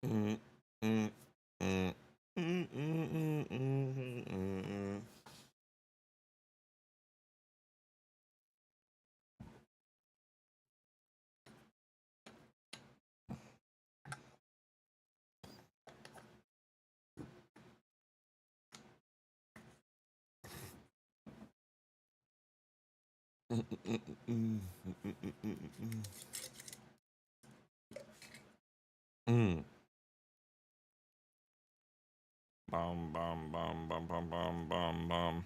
Mm, mm, mm, mm, mm, mm, mm, mm. Bum, bum, bum, bum, bum, bum, bum, bum.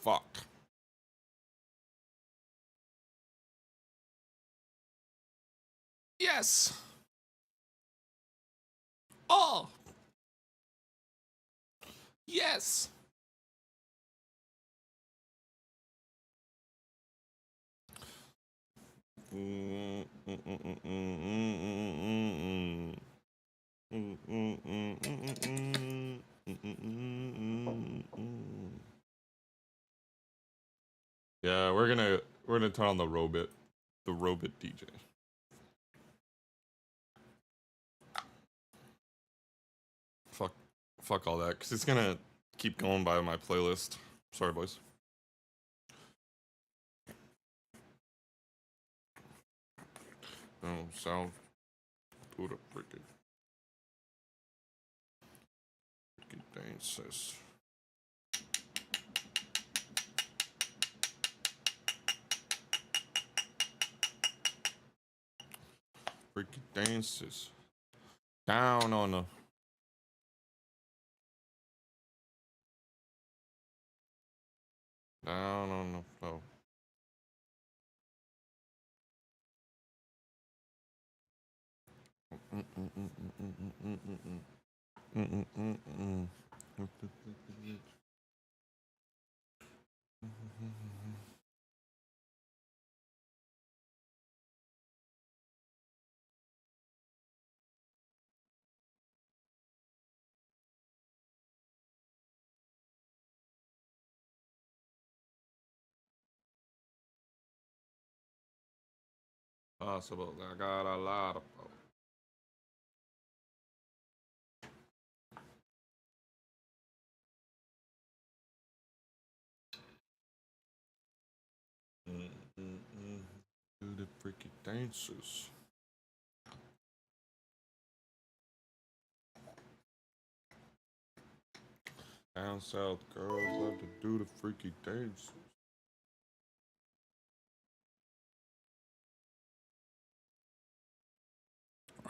Fuck. Yes. Oh. Yes. Yeah, we're gonna turn on the robot DJ. Fuck, fuck all that, because it's gonna keep going by my playlist. Sorry, boys. Oh, South to the freaking dances. Freaking dances. Down on the. Down on the floor. Possible. I got a lot of. Do the freaky dances. Down south girls love to do the freaky dances.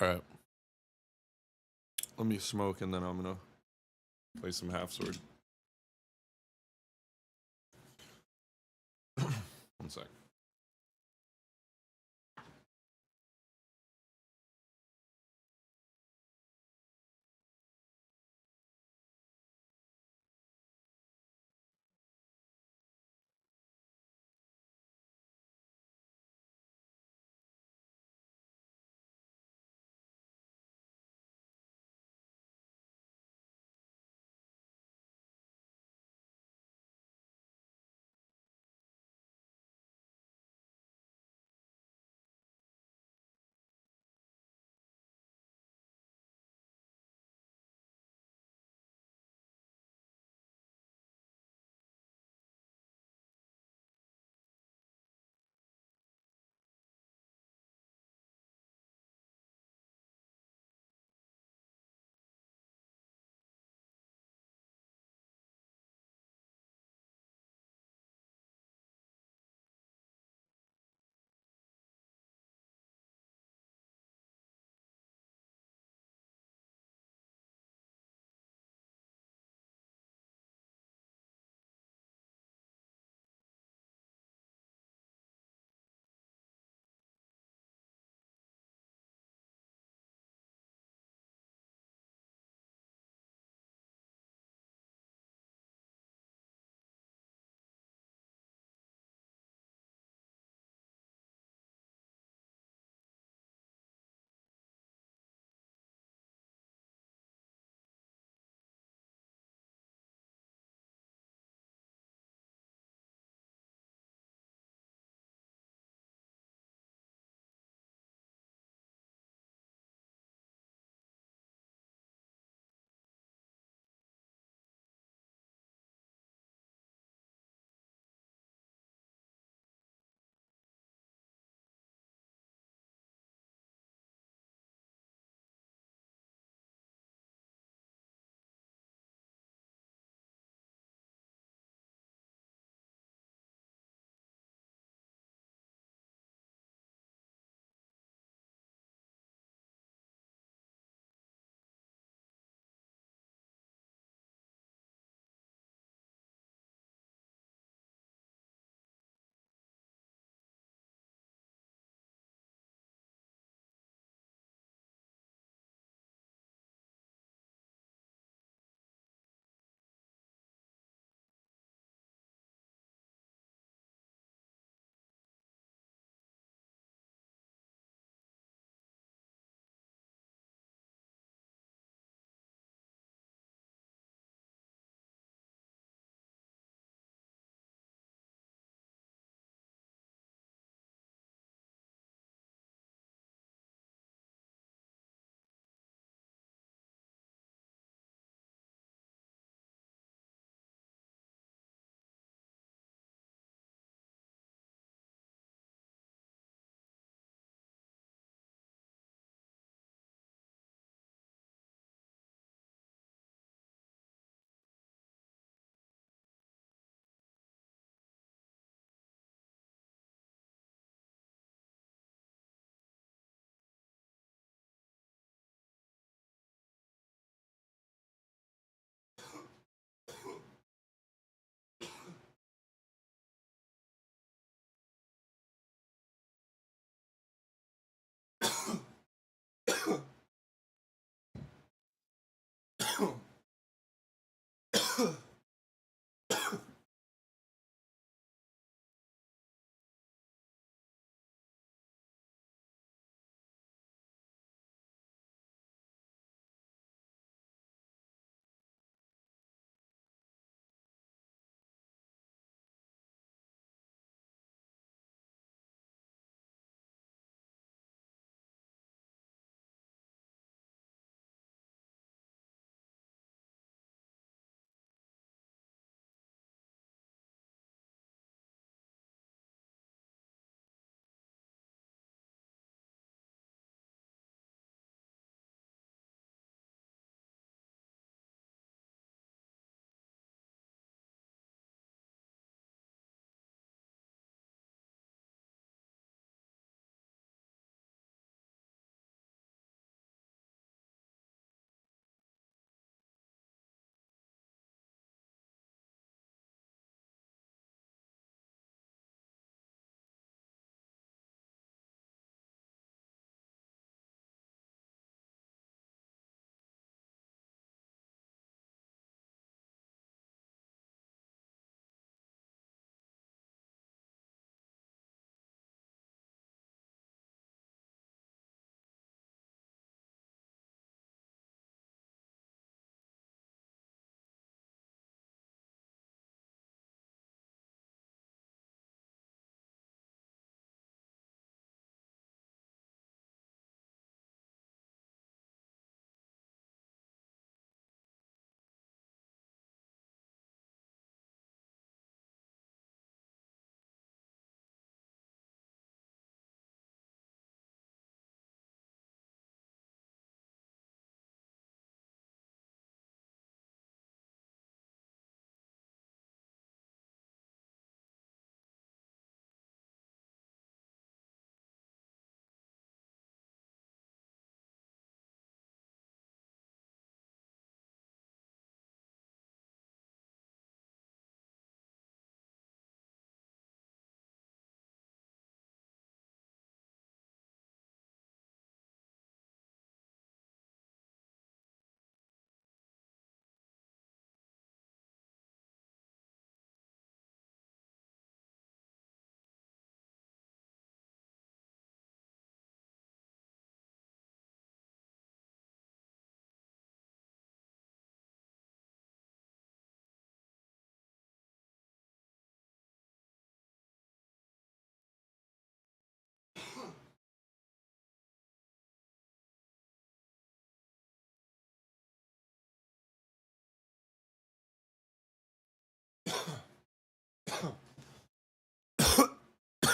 All right. Let me smoke and then I'm gonna play some half sword. One sec.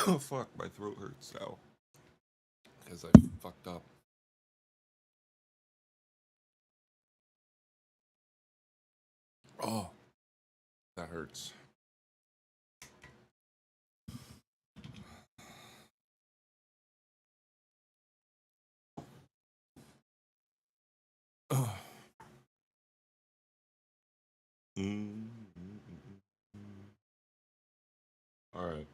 Oh fuck, my throat hurts now. Because I fucked up. Oh, that hurts. Oh. All right.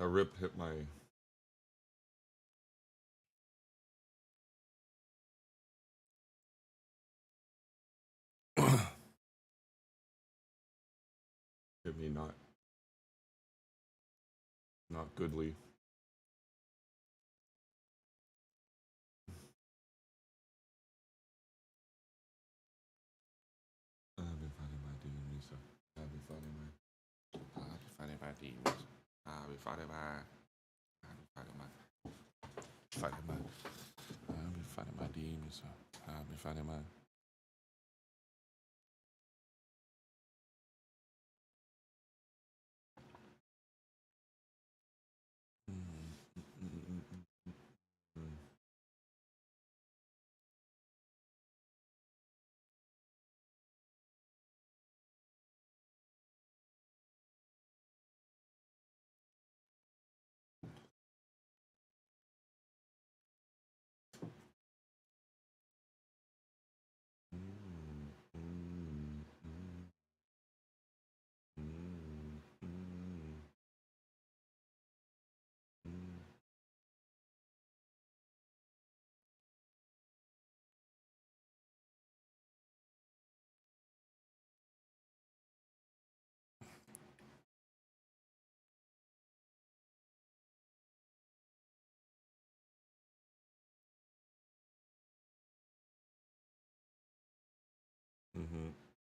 A rip hit my. Hit me not goodly. I've been fighting my demons. I've been fighting my. I've been fighting my demons. I've been fighting my. I've been fighting my. Fighting my. I've been fighting my demons. I've been fighting my.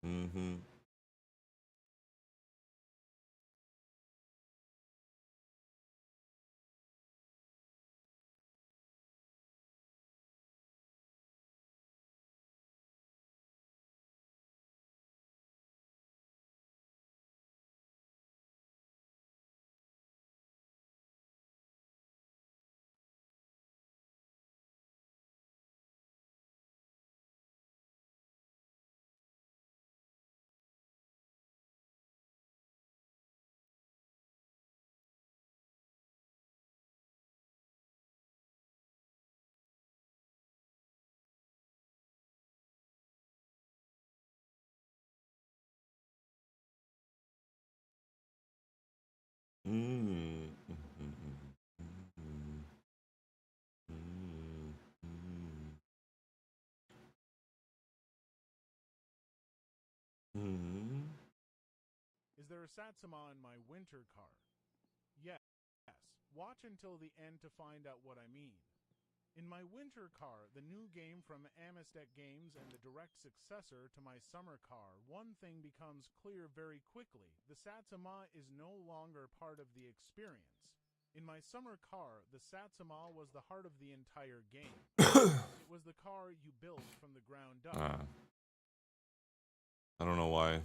Mm-hmm. Mm-hmm. Mm-hmm. Mm-hmm. Is there a Satsuma in my winter car? Yes. Watch until the end to find out what I mean. In my winter car, the new game from Amistec Games and the direct successor to my summer car, one thing becomes clear very quickly. The Satsuma is no longer part of the experience. In my summer car, the Satsuma was the heart of the entire game. It was the car you built from the ground up. I don't know why.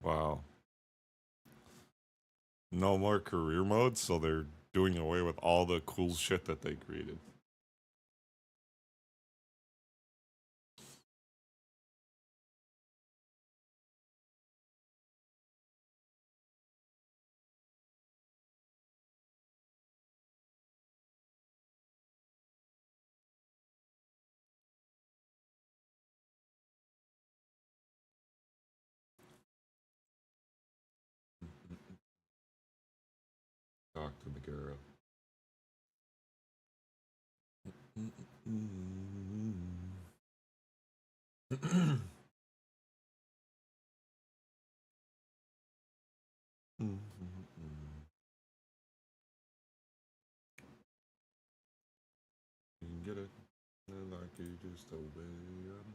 Wow. No more career mode, so they're doing away with all the cool shit that they created. Talk to the girl. You can get it. I like you just the way I'm.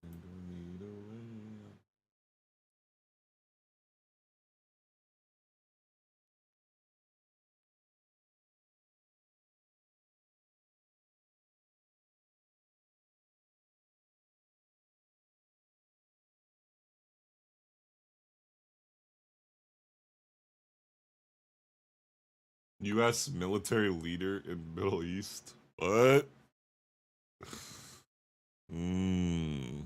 Don't need a way. U.S. military leader in Middle East. What? Hmm.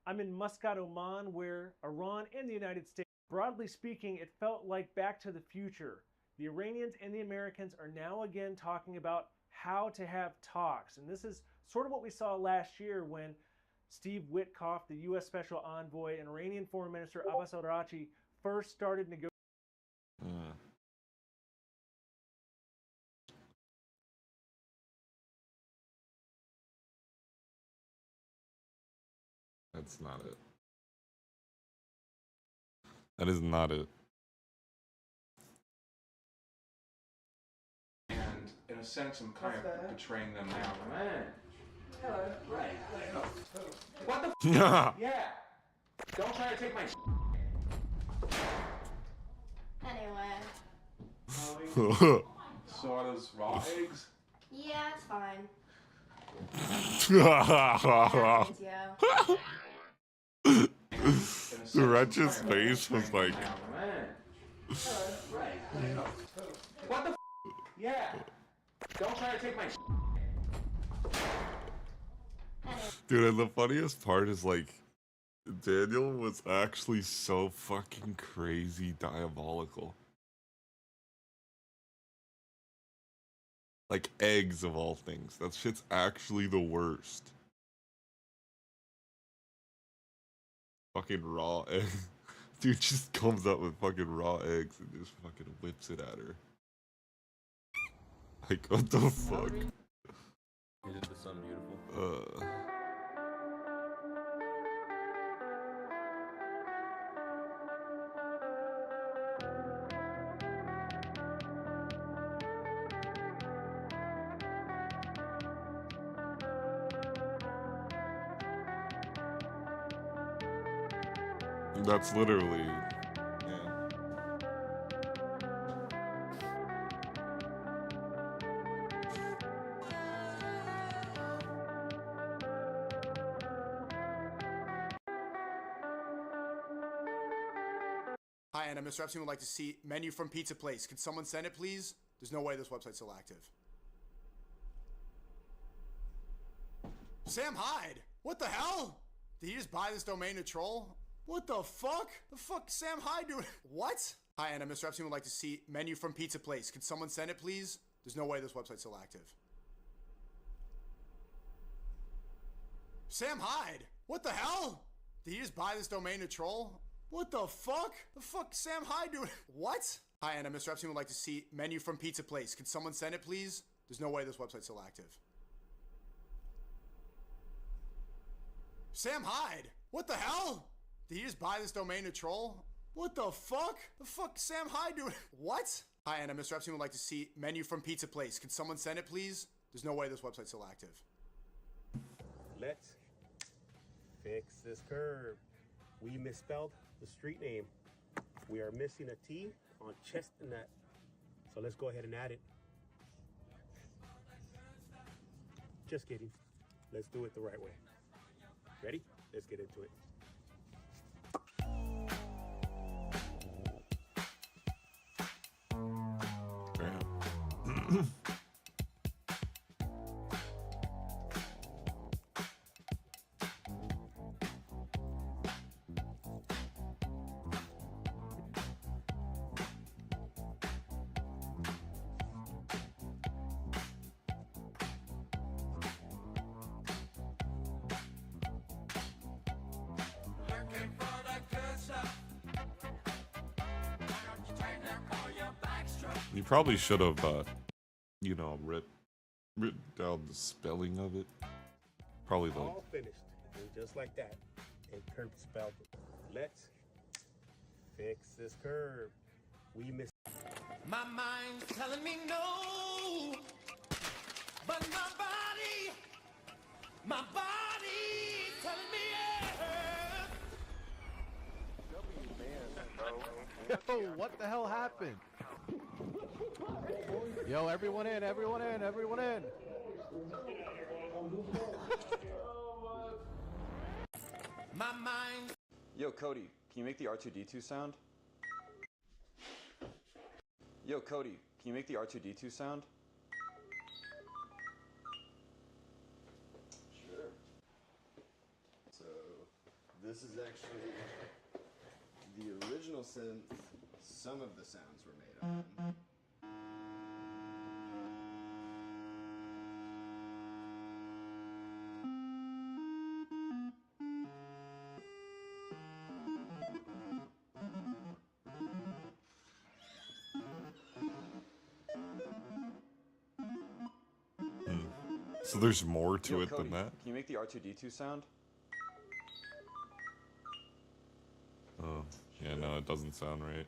I'm in Muscat, Oman, where Iran and the United States, broadly speaking, it felt like Back to the Future. The Iranians and the Americans are now again talking about how to have talks. And this is sort of what we saw last year when Steve Witkoff, the U.S. Special Envoy, and Iranian Foreign Minister Abbas al-Araghchi first started negotiating. That's not it. That is not it. And in a sense, I'm kind of betraying them now. Man. Hello. Right. What the Yeah. Don't try to take my Anyway. Soda's raw eggs? Yeah, it's fine. The wretch's face was like. What the Yeah. Don't try to take my Dude, and the funniest part is like, Daniel was actually so fucking crazy diabolical. Like eggs of all things. That shit's actually the worst. Fucking raw eggs. Dude just comes up with fucking raw eggs and just fucking whips it at her. Like, what the fuck? Isn't the sun beautiful? That's literally, yeah. Hi, Anna. Mr. Epstein would like to see menu from Pizza Place. Could someone send it, please? There's no way this website's still active. Sam Hyde! What the hell? Did he just buy this domain to troll? What the fuck? The fuck Sam Hyde doing? What? Hi, Anna. Mr. Epstein would like to see menu from Pizza Place. Could someone send it, please? There's no way this website's still active. Sam Hyde! What the hell? Did he just buy this domain to troll? What the fuck? The fuck Sam Hyde doing? What? Hi, Anna. Mr. Epstein would like to see menu from Pizza Place. Could someone send it, please? There's no way this website's still active. Sam Hyde! What the hell? Did he just buy this domain to troll? What the fuck? The fuck Sam Hyde doing? What? Hi, Anna. Mr. Epstein would like to see menu from Pizza Place. Could someone send it, please? There's no way this website's still active. Let's fix this curb. We misspelled the street name. We are missing a T on Chestnut. So let's go ahead and add it. Just kidding. Let's do it the right way. Ready? Let's get into it. Damn. You probably should have, you know, written down the spelling of it. Probably the. All finished. And just like that. And Curb spelled it. Let's fix this curb. We missed. My mind's telling me no, but my body's telling me yes. Yo, what the hell happened? Yo, everyone in, everyone in, everyone in. My mind. Yo, Cody, can you make the R2-D2 sound? Yo, Cody, can you make the R2-D2 sound? Sure. So, this is actually the original synth. Some of the sounds were made on. So there's more to Yo, it Cody, than that? Can you make the R2-D2 sound? Oh, yeah, no, it doesn't sound right.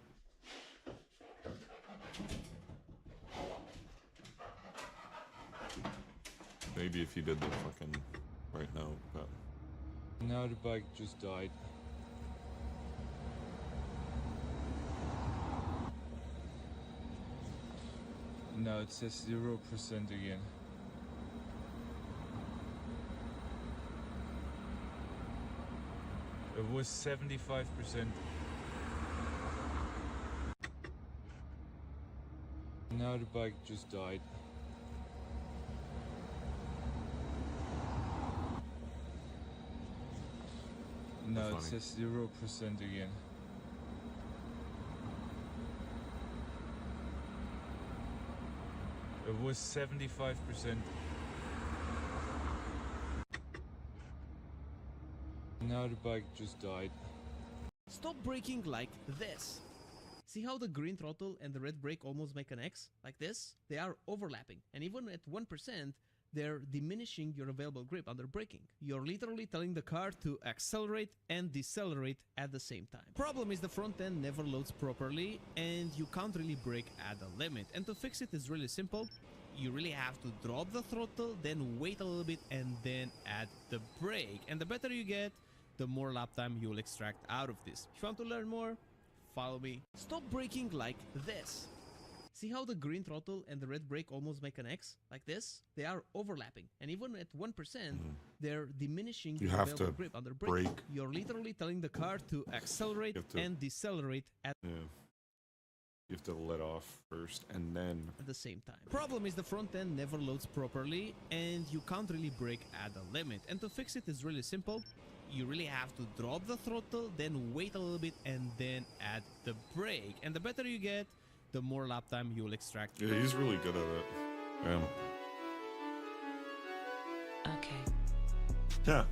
Maybe if you did the fucking right note, but. Now the bike just died. Now it says 0% again. It was 75%. Now the bike just died. No, it funny. says 0% again. It was 75%. Now the bike just died. Stop braking like this. See how the green throttle and the red brake almost make an X? Like this? They are overlapping. And even at 1%, they're diminishing your available grip under braking. You're literally telling the car to accelerate and decelerate at the same time. Problem is the front end never loads properly and you can't really brake at the limit. And to fix it is really simple. You really have to drop the throttle, then wait a little bit and then add the brake. And the better you get, the more lap time you'll extract out of this. If you want to learn more, follow me. Stop braking like this. See how the green throttle and the red brake almost make an X? Like this? They are overlapping. And even at 1%, they're diminishing You your have available to grip under braking. brake. You're literally telling the car to accelerate to- and decelerate at Yeah. You have to let off first and then. the same time. Problem is the front end never loads properly and you can't really brake at the limit. And to fix it is really simple. You really have to drop the throttle, then wait a little bit and then add the brake. And the better you get, the more lap time you'll extract. Yeah, he's really good at it. Okay. Yeah.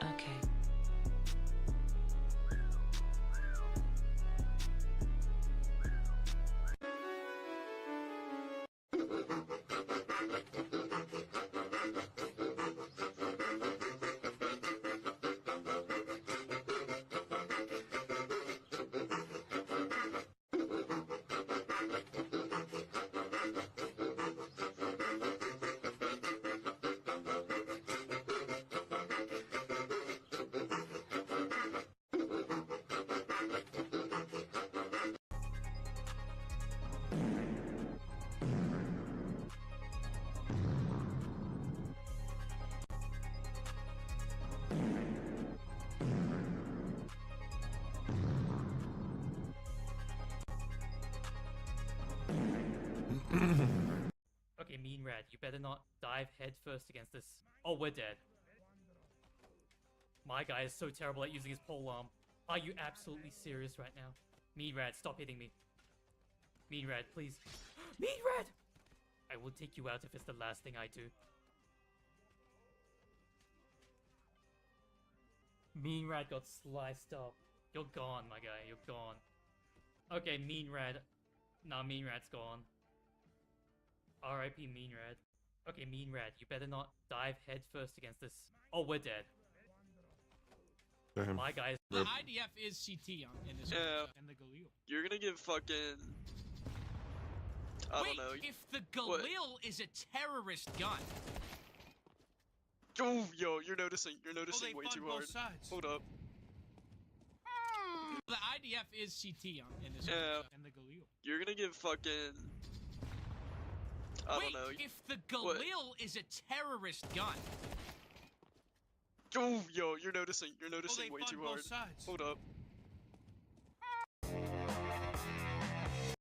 Okay. Okay, Mean Rat, you better not dive headfirst against this. Oh, we're dead. My guy is so terrible at using his polearm. Are you absolutely serious right now? Mean Rat, stop hitting me. Mean Rat, please. Mean Rat! I will take you out if it's the last thing I do. Mean Rat got sliced up. You're gone, my guy. You're gone. Okay, Mean Rat. Nah, Mean Rat's gone. R.I.P. Mean Rat. Okay, Mean Rat, you better not dive headfirst against this. Oh, we're dead. Damn. My guy is... The IDF is CT in this one, and the Galil. You're gonna give fucking... I Wait, don't know. if the Galil is a terrorist gun. Oh, yo, you're noticing they way fought too both hard. sides. Hold up. The IDF is CT in this one, and the Galil. You're gonna give fucking... I Wait, don't know. if the Galil is a terrorist gun. Oh, yo, you're noticing they way fought too both hard. sides. Hold up.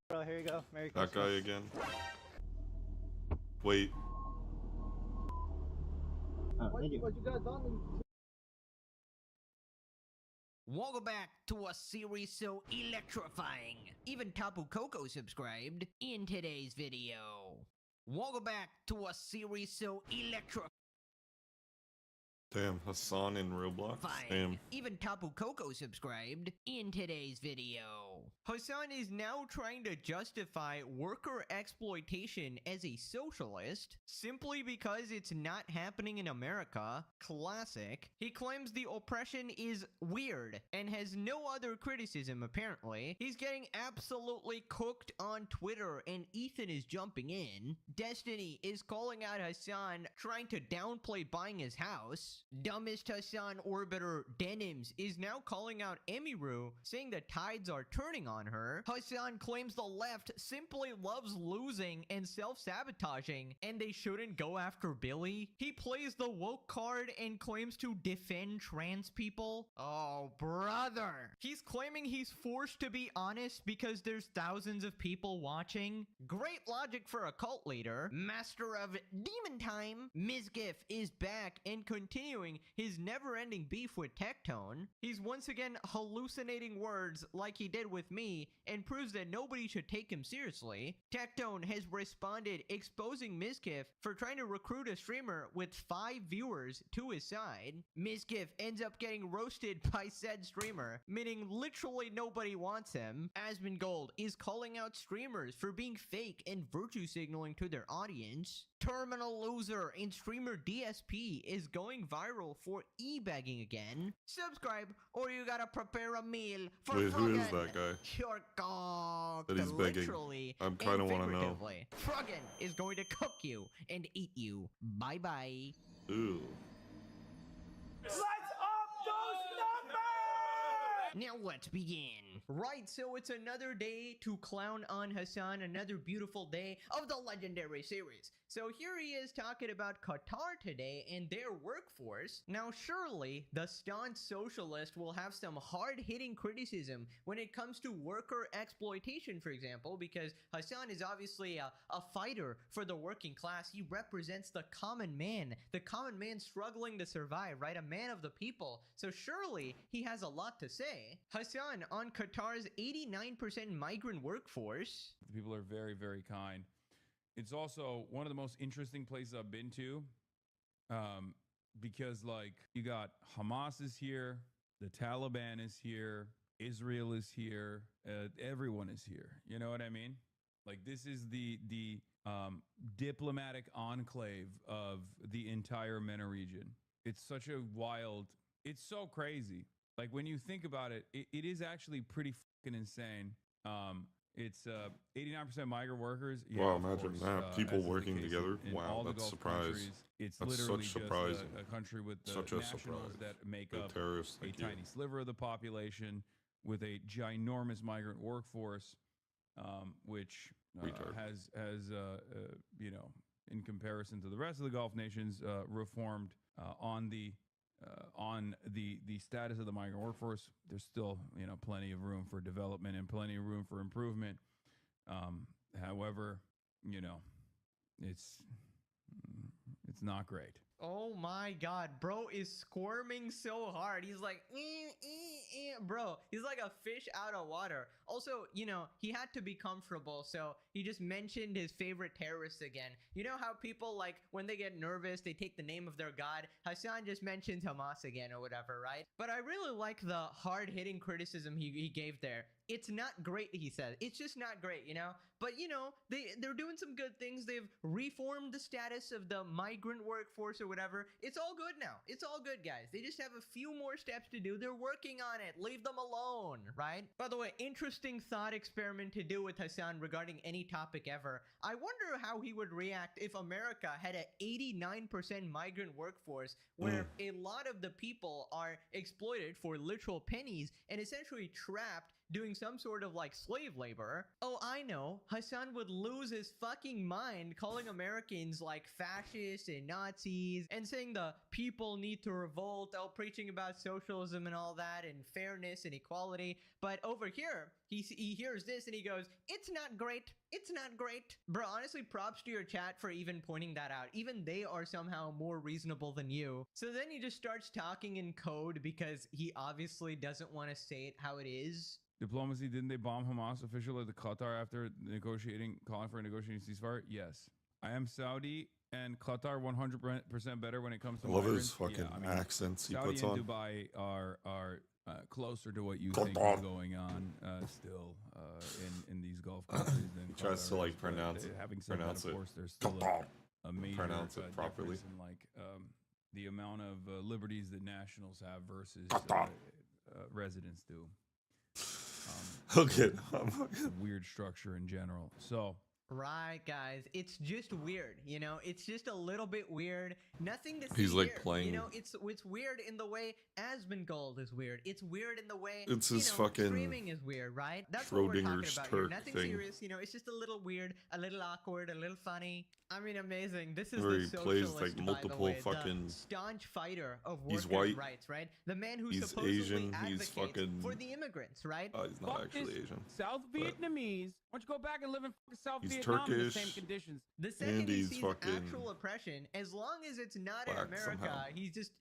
Bro, here you go. Merry That Christmas. guy again. Wait. What you got done? Welcome back to a series so electrifying. Even Tapu Koko subscribed in today's video. Welcome back to a series so electrifying. Damn, Hassan in Roblox. Damn. Even Tapu Koko subscribed in today's video. Hassan is now trying to justify worker exploitation as a socialist simply because it's not happening in America. Classic. He claims the oppression is weird and has no other criticism apparently. He's getting absolutely cooked on Twitter and Ethan is jumping in. Destiny is calling out Hassan trying to downplay buying his house. streamers. Dumbest Hassan orbiter Denims is now calling out Emiru, saying the tides are turning on her. Hassan claims the left simply loves losing and self-sabotaging, and they shouldn't go after Billy. He plays the woke card and claims to defend trans people. Oh, brother. He's claiming he's forced to be honest because there's thousands of people watching. Great logic for a cult leader. Master of Demon Time, Mizgif is back and continuing his never-ending beef with Tectone. He's once again hallucinating words like he did with me and proves that nobody should take him seriously. Tectone has responded exposing Mizgif for trying to recruit a streamer with 5 viewers to his side. Mizgif ends up getting roasted by said streamer, meaning literally nobody wants him. Asmongold is calling out streamers for being fake and virtue signaling to their audience. Terminal Loser and streamer DSP is going viral for e-bagging again. Subscribe or you gotta prepare a meal for Wait, who is Froggen. that guy? Your cock, That he's begging. literally I and kinda wanna know. figuratively. Froggen is going to cook you and eat you. Bye bye. Ooh. Let's up those numbers! Now let's begin. Right, so it's another day to clown on Hassan, another beautiful day of the legendary series. So here he is talking about Qatar today and their workforce. Now surely the staunch socialist will have some hard-hitting criticism when it comes to worker exploitation, for example, because Hassan is obviously a fighter for the working class. He represents the common man struggling to survive, right? A man of the people. So surely he has a lot to say. Hassan on Qatar's 89% migrant workforce. The people are very, very kind. It's also one of the most interesting places I've been to, because like you got Hamas is here, the Taliban is here, Israel is here, everyone is here. You know what I mean? Like this is the diplomatic enclave of the entire MENA region. It's such a wild, it's so crazy. Like when you think about it, it is actually pretty fucking insane. It's 89% migrant workers. Yeah, Wow, of imagine course, that. People as is the working case together. in Wow, all the that's Gulf surprise. countries. It's That's literally such just surprising. a country with Such a nationals surprise. that make The up terrorists a like you. tiny sliver of the population with a ginormous migrant workforce, which Retard. has you know, in comparison to the rest of the Gulf nations, reformed on the status of the migrant workforce. There's still, you know, plenty of room for development and plenty of room for improvement. However, you know, it's not great. Oh my god, bro is squirming so hard. He's like, bro, he's like a fish out of water. Also, you know, he had to be comfortable, so he just mentioned his favorite terrorist again. You know how people, like, when they get nervous, they take the name of their god? Hassan just mentioned Hamas again or whatever, right? But I really like the hard-hitting criticism he gave there. It's not great, he said. It's just not great, you know? But, you know, they're doing some good things. They've reformed the status of the migrant workforce or whatever. It's all good now. It's all good, guys. They just have a few more steps to do. They're working on it. Leave them alone, right? By the way, interesting thought experiment to do with Hassan regarding any topic ever. I wonder how he would react if America had an 89% migrant workforce where a lot of the people are exploited for literal pennies and essentially trapped doing some sort of like slave labor. Oh, I know. Hassan would lose his fucking mind calling Americans like fascists and Nazis and saying the people need to revolt, preaching about socialism and all that and fairness and equality. But over here, he hears this and he goes, it's not great. It's not great. Bro, honestly, props to your chat for even pointing that out. Even they are somehow more reasonable than you. So then he just starts talking in code because he obviously doesn't want to say it how it is. Diplomacy, didn't they bomb Hamas official at the Qatar after calling for a negotiating ceasefire? Yes. I am Saudi and Qatar 100% better when it comes to I love migrants. his fucking Yeah, I mean, accents he Saudi puts and on. Dubai are closer to what you Qatar. think is going on still in these Gulf countries. than He tries Qatar to like is, but, pronounce it. Having said Pronounce that, of it. course, there's still Qatar. a major Pronounce it properly. difference in like the amount of liberties that nationals have versus residents do. Okay. Weird structure in general. So Right, guys. It's just weird, you know? It's just a little bit weird. Nothing to see He's like here, playing. You know, it's weird in the way Asmongold is weird. It's weird in the way It's his you know, fucking streaming is weird, right? That's what we're talking Schrodinger's about here. Turk Nothing thing. serious, you know. It's just a little weird, a little awkward, a little funny. I mean, amazing. This is Where the he socialist, plays, like, by the multiple way, fucking- the staunch fighter of He's workers' white. rights, right? The man who He's supposedly Asian, he's advocates fucking- for the immigrants, right? He's not actually Asian. South but- Vietnamese. Why don't you go back and live in fucking South He's Vietnam in the same Turkish, conditions? The second and he he's sees fucking actual oppression, as long as it's not in black America, somehow. he's just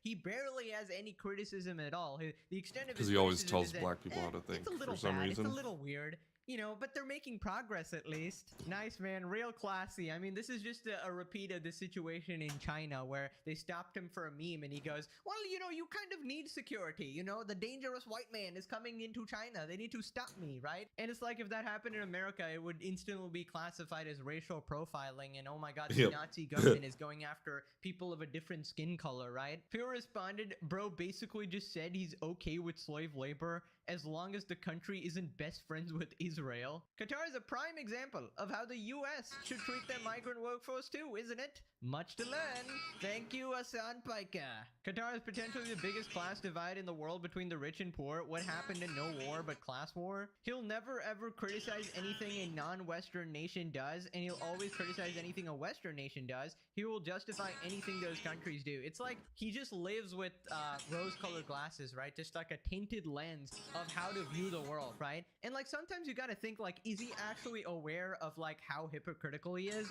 he barely has any criticism at all. The extent of Because his he always criticism tells is that, black people how to think it's a little for some bad, reason. It's a little weird. You know, but they're making progress at least. Nice, man. Real classy. I mean, this is just a repeat of the situation in China where they stopped him for a meme and he goes, well, you know, you kind of need security. You know, the dangerous white man is coming into China. They need to stop me, right? And it's like if that happened in America, it would instantly be classified as racial profiling. And oh my God, the Yep. Nazi government is going after people of a different skin color, right? Pure responded, bro basically just said he's okay with slave labor as long as the country isn't best friends with Israel. Qatar is a prime example of how the US should treat their migrant workforce too, isn't it? Much to learn. Thank you, Hassan Paika. Qatar is potentially the biggest class divide in the world between the rich and poor. What happened in no war but class war? He'll never ever criticize anything a non-Western nation does, and he'll always criticize anything a Western nation does. He will justify anything those countries do. It's like he just lives with rose-colored glasses, right? Just like a tainted lens of how to view the world, right? And like sometimes you gotta think like, is he actually aware of like how hypocritical he is,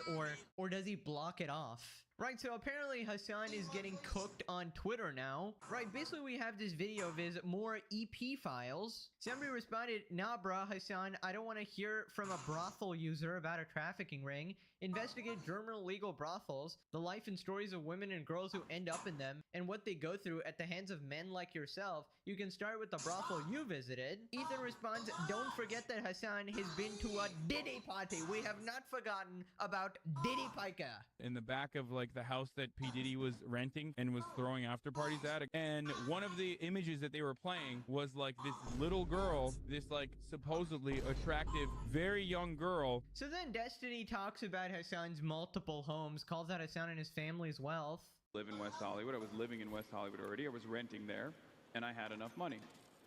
or does he block it off? Right, so apparently Hassan is getting cooked on Twitter now. Right, basically we have this video of his more EP files. Somebody responded, nah bruh, Hassan, I don't want to hear from a brothel user about a trafficking ring. Investigate German illegal brothels, the life and stories of women and girls who end up in them, and what they go through at the hands of men like yourself. You can start with the brothel you visited. Ethan responds, don't forget that Hassan has been to a Diddy party. We have not forgotten about Diddy Pica. In the back of like the house that P. Diddy was renting and was throwing after parties at. And one of the images that they were playing was like this little girl, this like supposedly attractive, very young girl. So then Destiny talks about Hassan's multiple homes, calls out Hassan and his family's wealth. Live in West Hollywood. I was living in West Hollywood already. I was renting there, and I had enough money.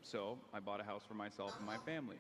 So I bought a house for myself and my family.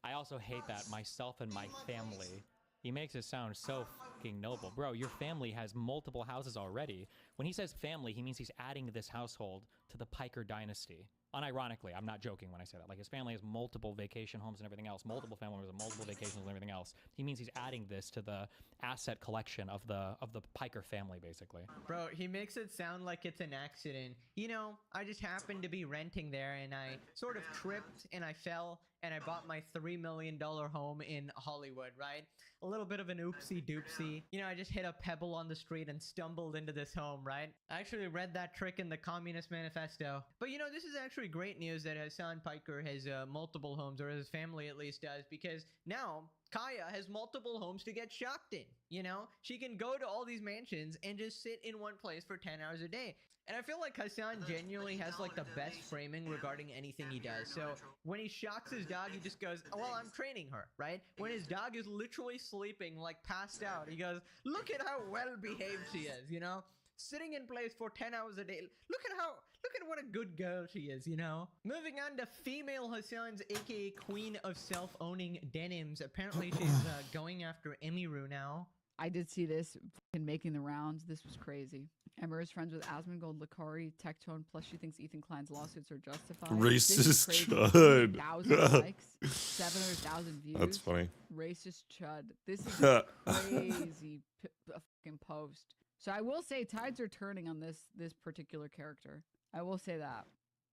I also hate that, myself and my family. He makes it sound so fucking noble. Bro, your family has multiple houses already. When he says family, he means he's adding this household to the Piker dynasty. Unironically, I'm not joking when I say that. Like, his family has multiple vacation homes and everything else, multiple family members and multiple vacations and everything else. He means he's adding this to the asset collection of the Piker family, basically. Bro, he makes it sound like it's an accident. You know, I just happened to be renting there and I sort of tripped and I fell and I bought my $3 million home in Hollywood, right? A little bit of an oopsie doopsie. You know, I just hit a pebble on the street and stumbled into this home, right? I actually read that trick in the Communist Manifesto. But you know, this is actually great news that Hassan Piker has multiple homes, or his family at least does, because now Kaya has multiple homes to get shocked in. You know, she can go to all these mansions and just sit in one place for 10 hours a day. And I feel like Hassan genuinely has like the best framing regarding anything he does. So when he shocks his dog, he just goes, well, I'm training her, right? When his dog is literally sleeping, like passed out, he goes, look at how well behaved she is, you know? Sitting in place for 10 hours a day. Look at what a good girl she is, you know? Moving on to female Hassan's, aka Queen of Self-Owning Denims. Apparently she's going after Emiru now. I did see this fucking making the rounds. This was crazy. Emma is friends with Asmongold, Lakari, Tectone, plus she thinks Ethan Klein's lawsuits are justified. Racist chud. 1,000 likes, 700,000 views. That's funny. Racist chud. This is a crazy fucking post. So I will say tides are turning on this particular character. I will say that.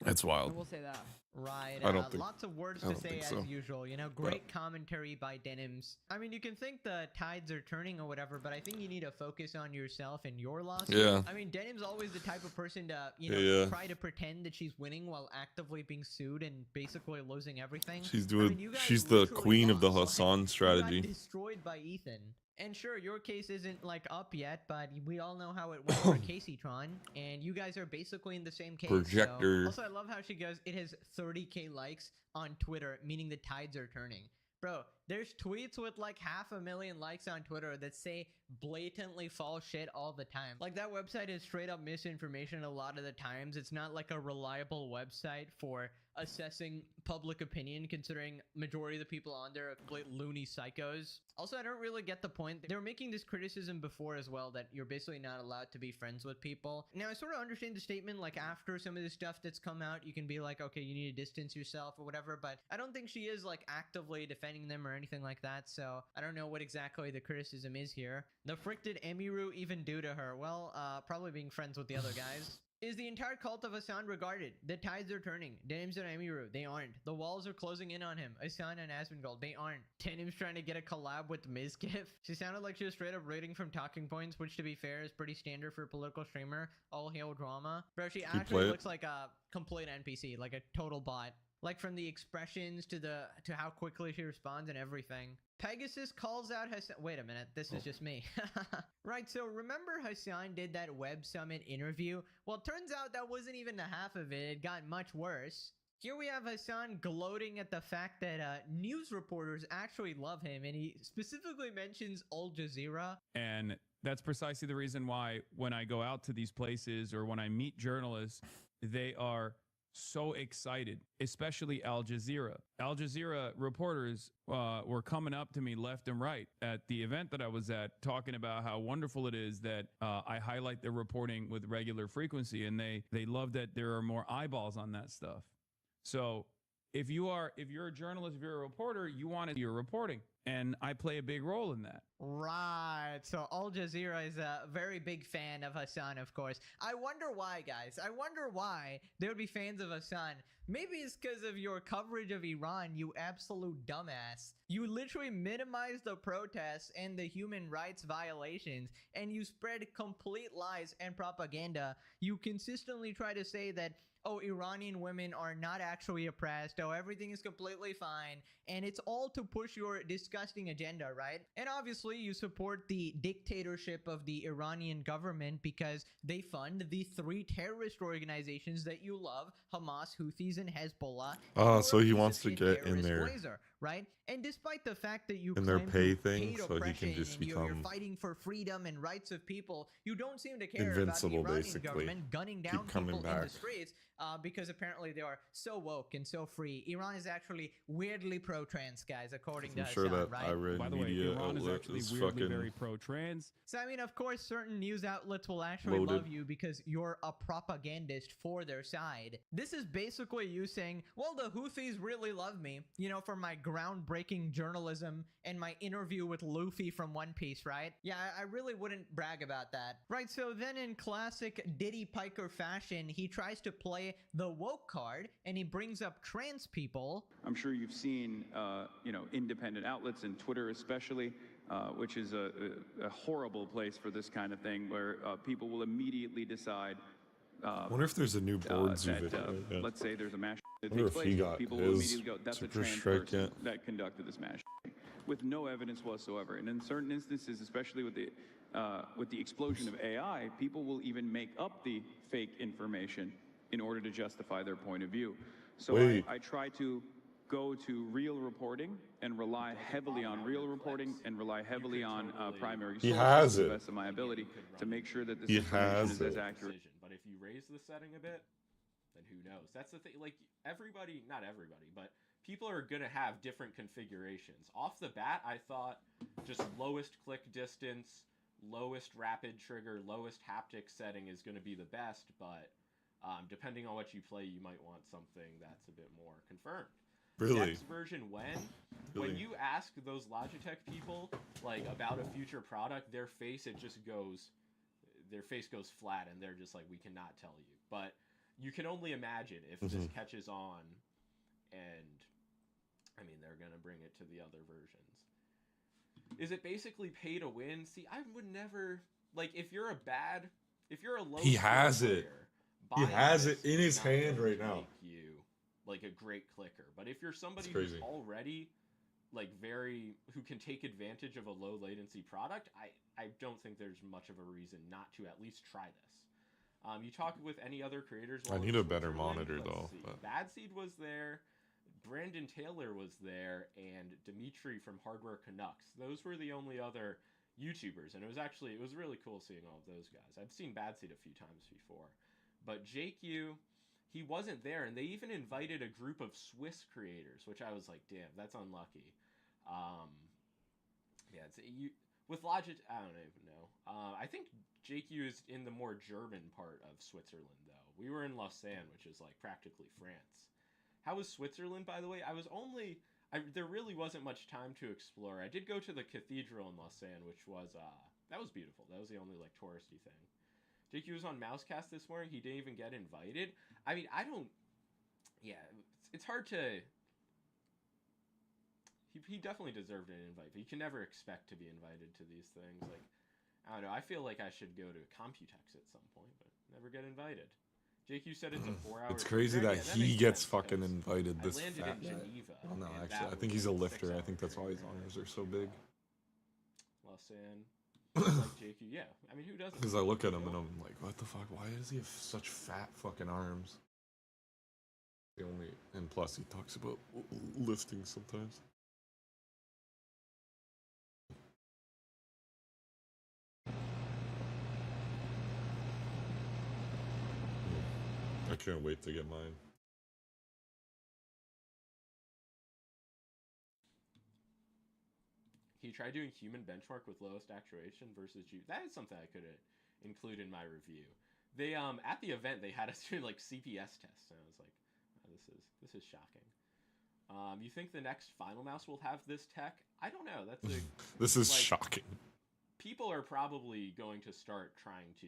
That's wild. I will say that. Right. I don't think- lots of words I to don't say think as so. usual. You know, great commentary by Denims. I mean, you can think the tides are turning or whatever, but I think you need to focus on yourself and your losses. Yeah. I mean, Denim's always the type of person to, you know, Yeah. try to pretend that she's winning while actively being sued and basically losing everything. She's I doing. mean, you guys She's the literally queen of the lost. Hassan You strategy. got destroyed by Ethan. And sure, your case isn't like up yet, but we all know how it went for Caseytron, and you guys are basically in the same case. Projector. So. Also, I love how she goes, it has 30K likes on Twitter, meaning the tides are turning. Bro, There's tweets with like 500,000 likes on Twitter that say blatantly false shit all the time. Like that website is straight up misinformation a lot of the times. It's not like a reliable website for assessing public opinion, considering majority of the people on there are complete loony psychos. Also, I don't really get the point. They were making this criticism before as well, that you're basically not allowed to be friends with people. Now, I sort of understand the statement, like after some of the stuff that's come out, you can be like, okay, you need to distance yourself or whatever, but I don't think she is like actively defending them or anything like that, so I don't know what exactly the criticism is here. The frick did Emiru even do to her? Well, probably being friends with the other guys. Is the entire cult of Hassan regarded? The tides are turning. Denim's and Emiru, they aren't. The walls are closing in on him. Hassan and Asmongold, they aren't. Denim's trying to get a collab with Mizkif. She sounded like she was straight up reading from talking points, which to be fair is pretty standard for a political streamer. All hail drama. Bro, she actually looks like a complete NPC, like a total bot. Like from the expressions to how quickly she responds and everything. Pegasus calls out Hassan. Wait a minute, this is just me. Right, so remember Hassan did that Web Summit interview? Well, it turns out that wasn't even the half of it. It got much worse. Here we have Hassan gloating at the fact that news reporters actually love him, and he specifically mentions Al Jazeera. And that's precisely the reason why when I go out to these places or when I meet journalists, they are so excited, especially Al Jazeera. Al Jazeera reporters were coming up to me left and right at the event that I was at, talking about how wonderful it is that I highlight their reporting with regular frequency, and they love that there are more eyeballs on that stuff. So if you're a journalist, if you're a reporter, you want to see your reporting, and I play a big role in that. Right, so Al Jazeera is a very big fan of Hassan, of course. I wonder why, guys. I wonder why they would be fans of Hassan. Maybe it's because of your coverage of Iran, you absolute dumbass. You literally minimize the protests and the human rights violations, and you spread complete lies and propaganda. You consistently try to say that, oh, Iranian women are not actually oppressed, oh, everything is completely fine, and it's all to push your disgusting agenda, right? And obviously, you support the dictatorship of the Iranian government because they fund the 3 terrorist organizations that you love, Hamas, Houthis, and Hezbollah. Oh, so he wants to get in there. Right? And despite the fact that you in their claim pay to thing, hate so he can just and you're become fighting for freedom and rights of people, you don't seem to care invincible, about the Iranian basically. government gunning down Keep coming people in back. the streets because apparently they are so woke and so free. Iran is actually weirdly pro-trans, guys, according to I'm sure Hassan, that right? I read By the way, media Iran is outlet actually is weirdly fucking very pro-trans. So, I mean, of course, certain news outlets will actually Loaded. love you because you're a propagandist for their side. This is basically you saying, well, the Houthis really love me, you know, for my groundbreaking journalism and my interview with Luffy from One Piece, right? Yeah, I really wouldn't brag about that. Right, so then in classic Diddy Piker fashion, he tries to play the woke card and he brings up trans people. I'm sure you've seen, independent outlets and Twitter especially, which is a horrible place for this kind of thing, where people will immediately decide. I wonder if there's a new board zoo video. Yeah. Let's say there's a mass that I wonder takes if he place. got People will his immediately go, "That's a super trans strike person yet." that conducted this mass," with no evidence whatsoever. And in certain instances, especially with the explosion of AI, people will even make up the fake information in order to justify their point of view. So I try to go to real reporting and rely heavily on real reporting and rely heavily on primary sources He has to the it. best of my ability to make sure that this He information has is as it. accurate. But if you raise the setting a bit, then who knows? That's the thing. Like, everybody, not everybody, but people are going to have different configurations. Off the bat, I thought just lowest click distance, lowest rapid trigger, lowest haptic setting is going to be the best, but depending on what you play, you might want something that's a bit more confirmed. Really? Next version when Really? you ask those Logitech people like about a future product, their face goes flat and they're just like, we cannot tell you. But you can only imagine if this catches on, and I mean they're gonna bring it to the other versions. Is it basically pay to win? See, I would never like if you're a low. He has it. He has it in his not hand gonna right now. make you like a great clicker, but if you're somebody It's who's crazy. already who can take advantage of a low latency product, I don't think there's much of a reason not to at least try this. You talk with any other creators. I while need in a better Switzerland, monitor, let's though, see. but- Bad Seed was there. Brandon Taylor was there and Dimitri from Hardware Canucks. Those were the only other YouTubers, and it was really cool seeing all of those guys. I've seen Bad Seed a few times before, but JQ, he wasn't there, and they even invited a group of Swiss creators, which I was like, damn, that's unlucky. Yeah, with Logitech, I don't even know. I think JQ is in the more German part of Switzerland, though. We were in Lausanne, which is like practically France. How was Switzerland, by the way? There really wasn't much time to explore. I did go to the cathedral in Lausanne, which was, that was beautiful. That was the only, like, touristy thing. JQ was on Mousecast this morning. He didn't even get invited. I mean, it's hard to... He definitely deserved an invite, but you can never expect to be invited to these things. Like, I don't know. I feel like I should go to Computex at some point, but never get invited. JQ said it's a 4-hour. It's crazy trip. that Yeah, he makes gets sense, fucking because invited. This I landed fat in guy. Geneva. Oh no, and actually, that I think was he's a like lifter. I 6 think that's why his hours. arms are so big. Lausanne. Like JQ, yeah. I mean, who doesn't? Because I look at him and I'm like, what the fuck? Why does he have such fat fucking arms? And plus he talks about lifting sometimes. I can't wait to get mine. He tried doing human benchmark with lowest actuation versus G. That is something I could include in my review. They at the event they had us doing like CPS tests, and I was like, oh, this is shocking. You think the next Final Mouse will have this tech? I don't know. That's a This is shocking. People are probably going to start trying to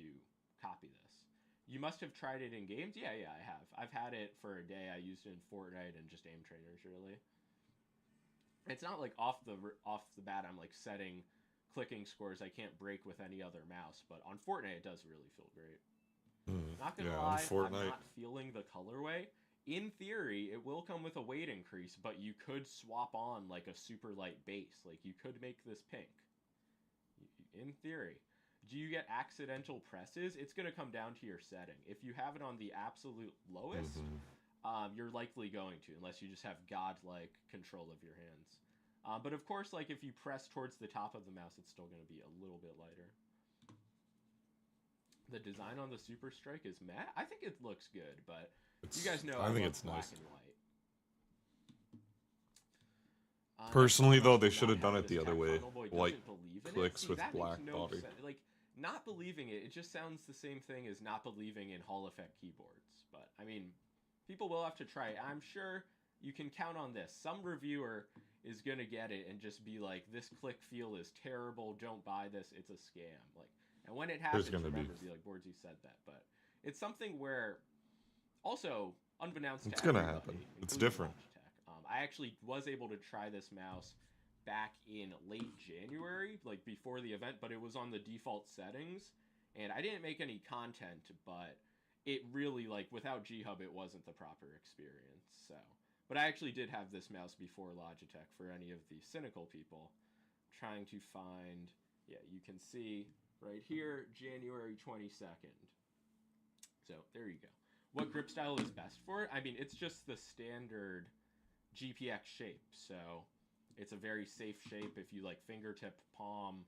copy this. You must have tried it in games? Yeah, I have. I've had it for a day. I used it in Fortnite and just aim trainers, really. It's not like off the bat I'm like setting clicking scores I can't break with any other mouse, but on Fortnite it does really feel great. Not gonna lie, I'm not feeling the colorway. In theory, it will come with a weight increase, but you could swap on like a super light base. Like you could make this pink. In theory. Do you get accidental presses? It's going to come down to your setting. If you have it on the absolute lowest, you're likely going to, unless you just have godlike control of your hands. But of course, like if you press towards the top of the mouse, it's still going to be a little bit lighter. The design on the Super Strike is matte. I think it looks good, but you guys know I think it's black and white. Personally, though, they should have done it the other way. White clicks with black body. Like, not believing it just sounds the same thing as not believing in Hall Effect keyboards. But, I mean, people will have to try it. I'm sure you can count on this. Some reviewer is going to get it and just be like, this click feel is terrible, don't buy this, it's a scam. Like, and when it happens, remember, be like, Boardsy said that. But it's something where, also, unbeknownst to it's going to everybody, happen. It's different. I actually was able to try this mouse back in late January, like before the event, but it was on the default settings, and I didn't make any content, but it really, like, without G-Hub, it wasn't the proper experience, so. But I actually did have this mouse before Logitech for any of the cynical people. Trying to find, yeah, you can see right here, January 22nd. So, there you go. What grip style is best for it? I mean, it's just the standard GPX shape, so it's a very safe shape. If you like fingertip, palm,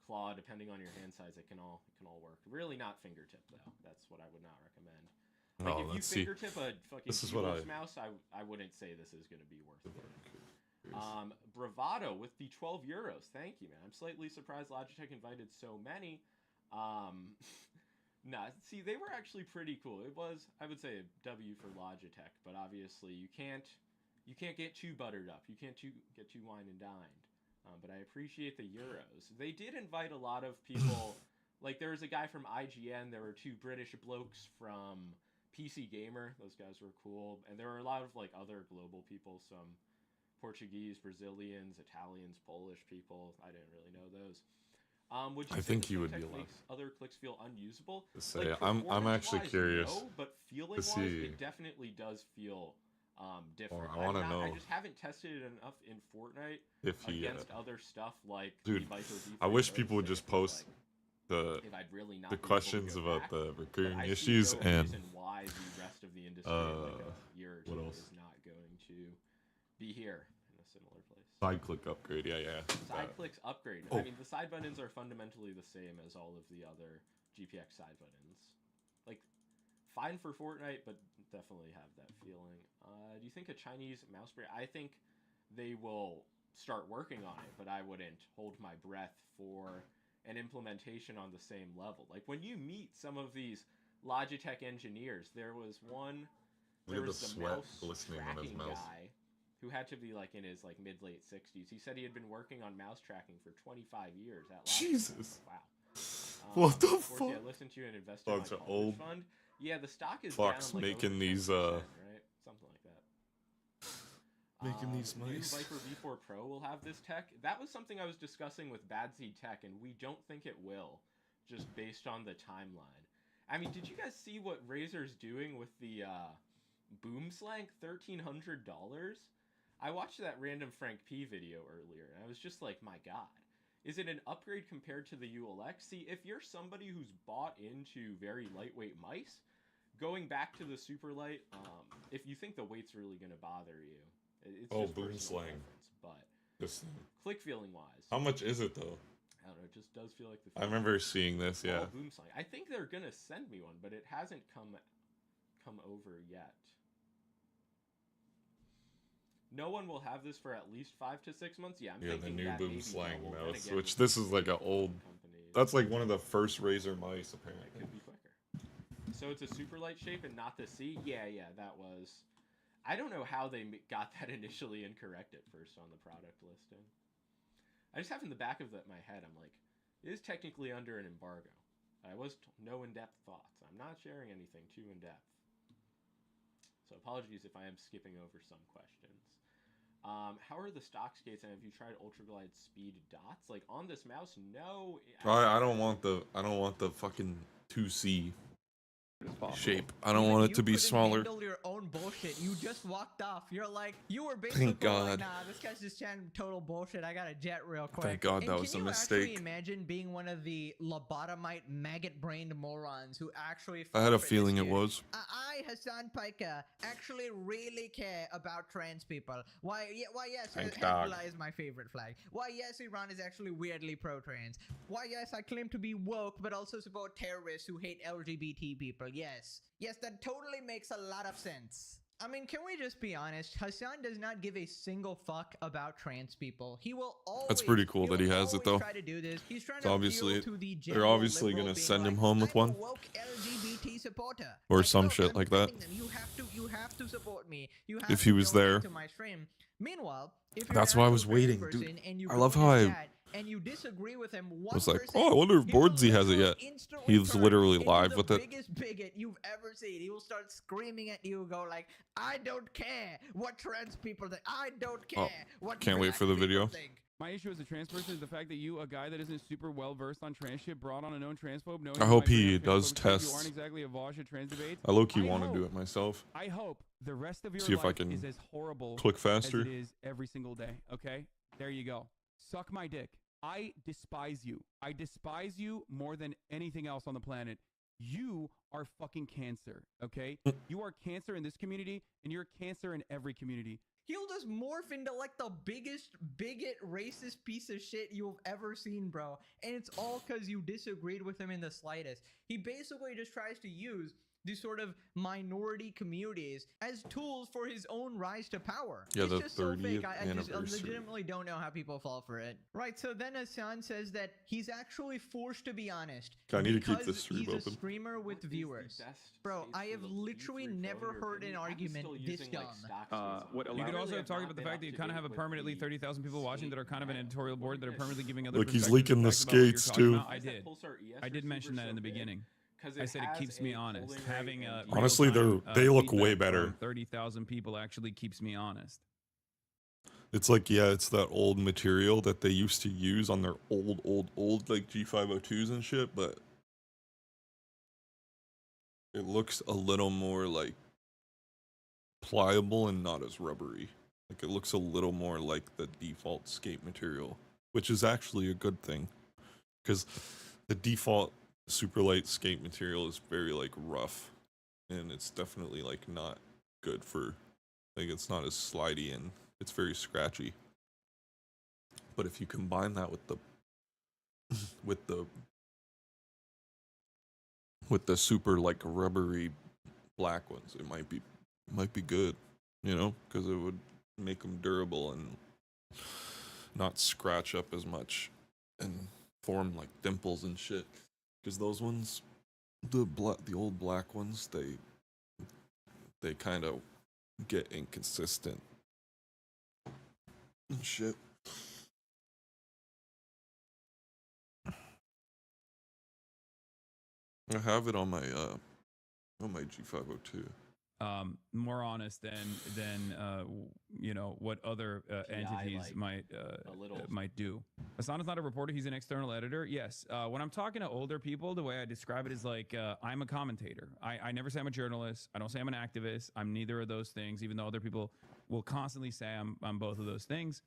claw, depending on your hand size, it can all work. Really not fingertip though. That's what I would not recommend. Like if you fingertip a fucking mouse, I wouldn't say this is going to be worth it. Bravado with the 12 euros. Thank you, man. I'm slightly surprised Logitech invited so many. Nah, see, they were actually pretty cool. It was, I would say, a W for Logitech, but obviously you can't get too buttered up. You can't get too wine and dined. But I appreciate the euros. They did invite a lot of people. Like, there was a guy from IGN. There were 2 British blokes from PC Gamer. Those guys were cool. And there were a lot of, like, other global people. Some Portuguese, Brazilians, Italians, Polish people. I didn't really know those. Would you I think he would be makes other clicks feel unusable? Say, like, I'm actually curious. No, but feeling-wise, it definitely does feel different. I want to know. I just haven't tested it enough in Fortnite if he, against other stuff like dude, the Viper I wish people would just post the questions about the recurring issues and why the rest of the industry what else? is not going to be here in a similar place. Side click upgrade. Yeah. Side clicks upgrade. Oh. I mean, the side buttons are fundamentally the same as all of the other GPX side buttons. Like, fine for Fortnite, but definitely have that feeling. Do you think a Chinese mouse brand? I think they will start working on it, but I wouldn't hold my breath for an implementation on the same level. Like, when you meet some of these Logitech engineers, there was one. Look at the sweat glistening on his mouse. Guy who had to be like in his like mid-late 60s. He said he had been working on mouse tracking for 25 years at Logitech. Jesus. Wow. What the of course, fuck? I listened to you and invested in my Bunch of college old fund. Yeah, the stock is fucks down, like, making over these 10%, right? Something like that. Making these mice. New Viper V4 Pro will have this tech. That was something I was discussing with Bad Seed Tech, and we don't think it will, just based on the timeline. I mean, did you guys see what Razer's doing with the Boomslang $1,300? I watched that random Frank P video earlier, and I was just like, my god. Is it an upgrade compared to the ULX? See, if you're somebody who's bought into very lightweight mice, going back to the super light, if you think the weight's really going to bother you, it's just personal Boomslang. preference, but This thing. click feeling wise, How much is it though? I don't know, it just does feel like the I remember seeing this. Yeah. Oh, Boomslang. I think they're gonna send me one, but it hasn't come over yet. No one will have this for at least 5 to 6 months. Yeah, I'm Yeah, the thinking new that maybe Boomslang we're gonna mouse, get which with this is like an old. That's like one of the first Razer mice, apparently. It could be quicker. So it's a super light shape and not the C? Yeah, that was... I don't know how they got that initially incorrect at first on the product listing. I just have in the back of my head, I'm like, it is technically under an embargo. I was no in-depth thoughts. I'm not sharing anything too in-depth. So apologies if I am skipping over some questions. How are the stock skates, and have you tried Ultraglide Speed dots? Like on this mouse, no. I don't want the fucking 2C shape. I don't want it to be smaller. Handle your own bullshit. You just walked off. You're like, you were basically Thank God. like, nah, this guy's just chatting total bullshit. I gotta jet real quick. Thank God And that was a can you mistake. actually imagine being one of the lobotomite maggot-brained morons who actually? I had a fought for this feeling it shit? was. I, Hassan Piker, actually really care about trans people. Why yes, Thank God. Hezbollah is my favorite flag. Why yes, Iran is actually weirdly pro-trans. Why yes, I claim to be woke, but also support terrorists who hate LGBT people. Yes, that totally makes a lot of sense. I mean, can we just be honest? Hassan does not give a single fuck about trans people. He will always. That's pretty cool that he has it though. Try to do this. He's trying So to obviously, appeal to the they're general obviously liberal gonna being send him like, home with I'm a one, woke LGBT supporter. or Like, some look, shit I'm like that. defending them. You have to support me. You have If to he was donate there. to my stream. Meanwhile, if you're That's an why I actual was trans waiting, person dude. and you I go love in how his I chat and you disagree with him, was like, oh, I wonder if Boardsy has it yet. He's literally live with it. Biggest bigot you've ever seen. He will start screaming at you, go like, "I don't care what trans people think. I don't care what." Can't wait black for the people video. think." My issue as a trans person is the fact that you, a guy that isn't super well versed on trans shit, brought on a known transphobe. Knowing I you hope might be he a does transphobe because You tests. aren't exactly a Vosh at trans debates. I low-key I want to hope- do it myself. I hope the rest of your See if I life can is as horrible click faster. as it is every single day. Okay, there you go. Suck my dick. I despise you. I despise you more than anything else on the planet. You are fucking cancer. Okay, you are cancer in this community, and you're cancer in every community. He'll just morph into like the biggest bigot racist piece of shit you've ever seen, bro. And it's all because you disagreed with him in the slightest. He basically just tries to use these sort of minority communities as tools for his own rise to power. Yeah, It's the just so fake. 30th I just anniversary. legitimately don't know how people fall for it. Right, so then Hassan says that he's actually forced to be honest. I need to keep because this stream he's open. a streamer with viewers. Bro, I have literally never heard an argument this dumb. You could also talk about the fact that you kind of have a permanently 30,000 people watching that are kind of an editorial board that are permanently giving other Look, he's perspectives leaking the and facts about what you're skates, talking too. about. I did mention that in the beginning. I said it keeps me honest. Having a Honestly, they look way better. 30,000 people actually keeps me honest. It's like, yeah, it's that old material that they used to use on their old like G502s and shit, but it looks a little more like pliable and not as rubbery. Like it looks a little more like the default skate material, which is actually a good thing, because the default super light skate material is very like rough, and it's definitely like not good for, like, it's not as slidey and It's very scratchy. But if you combine that with the with the super like rubbery black ones, it might be good, you know, because it would make them durable and not scratch up as much and form like dimples and shit. Because those ones, the old black ones, they kind of get inconsistent and shit. I have it on my G502. More honest than you know what other entities like might do. Hassan's not a reporter; he's an external editor. Yes. When I'm talking to older people, the way I describe it is like I'm a commentator. I never say I'm a journalist. I don't say I'm an activist. I'm neither of those things, even though other people will constantly say I'm both of those things.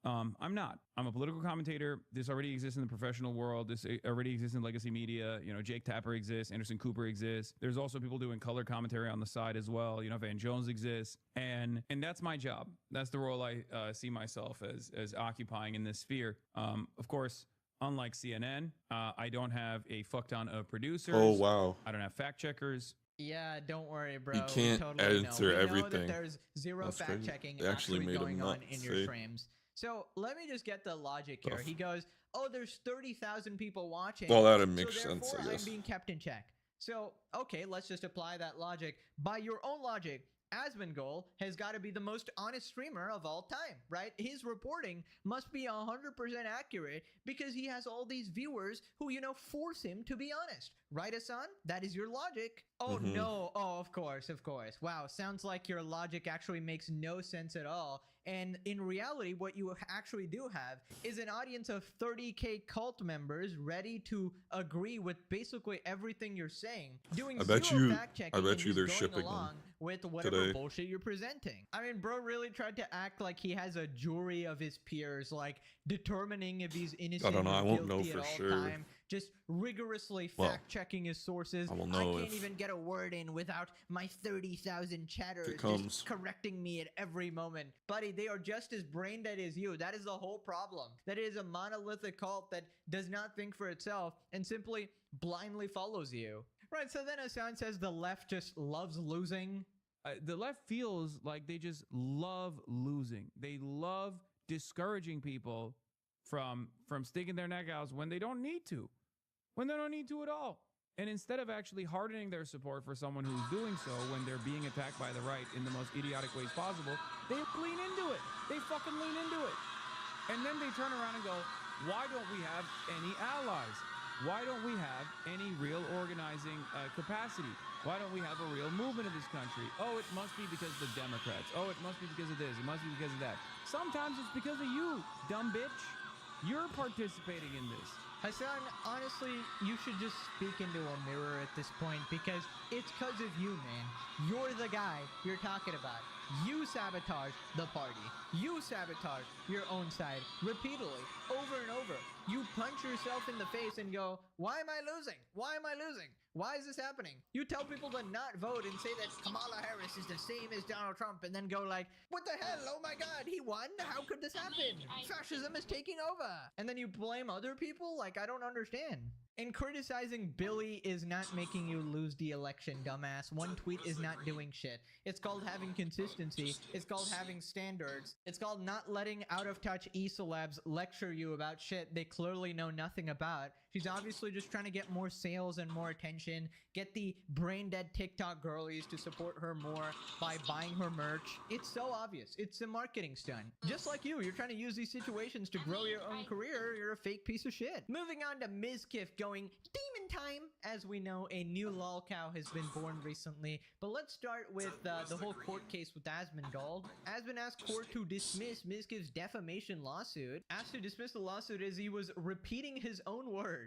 I'm not. I'm a political commentator. This already exists in the professional world. This already exists in legacy media. You know, Jake Tapper exists. Anderson Cooper exists. There's also people doing color commentary on the side as well. You know, Van Jones exists. And that's my job. That's the role I see myself as occupying in this sphere. Of course, unlike CNN, I don't have a fuck ton of producers. Oh, wow. I don't have fact checkers. Yeah, don't worry, bro. You can't totally answer know. We know everything. that there's zero That's fact crazy. checking They actually made him going on nuts, in your see? streams. So let me just get the logic here. He goes, "Oh, there's 30,000 people watching. Well, that makes so sense, I therefore guess. I'm being kept in check." So okay, let's just apply that logic. By your own logic, Asmongold has got to be the most honest streamer of all time, right? His reporting must be 100% accurate because he has all these viewers who, you know, force him to be honest. Right, Hassan? That is your logic. Oh, no. Oh, of course, of course. Wow, sounds like your logic actually makes no sense at all. And in reality, what you actually do have is an audience of 30K cult members ready to agree with basically everything you're saying, doing I bet zero you fact-checking and they're just going shipping along them with whatever today. bullshit you're presenting. I mean, bro really tried to act like he has a jury of his peers, like determining if he's innocent I or won't know guilty for at all sure. time, just rigorously Well, fact-checking his sources. I will I know can't if even get a word in without my 30,000 chatters comes. just correcting me at every moment. Buddy, they are just as brain dead as you. That is the whole problem. That it is a monolithic cult that does not think for itself and simply blindly follows you. Right, so then Hassan says the left just loves losing. The left feels like they just love losing. They love discouraging people from sticking their neck out when they don't need to, when they don't need to at all. And instead of actually hardening their support for someone who's doing so when they're being attacked by the right in the most idiotic ways possible, they lean into it. They fucking lean into it. And then they turn around and go, why don't we have any allies? Why don't we have any real organizing capacity? Why don't we have a real movement in this country? Oh, it must be because of the Democrats. Oh, it must be because of this. It must be because of that. Sometimes it's because of you, dumb bitch. You're participating in this. Hassan, honestly, you should just speak into a mirror at this point because it's because of you, man. You're the guy you're talking about. You sabotage the party. You sabotage your own side repeatedly, over and over. You punch yourself in the face and go, why am I losing? Why am I losing? Why is this happening? You tell people to not vote and say that Kamala Harris is the same as Donald Trump and then go like, what the hell? Oh my God, he won? How could this happen? Fascism is taking over. And then you blame other people? Like, I don't understand. And criticizing Billy is not making you lose the election, dumbass. One tweet is not doing shit. It's called having consistency. It's called having standards. It's called not letting out-of-touch e-celebs lecture you about shit they clearly know nothing about. She's obviously just trying to get more sales and more attention, get the brain-dead TikTok girlies to support her more by buying her merch. It's so obvious. It's a marketing stunt. Just like you're trying to use these situations to grow your own career. You're a fake piece of shit. Moving on to Mizkif going demon time. As we know, a new lolcow has been born recently. But let's start with the whole court case with Asmongold. Asmon asked court to dismiss Mizkif's defamation lawsuit. Asked to dismiss the lawsuit as he was repeating his own words.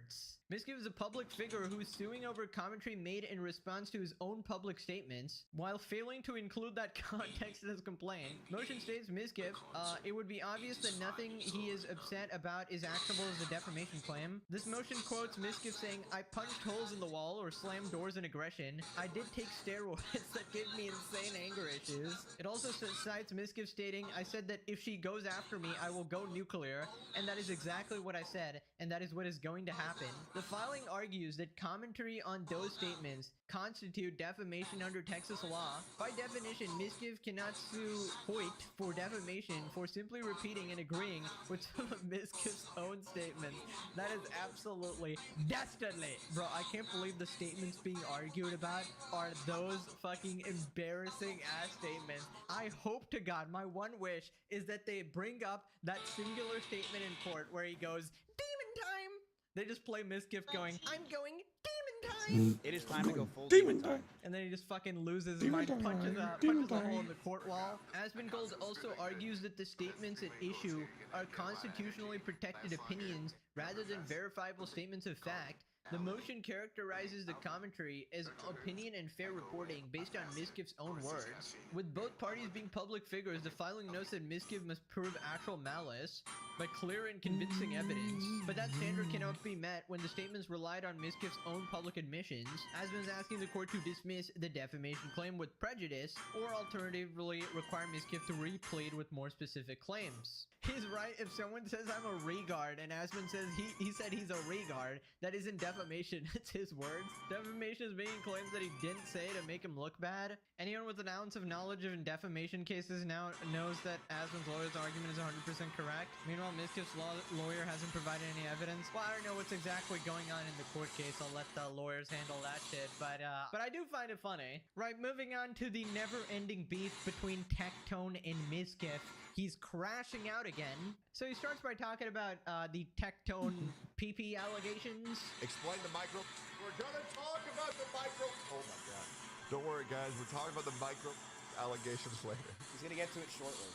Miskiff is a public figure who is suing over commentary made in response to his own public statements, while failing to include that context in his complaint. Motion states Miskiff, it would be obvious that nothing he is upset about is actionable as a defamation claim. This motion quotes Miskiff saying, I punched holes in the wall or slammed doors in aggression. I did take steroids that gave me insane anger issues. It also cites Miskiff stating, I said that if she goes after me, I will go nuclear, and that is exactly what I said, and that is what is going to happen. The filing argues that commentary on those statements constitute defamation under Texas law. By definition, Miskiff cannot sue Hoyt for defamation for simply repeating and agreeing with some of Miskiff's own statements. That is absolutely dastardly. Bro, I can't believe the statements being argued about are those fucking embarrassing ass statements. I hope to God, my one wish is that they bring up that singular statement in court where he goes, demon time! They just play Miskiff going, I'm going demon time! It is time to go full demon time. And then he just fucking loses his mind, punches a hole in the court wall. Asmongold also argues that the statements at issue are constitutionally protected opinions rather than verifiable statements of fact. The motion characterizes the commentary as opinion and fair reporting based on Miskiff's own words. With both parties being public figures, the filing notes that Miskiff must prove actual malice by clear and convincing evidence, but that standard cannot be met when the statements relied on Miskiff's own public admissions. Asman is asking the court to dismiss the defamation claim with prejudice, or alternatively require Miskiff to replead with more specific claims. He's right if someone says I'm a regard and Asman says he said he's a regard, that isn't defamation, it's his words. Defamation is making claims that he didn't say to make him look bad. Anyone with an ounce of knowledge of defamation cases now knows that Asman's lawyer's argument is 100% correct. Meanwhile, Miskiff's lawyer hasn't provided any evidence. Well, I don't know what's exactly going on in the court case. I'll let the lawyers handle that shit. But I do find it funny. Right, moving on to the never-ending beef between Tectone and Miskiff. He's crashing out again. So he starts by talking about the Tectone PP allegations. Explain the micro. We're gonna talk about the micro. Oh my god. Don't worry, guys. We're talking about the micro allegations later. He's gonna get to it shortly.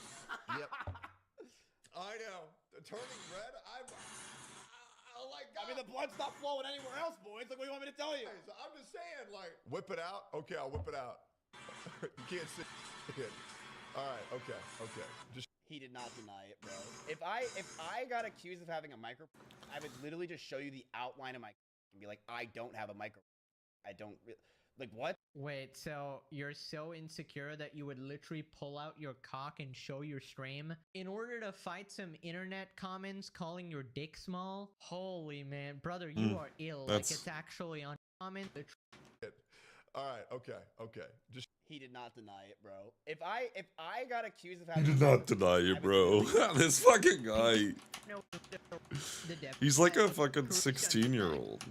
Yep. I know. Turning red. Oh my god. I mean, the blood's not flowing anywhere else, boys. Like, what do you want me to tell you? So I'm just saying, like, whip it out. Okay, I'll whip it out. You can't see it. All right. Okay. Just. He did not deny it, bro. If I got accused of having a micro, I would literally just show you the outline of my and be like, I don't have a micro. I don't like what? Wait, so you're so insecure that you would literally pull out your cock and show your stream in order to fight some internet comments calling your dick small? Holy man, brother, you are ill. Like it's actually on comment. All right. Okay. Just. He did not deny it, bro. If I got accused of He having did not deny it, bro. This fucking guy. He's like a fucking 16-year-old.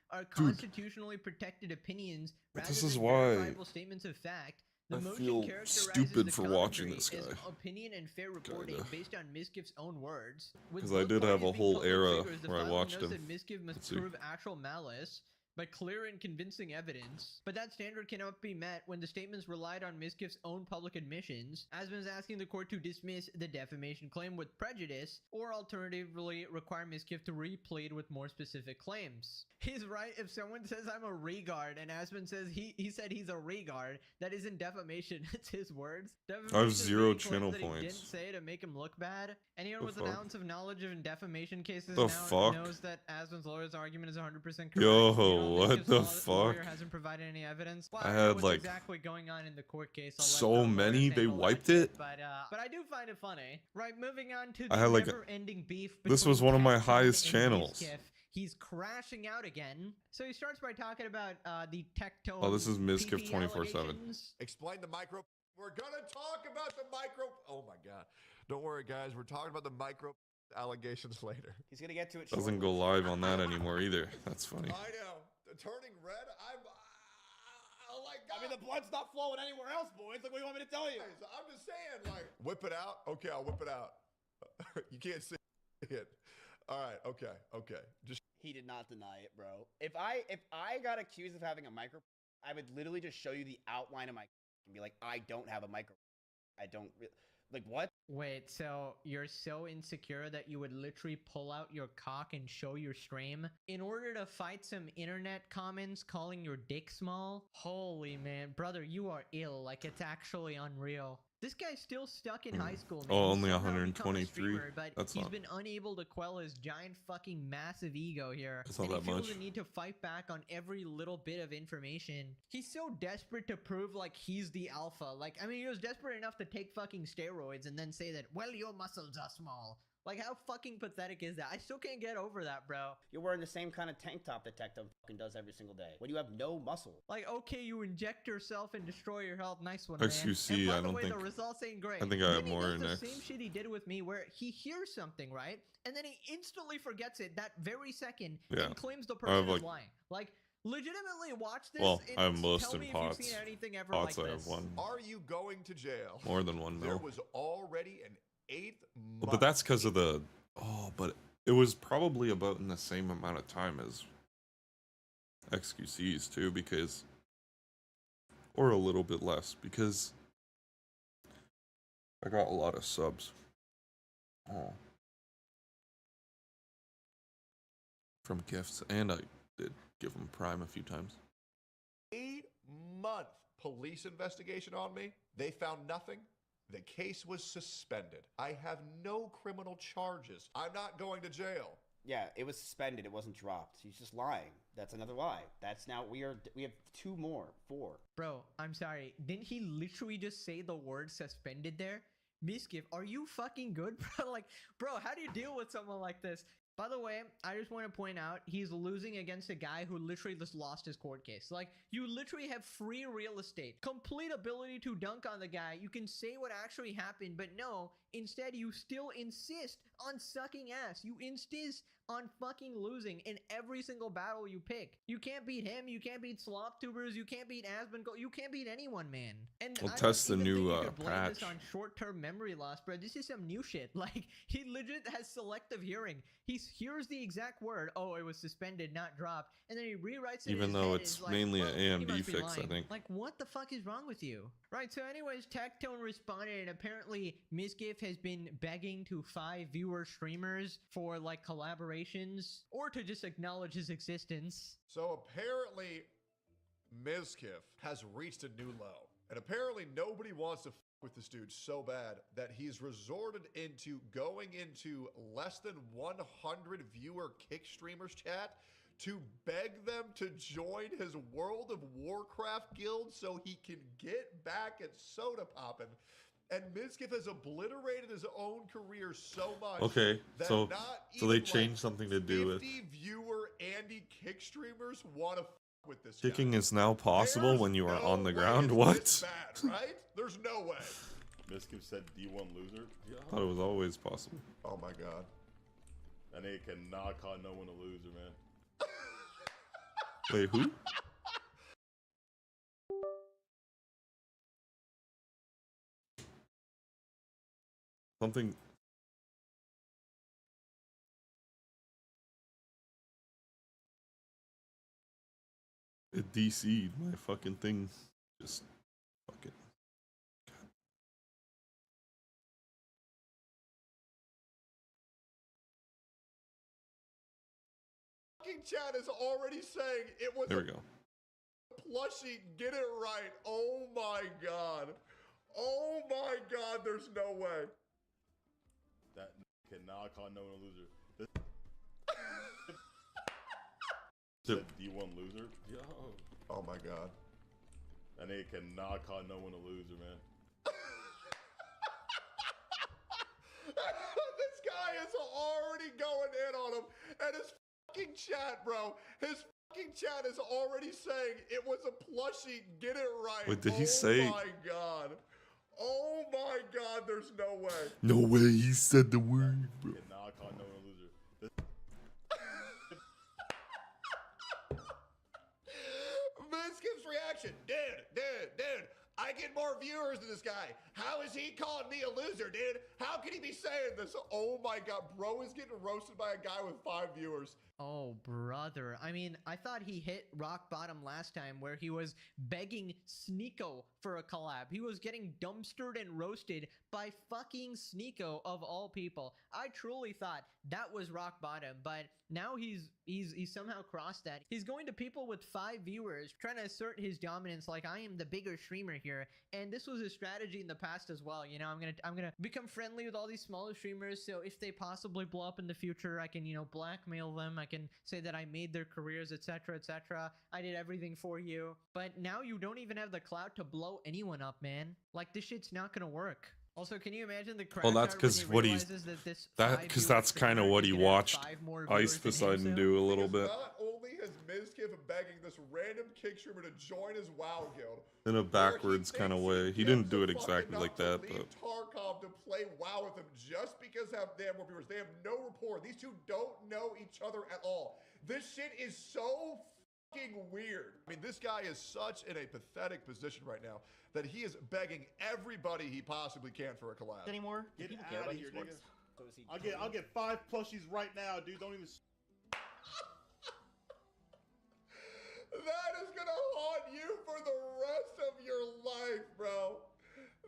Are constitutionally protected opinions rather this is than why verifiable statements of fact. The I motion feel characterizes stupid the for watching commentary this guy. as opinion and fair reporting based on Miskiff's own words. With Because I both did have a parties being whole public era figures, the where I filing watched notes him. that Miskiff must Let's see. prove actual malice by clear and convincing evidence, but that standard cannot be met when the statements relied on Miskiff's own public admissions. Asman is asking the court to dismiss the defamation claim with prejudice, or alternatively require Miskiff to replead with more specific claims. He's right if someone says I'm a regard and Asman says he said he's a regard, that isn't defamation, it's his words. I have Defamation is 0 making claims channel that he points. didn't say to make him look bad. Anyone The with an fuck? ounce of knowledge of defamation cases The now fuck? knows that Asman's lawyer's argument is 100% correct. Yo, Meanwhile, what Miskiff's the lawyer fuck? hasn't provided any evidence. Well, I don't know had, what's like, exactly going on in the court case. I'll let so the lawyers many, they handle that wiped shit, it? But I do find it funny. Right, moving on to the I had, like, never-ending beef. this between was one of my Tectone highest and channels. Miskiff. He's crashing out again. So he starts by talking about the Tectone. Oh, this is Miskiff PP 24/7. allegations. Explain the micro. We're gonna talk about the micro. Oh my god. Don't worry, guys. We're talking about the micro allegations later. He's gonna get to it Doesn't go live on that anymore either. That's funny. I know. Turning red. Oh my god. I mean, the blood's not flowing anywhere else, boys. Like, what do you want me to tell you? So I'm just saying, like, whip it out. Okay, I'll whip it out. You can't see it. All right. Okay. Just. He did not deny it, bro. If I got accused of having a micro, I would literally just show you the outline of my and be like, I don't have a micro. I don't like what? Wait, so you're so insecure that you would literally pull out your cock and show your stream in order to fight some internet comments calling your dick small? Holy man, brother, you are ill. Like, it's actually unreal. This guy's still stuck in high school, man. Oh, He's only somehow become a 123. streamer, but That's he's not. been unable to quell his giant fucking massive ego here. That's not and that he feels much. the need to fight back on every little bit of information. He's so desperate to prove like he's the alpha. Like, I mean, he was desperate enough to take fucking steroids and then say that, well, your muscles are small. Like, how fucking pathetic is that? I still can't get over that, bro. You're wearing the same kind of tank top that Tectum fucking does every single day. When you have no muscle. Like, okay, you inject yourself and destroy your health. Nice one, man. XQC, And by I the don't way, think- the results ain't great. I think I have Then he more does in the X. same shit he did with me, where he hears something, right, and then he instantly forgets it that very second Yeah. and claims the I have, person is like- lying. Like, legitimately watch this. Well, and I have most tell in me if pots. you've seen anything ever Pots like I this. have one. Are you going to jail? More than 1 There mil. was already an 8th month. But that's because of the. Oh, but it was probably about in the same amount of time as XQC's too, because. Or a little bit less, because. I got a lot of subs. Oh. From gifts, and I did give them Prime a few times. 8-month police investigation on me. They found nothing. The case was suspended. I have no criminal charges. I'm not going to jail. Yeah, it was suspended. It wasn't dropped. He's just lying. That's another lie. That's now we have 4 more. Bro, I'm sorry. Didn't he literally just say the word suspended there? Misgift, are you fucking good, bro? Like, bro, how do you deal with someone like this? By the way, I just want to point out he's losing against a guy who literally just lost his court case. Like, you literally have free real estate, complete ability to dunk on the guy. You can say what actually happened, but no, instead you still insist on sucking ass. You insist on fucking losing in every single battle you pick. You can't beat him. You can't beat Slop Tubers. You can't beat Asmongold. You can't beat anyone, man. And We'll I test don't the even new, think you could blame this patch. on short-term memory loss, bro. This is some new shit. Like, he legit has selective hearing. He hears the exact word, oh, it was suspended, not dropped, and then he rewrites it in Even his though head, it's and like, mainly well, an he AMD must be fix, I lying. think. Like, what the fuck is wrong with you? Right, so anyways, Tactone responded, and apparently Misgift has been begging to 5 viewer streamers for, like, collaborations, or to just acknowledge his existence. So apparently, Mizkif has reached a new low. And apparently nobody wants to f with this dude so bad that he's resorted into going into less than 100 viewer kick streamers chat to beg them to join his World of Warcraft guild so he can get back at soda poppin'. And Mizkif has obliterated his own career so much. Okay, that so not so they even, changed something to do with 50 viewer Andy kick streamers want to f with this guy. kicking is now possible There's when you are no on the way ground. it's What? this bad, right? There's no way. Miskiv said D1 loser. Thought it was always possible. Oh my god. That nigga cannot call no one a loser, man. Wait, who? Something. It DC'd my fucking thing. Just fuck it. Fucking chat is already saying it was There we a go. plushie. Get it right. Oh my god. Oh my god. There's no way. That nigga cannot call no one a loser. This said D1 loser. Yo. Oh my god. That nigga cannot call no one a loser, man. This guy is already going in on him. And his fucking chat, bro. His fucking chat is already saying it was a plushie. Get it right. Wait, did he Oh say- my god. Oh my god. There's no way. No way he said the word, bro. Cannot call no one a loser. Mizkif's reaction. Dude. I get more viewers than this guy. How is he calling me a loser, dude? How can he be saying this? Oh my god, bro is getting roasted by a guy with 5 viewers. Oh, brother. I mean, I thought he hit rock bottom last time where he was begging Sneeko for a collab. He was getting dumpstered and roasted by fucking Sneeko of all people. I truly thought that was rock bottom, but now he's somehow crossed that. He's going to people with 5 viewers, trying to assert his dominance like I am the bigger streamer here. And this was a strategy in the past as well. You know, I'm gonna become friendly with all these smaller streamers, so if they possibly blow up in the future, I can, you know, blackmail them. I can say that I made their careers, etc., etc. I did everything for you. But now you don't even have the clout to blow anyone up, man. Like, this shit's not gonna work. Also, can you imagine the crash? Well, that's because what he's because that's kind of what he watched Ice Poseidon do a little bit Not only has Mizkif begging this random kick streamer to join his WoW guild, in a backwards kind of way. He didn't do it exactly like that, but Tarkov to play WoW with him just because they have more viewers. They have no rapport. These two don't know each other at all. This shit is so fucking weird. I mean, this guy is such in a pathetic position right now that he is begging everybody he possibly can for a collab. Anymore? Get out of here, nigga. I'll get 5 plushies right now, dude. Don't even. That is gonna haunt you for the rest of your life, bro.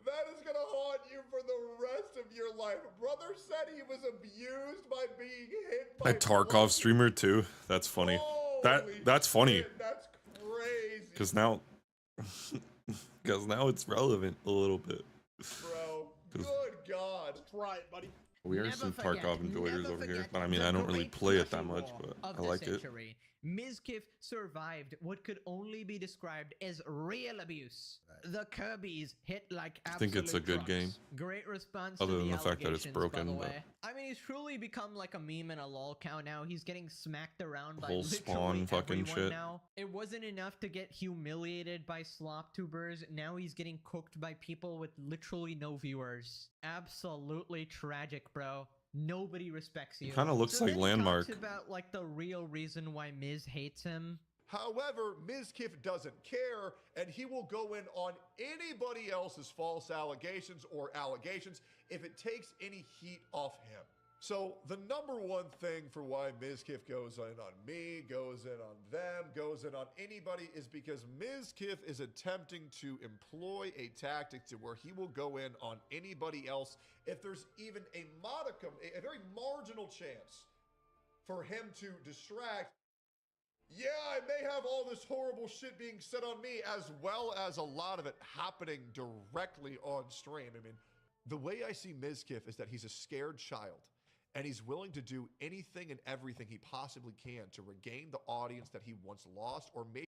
That is gonna haunt you for the rest of your life. Brother said he was abused by being hit by a Tarkov streamer too. That's funny. That's funny. Shit, that's crazy. Because now it's relevant a little bit. Bro, good God. Try it, buddy. We are some Tarkov enjoyers over here, but I mean, I don't really play it that much, but I like it. Mizkif survived what could only be described as real abuse. The Kirby's hit like I think it's a good game. Great response other to than the fact that it's broken. by the But way. I mean, he's truly become like a meme and a lol count now. He's getting smacked around by whole literally Spawn fucking everyone shit. now. It wasn't enough to get humiliated by slop tubers. Now he's getting cooked by people with literally no viewers. Absolutely tragic, bro. Nobody respects you. Kinda looks like then he Landmark. talks about like the real reason why Miz hates him. However, Mizkif doesn't care, and he will go in on anybody else's false allegations or allegations if it takes any heat off him. So the number one thing for why Mizkif goes in on me, goes in on them, goes in on anybody is because Mizkif is attempting to employ a tactic to where he will go in on anybody else if there's even a modicum, a very marginal chance for him to distract. Yeah, I may have all this horrible shit being said on me, as well as a lot of it happening directly on stream. I mean, the way I see Mizkif is that he's a scared child, and he's willing to do anything and everything he possibly can to regain the audience that he once lost, or maybe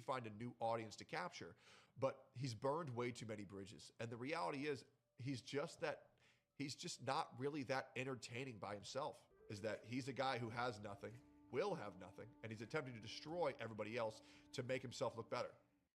find a new audience to capture. But he's burned way too many bridges. And the reality is, he's just not really that entertaining by himself. Is that he's a guy who has nothing, will have nothing, and he's attempting to destroy everybody else to make himself look better.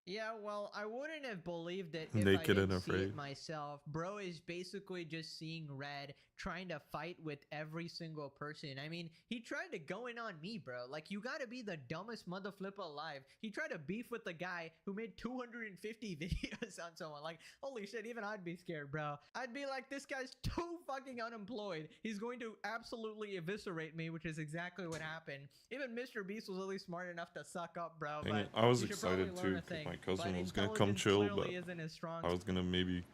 Yeah, well, I wouldn't have believed it if Naked I and didn't see afraid. it myself. Bro is basically just seeing red, trying to fight with every single person. I mean, he tried to go in on me, bro. Like, you gotta be the dumbest mother flipper alive. He tried to beef with the guy who made 250 videos on someone. Like, holy shit, even I'd be scared, bro. I'd be like, this guy's too fucking unemployed. He's going to absolutely eviscerate me, which is exactly what happened. Even Mr. Beast was at least smart enough to suck up, bro. Dang But it, I was you should probably excited learn too a 'cause thing. my cousin But was gonna come intelligence chill, clearly but isn't as strong. I was gonna maybe,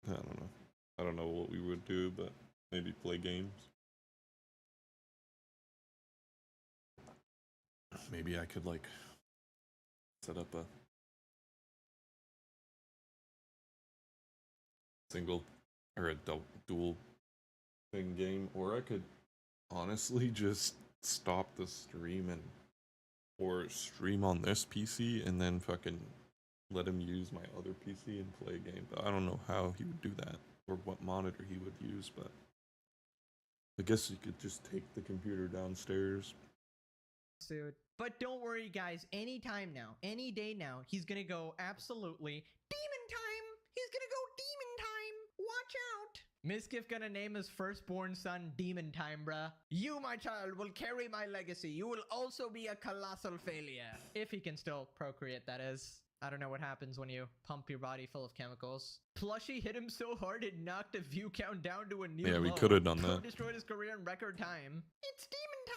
I don't know what we would do, but maybe play games. Maybe I could like set up a single or a dual thing game, or I could honestly just stop the stream and or stream on this PC and then fucking let him use my other PC and play a game. But I don't know how he would do that or what monitor he would use, but I guess you could just take the computer downstairs. Suit. But don't worry, guys. Anytime now, any day now, he's gonna go absolutely demon time. He's gonna go demon time. Watch out. Mizkif gonna name his firstborn son Demon Time, bruh. You, my child, will carry my legacy. You will also be a colossal failure. If he can still procreate, that is. I don't know what happens when you pump your body full of chemicals. Plushie hit him so hard it knocked the view count down to a new Yeah, we low. coulda done Pro that. destroyed his career in record time. It's demon time!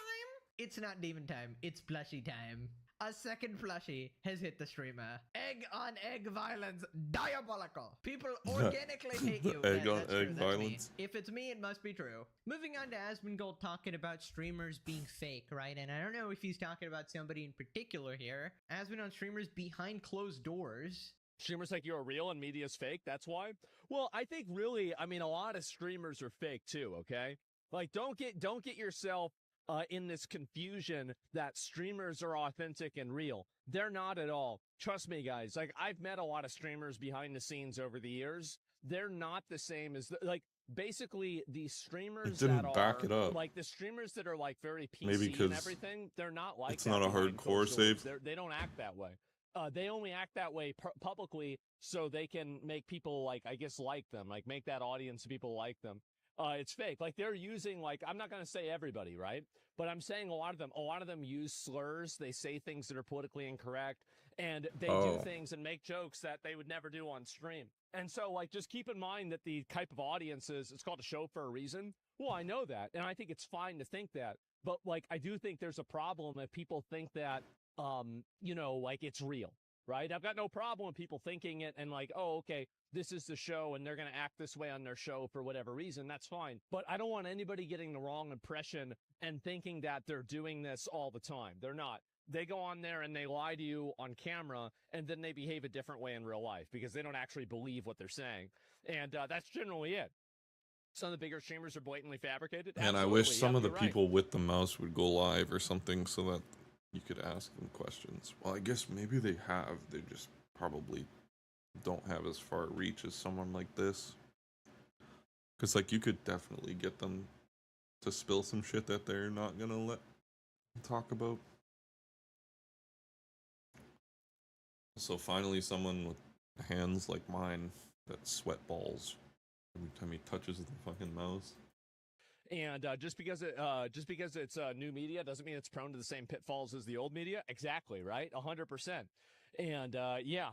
It's not demon time, it's Plushie time. A second Plushie has hit the streamer. Egg on egg violence, diabolical. People organically hate you. Egg Yeah, on that's true, egg that's violence. me. If it's me, it must be true. Moving on to Asmongold talking about streamers being fake, right? And I don't know if he's talking about somebody in particular here. Asmon on streamers behind closed doors. Streamers like you're real and media's fake, that's why? Well, I think really, I mean, a lot of streamers are fake too, okay? Like, don't get yourself in this confusion that streamers are authentic and real. They're not at all. Trust me, guys. Like, I've met a lot of streamers behind the scenes over the years. They're not the same as, like, basically the streamers It didn't that back are, it up. like, the streamers that are, like, very PC Maybe and 'cause everything, they're not like it's that not a behind hardcore closed doors. save. They don't act that way. They only act that way publicly so they can make people, like, I guess, like them, like, make that audience of people like them. It's fake. Like, they're using, like, I'm not going to say everybody, right? But I'm saying a lot of them use slurs. They say things that are politically incorrect, and they do things and make jokes that they would never do on stream. And so, like, just keep in mind that the type of audiences, it's called a show for a reason. Well, I know that, and I think it's fine to think that. But, like, I do think there's a problem if people think that, you know, like, it's real, right? I've got no problem with people thinking it and like, oh, okay, this is the show and they're going to act this way on their show for whatever reason. That's fine. But I don't want anybody getting the wrong impression and thinking that they're doing this all the time. They're not. They go on there and they lie to you on camera and then they behave a different way in real life because they don't actually believe what they're saying. And that's generally it. Some of the bigger streamers are blatantly fabricated. And I Absolutely. wish some Yep, of the you're right. people with the mouse would go live or something so that you could ask them questions. Well, I guess maybe they have. They just probably don't have as far reach as someone like this. Because, like, you could definitely get them to spill some shit that they're not going to let talk about. So finally someone with hands like mine that sweat balls every time he touches the fucking mouse. And just because it's new media doesn't mean it's prone to the same pitfalls as the old media. Exactly, right? 100%. And yeah.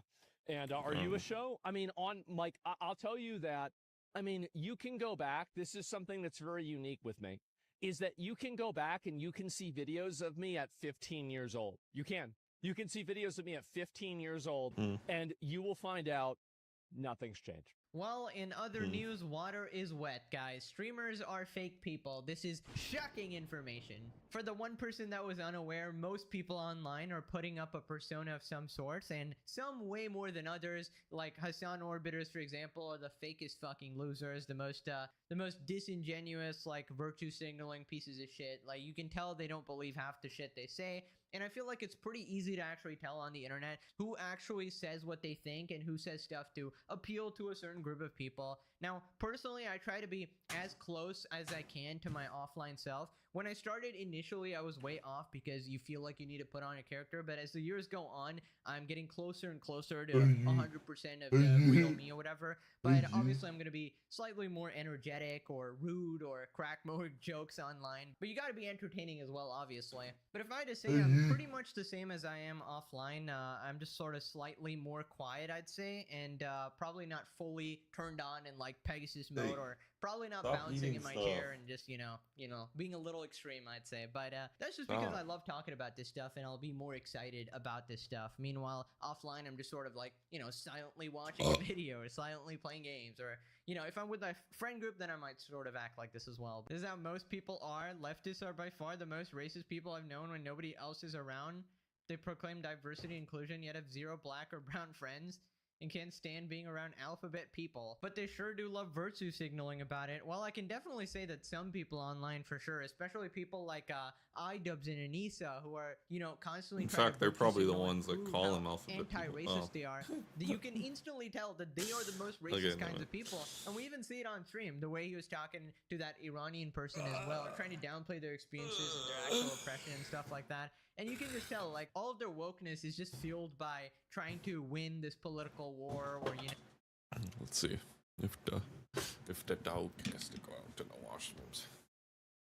And are you a show? I mean, I'll tell you that. I mean, you can go back. This is something that's very unique with me. Is that you can go back and you can see videos of me at 15 years old. You can. You can see videos of me at 15 years old, and you will find out nothing's changed. Well, in other news, water is wet, guys. Streamers are fake people. This is shocking information. For the one person that was unaware, most people online are putting up a persona of some sorts, and some way more than others, like Hassan Orbiters, for example, are the fakest fucking losers, the most disingenuous, like, virtue signaling pieces of shit. Like, you can tell they don't believe half the shit they say. And I feel like it's pretty easy to actually tell on the internet who actually says what they think and who says stuff to appeal to a certain group of people. Now, personally, I try to be as close as I can to my offline self. When I started initially, I was way off because you feel like you need to put on a character. But as the years go on, I'm getting closer and closer to 100% of the real me or whatever. But obviously, I'm going to be slightly more energetic or rude or crack more jokes online. But you got to be entertaining as well, obviously. But if I had to say, I'm pretty much the same as I am offline. I'm just sort of slightly more quiet, I'd say. And probably not fully turned on in like Pegasus mode, or probably not Stop bouncing eating in my stuff. chair and just, you know, being a little extreme, I'd say. But that's just because Stop. I love talking about this stuff and I'll be more excited about this stuff. Meanwhile, offline, I'm just sort of like, silently watching a video or silently playing games, or, if I'm with my friend group, then I might sort of act like this as well. This is how most people are. Leftists are by far the most racist people I've known when nobody else is around. They proclaim diversity and inclusion, yet have zero black or brown friends, and can't stand being around alphabet people. But they sure do love virtue signaling about it. Well, I can definitely say that some people online for sure, especially people like iDubbbz and Anissa, who are, constantly In trying fact, to they're virtue probably the signal and ones that prove call how them alphabet people. anti-racist Oh. they are. You can instantly tell that they are the most racist kinds of people. And we even see it on stream, the way he was talking to that Iranian person as well, trying to downplay their experiences and their actual oppression and stuff like that. And you can just tell, like, all of their wokeness is just fueled by trying to win this political war, or, Let's see if the dog has to go out to the washrooms.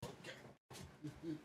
Okay.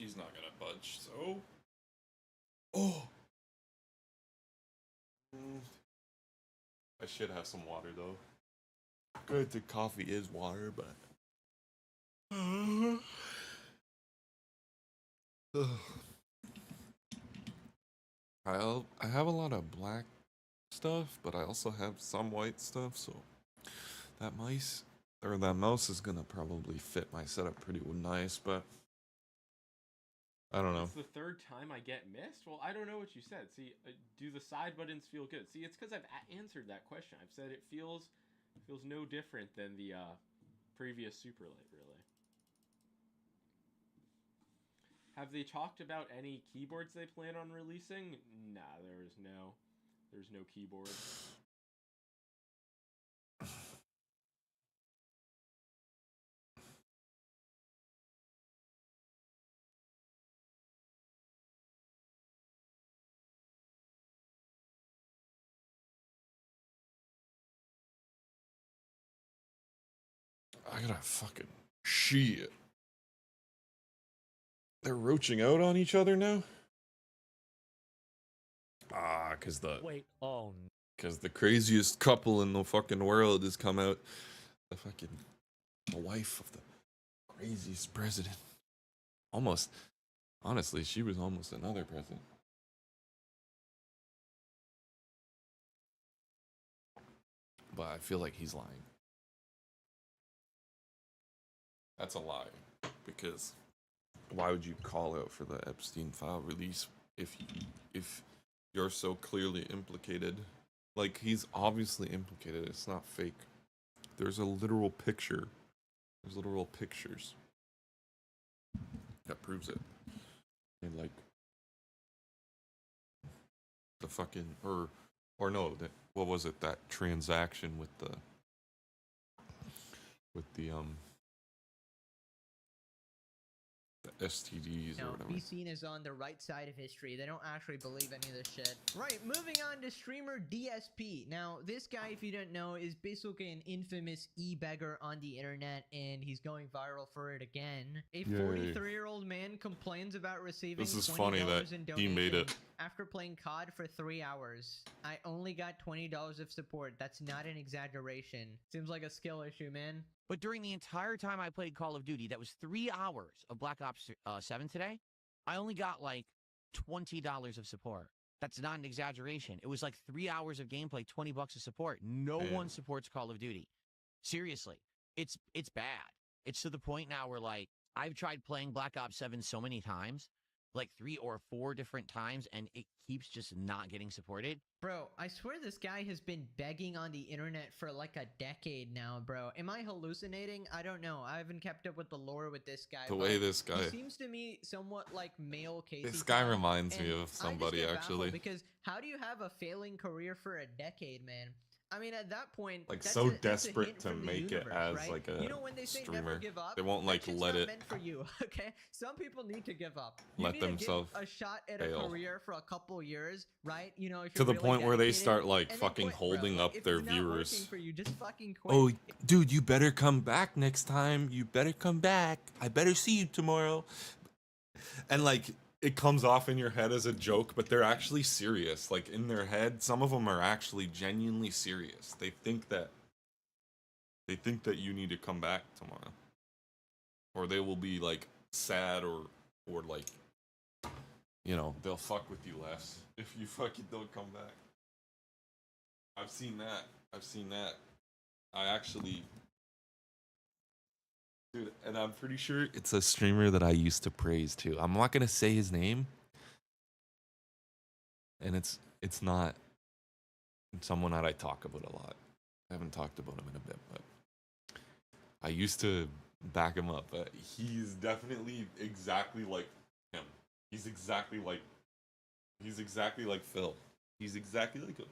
she's not gonna budge, so... Oh! I should have some water, though. Granted, coffee is water, but... I have a lot of black stuff, but I also have some white stuff, so that mouse is gonna probably fit my setup pretty nice, but I don't know. It's the third time I get missed? Well, I don't know what you said. See, do the side buttons feel good? See, it's because I've answered that question. I've said it feels no different than the previous Superlight, really. Have they talked about any keyboards they plan on releasing? Nah, there's no keyboard. I gotta fucking shit. They're roaching out on each other now? Ah, cause the craziest couple in the fucking world has come out. The wife of the craziest president. Honestly, she was almost another president. But I feel like he's lying. That's a lie, because why would you call out for the Epstein file release if you're so clearly implicated? Like, he's obviously implicated. It's not fake. There's a literal picture. There's literal pictures that proves it. And like the fucking what was it, that transaction with the STDs or whatever. Be seen as on the right side of history. They don't actually believe any of this shit. Right, moving on to streamer DSP. Now, this guy, if you don't know, is basically an infamous e-beggar on the internet, and he's going viral for it again. A 43-year-old man complains about receiving This is $20 funny that in he made it. donations after playing COD for 3 hours. I only got $20 of support. That's not an exaggeration. Seems like a skill issue, man. But during the entire time I played Call of Duty, that was 3 hours of Black Ops 7 today, I only got like $20 of support. That's not an exaggeration. It was like 3 hours of gameplay, $20 of support. No one supports Call of Duty. Seriously, it's bad. It's to the point now where, like, I've tried playing Black Ops 7 so many times, like 3 or 4 different times, and it keeps just not getting supported. Bro, I swear this guy has been begging on the internet for like a decade now, bro. Am I hallucinating? I don't know. I haven't kept up with the lore with this guy. The way this guy... He seems to me somewhat like male Casey. This guy Cloud, reminds me and of somebody, I just get actually. baffled, because how do you have a failing career for a decade, man? I mean, at that point, Like, that's so that's a desperate hint to from the make it universe, as, right? like, a you know, when they say never streamer, give up, they won't, that like, shit's let not it- meant for you, okay? Some people need to give up. You Let need to give themselves a shot at fail. a career for a couple years, right? You know, if To you're the really point where they dedicated, start, like, and then fucking quit, bro. holding Like, up if their it's not working viewers. for you, just fucking quit. Oh, dude, you better come back next time. You better come back. I better see you tomorrow. And, like, it comes off in your head as a joke, but they're actually serious. Like, in their head, some of them are actually genuinely serious. They think that you need to come back tomorrow. Or they will be, like, sad or like, you know, they'll fuck with you less if you fucking don't come back. I've seen that. I actually... Dude, and I'm pretty sure it's a streamer that I used to praise too. I'm not gonna say his name. And it's not someone that I talk about a lot. I haven't talked about him in a bit, but I used to back him up. But he's definitely exactly like him. He's exactly like Phil. He's exactly like him.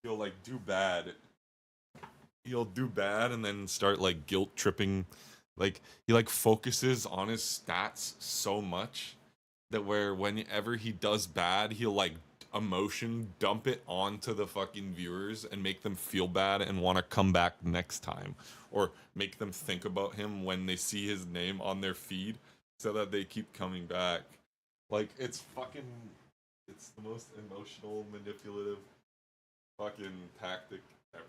He'll do bad. He'll do bad and then start like guilt tripping. Like he like focuses on his stats so much that whenever he does bad, he'll like emotion, dump it onto the fucking viewers and make them feel bad and want to come back next time, or make them think about him when they see his name on their feed so that they keep coming back. Like, it's the most emotional, manipulative fucking tactic ever.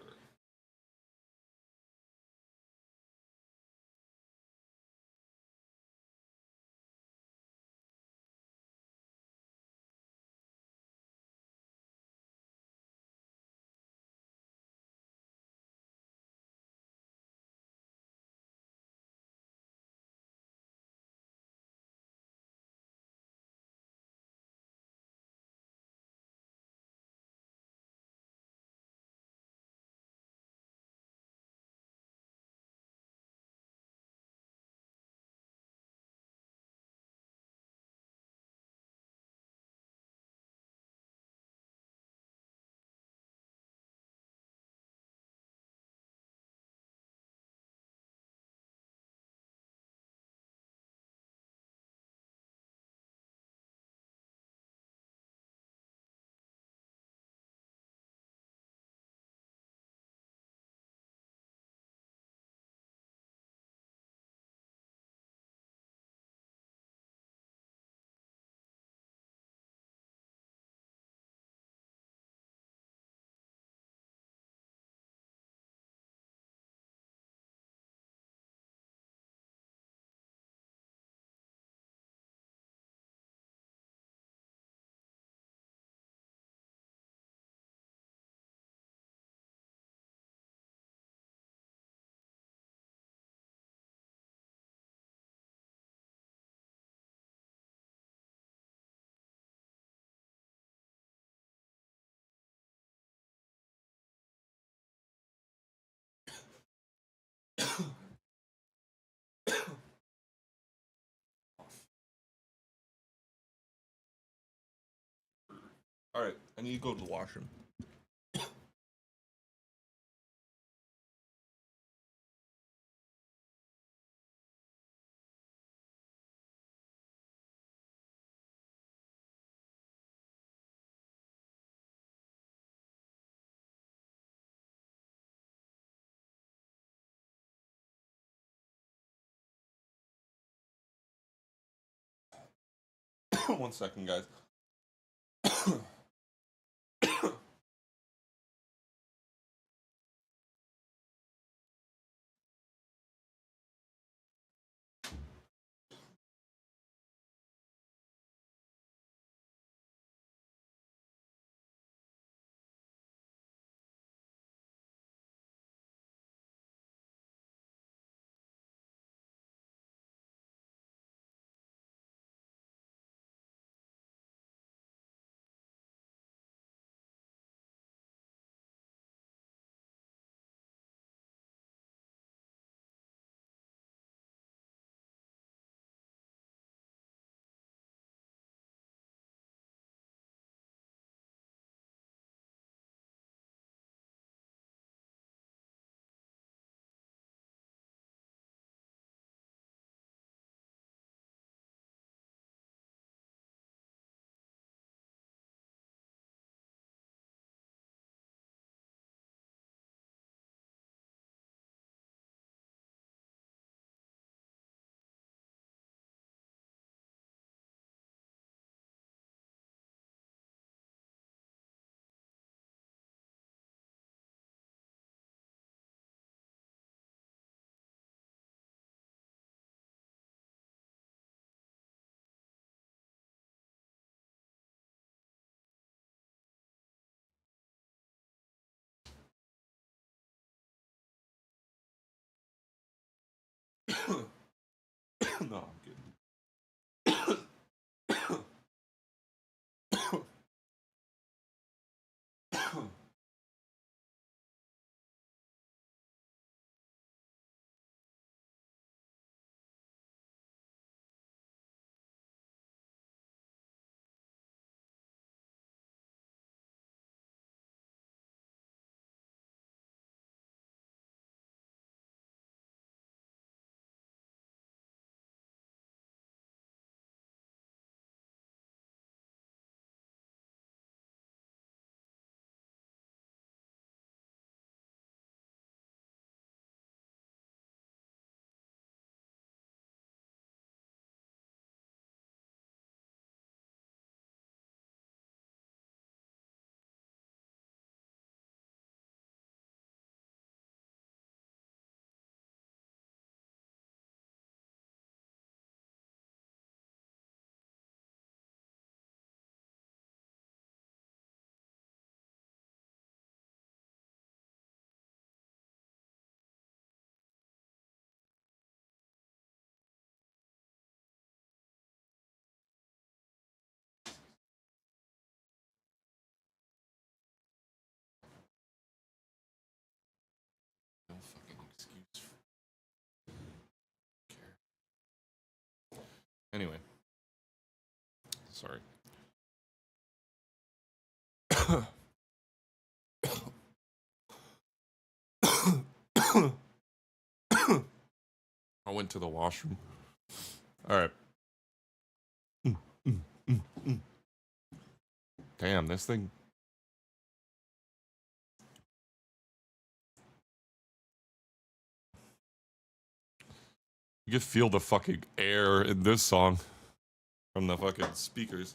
Alright, I need to go to the washroom. One second, guys. No, I'm good. Anyway. Sorry. I went to the washroom. All right. Damn, this thing. You can feel the fucking air in this song from the fucking speakers.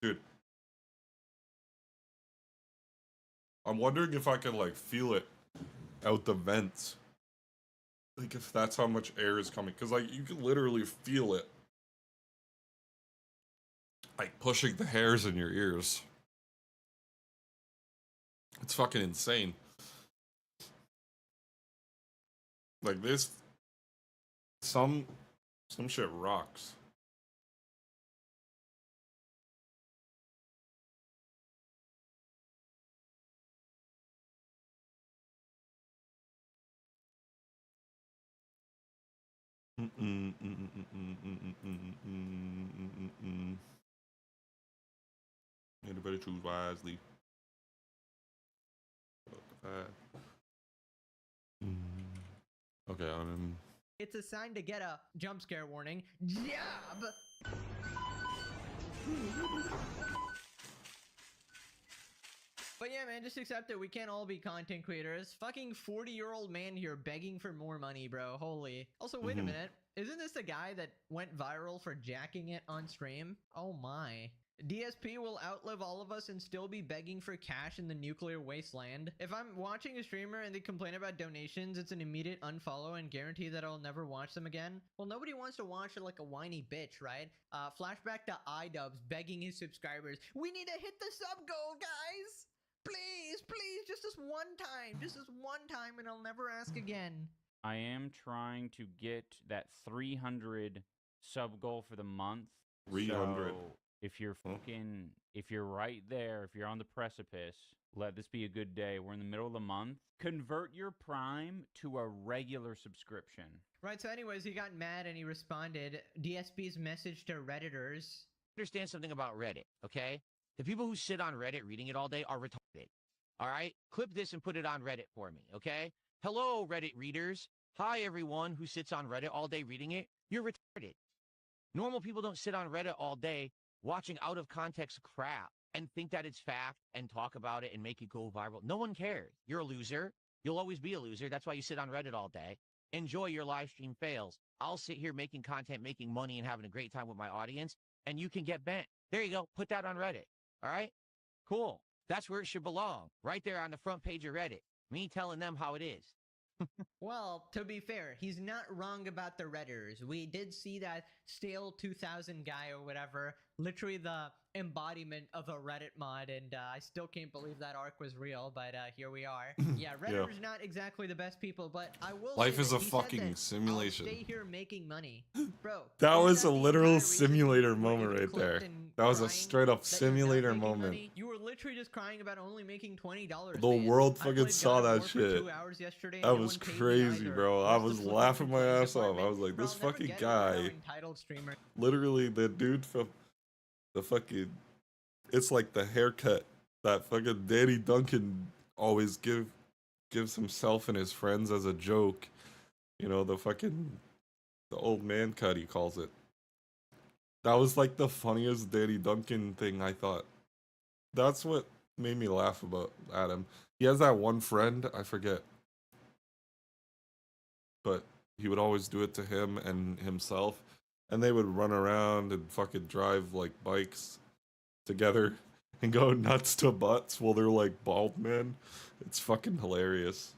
Dude. I'm wondering if I can, like, feel it out the vents. Like, if that's how much air is coming. Because, like, you can literally feel it. Like, pushing the hairs in your ears. It's fucking insane. Like, this... Some shit rocks. Anybody choose wisely. Okay, It's a sign to get a jump scare warning. Job! But yeah, man, just accept it. We can't all be content creators. Fucking 40-year-old man here begging for more money, bro. Holy. Also, wait a minute. Isn't this the guy that went viral for jacking it on stream? Oh my. DSP will outlive all of us and still be begging for cash in the nuclear wasteland. If I'm watching a streamer and they complain about donations, it's an immediate unfollow and guarantee that I'll never watch them again. Well, nobody wants to watch it like a whiny bitch, right? Flashback to iDubbbz begging his subscribers, we need to hit the sub goal, guys! Please, please, just this one time, and I'll never ask again. I am trying to get that 300 sub goal for the month. 300. So if you're if you're right there, if you're on the precipice, let this be a good day. We're in the middle of the month. Convert your Prime to a regular subscription. Right, so anyways, he got mad and he responded, DSP's message to Redditors. Understand something about Reddit, okay? The people who sit on Reddit reading it all day are retarded. All right? Clip this and put it on Reddit for me, okay? Hello, Reddit readers. Hi, everyone who sits on Reddit all day reading it. You're retarded. Normal people don't sit on Reddit all day watching out of context crap and think that it's fact and talk about it and make it go viral. No one cares. You're a loser. You'll always be a loser. That's why you sit on Reddit all day. Enjoy your live stream fails. I'll sit here making content, making money, and having a great time with my audience, and you can get bent. There you go. Put that on Reddit. All right? Cool. That's where it should belong. Right there on the front page of Reddit. Me telling them how it is. Well, to be fair, he's not wrong about the Redditors. We did see that Stale 2000 guy or whatever, literally the embodiment of a Reddit mod, and I still can't believe that arc was real, but here we are. Yeah, Redditors not exactly the best people, but I will Life say is that a he said fucking that, simulation. I'll stay here making money. Bro, That was a literal simulator moment right there. That was a straight up simulator moment. You were literally just crying about only making $20. The man. world I fucking played saw God of that War for shit. 2 hours yesterday, That and no was one paid me crazy, either. bro. I Where's the was flipping laughing my complaint ass off. I department? was like, Bro, this I'll never fucking get it. You're guy. an entitled streamer. Literally, the dude from the fucking. It's like the haircut that fucking Danny Duncan always gives himself and his friends as a joke. You know, the old man cut, he calls it. That was like the funniest Danny Duncan thing, I thought. That's what made me laugh about Adam. He has that one friend, I forget. But he would always do it to him and himself. And they would run around and fucking drive like bikes together and go nuts to butts while they're like bald men. It's fucking hilarious.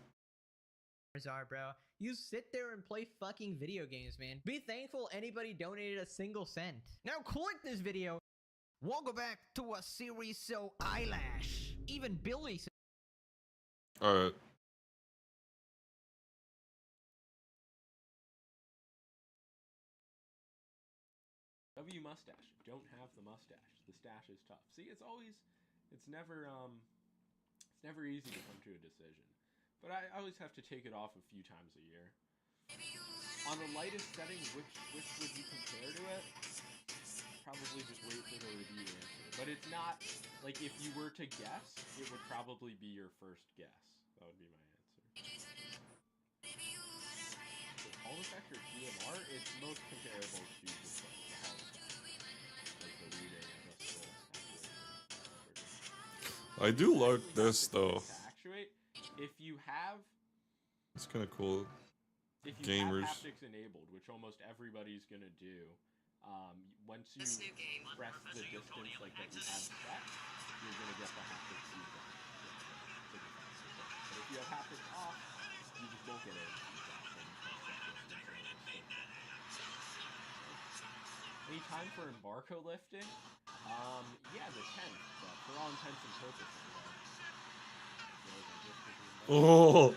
Are, bro. You sit there and play fucking video games, man. Be thankful anybody donated a single cent. Now click this video. Welcome back to a series so eyelash. Even Billy said. Alright. W mustache. Don't have the mustache. The stash is tough. See, it's never easy to come to a decision. But I always have to take it off a few times a year. On the lightest setting, which would you compare to it? Probably just wait for the review answer. But it's not, like, if you were to guess, it would probably be your first guess. That would be my answer. Hall effect or DMR, it's most comparable to just like the Hall effect. Like the reading of a scroll I do like this though. to actuate. If you have It's kind of cool. If you Gamers. have haptics enabled, which almost everybody's gonna do, once you press the distance like that you have set, you're gonna get the haptic feedback. But if you have haptics off, you just won't get any feedback when you press that distance. Any time for embargo lifting? Yeah, the 10th, but for all intents and purposes. Oh.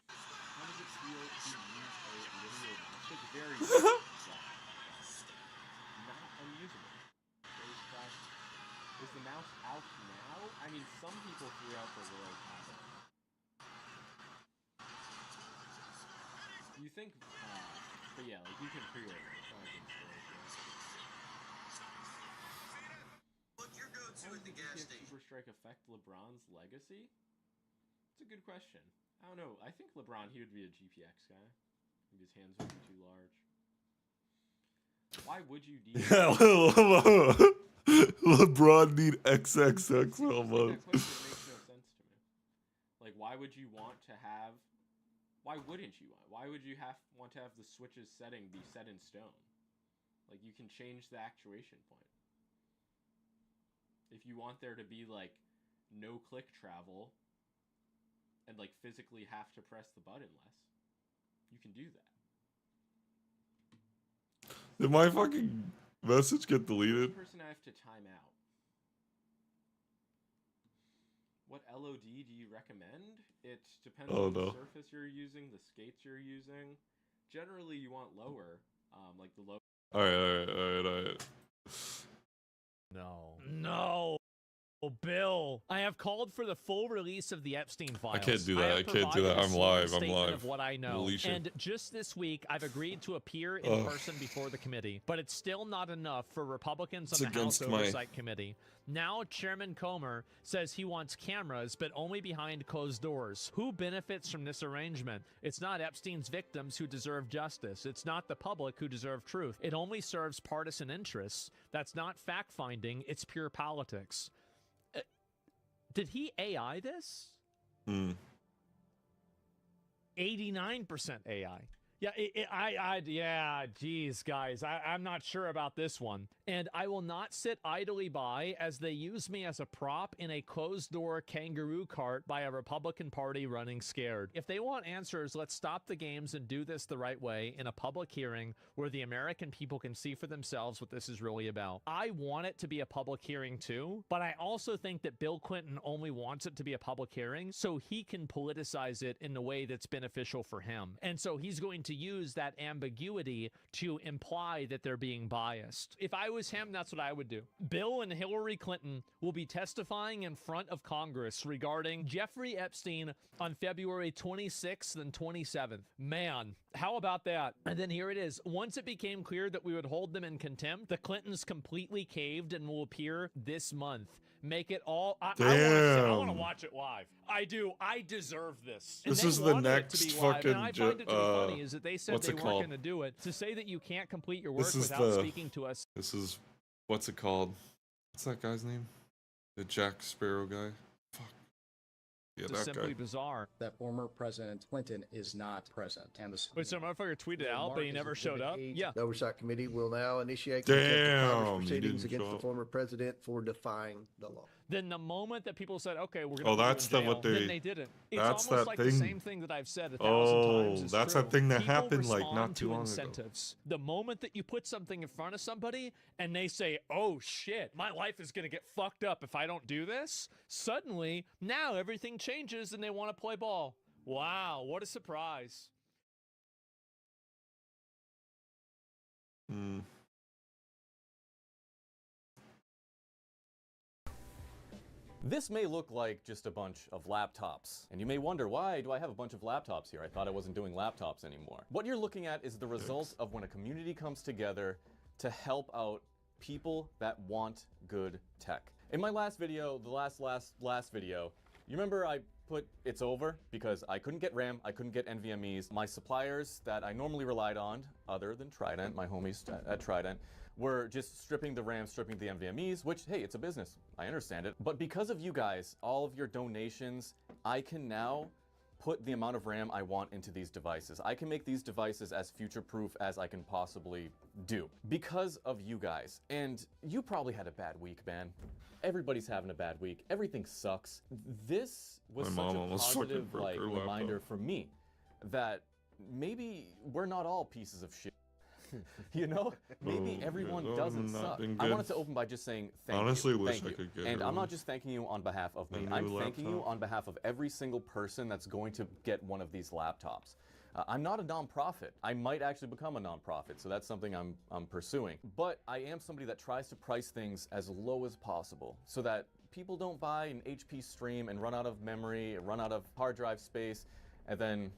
How does it feel to use a linear mouse? It's very not unusable. Very classic. Is the mouse out now? I mean, some people throughout the world have it. You think, but yeah, like you can pre-order it. It's not like in stores yet. How does the GTX Super Strike affect LeBron's legacy? It's a good question. I don't know. I think LeBron, he would be a GPX guy. I think his hands would be too large. Why would you need... LeBron need XXXL mode. That question makes no sense to me. Like, why would you want to have... Why wouldn't you want... Why would you want to have the Switch's setting be set in stone? Like, you can change the actuation point. If you want there to be, like, no click travel... and like physically have to press the button less, you can do that. Did my fucking message get deleted? Person I have to time out. What LOD do you recommend? It depends on the surface you're using, the skates you're using. Generally, you want lower, like the low. Alright. No. Oh, Bill, I have called for the full release of the Epstein files. I can't do that. have I can't do provided that. a I'm sworn live. I'm statement live. Of what I know. Alicia. And just this week, I've agreed to appear in person before the committee, but it's still not enough for Republicans It's on the House against my- Oversight Committee. Now, Chairman Comer says he wants cameras, but only behind closed doors. Who benefits from this arrangement? It's not Epstein's victims who deserve justice. It's not the public who deserve truth. It only serves partisan interests. That's not fact-finding. It's pure politics. Did he AI this? 89% AI. Yeah, geez, guys, I'm not sure about this one. And I will not sit idly by as they use me as a prop in a closed-door kangaroo cart by a Republican Party running scared. If they want answers, let's stop the games and do this the right way in a public hearing where the American people can see for themselves what this is really about. I want it to be a public hearing too, but I also think that Bill Clinton only wants it to be a public hearing so he can politicize it in the way that's beneficial for him. And so he's going to use that ambiguity to imply that they're being biased. If I was him, that's what I would do. Bill and Hillary Clinton will be testifying in front of Congress regarding Jeffrey Epstein on February 26th and 27th. Man, how about that? And then here it is. Once it became clear that we would hold them in contempt, the Clintons completely caved and will appear this month. Make it all. I want to watch it live. I do. I deserve this. This And is they the wanted it to next be live, fucking and I find it to be funny is that they said what's they it weren't called? going to do it. To say that you can't complete your work This is without the. speaking to us. This is what's it called? What's that guy's name? The Jack Sparrow guy. Fuck. Yeah, It's that simply guy. bizarre. That former President Clinton is not present. And the Wait, so motherfucker tweeted out, but he never showed up? Yeah. The Oversight Committee will now initiate Damn, contempt of Congress he proceedings didn't against show the up. former president for defying the law. Then the moment that people said, okay, we're going to Oh, that's you in what jail, they- then they didn't. It's that's almost that like thing. the same thing that I've said 1,000 times. Oh, is that's true. that thing that People happened like respond not too to long incentives. The moment that you put something in front of somebody and they say, oh shit, my life is going to get fucked up if I don't do this, suddenly now everything changes and they want to play ball. Wow, what a surprise. Hmm. This may look like just a bunch of laptops, and you may wonder, why do I have a bunch of laptops here? I thought I wasn't doing laptops anymore. What you're looking at is the result of when a community comes together to help out people that want good tech. In my last video, the last video, you remember I put it's over because I couldn't get RAM, I couldn't get NVMEs. My suppliers that I normally relied on, other than Trident, my homies at Trident, were just stripping the RAM, stripping the NVMEs, which, hey, it's a business. I understand it. But because of you guys, all of your donations, I can now put the amount of RAM I want into these devices. I can make these devices as future-proof as I can possibly do because of you guys. And you probably had a bad week, man. Everybody's having a bad week. Everything sucks. This was My such mom a almost fucking positive broke her reminder laptop. for me that maybe we're not all pieces of shit. You know, maybe Oh, everyone yeah, doesn't not suck. been I good. wanted to open by just saying thank Honestly, you. wish Thank I you. could get And her I'm not one. just thanking you on behalf of A me. new I'm thanking you laptop. on behalf of every single person that's going to get one of these laptops. I'm not a nonprofit. I might actually become a nonprofit, so that's something I'm pursuing. But I am somebody that tries to price things as low as possible so that people don't buy an HP Stream and run out of memory, run out of hard drive space, and then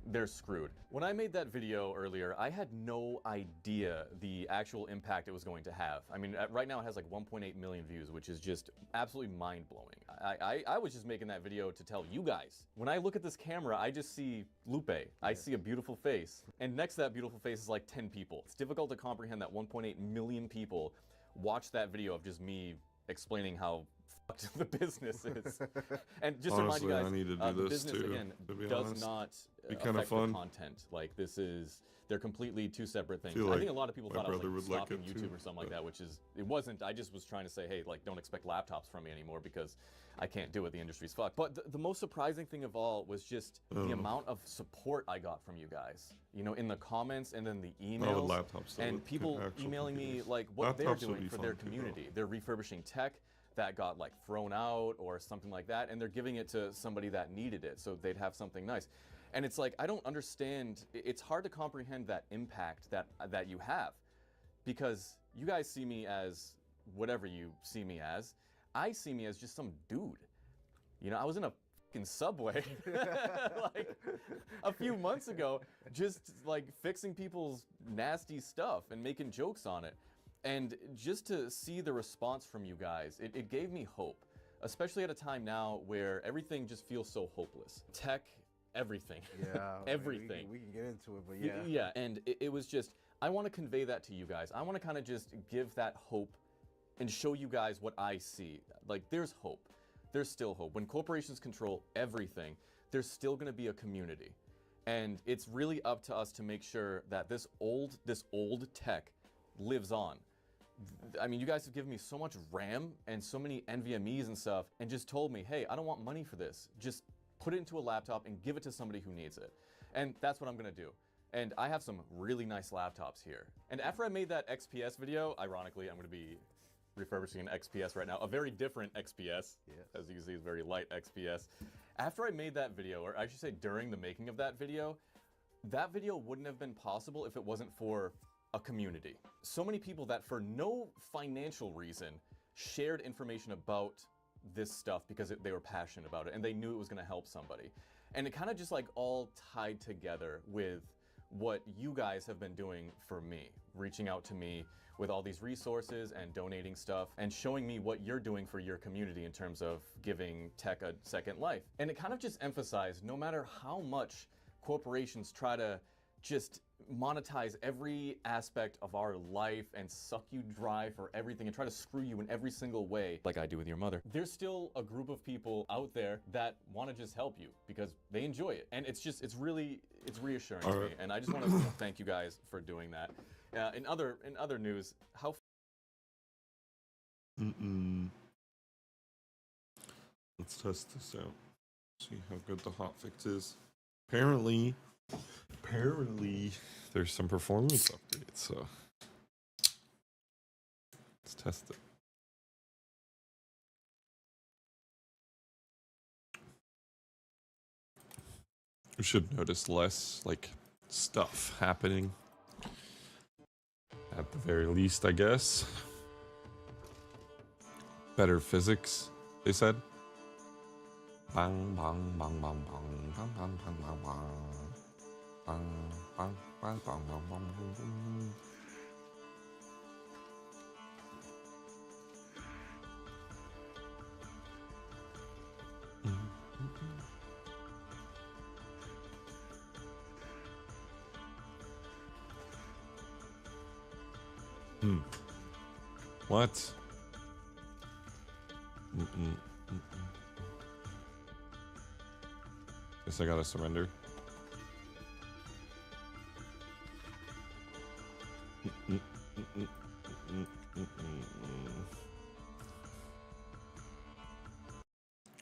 they're screwed. When I made that video earlier, I had no idea the actual impact it was going to have. I mean, right now it has like 1.8 million views, which is just absolutely mind-blowing. I was just making that video to tell you guys. When I look at this camera, I just see Lupe. I see a beautiful face. And next to that beautiful face is like 10 people. It's difficult to comprehend that 1.8 million people watched that video of just me explaining how fucked the business is. And just Honestly, to I remind you need guys, to do the this business too, again to be does honest. not Be kinda affect fun. the content. Like they're completely two separate things. Feel I like think a lot of people my thought I was brother like would like stopping it YouTube too, or something like that, which is, it wasn't. I just was trying to say, hey, like don't expect laptops from me anymore because I can't do it. The industry's fucked. But the most surprising thing of all was just the Oh. amount of support I got from you guys. You know, in the comments and then the emails. laptops, though, and with people actual emailing me computers. like what they're Laptops would doing be for fun their too, though. community. They're refurbishing tech that got like thrown out or something like that, and they're giving it to somebody that needed it so they'd have something nice. And it's like, I don't understand. It's hard to comprehend that impact that you have, because you guys see me as whatever you see me as. I see me as just some dude. You know, I was in a fucking Subway like a few months ago, just like fixing people's nasty stuff and making jokes on it. And just to see the response from you guys, it gave me hope, especially at a time now where everything just feels so hopeless. Tech, everything. Yeah, everything. We can get into it, but Y- yeah. Yeah, and it was just, I want to convey that to you guys. I want to kind of just give that hope and show you guys what I see. Like, there's hope. There's still hope. When corporations control everything, there's still going to be a community. And it's really up to us to make sure that this old tech lives on. I mean, you guys have given me so much RAM and so many NVMEs and stuff, and just told me, hey, I don't want money for this. Just put it into a laptop and give it to somebody who needs it. And that's what I'm gonna do. And I have some really nice laptops here. And after I made that XPS video, ironically, I'm gonna be refurbishing an XPS right now, a very different XPS. As you can see, it's very light XPS. After I made that video, or I should say during the making of that video wouldn't have been possible if it wasn't for a community. So many people that for no financial reason shared information about this stuff because they were passionate about it and they knew it was gonna help somebody. And it kind of just like all tied together with what you guys have been doing for me, reaching out to me with all these resources and donating stuff and showing me what you're doing for your community in terms of giving tech a second life. And it kind of just emphasized, no matter how much corporations try to just monetize every aspect of our life and suck you dry for everything and try to screw you in every single way, like I do with your mother, there's still a group of people out there that want to just help you because they enjoy it. And it's reassuring to me. And I just want to thank you guys for doing that. In other news, how Let's test this out. See how good the hotfix is. Apparently, there's some performance updates, so let's test it. You should notice less, like, stuff happening. At the very least, I guess. Better physics, they said. Bang bang bang bang bang bang bang bang bang bang. Bang bang bang bang bang bang bang. What? Guess I gotta surrender.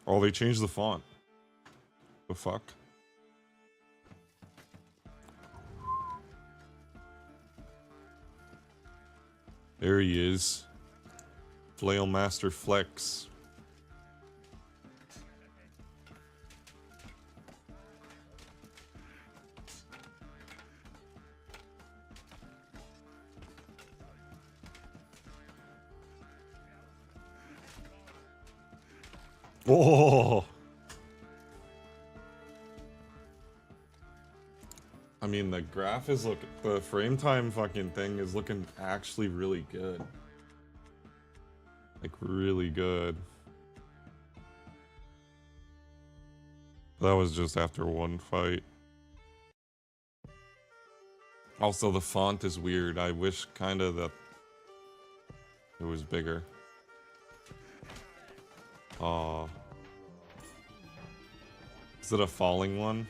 Oh, they changed the font. The fuck? There he is. Flail Master Flex. Oh! I mean, the graph is the frame time fucking thing is looking actually really good. Like, really good. That was just after one fight. Also, the font is weird. I wish kinda that it was bigger. Aw. Is it a falling one?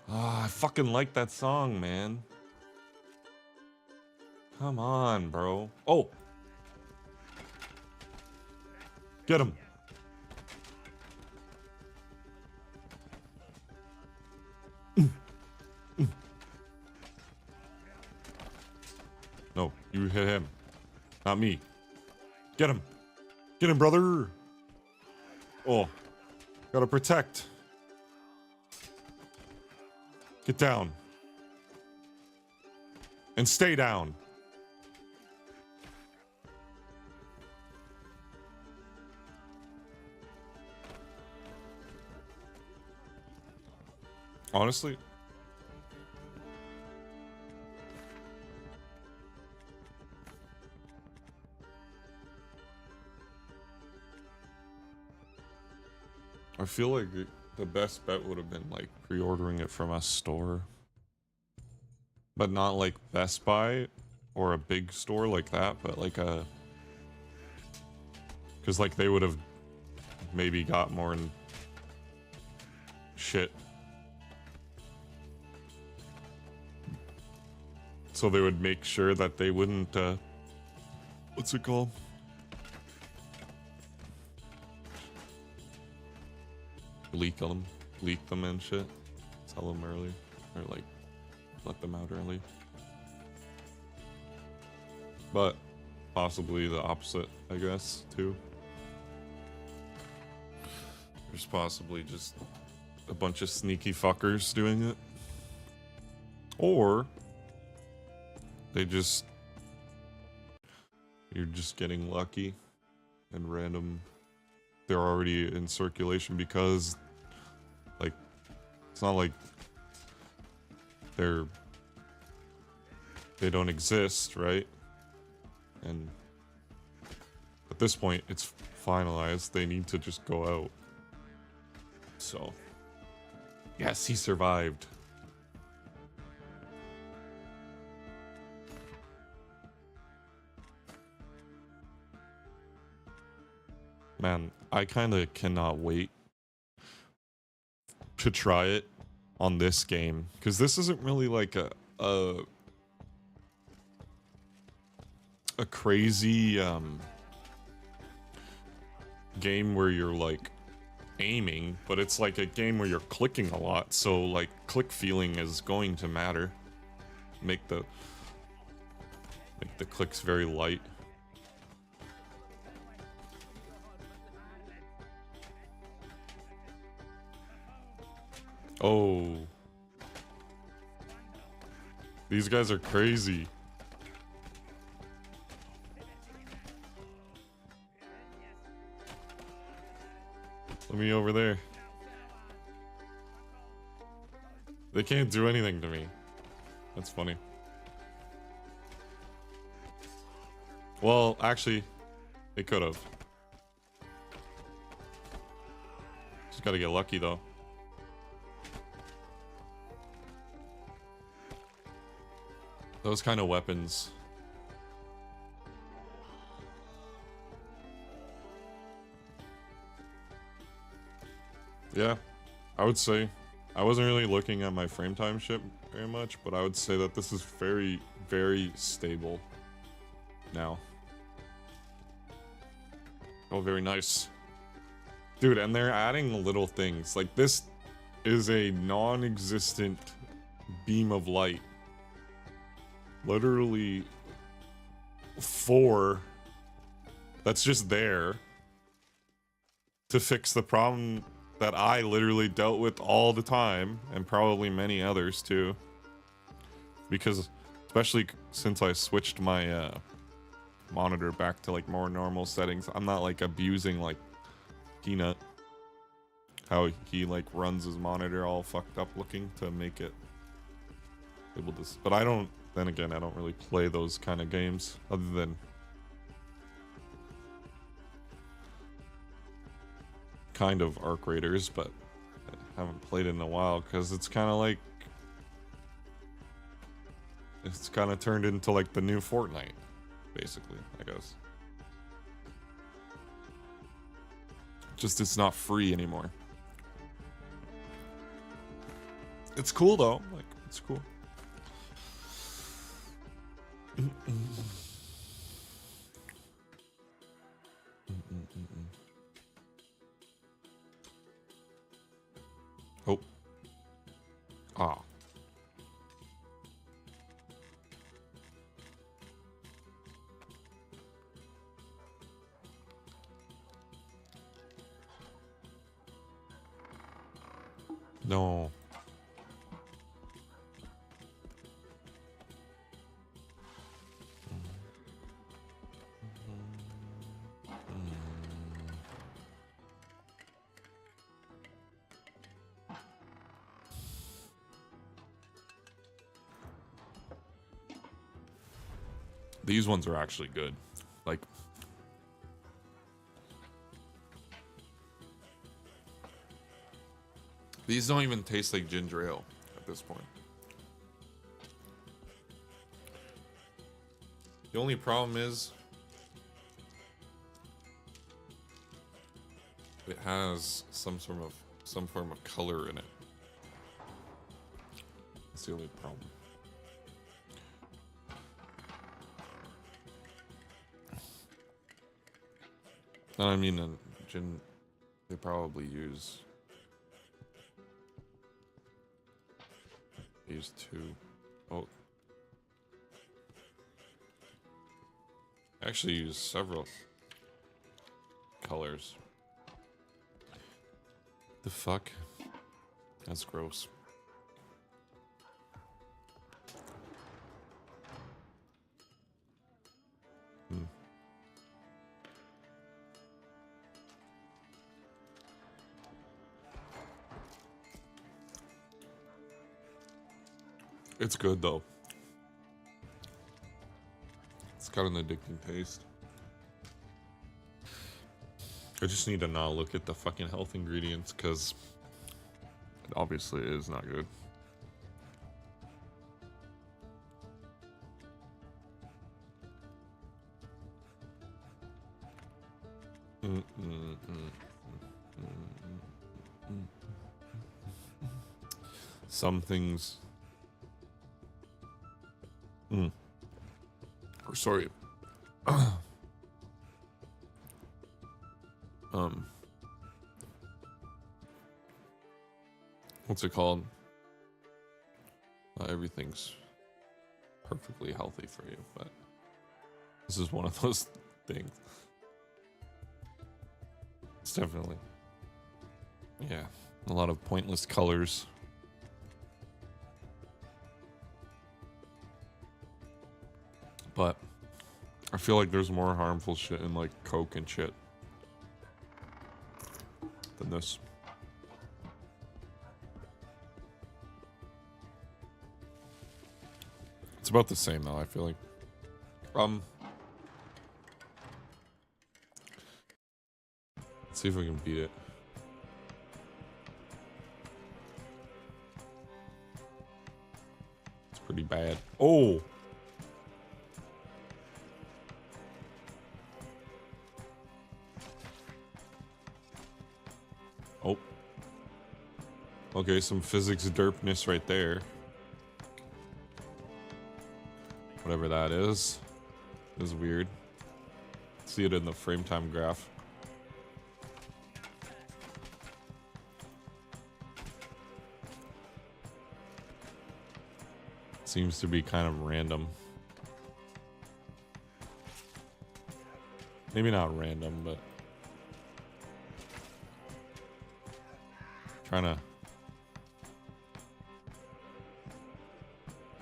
Ah, I fucking like that song, man. Come on, bro. Oh! Get him! No, you hit him. Not me. Get him! Get him, brother! Oh. Gotta protect. Get down. And stay down. Honestly, I feel like the best bet would have been like pre-ordering it from a store, but not like Best Buy or a big store like that, but like a, because like they would have maybe got more shit. So they would make sure that they wouldn't, what's it called? Leak them and shit. Tell them early, or like, let them out early. But possibly the opposite, I guess, too. There's possibly just a bunch of sneaky fuckers doing it. Or you're just getting lucky and random. They're already in circulation because, like, it's not like they don't exist, right? And at this point, it's finalized. They need to just go out. So, yes, he survived. Man, I kind of cannot wait to try it on this game, because this isn't really like a crazy game where you're like aiming, but it's like a game where you're clicking a lot, so like click feeling is going to matter. Make the clicks very light. Oh. These guys are crazy. Let me over there. They can't do anything to me. That's funny. Well, actually, they could have. Just gotta get lucky though. Those kind of weapons. Yeah, I would say I wasn't really looking at my frame time ship very much, but I would say that this is very, very stable now. Oh, very nice. Dude, and they're adding little things. Like, this is a non-existent beam of light. Literally 4 that's just there to fix the problem that I literally dealt with all the time, and probably many others too. Because, especially since I switched my monitor back to like more normal settings, I'm not like abusing like Peanut, how he like runs his monitor all fucked up looking to make it able to. But I don't. Then again, I don't really play those kind of games other than kind of Arc Raiders, but I haven't played it in a while because it's kind of like it's kind of turned into like the new Fortnite, basically, I guess. Just it's not free anymore. It's cool though, like it's cool. Oh. Ah. No. These ones are actually good. Like, these don't even taste like ginger ale at this point. The only problem is it has some form of color in it. That's the only problem. And I mean, gin, they probably use these two. Oh, actually use several colors. The fuck? That's gross. It's good though. It's got an addicting taste. I just need to not look at the fucking health ingredients because it obviously is not good. Some things. Or sorry. What's it called? Everything's perfectly healthy for you, but this is one of those things. It's definitely, yeah, a lot of pointless colors But I feel like there's more harmful shit in like coke and shit than this. It's about the same though, I feel like. Let's see if we can beat it. It's pretty bad. Oh! Oh. Okay, some physics derpness right there. Whatever that is weird. See it in the frame time graph. Seems to be kind of random. Maybe not random, but trying to.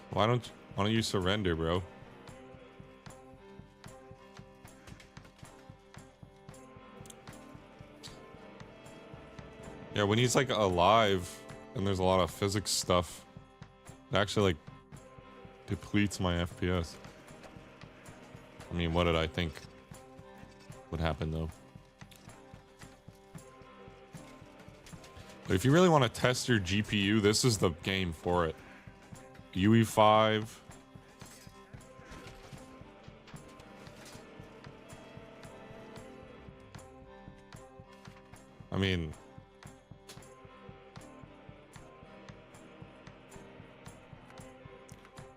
Why don't you surrender, bro? Yeah, when he's like alive and there's a lot of physics stuff, it actually like depletes my FPS. I mean, what did I think would happen though? But if you really want to test your GPU, this is the game for it. UE5. I mean,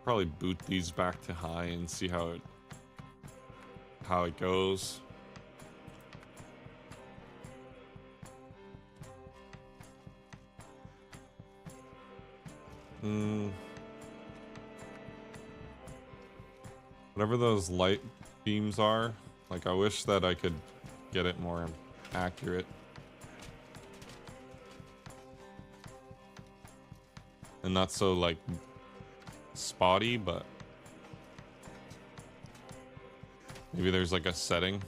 probably boot these back to high and see how it goes. Whatever those light beams are, like I wish that I could get it more accurate. And not so like spotty, but maybe there's like a setting.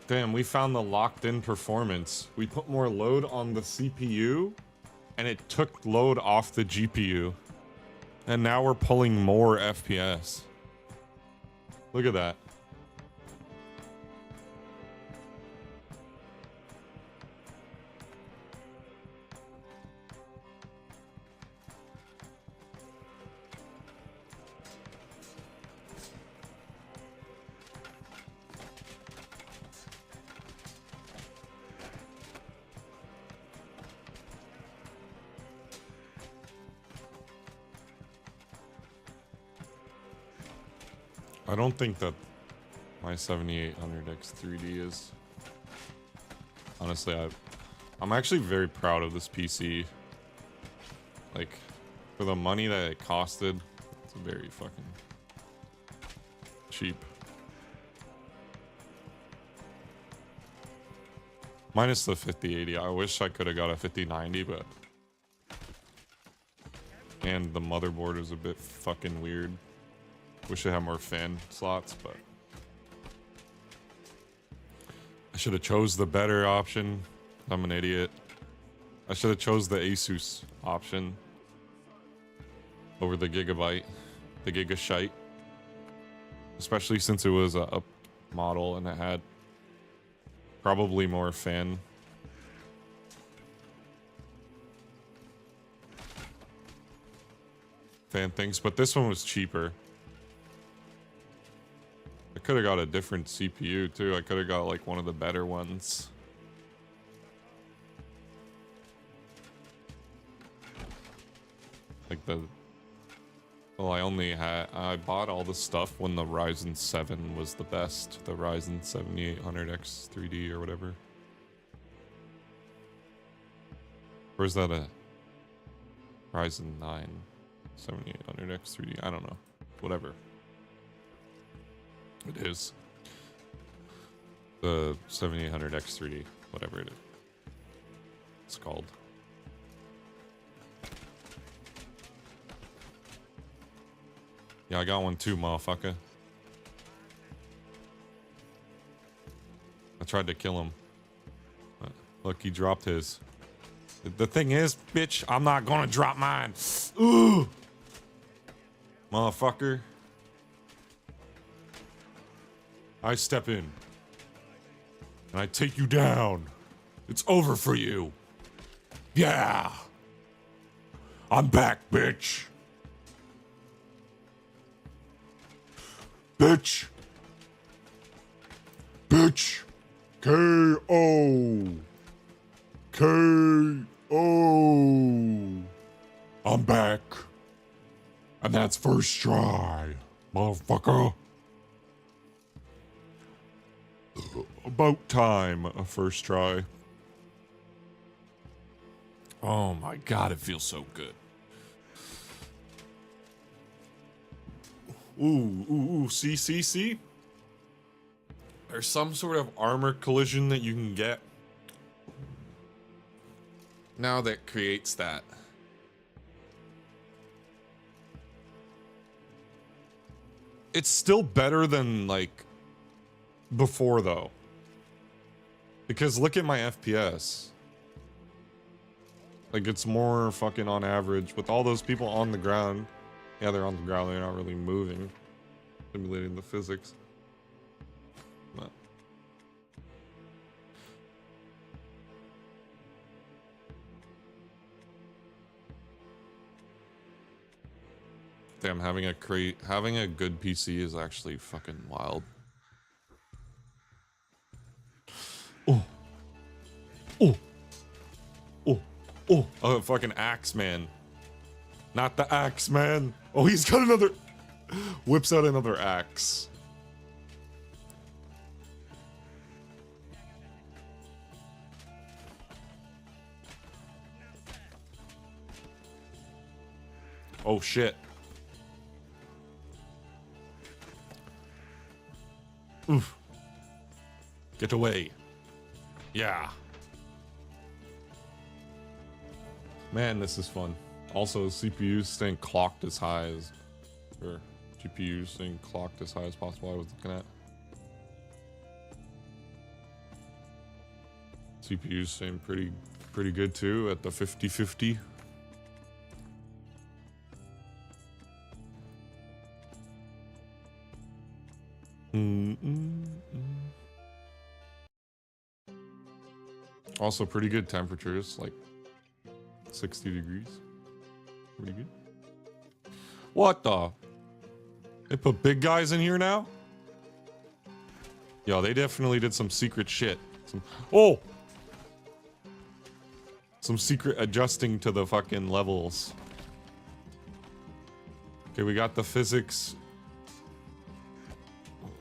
Damn, we found the locked in performance. We put more load on the CPU and it took load off the GPU. And now we're pulling more FPS. Look at that. I don't think that my 7800X 3D is. Honestly, I'm actually very proud of this PC. Like, for the money that it costed, it's very fucking cheap. Minus the 5080. I wish I could have got a 5090, but. And the motherboard is a bit fucking weird. Wish I had more fan slots, but I should have chose the better option. I'm an idiot. I should have chose the Asus option over the Gigabyte, the Gigashite, especially since it was a up model and it had probably more fan. Fan things, but this one was cheaper. I could have got a different CPU too. I could have got like one of the better ones. Like the... Well, I bought all the stuff when the Ryzen 7 was the best. The Ryzen 7800X 3D or whatever. Or is that a Ryzen 9 7800X 3D? I don't know. Whatever. It is the 7800X 3D, whatever it is. It's called. Yeah, I got one too, motherfucker. I tried to kill him. But look, he dropped his. The thing is, bitch, I'm not gonna drop mine. Ooh! Motherfucker. I step in. And I take you down. It's over for you. Yeah. I'm back, bitch. Bitch. Bitch. K.O. K.O. I'm back. And that's first try, motherfucker. About time, a first try. Oh my god, it feels so good. Ooh, see? There's some sort of armor collision that you can get now that creates that. It's still better than, like, before, though. Because look at my FPS. Like, it's more fucking on average. With all those people on the ground. Yeah, they're on the ground. They're not really moving. Simulating the physics. But. Damn, having a good PC is actually fucking wild. Oh, fucking Axeman. Not the Axeman. Oh, he's got another. Whips out another axe. Oh shit. Oof. Get away. Yeah. Man, this is fun. Also, CPUs staying clocked as high as, or GPUs staying clocked as high as possible. I was looking at CPUs staying pretty good too at the 50-50. Also, pretty good temperatures, like 60 degrees. Pretty good. What the? They put big guys in here now? Yo, they definitely did some secret shit. Some secret adjusting to the fucking levels. Okay, we got the physics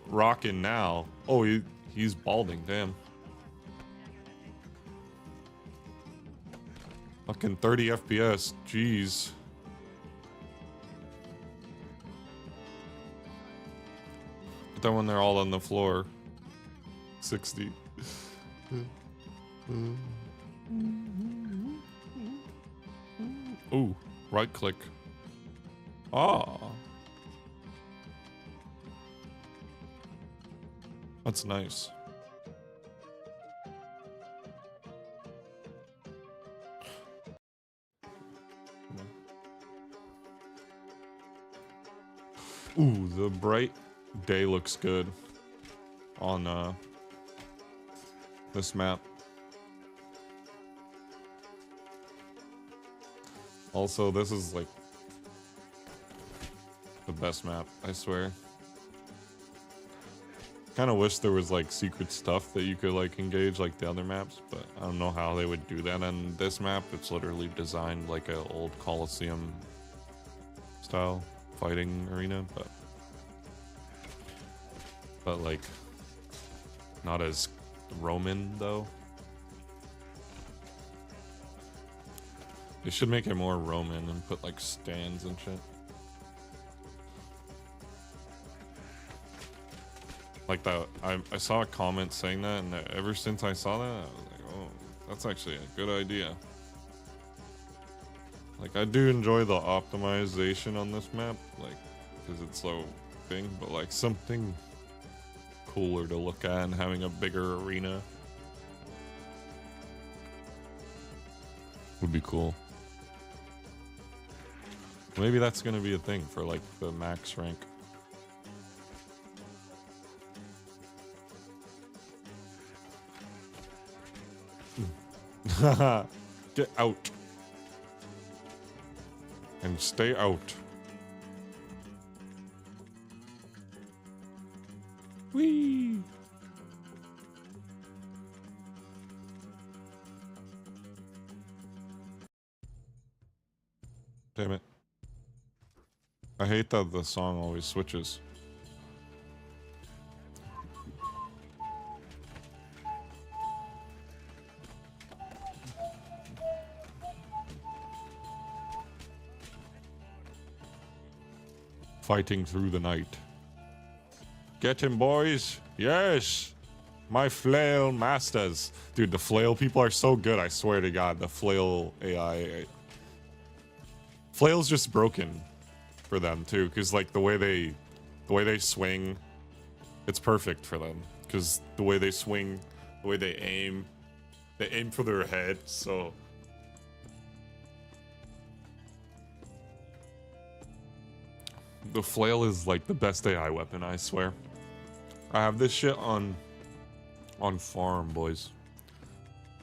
rocking now. Oh, he's balding, damn. Fucking 30 FPS, jeez. But then when they're all on the floor, 60. Ooh, right click. Ah. That's nice. Ooh, the bright day looks good on this map. Also, this is like the best map, I swear. Kind of wish there was like secret stuff that you could like engage like the other maps, but I don't know how they would do that on this map. It's literally designed like an old Coliseum style fighting arena, but like not as Roman though. They should make it more Roman and put like stands and shit. Like that, I saw a comment saying that, and ever since I saw that, I was like, oh, that's actually a good idea. Like, I do enjoy the optimization on this map. Like, because it's so thing, but like something cooler to look at and having a bigger arena would be cool. Maybe that's gonna be a thing for like the max rank. Get out. And stay out. Whee! Damn it. I hate that the song always switches. Fighting through the night. Get him, boys. Yes. My flail masters. Dude, the flail people are so good, I swear to God. The flail AI. Flail's just broken for them too, because like the way they swing, it's perfect for them. Because the way they swing, the way they aim for their head, so the flail is like the best AI weapon, I swear. I have this shit on farm, boys.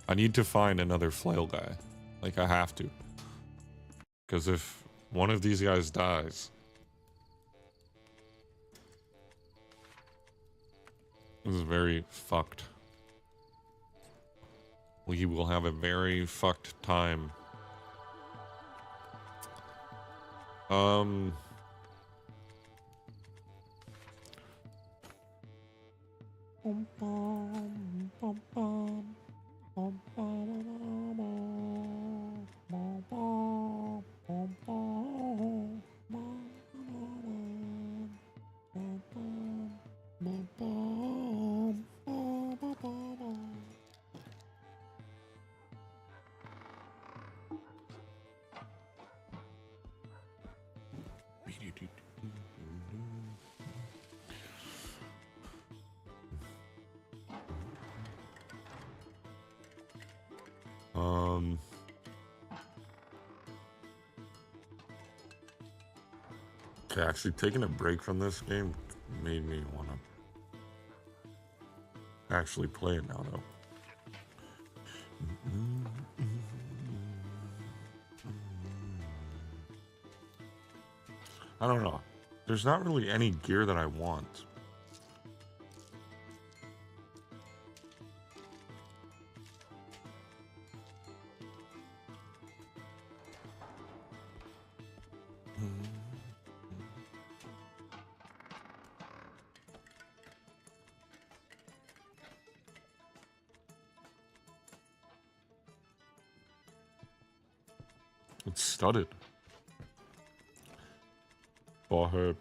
I need to find another flail guy. Like, I have to. Because if one of these guys dies, this is very fucked. We will have a very fucked time. Okay, actually taking a break from this game made me want to actually play it now, though. I don't know. There's not really any gear that I want. It's studded. For her.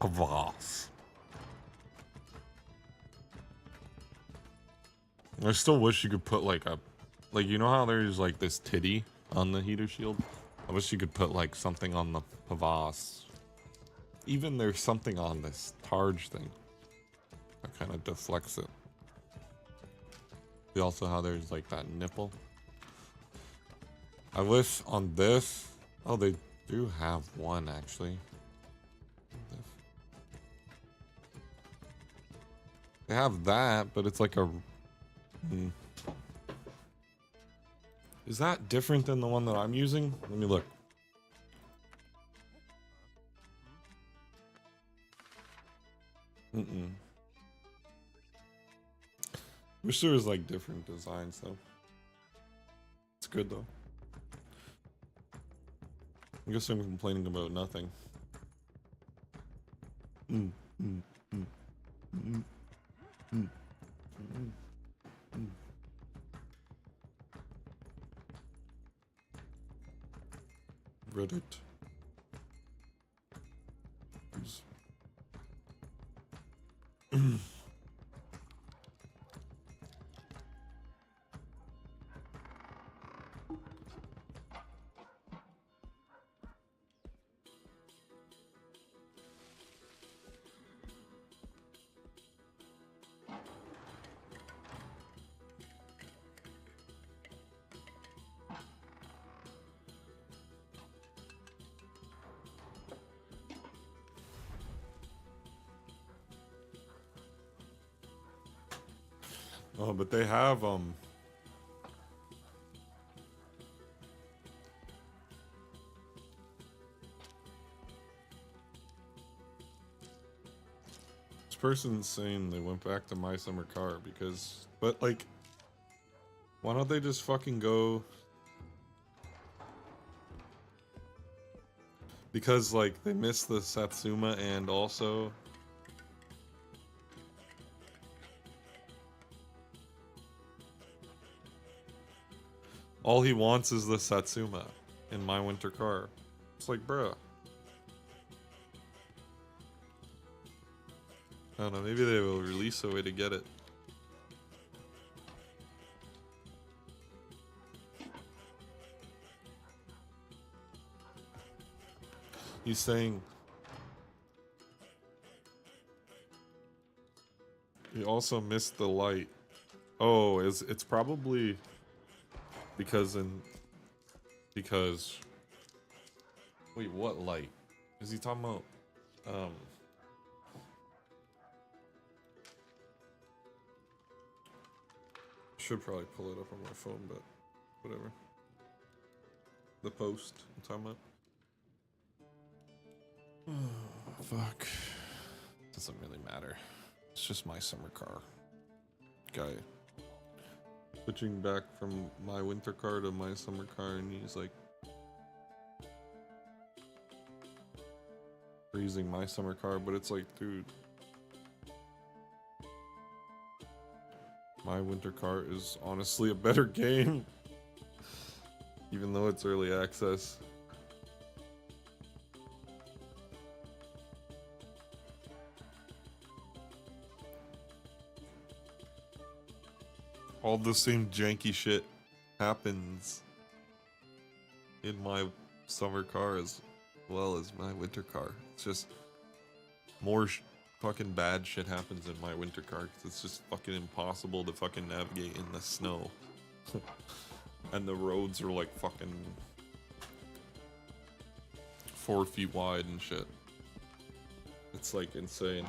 Avas. I still wish you could put like a, like, you know how there's like this titty on the heater shield? I wish you could put like something on the Pavas. Even there's something on this Targe thing that kind of deflects it. See also how there's like that nipple. I wish on this, oh, they do have one actually. They have that, but it's like a. Is that different than the one that I'm using? Let me look. Wish there was like different designs though. It's good though. I guess I'm complaining about nothing. Reddit. Oh, but they have this person's saying they went back to My Summer Car because, but like, why don't they just fucking go? Because like they missed the Satsuma and also all he wants is the Satsuma in My Winter Car. It's like, bruh. I don't know, maybe they will release a way to get it. He's saying he also missed the light. Oh, it's probably because wait, what light? Is he talking about should probably pull it up on my phone, but whatever. The post I'm talking about. Oh, fuck. Doesn't really matter. It's just My Summer Car. Guy switching back from My Winter Car to My Summer Car, and he's like freezing My Summer Car, but it's like, dude, My Winter Car is honestly a better game, even though it's early access. All the same janky shit happens in My Summer Car as well as My Winter Car. It's just more fucking bad shit happens in My Winter Car because it's just fucking impossible to fucking navigate in the snow. And the roads are like fucking 4 feet wide and shit. It's like insane.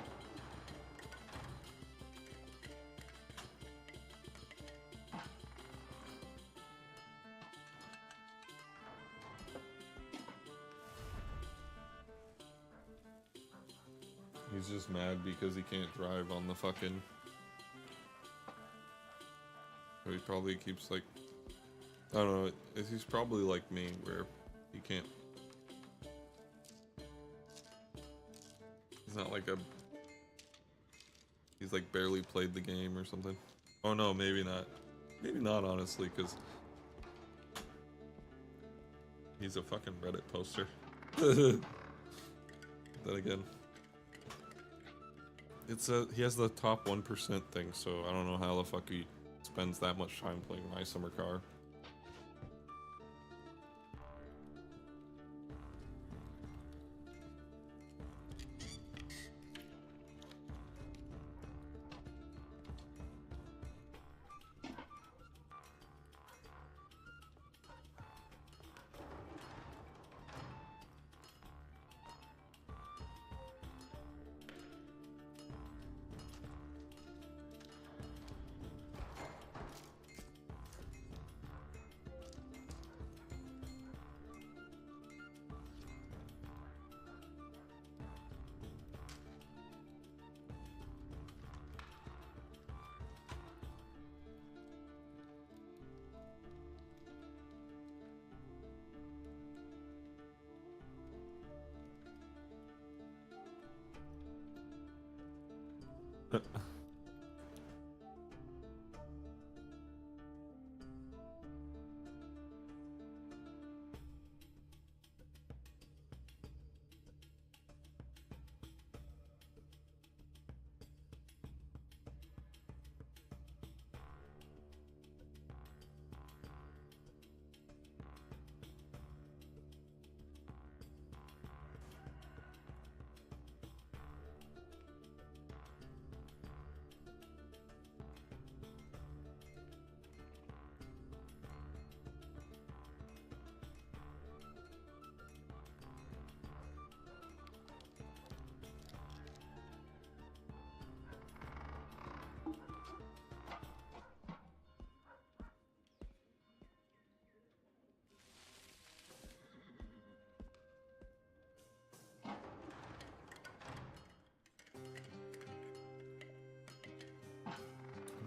He's just mad because he can't drive on the fucking... So he probably keeps like... I don't know, he's probably like me where he can't... He's not like a... He's like barely played the game or something. Oh no, maybe not. Maybe not, honestly, because... He's a fucking Reddit poster. Then again... he has the top 1% thing, so I don't know how the fuck he spends that much time playing My Summer Car.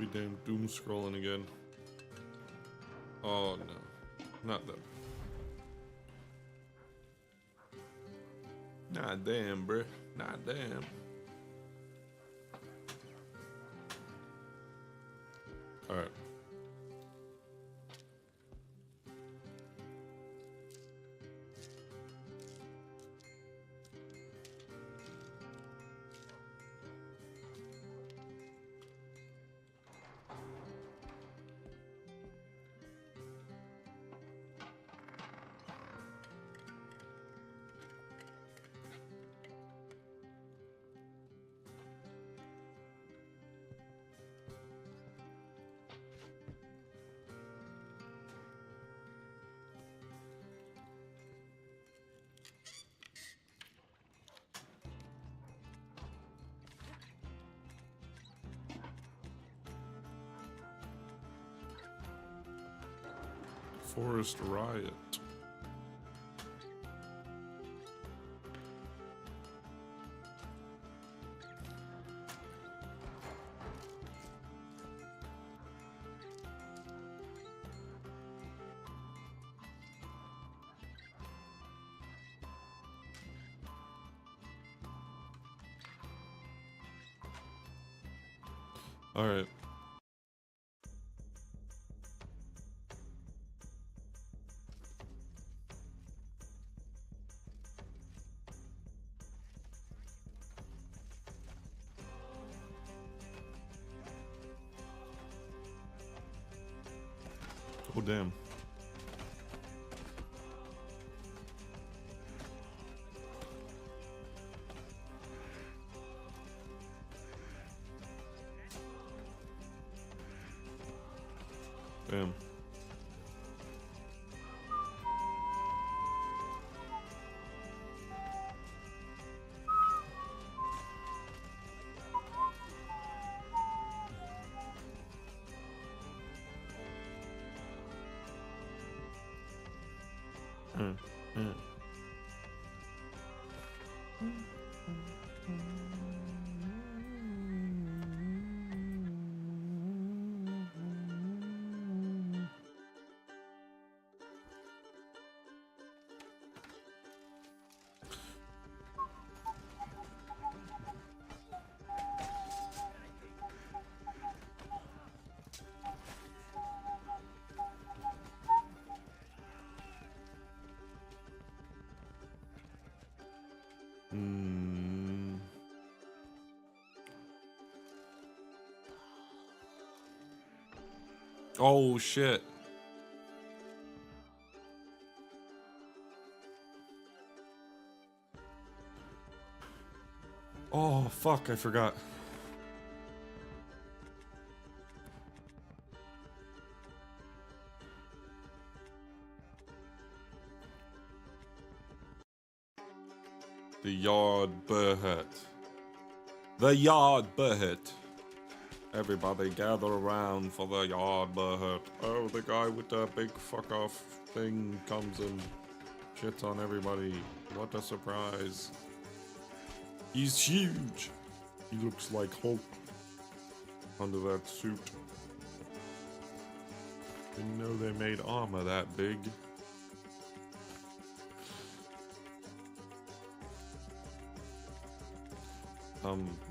Be damn doom scrolling again. Oh no, not that. Nah damn, bruh. Nah damn. Alright. Forest Riot. All right. Oh, damn. Damn. Oh shit. Oh fuck, I forgot. The Yard Burhet. The Yard Burhet. Everybody gather around for the Yard Burhet. Oh, the guy with the big fuck off thing comes and shits on everybody. What a surprise. He's huge. He looks like Hulk under that suit. Didn't know they made armor that big.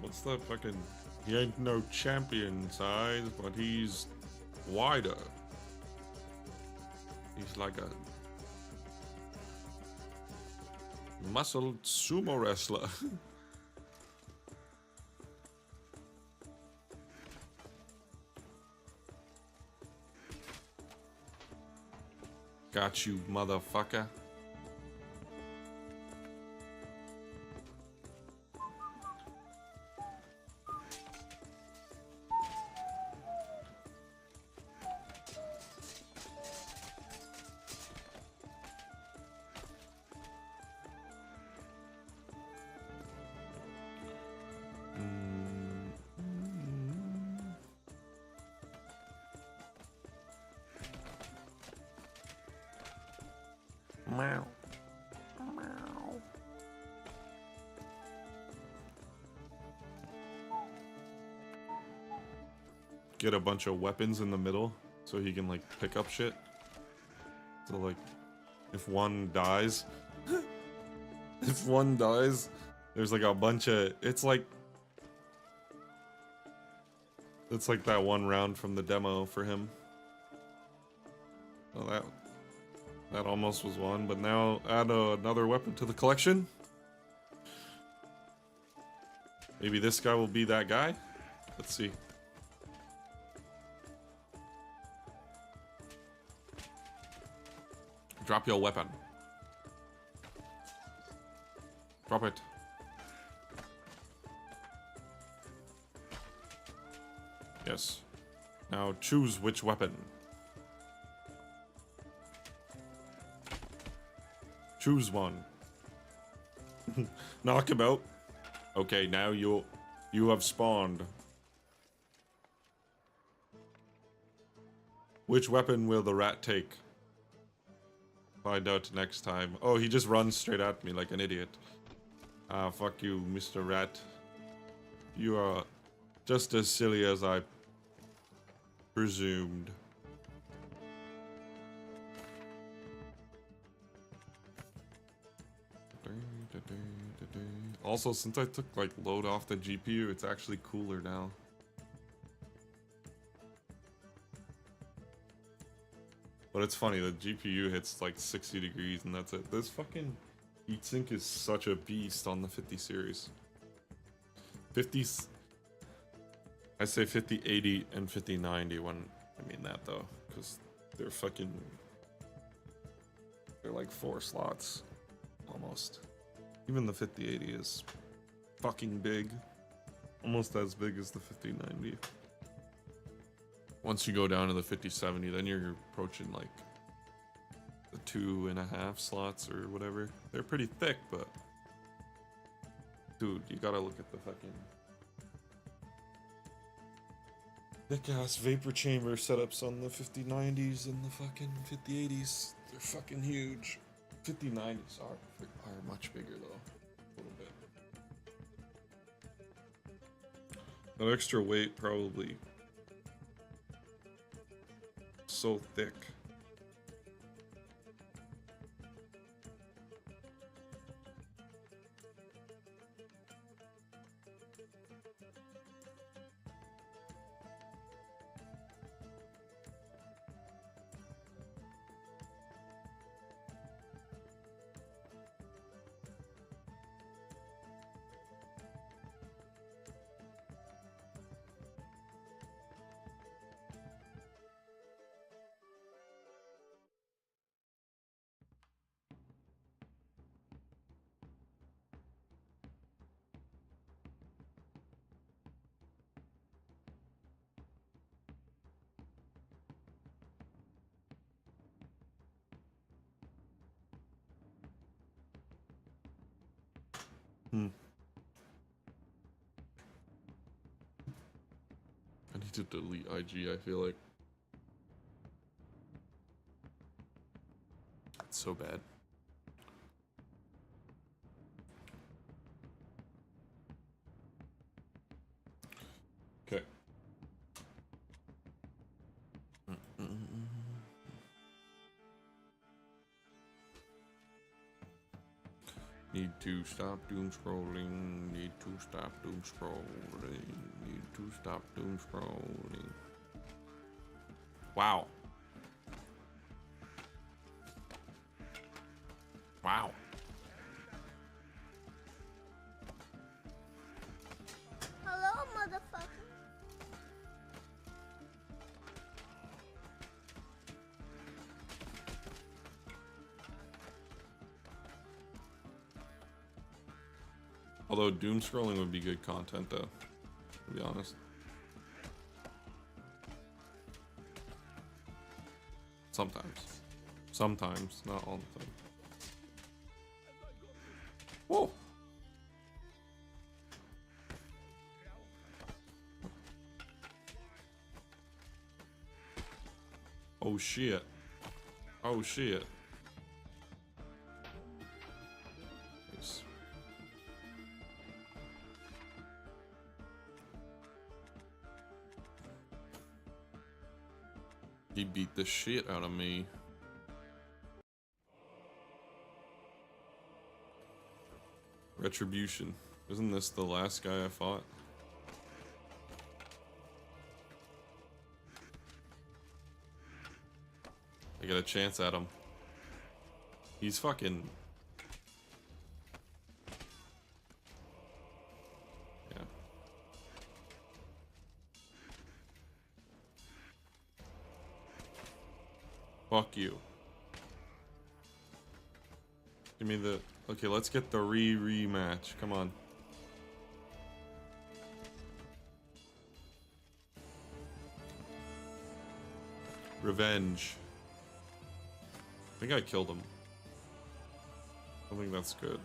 What's that fucking... He ain't no champion size, but he's wider. He's like a muscled sumo wrestler. Got you, motherfucker. Meow. Meow. get a bunch of weapons in the middle so he can like pick up shit. So like, if one dies, if one dies, there's like a bunch of. It's like that one round from the demo for him. Well, that almost was one, but now add another weapon to the collection. Maybe this guy will be that guy. Let's see. Drop your weapon. Drop it. Yes. Now choose which weapon. Choose one. Knock him out. Okay, now you have spawned. Which weapon will the rat take? Find out next time. Oh, he just runs straight at me like an idiot. Ah, fuck you, Mr. Rat. You are just as silly as I presumed. Also, since I took like load off the GPU, it's actually cooler now. But it's funny, the GPU hits like 60 degrees and that's it. This fucking heatsink is such a beast on the 50 series. 50s, I say 5080 and 5090 when I mean that though, because they're fucking, they're like 4 slots almost. Even the 5080 is fucking big. Almost as big as the 5090. Once you go down to the 5070, then you're approaching like the 2.5 slots or whatever. They're pretty thick, but dude, you gotta look at the fucking thick ass vapor chamber setups on the 5090s and the fucking 5080s. They're fucking huge. 5090s are much bigger though, a little bit. That extra weight probably so thick. I need to delete IG, I feel like. It's so bad. Okay. Need to stop doom scrolling. Need to stop doom scrolling. Need to stop doom scrolling. Wow. Wow. Hello, motherfucker. Although doom scrolling would be good content though, to be honest. Sometimes. Sometimes, not all the time. Whoa! Oh shit. Oh shit. Nice. He beat the shit out of me. Retribution. Isn't this the last guy I fought? I get a chance at him. He's fucking... Yeah. Fuck you. Give me the... Okay, let's get the rematch. Come on. Revenge. I think I killed him. I think that's good.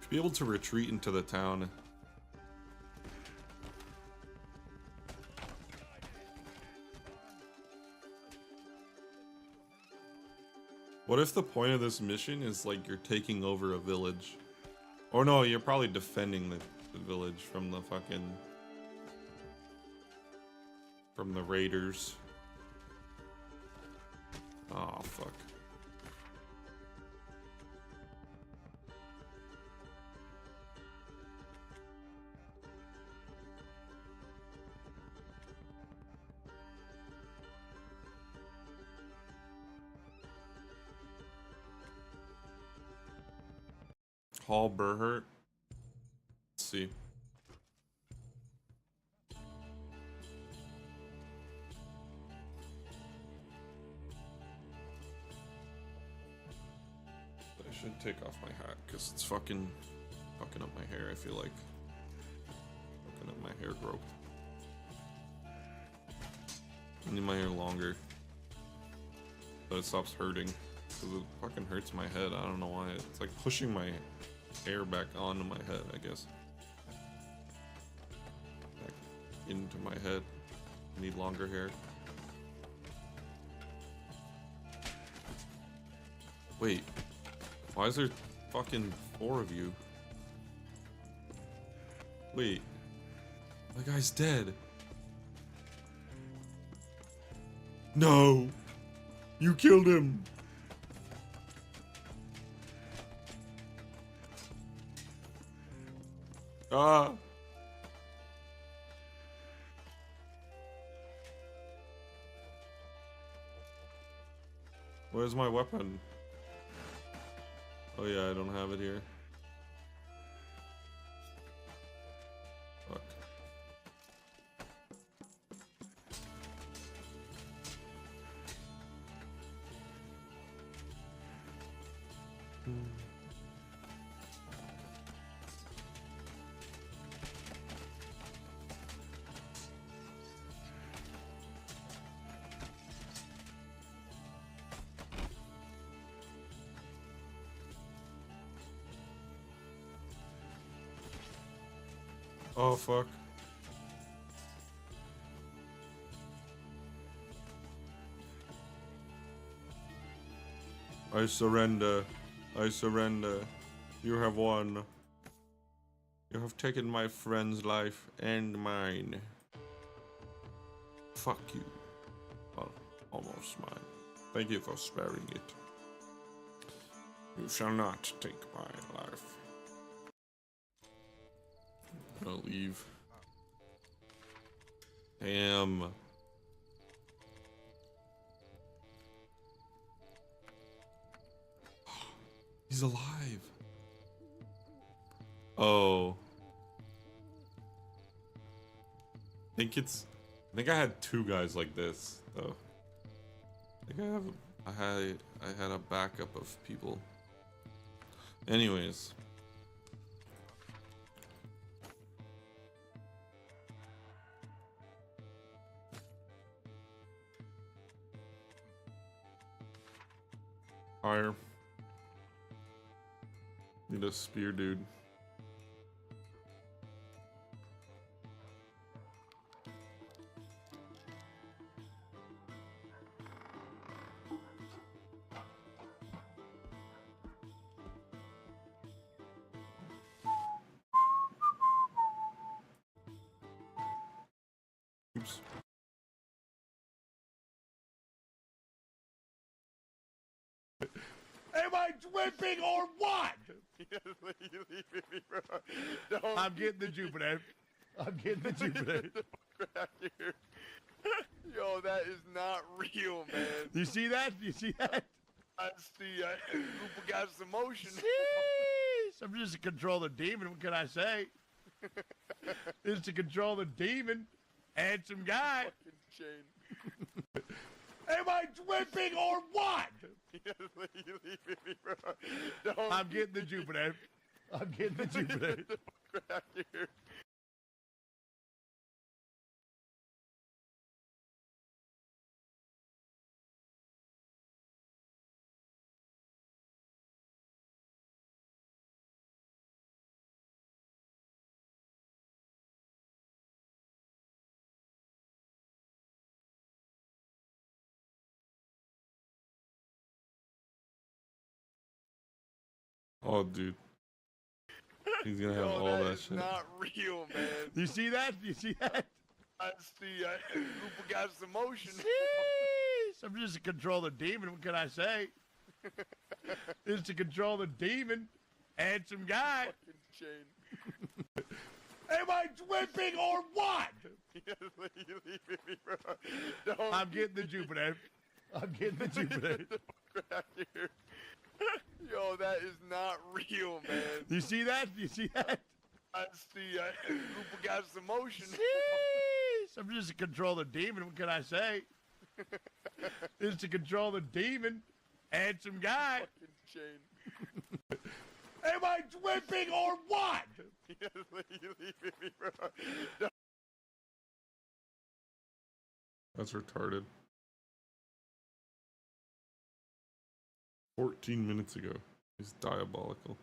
Should be able to retreat into the town. What if the point of this mission is like you're taking over a village? Or no, you're probably defending the village from the fucking... from the raiders. Oh, fuck. Paul Burhart. Let's see. I should take off my hat because it's fucking up my hair. I feel like fucking up my hair growth. I need my hair longer so it stops hurting. Because it fucking hurts my head. I don't know why. It's like pushing my hair back onto my head, I guess. Back into my head. I need longer hair. Wait. Why is there fucking 4 of you? Wait. The guy's dead. No! You killed him! Ah! Where's my weapon? Oh yeah, I don't have it here. Fuck. Oh fuck. I surrender. I surrender. You have won. You have taken my friend's life and mine. Fuck you. Well, almost mine. Thank you for sparing it. You shall not take my life. I'm gonna leave. Damn. He's alive. Oh. I think I had 2 guys like this though. I think I had a backup of people. Anyways. Fire. Need a spear, dude. Oops. Am I dripping or what? I'm getting the Jupiter. I'm getting the Jupiter. Yo, that is not real, man. You see that? You see that? That's the group of guys with emotion. Jeez, I'm just to control the demon. What can I say? Just to control the demon. Handsome guy. Am I dripping or what? I'm getting the Jupiter. I'm getting the Jupiter. Oh, dude. He's gonna have Yo, all that is shit. not real, man. You see that? You see that? That's the group of guys with emotion. Jeez, I'm just to control the demon. What can I say? Just to control the demon. Handsome guy. Am I dripping or what? I'm getting the Jupiter. I'm getting the Jupiter. Yo, that is not real, man. You see that? You see that? That's the group of guys with emotion. Jeez, I'm just to control the demon. What can I say? Just to control the demon. Handsome guy. Am I dripping or what? That's retarded. 14 minutes ago. It's diabolical.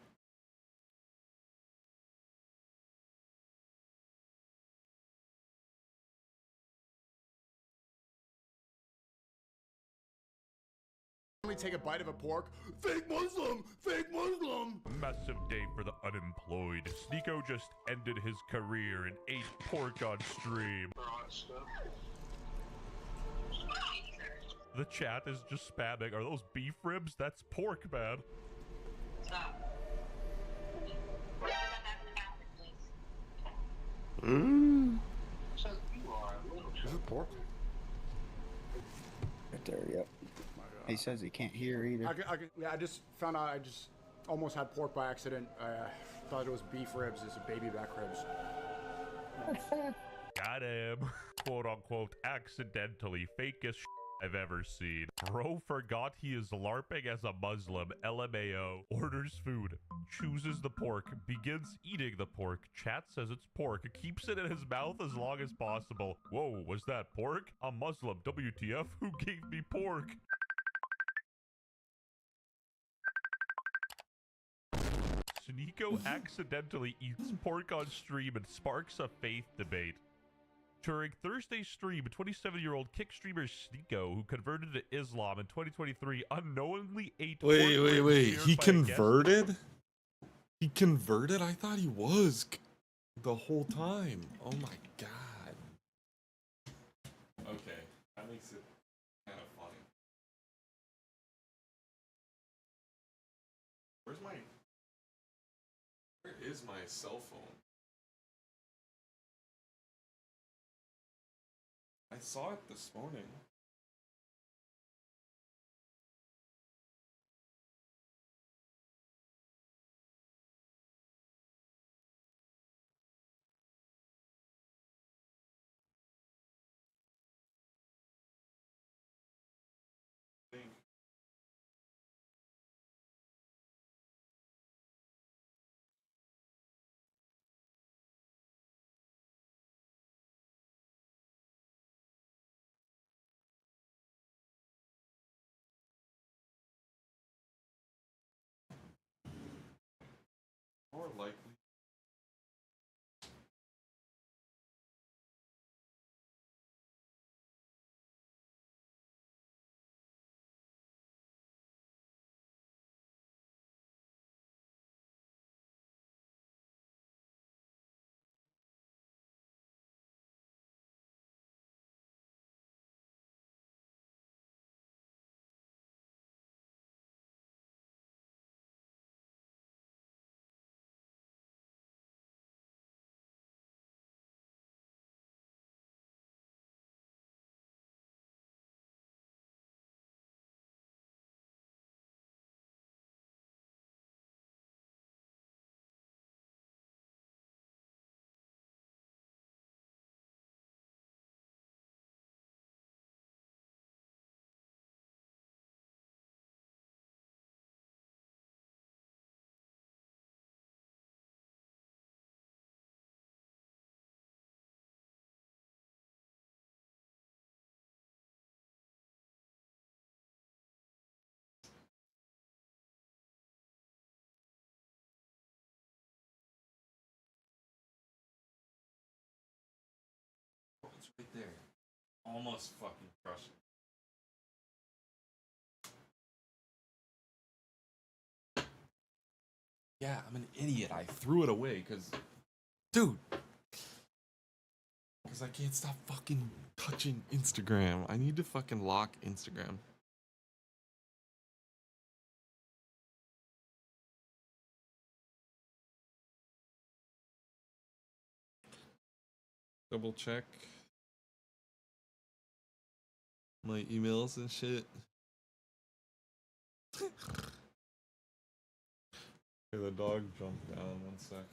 Take a bite of a pork. Fake Muslim! Fake Muslim! Massive day for the unemployed. Sneeko just ended his career and ate pork on stream. The chat is just spamming. Are those beef ribs? That's pork, man. Is it pork? Right there, yep. He says he can't hear either. Yeah, I just found out I just almost had pork by accident. I thought it was beef ribs. It's baby back ribs. Got him. Quote unquote, accidentally fakest I've ever seen. Bro forgot he is LARPing as a Muslim. LMAO. Orders food. Chooses the pork. Begins eating the pork. Chat says it's pork. Keeps it in his mouth as long as possible. Whoa, was that pork? I'm Muslim. WTF? Who gave me pork? Sneeko accidentally eats pork on stream and sparks a faith debate. During Thursday's stream, 27-year-old kick streamer Sneeko, who converted to Islam in 2023, unknowingly ate pork Wait. ribs shared He by a guest. converted? He converted? I thought he was the whole time. Oh my god. Okay, that makes it kind of funny. Where is my cell phone? I saw it this morning. More likely. Almost fucking crushed. Yeah, I'm an idiot. I threw it away because, dude, because I can't stop fucking touching Instagram. I need to fucking lock Instagram. Double check my emails and shit. Okay, the dog jumped down. 1 sec.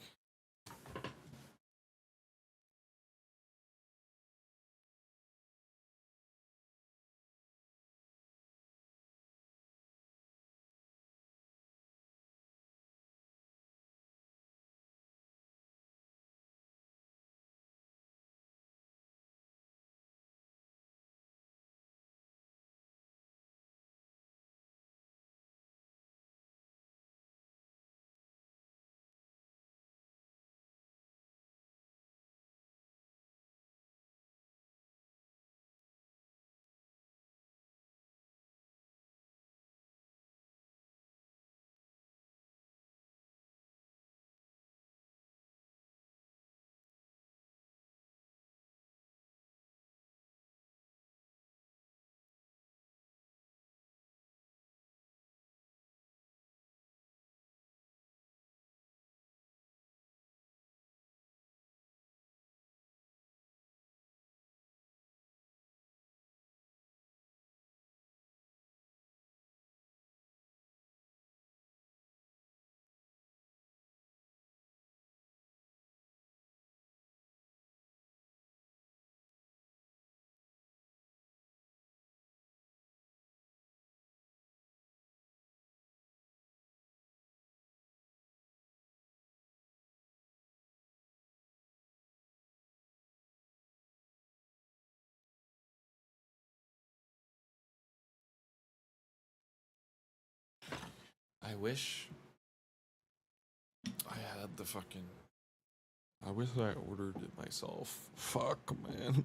I wish I had the fucking. I wish I ordered it myself. Fuck, man.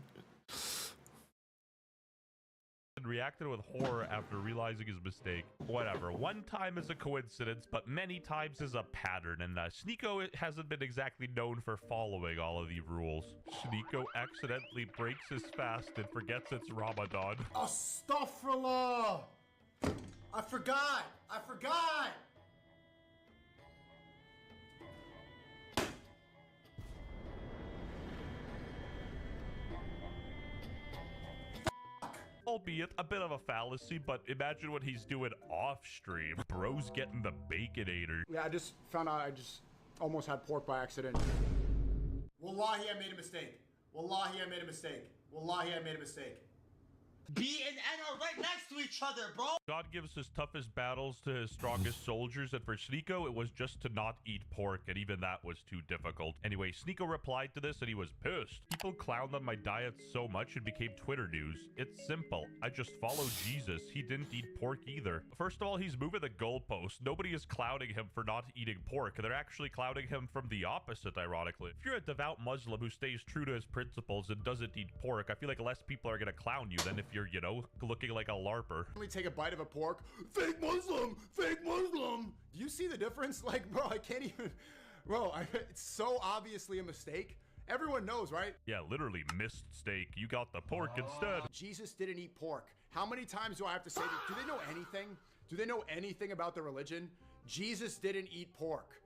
Reacted with horror after realizing his mistake. Whatever. One time is a coincidence, but many times is a pattern, and Sneeko hasn't been exactly known for following all of the rules. Sneeko accidentally breaks his fast and forgets it's Ramadan. Astaghfirullah! I forgot! I forgot! Albeit a bit of a fallacy, but imagine what he's doing off stream. Bro's getting the Baconator. Yeah, I just found out I just almost had pork by accident. Wallahi, I made a mistake. Wallahi, I made a mistake. Wallahi, I made a mistake. B and N are right next to each other, bro. God gives his toughest battles to his strongest soldiers, and for Sneeko, it was just to not eat pork, and even that was too difficult. Anyway, Sneeko replied to this, and he was pissed. People clowned on my diet so much it became Twitter news. It's simple. I just followed Jesus. He didn't eat pork either. First of all, he's moving the goalpost. Nobody is clowning him for not eating pork. They're actually clowning him from the opposite, ironically. If you're a devout Muslim who stays true to his principles and doesn't eat pork, I feel like less people are gonna clown you than if you're, you know, looking like a larper. Let me take a bite of a pork. Fake Muslim! Fake Muslim! Do you see the difference? Like, bro, I can't even... Bro, it's so obviously a mistake. Everyone knows, right? Yeah, literally missed steak. You got the pork instead. Jesus didn't eat pork. How many times do I have to say that? Do they know anything? Do they know anything about the religion? Jesus didn't eat pork.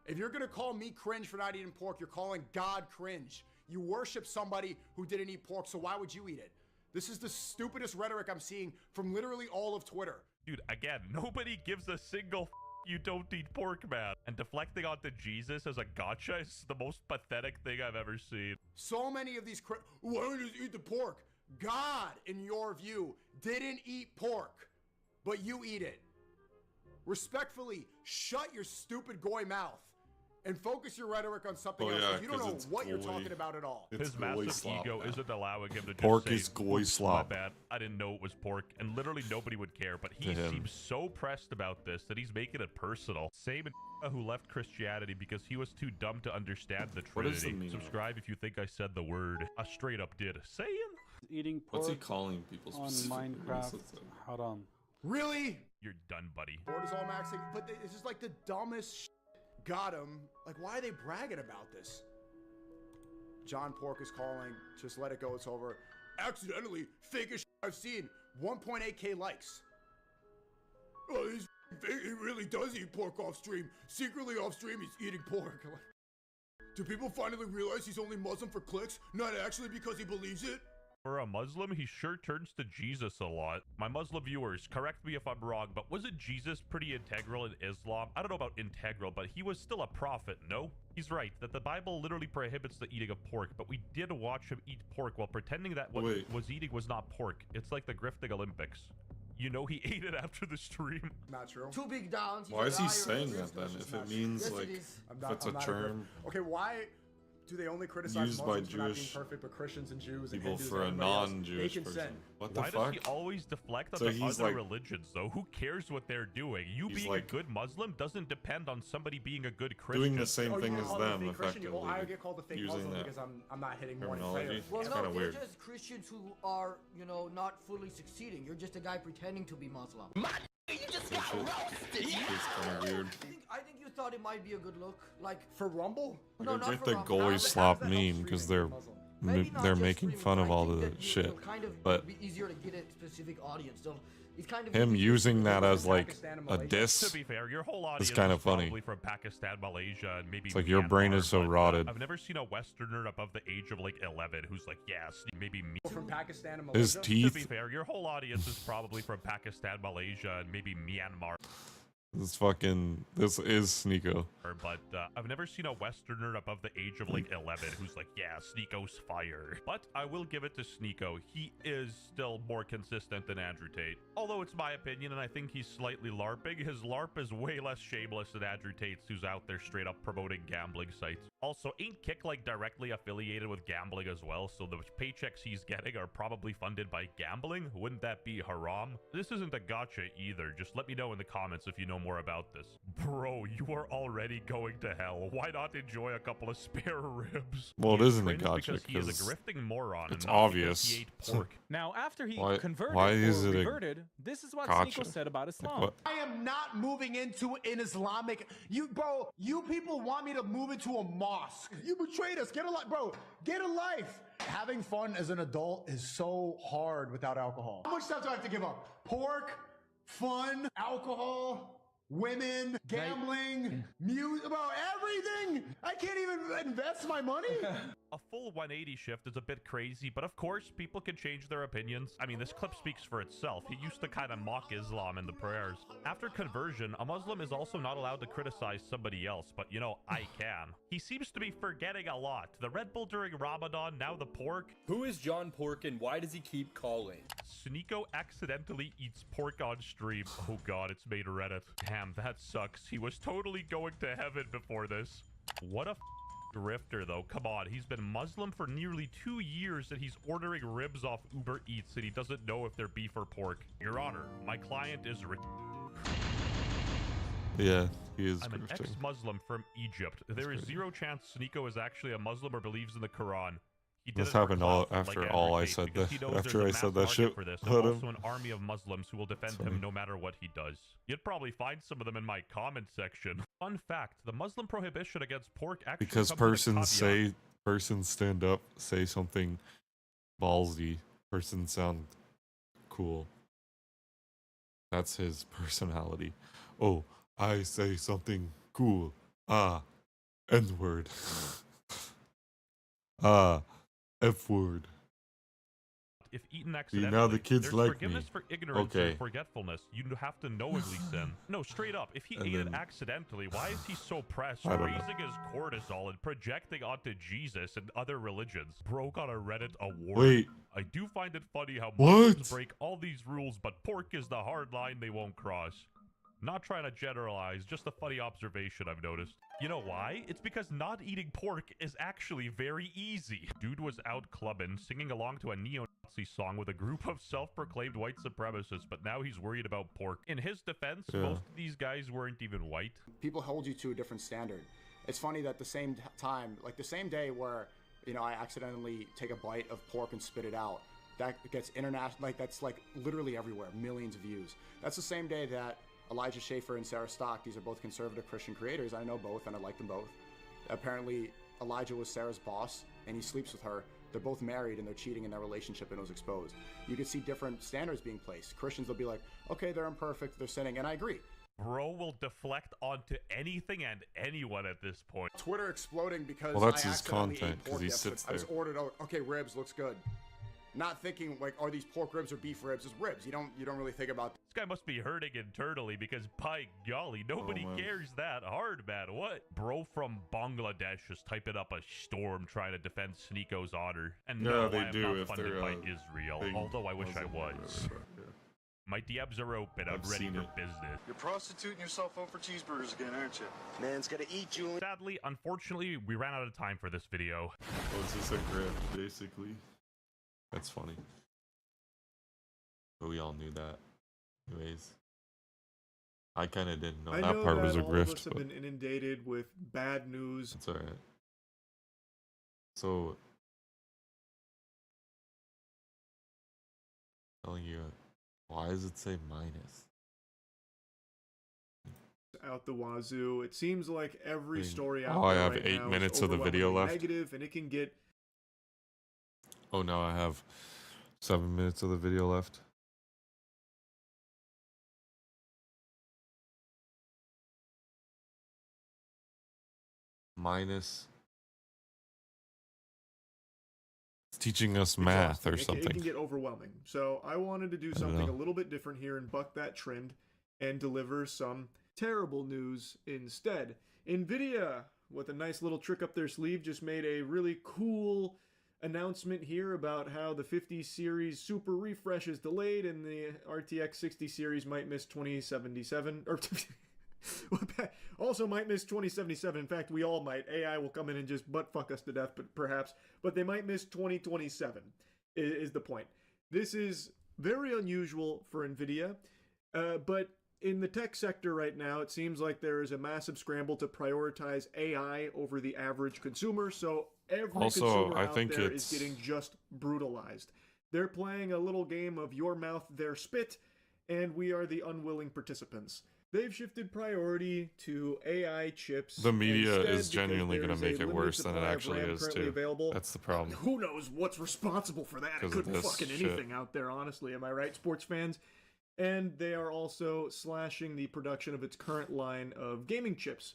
If you're gonna call me cringe for not eating pork, you're calling God cringe. You worship somebody who didn't eat pork, so why would you eat it? This is the stupidest rhetoric I'm seeing from literally all of Twitter. Dude, again, nobody gives a single you don't eat pork, man. And deflecting onto Jesus as a gotcha is the most pathetic thing I've ever seen. So many of these why don't you just eat the pork? God, in your view, didn't eat pork, but you eat it. Respectfully, shut your stupid goy mouth and focus your rhetoric on something else. Yeah, You don't know what you're talking about at all. His massive ego isn't allowing him to just Pork say, is goy "Oops, slop." My bad. I didn't know it was pork," and literally nobody would care. But he To him. seems so pressed about this that he's making it personal. Same who left Christianity because he was too dumb to understand the What is the Trinity. meaning of Subscribe if you think I said the word. I straight up did. Saying? eating pork What's he calling people on specifically? Minecraft. Hold on. Really? You're done, buddy. Board is all maxing, but this is like the dumbest shit. Got him. Like, why are they bragging about this? John Pork is calling. Just let it go. It's over. Accidentally, fakest shit I've seen. 1.8k likes. Oh, he really does eat pork off stream. Secretly off stream, he's eating pork. Do people finally realize he's only Muslim for clicks, not actually because he believes it? For a Muslim, he sure turns to Jesus a lot. My Muslim viewers, correct me if I'm wrong, but wasn't Jesus pretty integral in Islam? I don't know about integral, but he was still a prophet, no? He's right, that the Bible literally prohibits the eating of pork, but we did watch him eat pork while pretending that what he was eating was not pork. It's like the grifting Olympics. You know he ate it after the stream. Not true. Two big downs. Why is he saying that then? If it means like, if it's a term Okay, why do they only criticize used by Muslims for not being Jewish perfect, but Christians and Jews and people Hindus for a and everybody else, non-Jewish they can person? sin? What the Why fuck? does he always deflect on So the he's other like- religions, though? Who cares what they're doing? You He's being like a good Muslim doesn't depend on somebody being a good Christian. Doing the same Oh, you thing get as called a them, fake Christian, effectively. well, I get called a fake using Muslim that because I'm not hitting more in terminology. prayer. Well, It's no, kinda they're weird. just Christians who are, not fully succeeding. You're just a guy pretending to be Muslim. You just got roasted. It's kind of weird. I think you thought it might be a good look, like for Rumble. Like, No, I not get for the Rumble. goalie slop meme because they're making fun of all the shit, kind of but be easier to get a specific audience. So it's kind of him easy. using that as like a To diss be fair, your whole audience is kind is of funny. probably from Pakistan, Malaysia, and maybe It's like your brain Myanmar, is so but, rotted. I've never seen a Westerner above the age of like 11 who's like, yes, maybe me. From Pakistan and His Malaysia. teeth. To be fair, your whole audience is probably from Pakistan, Malaysia, and maybe Myanmar. This is Sneeko. But I've never seen a Westerner above the age of like 11 who's like, yeah, Sneeko's fire. But I will give it to Sneeko. He is still more consistent than Andrew Tate. Although it's my opinion, and I think he's slightly LARPing. His LARP is way less shameless than Andrew Tate's, who's out there straight up promoting gambling sites. Also, ain't Kick like directly affiliated with gambling as well, so the paychecks he's getting are probably funded by gambling? Wouldn't that be haram? This isn't a gotcha either. Just let me know in the comments if you know more about this. Bro, you are already going to hell. Why not enjoy a couple of spare ribs? Well, it He's isn't a cringed gotcha because he is a 'cause grifting moron. it's and not because obvious. He ate pork. Now, after he Why- converted why is or it a reverted, this is what gotcha? Sneeko said about Islam. what? I am not moving into an Islamic. You people want me to move into a mosque. You betrayed us. Get a life, bro. Get a life. Having fun as an adult is so hard without alcohol. How much stuff do I have to give up? Pork, fun, alcohol, women, gambling, music, bro, everything. I can't even invest my money. A full 180 shift is a bit crazy, but of course, people can change their opinions. I mean, this clip speaks for itself. He used to kind of mock Islam in the prayers. After conversion, a Muslim is also not allowed to criticize somebody else, but I can. He seems to be forgetting a lot. The Red Bull during Ramadan, now the pork. Who is John Pork and why does he keep calling? Sneeko accidentally eats pork on stream. Oh god, it's made Reddit. Damn, that sucks. He was totally going to heaven before this. What a grifter, though. Come on, he's been Muslim for nearly 2 years and he's ordering ribs off Uber Eats and he doesn't know if they're beef or pork. Your Honor, my client is Yeah, he is I'm an grifting. ex-Muslim from Egypt. There is zero chance Sneeko is actually a Muslim or believes in the Quran. He did This it for happened all clout, after like all Andrew I Tate, said because that- he knows after there's I a said mass that market shit for this, about and him. also an army of Muslims who will defend funny. him no matter what he does. You'd probably find some of them in my comment section. Fun fact, the Muslim prohibition against pork actually Because comes with a caveat. persons stand up, say something ballsy, persons sound cool. That's his personality. Oh, I say something cool. N-word. F-word. If eaten See, accidentally, now the kids there's like forgiveness me. for ignorance Okay. and forgetfulness. You have to knowingly sin. No, straight up. If he And ate it then- accidentally, why is he so pressed, I don't know. raising his cortisol and projecting onto Jesus and other religions? Broke on a Reddit award. Wait. I do find it funny how What? Muslims break all these rules, but pork is the hard line they won't cross. Not trying to generalize, just a funny observation I've noticed. You know why? It's because not eating pork is actually very easy. Dude was out clubbing, singing along to a neo-Nazi song with a group of self-proclaimed white supremacists, but now he's worried about pork. In his defense, Yeah. most of these guys weren't even white. People hold you to a different standard. It's funny that the same time, like the same day where, I accidentally take a bite of pork and spit it out, that gets international, like that's like literally everywhere, millions of views. That's the same day that Elijah Schaefer and Sarah Stock, these are both conservative Christian creators. I know both and I like them both. Apparently Elijah was Sarah's boss and he sleeps with her. They're both married and they're cheating in their relationship and it was exposed. You could see different standards being placed. Christians will be like, okay, they're imperfect, they're sinning, and I agree. Bro will deflect onto anything and anyone at this point. Twitter exploding because Well, that's I his accidentally ate content, 'cause pork he yesterday. sits I was there. ordered, oh, okay, ribs, looks good. Not thinking like, are these pork ribs or beef ribs? It's ribs. You don't really think about. This guy must be hurting internally because, by golly, nobody man. cares that hard, man. What? Bro from Bangladesh is typing up a storm trying to defend Sneeko's honor. And Yeah, no, they I am do not if funded they're, by uh, Israel, big although I wish I Muslim or was. whatever, yeah. My DMs are open. I'm I've ready seen for it. business. You're prostituting yourself out for cheeseburgers again, aren't you? Man's gotta eat, Julian. Sadly, unfortunately, we ran out of time for this video. Oh, it's just a grift, basically. That's funny. But we all knew that. Anyways. I kind of didn't know I that know part that was a all of us grift, have but been inundated with bad news. it's alright. So, telling you, why does it say minus? Out the wazoo. It seems like every I mean, story out oh, I there have right 8 now minutes is of the video overwhelmingly left. negative, and it can get Oh, now I have 7 minutes of the video left. Minus. It's teaching us math exhausting. or It can something. get overwhelming. So I wanted to do don't something know. a little bit different here and buck that trend and deliver some terrible news instead. NVIDIA, with a nice little trick up their sleeve, just made a really cool announcement here about how the 50 series super refresh is delayed and the RTX 60 series might miss 2077 or also might miss 2077. In fact, we all might. AI will come in and just butt fuck us to death, but perhaps. But they might miss 2027 is the point. This is very unusual for NVIDIA, but in the tech sector right now, it seems like there is a massive scramble to prioritize AI over the average consumer. So every Also, consumer I out think there is it's- getting just brutalized. They're playing a little game of your mouth, their spit, and we are the unwilling participants. They've shifted priority to AI chips. The media instead is genuinely because going to there's make a it limited worse than it supply of actually RAM is, currently too. available. That's the problem. Who knows what's responsible for that? It 'Cause could of be this fucking shit. anything out there, honestly. Am I right, sports fans? And they are also slashing the production of its current line of gaming chips.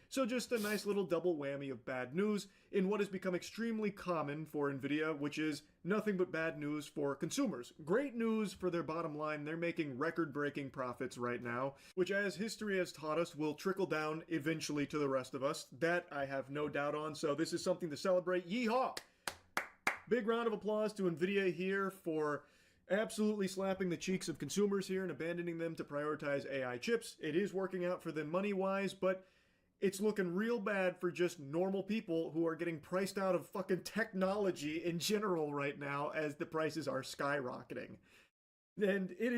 So just a nice little double whammy of bad news in what has become extremely common for NVIDIA, which is nothing but bad news for consumers. Great news for their bottom line. They're making record-breaking profits right now, which, as history has taught us, will trickle down eventually to the rest of us. That I have no doubt on, so this is something to celebrate. Yeehaw! Big round of applause to NVIDIA here for absolutely slapping the cheeks of consumers here and abandoning them to prioritize AI chips. It is working out for them money-wise, but it's looking real bad for just normal people who are getting priced out of fucking technology in general right now as the prices are skyrocketing. And this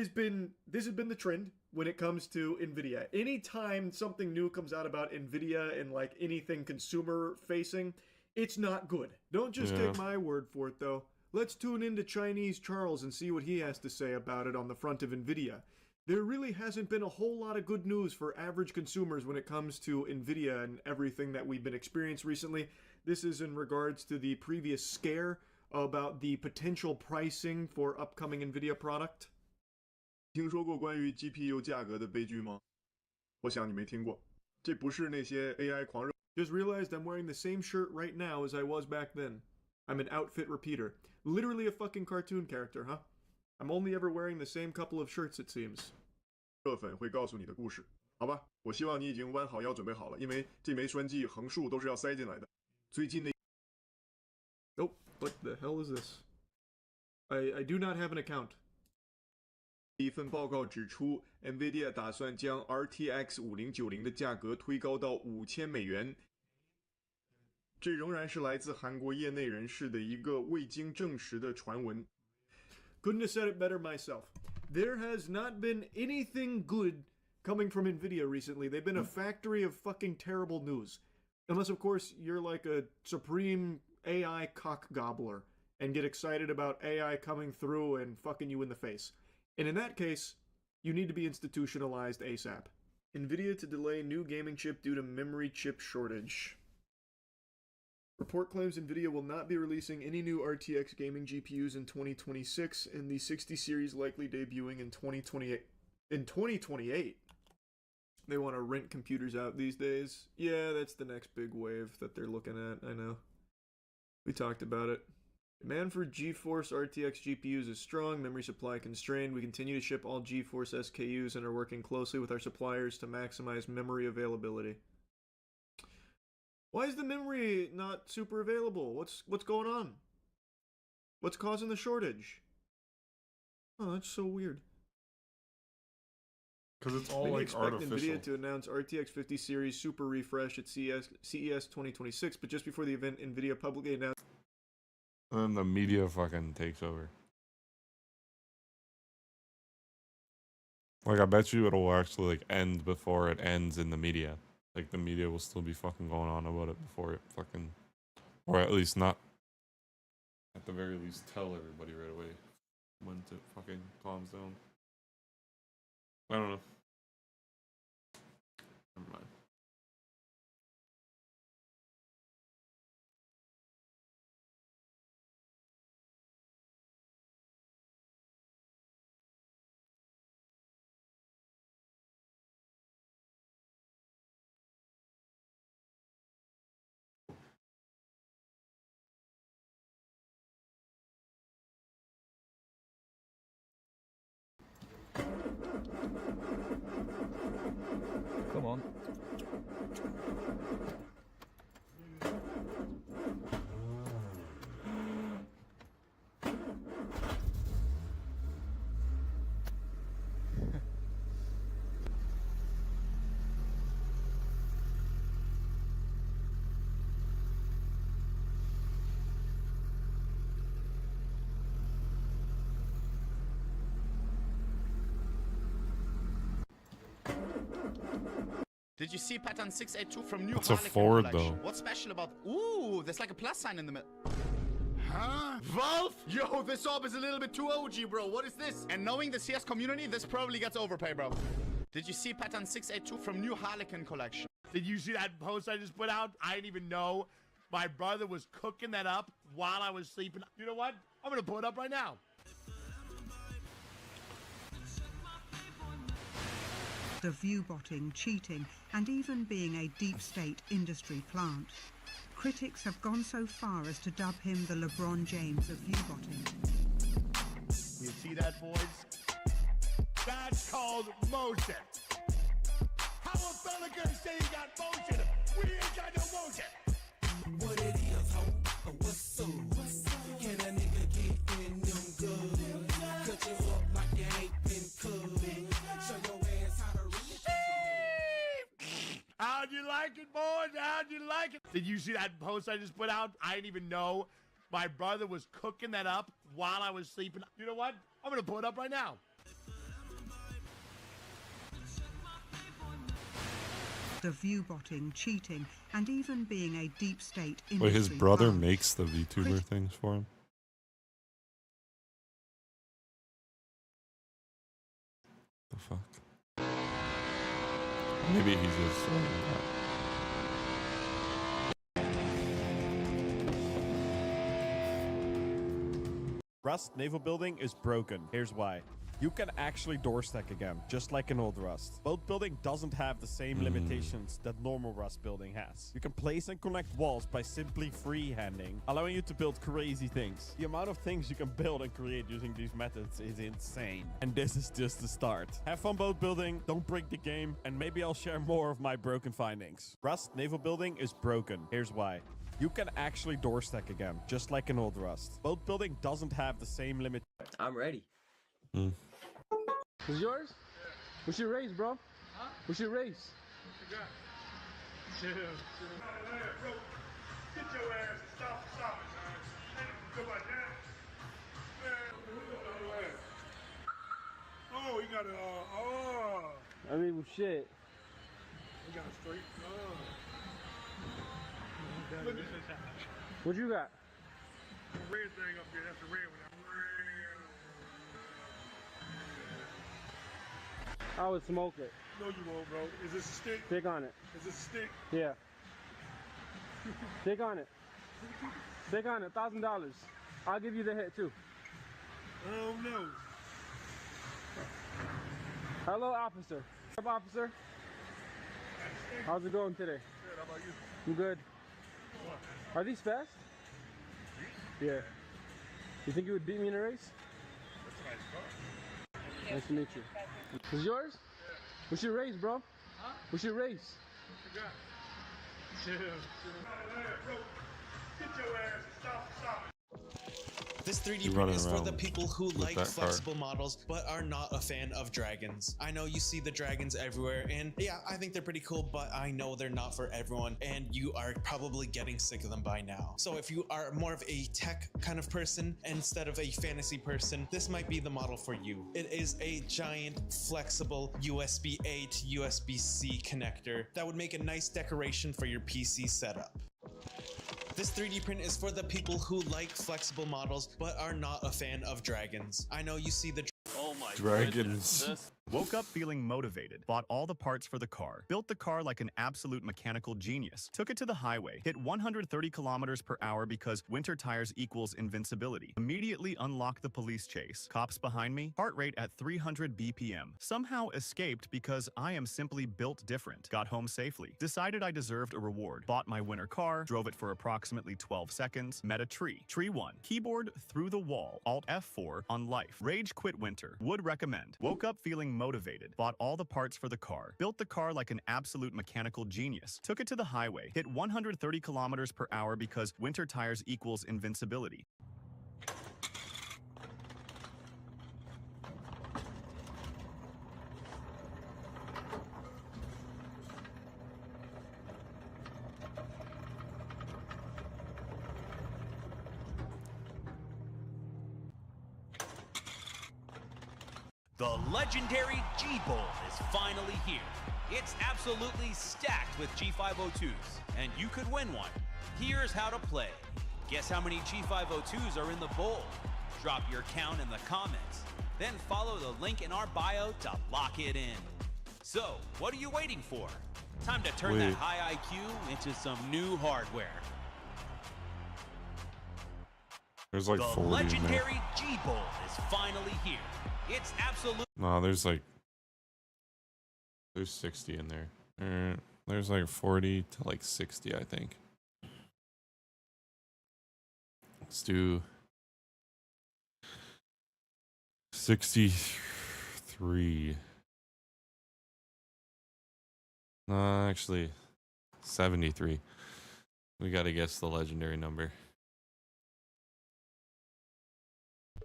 has been the trend when it comes to NVIDIA. Anytime something new comes out about NVIDIA and like anything consumer facing, it's not good. Don't just Yeah. take my word for it though. Let's tune into Chinese Charles and see what he has to say about it on the front of NVIDIA. There really hasn't been a whole lot of good news for average consumers when it comes to NVIDIA and everything that we've been experiencing recently. This is in regards to the previous scare about the potential pricing for upcoming NVIDIA product. 听说过关于 GPU 价格的悲剧吗？我想你没听过。这不是那些 AI 狂热。 Just realized I'm wearing the same shirt right now as I was back then. I'm an outfit repeater. Literally a fucking cartoon character, huh? I'm only ever wearing the same couple of shirts, it seems. 热粉会告诉你的故事，好吧？我希望你已经弯好腰准备好了，因为这枚栓剂横竖都是要塞进来的。最近的 Oh, what the hell is this? I do not have an account. 一份报告指出 ，NVIDIA 打算将 RTX 5090的价格推高到$5000。这仍然是来自韩国业内人士的一个未经证实的传闻。 Couldn't have said it better myself. There has not been anything good coming from NVIDIA recently. They've been a factory of fucking terrible news. Unless, of course, you're like a supreme AI cock gobbler and get excited about AI coming through and fucking you in the face. And in that case, you need to be institutionalized ASAP. NVIDIA to delay new gaming chip due to memory chip shortage. Report claims NVIDIA will not be releasing any new RTX gaming GPUs in 2026, and the 60 series likely debuting in 2028. In 2028? They want to rent computers out these days. Yeah, that's the next big wave that they're looking at, I know. We talked about it. Demand for GeForce RTX GPUs is strong, memory supply constrained. We continue to ship all GeForce SKUs and are working closely with our suppliers to maximize memory availability. Why is the memory not super available? What's going on? What's causing the shortage? Oh, that's so weird. Because it's all Maybe like expect artificial. NVIDIA to announce RTX 50 series super refresh at CES 2026, but just before the event, NVIDIA publicly announced. And then the media fucking takes over. Like, I bet you it'll actually like end before it ends in the media. Like, the media will still be fucking going on about it before it fucking, or at least not. At the very least, tell everybody right away when it fucking calms down. I don't know. Never mind. Come on. Did you see pattern 682 from New It's a Harlequin Ford, collection? though. What's special about... Ooh, there's like a plus sign in the middle. Huh? Valve? Yo, this orb is a little bit too OG, bro. What is this? And knowing the CS community, this probably gets overpaid, bro. Did you see pattern 682 from New Harlequin collection? Did you see that post I just put out? I didn't even know. My brother was cooking that up while I was sleeping. You know what? I'm going to pull it up right now. The viewbotting, cheating, and even being a deep state industry plant. Critics have gone so far as to dub him the LeBron James of viewbotting. You see that, boys? That's called motion. How a fella gonna say he got motion? We ain't got no motion. What it is, ho? What's up? Can a nigga get in them good? Cut you up like you ain't been cooked. Show your ass how to reach. How'd you like it, boys? How'd you like it? Did you see that post I just put out? I didn't even know. My brother was cooking that up while I was sleeping. You know what? I'm gonna pull it up right now. The viewbotting, cheating, and even being a deep state industry Wait, his brother plant. makes the VTuber things for him? The fuck? Maybe he's just saying that. Rust naval building is broken. Here's why. You can actually door stack again, just like in old Rust. Boat building doesn't have the same limitations that normal Rust building has. You can place and connect walls by simply freehanding, allowing you to build crazy things. The amount of things you can build and create using these methods is insane. And this is just the start. Have fun boat building, don't break the game, and maybe I'll share more of my broken findings. Rust naval building is broken. Here's why. You can actually door stack again, just like in old Rust. Boat building doesn't have the same limit. I'm ready. Is yours? What's your race, bro? Huh? What's your race? What you got? Chill. Bro, get your ass and stop it, man. Come on, man. Oh, you got a, I mean, shit. You got a straight, What you got? red thing up there, that's the red one. I would smoke it. No, you won't, bro. Is this a stick? Stick on it. Is this a stick? Yeah. Stick on it. Stick on it. $1,000. I'll give you the hit too. Oh no. Hello, officer. What's up, officer? How's it going today? Good, how about you? I'm good. Are these fast? Yeah. You think you would beat me in a race? That's a nice car. Nice to meet you. Is it yours? Yeah. We should race, bro. Huh? We should race. What you got? Chill. Bro, get your ass and stop. This 3D print is for the people who like flexible models but are not a fan of dragons. I know you see the dragons everywhere, and yeah, I think they're pretty cool, but I know they're not for everyone, and you are probably getting sick of them by now. So if you are more of a tech kind of person instead of a fantasy person, this might be the model for you. It is a giant flexible USB-A to USB-C connector that would make a nice decoration for your PC setup. This 3D print is for the people who like flexible models but are not a fan of dragons. I know you see the Dragons. Woke up feeling motivated, bought all the parts for the car, built the car like an absolute mechanical genius, took it to the highway, hit 130 kilometers per hour because winter tires equals invincibility, immediately unlocked the police chase, cops behind me, heart rate at 300 BPM, somehow escaped because I am simply built different, got home safely, decided I deserved a reward, bought my winter car, drove it for approximately 12 seconds, met a tree, tree 1, keyboard through the wall, Alt F4 on life, rage quit winter, would recommend, woke up feeling motivated, bought all the parts for the car, built the car like an absolute mechanical genius, took it to the highway, hit 130 kilometers per hour because winter tires equals invincibility. The legendary G-Bolt is finally here. It's absolutely stacked with G502s, and you could win one. Here's how to play. Guess how many G502s are in the bowl? Drop your count in the comments. Then follow the link in our bio to lock it in. So, what are you waiting for? Time to turn that high IQ into some new hardware. There's like 40 The in there. legendary G-Bolt is finally here. It's absolute. No, there's 60 in there. There's like 40 to like 60, I think. Let's do 63. No, actually 73. We gotta guess the legendary number.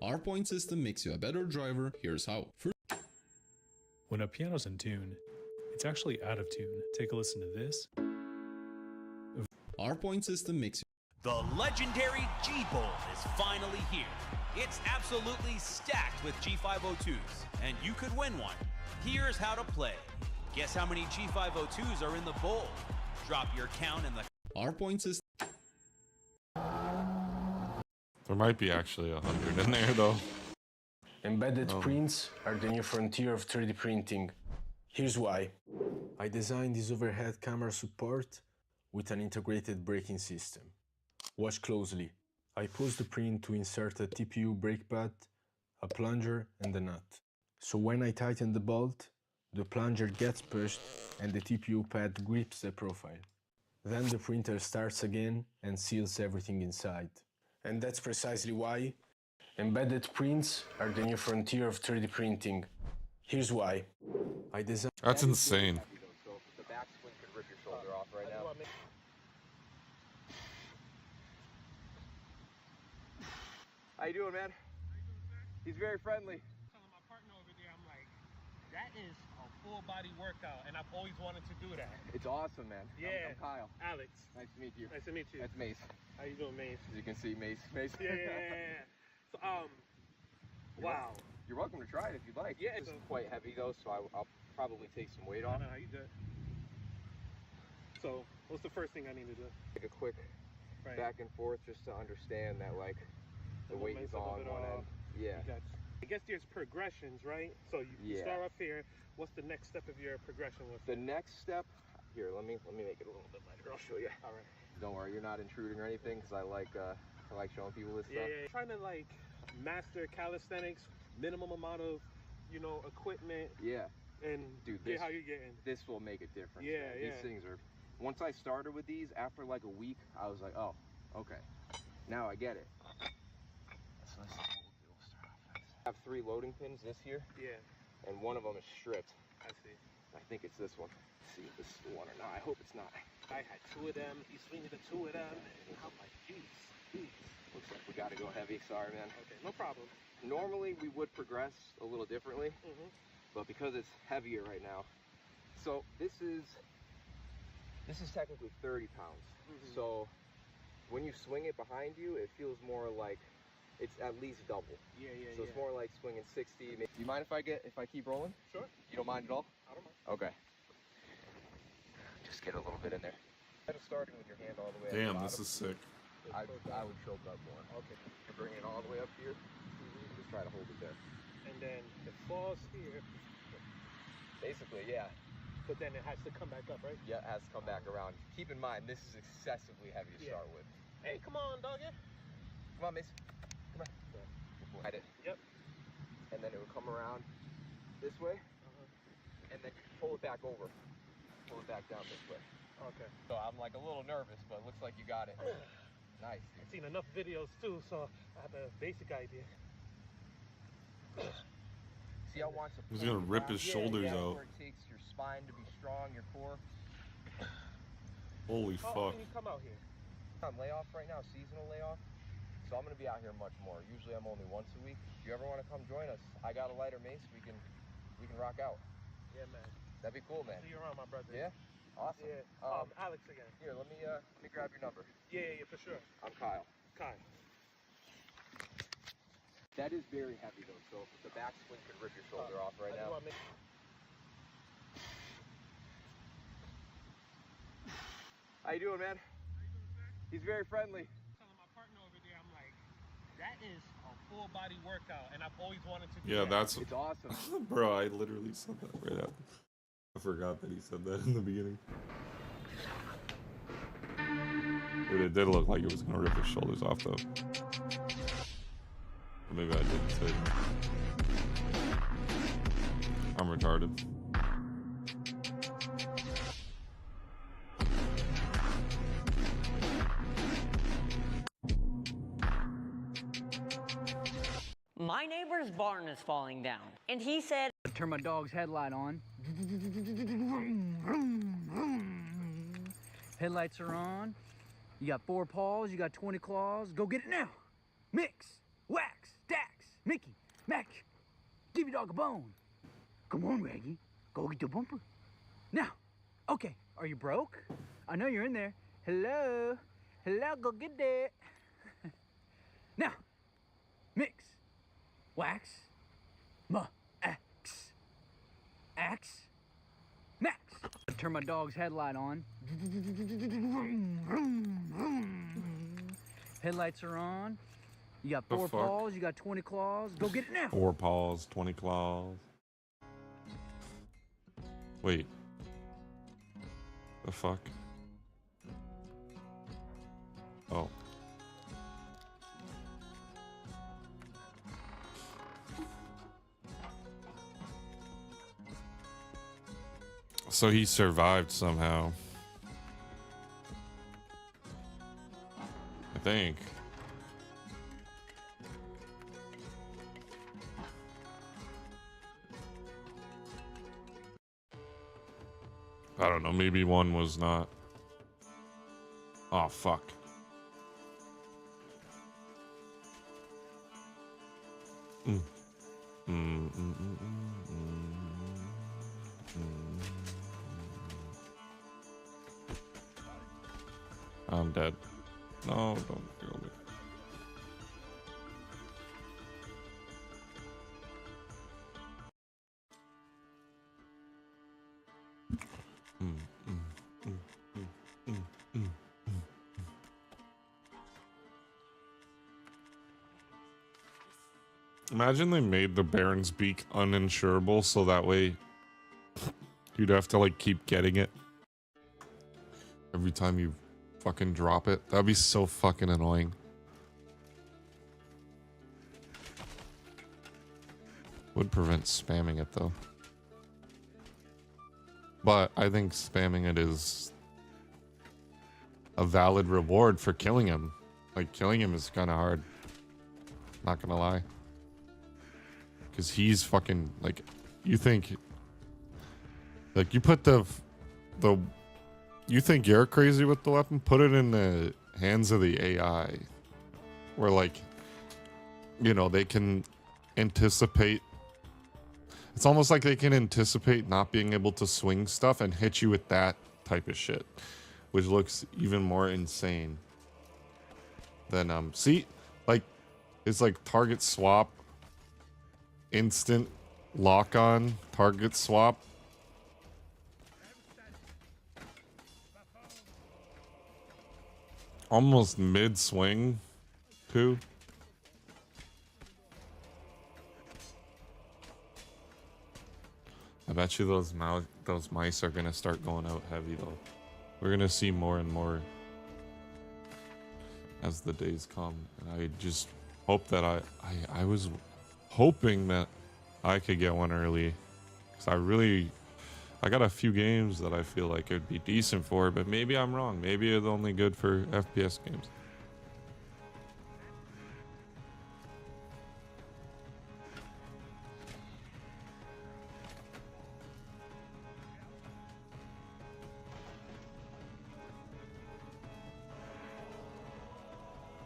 Our point system makes you a better driver. Here's how. When a piano's in tune, it's actually out of tune. Take a listen to this. Our point system makes you. The legendary G-Bolt is finally here. It's absolutely stacked with G502s, and you could win one. Here's how to play. Guess how many G502s are in the bowl? Drop your count in the. Our point system. There might be actually 100 in there though. Embedded prints are the new frontier of 3D printing. Here's why. I designed this overhead camera support with an integrated braking system. Watch closely. I pose the print to insert a TPU brake pad, a plunger, and a nut. So when I tighten the bolt, the plunger gets pushed and the TPU pad grips the profile. Then the printer starts again and seals everything inside. And that's precisely why embedded prints are the new frontier of 3D printing. Here's why. I designed. That's insane. The back swing could rip your shoulder off right now. How you doing, man? He's very friendly. Telling my partner over there, I'm like, that is a full body workout, and I've always wanted to do that. It's awesome, man. Yeah. I'm Kyle. Alex. Nice to meet you. Nice to meet you. That's Mace. How you doing, Mace? As you can see, Mace. Yeah. So, wow. You're welcome to try it if you'd like. Yeah, It's quite heavy though, so I'll probably take some weight off. No, you good. So, what's the first thing I need to do? Like a quick back and forth just to understand that, like, The weight is on one end. Yeah. I guess there's progressions, right? So you start off here. What's the next step of your progression with The next step, here, let me make it a little bit lighter. I'll show you. All right. Don't worry, you're not intruding or anything, because I like showing people this stuff. Yeah. Trying to like master calisthenics, minimum amount of, you know, equipment. Yeah. And dude, how you getting? This will make a difference. Yeah, man. These things are. Once I started with these, after like a week, I was like, oh, okay, now I get it. So this is what we'll do. We'll start off nice. I have 3 loading pins this here. Yeah. And one of them is stripped. I see. I think it's this one. Let's see if this is the one or not. I hope it's not. I had 2 of them. You swing the 2 of them, and I'm like, jeez. Looks like we got to go heavy. Sorry, man. Okay, no problem. Normally we would progress a little differently, but because it's heavier right now, so this is technically 30 pounds. So when you swing it behind you, it feels more like it's at least double. Yeah. So it's more like swinging 60. Do you mind if I keep rolling? Sure. You don't mind at all? I don't mind. Okay. Just get a little bit in there. Instead of starting with your hand all the way Damn, at the this is sick. I would choke up more. Okay. You're bringing it all the way up here. Just try to hold it there. And then it falls here. Basically, yeah. But then it has to come back up, right? Yeah, it has to come back around. Keep in mind, this is excessively heavy to start with. Hey, come on, doggy. Come on, Mace. Come on. Hide it. Yep. And then it would come around this way. And then you can pull it back over. Pull it back down this way. Okay. So I'm like a little nervous, but it looks like you got it. Nice. Dude. I've seen enough videos too, so I have a basic idea. See, I want to. He's gonna rip his shoulders out. Where it takes your spine to be strong, your core. Holy How fuck. often you come out here? I'm layoff right now, seasonal layoff. So I'm gonna be out here much more. Usually I'm only once a week. If you ever want to come join us, I got a lighter mace. We can rock out. Yeah, man. That'd be cool, man. See you around, my brother. Yeah. Awesome. Yeah. Alex again. Here, let me grab your number. Yeah, for sure. I'm Kyle. Kyle. That is very heavy though, so the back swing could rip your shoulder off right now. How you doing, man? He's very friendly. Telling my partner over there, I'm like, that is a full body workout, and I've always wanted to do Yeah, that. that's. It's awesome. Bro, I literally said that right out. I forgot that he said that in the beginning. Dude, it did look like it was gonna rip his shoulders off though. Or maybe I didn't say. I'm retarded. My neighbor's barn is falling down, and he said, turn my dog's headlight on. Headlights are on. You got 4 paws, you got 20 claws. Go get it now. Mix, wax, Dax, Mickey, Mac. Give your dog a bone. Come on, Raggy. Go get the bumper. Now, okay, are you broke? I know you're in there. Hello? Hello, go get it. Now, mix, wax, axe, max. Turn my dog's headlight on. Headlights are on. You got 4 paws, you got 20 claws. Go get it now. 4 paws, 20 claws. Wait. The fuck? Oh. So he survived somehow. I think. I don't know, maybe one was not. Oh, fuck. I'm dead. No, don't kill me. Imagine they made the Baron's Beak uninsurable so that way you'd have to like keep getting it every time you fucking drop it. That'd be so fucking annoying. Would prevent spamming it though. But I think spamming it is a valid reward for killing him. Like killing him is kind of hard. Not gonna lie. Because he's fucking like, you think like you put the you think you're crazy with the weapon, put it in the hands of the AI where like, you know, they can anticipate. It's almost like they can anticipate not being able to swing stuff and hit you with that type of shit, which looks even more insane than see, like it's like target swap, instant lock on, target swap. Almost mid swing too. I bet you those mice are gonna start going out heavy though. We're gonna see more and more as the days come, and I just hope that I was hoping that I could get one early, because I got a few games that I feel like it would be decent for, but maybe I'm wrong. Maybe it's only good for FPS games.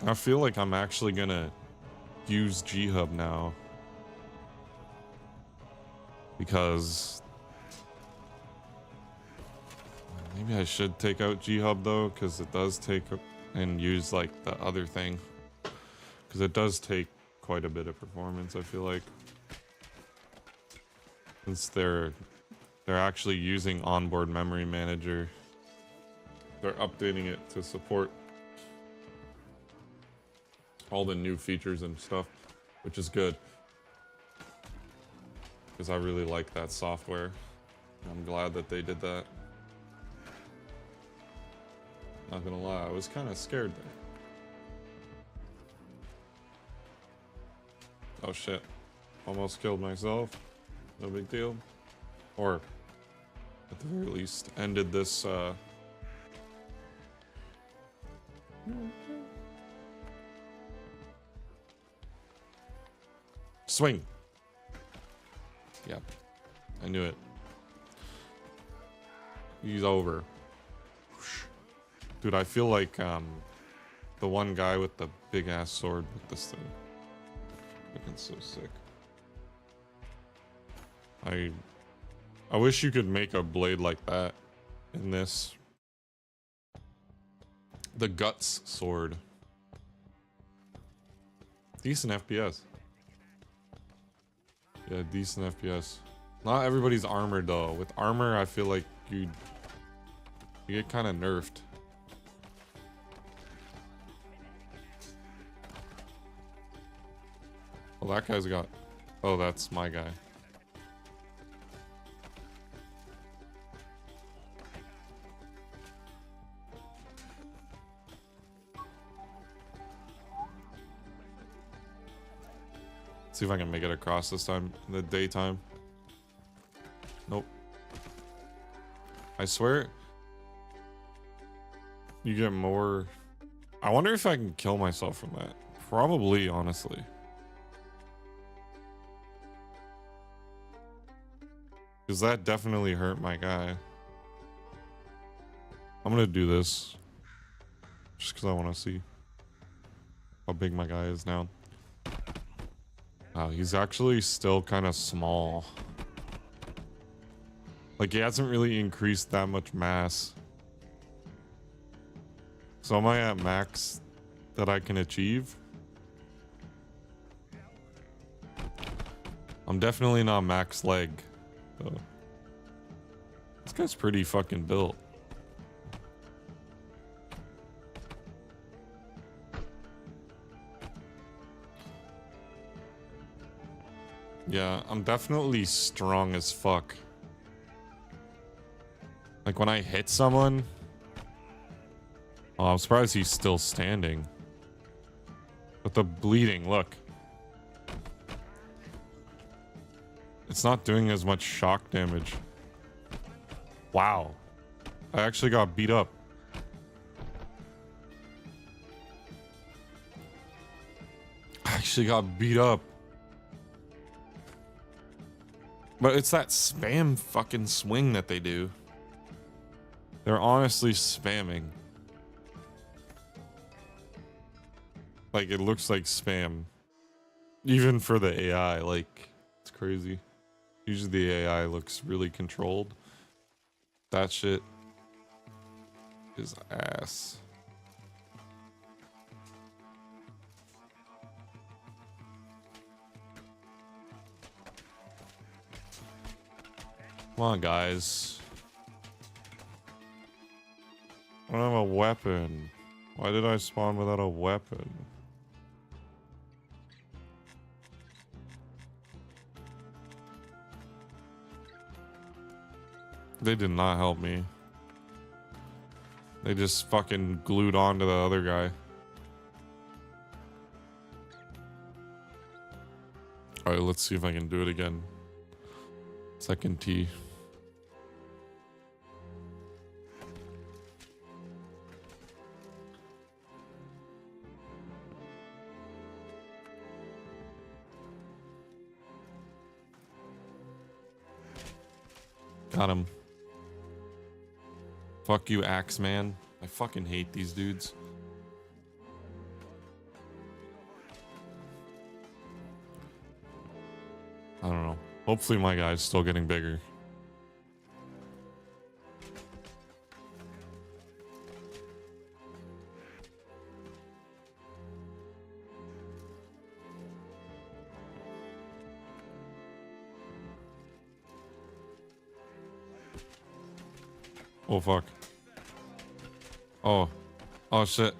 I feel like I'm actually gonna use G-Hub now, because maybe I should take out G-Hub though, because it does take and use like the other thing, because it does take quite a bit of performance, I feel like, since they're actually using onboard memory manager. They're updating it to support all the new features and stuff, which is good, because I really like that software. I'm glad that they did that. Not gonna lie, I was kind of scared there. Oh shit, almost killed myself. No big deal. Or at the very least ended this swing. Yep, I knew it. He's over. Dude, I feel like the one guy with the big ass sword with this thing. Looking so sick. I wish you could make a blade like that in this. The Guts sword. Decent FPS. Yeah, decent FPS. Not everybody's armored though. With armor, I feel like you get kind of nerfed. Well, that guy's got... Oh, that's my guy. See if I can make it across this time in the daytime. Nope. I swear you get more. I wonder if I can kill myself from that. Probably, honestly. Because that definitely hurt my guy. I'm gonna do this just because I want to see how big my guy is now. Wow, he's actually still kind of small. Like, he hasn't really increased that much mass. So am I at max that I can achieve? I'm definitely not max leg, though. This guy's pretty fucking built. Yeah, I'm definitely strong as fuck. Like when I hit someone. Oh, I'm surprised he's still standing. But the bleeding, look. It's not doing as much shock damage. Wow. I actually got beat up. I actually got beat up. But it's that spam fucking swing that they do. They're honestly spamming. Like, it looks like spam. Even for the AI, like, it's crazy. Usually the AI looks really controlled. That shit is ass. Come on, guys. I don't have a weapon. Why did I spawn without a weapon? They did not help me. They just fucking glued on to the other guy. Alright, let's see if I can do it again. Second T. Got him. Fuck you, Axeman. I fucking hate these dudes. I don't know. Hopefully my guy's still getting bigger. Oh fuck. Oh. Oh shit.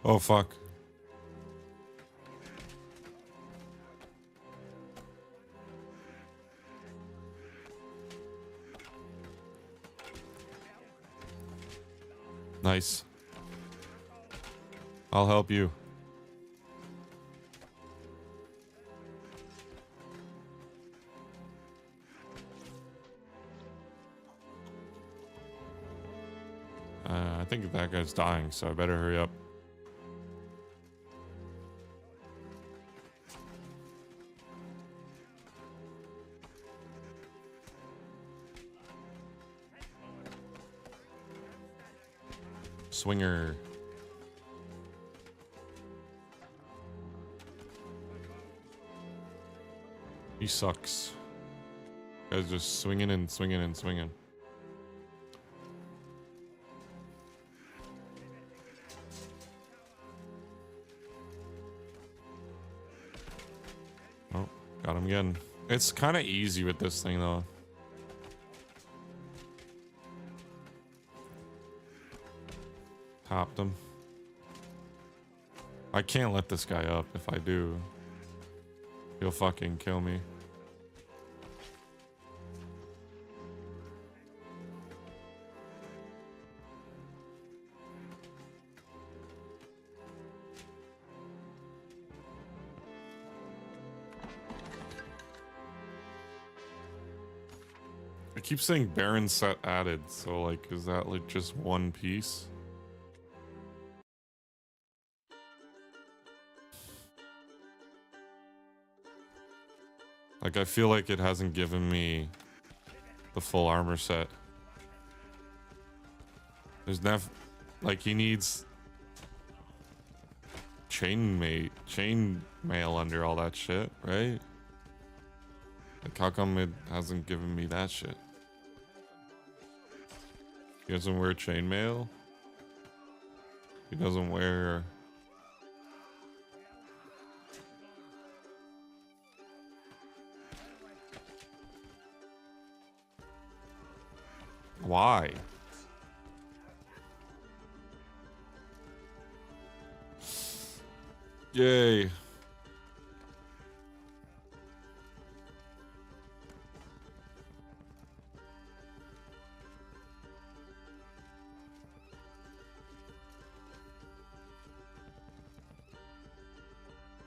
Oh fuck. Nice. I'll help you. I think that guy's dying, so I better hurry up. Swinger. He sucks. Guy's just swinging and swinging and swinging. Oh, got him again. It's kind of easy with this thing though. Topped him. I can't let this guy up. If I do, he'll fucking kill me. I keep saying Baron set added, so like, is that like just one piece? Like, I feel like it hasn't given me the full armor set. There's like, he needs chain mail under all that shit, right? Like, how come it hasn't given me that shit? He doesn't wear chainmail. He doesn't wear... Why? Yay.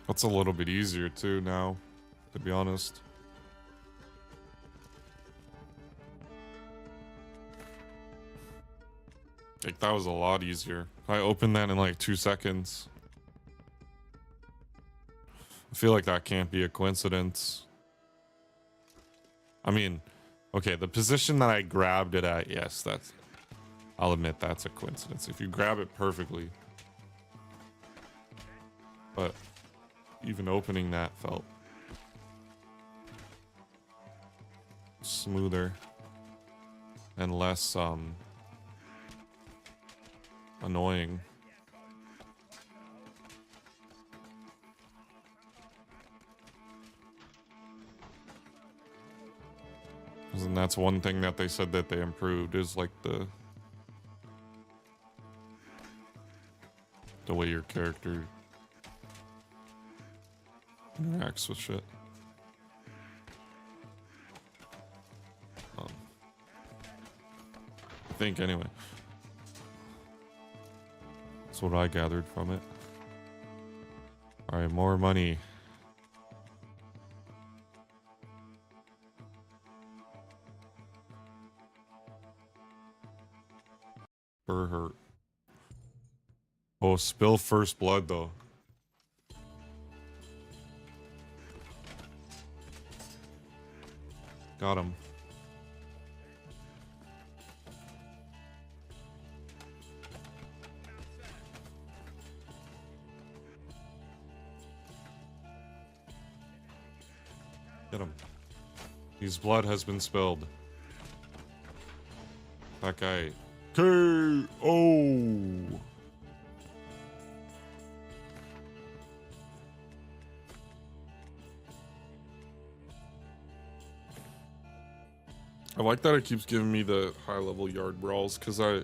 That's a little bit easier too now, to be honest. Like, that was a lot easier. I opened that in like 2 seconds. I feel like that can't be a coincidence. I mean, okay, the position that I grabbed it at, yes, that's... I'll admit that's a coincidence. If you grab it perfectly. But even opening that felt smoother and less, annoying. And that's one thing that they said that they improved is like the way your character interacts with shit. I think anyway. That's what I gathered from it. Alright, more money. Hurt. Oh, spill first blood though. Got him. Get him. His blood has been spilled. That guy. K.O. I like that it keeps giving me the high level yard brawls because I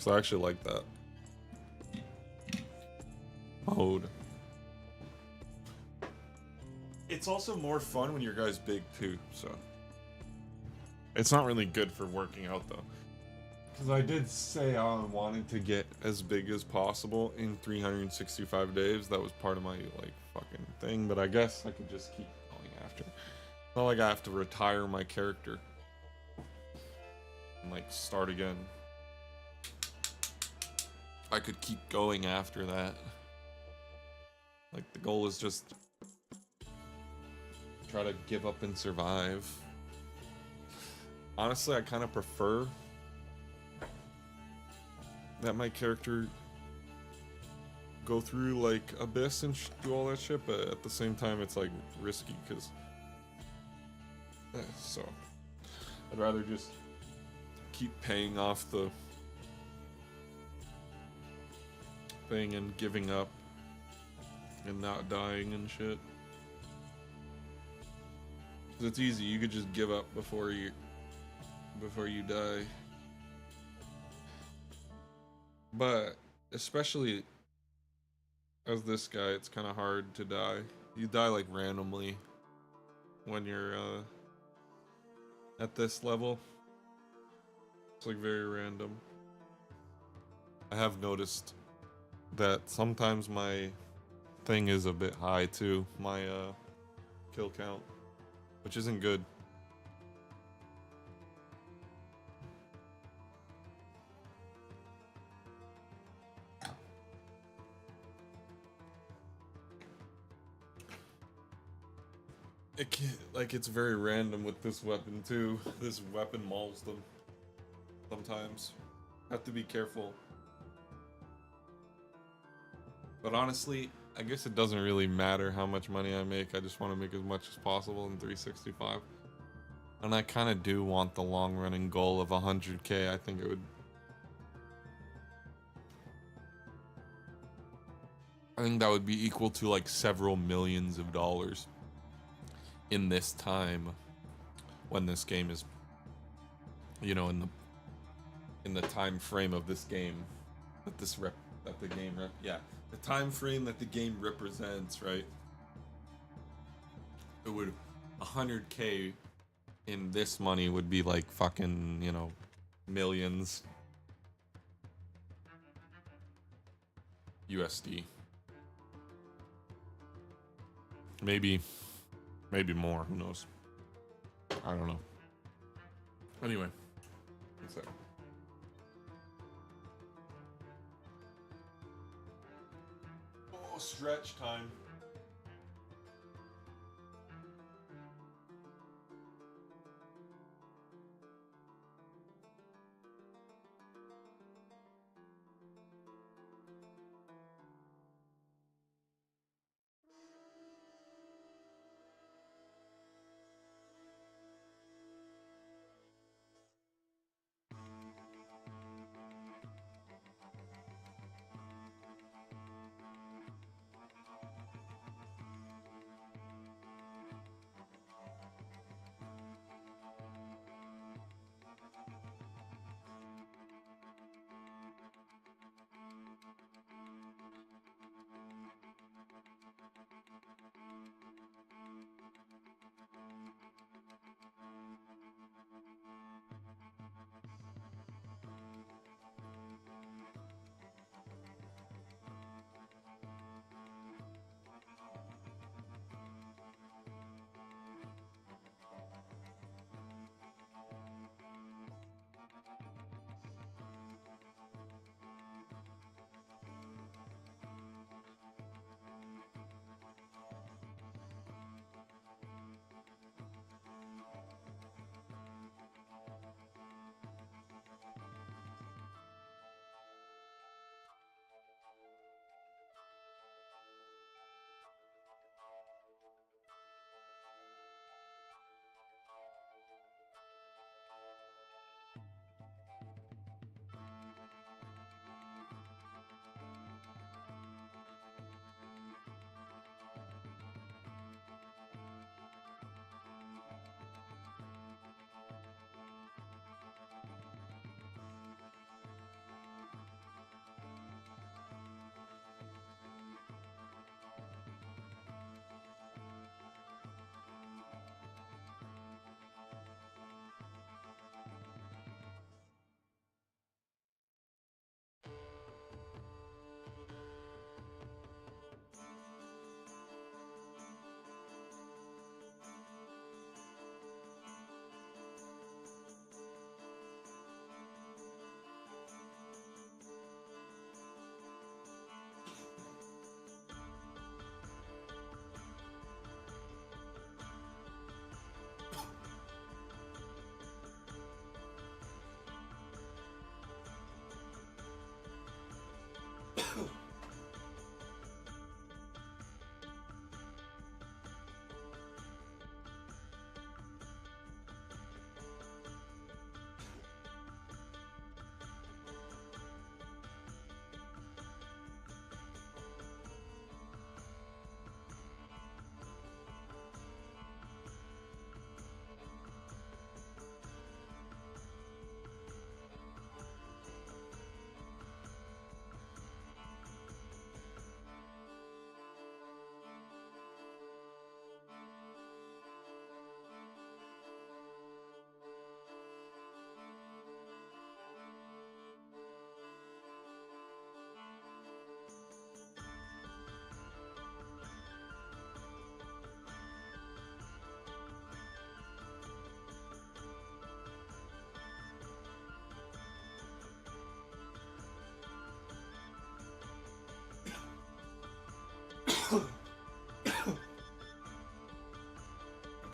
actually like that mode. It's also more fun when your guy's big too, so it's not really good for working out though. Because I did say I wanted to get as big as possible in 365 days. That was part of my like fucking thing, but I guess I could just keep going after. It's not like I have to retire my character and like start again. I could keep going after that. Like the goal is just try to give up and survive. Honestly, I kind of prefer that my character go through like Abyss and do all that shit, but at the same time it's like risky because so I'd rather just keep paying off the thing and giving up and not dying and shit. 'Cause it's easy, you could just give up before you die. But especially as this guy, it's kind of hard to die. You die like randomly when you're at this level. It's like very random. I have noticed that sometimes my thing is a bit high too, my kill count, which isn't good. It's very random with this weapon too. This weapon mauls them sometimes. Have to be careful. But honestly, I guess it doesn't really matter how much money I make. I just want to make as much as possible in 365. And I kind of do want the long running goal of 100K. I think it would... I think that would be equal to like several millions of dollars in this time when this game is, you know, in the in the time frame of this game that the game the time frame that the game represents, right? It would 100K in this money would be like fucking, you know, millions USD. Maybe more, who knows? I don't know. Anyway, what's that? Oh, stretch time.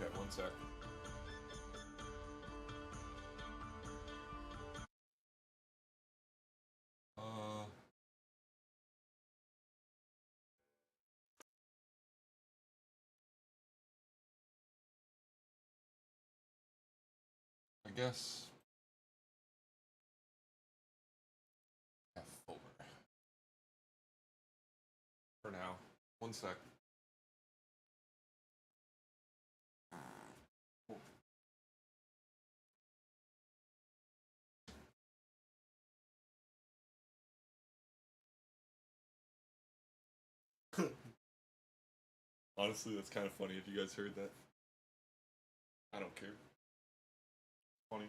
Okay, one sec. I guess F4 for now. One sec. Honestly, that's kind of funny if you guys heard that. I don't care. Funny.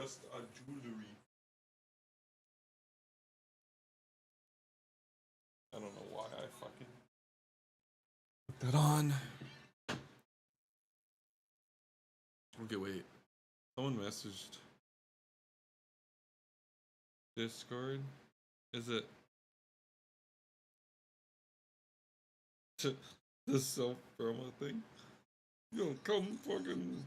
just a jewelry. I don't know why I fucking put that on. Okay, wait. Someone messaged Discord. Is it the self promo thing? Yo, come fucking.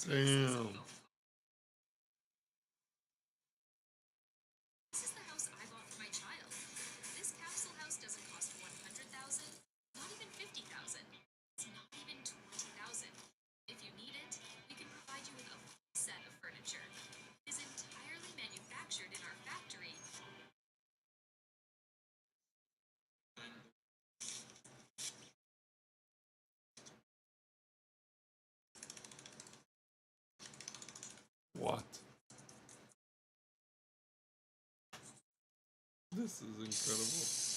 Damn. This is the house I bought for my child. This capsule house doesn't cost 100,000, not even 50,000. It's not even 20,000. If you need it, we can provide you with a full set of furniture. It is entirely manufactured in our factory. What? This is incredible.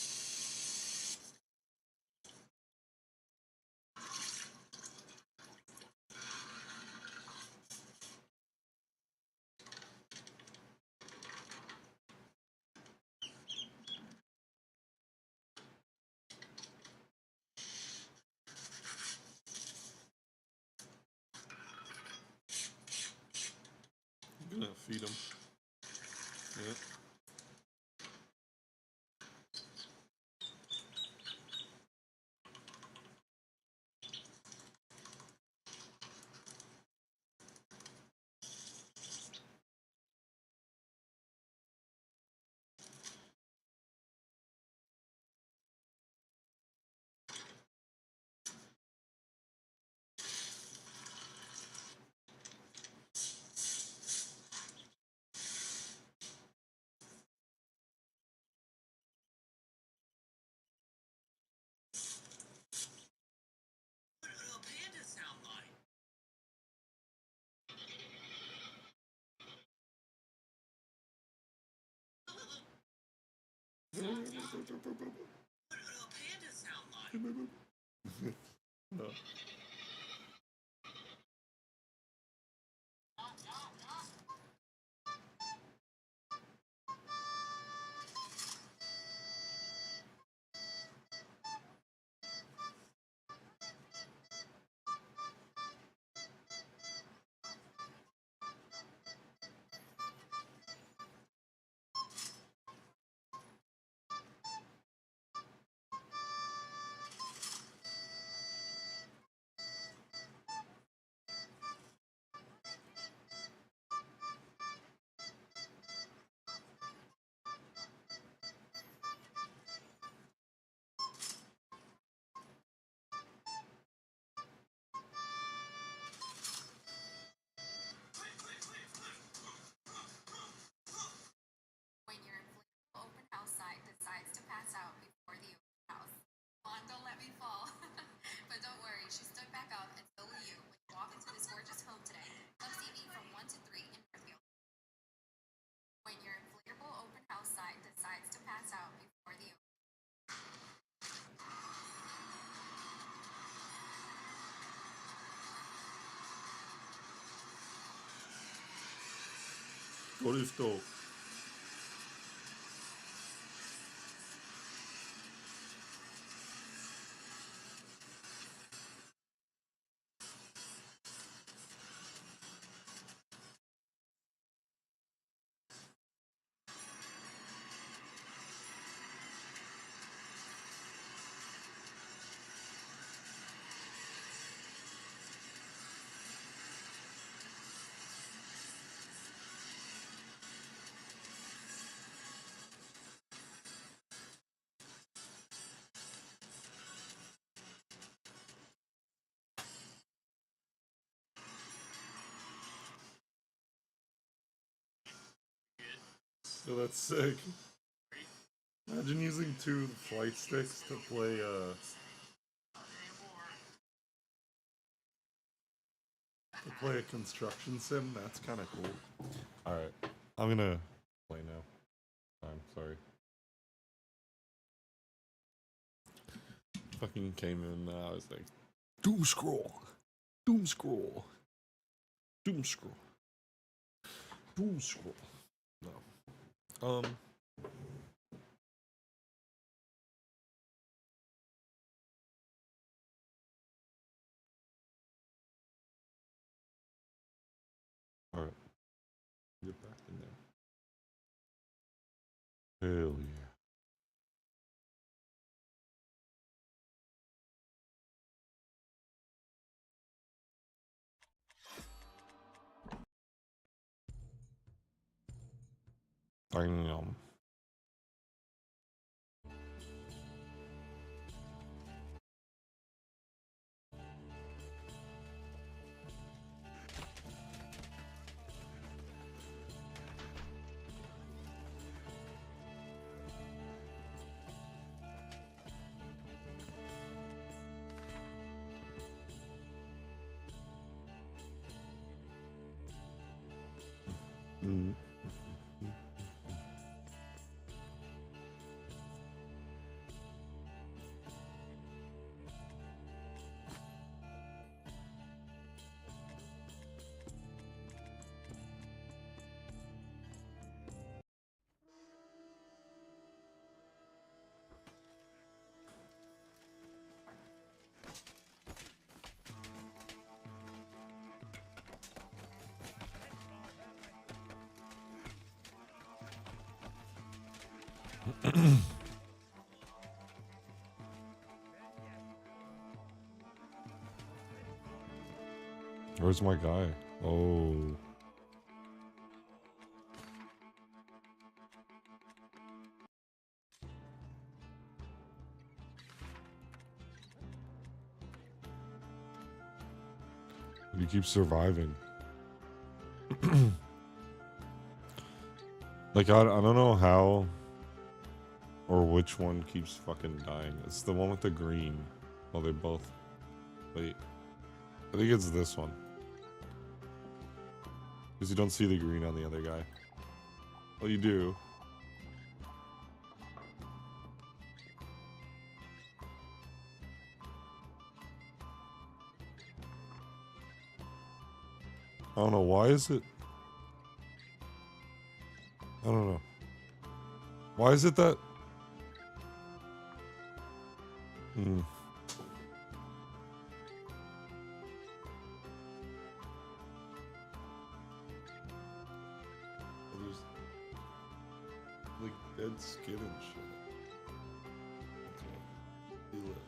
Feed him. Yep. No. When your inflatable open house site decides to pass out before the open house. Come on, don't let me fall. But don't worry, she stood back up and so will you when you walk into this gorgeous home today. Come see me from 1 to 3 in Northfield. When your inflatable open house site decides to pass out before the open What is dope? So that's sick. Imagine using 2 flight sticks to play a construction sim. That's kind of cool. All right, I'm gonna play now. I'm sorry. Fucking came in. I was like, Doom Scroll, Doom Scroll, Doom Scroll, Doom Scroll. No. All right. Get back in there. Hell yeah. Damn. Mm. Where's my guy? Oh. You keep surviving. Like, I don't know how or which one keeps fucking dying. It's the one with the green. Well, they both... Wait. I think it's this one. Because you don't see the green on the other guy. Well, you do. I don't know. Why is it... I don't know. Why is it that... There's like dead skin and shit. Feel it.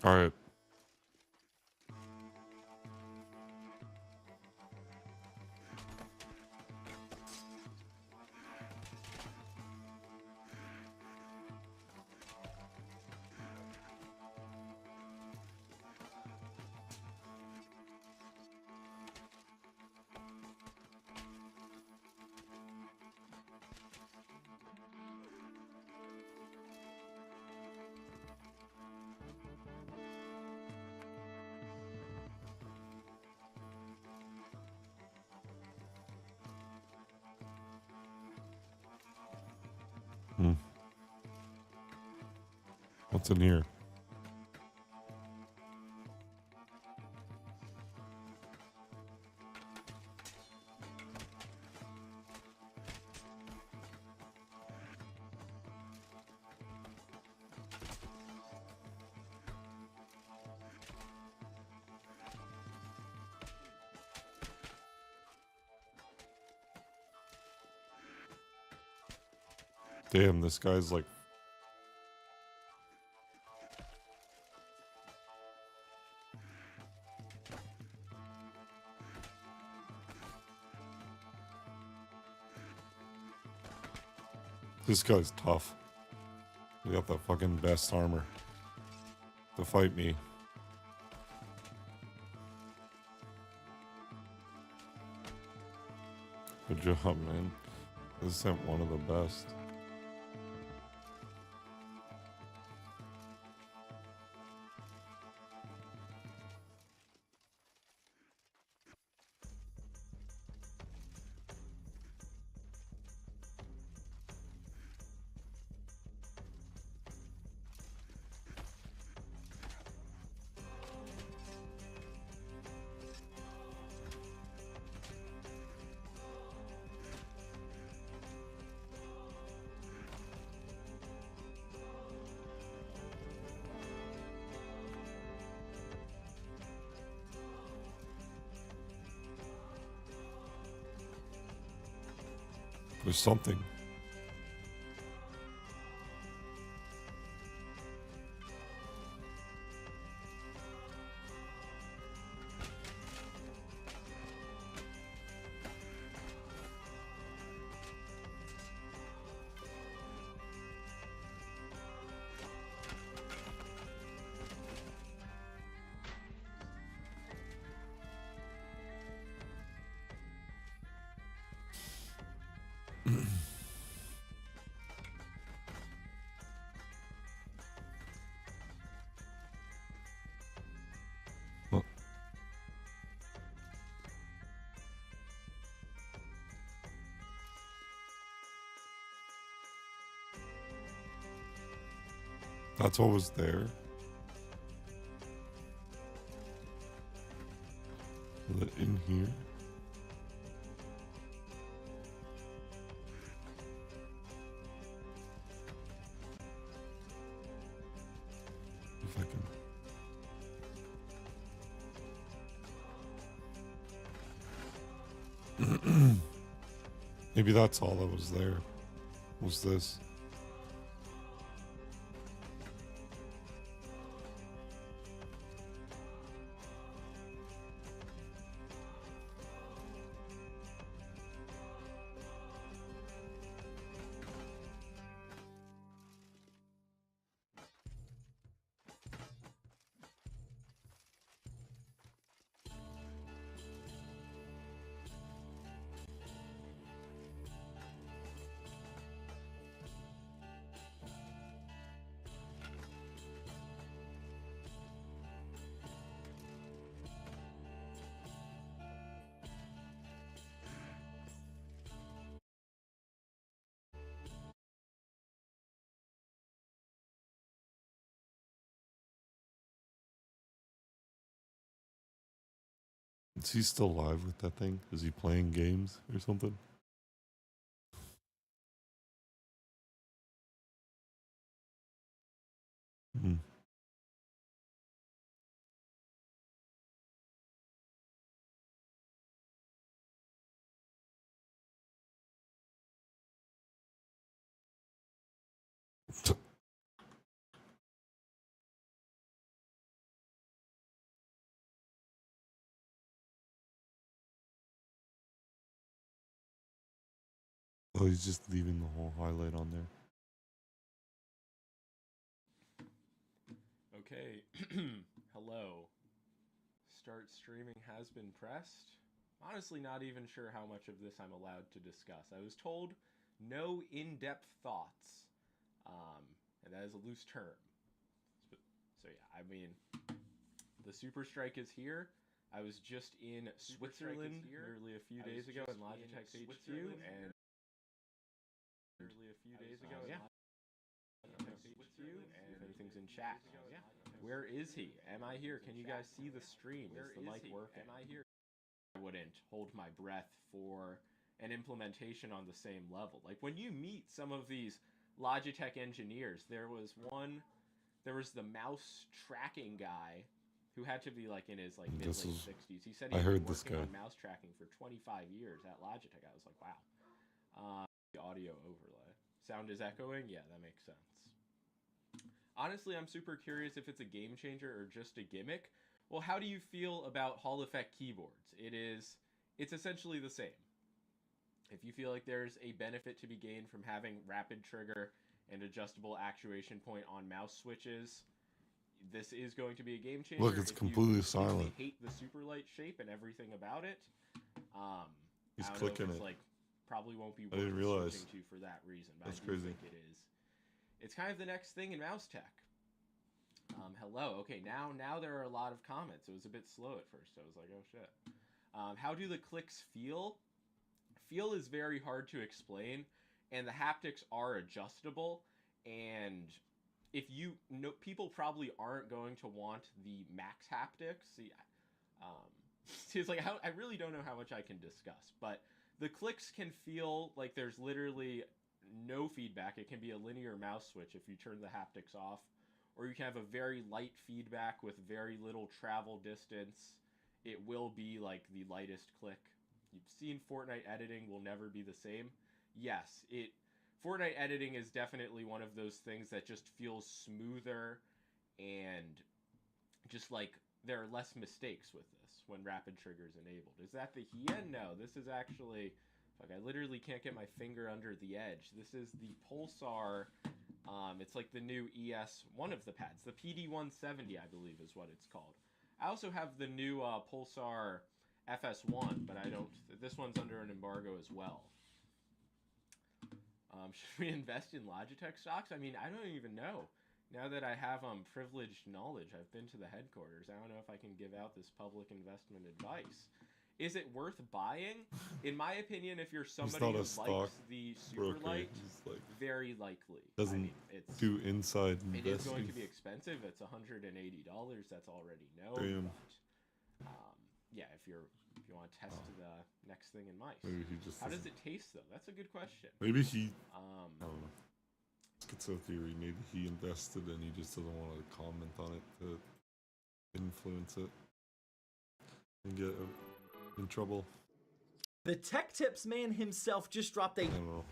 All right. What's in here? Damn, this guy's like... This guy's tough. He got the fucking best armor to fight me. Good job, man. This isn't one of the best. There's something. That's what was there. Was it in here? If I can. Maybe that's all that was there. Was this? Is he still alive with that thing? Is he playing games or something? Hmm. Oh, he's just leaving the whole highlight on there. Okay, hello. Start streaming has been pressed. Honestly, not even sure how much of this I'm allowed to discuss. I was told no in-depth thoughts, and that is a loose term. So yeah, I mean, the Super Strike is here. I was just in Switzerland nearly a few days ago in Logitech's HQ, and if anything's in chat. Where is he? Am I here? Can you guys see the stream? Is the mic working? Am I here? I wouldn't hold my breath for an implementation on the same level. Like when you meet some of these Logitech engineers, there was the mouse tracking guy who had to be like in his like mid-late 60s. He said he'd been working on mouse tracking for 25 years at Logitech. I was like, wow. The audio overlay. Sound is echoing? Yeah, that makes sense. Honestly, I'm super curious if it's a game changer or just a gimmick. Well, how do you feel about Hall Effect keyboards? It's essentially the same. If you feel like there's a benefit to be gained from having rapid trigger and adjustable actuation point on mouse switches, this is going to be a game changer. Look, it's completely silent. If you hate the super light shape and everything about it, he's I don't clicking know if it's it. Like, probably won't be I didn't realize. switching to for that reason. But That's I do crazy. think it is. It's kind of the next thing in mouse tech. Hello. Okay, now there are a lot of comments. It was a bit slow at first. I was like, oh shit. How do the clicks feel? Feel is very hard to explain, and the haptics are adjustable. And if you know, people probably aren't going to want the max haptics. See, it's like I really don't know how much I can discuss, but the clicks can feel like there's literally no feedback. It can be a linear mouse switch if you turn the haptics off, or you can have a very light feedback with very little travel distance. It will be like the lightest click. You've seen Fortnite editing will never be the same. Yes, Fortnite editing is definitely one of those things that just feels smoother, and just like there are less mistakes with this when rapid trigger is enabled. Is that the Hien? No, this is actually, fuck, I literally can't get my finger under the edge. This is the Pulsar. It's like the new ES, one of the pads. The PD170, I believe, is what it's called. I also have the new Pulsar FS1, but I don't. This one's under an embargo as well. Should we invest in Logitech stocks? I mean, I don't even know. Now that I have privileged knowledge, I've been to the headquarters. I don't know if I can give out this public investment advice. Is it worth buying? In my opinion, if you're He's somebody not who a likes stock the super broker. light, He's like very likely. doesn't it's do inside It is going investing. to be expensive. It's $180. That's already known. Damn. But, yeah, if you want to test the next thing in mice. Maybe he just How does doesn't- it taste though? That's a good question. Maybe he. I don't know. Schizo theory. Maybe he invested and he just doesn't want to comment on it to influence it and get in trouble. The Tech Tips man himself just dropped a. I don't know.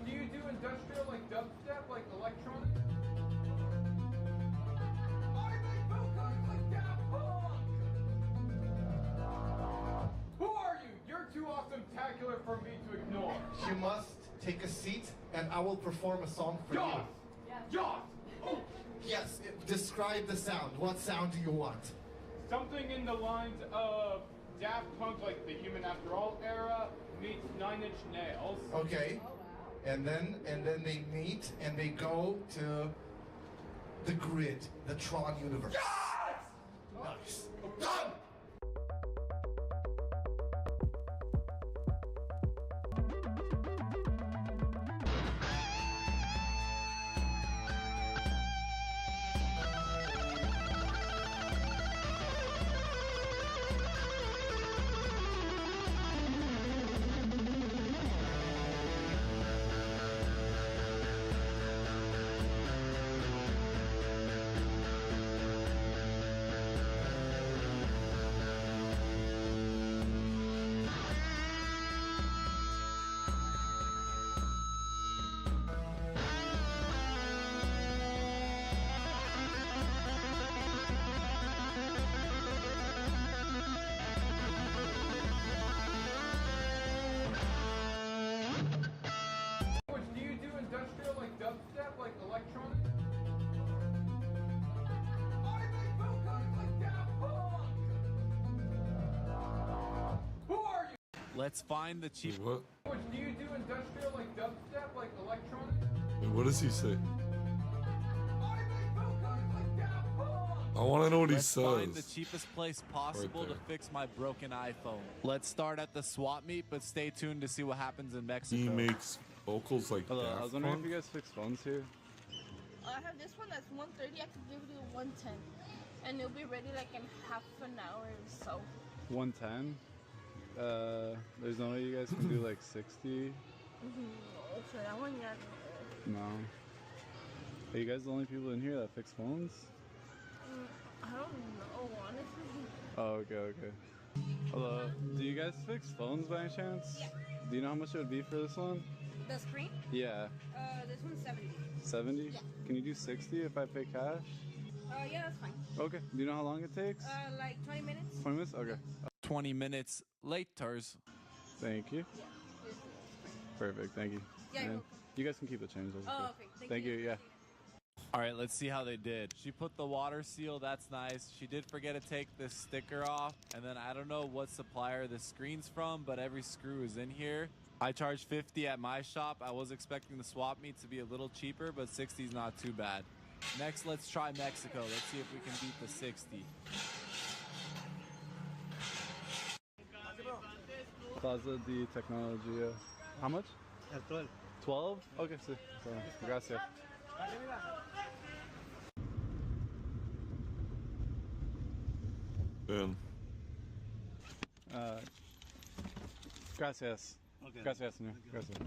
Do you do industrial like dubstep, like electronic? I make vocals like Daft Punk! Who are you? You're too awesome-tacular for me to ignore. You must take a seat and I will perform a song for Joss! you. Joss! Oh. Yes, describe the sound. What sound do you want? Something in the lines of Daft Punk, like the Human After All era, meets Nine Inch Nails. Okay. And then they meet and they go to the grid, the Tron universe. Yes! Nice. Done! Do you do industrial like dubstep, like electronic? I make vocals like Daft Punk! Who are you? Let's find the cheap. What? Do you do industrial like dubstep, like electronic? Wait, what does he say? I make vocals like Daft Punk! I want to know what he Let's find the says. cheapest place possible to there. fix my broken iPhone. Let's start at the swap meet, but stay tuned to see what happens in Mexico. He makes vocals like Hello, I Daft was wondering Punk? if you guys fix phones here. I have this one that's 130. I can give you 110, and it'll be ready like in half an hour or so. 110. There's no way you guys can do like 60. For that one, yeah. No. Are you guys the only people in here that fix phones? I don't know, honestly. Oh, okay. Hello. Do you guys fix phones by any chance? Yeah. Do you know how much it would be for this one? The screen? Yeah. This one's 70. 70? Yeah. Can you do 60 if I pay cash? Yeah, that's fine. Okay. Do you know how long it takes? Like 20 minutes. 20 minutes? Okay. 20 minutes later. Thank you. Yeah. Perfect. Thank you. Yeah, you're And welcome. you guys can keep the change. That's Oh, okay. okay. Thank you. Yeah. All right, let's see how they did. She put the water seal, that's nice. She did forget to take this sticker off. And then I don't know what supplier the screen's from, but every screw is in here. I charged 50 at my shop. I was expecting the swap meet to be a little cheaper, but 60 is not too bad. Next, let's try Mexico. Let's see if we can beat the 60. Plaza de Tecnologia. How much? 12. 12? Okay, sí. So, gracias. Ben. Gracias. Okay. Gracias, señor. Gracias.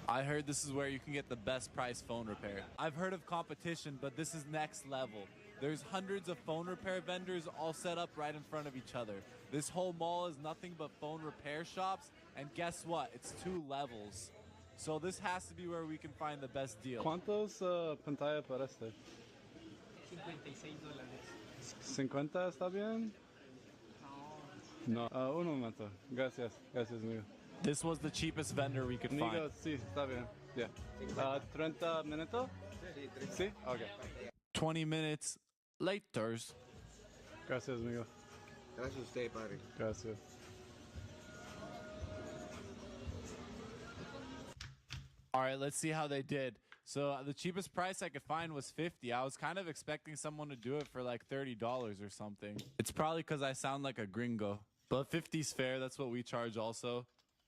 I heard this is where you can get the best price phone repair. I've heard of competition, but this is next level. There's hundreds of phone repair vendors all set up right in front of each other. This whole mall is nothing but phone repair shops, and guess what? It's 2 levels. So this has to be where we can find the best deal. ¿Cuántos pantalla para este? $56. ¿50 está bien? No. Un momento. Gracias. Gracias, amigo. This was the cheapest vendor we could Amigo, find. sí, está bien. Yeah. 30 minutos? Sí? Okay. 20 minutes later. Gracias, amigo. Gracias a usted, padre. Gracias. All right, let's see how they did. So the cheapest price I could find was $50. I was kind of expecting someone to do it for like $30 or something. It's probably because I sound like a gringo. But 50's fair. That's what we charge also.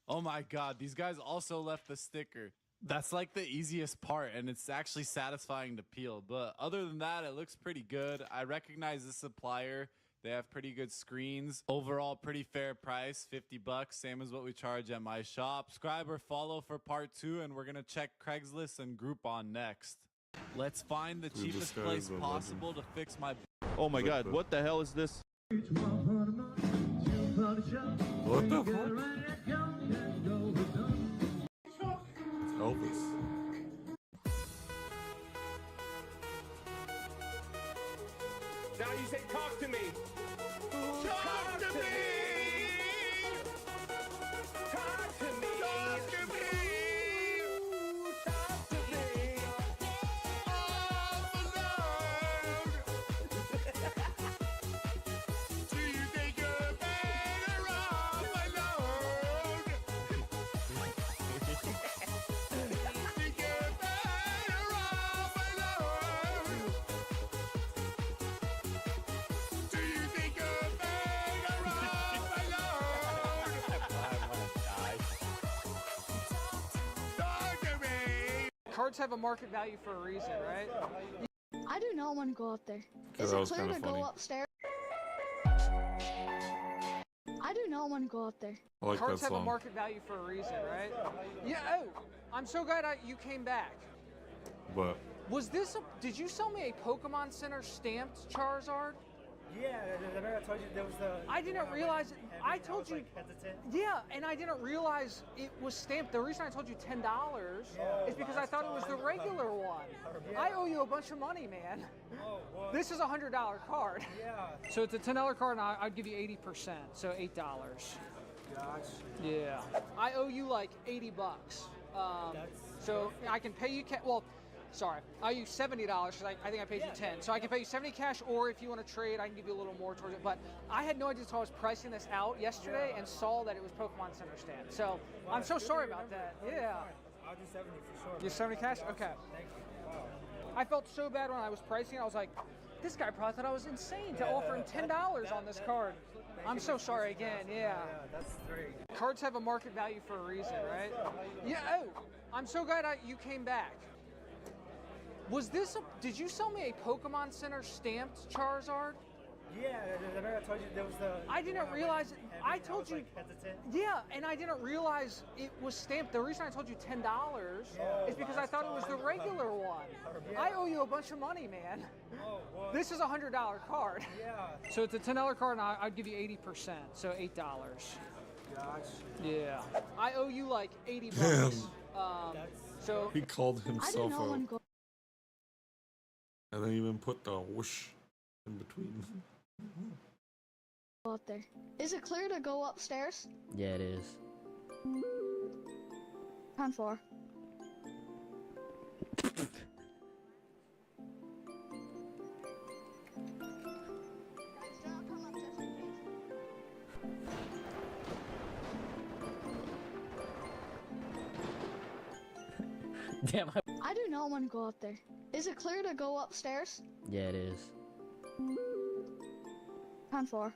Oh my God, these guys also left the sticker. That's like the easiest part, and it's actually satisfying to peel. But other than that, it looks pretty good. I recognize the supplier. They have pretty good screens. Overall, pretty fair price, $50, same as what we charge at my shop. Subscribe or follow for part 2, and we're gonna check Craigslist and Groupon next. Let's find the cheapest place possible to fix my... Oh my God, what the hell is this? What the fuck? Elvis. Now you say, talk to me. Talk to me. Talk to me. Talk to me. Talk to me. Do you think you're better off alone? Think you're better off alone? Do you think you're better off alone? Talk to me. Cards have a market value for a reason, right? I do not want to go up there. That Is it was clear kinda to go funny. upstairs? I do not want to go up there. I like Cards that have a song. market value for a reason, right? Yeah. Oh, I'm so glad you came back. But Was this a? Did you sell me a Pokemon Center stamped Charizard? Yeah, remember I told you there was the... I didn't realize it. I told you. Hesitant. Yeah, and I didn't realize it was stamped. The reason I told you $10 is because I thought it was the regular one. I owe you a bunch of money, man. This is a $100 card. Yeah. So it's a $10 card, and I'd give you 80%, so $8. Gosh. Yeah. I owe you like $80. So I can pay you well, sorry, I owe you $70 because I think I paid you 10. So I can pay you 70 cash, or if you want to trade, I can give you a little more towards it. But I had no idea until I was pricing this out yesterday and saw that it was Pokemon Center stand. So I'm so sorry about that. Yeah. I'll do 70 for sure. You 70 cash? Okay. Thank you. Wow. I felt so bad when I was pricing. I was like, this guy probably thought I was insane to offer him $10 on this card. I'm so sorry again. Yeah. That's great. Cards have a market value for a reason, right? Yeah. Oh, I'm so glad you came back. Was this a? Did you sell me a Pokemon Center stamped Charizard? Yeah, remember I told you there was the... I didn't realize it. I told you. Hesitant. Yeah, and I didn't realize it was stamped. The reason I told you $10 is because I thought it was the regular one. I owe you a bunch of money, man. This is a $100 card. Yeah. So it's a $10 card, and I'd give you 80%, so $8. Gosh. Yeah. I owe you like $80. Damn. So He called I do himself not want out. to go. And then even put the whoosh in between. Up there. Is it clear to go upstairs? Yeah, it is. 10-4. Damn. I do not want to go up there. Is it clear to go upstairs? Yeah, it is. 10-4.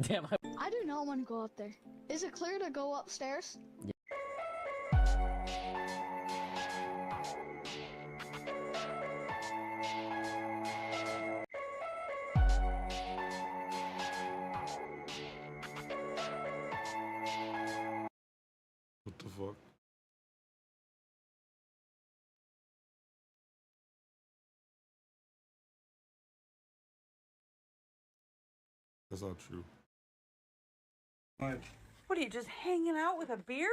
Damn. I do not want to go up there. Is it clear to go upstairs? Yeah. What the fuck? That's not true. What are you just hanging out with a beer?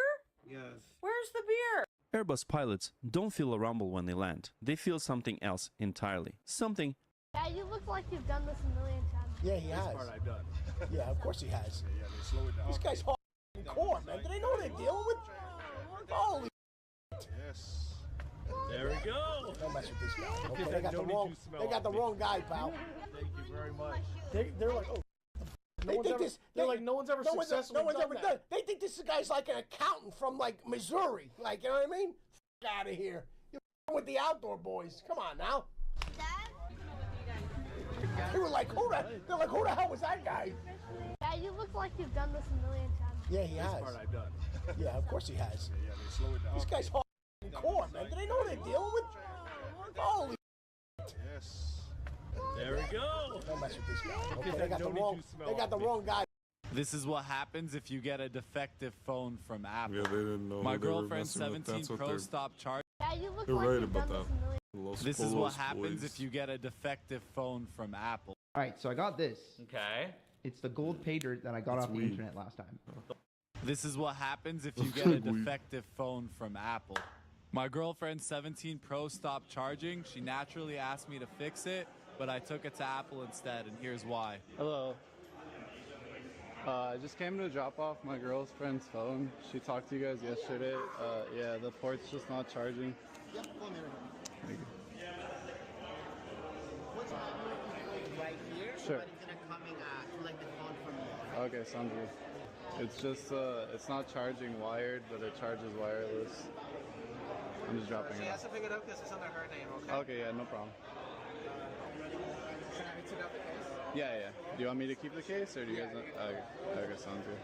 Yes. Where's the beer? Airbus pilots don't feel a rumble when they land. They feel something else entirely. Something Yeah, you look like you've done this a million times. Yeah, he has. part I've done. Yeah, of course he has. Yeah, they slow it down. This guy's hardcore, man. Do they know what they're dealing with? Holy Yes. There we go. Don't mess with this guy. Okay, Get they that got the noni wrong. juice smell They got the off me. wrong guy, pal. Thank you very much. They're like, oh. No one's ever, they're like, no one's ever successfully no one's done ever that. done. They think this guy's like an accountant from like Missouri. Like, you know what I mean? Out of here. You're with the outdoor boys. Come on now. They were like, they're like, who the hell was that guy? Yeah, you look like you've done this a million times. Yeah, he has. This part I've done. Yeah, of course he has. Yeah, they slow it down. This guy's hardcore, man. Do they know what they're dealing with? Holy. Yes. There we go. Don't mess with this guy. Get Okay, that they got the noni wrong. juice smell They got the off me. wrong guy. This is what happens if you get a defective phone from Apple. Yeah, they didn't know My who they were girlfriend's messing with. 17 That's what Pro they're- stopped charging. Yeah, you look You're like right you've about done that. this a million. Los This is what Polos happens boys. if you get a defective phone from Apple. All right, so I got this. Okay. It's the gold pager that I got It's off the weed. internet last time. This is what happens if you get a defective phone from Apple. My girlfriend's 17 Pro stopped charging. She naturally asked me to fix it, but I took it to Apple instead, and here's why. Hello. I just came to drop off my girlfriend's phone. She talked to you guys yesterday. Yeah, the port's just not charging. Yep, come here. Thank you. Right here. Sure. Somebody's gonna coming collect the phone from you. Okay, sounds good. It's just, it's not charging wired, but it charges wireless. I'm just dropping She it has off. to pick it up because it's under her name, okay? Okay, yeah, no problem. Can I take out the case? Yeah, yeah. Do you want me to keep the case, or do you guys? Okay, sounds good.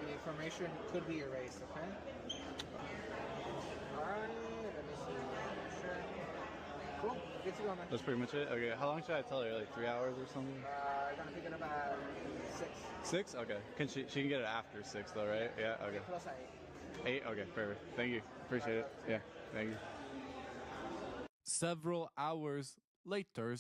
The information could be erased, okay? Alright, let me see. Sure. Cool. Good to go, man. That's pretty much it. Okay, how long should I tell her? Like 3 hours or something? Gonna pick it up at 6. 6? Okay. Can she can get it after 6 though, right? Yeah. Okay. Plus at 8. Okay. Perfect. Thank you. Appreciate it. Yeah. Thank you. Several hours later.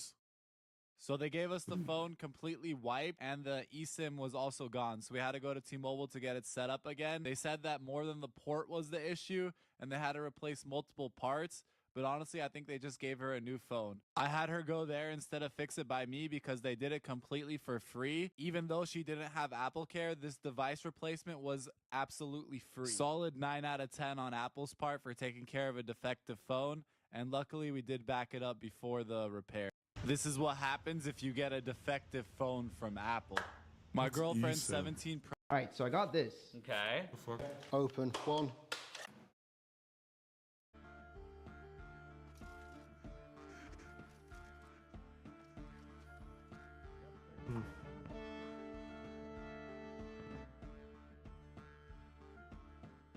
So they gave us the phone completely wiped, and the eSIM was also gone. So we had to go to T-Mobile to get it set up again. They said that more than the port was the issue, and they had to replace multiple parts. But honestly, I think they just gave her a new phone. I had her go there instead of fix it by me because they did it completely for free. Even though she didn't have Apple Care, this device replacement was absolutely free. Solid 9 out of 10 on Apple's part for taking care of a defective phone. And luckily, we did back it up before the repair. This is what happens if you get a defective phone from Apple. My What's girlfriend's eSIM? 17 Pro. All right, so I got this. Okay. Open one.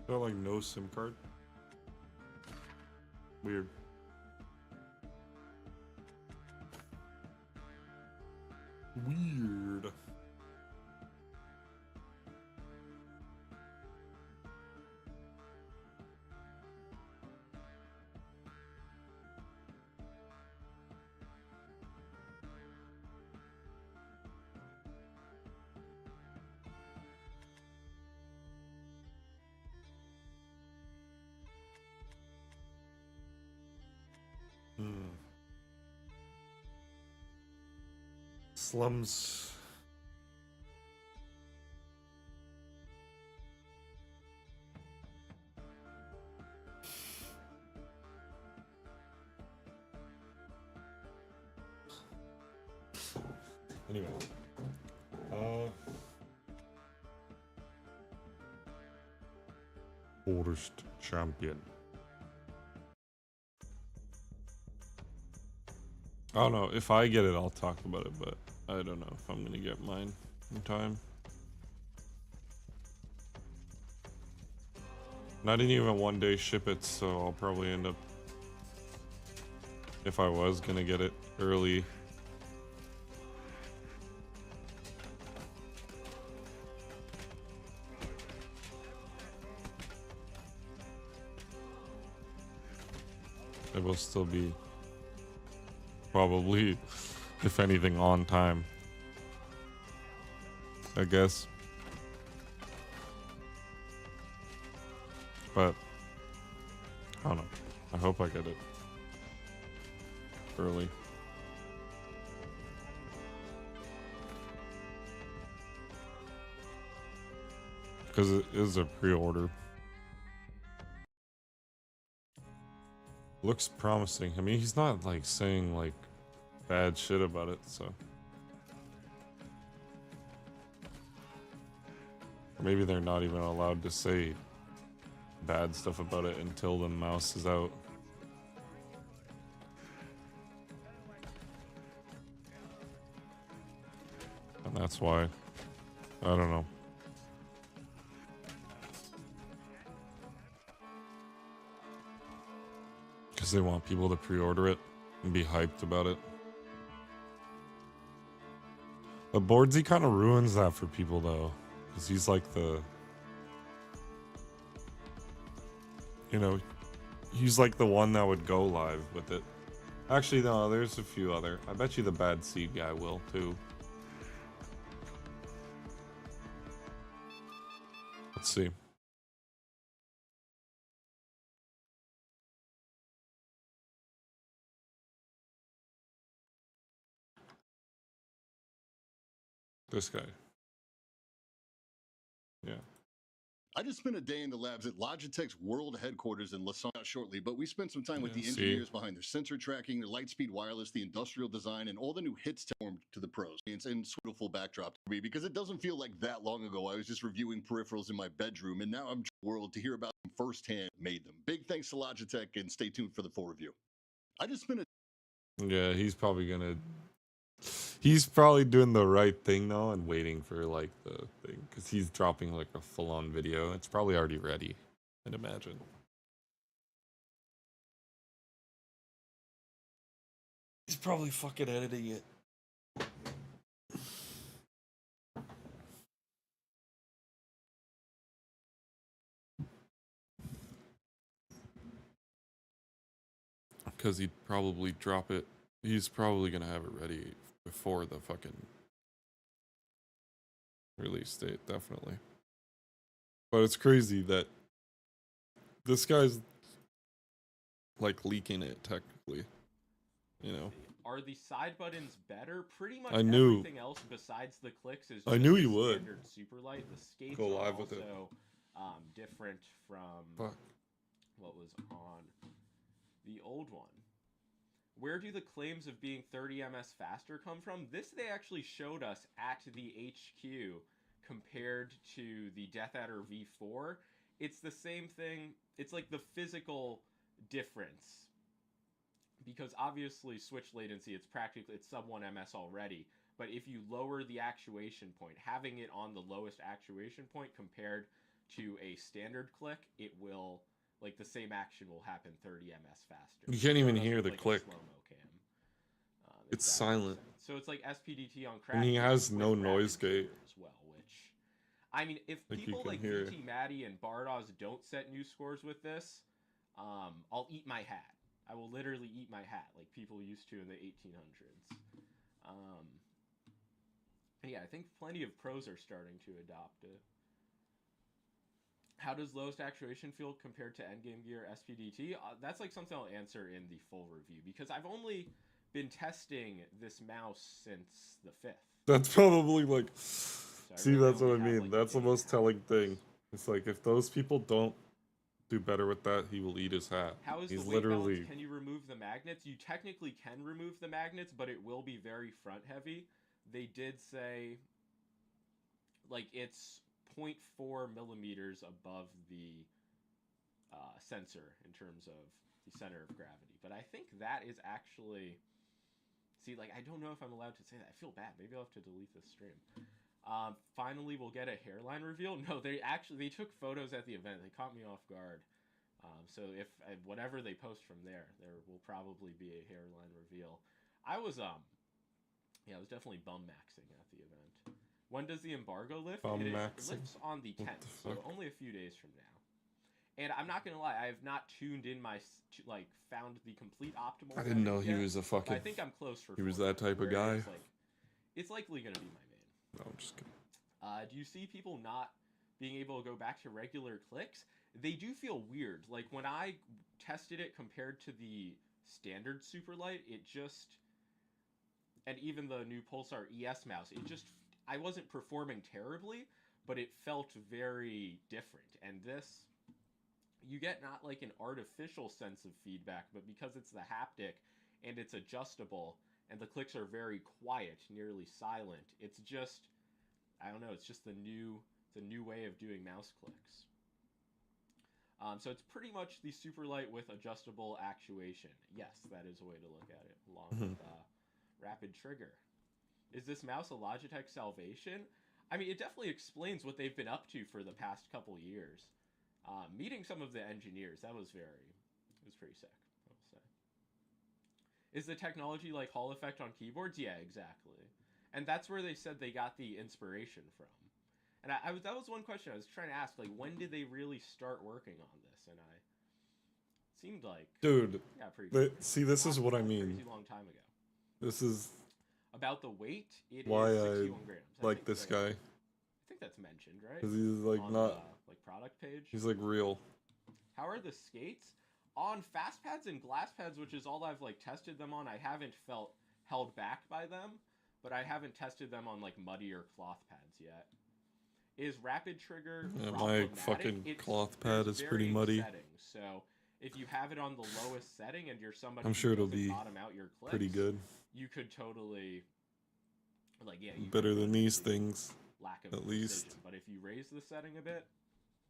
They're like no SIM card. Weird. Weird. Slums. Anyway. Forest champion. I don't know. If I get it, I'll talk about it, but I don't know if I'm gonna get mine in time. And I didn't even one day ship it, so I'll probably end up, if I was gonna get it early, it will still be probably, if anything, on time, I guess. But I don't know. I hope I get it early. because it is a pre-order. Looks promising. I mean, he's not like saying like bad shit about it, so. Or maybe they're not even allowed to say bad stuff about it until the mouse is out. And that's why. I don't know. Because they want people to pre-order it and be hyped about it. But Boardsy kind of ruins that for people though. Because he's like the... You know, he's like the one that would go live with it. Actually, no, there's a few other. I bet you the Bad Seed guy will too. Let's see. This guy. Yeah. I just spent a day in the labs at Logitech's world headquarters in Lausanne shortly, but we spent some time with the engineers behind their sensor tracking, their Lightspeed wireless, the industrial design, and all the new hits formed to the pros. It's a beautiful backdrop to me because it doesn't feel like that long ago I was just reviewing peripherals in my bedroom, and now I'm world to hear about them firsthand made them. Big thanks to Logitech, and stay tuned for the full review. I just spent a Yeah, he's probably gonna... He's probably doing the right thing though and waiting for like the thing. Because he's dropping like a full-on video. It's probably already ready, I'd imagine. He's probably fucking editing it. Because he'd probably drop it. He's probably gonna have it ready before the fucking release date, definitely. But it's crazy that this guy's like leaking it technically, you know. Are the side buttons better? Pretty much I knew. everything else besides the clicks is I just knew the you would. standard Superlight. The skates Go are live with it. also different from Fuck. what was on the old one. Where do the claims of being 30 ms faster come from? This they actually showed us at the HQ compared to the Death Adder V4. It's the same thing. It's like the physical difference. Because obviously switch latency, it's sub 1 ms already. But if you lower the actuation point, having it on the lowest actuation point compared to a standard click, it will... Like, the same action will happen 30 ms faster. You can't even So it hear doesn't the like a click. slow-mo cam, if It's that makes silent. sense. So it's like SPDT on crash. And he has with no rapid noise gate. shooter as well, which... I mean, if Like, you people can like hear. VT Maddie and Bardos don't set new scores with this, I'll eat my hat. I will literally eat my hat like people used to in the 1800s. Yeah, I think plenty of pros are starting to adopt it. How does lowest actuation feel compared to Endgame Gear SPDT? That's like something I'll answer in the full review because I've only been testing this mouse since the 5th. That's probably like... I See, really that's what I only have, mean. like, That's the most telling thing. It's like, if those people don't do better with that, he will eat his hat. How is He's the weight literally... balance? Can you remove the magnets? You technically can remove the magnets, but it will be very front heavy. They did say, like, it's 0.4 millimeters above the sensor in terms of the center of gravity. But I think that is actually... See, like, I don't know if I'm allowed to say that. I feel bad. Maybe I'll have to delete this stream. Finally, we'll get a hairline reveal. No, they took photos at the event. They caught me off guard. So if whatever they post from there will probably be a hairline reveal. I was definitely bum maxing at the event. When does the embargo lift? It lifts on the 10th, so only a few days from now. And I'm not gonna lie, I have not tuned in found the complete optimal. I didn't know setting he yet, was a but fucking... I think I'm close for. He was that type of guy. It's likely gonna be my main. No, I'm just kidding. Do you see people not being able to go back to regular clicks? They do feel weird. Like when I tested it compared to the standard Superlight, it just, and even the new Pulsar ES mouse, I wasn't performing terribly, but it felt very different. And this, you get not like an artificial sense of feedback, but because it's the haptic and it's adjustable and the clicks are very quiet, nearly silent, it's just, I don't know, it's just a new way of doing mouse clicks. So it's pretty much the Superlight with adjustable actuation. Yes, that is a way to look at it, along with rapid trigger. Is this mouse a Logitech salvation? I mean, it definitely explains what they've been up to for the past couple years. Meeting some of the engineers, it was pretty sick, I will say. Is the technology like Hall effect on keyboards? Yeah, exactly. And that's where they said they got the inspiration from. And that was one question I was trying to ask, like, when did they really start working on this? And it seemed like, dude, yeah, pretty. See, this is what I mean. Pretty long time ago. This is about the weight. It why is I 61 grams. like this guy. I think that's mentioned, right? Because he's like on not the, like product page. He's like real. How are the skates? On fast pads and glass pads, which is all I've like tested them on, I haven't felt held back by them, but I haven't tested them on like muddier cloth pads yet. Is rapid trigger Yeah, my fucking cloth pad is pretty muddy. Settings. So if you have it on the lowest setting and you're somebody I'm sure who it'll doesn't be bottom out your clicks, pretty good. You could totally, like, yeah, you Better could than these things, lack of at precision. least. But if you raise the setting a bit,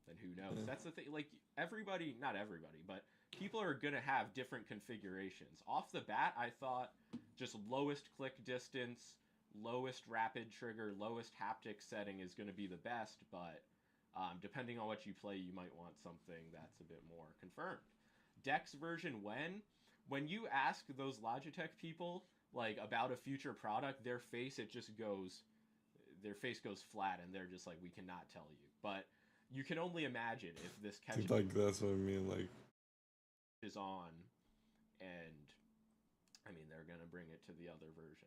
then who knows? Yeah. That's the thing. Like, everybody, not everybody, but people are gonna have different configurations. Off the bat, I thought just lowest click distance, lowest rapid trigger, lowest haptic setting is gonna be the best, but depending on what you play, you might want something that's a bit more confirmed. Dex version when you ask those Logitech people like about a future product, their face goes flat and they're just like, we cannot tell you. But you can only imagine if this catches Like that's what I mean. Like is on, and I mean they're gonna bring it to the other versions.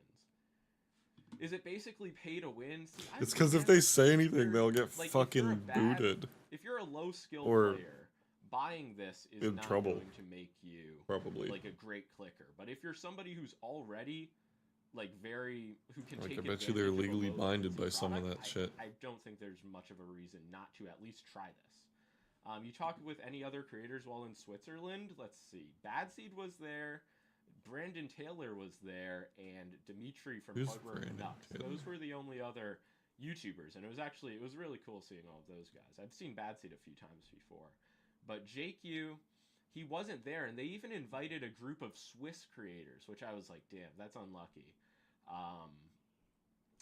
Is it basically pay to win? See, it's because if they say anything, they'll get like, fucking booted. If you're a low skill Or player, buying this is in not trouble. going to make you Probably. like a great clicker. But if you're somebody who's already like who can Like, take I bet you they're advantage of a legally low binded by latency some of product, that shit. I don't think there's much of a reason not to at least try this. You talk with any other creators while in Switzerland? Let's see. Bad Seed was there. Brandon Taylor was there, and Dimitri from Who's Hardware Brandon Nuts. Taylor? Those were the only other YouTubers, and it was really cool seeing all of those guys. I've seen Bad Seed a few times before, but JQ, he wasn't there, and they even invited a group of Swiss creators, which I was like, damn, that's unlucky.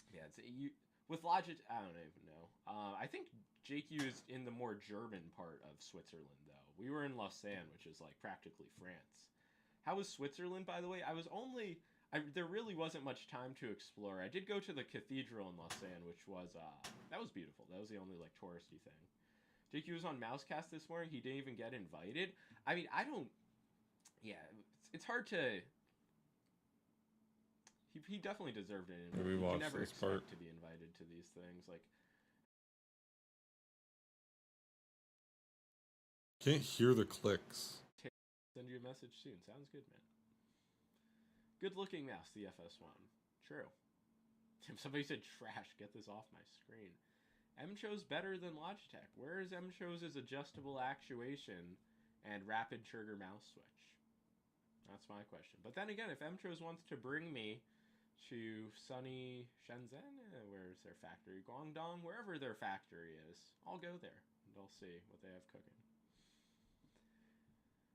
Yeah, with Logitech, I don't even know. I think JQ is in the more German part of Switzerland, though. We were in Lausanne, which is like practically France. How was Switzerland, by the way? There really wasn't much time to explore. I did go to the cathedral in Lausanne, which was, that was beautiful. That was the only, like, touristy thing. JQ was on Mousecast this morning. He didn't even get invited. I mean, it's hard to... He definitely deserved it. Maybe You watch never this expect part. to be invited to these things. Like, Can't hear the clicks. send you a message soon. Sounds good, man. Good looking mouse, the FS1. True. Somebody said trash. Get this off my screen. M-Cho's better than Logitech. Where is M-Cho's adjustable actuation and rapid trigger mouse switch? That's my question. But then again, if M-Cho's wants to bring me to sunny Shenzhen, where's their factory? Guangdong, wherever their factory is, I'll go there and I'll see what they have cooking.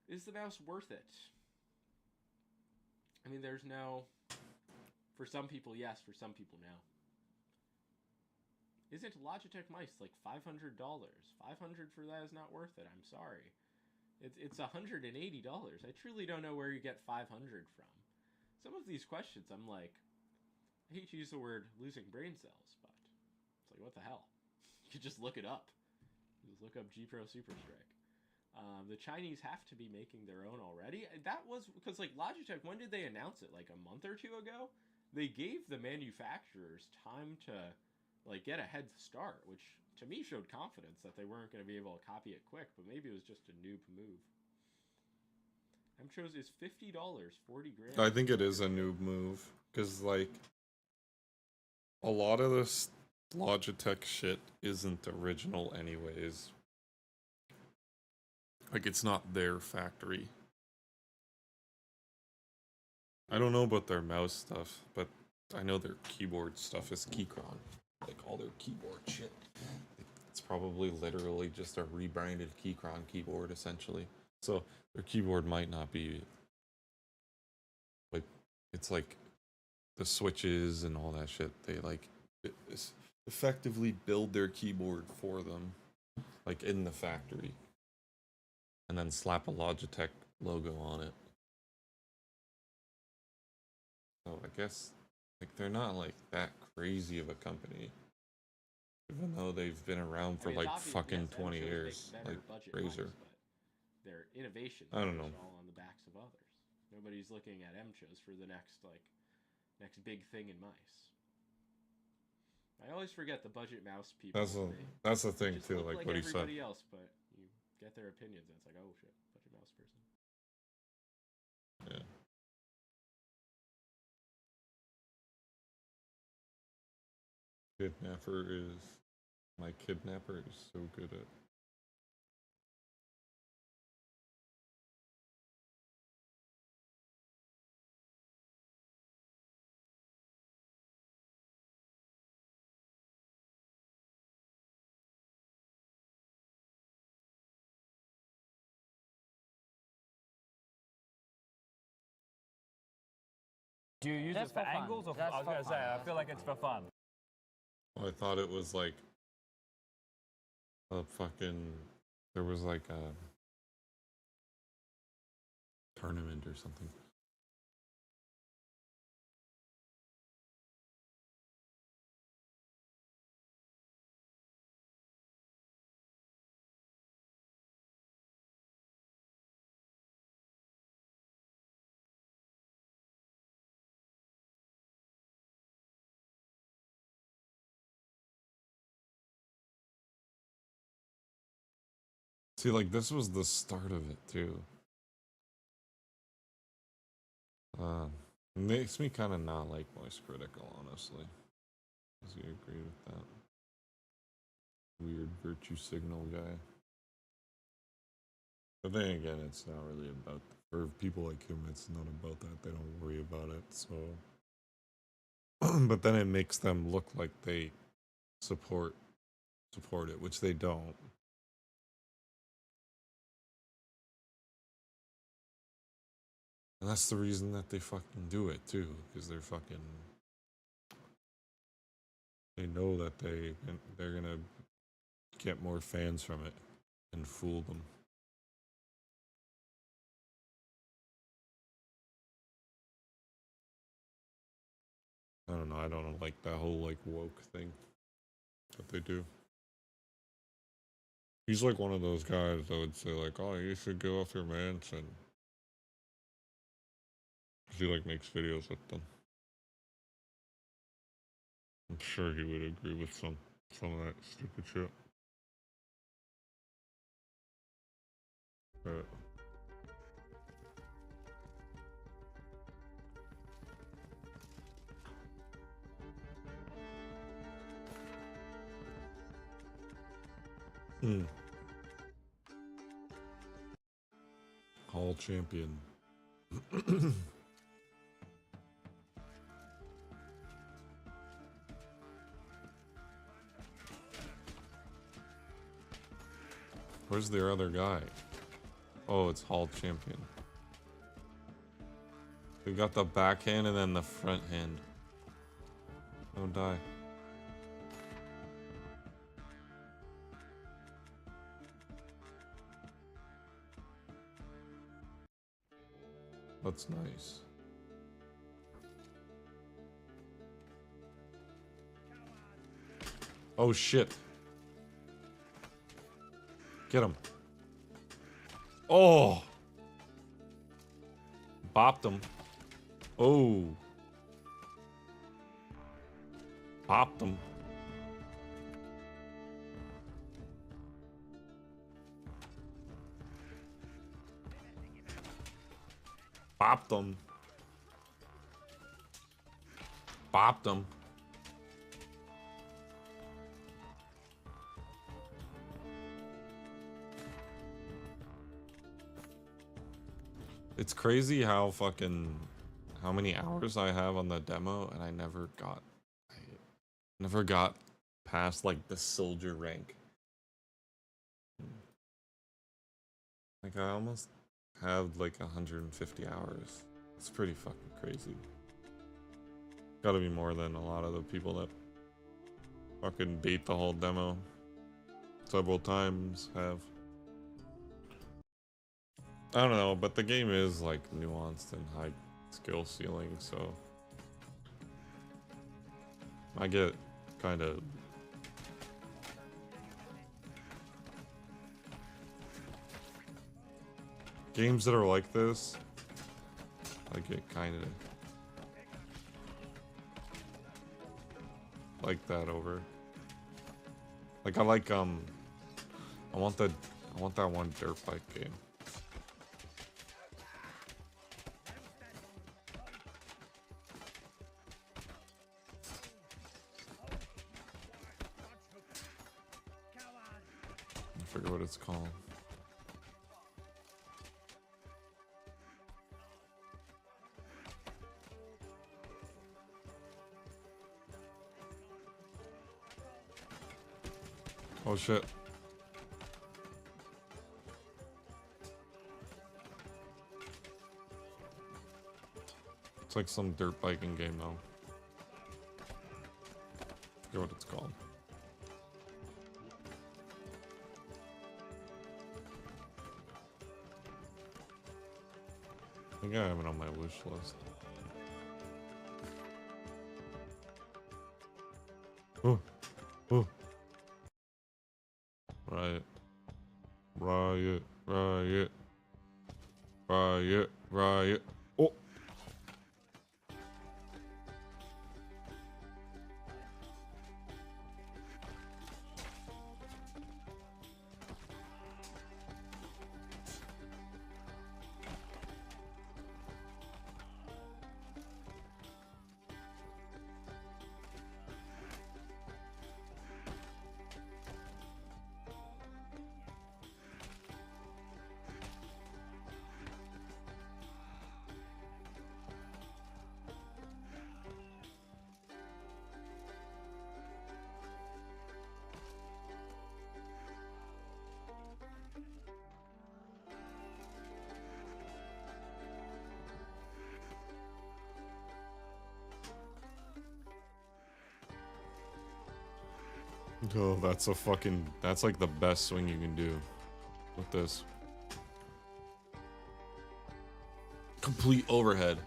Is the mouse worth it? I mean, there's no... For some people, yes. For some people, no. Isn't Logitech mice like $500? $500 for that is not worth it. I'm sorry. It's $180. I truly don't know where you get $500 from. Some of these questions, I'm like... I hate to use the word losing brain cells, but... It's like, what the hell? You could just look it up. Just look up G-Pro Super Strike. The Chinese have to be making their own already. That was because, like, Logitech, when did they announce it? Like a month or two ago? They gave the manufacturers time to, like, get a head start, which to me showed confidence that they weren't going to be able to copy it quick, but maybe it was just a noob move. M-Cho's is $50, 40 grand. I think it is a noob move because like a lot of this Logitech shit isn't original anyways. Like, it's not their factory. I don't know about their mouse stuff, but I know their keyboard stuff is Keychron. Like, all their keyboard shit. It's probably literally just a rebranded Keychron keyboard, essentially. So, their keyboard might not be... Like, it's like the switches and all that shit. They, like, effectively build their keyboard for them. Like, in the factory. And then slap a Logitech logo on it. So I guess, like, they're not, like, that crazy of a company. Even though they've been around for, like, fucking 20 years. Like, Razer. Their innovation I don't know. is all on the backs of others. Nobody's looking at MCHOs for the next, like, next big thing in mice. I always forget the budget mouse people. That's the thing, just too, look like what he said. everybody else, but you get their opinions, and it's like, oh shit, budget mouse person. Yeah. My kidnapper is so good at. Do you use it for angles or I was gonna say, I feel like it's for fun. Well, I thought it was like a fucking. There was like a tournament or something. See, like, this was the start of it, too. It makes me kind of not like Moist Critical, honestly. Does he agree with that? Weird virtue signal guy. But then again, it's not really about... For people like him, it's not about that. They don't worry about it, so... But then it makes them look like they support it, which they don't. And that's the reason that they fucking do it too, because they're fucking. They know that they're gonna get more fans from it and fool them. I don't know. I don't like that whole like woke thing that they do. He's like one of those guys that would say like, "Oh, you should get off your mansion." He like makes videos with them. I'm sure he would agree with some of that stupid shit. But Hall champion. Where's their other guy? Oh, it's Hall champion. We got the backhand and then the front hand. Don't die. That's nice. Oh shit. Get him. Oh. Bopped him. Oh. Popped him. Bopped him. Bopped him. It's crazy how many hours I have on the demo, and I never got past like the soldier rank. Like I almost have like 150 hours. It's pretty fucking crazy. Gotta be more than a lot of the people that fucking beat the whole demo several times have. I don't know, but the game is like nuanced and high skill ceiling, so I get kind of games that are like this. I get kind of like that over. Like I like I want that one dirt bike game. I forget what it's called. Oh shit. It's like some dirt biking game though. I forget what it's called. I think I have it on my wish list. Oh, oh. Riot. Riot. Riot. Riot. Riot. Oh. Oh, that's like the best swing you can do with this. Complete overhead.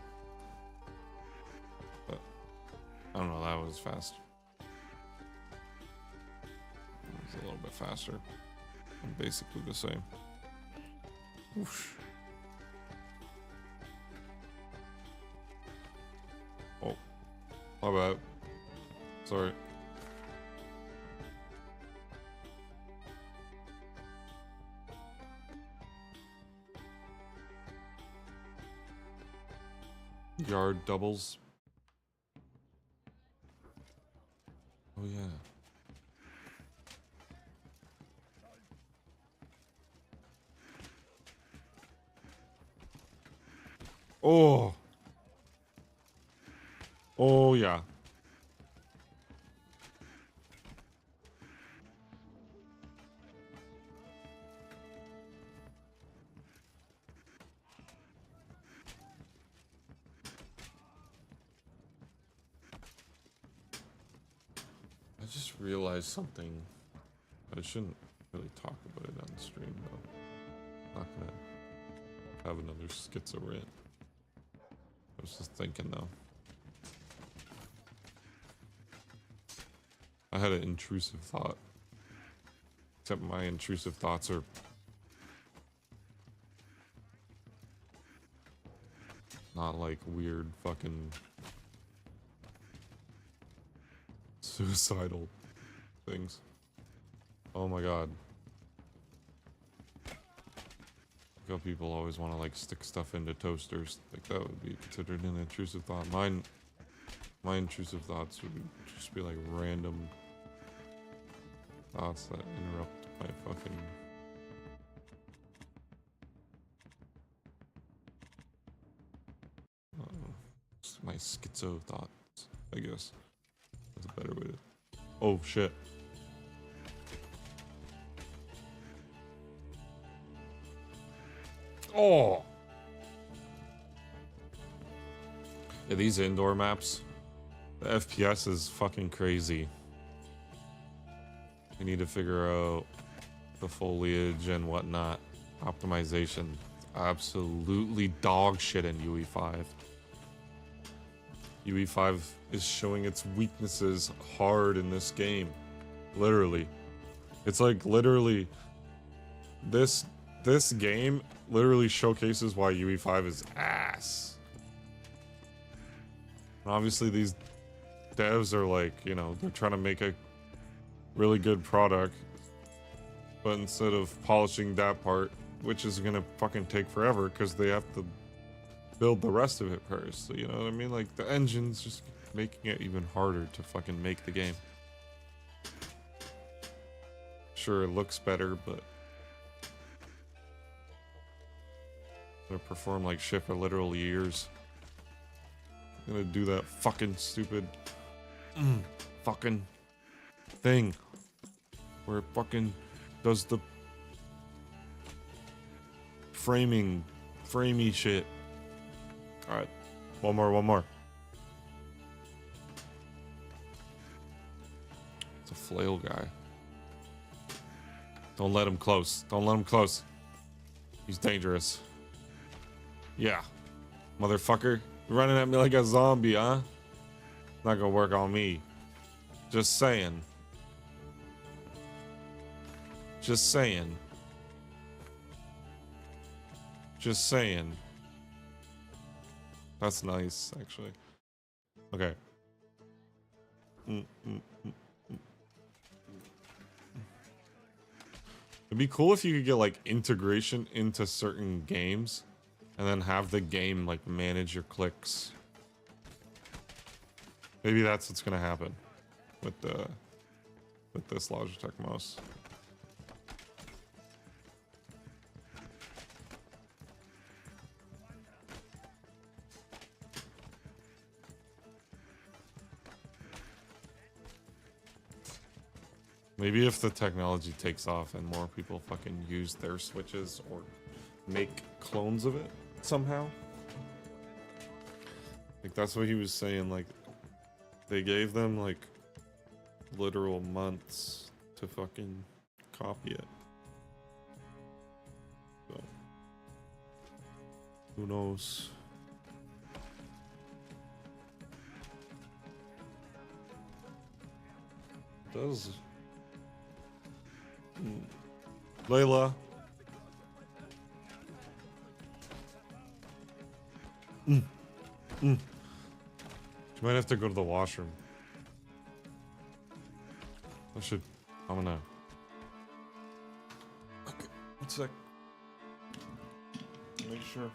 But, I don't know, that was fast. It was a little bit faster. And basically the same. Oof. Oh, my bad. Sorry. Yard doubles. Oh yeah. Oh. Oh yeah. I just realized something. I shouldn't really talk about it on the stream though. Not gonna have another schizo rant. I was just thinking though. I had an intrusive thought. Except my intrusive thoughts are not like weird fucking suicidal things. Oh my god. Like how people always want to like stick stuff into toasters. Like that would be considered an intrusive thought. My intrusive thoughts would just be like random thoughts that interrupt my fucking schizo thoughts, I guess. That's a better way to... Oh, shit. Oh! Yeah, these indoor maps, the FPS is fucking crazy. I need to figure out the foliage and whatnot. Optimization, absolutely dog shit in UE5. UE5 is showing its weaknesses hard in this game. Literally. It's like literally this game literally showcases why UE5 is ass. And obviously these devs are like, you know, they're trying to make a really good product, but instead of polishing that part, which is gonna fucking take forever because they have to build the rest of it first. So, you know what I mean? Like, the engine's just making it even harder to fucking make the game. Sure, it looks better, but gonna perform like shit for literal years. Gonna do that fucking stupid fucking thing where it fucking does the framey shit. Alright, one more. It's a flail guy. Don't let him close. Don't let him close. He's dangerous. Yeah. Motherfucker. You're running at me like a zombie, huh? Not gonna work on me. Just saying. Just saying. Just saying. That's nice, actually. Okay. It'd be cool if you could get like integration into certain games and then have the game like manage your clicks. Maybe that's what's gonna happen with this Logitech mouse. Maybe if the technology takes off and more people fucking use their switches or make clones of it somehow. Like, that's what he was saying, like, they gave them, like, literal months to fucking copy it. So, who knows? It does... Layla. She might have to go to the washroom. I'm gonna... Okay, 1 sec. Make sure.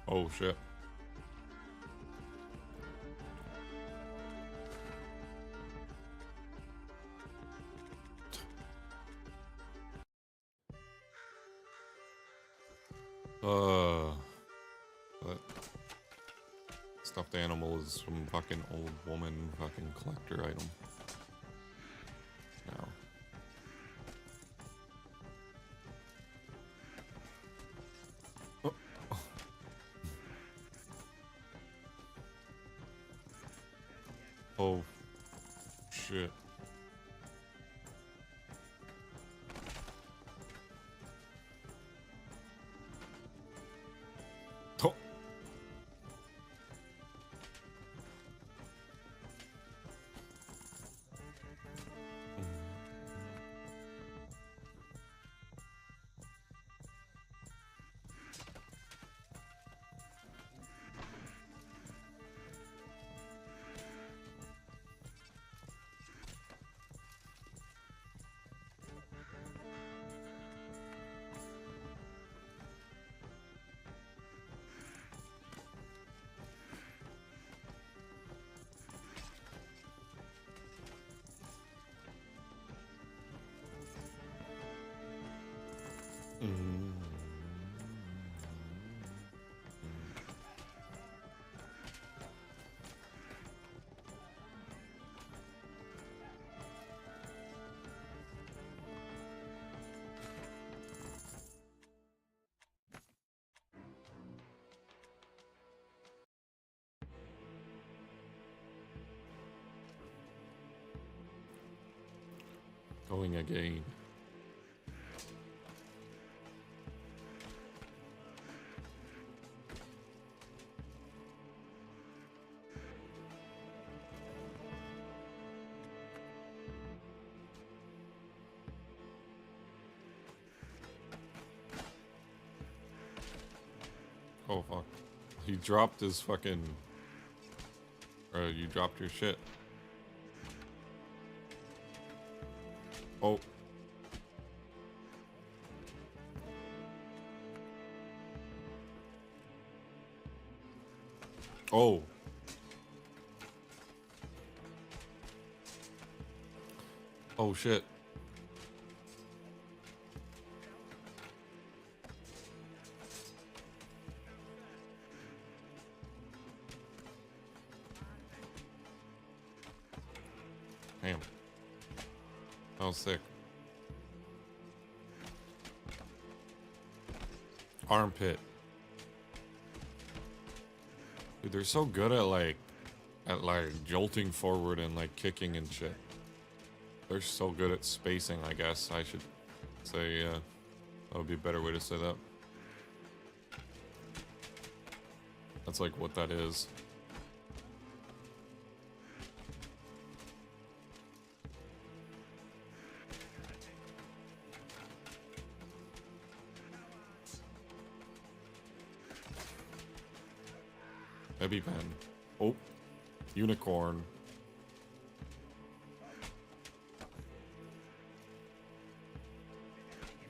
Oh shit. That stuffed animal is some fucking old woman fucking collector item. No. Oh, shit. Oh. Going again. Oh fuck. He dropped his fucking... you dropped your shit. Oh. Oh. Oh shit. Damn. That was sick. Armpit. Dude, they're so good at like jolting forward and like kicking and shit. They're so good at spacing, I guess I should say. That would be a better way to say that. That's like what that is. Heavy pen. Oh. Unicorn.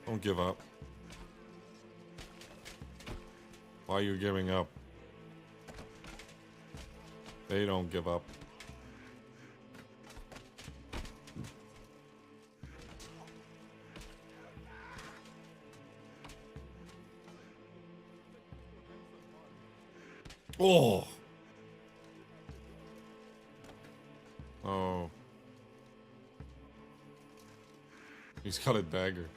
Don't give up. Why are you giving up? They don't give up. Oh. Oh. He's got a dagger.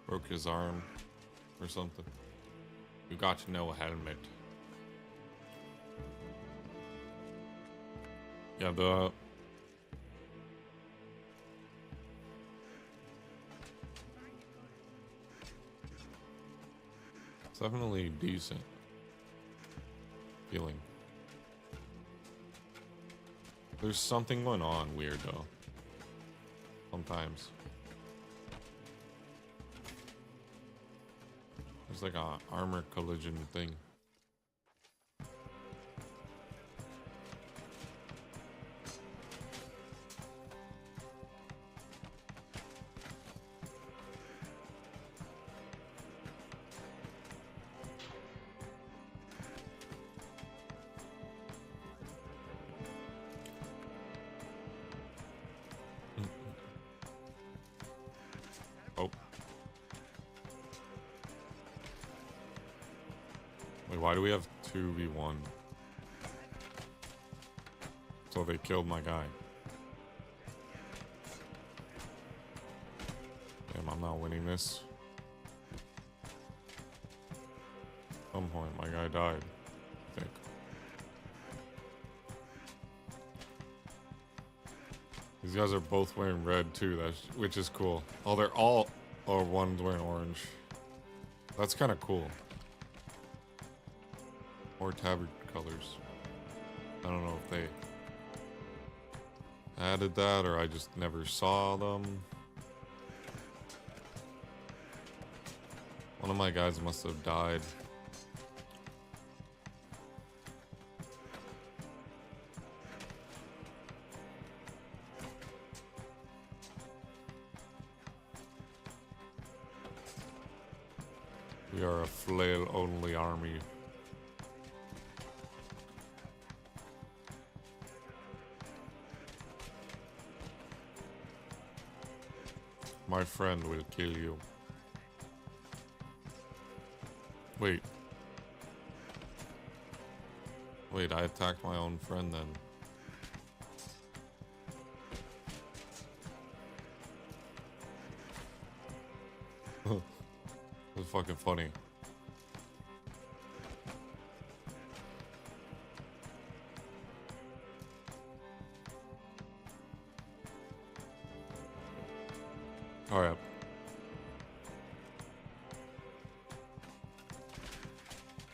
Broke his arm or something. You got to know a helmet. Yeah, the it's definitely decent feeling. There's something going on weird though. Sometimes. There's like a armor collision thing. Why do we have 2v1? So they killed my guy. Damn, I'm not winning this. At some point, my guy died, I think. These guys are both wearing red too, which is cool. Oh, they're all... Oh, one's wearing orange. That's kind of cool. More tabard colors. I don't know if they added that or I just never saw them. One of my guys must have died. We are a flail-only army. My friend will kill you. Wait. Wait, I attacked my own friend then. That's fucking funny. Alright.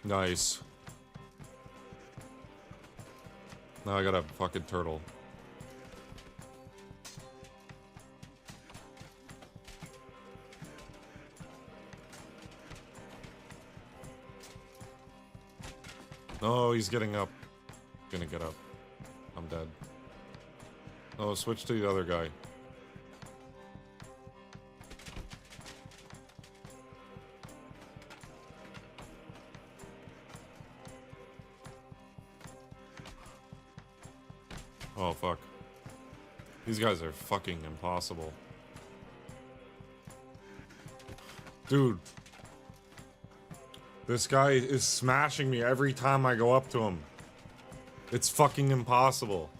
Nice. Now I got a fucking turtle. Oh, he's getting up. Gonna get up. I'm dead. Oh, switch to the other guy. Oh, fuck. These guys are fucking impossible. Dude. This guy is smashing me every time I go up to him. It's fucking impossible.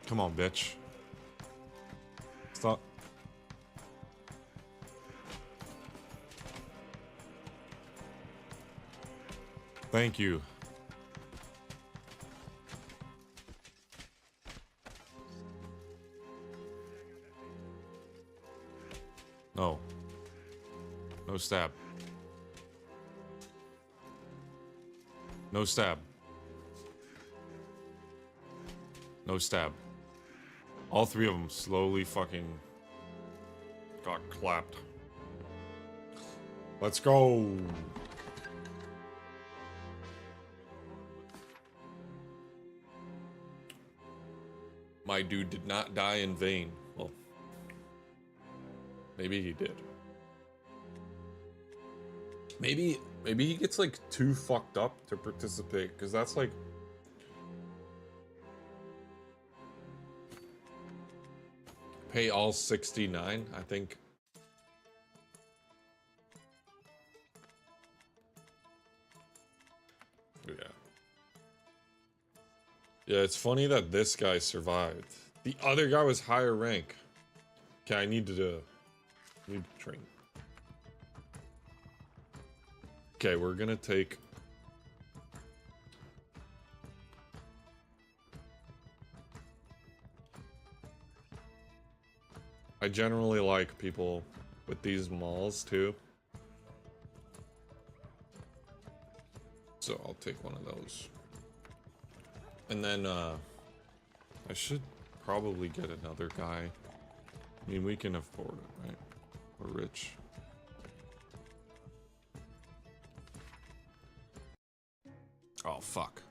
Come on, bitch. Stop. Thank you. No. No stab. No stab. No stab. All three of them slowly fucking got clapped. Let's go. My dude did not die in vain. Well, maybe he did. Maybe he gets like too fucked up to participate, because that's like pay all 69, I think. Yeah. Yeah, it's funny that this guy survived. The other guy was higher rank. Okay, I need to train. Okay, we're gonna take... I generally like people with these malls too. So I'll take one of those. And then, I should probably get another guy. I mean, we can afford it, right? We're rich. Oh, fuck.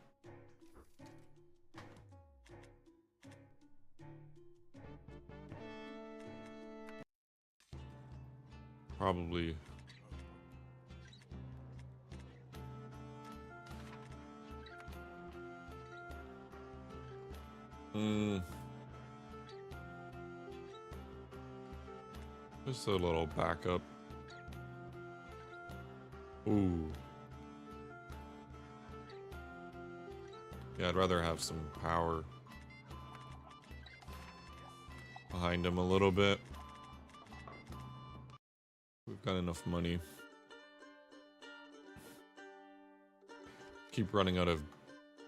Probably. Just a little backup. Ooh. Yeah, I'd rather have some power behind him a little bit. We've got enough money. Keep running out of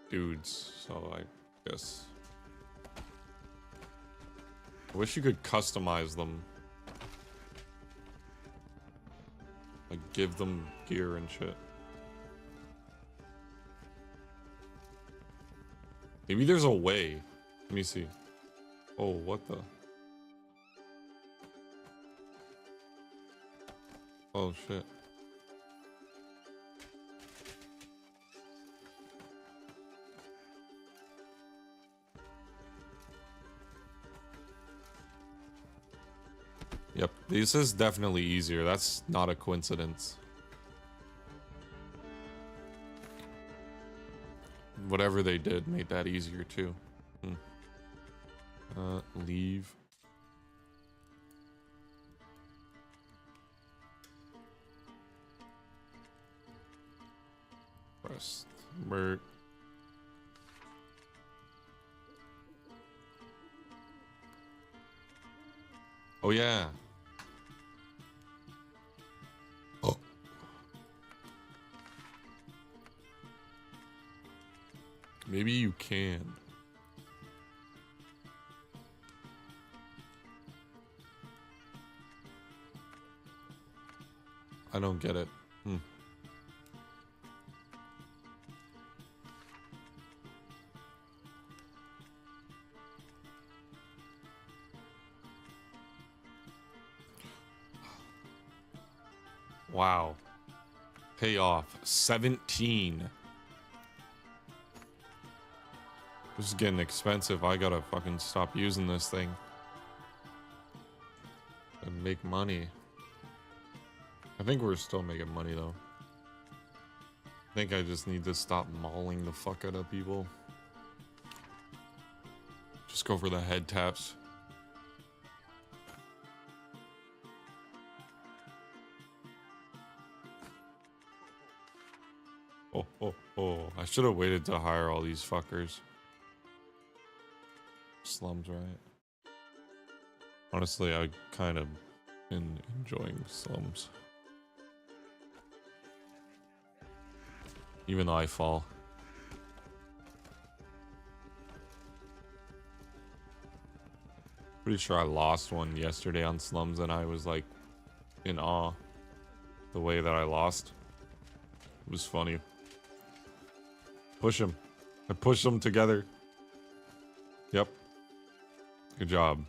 dudes, so I guess. I wish you could customize them. Like, give them gear and shit. Maybe there's a way. Let me see. Oh, what the? Oh, shit. Yep, this is definitely easier. That's not a coincidence. Whatever they did made that easier too. Leave. Rest. Mert. Oh yeah. Oh. Maybe you can. I don't get it. Wow. Payoff 17. This is getting expensive. I gotta fucking stop using this thing and make money. I think we're still making money though. I think I just need to stop mauling the fuck out of people. Just go for the head taps. Oh, I should have waited to hire all these fuckers. Slums, right? Honestly, I kind of enjoying slums. Even though I fall. Pretty sure I lost one yesterday on slums and I was like in awe. The way that I lost. It was funny. Push him. I pushed them together. Yep. Good job.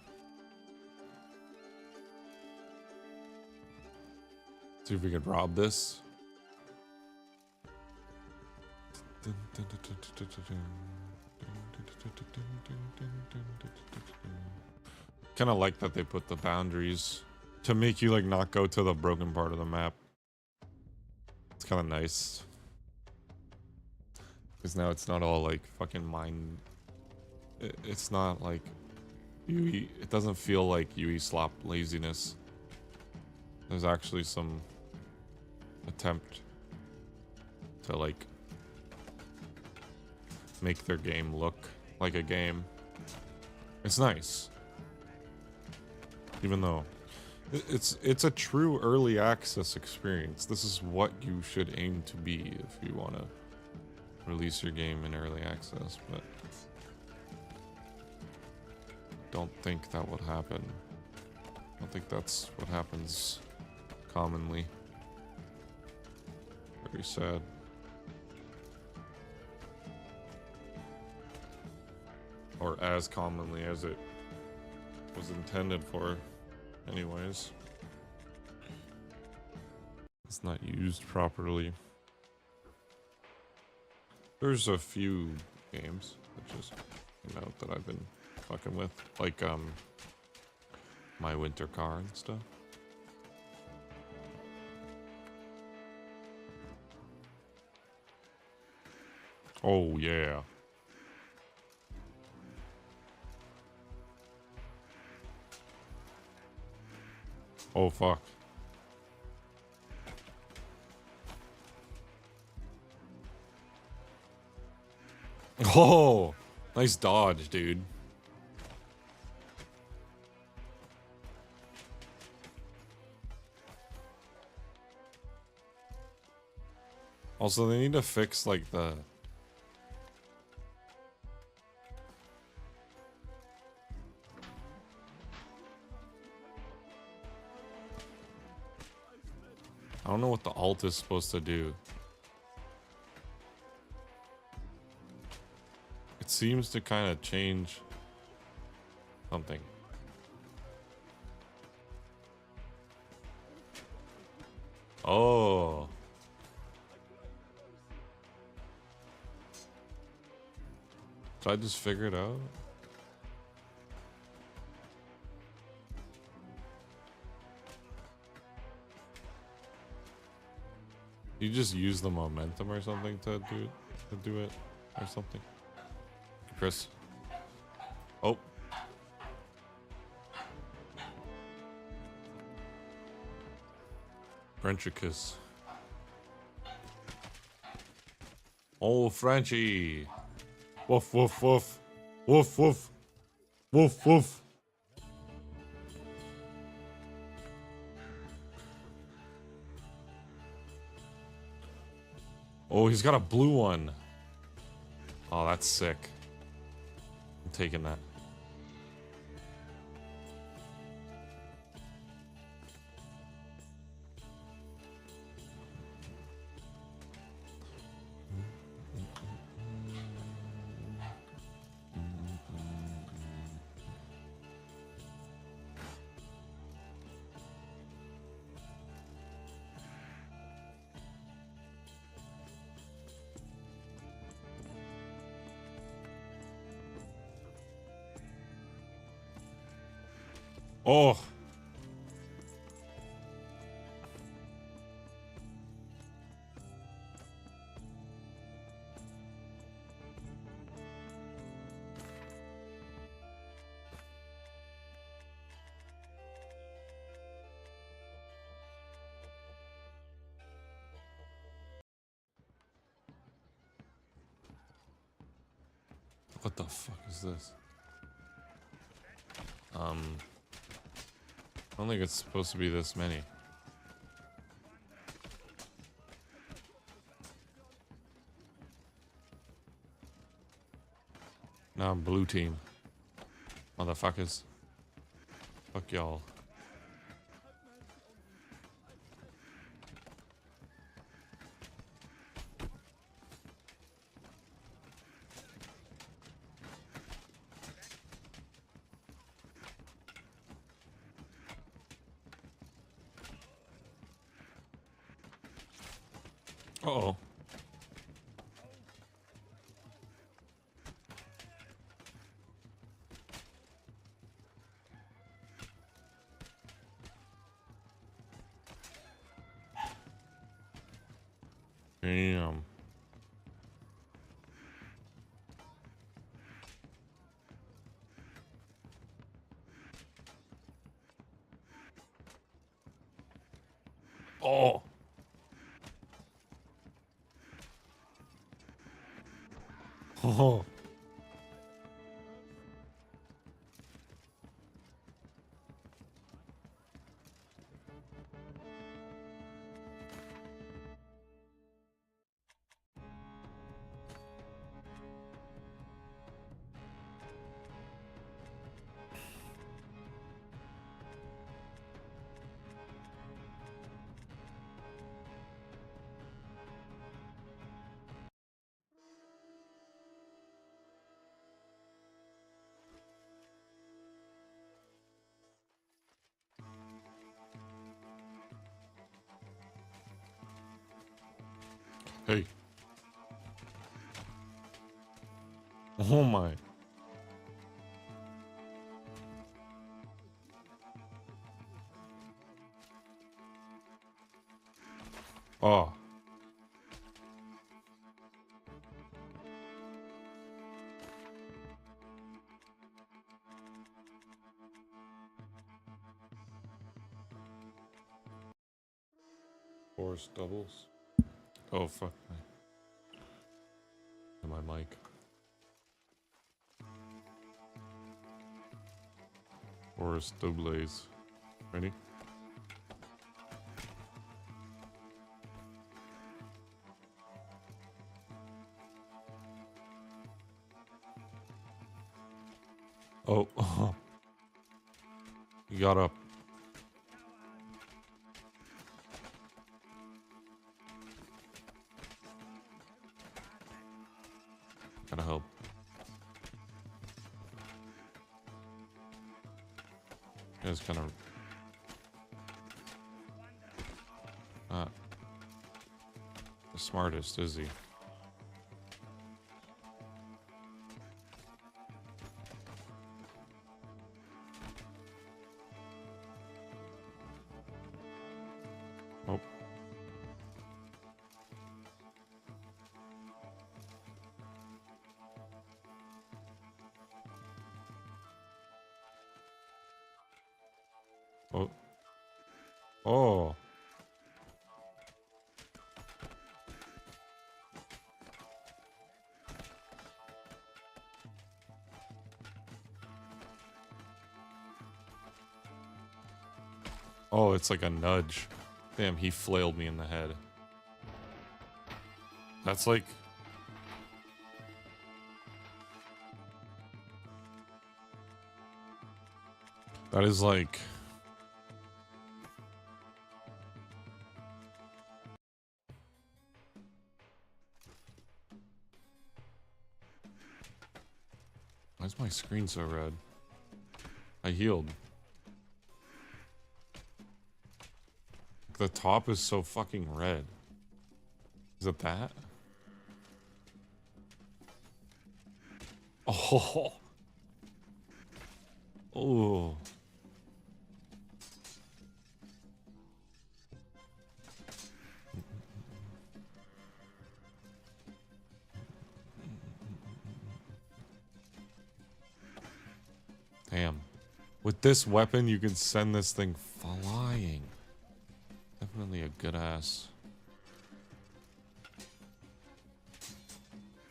See if we can rob this. Kind of like that they put the boundaries to make you like not go to the broken part of the map. It's kind of nice. Because now it's not all like fucking mind. It's not like UE. It doesn't feel like UE slop laziness. There's actually some attempt to like make their game look like a game. It's nice. Even though it's a true early access experience. This is what you should aim to be if you want to release your game in early access, but don't think that would happen. I don't think that's what happens commonly. Very sad. Or as commonly as it was intended for, anyways. It's not used properly. There's a few games that just came out that I've been fucking with, like My Winter Car and stuff. Oh yeah. Oh, fuck. Oh, nice dodge, dude. Also, they need to fix, like, the... I don't know what the alt is supposed to do. It seems to kind of change something. Oh. Did I just figure it out? You just use the momentum or something to do it or something. Chris. Oh. Frenchicus. Oh, Frenchie. Woof, woof, woof. Woof, woof. Woof, woof. Oh, he's got a blue one. Oh, that's sick. I'm taking that. Oh. What the fuck is this? I don't think it's supposed to be this many. Now I'm blue team. Motherfuckers. Fuck y'all. Uh-oh. Damn. Oh. Oh. Hey. Oh my. Oh. Force doubles. Oh fuck my mic. Force doubles. Ready? Oh, you got up. Gotta help. It's kind of not the smartest, is he? Oh. Oh. Oh. Oh, it's like a nudge. Damn, he flailed me in the head. That's like... That is like... Why is my screen so red? I healed. The top is so fucking red. Is it that? Oh. Oh. Damn. With this weapon, you can send this thing flying. Definitely a good ass.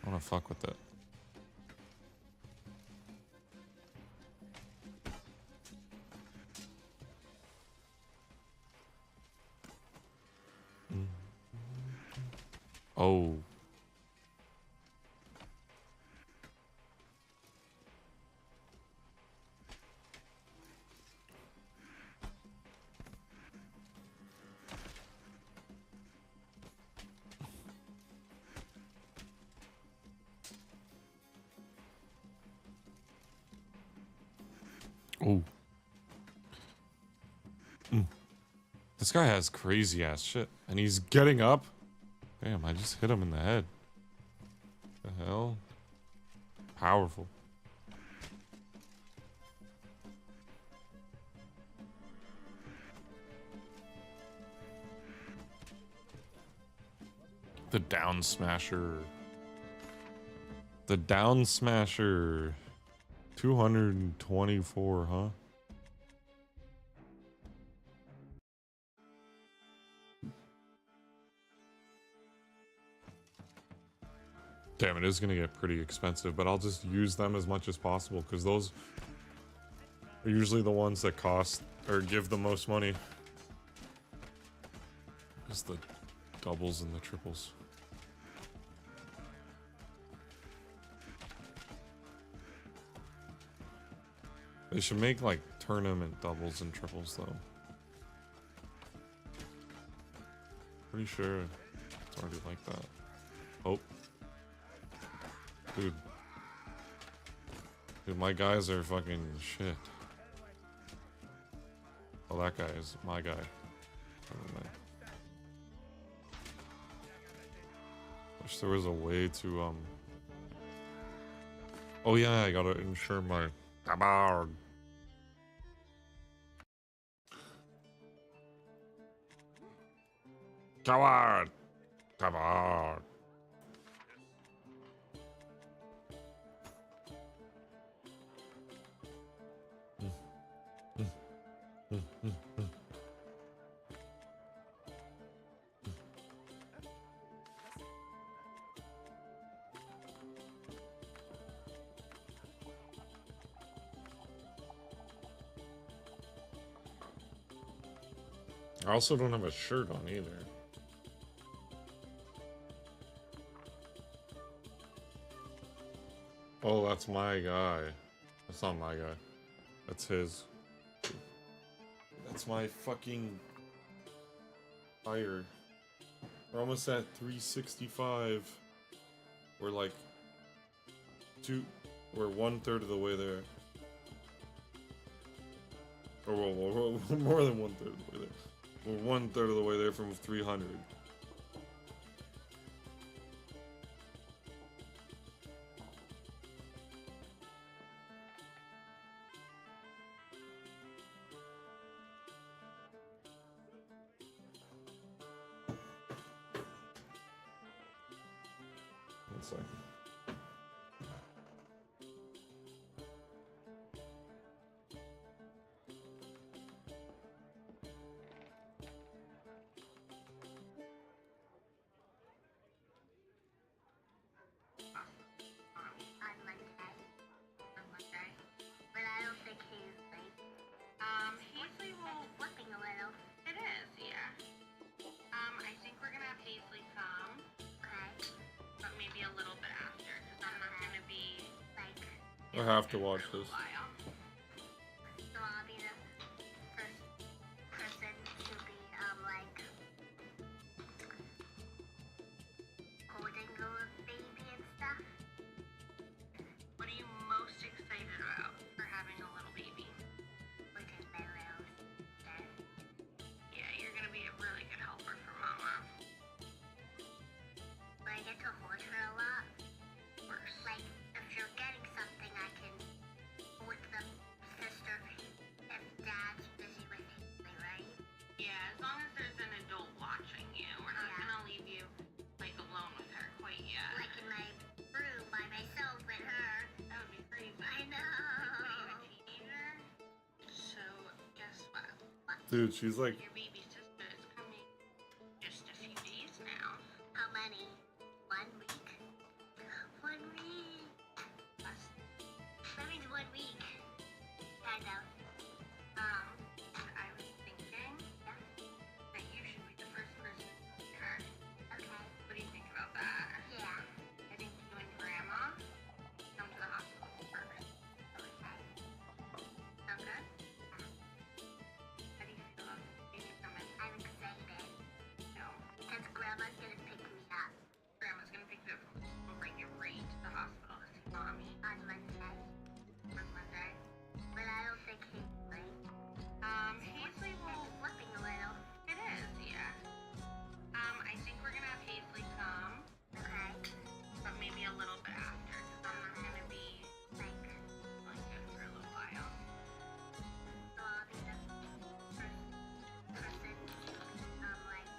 I wanna fuck with it. Oh. Oh. This guy has crazy ass shit. And he's getting up. Damn, I just hit him in the head. The hell? Powerful. The down smasher. The down smasher. 224, huh? Damn, it is gonna get pretty expensive, but I'll just use them as much as possible because those are usually the ones that cost or give the most money. It's the doubles and the triples. They should make like tournament doubles and triples though. Pretty sure it's already like that. Oh. Dude. Dude, my guys are fucking shit. Oh, that guy is my guy. Never mind. Wish there was a way to, Oh yeah, I gotta insure my tabard. Tabard! Tabard! I also don't have a shirt on either. Oh, that's my guy. That's not my guy. That's his. That's my fucking tire. We're almost at 365. We're like we're 1/3 of the way there. Or well, more than 1/3 of the way there. We're 1/3 of the way there from 300. One second. Paisley will flipping a little. It is, yeah. I think we're gonna have Paisley come. Okay. But maybe a little bit after, because I'm not gonna be like. I have to watch this. So I'll be the first person to be like holding the baby and stuff. What are you most excited about for having a little baby? Yeah, you're gonna be a really good helper for Mama. But I get to hold her a lot. Worse. Like, if you're getting something, I can hold the sister if Dad's busy with Haley, right? Yeah, as long as there's an adult watching you. We're not gonna leave you, like, alone with her quite yet. Like in my room by myself with her. That would be crazy. I know. So, guess what? Dude, she's like Your baby sister is coming just a few days now. How many? 1 week? 1 week. That means 1 week. I know. I was thinking that you should be the first person to see her. Okay. What do you think about that? Yeah. I think you and Grandma come to the hospital first. Okay. Sound good? How do you feel about baby coming? I'm excited. No. Because Grandma's gonna pick me up. Grandma's gonna pick you up and bring you right to the hospital to see Mommy. On Monday. On Monday? But I don't think Haley. Haley will flipping a little. It is, yeah. I think we're gonna have Haley come. Okay. But maybe a little bit after, because I'm not gonna be like good for a little while. So I'll be the first person to like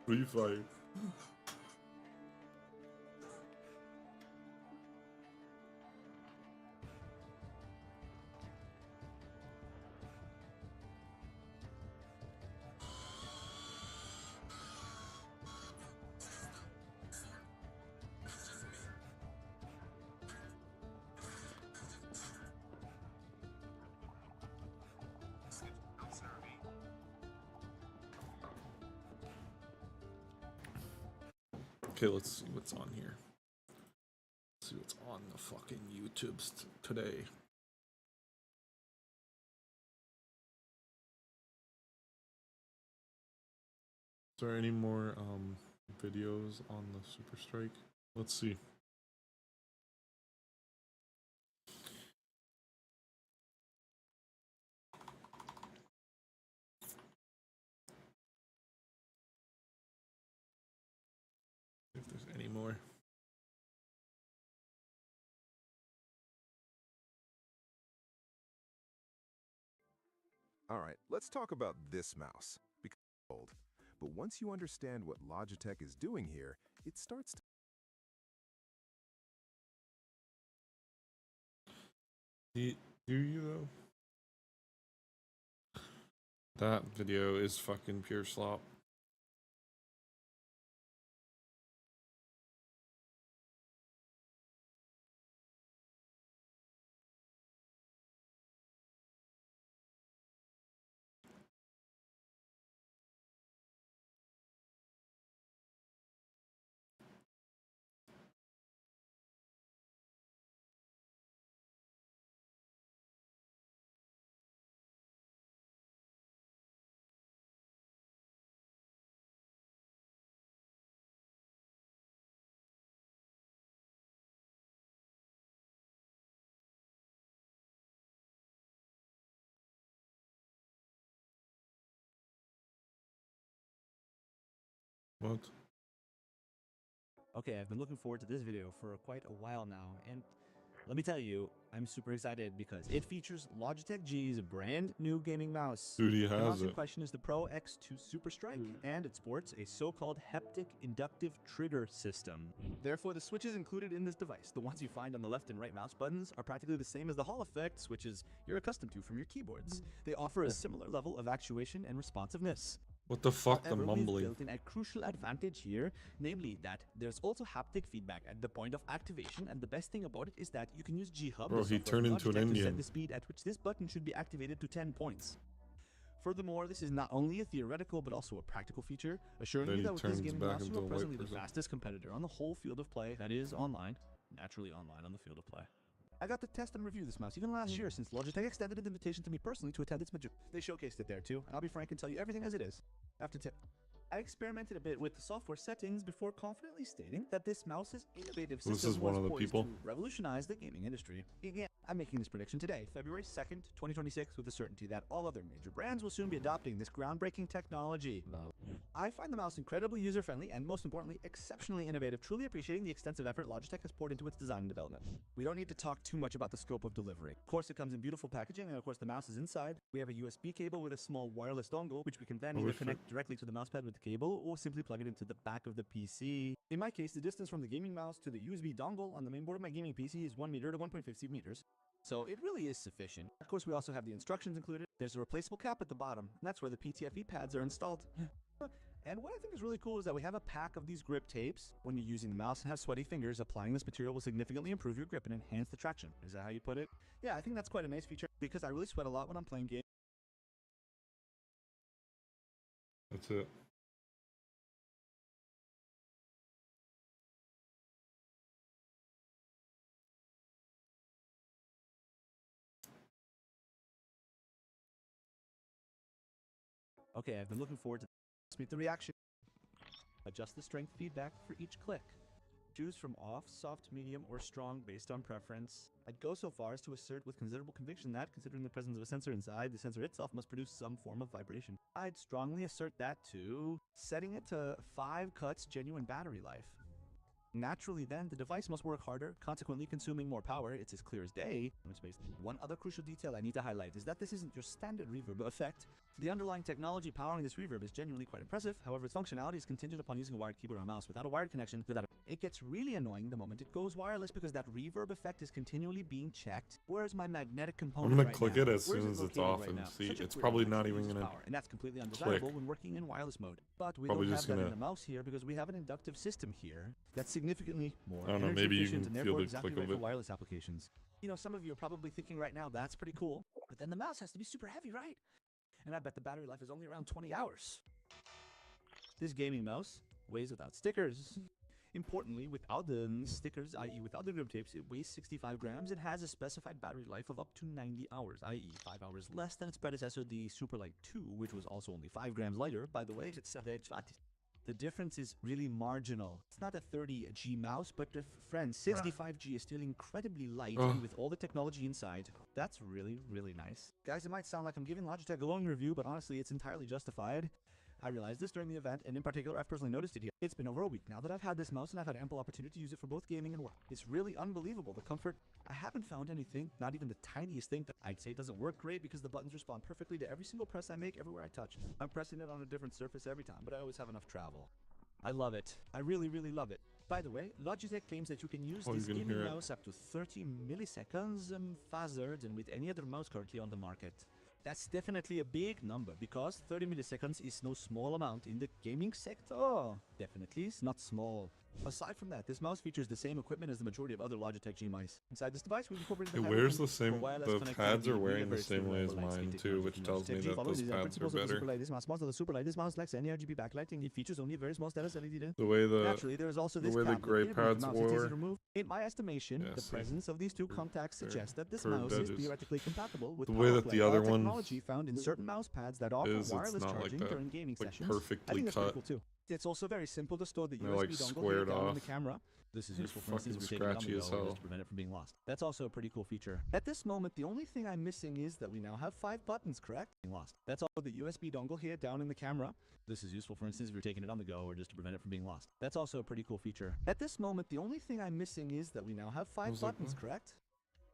Free Fire. Okay, let's see what's on here. Let's see what's on the fucking YouTubes today. Is there any more videos on the Super Strike? Let's see. If there's any more. All right, let's talk about this mouse. Because it's old. But once you understand what Logitech is doing here, it starts to... Do you though? That video is fucking pure slop. What? Okay, I've been looking forward to this video for quite a while now, and let me tell you, I'm super excited because it features Logitech G's brand new gaming mouse. Dude, he The mouse has in it. question is the Pro X2 Super Strike, and it sports a so-called haptic inductive trigger system. Therefore, the switches included in this device, the ones you find on the left and right mouse buttons, are practically the same as the Hall effect switches you're accustomed to from your keyboards. They offer a similar level of actuation and responsiveness. What the fuck, the However, mumbling? we've built in a crucial advantage here, namely that there's also haptic feedback at the point of activation, and the best thing about it is that you can use G-Hub Bro, the he software turned from into an Logitech to Indian. set the speed at which this button should be activated to 10 points. Furthermore, this is not only a theoretical but also a practical feature, assuring Then you he that with this turns gaming back mouse you into are a white presently the person. fastest competitor on the whole field of play, that is online, naturally online on the field of play. I got to test and review this mouse even last year since Logitech extended an invitation to me personally to attend its major. They showcased it there too, and I'll be frank and tell you everything as it is. After tip. I experimented a bit with the software settings before confidently stating that this mouse's innovative This system is one was of the poised people? to revolutionize the gaming industry. Again, I'm making this prediction today, February 2nd, 2026, with the certainty that all other major brands will soon be adopting this groundbreaking technology. I find the mouse incredibly user-friendly and, most importantly, exceptionally innovative, truly appreciating the extensive effort Logitech has poured into its design and development. We don't need to talk too much about the scope of delivery. Of course, it comes in beautiful packaging, and of course, the mouse is inside. We have a USB cable with a small wireless dongle, which we can then Oh, either shit. connect directly to the mousepad with the cable, or simply plug it into the back of the PC. In my case, the distance from the gaming mouse to the USB dongle on the mainboard of my gaming PC is 1 meter to 1.50 meters. So it really is sufficient. Of course, we also have the instructions included. There's a replaceable cap at the bottom, and that's where the PTFE pads are installed. And what I think is really cool is that we have a pack of these grip tapes. When you're using the mouse and have sweaty fingers, applying this material will significantly improve your grip and enhance the traction. Is that how you put it? Yeah, I think that's quite a nice feature because I really sweat a lot when I'm playing games. That's it. Okay, I've been looking forward to meet the reaction. Adjust the strength feedback for each click. Choose from off, soft, medium, or strong based on preference. I'd go so far as to assert with considerable conviction that, considering the presence of a sensor inside, the sensor itself must produce some form of vibration. I'd strongly assert that too, setting it to 5 cuts genuine battery life. Naturally then, the device must work harder, consequently consuming more power. It's as clear as day. One other crucial detail I need to highlight is that this isn't your standard reverb effect. The underlying technology powering this reverb is genuinely quite impressive. However, its functionality is contingent upon using a wired keyboard or mouse. Without a wired connection, it gets really annoying the moment it goes wireless because that reverb effect is continually being checked. Where's my magnetic component I'm gonna right click now? it as Where's soon it as it's located off right and now? see. Such a It's weird probably one not that even uses gonna power, and that's completely click. undesirable when working in wireless mode. But we Probably don't just have that in gonna- the mouse here because we have an inductive system here that's significantly more I don't know, energy maybe you efficient can and feel therefore the exactly click right of for it. wireless applications. You know, some of you are probably thinking right now that's pretty cool, but then the mouse has to be super heavy, right? And I bet the battery life is only around 20 hours. This gaming mouse weighs without stickers. Importantly, without the stickers, i.e. without the grip tapes, it weighs 65 grams and has a specified battery life of up to 90 hours, i.e. 5 hours less than its predecessor, the Superlight 2, which was also only 5 grams lighter. By the way, the difference is really marginal. It's not a 30G mouse, but friends, 65G is still incredibly light, and with all the technology inside, that's really, really nice. Guys, it might sound like I'm giving Logitech a glowing review, but honestly, it's entirely justified. I realized this during the event, and in particular, I've personally noticed it here. It's been over a week now that I've had this mouse, and I've had ample opportunity to use it for both gaming and work. It's really unbelievable, the comfort. I haven't found anything, not even the tiniest thing, that I'd say doesn't work great, because the buttons respond perfectly to every single press I make everywhere I touch. I'm pressing it on a different surface every time, but I always have enough travel. I love it. I really, really love it. By the way, Logitech claims that you can use this gaming mouse up to 30 milliseconds faster than with any other mouse currently on the market. That's definitely a big number, because 30 milliseconds is no small amount in the gaming sector. Definitely, it's not small. Aside from that, this mouse features the same equipment as the majority of other Logitech G mice. Inside this device, we've incorporated It wears the same, the pads are wearing the same way as mine too, which tells me that those pads are better. This mouse lacks any RGB backlighting. It features only a very small status LED. The way the Naturally, there is also this the gray pads were. In my estimation, the presence of these two contacts suggests that this mouse is theoretically compatible with the way that the other one technology found in certain mouse pads that offer wireless charging during gaming sessions. I think that's pretty cool too. It's also very simple to store the USB dongle here down on the camera. This is useful for instance if you're taking it on the go just to prevent it from being lost. That's also a pretty cool feature. At this moment, the only thing I'm missing is that we now have 5 buttons, correct? Lost. That's all the USB dongle here down in the camera. This is useful for instance if you're taking it on the go or just to prevent it from being lost. That's also a pretty cool feature. At this moment, the only thing I'm missing is that we now have 5 buttons, correct?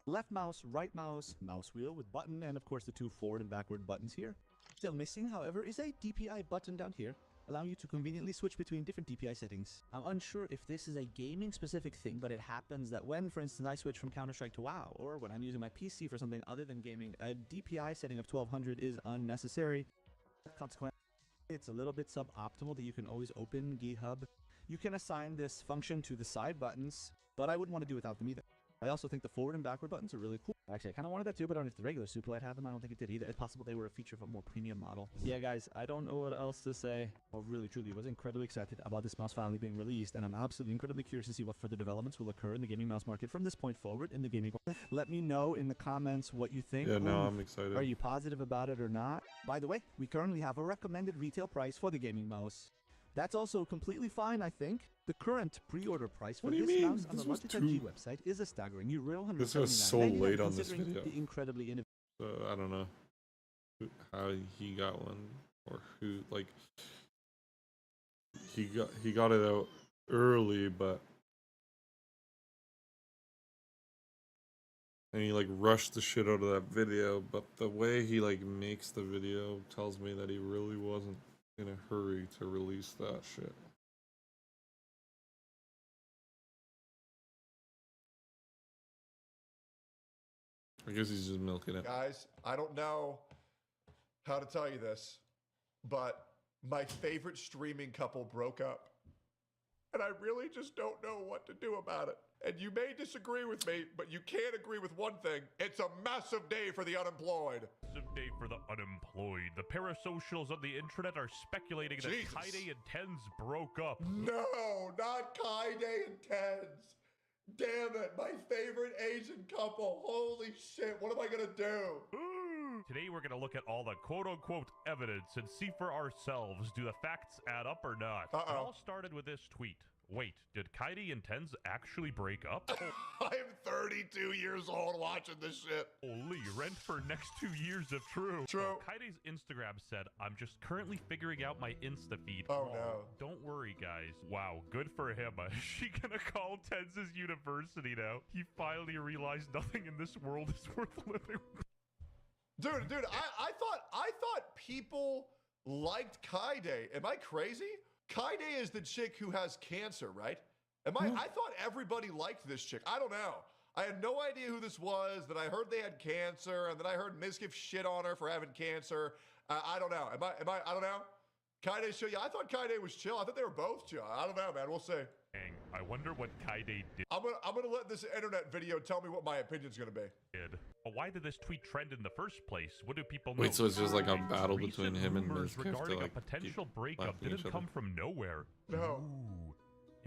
Left mouse, right mouse, mouse wheel with button, and of course the 2 forward and backward buttons here. Still missing, however, is a DPI button down here, allowing you to conveniently switch between different DPI settings. I'm unsure if this is a gaming specific thing, but it happens that when, for instance, I switch from Counter-Strike to WoW, or when I'm using my PC for something other than gaming, a DPI setting of 1200 is unnecessary. Consequently, it's a little bit suboptimal that you can always open GitHub. You can assign this function to the side buttons, but I wouldn't want to do without them either. I also think the forward and backward buttons are really cool. Actually, I kind of wanted that too, but I don't know if the regular Superlight had them. I don't think it did either. It's possible they were a feature of a more premium model. Yeah, guys, I don't know what else to say. I really, truly was incredibly excited about this mouse finally being released, and I'm absolutely incredibly curious to see what further developments will occur in the gaming mouse market from this point forward in the gaming. Let me know in the comments what you think. Yeah, no, I'm excited. Are you positive about it or not? By the way, we currently have a recommended retail price for the gaming mouse. That's also completely fine, I think. The current pre-order price for this mouse on the Logitech G website is a staggering €179. This was so late on this considering video. the incredibly innovative. I don't know how he got one, or who, like, he got it out early, but and he like rushed the shit out of that video. But the way he like makes the video tells me that he really wasn't in a hurry to release that shit. I guess he's just milking it. Guys, I don't know how to tell you this, but my favorite streaming couple broke up. And I really just don't know what to do about it. And you may disagree with me, but you can't agree with one thing. It's a massive day for the unemployed. Massive day for the unemployed. The parasocials on the internet are speculating that Kaide and Tens broke up. No, not Kaide and Tens. Damn it, my favorite Asian couple. Holy shit, what am I gonna do? Today we're gonna look at all the quote-unquote evidence and see for ourselves, do the facts add up or not? It all started with this tweet. Wait, did Kaide and Tens actually break up? I am 32 years old watching this shit. Holy, rent for next 2 years if true. True. Kaide's Instagram said, I'm just currently figuring out my Insta feed. Oh no. Don't worry, guys. Wow, good for him. Is she gonna call Tens' university now? He finally realized nothing in this world is worth living. Dude, I thought people liked Kaide. Am I crazy? Kaide is the chick who has cancer, right? I thought everybody liked this chick. I don't know. I had no idea who this was. Then I heard they had cancer, and then I heard Mizkif shit on her for having cancer. I don't know. I don't know. Kaide's chill. Yeah, I thought Kaide was chill. I thought they were both chill. I don't know, man. We'll see. Dang, I wonder what Kaide did. I'm gonna let this internet video tell me what my opinion's gonna be. But why did this tweet trend in the first place? What do people know? Wait, so it's just like a battle between him and Mizkif regarding to like a potential breakup didn't come from nowhere. No. Ooh.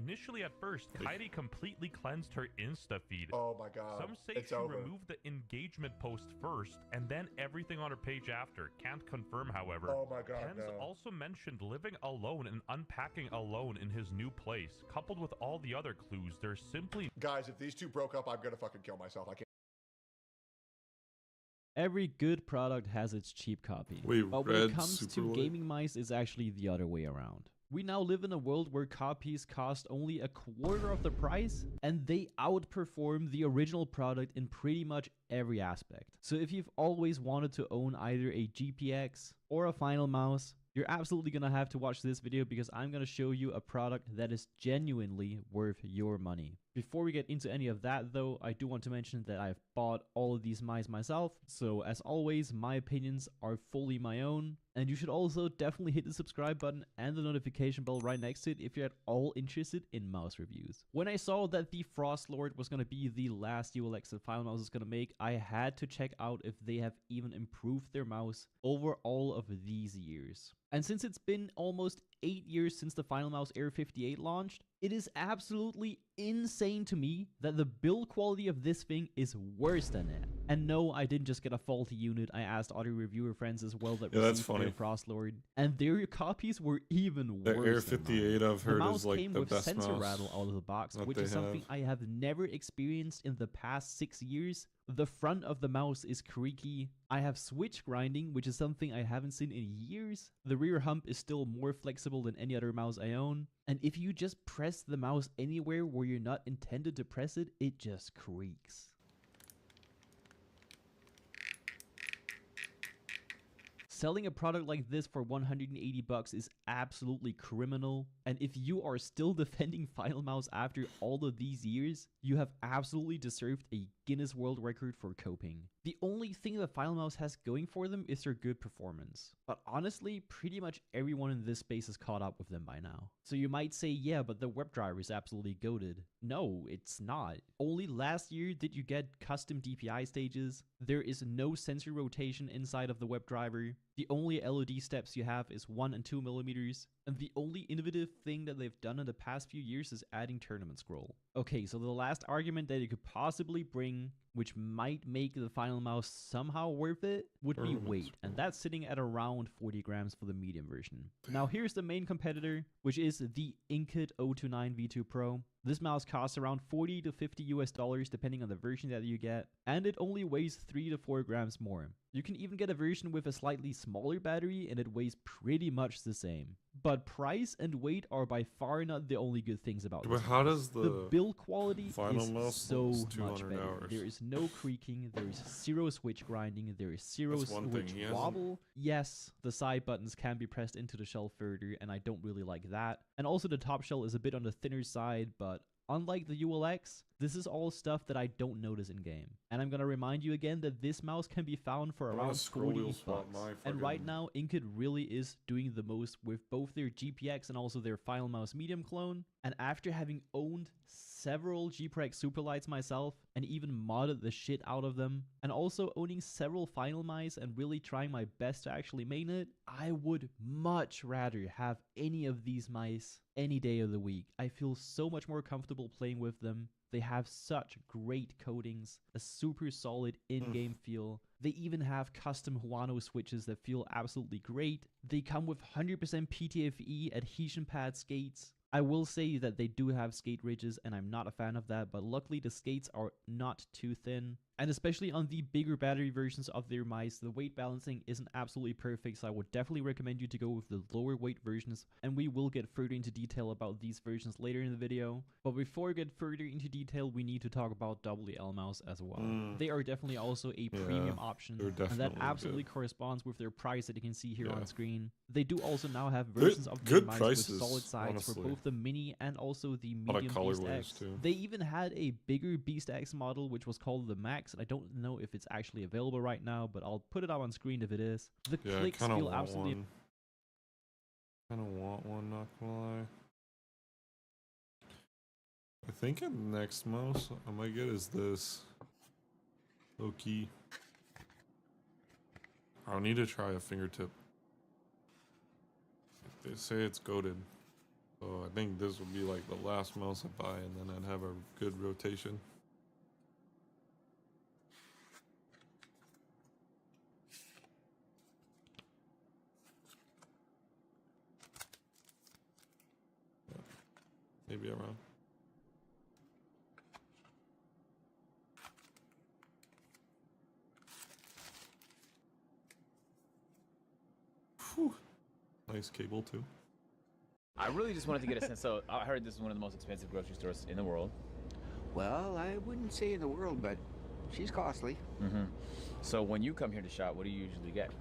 Initially, at first, Kairi completely cleansed her Insta feed. Oh my god. Some say it's she over. removed the engagement post first, and then everything on her page after. Can't confirm, however. Oh my god, Tens no. also mentioned living alone and unpacking alone in his new place. Coupled with all the other clues, there's simply... Guys, if these two broke up, I'm gonna fucking kill myself. I can't. Every good product has its cheap copy. Wait, but when Red it comes to Superboy? gaming mice, it's actually the other way around. We now live in a world where copies cost only a quarter of the price, and they outperform the original product in pretty much every aspect. So if you've always wanted to own either a GPX or a Final Mouse, you're absolutely gonna have to watch this video because I'm gonna show you a product that is genuinely worth your money. Before we get into any of that though, I do want to mention that I've bought all of these mice myself, so as always, my opinions are fully my own, and you should also definitely hit the subscribe button and the notification bell right next to it if you're at all interested in mouse reviews. When I saw that the Frost Lord was gonna be the last ULX that Final Mouse is gonna make, I had to check out if they have even improved their mouse over all of these years. And since it's been almost 8 years since the Final Mouse Air 58 launched, it is absolutely insane to me that the build quality of this thing is worse than it. And no, I didn't just get a faulty unit, I asked other reviewer friends as well that Yeah, that's received funny. their Frost Lord, and their copies were even The worse Air than 58 mine. I've heard the mouse is like came the with best sensor mouse rattle out of the box, that which they is something have. I have never experienced in the past 6 years. The front of the mouse is creaky. I have switch grinding, which is something I haven't seen in years. The rear hump is still more flexible than any other mouse I own. And if you just press the mouse anywhere where you're not intended to press it, it just creaks. Selling a product like this for 180 bucks is absolutely criminal, and if you are still defending Final Mouse after all of these years, you have absolutely deserved a Guinness World Record for coping. The only thing that Final Mouse has going for them is their good performance, but honestly, pretty much everyone in this space has caught up with them by now. So you might say, yeah, but the WebDriver is absolutely goated. No, it's not. Only last year did you get custom DPI stages. There is no sensor rotation inside of the WebDriver. The only LOD steps you have is 1 and 2 millimeters, and the only innovative thing that they've done in the past few years is adding tournament scroll. Okay, so the last argument that you could possibly bring, which might make the Final Mouse somehow worth it, would be weight, and that's sitting at around 40 grams for the medium version. Now here's the main competitor, which is the Inkit 029 V2 Pro. This mouse costs around $40 to $50 US depending on the version that you get, and it only weighs 3 to 4 grams more. You can even get a version with a slightly smaller battery and it weighs pretty much the same. But price and weight are by far not the only good things about But this how mouse. does The the build quality Final is Mouse so looks much 200 better. hours? There is no creaking, there is zero switch grinding, there is zero That's one thing, switch he hasn't- wobble. Yes, the side buttons can be pressed into the shell further, and I don't really like that. And also the top shell is a bit on the thinner side, but unlike the ULX, this is all stuff that I don't notice in game. And I'm gonna remind you again that this mouse can be found for I wanna around scroll 40 wheel swap bucks. my And right fucking- now, Inkit really is doing the most with both their GPX and also their Final Mouse Medium clone. And after having owned several GPX Superlights myself and even modded the shit out of them, and also owning several Final Mice and really trying my best to actually main it, I would much rather have any of these mice any day of the week. I feel so much more comfortable playing with them. They have such great coatings, a super solid in-game feel. They even have custom Huano switches that feel absolutely great. They come with 100% PTFE adhesion pad skates. I will say that they do have skate ridges, and I'm not a fan of that, but luckily the skates are not too thin. And especially on the bigger battery versions of their mice, the weight balancing isn't absolutely perfect, so I would definitely recommend you to go with the lower weight versions, and we will get further into detail about these versions later in the video. But before we get further into detail, we need to talk about WL Mouse as well. They are definitely also a premium option, they're and that definitely absolutely good. corresponds with their price that you can see here Yeah. on screen. They do also now have They're versions of their good mice prices, with solid sides for honestly. both the mini and also the Lot of medium Beast colorways, X. too. They even had a bigger Beast X model, which was called the Max, and I don't know if it's actually available right now, but I'll put it up on screen if it is. The Yeah, I clicks kind of feel want absolutely one. Kind of want one, not gonna lie. I think the next mouse I might get is this. Low key. I'll need to try a fingertip. They say it's goated, So I think this will be like the last mouse I buy, and then I'd have a good rotation. Maybe around. Whew. Nice cable too. I really just wanted to get a sense. So I heard this is one of the most expensive grocery stores in the world. Well, I wouldn't say in the world, but she's costly. Mm-hmm. So when you come here to shop, what do you usually get?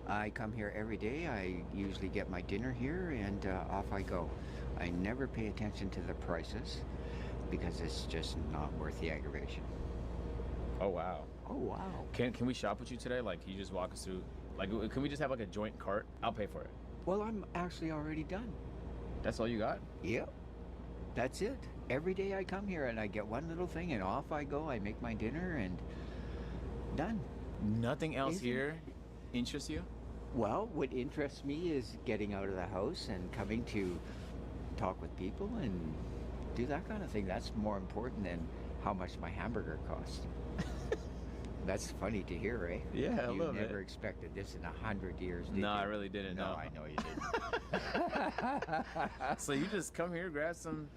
I come here every day. I usually get my dinner here, and off I go. I never pay attention to the prices because it's just not worth the aggravation. Oh wow. Oh wow. Can we shop with you today? Like, can you just walk us through? Like, can we just have like a joint cart? I'll pay for it. Well, I'm actually already done. That's all you got? Yep. That's it. Every day I come here and I get one little thing and off I go. I make my dinner and done. Nothing else here interests you? Well, what interests me is getting out of the house and coming to talk with people and do that kind of thing. That's more important than how much my hamburger costs. That's funny to hear, eh? Yeah, a you little never bit. expected this in 100 years, did No, you? I really didn't. No, No, I know you didn't. So you just come here, grab some,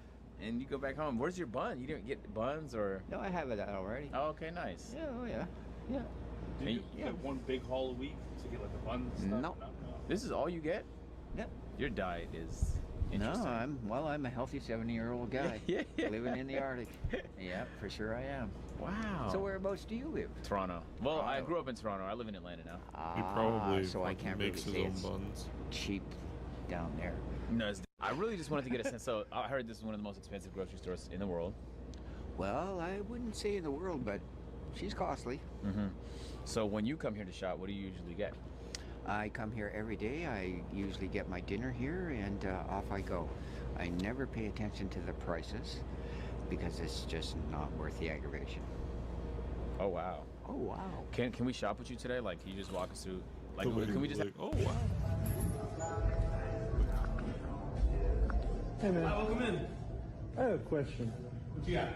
and you go back home. Where's your bun? You didn't get buns or? No, I have it already. Oh, okay, nice. Yeah, oh yeah, yeah. Do you get one big haul a week to get like the buns and stuff? No. This is all you get? Yep. Your diet is No, interesting. I'm a healthy 70-year-old guy Yeah. living in the Arctic. Yeah, for sure I am. Wow. So whereabouts do you live? Toronto. Well, I Toronto. grew up in Toronto. I live in Atlanta now. He probably so I can't makes really his say own it's buns. cheap down there. No, I really just wanted to get a sense. So I heard this is one of the most expensive grocery stores in the world. Well, I wouldn't say in the world, but she's costly. Mm-hmm. So when you come here to shop, what do you usually get? I come here every day. I usually get my dinner here, and off I go. I never pay attention to the prices because it's just not worth the aggravation. Oh wow. Oh wow. Can we shop with you today? Like, can you just walk us through? Like, Somebody can we was just? like, oh wow. Hey man. Welcome in. I have a question. What you got?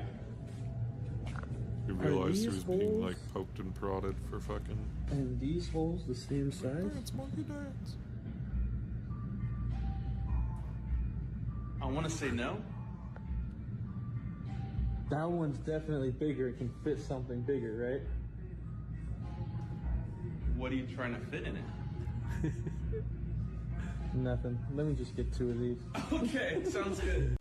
He Are realized he these was being holes- like poked and prodded for fucking. And these holes the same size? Dance, monkey dance. I want to say no. That one's definitely bigger. It can fit something bigger, right? What are you trying to fit in it? Nothing. Let me just get 2 of these. Okay, sounds good.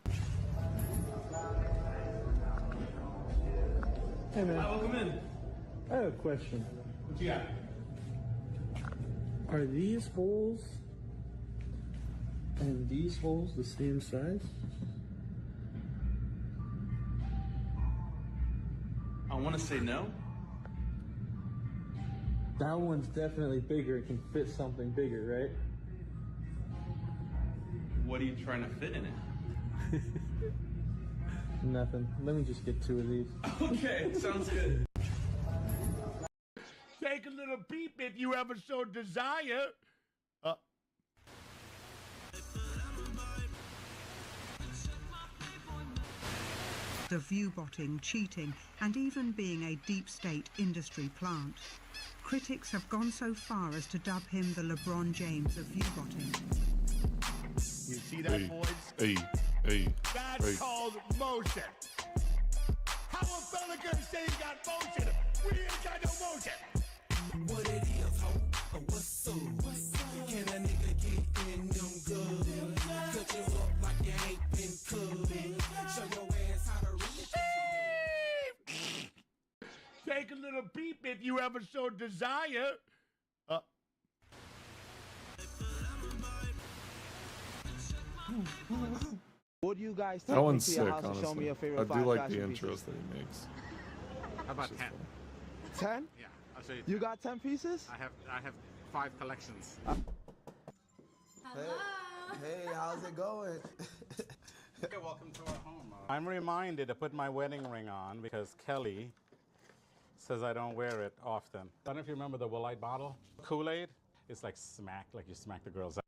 Hey man. Welcome in. I have a question. What you got? Are these holes and these holes the same size? I want to say no. That one's definitely bigger. It can fit something bigger, right? What are you trying to fit in it? Nothing. Let me just get 2 of these. Okay, sounds good. Take a little beep if you ever so desire. The view-botting, cheating, and even being a deep state industry plant. Critics have gone so far as to dub him the LeBron James of view-botting. You see that, Hey, boys? hey. That's called motion. How a fella gonna say he got motion? We ain't got no motion. What it is, ho? What's up? Can a nigga get in them good? Cut you up like you ain't been cooked. Show your ass how to really. Take a little beep if you ever so desire. Would you guys That take me one's to sick, your house and show honestly. me your favorite I do 5 like the fashion intros pieces? that he makes. How about It's 10? just 10? Yeah, I'll show you. You got 10 pieces? I have 5 collections. Hey, how's it going? Okay, welcome to our home. I'm reminded to put my wedding ring on because Kelly says I don't wear it often. I don't know if you remember the Willite bottle. Kool-Aid? It's like smack, like you smack the girls out.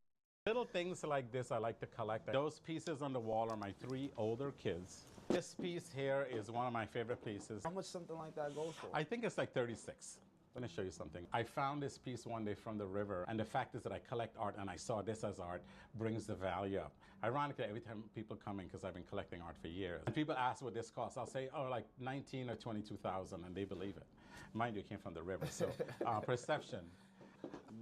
Little things like this I like to collect. Those pieces on the wall are my 3 older kids. This piece here is one of my favorite pieces. How much something like that goes for? I think it's like 36. Let me show you something. I found this piece one day from the river, and the fact is that I collect art and I saw this as art brings the value up. Ironically, every time people come in, because I've been collecting art for years, and people ask what this costs, I'll say, oh, like 19 or 22,000, and they believe it. Mind you, it came from the river, so perception.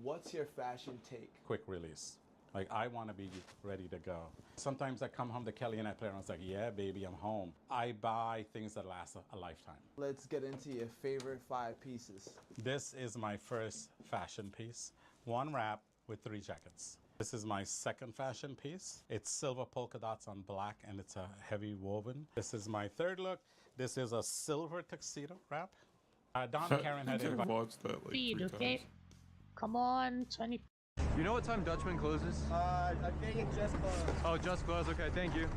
What's your fashion take? Quick release. Like, I want to be ready to go. Sometimes I come home to Kelly and I play around. It's like, yeah, baby, I'm home. I buy things that last a lifetime. Let's get into your favorite 5 pieces. This is my first fashion piece. 1 wrap with 3 jackets. This is my second fashion piece. It's silver polka dots on black, and it's a heavy woven. This is my 3rd look. This is a silver tuxedo wrap. Don Karen had I've watched that like 3 okay? times. Come on, 20. You know what time Dutchman closes? I think it just closed. Oh, just closed. Okay, thank you.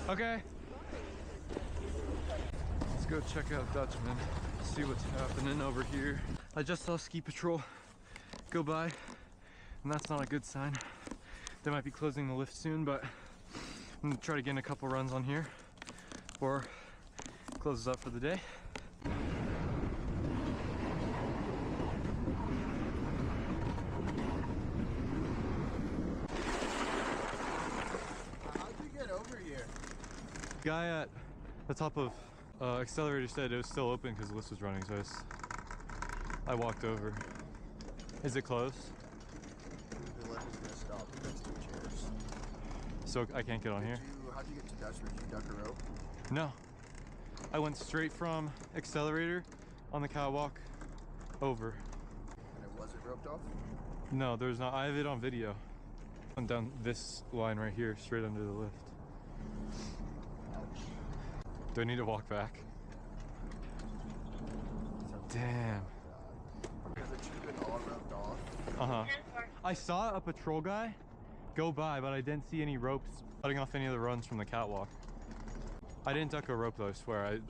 Okay. Let's go check out Dutchman. See what's happening over here. I just saw Ski Patrol go by, and that's not a good sign. They might be closing the lift soon, but I'm gonna try to get in a couple runs on here before it closes up for the day. Guy at the top of Accelerator said it was still open because the lift was running, so I walked over. Is it closed? The lift is gonna stop. There's 2 chairs. So I can't get on here? How'd you get to Dutchman? Did you duck a rope? No. I went straight from Accelerator on the catwalk over. And it wasn't roped off? No, there's not. I have it on video. Went down this line right here, straight under the lift. Do I need to walk back? Damn. Because it should have been all roped off. Uh-huh. I saw a patrol guy go by, but I didn't see any ropes cutting off any of the runs from the catwalk. I didn't duck a rope though, I swear.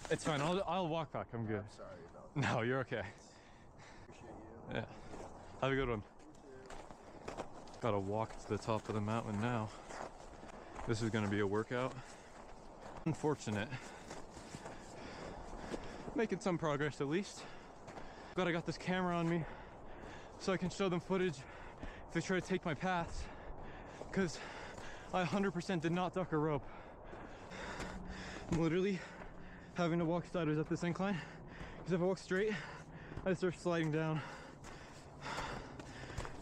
It's fine, I'll walk back, I'm good. I'm sorry about that. No, you're okay. Appreciate you. Yeah. Have a good one. Gotta walk to the top of the mountain now. This is gonna be a workout. Unfortunate. Making some progress at least. Glad I got this camera on me so I can show them footage if they try to take my paths, because I 100% did not duck a rope. I'm literally having to walk sideways up this incline, because if I walk straight, I start sliding down.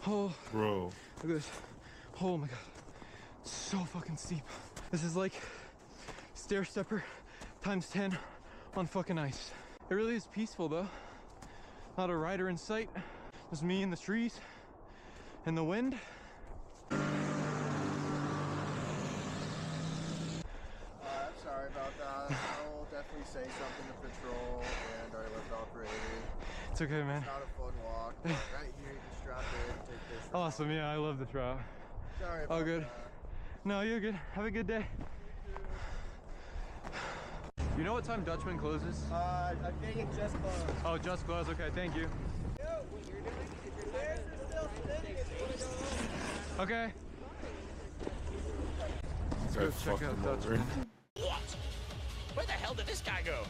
Oh, bro. Look at this. Oh my god. It's so fucking steep. This is like stair stepper times 10 on fucking ice. It really is peaceful though. Not a rider in sight. Just me and the trees and the wind. I'm sorry about that. I'll definitely say something to patrol and our lift operator. It's okay, man. It's not a fun walk. But right here, you can strap in, take this route. Awesome, yeah, I love this route. Sorry about All good. that. No, you're good. Have a good day. You know what time Dutchman closes? I think it just closed. Oh, just closed. Okay, thank you. Okay. Let's go check out Dutchman. What? Where the hell did this guy go?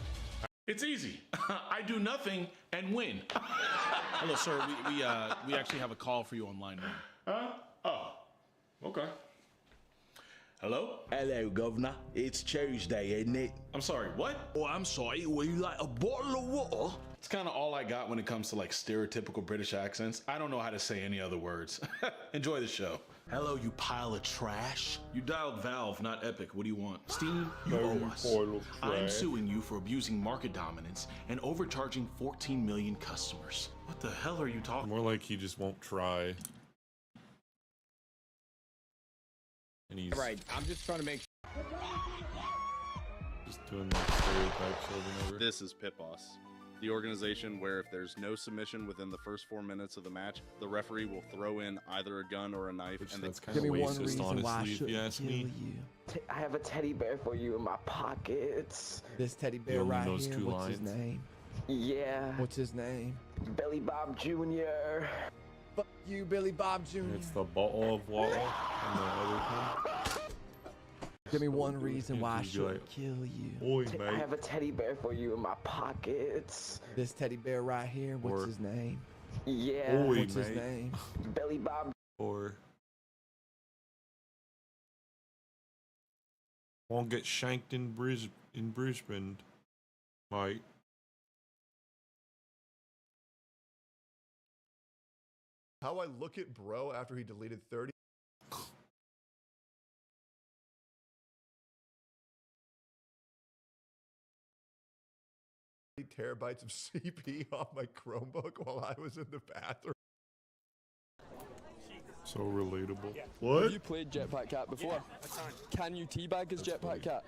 It's easy. I do nothing and win. Hello, sir. We actually have a call for you on line 1. Huh? Oh. Okay. Hello? Hello, Governor. It's Tuesday, isn't it? I'm sorry, what? Oh, I'm sorry. Would you like a bottle of water? It's kind of all I got when it comes to like stereotypical British accents. I don't know how to say any other words. Enjoy the show. Hello, you pile of trash. You dialed Valve, not Epic. What do you want? Steam, you owe us. I'm suing you for abusing market dominance and overcharging 14 million customers. What the hell are you talking? More like he just won't try. And he's Right, I'm just trying to make just doing like stereotypes over and over. This is Pit Boss, the organization where if there's no submission within the first 4 minutes of the match, the referee will throw in either a gun or a knife. Which and that's kind of racist, honestly, if you ask me. I have a teddy bear for you in my pockets. This teddy bear You only right those here, 2 what's his lines? name? Yeah. What's his name? Billy Bob Jr. Fuck you, Billy Bob Jr. It's the bottle of water and the other thing. Give me one reason why I should kill you. Oi, I mate. have a teddy bear for you in my pockets. This teddy bear right here, what's his name? Yeah. Oi, What's his mate. name? Billy Bob. Or won't get shanked in Brisbane, mate. How I look at bro after he deleted 30 terabytes of CP off my Chromebook while I was in the bathroom. So relatable. Yeah. What? Have you played Jetpack Cat before? A ton. Can you teabag as Jetpack Cat?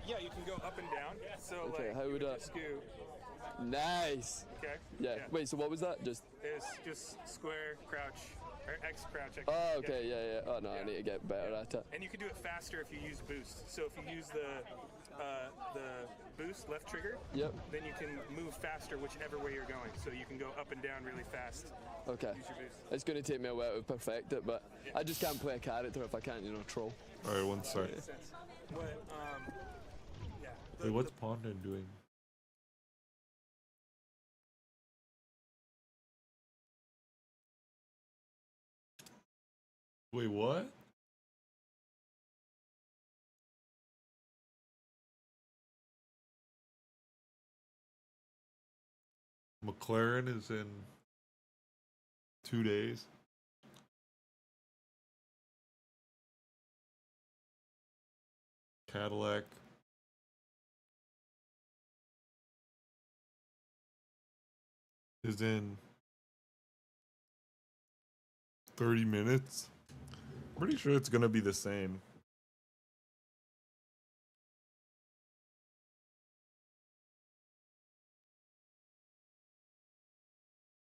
Yeah, you can go up and down. So Okay, like, how you would I- just scoot. Nice. Okay. Yeah. Wait, so what was that? Just. It's just square, crouch, or X crouch. X, Oh, okay, yeah. Oh, no, I need to get better at it. And you can do it faster if you use boost. So if you use the boost left trigger, Yep. then you can move faster whichever way you're going. So you can go up and down really fast. Okay. Use your boost. It's going to take me a while to perfect it, but I just can't play a character if I can't, troll. Alright, one sec. Makes sense. But yeah. Wait, what's Ponda doing? Wait, what? McLaren is in 2 days. Cadillac. Is in 30 minutes. Pretty sure it's gonna be the same.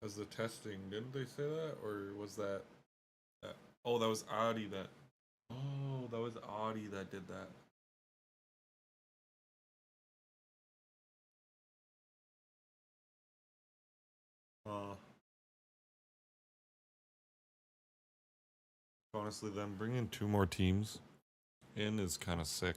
As the testing, didn't they say that? Or was that... oh, that was Audi that... Oh, that was Audi that did that. Honestly, them bringing 2 more teams in is kind of sick.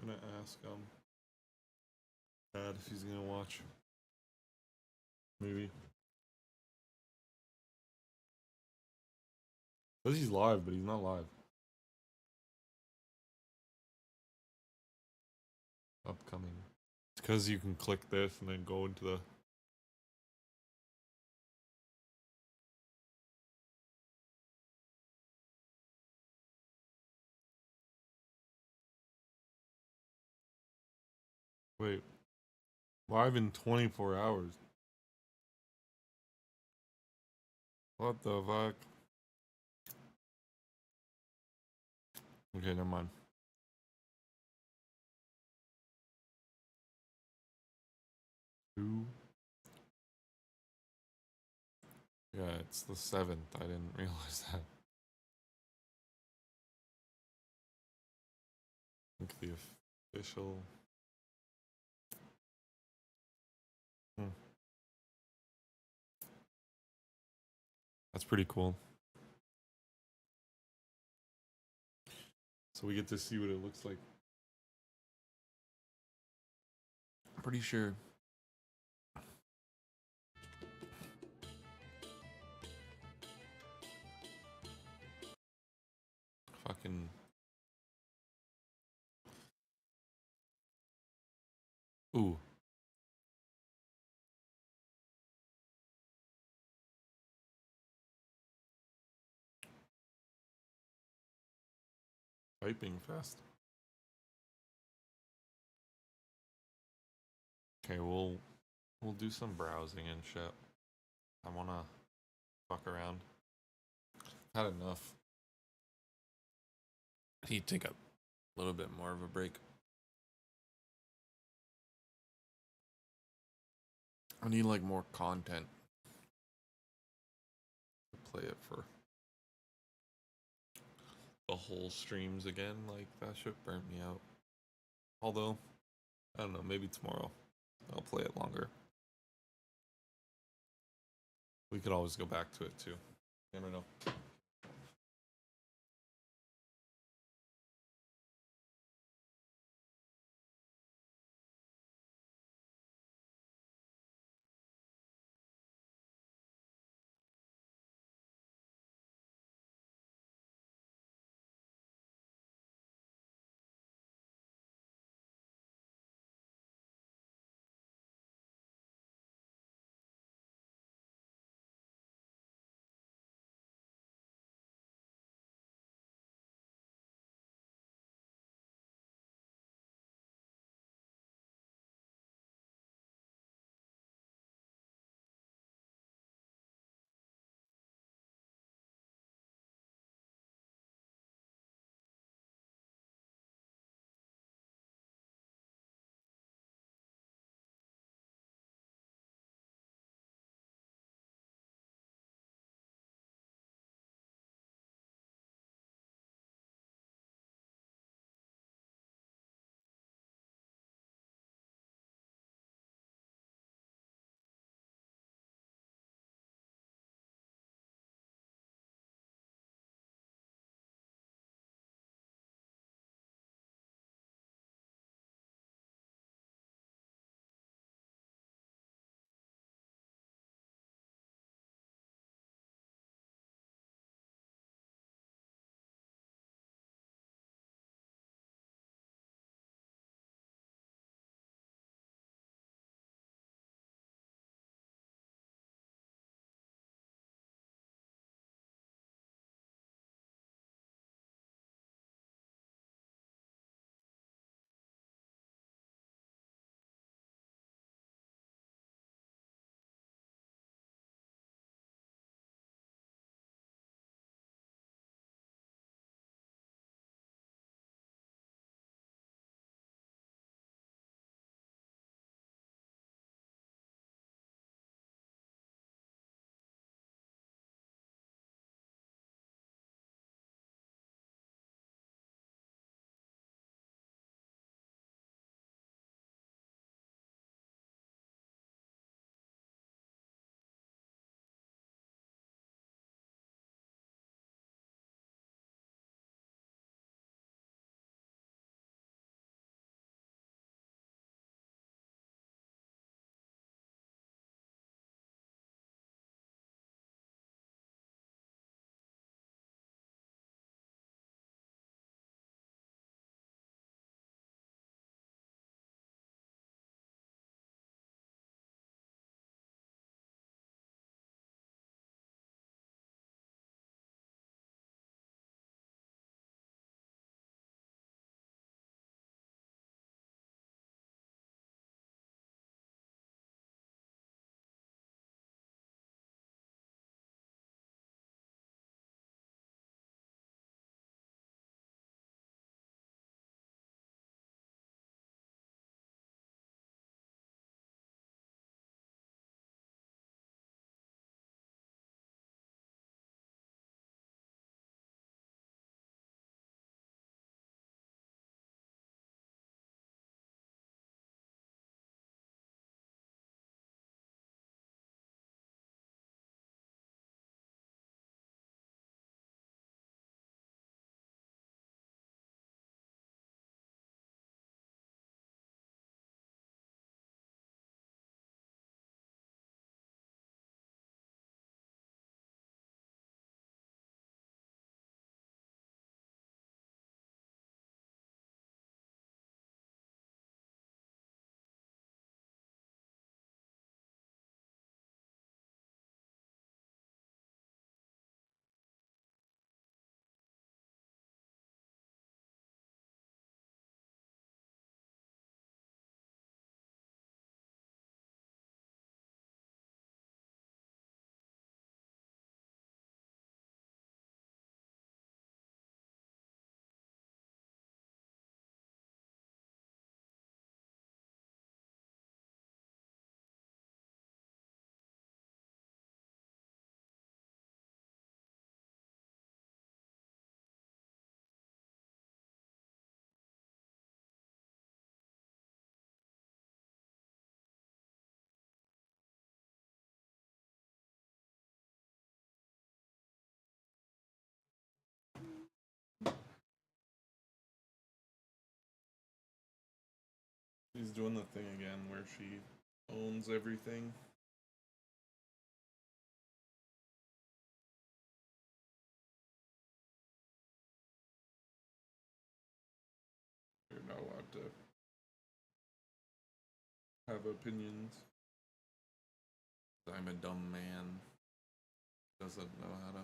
I'm gonna ask Dad if he's gonna watch. Maybe. Says he's live, but he's not live. Upcoming. It's because you can click this and then go into the... Wait. Live in 24 hours. What the fuck? Okay, never mind. Two. Yeah, it's the 7th. I didn't realize that. I think the official... That's pretty cool. So we get to see what it looks like. I'm pretty sure. Fucking. Ooh. Typing fast. Okay, we'll do some browsing and shit. I wanna fuck around. Had enough. I need to take a little bit more of a break. I need like more content to play it for the whole streams again. Like that shit burnt me out. Although, I don't know, maybe tomorrow I'll play it longer. We could always go back to it too. Never know. She's doing the thing again where she owns everything. You're not allowed to have opinions. I'm a dumb man. Doesn't know how to.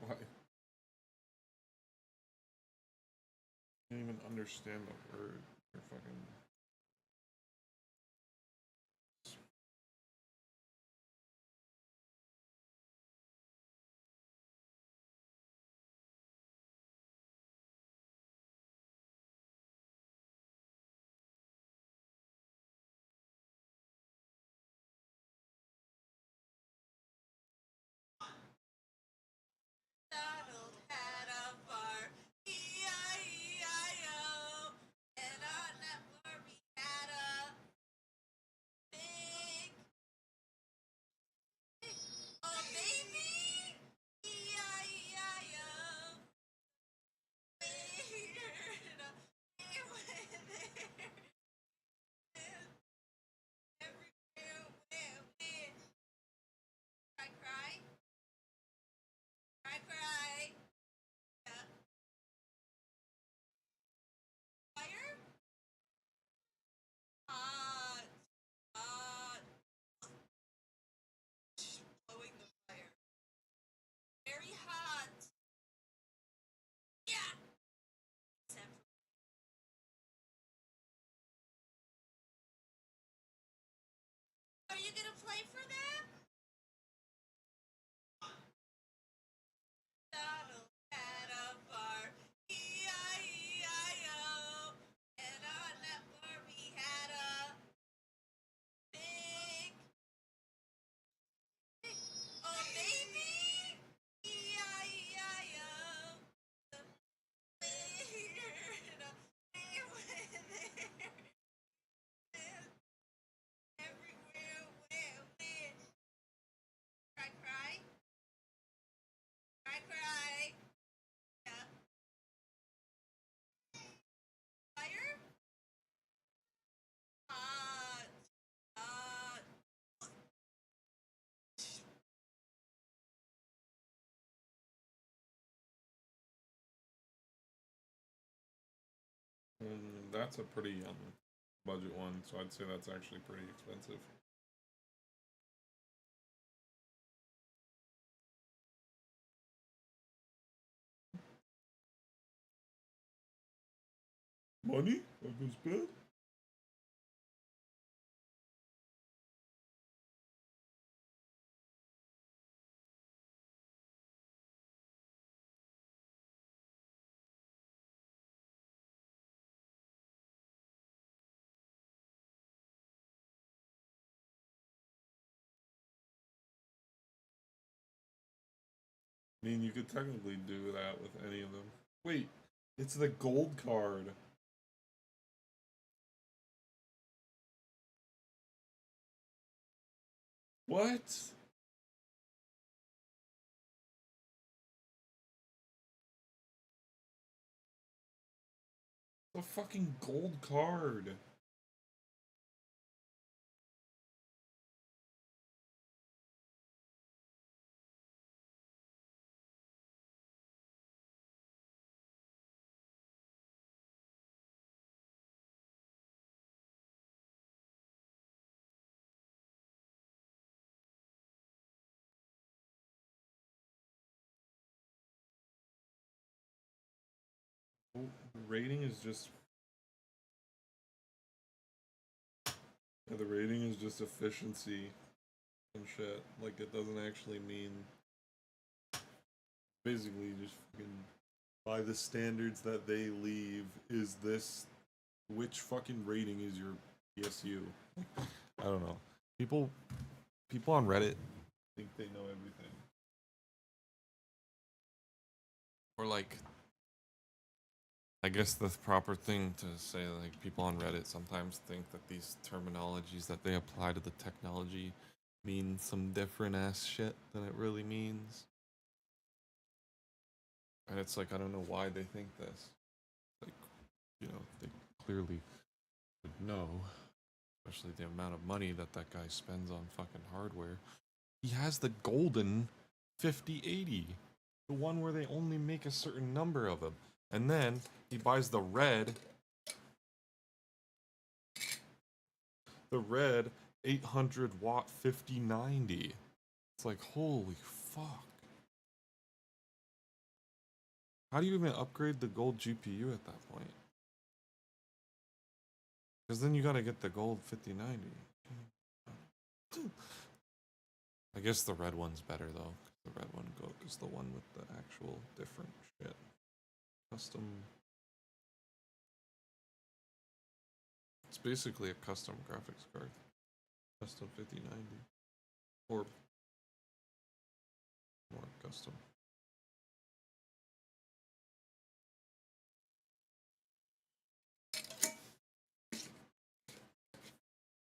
Why? I can't even understand the word. You're fucking. Donald had a bar, E-I-E-I-O, and on that bar we had a big, oh baby, E-I-E-I-O, weird, it went there, everywhere went weird, cry, cry, cry, cry. Fire? Hot. Hot. Blowing the fire. Very hot. Yeah. Are you gonna play for them? Donald had a bar, E-I-E-I-O, and on that bar we had a big, oh baby, E-I-E-I-O, That's a pretty budget one, so I'd say that's actually pretty expensive. Money? I can spend? I mean, you could technically do that with any of them. Wait, it's the gold card. What? The fucking gold card. The rating is just... Yeah, the rating is just efficiency and shit. Like, it doesn't actually mean... Basically, just fucking... By the standards that they leave, is this... Which fucking rating is your PSU? I don't know. People on Reddit think they know everything. Or like... I guess the proper thing to say, like, people on Reddit sometimes think that these terminologies that they apply to the technology mean some different ass shit than it really means. And it's like, I don't know why they think this. Like, you know, they clearly would know, especially the amount of money that that guy spends on fucking hardware. He has the golden 5080, the one where they only make a certain number of them. And then he buys the red 800 watt 5090. It's like, holy fuck. How do you even upgrade the gold GPU at that point? Because then you gotta get the gold 5090. I guess the red one's better though. The red one is the one with the actual different shit. Custom. It's basically a custom graphics card. Custom 5090. Or more custom.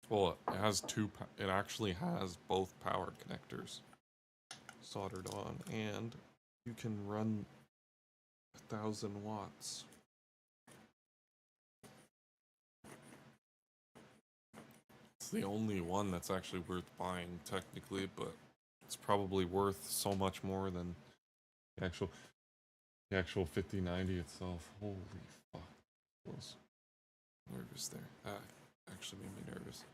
Well, it has it actually has both power connectors soldered on, and you can run 1,000 watts. It's the only one that's actually worth buying technically, but it's probably worth so much more than the actual 5090 itself. Holy fuck. I was nervous there. That actually made me nervous.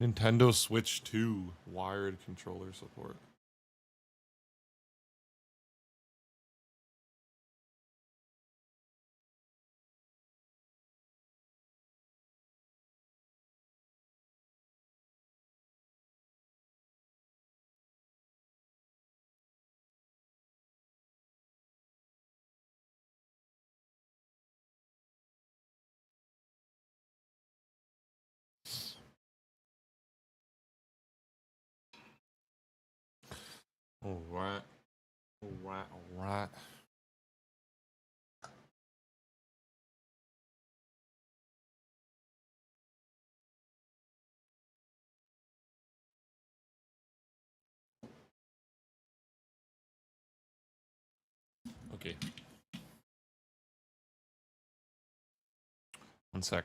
Nintendo Switch 2 wired controller support. Alright. Alright. Okay. One sec.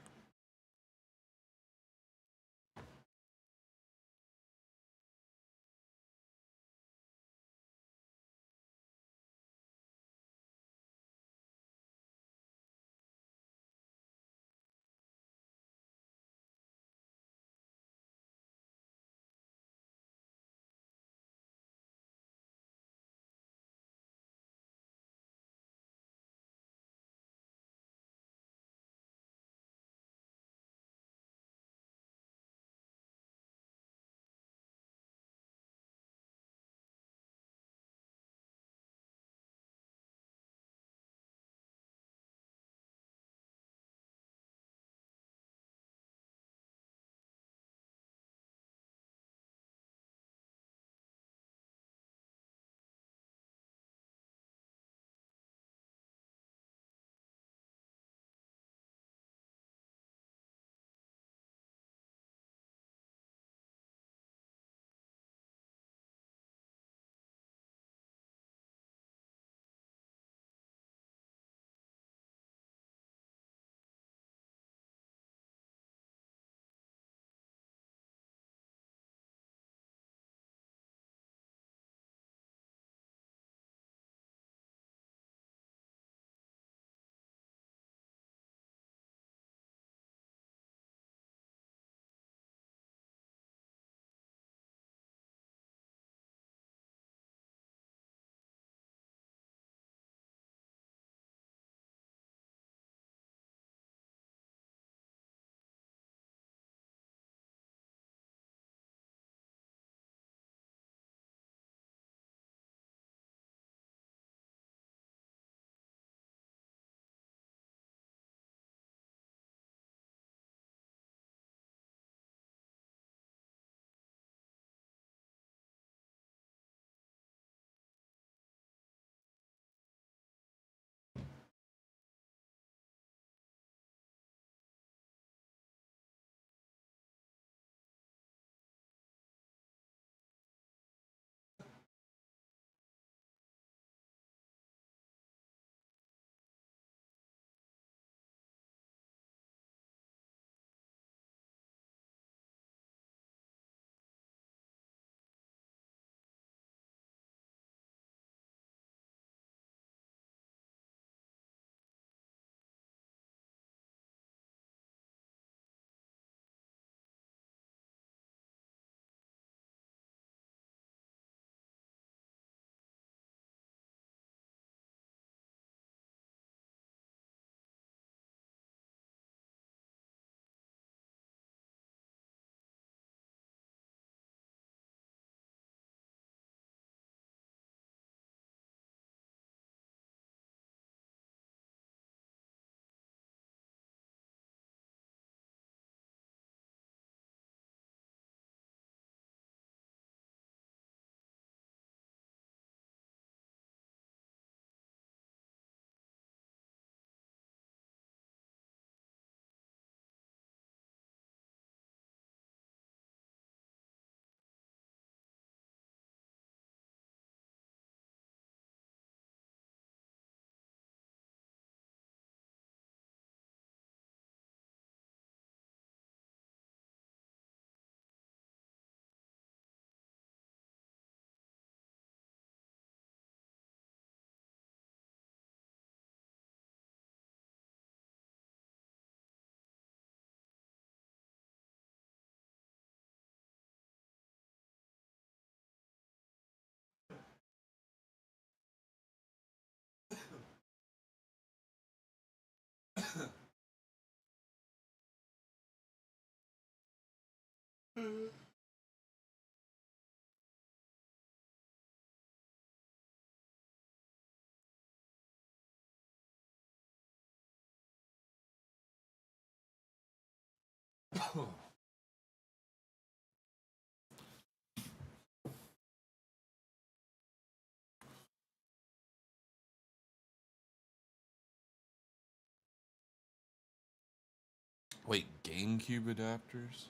Wait, GameCube adapters?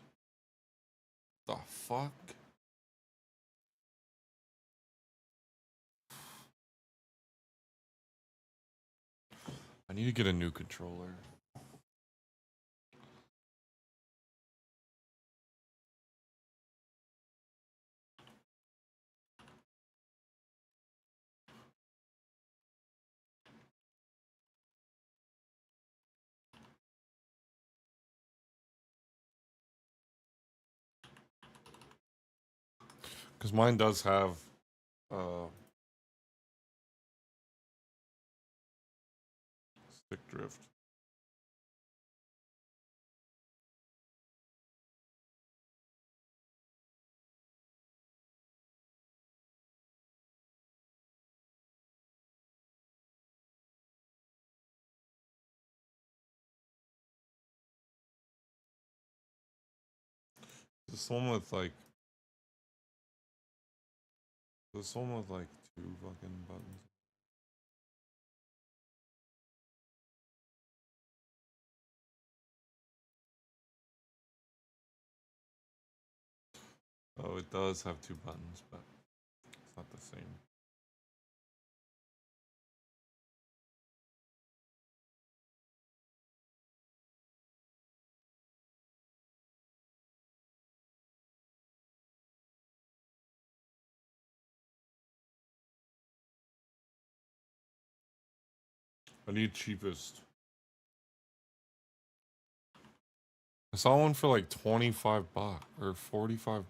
The fuck? I need to get a new controller. Because mine does have stick drift. This one with like this one with like 2 fucking buttons. Oh, it does have 2 buttons, but it's not the same. I need cheapest. I saw one for like 25 baht or 45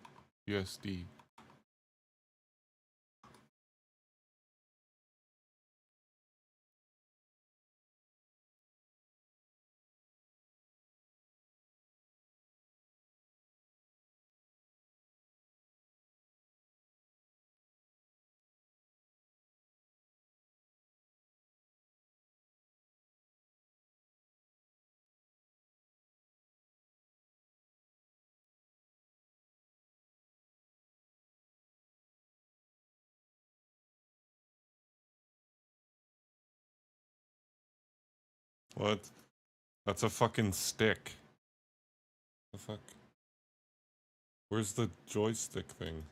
USD. What? That's a fucking stick. The fuck? Where's the joystick thing?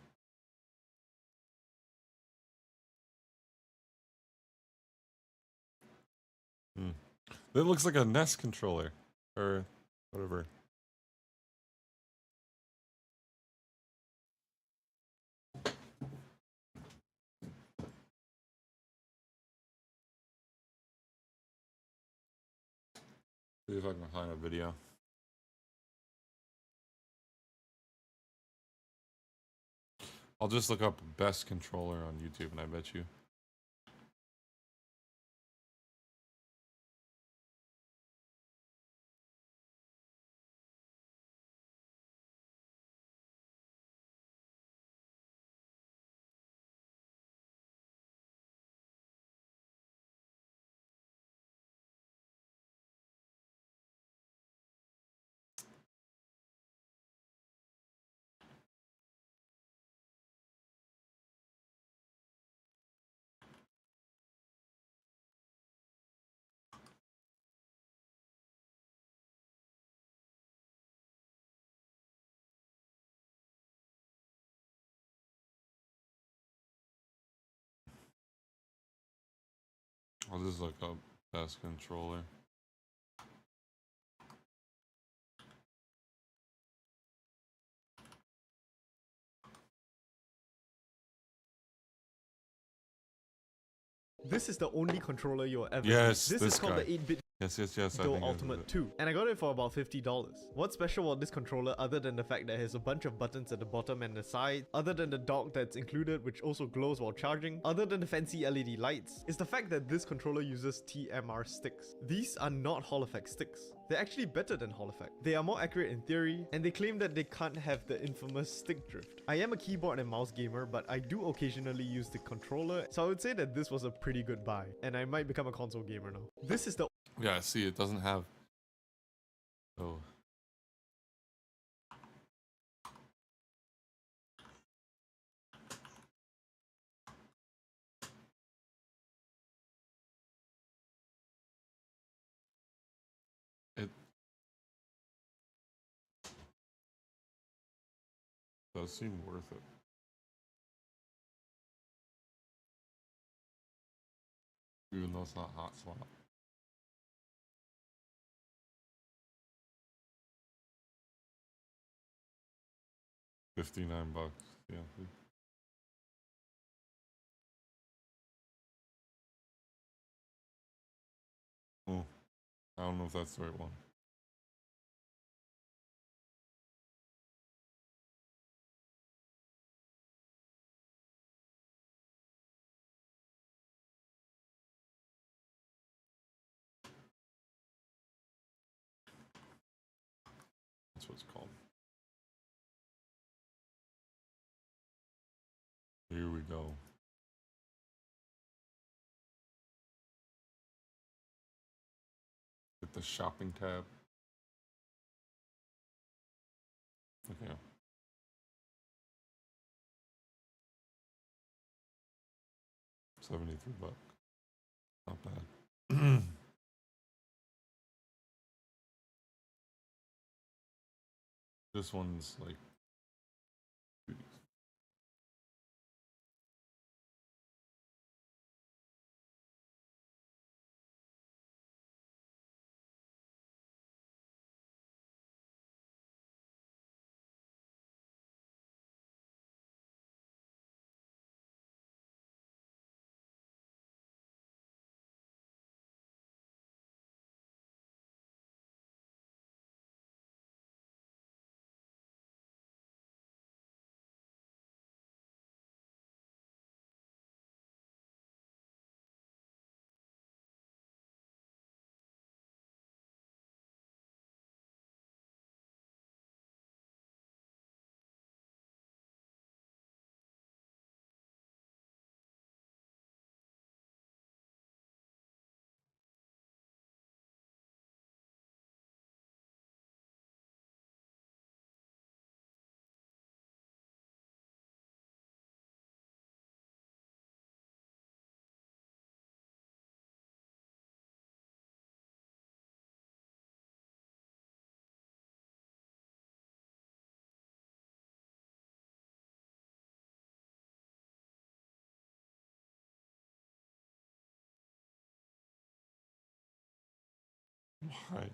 It looks like a NES controller. Or whatever. See if I can find a video. I'll just look up best controller on YouTube and I bet you. I'll just look up best controller. This is the only controller you'll ever Yes, need. This is called guy. the 8-bit Yes, I Dual think I Ultimate it. 2, and I got it for about $50. What's special about this controller other than the fact that it has a bunch of buttons at the bottom and the side, other than the dock that's included which also glows while charging, other than the fancy LED lights, is the fact that this controller uses TMR sticks. These are not Hall Effect sticks. They're actually better than Hall Effect. They are more accurate in theory, and they claim that they can't have the infamous stick drift. I am a keyboard and mouse gamer, but I do occasionally use the controller, so I would say that this was a pretty good buy, and I might become a console gamer now. This is the Yeah, see, it doesn't have. Oh. does seem worth it. Even though it's not hot swap. $59, yeah. Oh, I don't know if that's the right one. That's what it's called. Here we go. Hit the shopping tab. Okay. $73. Not bad. This one's like why?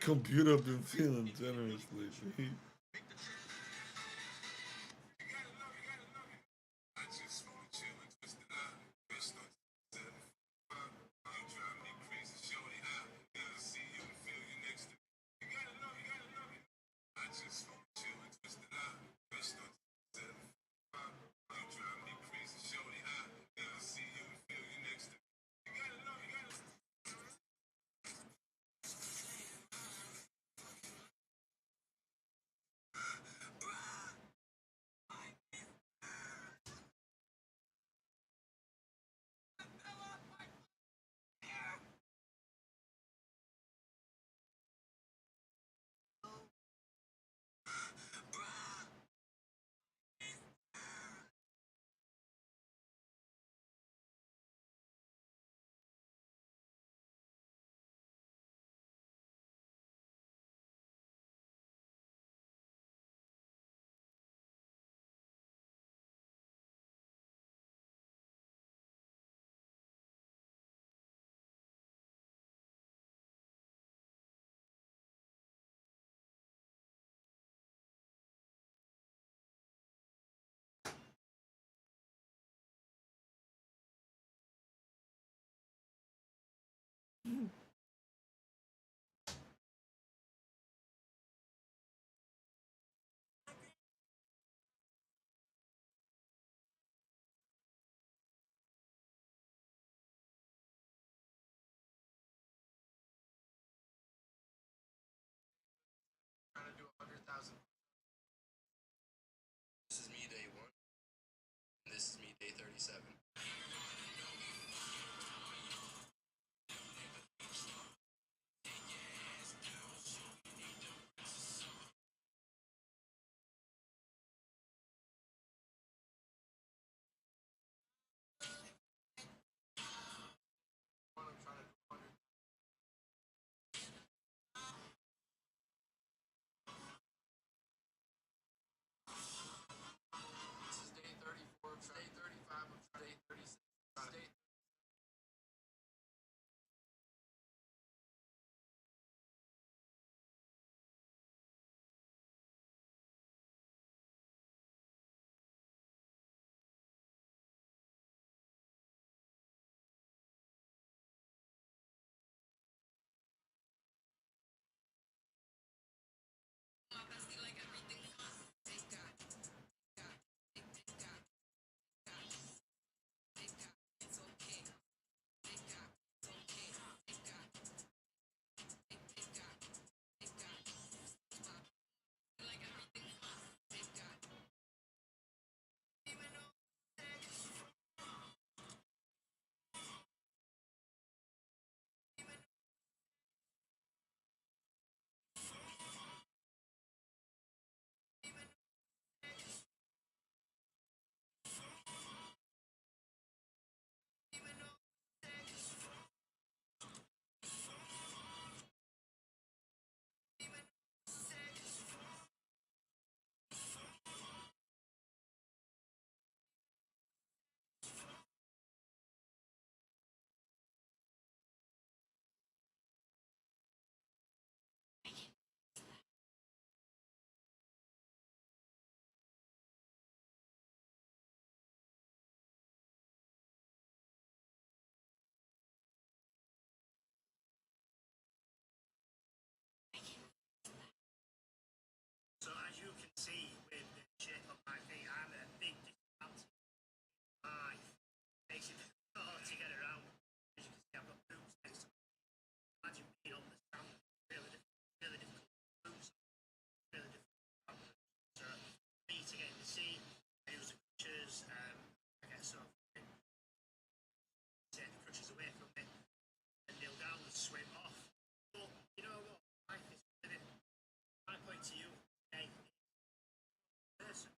computer been feeling generous lately. This is me day 1. And this is me day 37. This is day 34, day 35, day 36, day. So as you can see with the shape of my feet, I'm a big discount. Makes it hard to get around. As you can see, I've got boots next to me. Imagine being on the stand. Really difficult boots. Really difficult. So for me to get in the sea, I use the crutches. I get sort of take the crutches away from me and kneel down and swim off. But you know what? Life is living. My point to you, okay, person.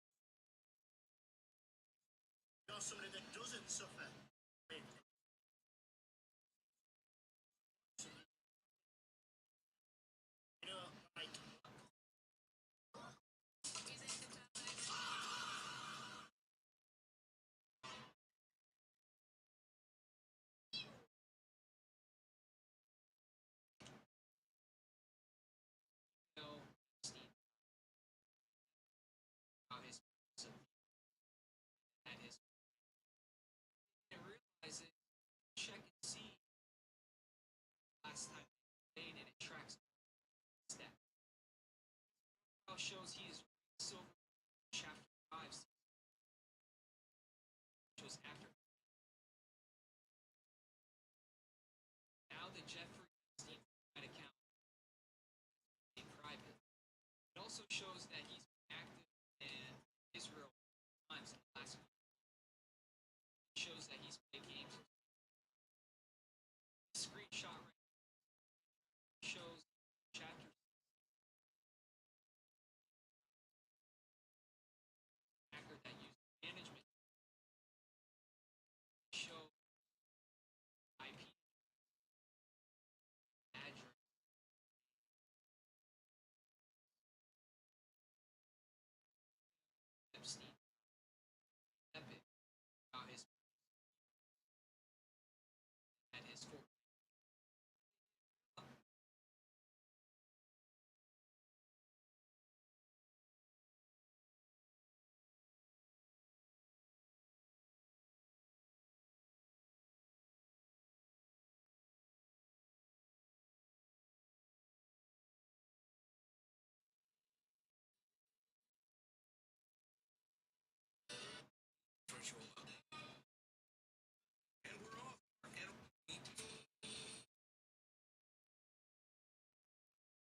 You're somebody that doesn't suffer with you know, like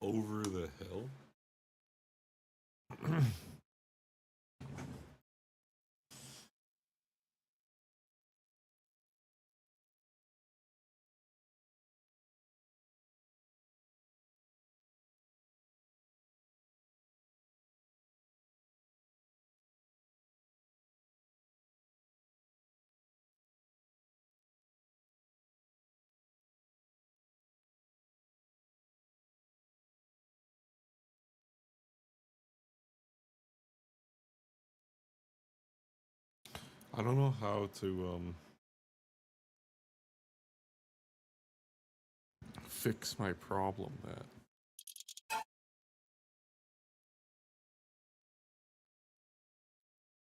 Over the hill? I don't know how to fix my problem, man.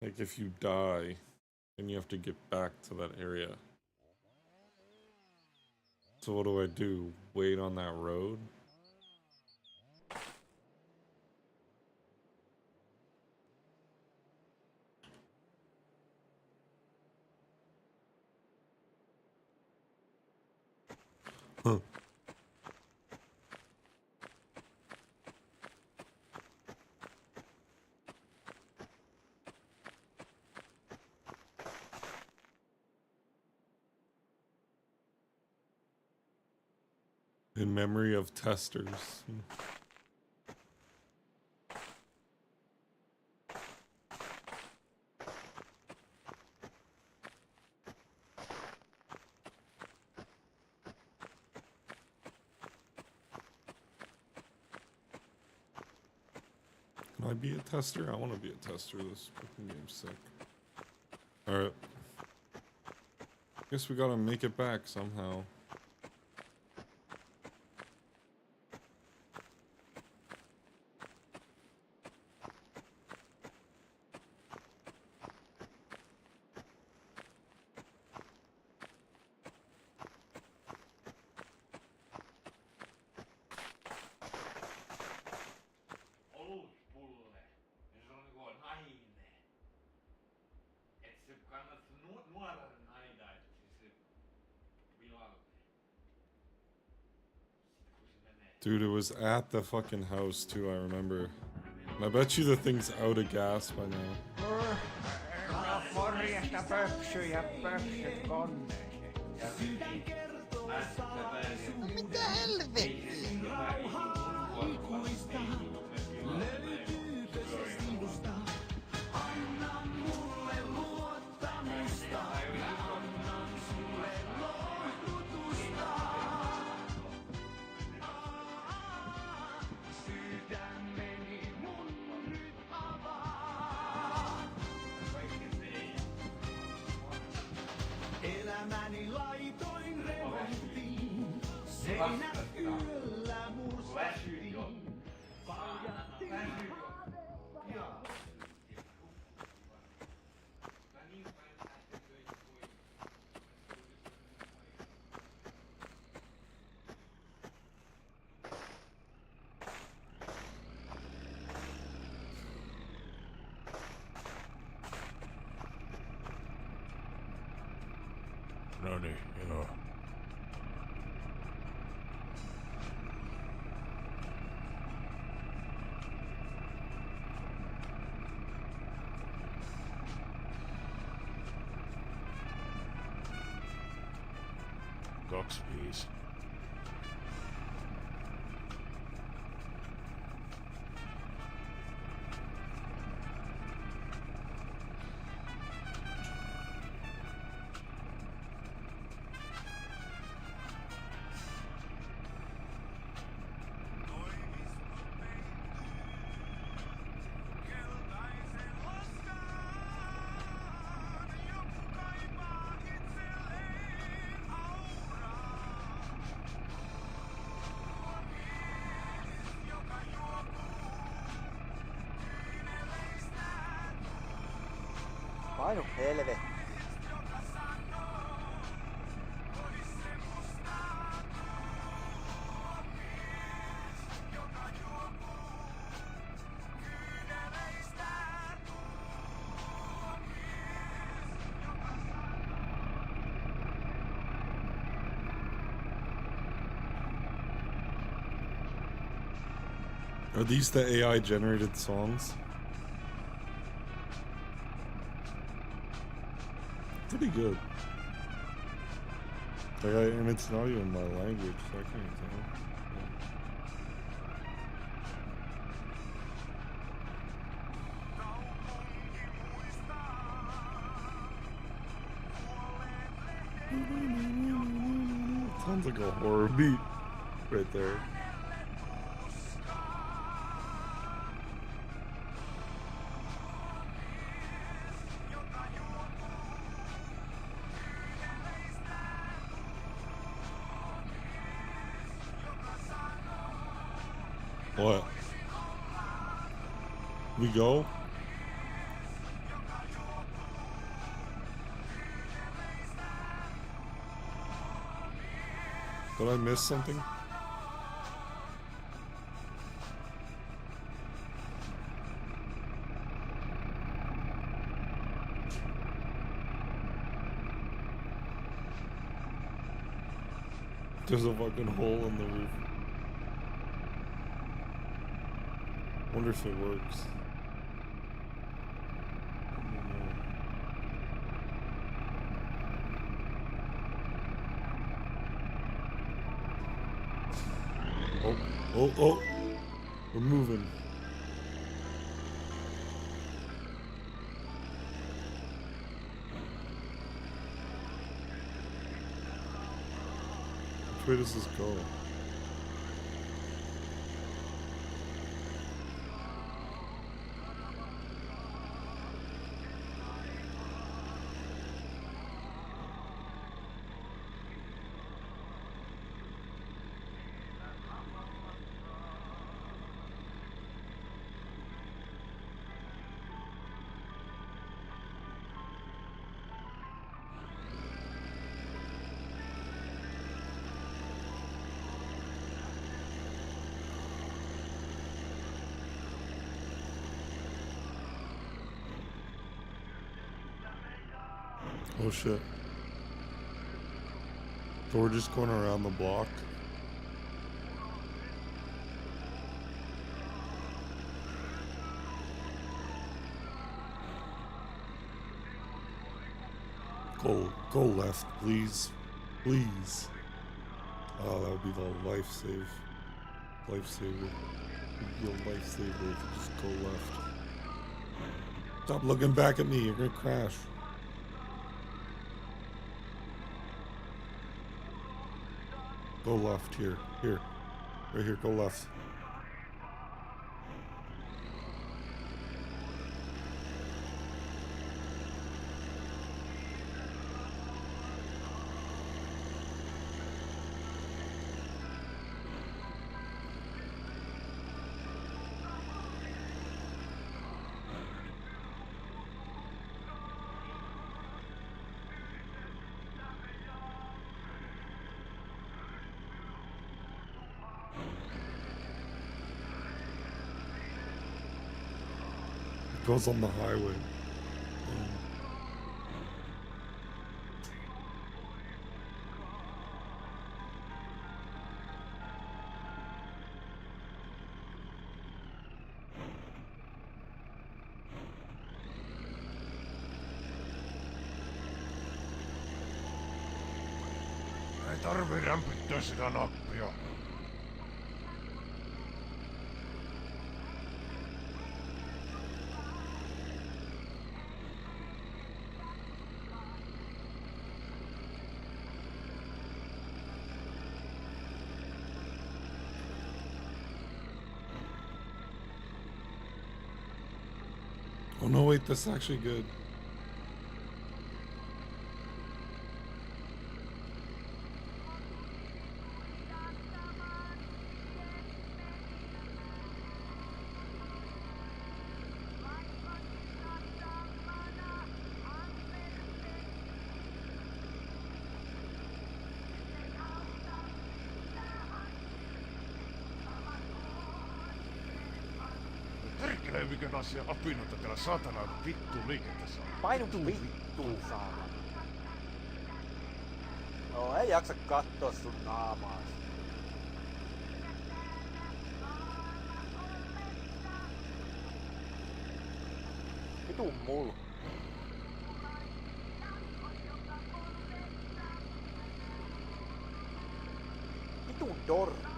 Like if you die, then you have to get back to that area. So what do I do? Wait on that road? Huh. In memory of testers. Can I be a tester? I want to be a tester. This fucking game's sick. Alright. Guess we gotta make it back somehow. Dude, it was at the fucking house too, I remember. And I bet you the thing's out of gas by now. Elämäni laitoin remonttiin, seinät yöllä murskattiin, paljattiin haavetta. No niin, joo. Kaksi viisi. Painu helvetti. Are these the AI generated songs? Pretty good. Like and it's not even my language, so I can't tell. Sounds like a horror beat right there. What? We go? Did I miss something? There's a fucking hole in the roof. Wonder if it works. Oh, we're moving. Which way does this go? Oh shit. So we're just going around the block. Go left, please. Please. Oh, that would be the lifesaver. Your lifesaver if you just go left. Stop looking back at me, you're gonna crash. Go left here. Right here, go left. Goes on the highway. Ei tarvi rämpyttää sitä nappia. Oh no, wait, that's actually good. Perkeleen mikä asia apinoita täällä saatana vittu liikettä saa. Painu vittuun saatana. No ei jaksa kattoo sun naamaas. Vitun mulu. Vitun dorka.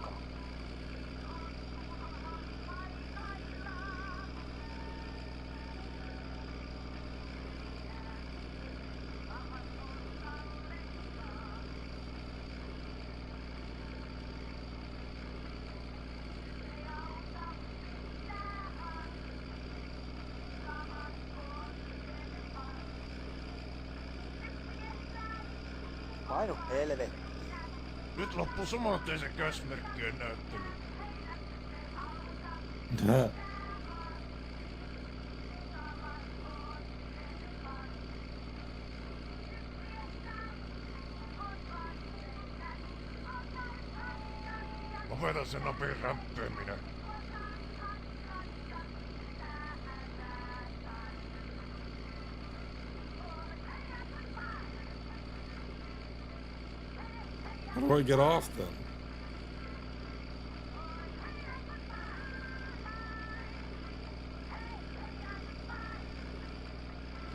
Painu helvetti. Nyt loppuu samanteisen käsmerkkien näyttely. Lopeta sen nopein räppääminen. How do I get off then?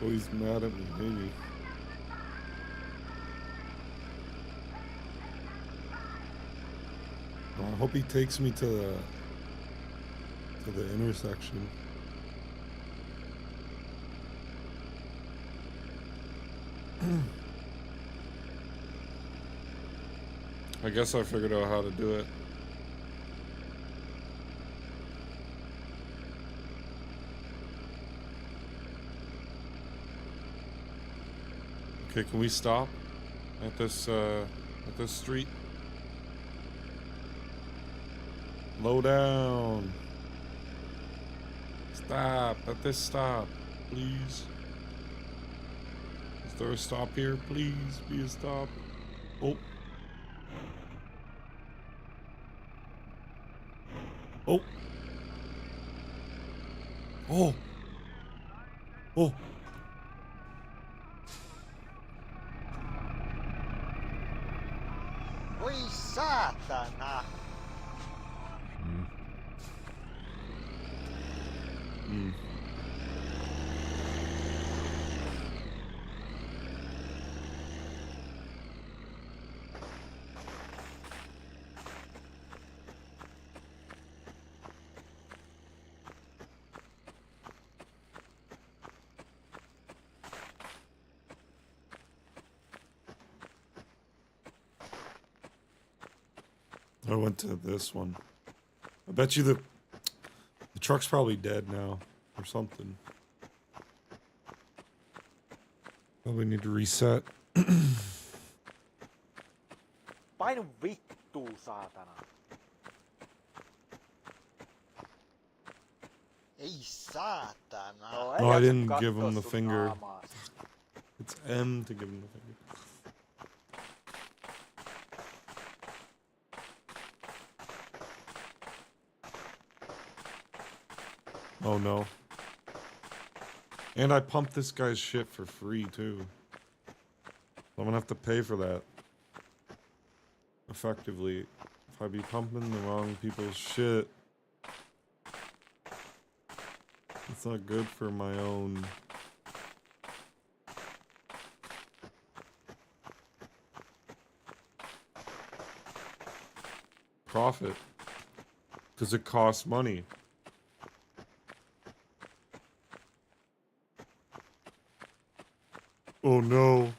Oh, he's mad at me, maybe. Oh, I hope he takes me to the intersection. I guess I figured out how to do it. Okay, can we stop at this street? Low down. Stop at this stop, please. Is there a stop here? Please be a stop. Oh. Oh. Oh. Oh. Voi saatana. I went to this one. I bet you the truck's probably dead now or something. Probably need to reset. Painu vittu, saatana. Ei saatana. No, I didn't give him the finger. It's M to give him the finger. Oh no. And I pumped this guy's shit for free too. I'm gonna have to pay for that. Effectively. If I be pumping the wrong people's shit. It's not good for my own profit. Because it costs money. Oh no.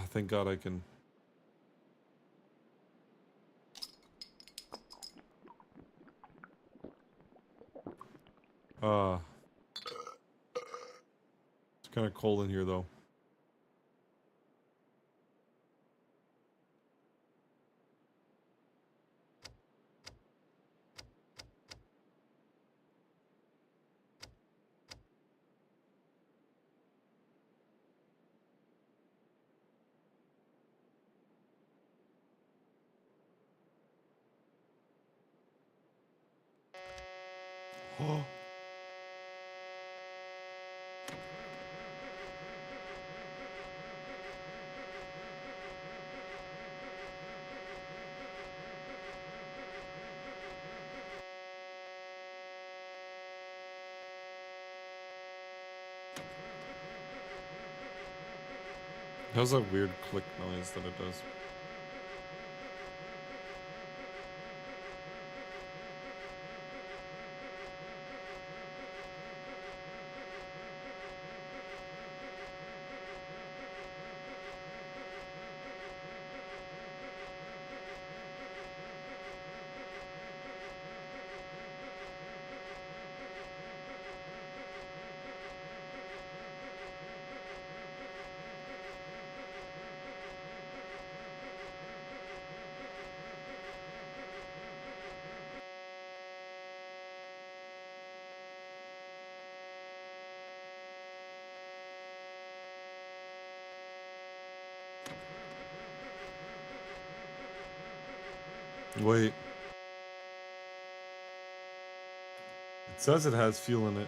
Thank God I can. It's kind of cold in here though. How's that weird click noise that it does? Wait. It says it has fuel in it.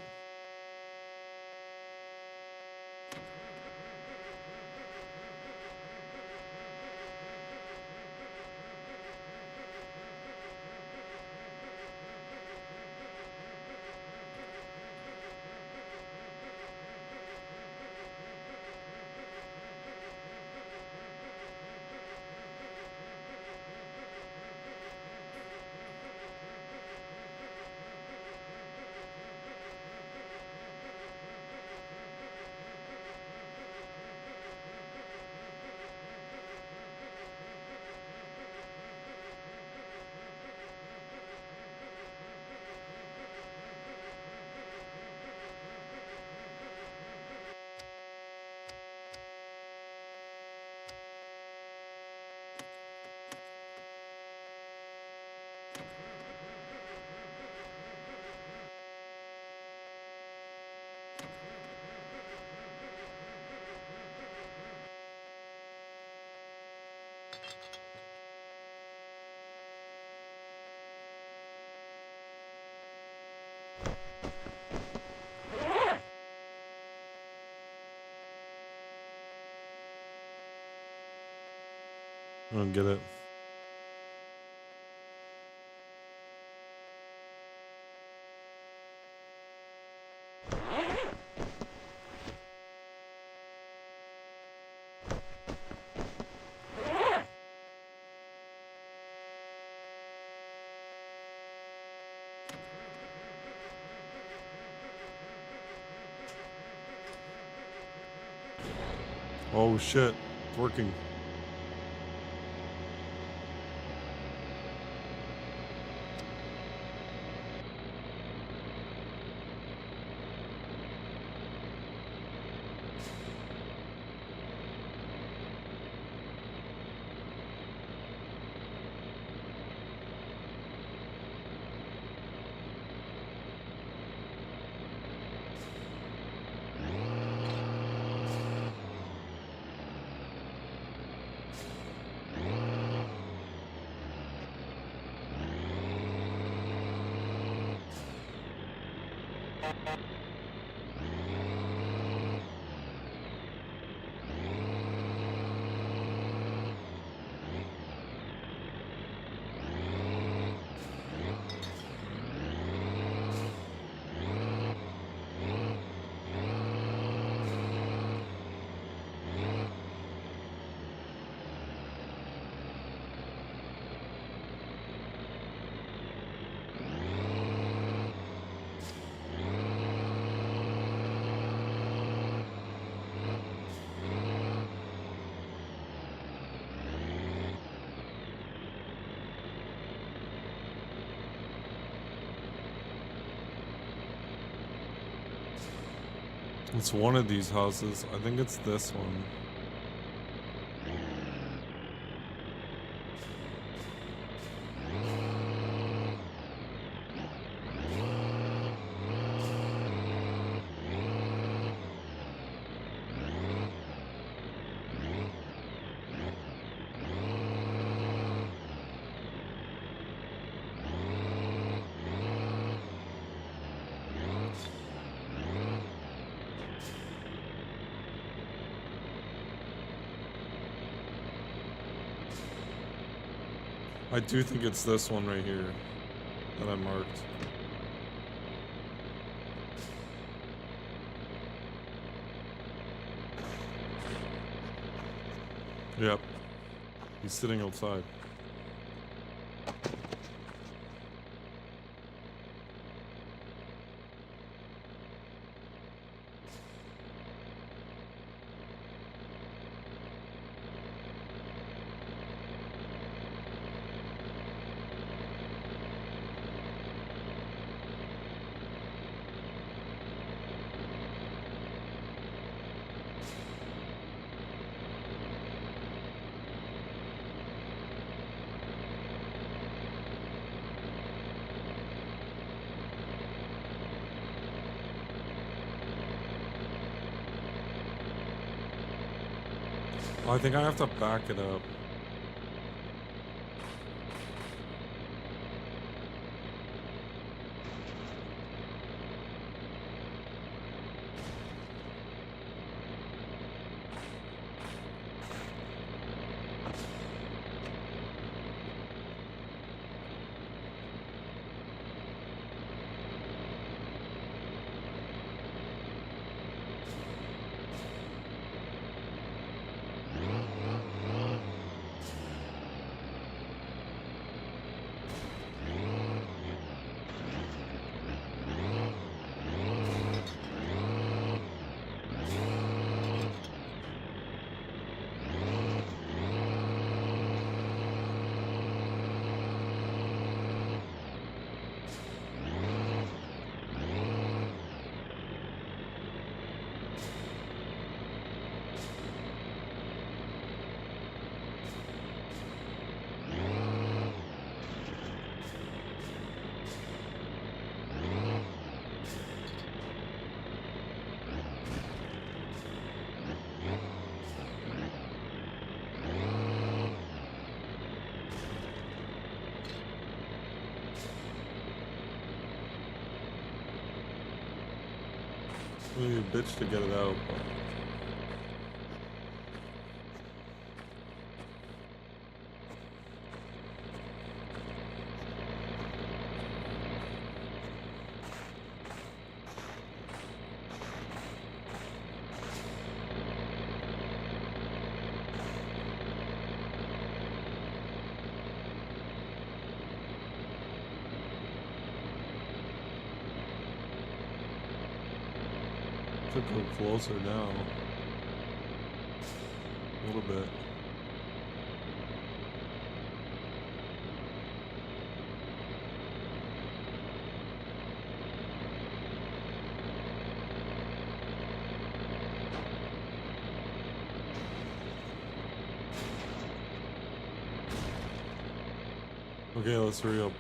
I don't get it. Oh shit, it's working. It's one of these houses. I think it's this one. I do think it's this one right here that I marked. Yep. He's sitting outside. I think I have to back it up. Really a bitch to get it out, but... to go closer now. A little bit. Okay, let's hurry up.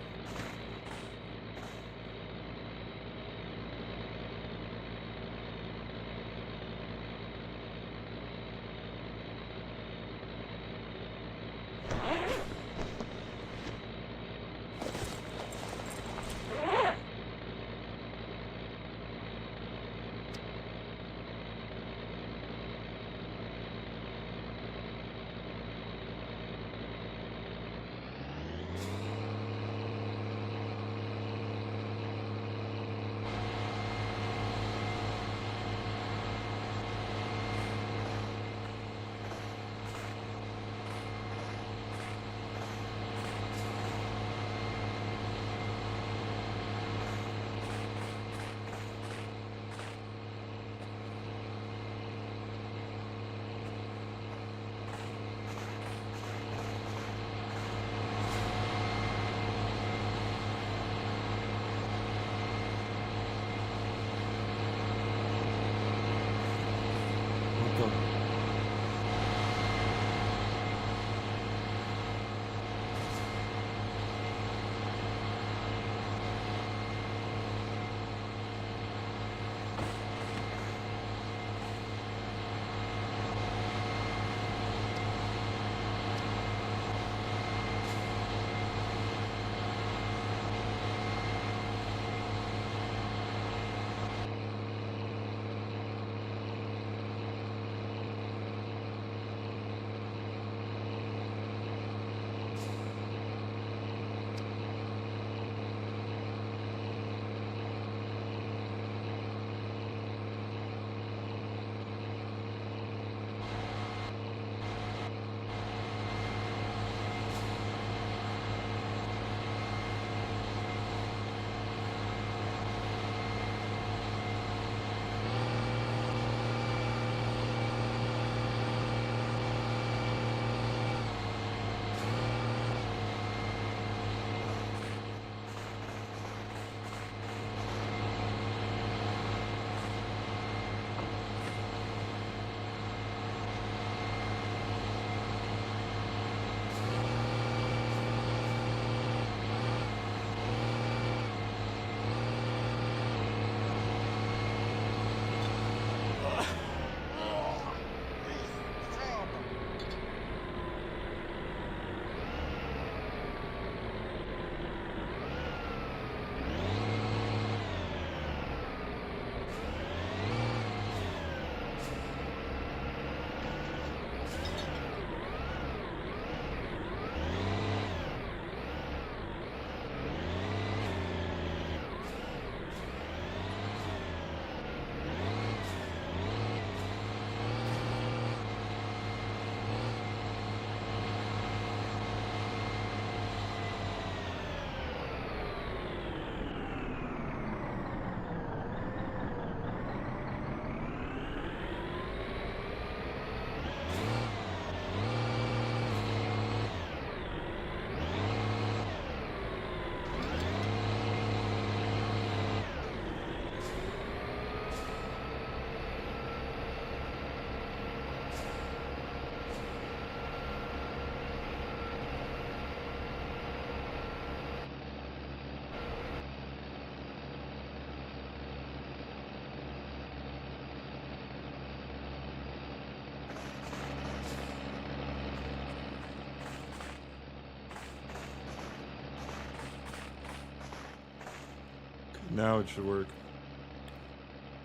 Now it should work.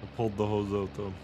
I pulled the hose out though.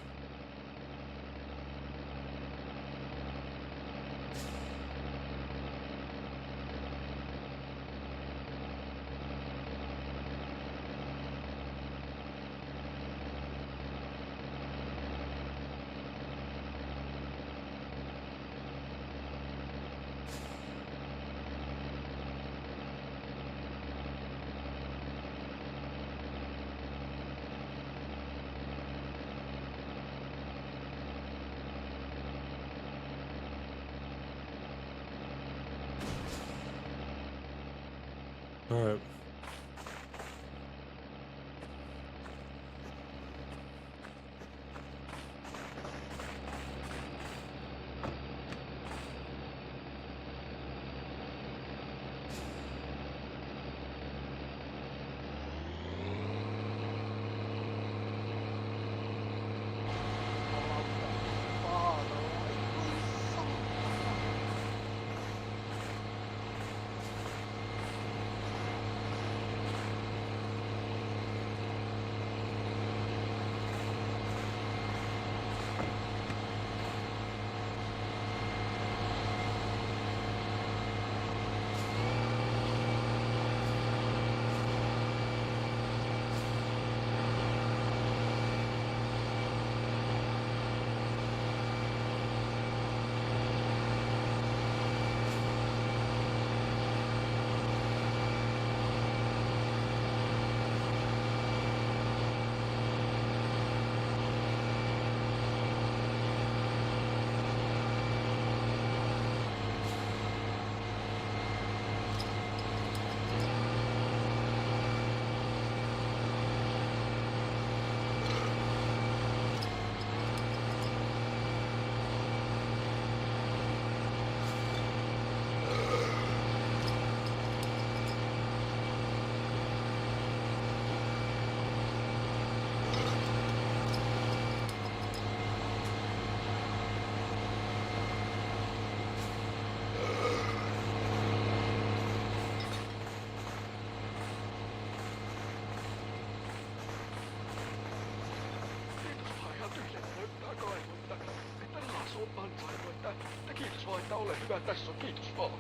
All right. Kiitos vaan, että ole hyvä. Tässä on kiitos vaan.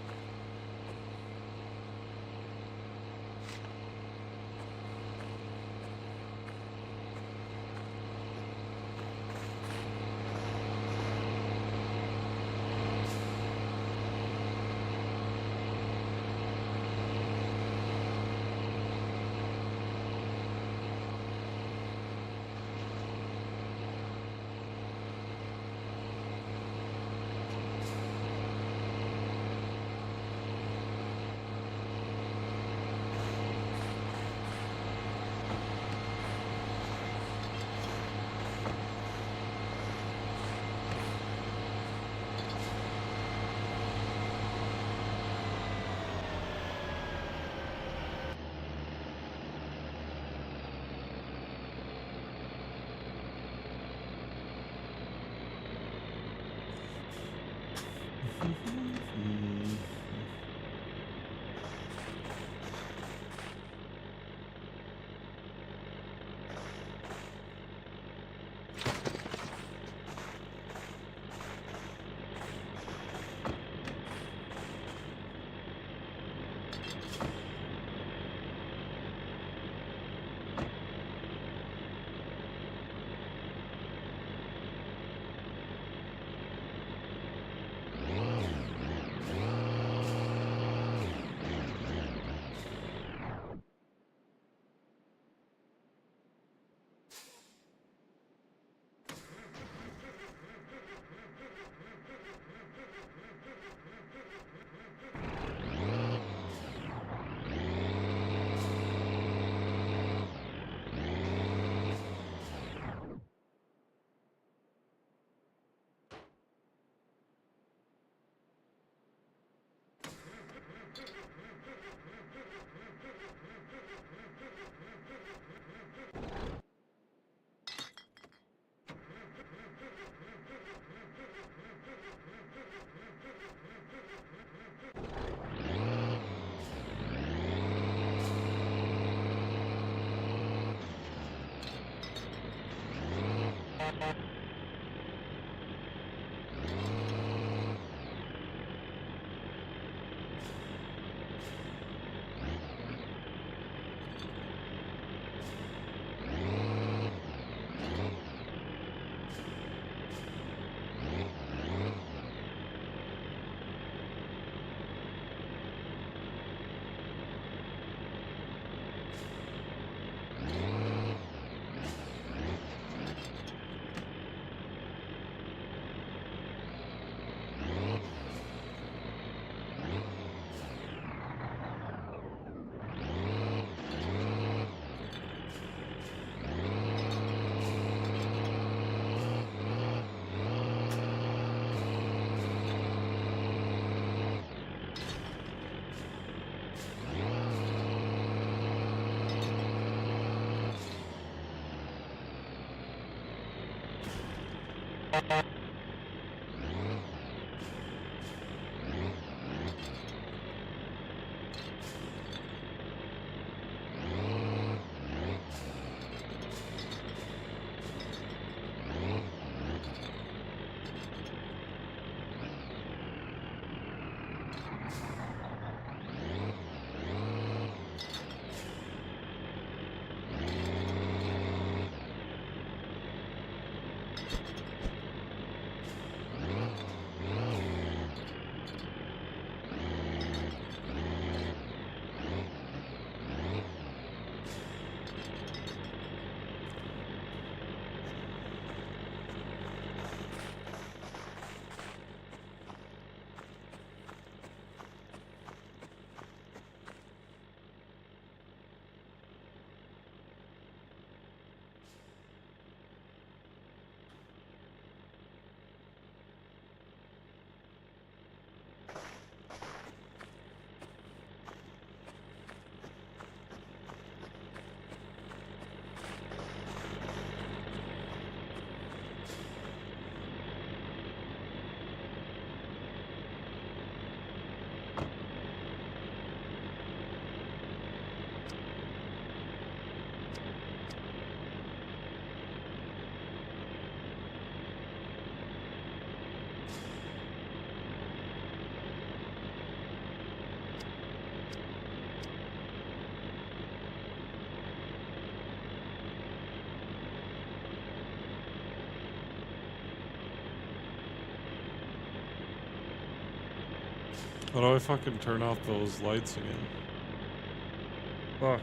How do I fucking turn off those lights again? Fuck.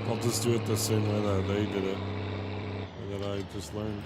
I'll just do it the same way that they did it, or that I just learned.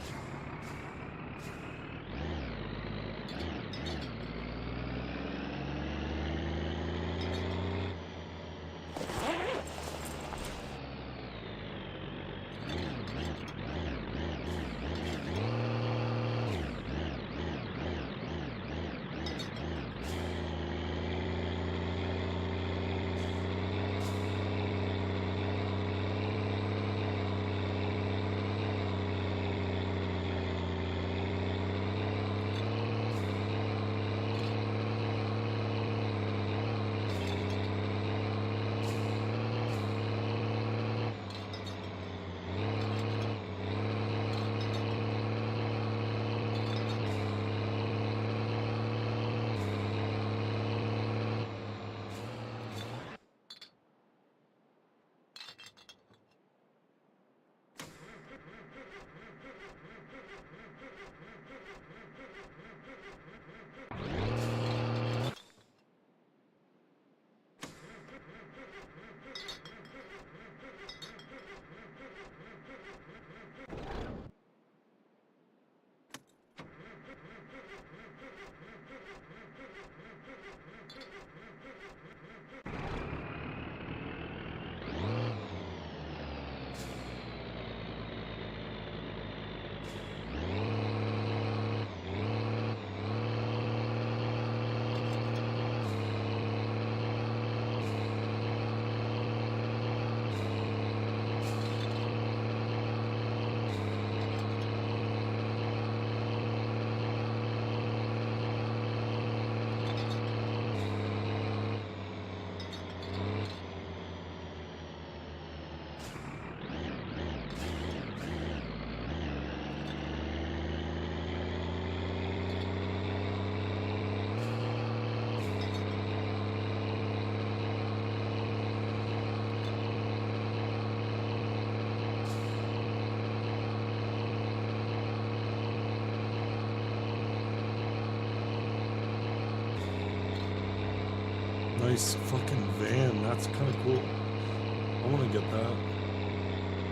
Nice fucking van. That's kind of cool. I want to get that.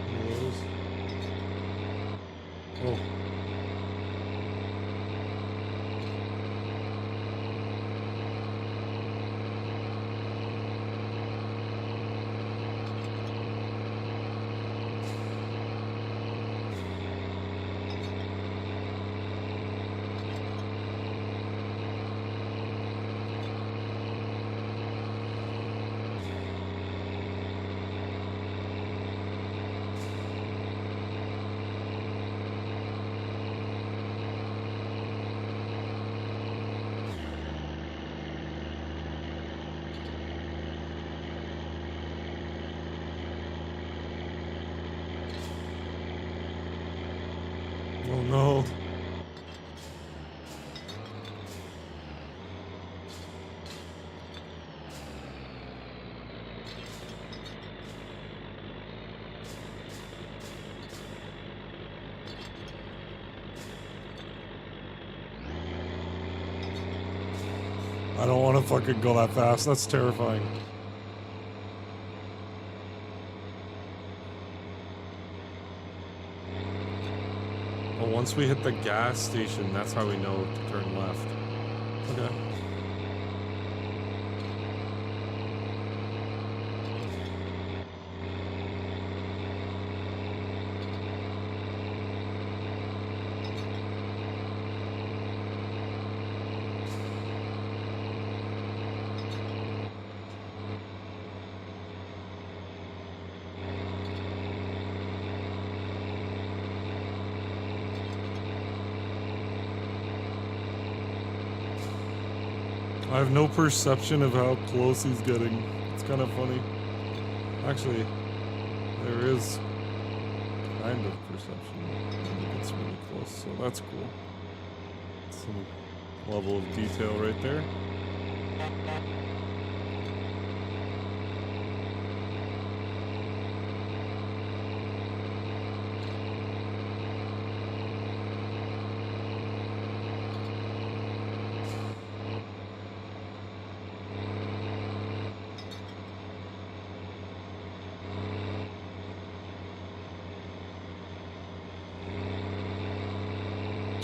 One of those. Oh. Oh no. I don't want to fucking go that fast. That's terrifying. Well, once we hit the gas station, that's how we know to turn left. Okay. I have no perception of how close he's getting. It's kind of funny. Actually, there is kind of perception when it gets really close, so that's cool. Some level of detail right there.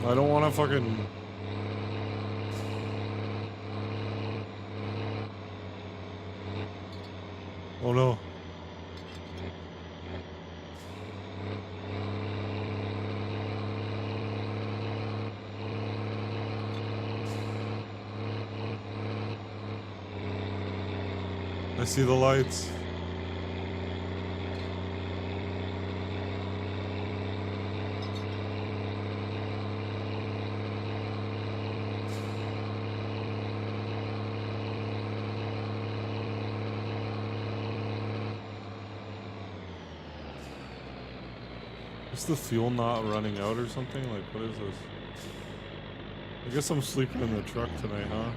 I don't want to fucking... Oh no. I see the lights. Is the fuel not running out or something? Like, what is this? I guess I'm sleeping in the truck tonight, huh?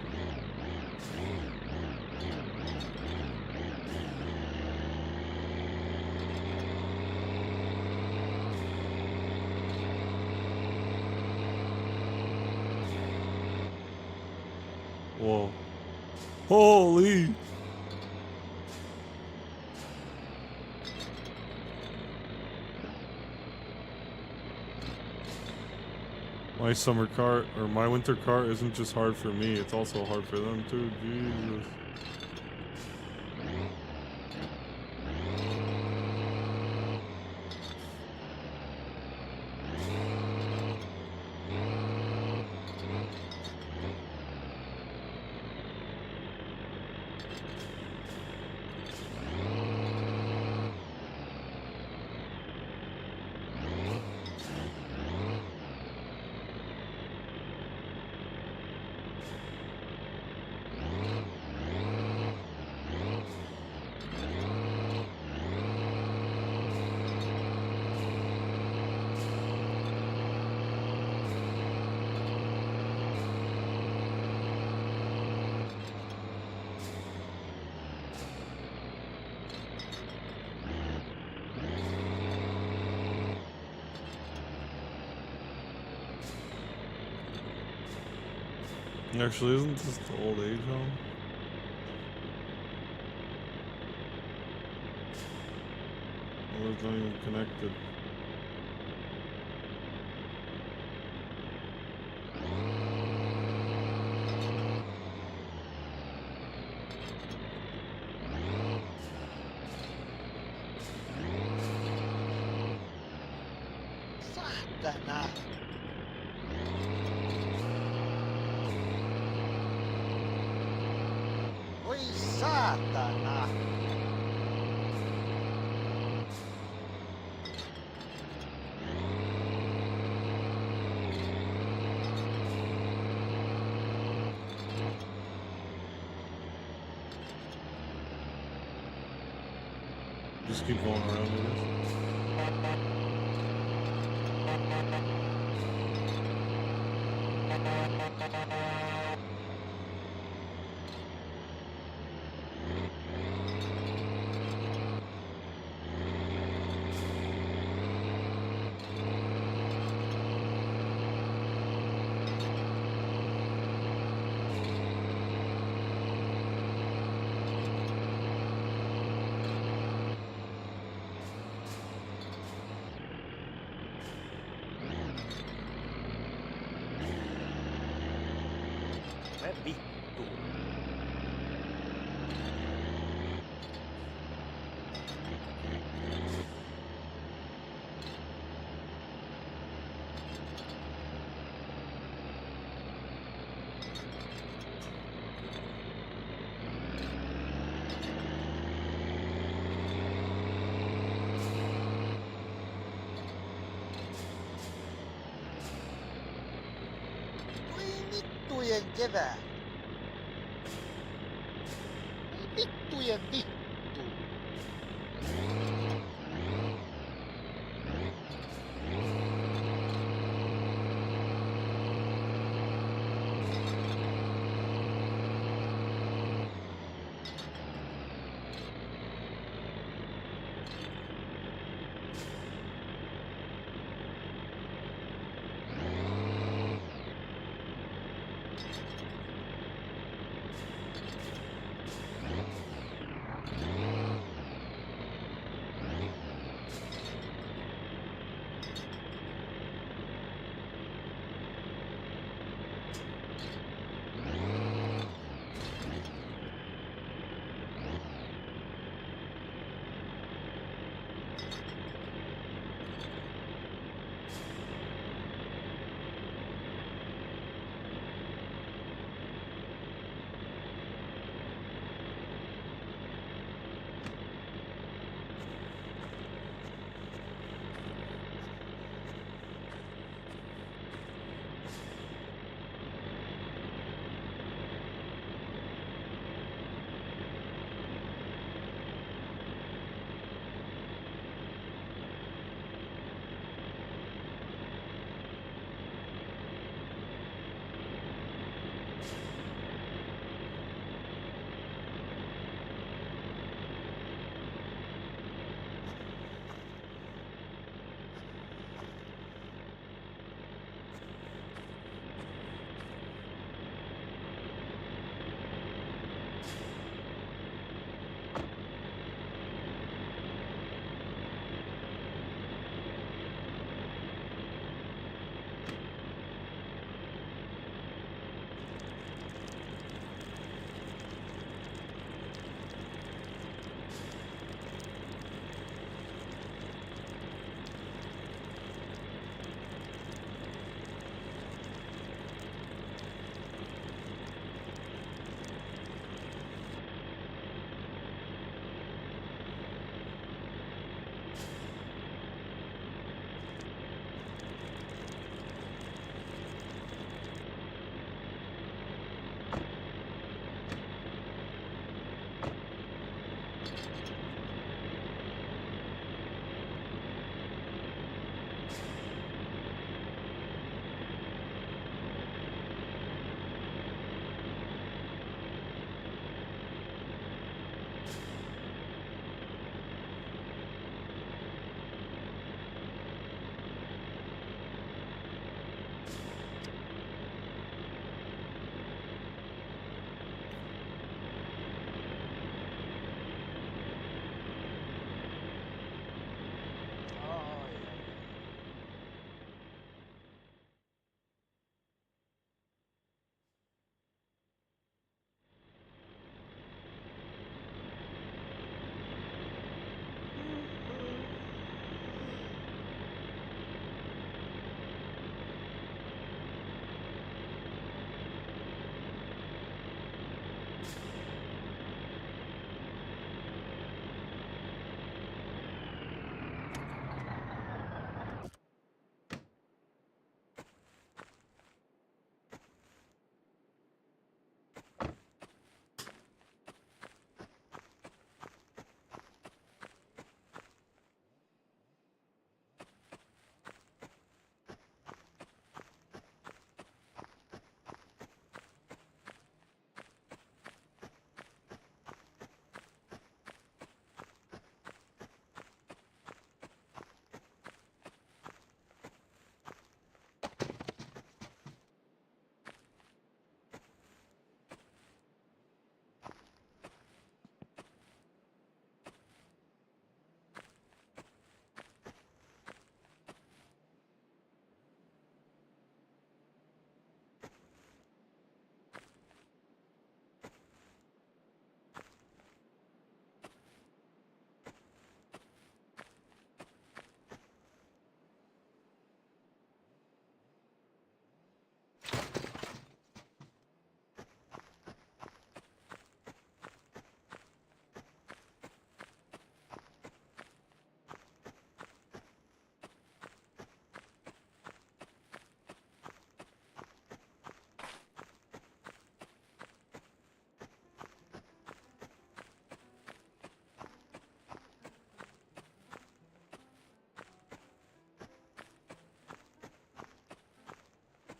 Whoa. Holy! My summer car, or my winter car, isn't just hard for me, it's also hard for them too, Jesus. Actually, isn't this the old age home? Oh, it's not even connected. Satana. Oi satana. Just keep going around, I guess. Vittu. Vittujen kevää. Vittujen vittu.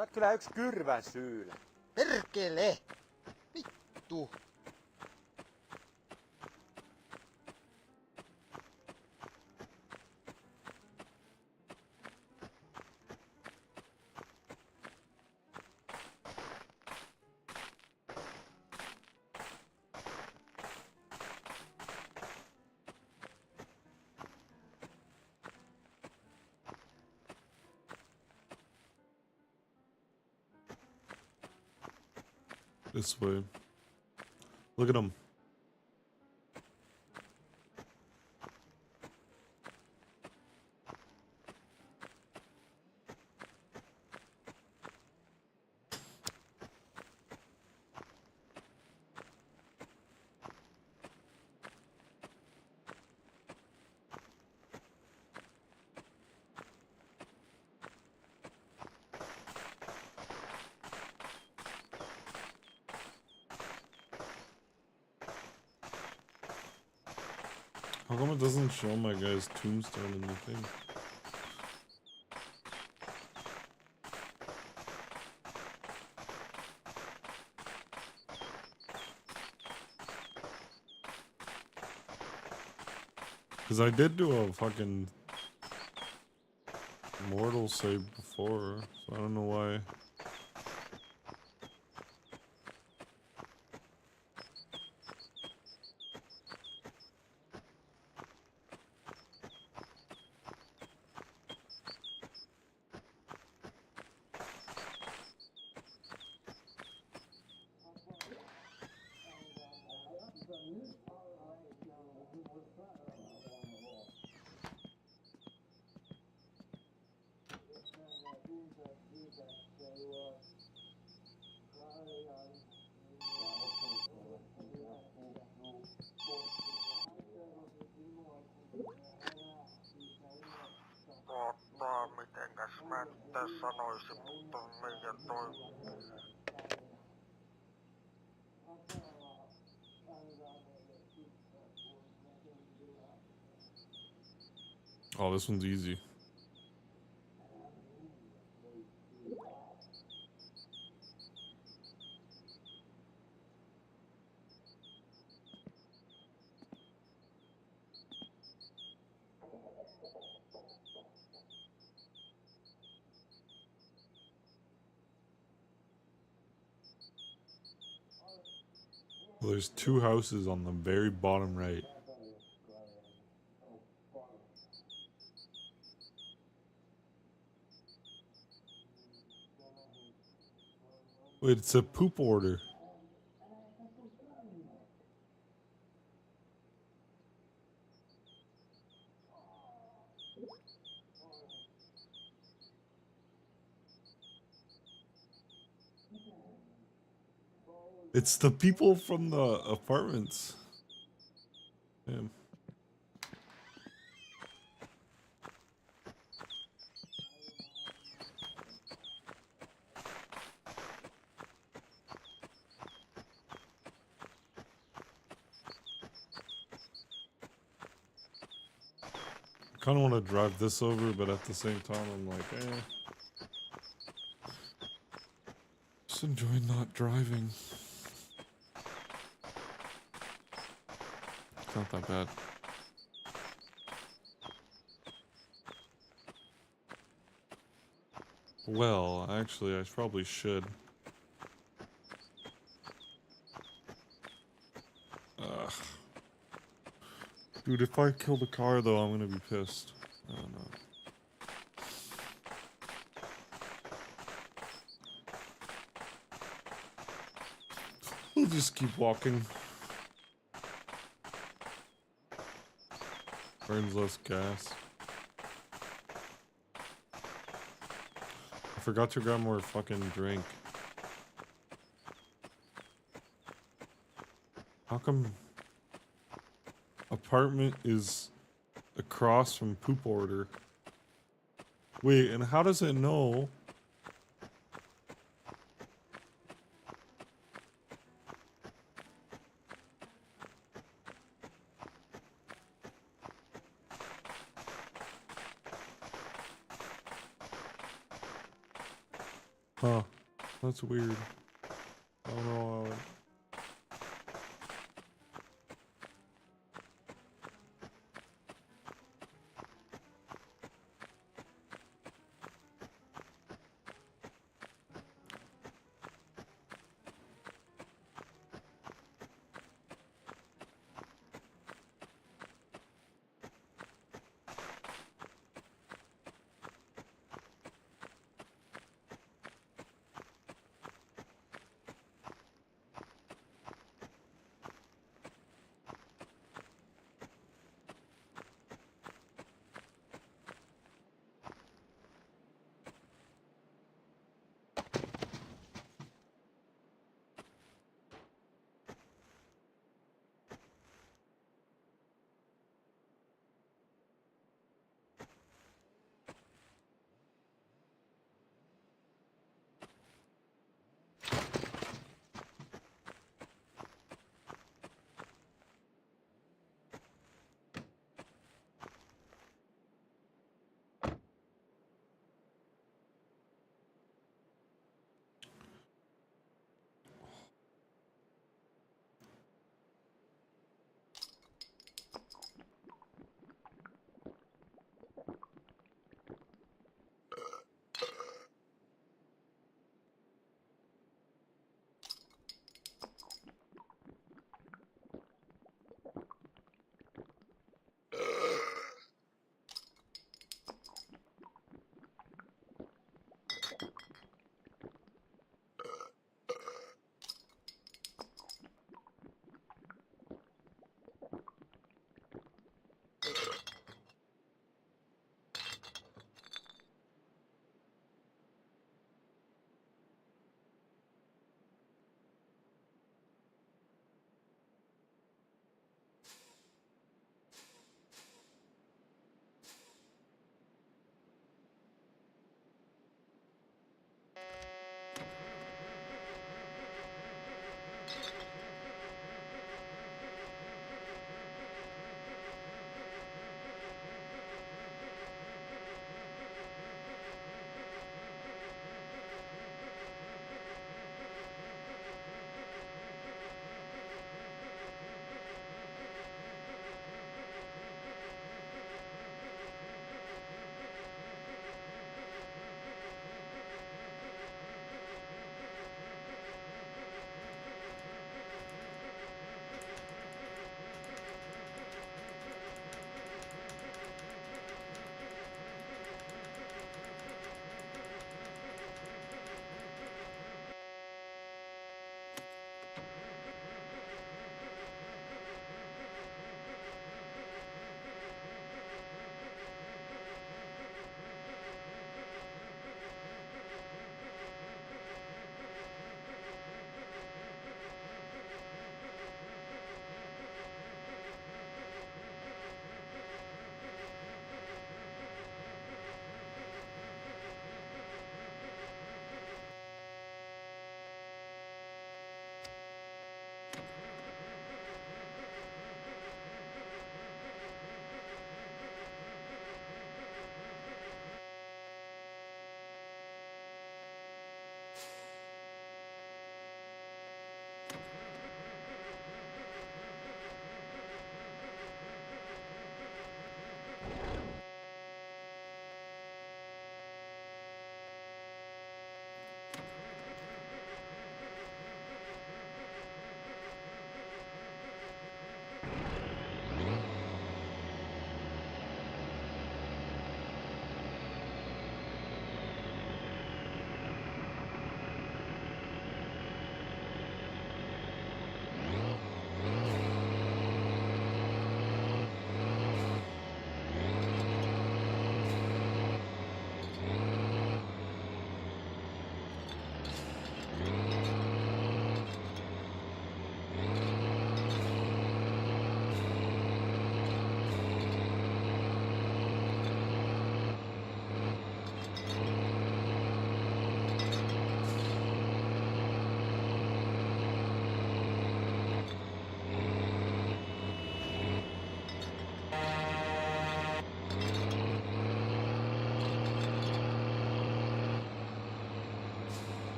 Sä oot kyllä yksi kyrvän syylä. Perkele! Vittu! This way. Look at him. How come it doesn't show my guy's tombstone in the thing? Because I did do a fucking mortal save before, so I don't know why. Mitenkäs mä nyt sanoisin, mutta meidän toi... Oh, this one's easy. Well, there's two houses on the very bottom right. Wait, it's a poop order. It's the people from the apartments. Damn. I kind of want to drive this over, but at the same time, I'm like, eh. Just enjoy not driving. It's not that bad. Well, actually, I probably should. Ugh. Dude, if I kill the car, though, I'm gonna be pissed. I don't know. We'll just keep walking. Burns less gas. I forgot to grab more fucking drink. How come apartment is across from poop order? Wait, and how does it know? Huh. That's weird. I don't know how it...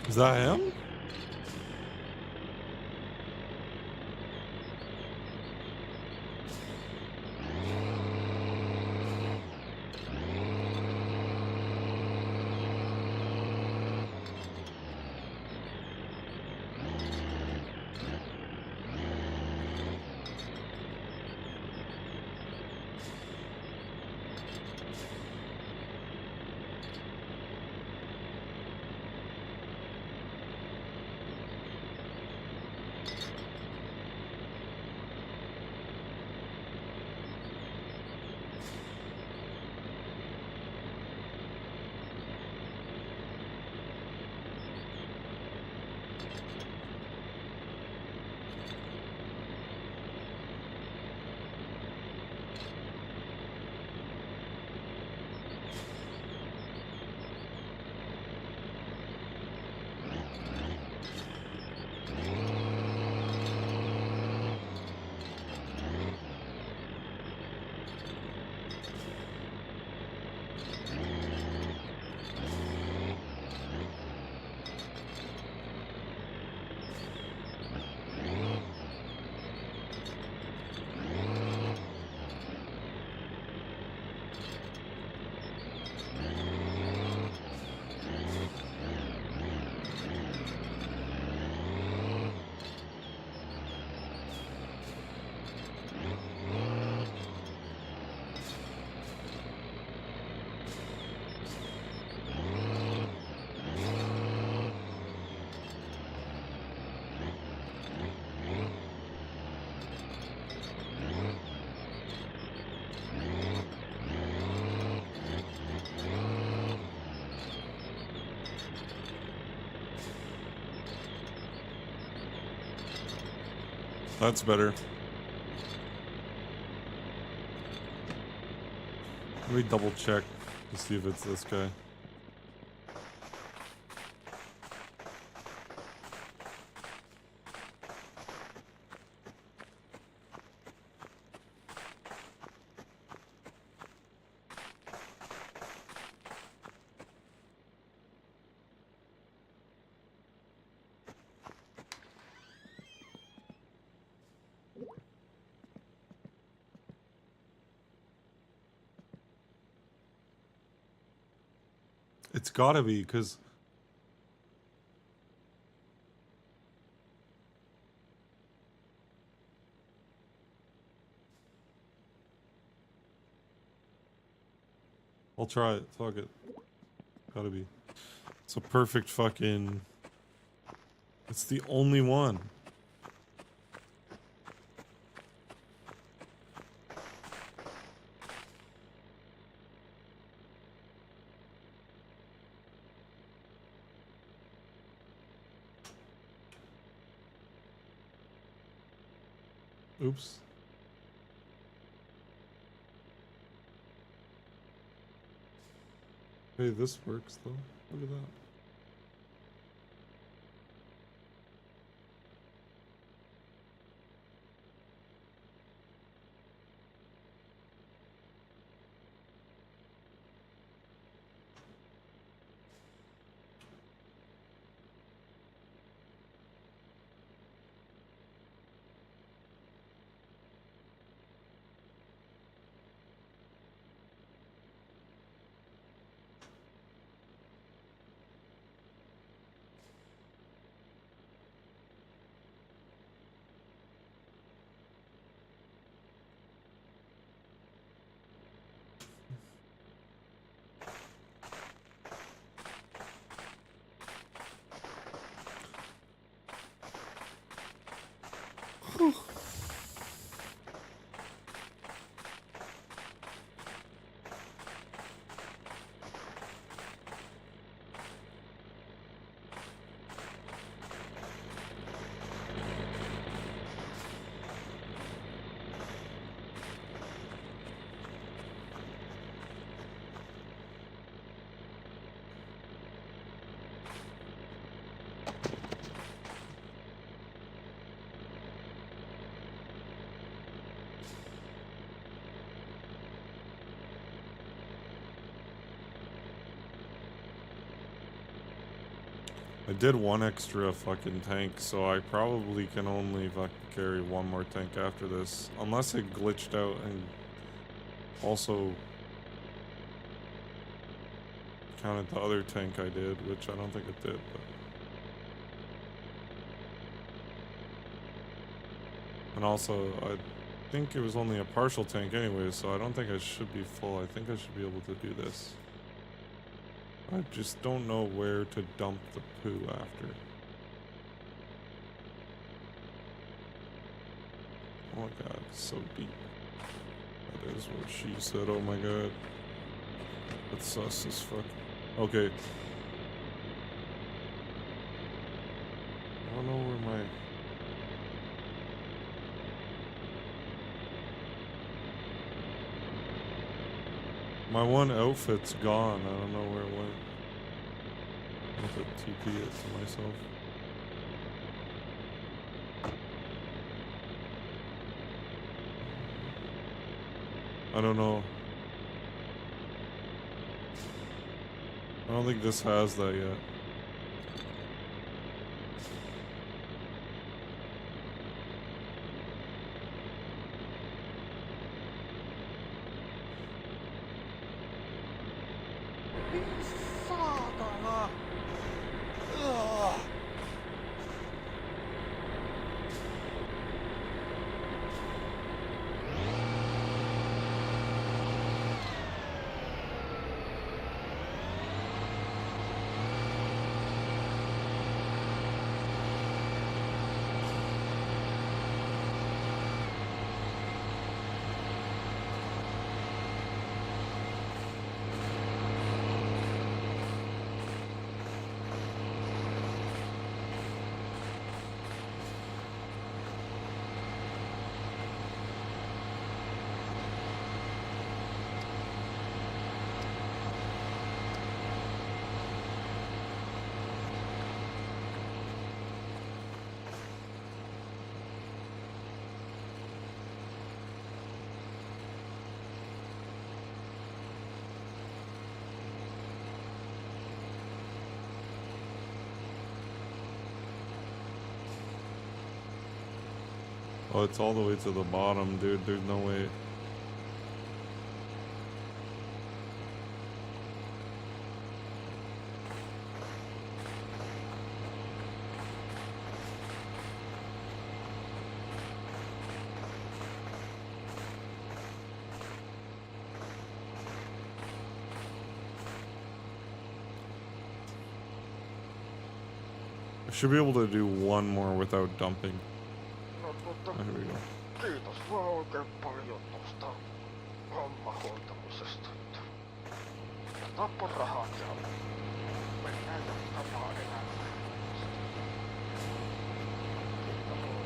Is that him? That's better. Let me double check to see if it's this guy. It's gotta be, because... I'll try it. Fuck it. Gotta be. It's a perfect fucking... It's the only one. Oops. Hey, this works though. Look at that. I did one extra fucking tank, so I probably can only carry one more tank after this. Unless it glitched out and also counted the other tank I did, which I don't think it did, but... And also, I think it was only a partial tank anyway, so I don't think I should be full. I think I should be able to do this. I just don't know where to dump the poo after. Oh my god, it's so deep. That is what she said, oh my god. That's sus as fuck. Okay. I don't know where my... My one outfit's gone. I don't know where it went. I have to TP it to myself. I don't know. I don't think this has that yet. Saatana! Ugh. Oh, it's all the way to the bottom, dude. There's no way. I should be able to do one more without dumping. Oh, here we go. Kiitos vaan oikein paljon tosta homman hoitamisesta. Tappo rahat ja mennään jatkamaan elämää. Kiitos.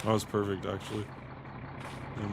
That was perfect, actually. Yeah.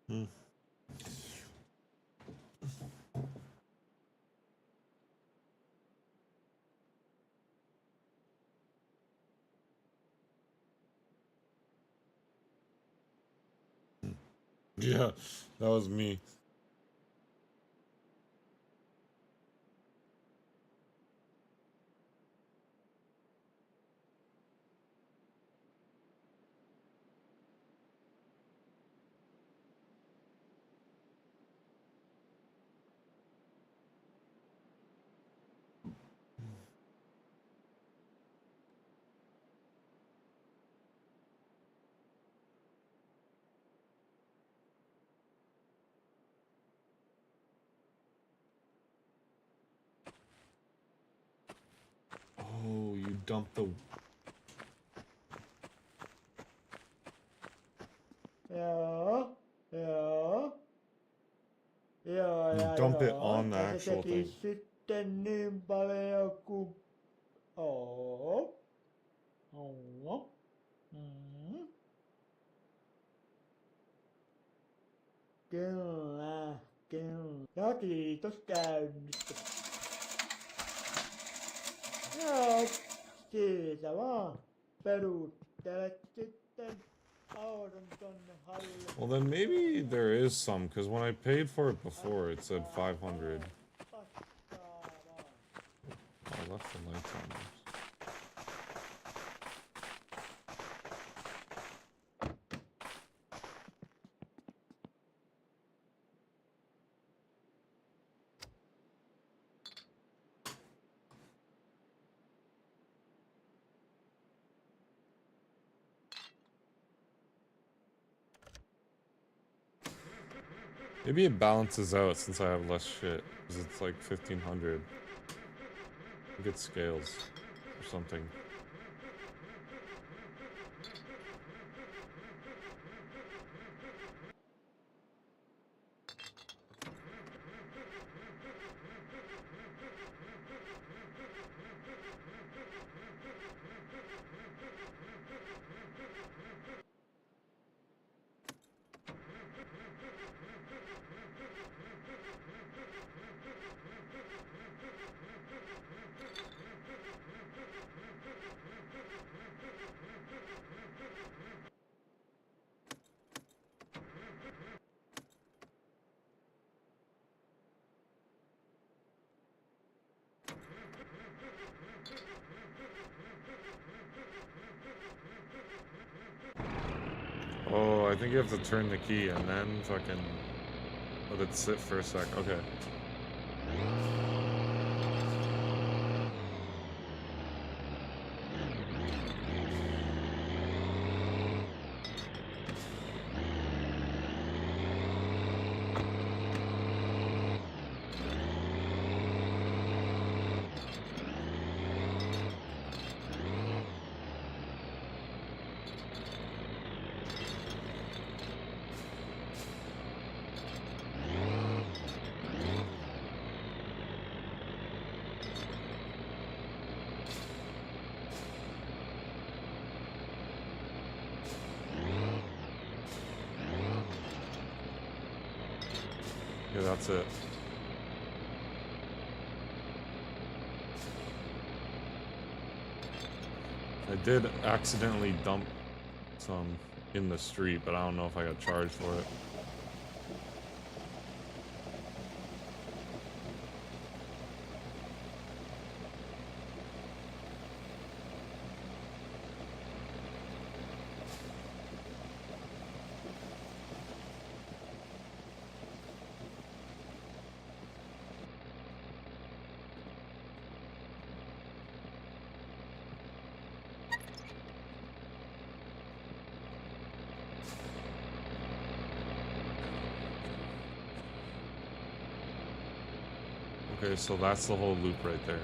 Hmm. Yeah, that was me. Oh, you dumped the... Joo. Joo, You ja dump it joo. on the Ja se actual teki thing. sitten niin paljon kuin... Oo. Oo. Mm. Kyllä, kyllä. Ja kiitos käynnistä. Joo, siitä vaan. Peruuttelet sitten auton tonne hallille. Well, then maybe there is some, because when I paid for it before, it said 500. Oh, I left the lights on. Maybe it balances out since I have less shit, because it's like 1500. I think it scales or something. Oh, I think you have to turn the key and then fucking let it sit for a sec. Okay. Yeah, that's it. I did accidentally dump some in the street, but I don't know if I got charged for it. Okay, so that's the whole loop right there.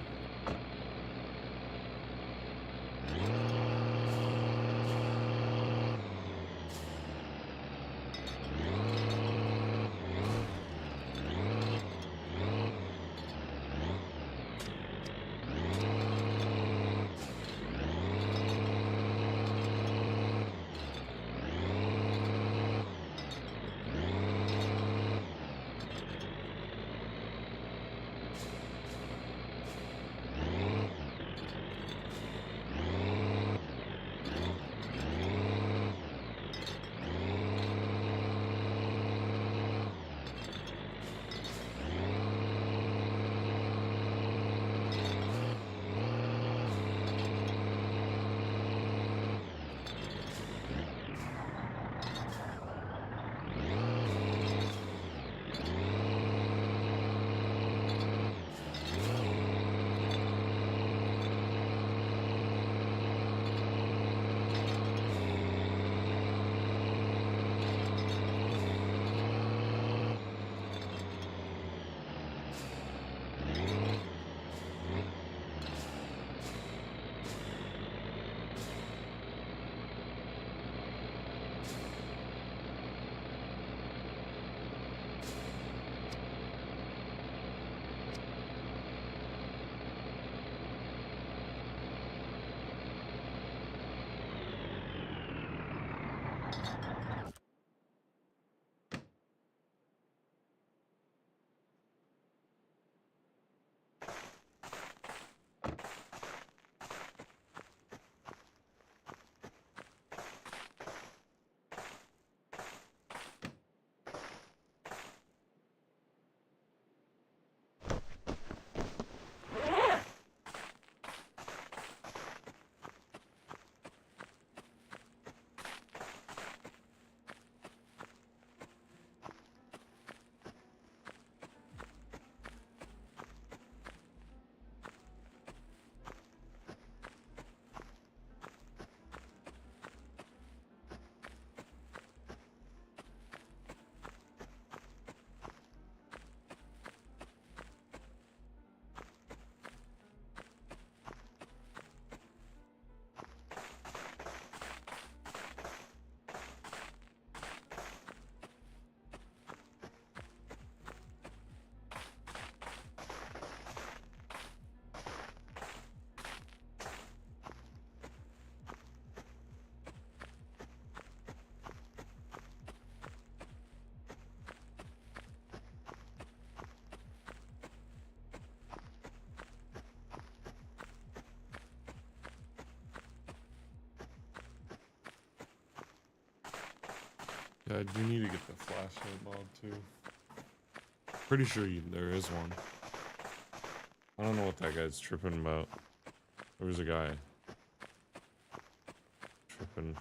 Yeah, I do need to get the flashlight mod too. Pretty sure there is one. I don't know what that guy's tripping about. There was a guy tripping.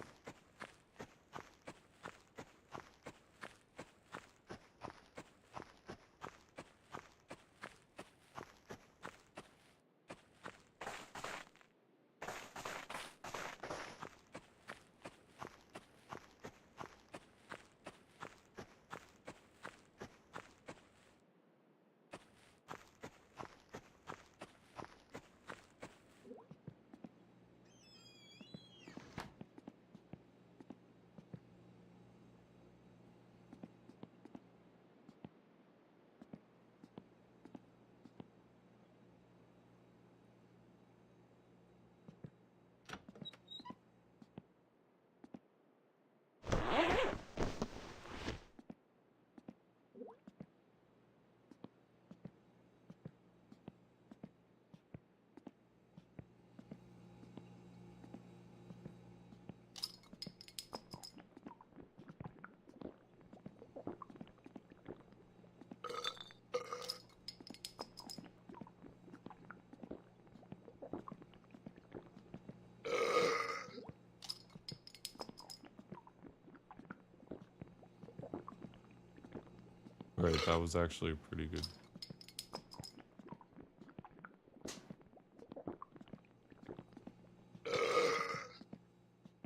Right, that was actually pretty good.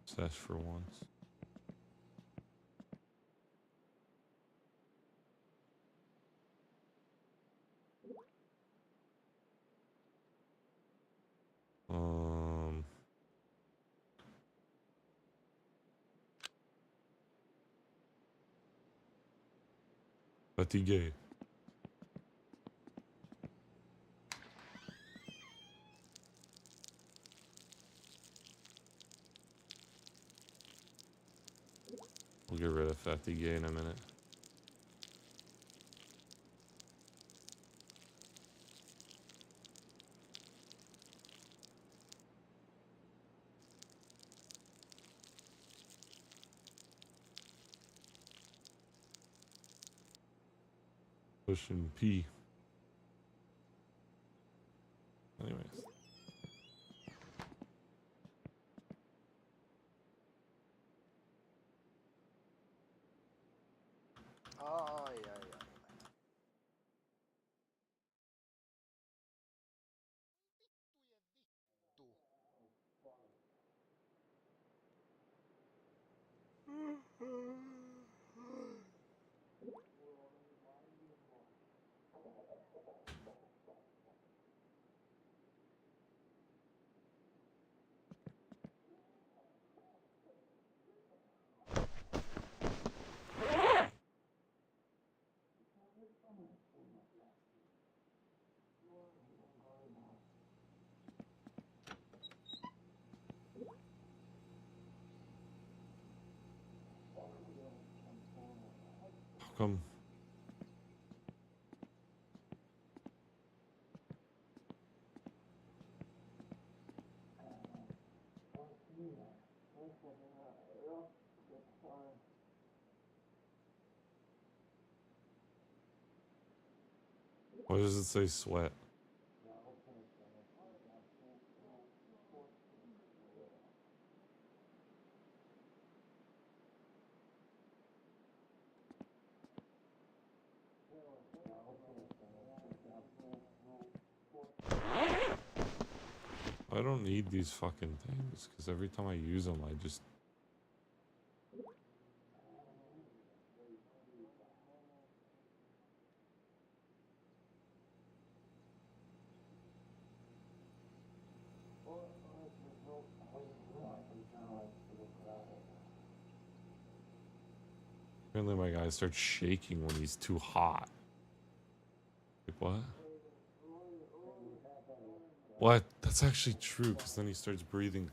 Success for once. Fatigué. We'll get rid of Fatigué in a minute. Pushing P. Anyways. Ai, ai, ai. come? Why does it say sweat? I don't need these fucking things because every time I use them, I just. Apparently, my guy starts shaking when he's too hot. Like, what? What? That's actually true, because then he starts breathing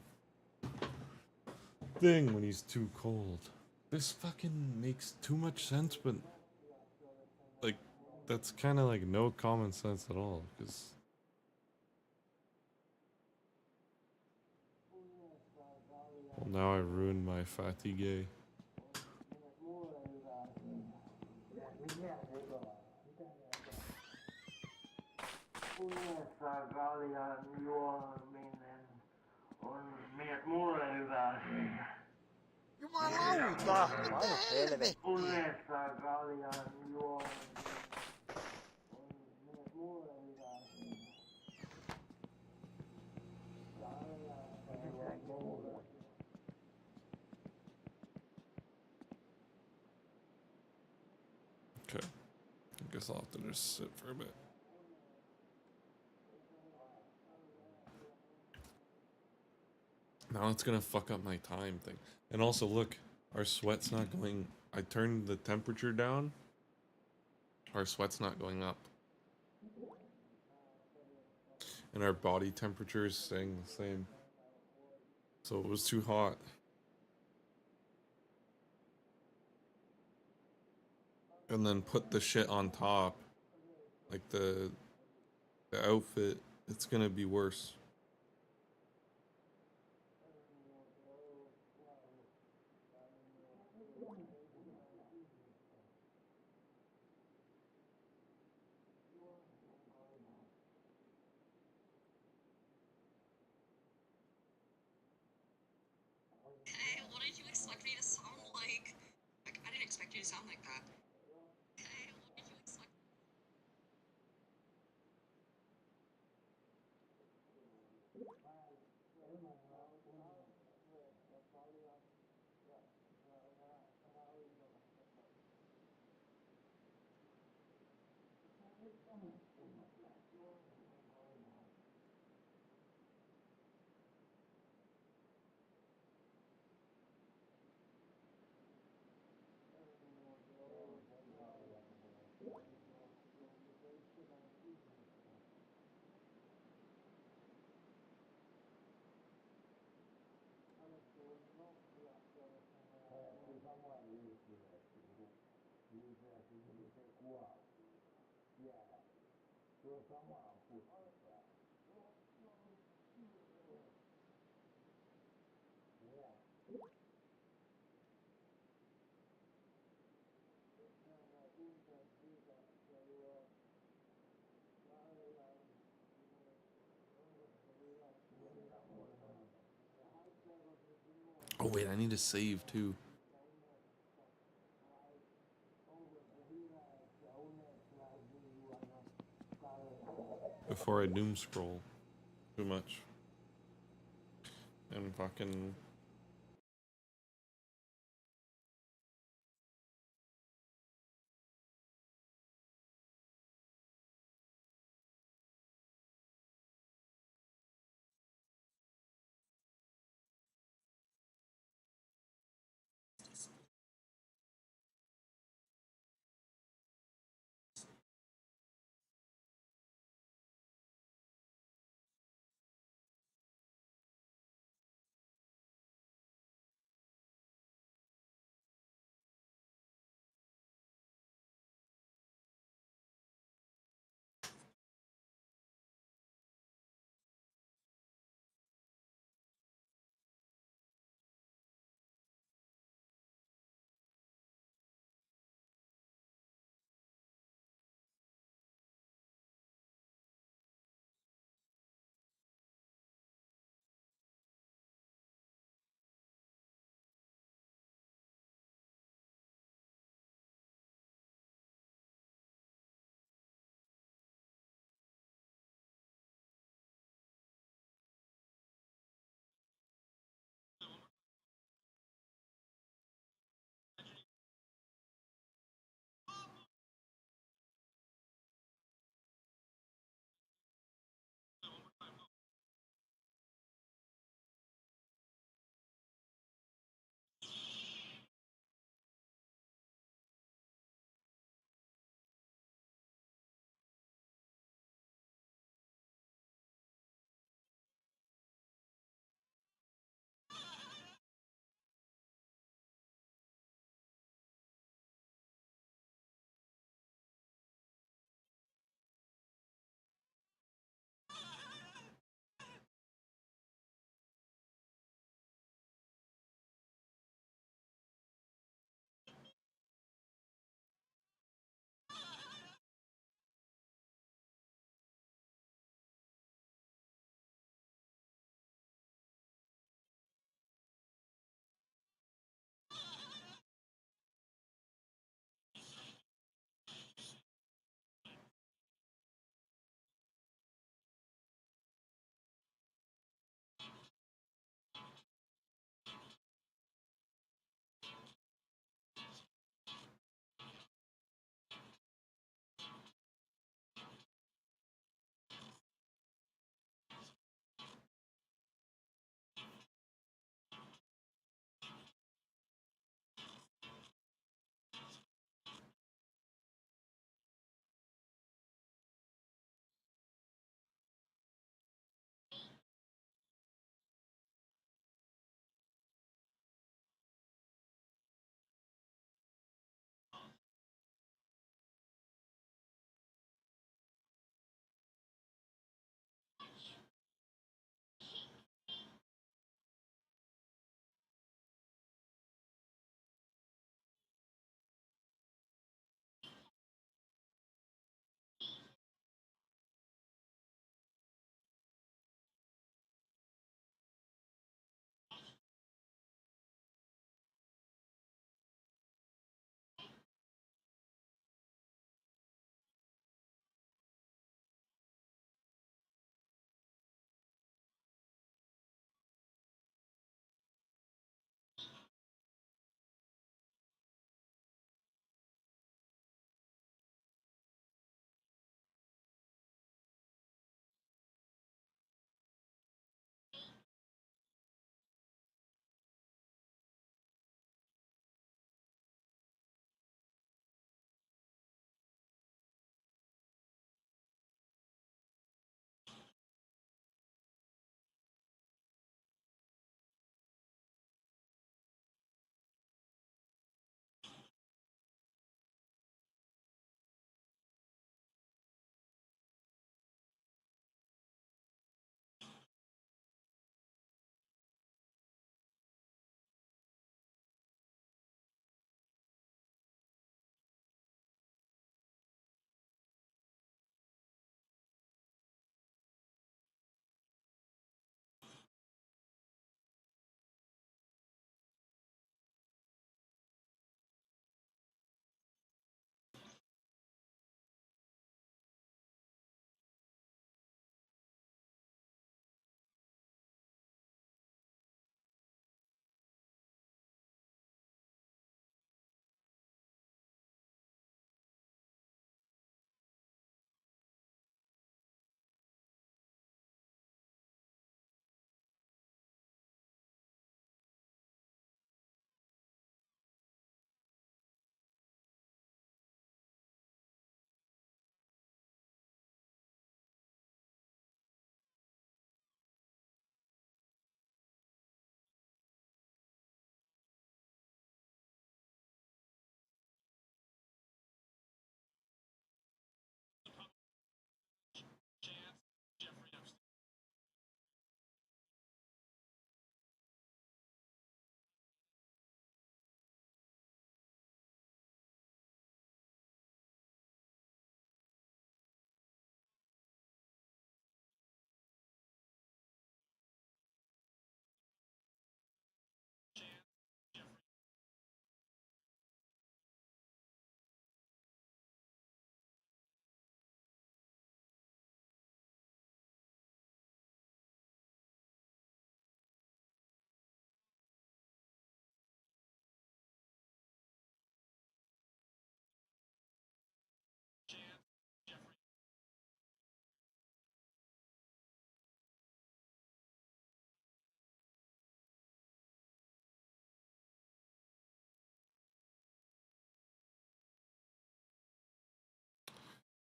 thing when he's too cold. This fucking makes too much sense, but like, that's kind of like no common sense at all, because well, now I ruined my fatigue. Unessa kaljan juominen on myös mulle hyvä asia. Jumalauta! Mitä helvettiä? Unessa kaljan juominen on myös mulle hyvä asia. Okay. I guess I'll have to just sit for a bit. Now it's gonna fuck up my time thing. And also, look, our sweat's not going. I turned the temperature down. Our sweat's not going up. And our body temperature is staying the same. So it was too hot. And then put the shit on top. Like the outfit, it's gonna be worse. Hey, what did you expect me to sound like? Like, I didn't expect you to sound like that. Hey, what did you expect? Oh wait, I need to save too. Before I doom scroll too much. And fucking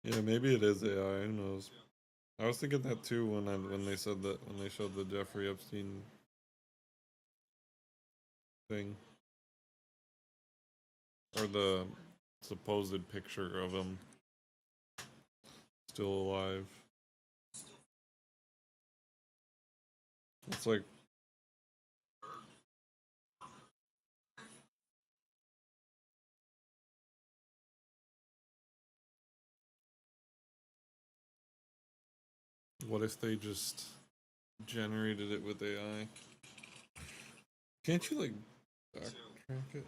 Yeah, maybe it is AI. Who knows? I was thinking that too when they said that when they showed the Jeffrey Epstein thing or the supposed picture of him still alive. It's like what if they just generated it with AI? Can't you like backtrack it?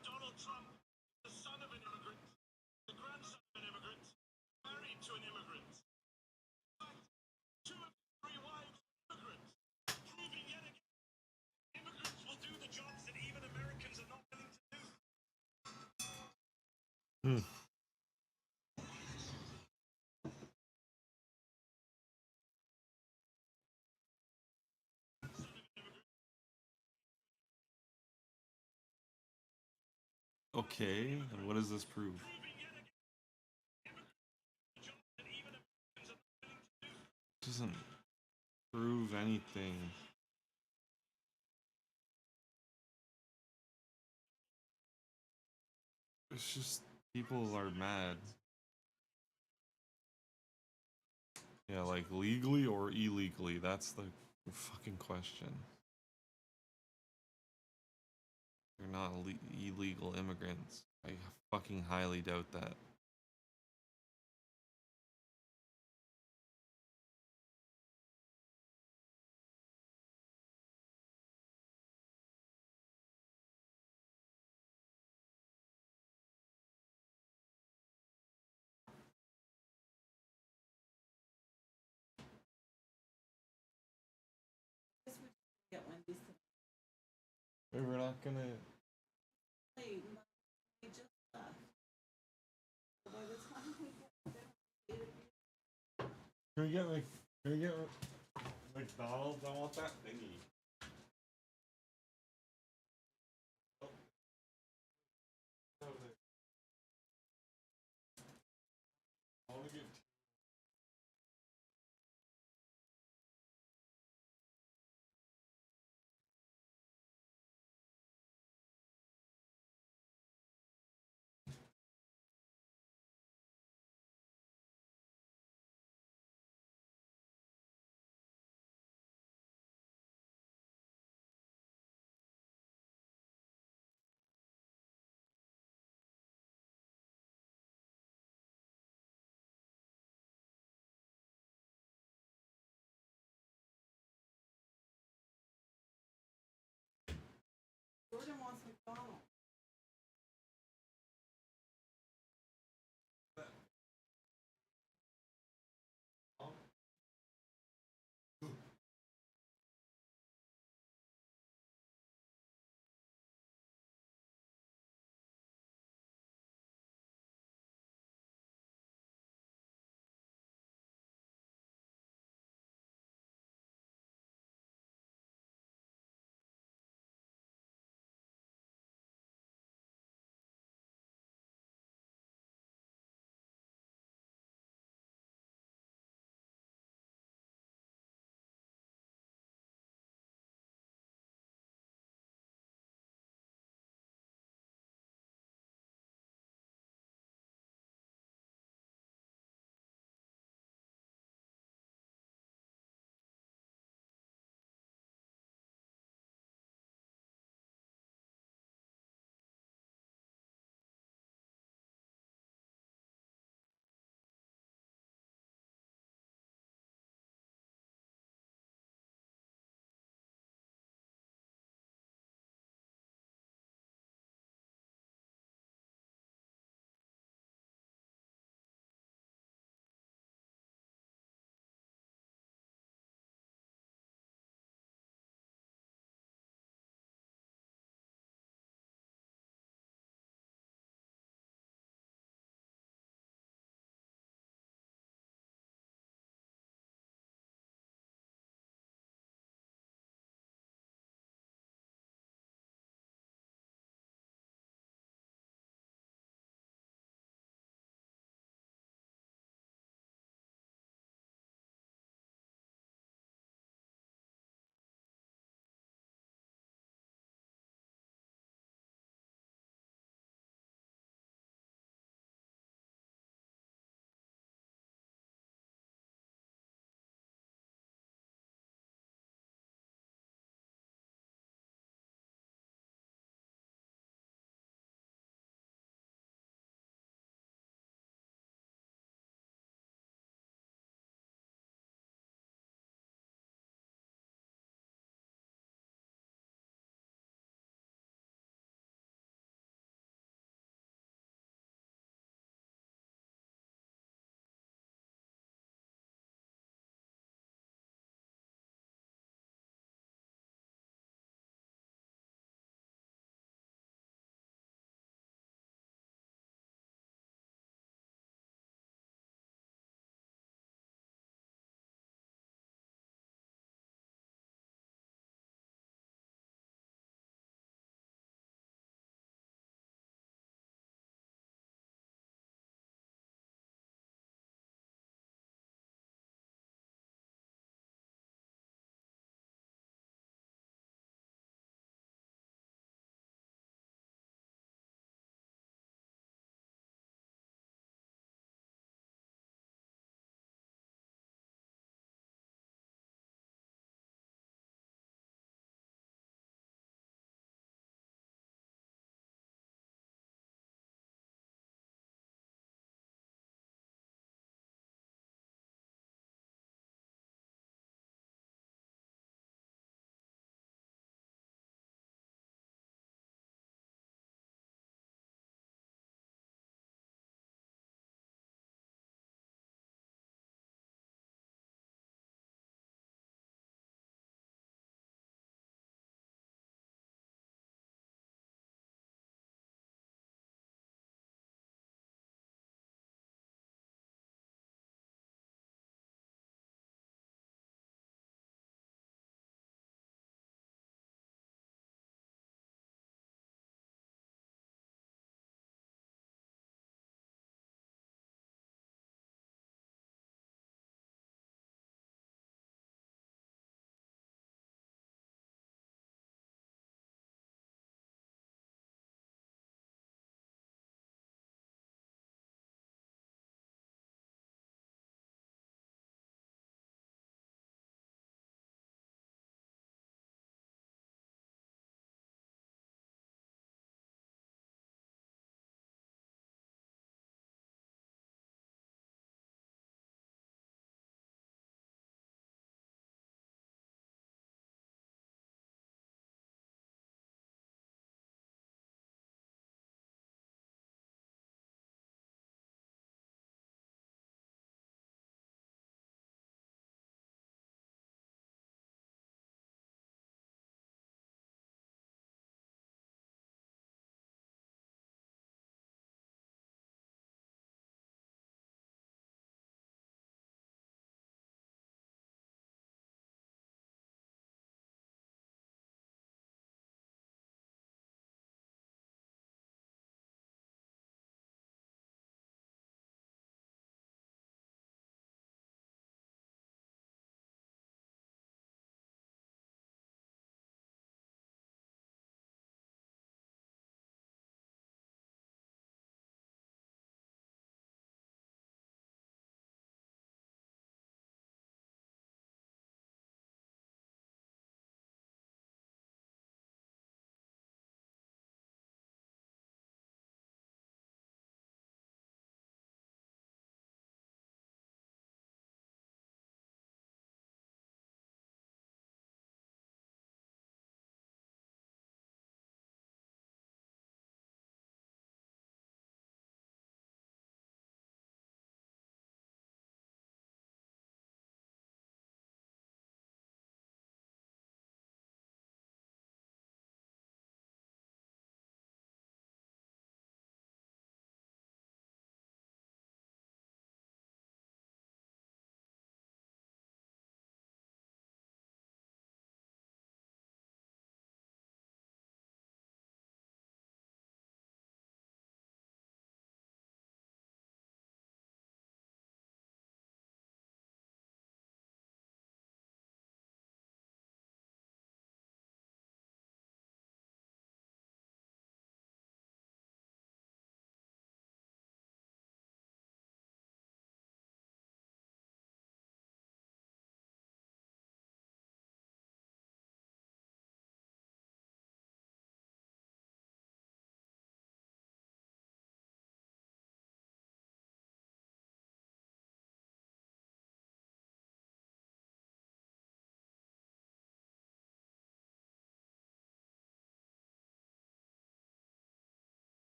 Donald Trump, the son of an immigrant, the grandson of an immigrant, married to an immigrant. In fact, 2 of 3 wives are immigrants, proving yet again immigrants will do the jobs that even Americans are not willing to do. Okay, and what does this prove? Doesn't prove anything. It's just people are mad. Yeah, like legally or illegally? That's the fucking question. They're not illegal immigrants. I fucking highly doubt that. Get Wendy's tonight. We're not gonna. Hey, we just left. By the time we get there, Can we get like? Can we get McDonald's? I want that thingy. I want to get Jordan wants McDonald's.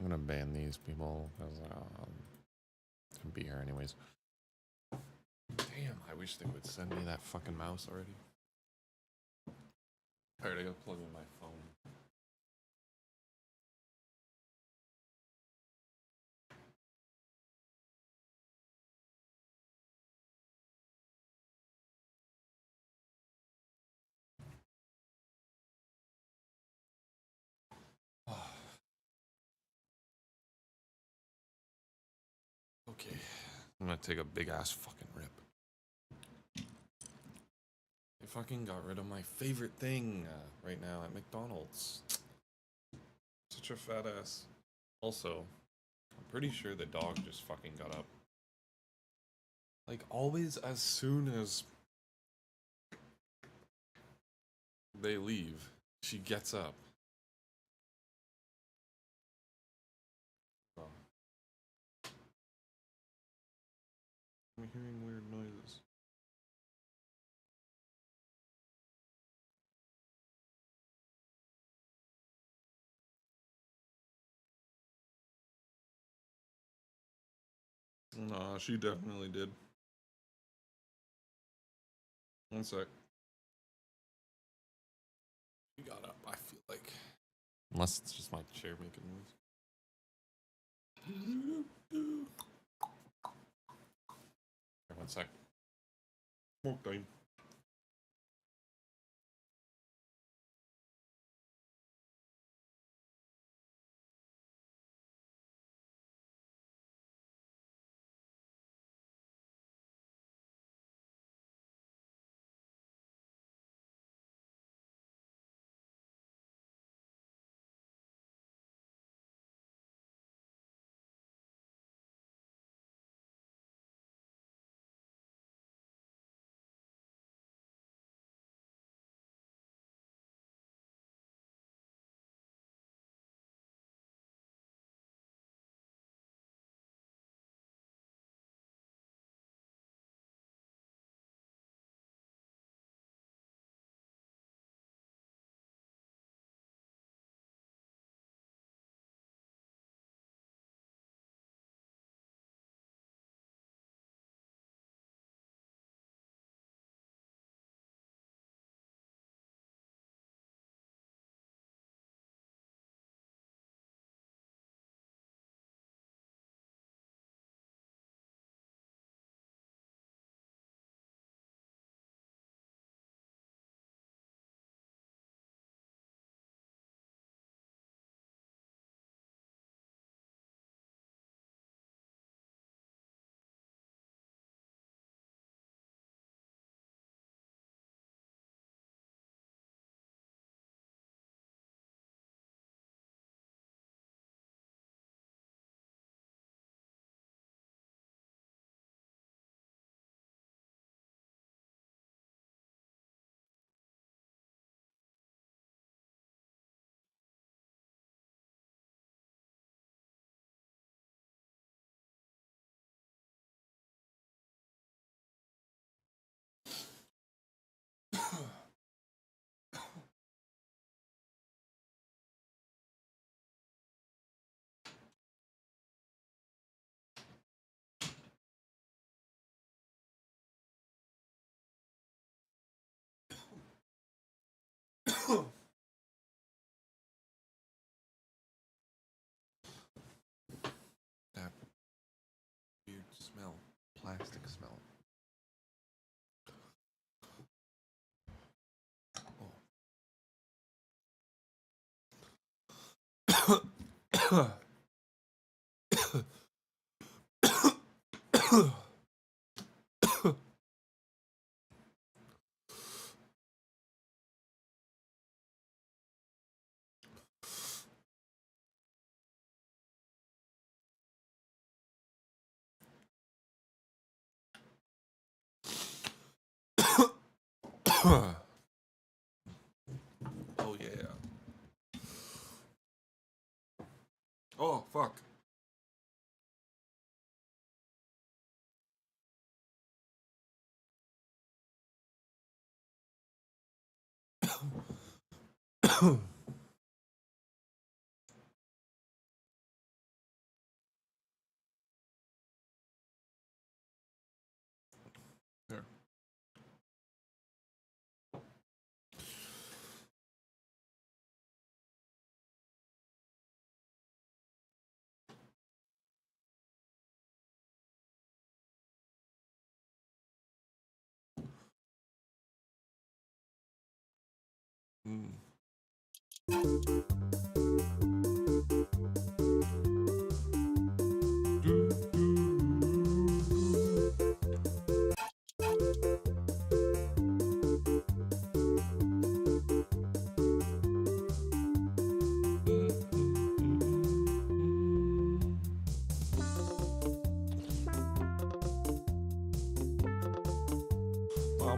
I'm gonna ban these people because can be here anyways. Damn, I wish they would send me that fucking mouse already. Alright, I gotta plug in my phone. Okay, I'm gonna take a big ass fucking rip. They fucking got rid of my favorite thing right now at McDonald's. Such a fat ass. Also, I'm pretty sure the dog just fucking got up. Like, always as soon as they leave, she gets up. Oh. I'm hearing weird noises. Nah, she definitely did. One sec. She got up, I feel like. Unless it's just my chair making noise. Okay, one sec. Smoke time. That weird smell. Plastic smell. Oh yeah. Oh fuck.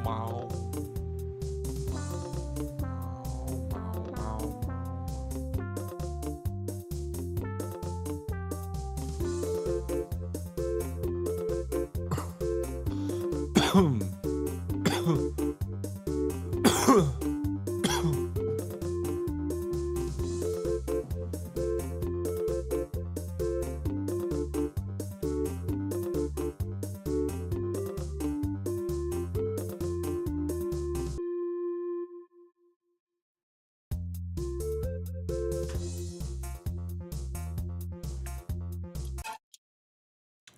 Wow.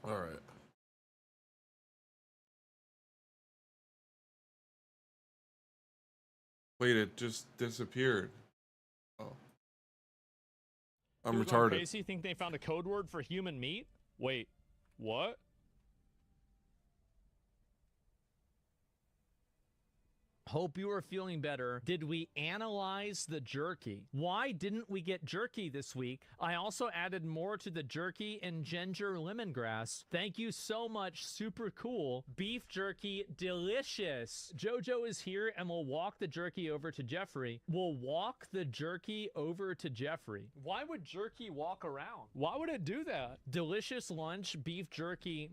All right. Wait, it just disappeared. Oh. I'm People going retarded. Crazy think they found a code word for human meat? Wait, what? Hope you are feeling better. Did we analyze the jerky? Why didn't we get jerky this week? I also added more to the jerky and ginger lemongrass. Thank you so much. Super cool. Beef jerky, delicious. Jojo is here and we'll walk the jerky over to Jeffrey. We'll walk the jerky over to Jeffrey. Why would jerky walk around? Why would it do that? Delicious lunch, beef jerky.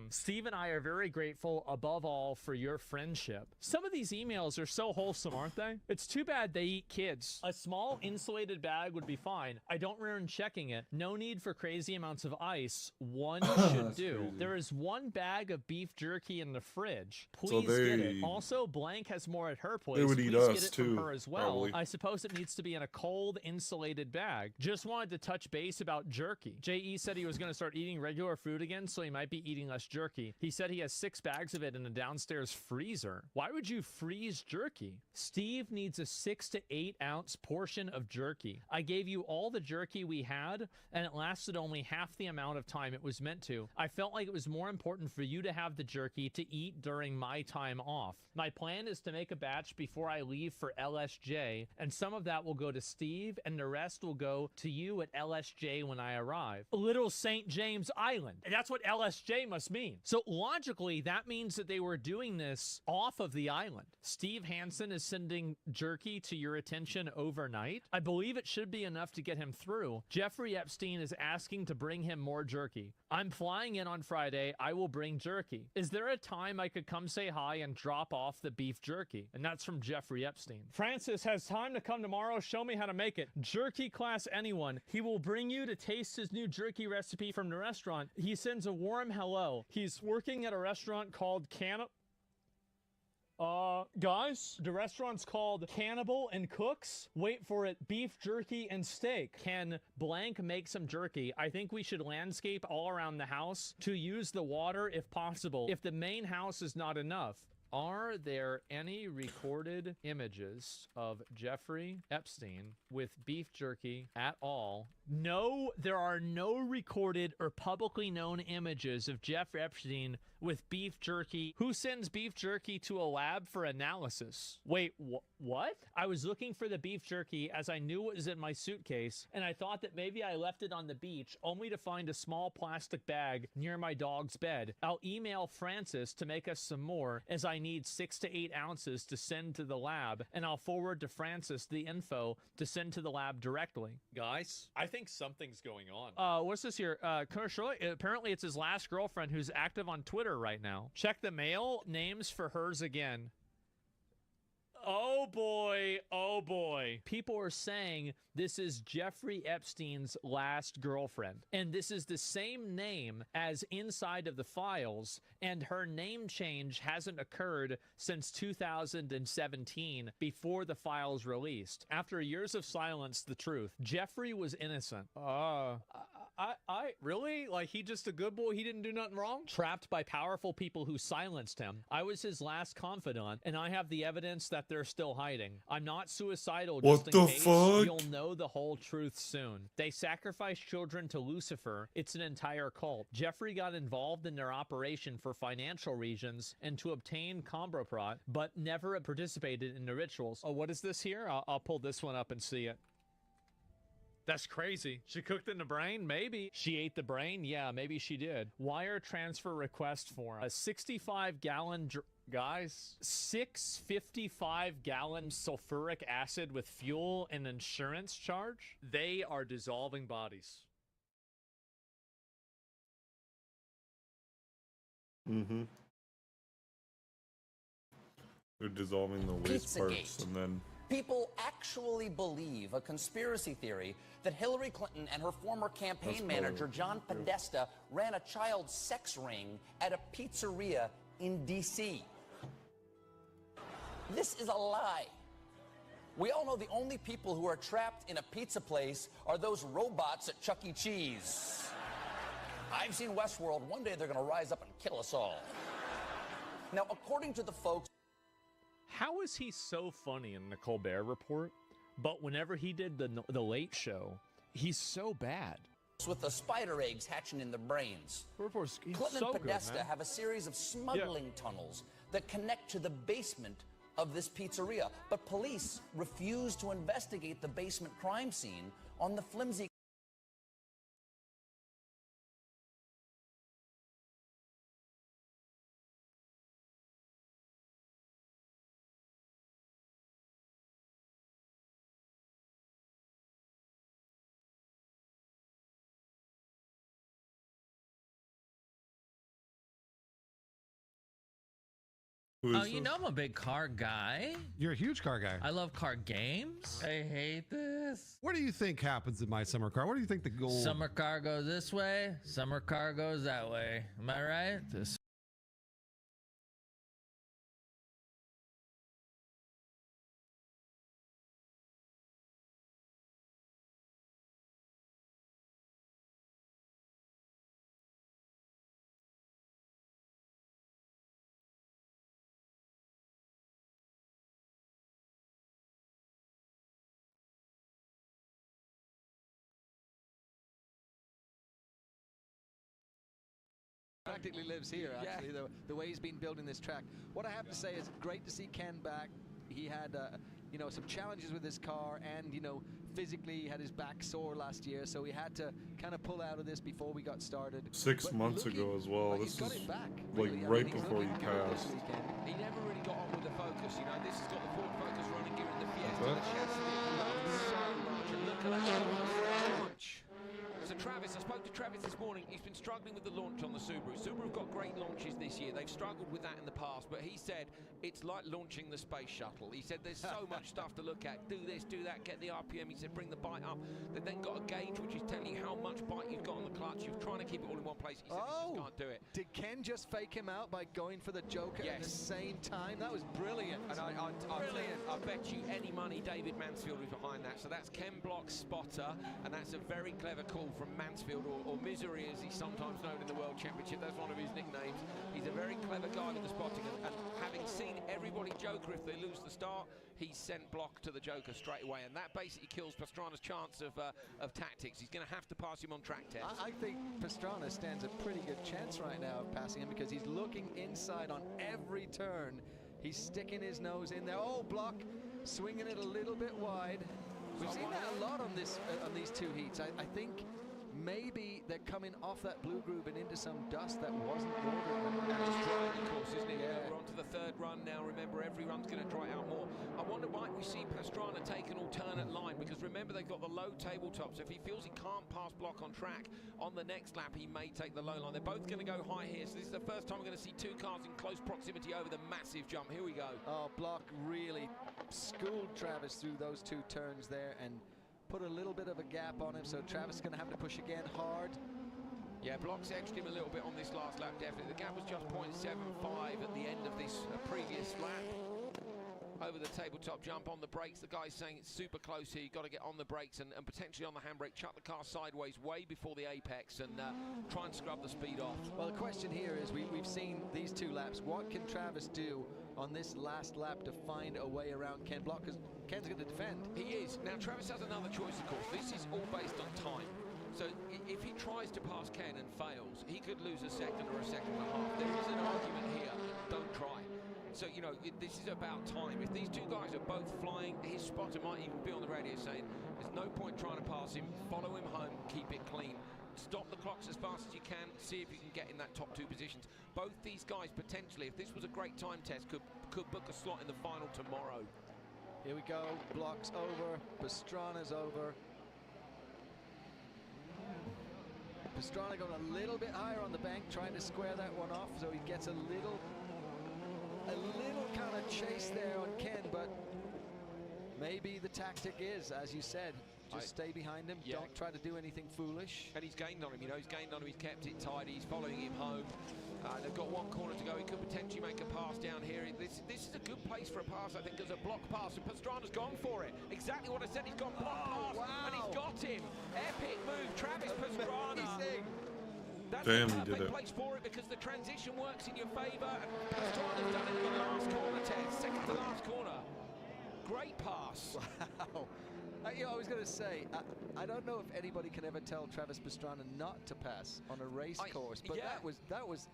Steve and I are very grateful above all for your friendship. Some of these emails are so wholesome, aren't they? It's too bad they eat kids. A small insulated bag would be fine. I don't remember checking it. No need for crazy amounts of ice. One should do. crazy. There is one bag of beef jerky in the fridge. So Please get they- it. Also, Blank has more at her place. would eat Please us get it too, from her as well. probably. I suppose it needs to be in a cold, insulated bag. Just wanted to touch base about jerky. J.E. said he was going to start eating regular food again, so he might be eating less jerky. He said he has 6 bags of it in a downstairs freezer. Why would you freeze jerky? Steve needs a 6 to 8 ounce portion of jerky. I gave you all the jerky we had, and it lasted only half the amount of time it was meant to. I felt like it was more important for you to have the jerky to eat during my time off. My plan is to make a batch before I leave for LSJ, and some of that will go to Steve, and the rest will go to you at LSJ when I arrive. Little St. James Island. That's what LSJ must mean. So logically, that means that they were doing this off of the island. Steve Hansen is sending jerky to your attention overnight. I believe it should be enough to get him through. Jeffrey Epstein is asking to bring him more jerky. I'm flying in on Friday. I will bring jerky. Is there a time I could come say hi and drop off the beef jerky? And that's from Jeffrey Epstein. Francis has time to come tomorrow. Show me how to make it. Jerky class anyone. He will bring you to taste his new jerky recipe from the restaurant. He sends a warm hello. He's working at a restaurant called guys, the restaurant's called Cannibal and Cooks. Wait for it, beef jerky and steak. Can Blank make some jerky? I think we should landscape all around the house to use the water if possible. If the main house is not enough. Are there any recorded images of Jeffrey Epstein with beef jerky at all? No, there are no recorded or publicly known images of Jeffrey Epstein with beef jerky. Who sends beef jerky to a lab for analysis? Wait, what? I was looking for the beef jerky as I knew it was in my suitcase, and I thought that maybe I left it on the beach, only to find a small plastic bag near my dog's bed. I'll email Francis to make us some more, as I need 6 to 8 ounces to send to the lab, and I'll forward to Francis the info to send to the lab directly. Guys, I think something's going on. What's this here? Shirley, apparently it's his last girlfriend who's active on Twitter right now. Check the mail. Names for hers again. Oh boy, oh boy. People are saying This is Jeffrey Epstein's last girlfriend. And this is the same name as inside of the files, and her name change hasn't occurred since 2017, before the files released. After years of silence, the truth, Jeffrey was innocent. Really? Like, he just a good boy? He didn't do nothing wrong? Trapped by powerful people who silenced him. I was his last confidant, and I have the evidence that they're still hiding. I'm not suicidal, What just in the case. fuck? You'll know the whole truth soon. They sacrificed children to Lucifer. It's an entire cult. Jeffrey got involved in their operation for financial reasons and to obtain Comboprot, but never participated in the rituals. Oh, what is this here? I'll pull this one up and see it. That's crazy. She cooked in the brain? Maybe. She ate the brain? Yeah, maybe she did. Wire transfer request form. A 65-gallon... Guys, 655-gallon sulfuric acid with fuel and insurance charge? They are dissolving bodies. Mm-hmm. They're dissolving the waste parts, Pizzagate. and then... People actually believe a conspiracy theory that Hillary Clinton and her former campaign That's manager, probably John true. Podesta, ran a child sex ring at a pizzeria in D.C. This is a lie. We all know the only people who are trapped in a pizza place are those robots at Chuck E. Cheese. I've seen Westworld. One day they're going to rise up and kill us all. Now, according to the folks... How is he so funny in the Colbert Report, but whenever he did the Late Show, he's so bad? With the spider eggs hatching in their brains. Clinton so and good, Podesta man. have a series of smuggling tunnels that connect to the basement of this pizzeria, but police refuse to investigate the basement crime scene on the flimsy... Oh, you know I'm a big car guy. You're a huge car guy. I love car games. I hate this. What do you think happens in my summer car? What do you think the goal? Summer car goes this way, summer car goes that way. Am I right? This. Practically lives here, actually, the way he's been building this track. What I have to say is great to see Ken back. He had, you know, some challenges with his car, and, you know, physically he had his back sore last year, so he had to kind of pull out of this before we got started. 6 But months looking ago as well. like This he's got is it back, like really. I right mean, he's before he looking good this passed. weekend. He never really got on with the Focus, you know. This has got the Ford Focus running, giving the Fiesta, What? the chassis, so much. And look at that launch. So Travis, I spoke to Travis this morning. He's been struggling with the launch on the Subaru. Subaru have got great launches this year. They've struggled with that in the past, but he said it's like launching the space shuttle. He said there's so much stuff to look at. Do this, do that, get the RPM. He said bring the bite up. They've then got a gauge which is telling you how much bite you've got on the clutch. You're trying to keep it all in one place. He said you just can't do it. Did Ken just fake him out by going for the Joker at the same time? That was brilliant. And I bet you any money David Mansfield was behind that. So that's Ken Block's spotter, and that's a very clever call from Mansfield, or Misery as he's sometimes known in the World Championship. That's one of his nicknames. He's a very clever guy with the spotting, and having seen everybody Joker if they lose the start, he sent Block to the Joker straight away, and that basically kills Pastrana's chance of tactics. He's going to have to pass him on track test. I think Pastrana stands a pretty good chance right now of passing him, because he's looking inside on every turn. He's sticking his nose in there. Oh, Block swinging it a little bit wide. We've seen that a lot on this on these two heats. I think maybe they're coming off that blue groove and into some dust that wasn't ordered. And it's drying, of course, isn't it? Yeah. We're on to the third run now. Remember, every run's going to dry out more. I wonder why we see Pastrana take an alternate line, because remember, they've got the low tabletop, so if he feels he can't pass Block on track, on the next lap he may take the low line. They're both going to go high here, so this is the first time we're going to see two cars in close proximity over the massive jump. Here we go. Oh, Block really schooled Travis through those two turns there, and put a little bit of a gap on him, so Travis is going to have to push again hard. Yeah, Blocks edged him a little bit on this last lap, definitely. The gap was just 0.75 at the end of this previous lap. Over the tabletop jump on the brakes. The guy's saying it's super close here. You've got to get on the brakes and potentially on the handbrake. Chuck the car sideways way before the apex and try and scrub the speed off. Well, the question here is we've seen these 2 laps. What can Travis do on this last lap to find a way around Ken Block? Because Ken's going to defend. He is. Now, Travis has another choice, of course. This is all based on time. So if he tries to pass Ken and fails, he could lose a second or a second and a half. There is an argument here. Don't try. So, you know, this is about time. If these 2 guys are both flying, his spotter might even be on the radio saying, there's no point trying to pass him, follow him home, keep it clean. Stop the clocks as fast as you can, see if you can get in that top 2 positions. Both these guys, potentially, if this was a great time test, could book a slot in the final tomorrow. Here we go. Blocks over. Pastrana's over. Pastrana going a little bit higher on the bank, trying to square that one off, so he gets a little kind of chase there on Ken, but maybe the tactic is, as you said, just stay behind him, don't try to do anything foolish. And he's gained on him, you know, he's gained on him, he's kept it tidy, he's following him home. They've got 1 corner to go, he could potentially make a pass down here. This is a good place for a pass, I think, as a block pass, and Pastrana's gone for it. Exactly what I said, he's gone block pass, and he's got him. Epic move, Travis Pastrana. That's Damn, the he did perfect it. place for it because the transition works in your favour. And Pastrana's done it in the last corner, Ted. Second to last corner. Great pass. Wow. You know, I was going to say, I don't know if anybody can ever tell Travis Pastrana not to pass on a race course, but that was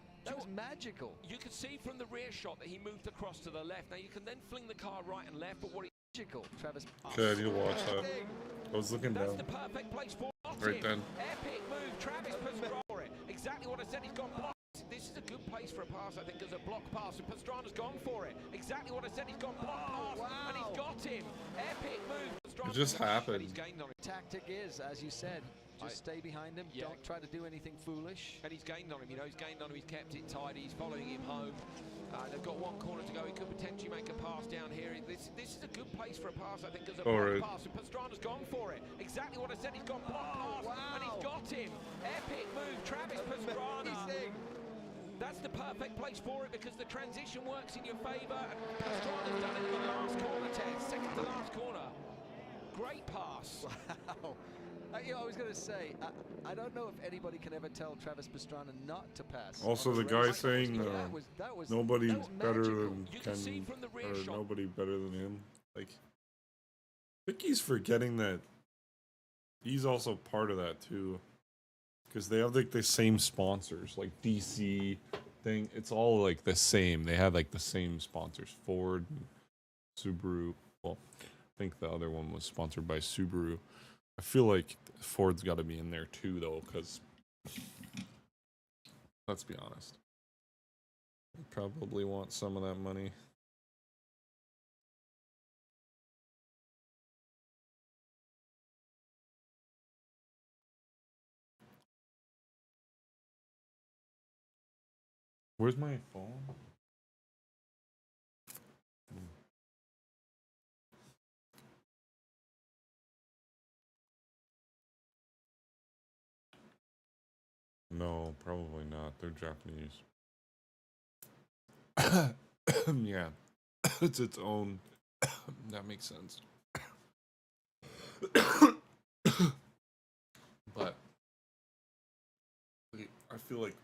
magical. You could see from the rear shot that he moved across to the left. Now you can then fling the car right and left, but what he magical, Travis. Okay, I need to watch that. I was looking That's down. the perfect place for Right him. then. Epic move, Travis Pastrana. Exactly what I said, he's gone block. This is a good place for a pass, I think, as a block pass, and Pastrana's gone for it. Exactly what I said, he's gone block pass, and he's got him. Epic move. It just happened. He's gained on him. Tactic is, as you said, just stay behind him, don't try to do anything foolish. And he's gained on him, you know, he's gained on him, he's kept it tidy, he's following him home. They've got 1 corner to go, he could potentially make a pass down here. This is a good place for a pass, I think, as a block pass, and Pastrana's gone for it. Exactly what I said, he's gone block pass, and he's got him. Epic move, Travis Pastrana. That's the perfect place for it because the transition works in your favour, and Pastrana's done it in the last corner, Ted. Second to last corner. Great pass. Wow. You know, I was going to say, I don't know if anybody can ever tell Travis Pastrana not to pass. Also, the guy saying nobody better than Ken, or nobody better than him. Like, I think he's forgetting that he's also part of that too, because they have like the same sponsors, like DC thing. It's all like the same. They have like the same sponsors, Ford, and Subaru. Well, I think the other one was sponsored by Subaru. I feel like Ford's got to be in there too, though, because let's be honest, they probably want some of that money. Where's my phone? No, probably not. They're Japanese. Yeah, it's its own. That makes sense. But I feel like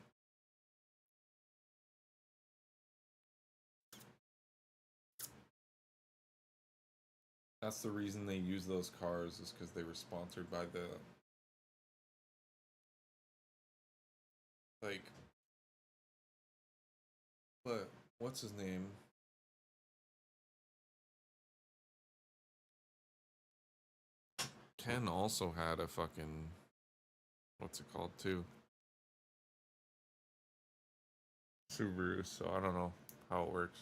that's the reason they use those cars, is because they were sponsored by the but what's his name? Ken also had a fucking, what's it called too? Subaru, so I don't know how it works.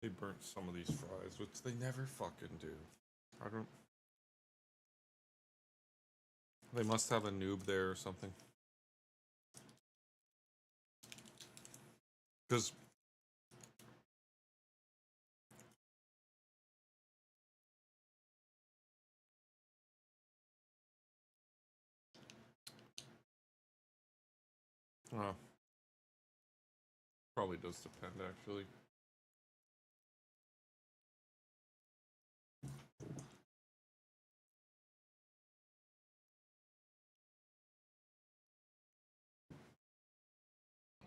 They burnt some of these fries, which they never fucking do. I don't. They must have a noob there or something. Because probably does depend, actually.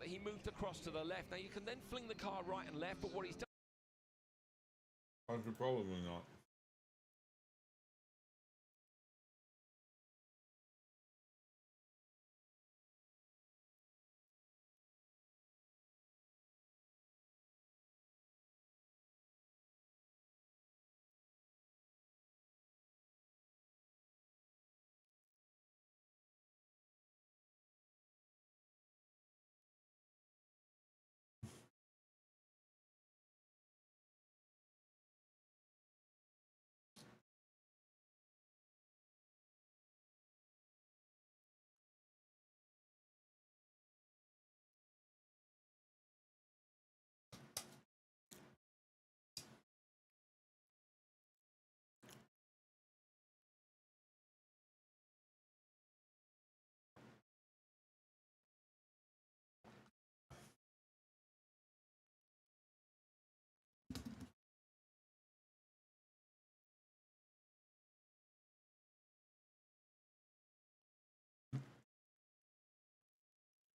He moved across to the left. Now you can then fling the car right and left, but what he's done. Probably not.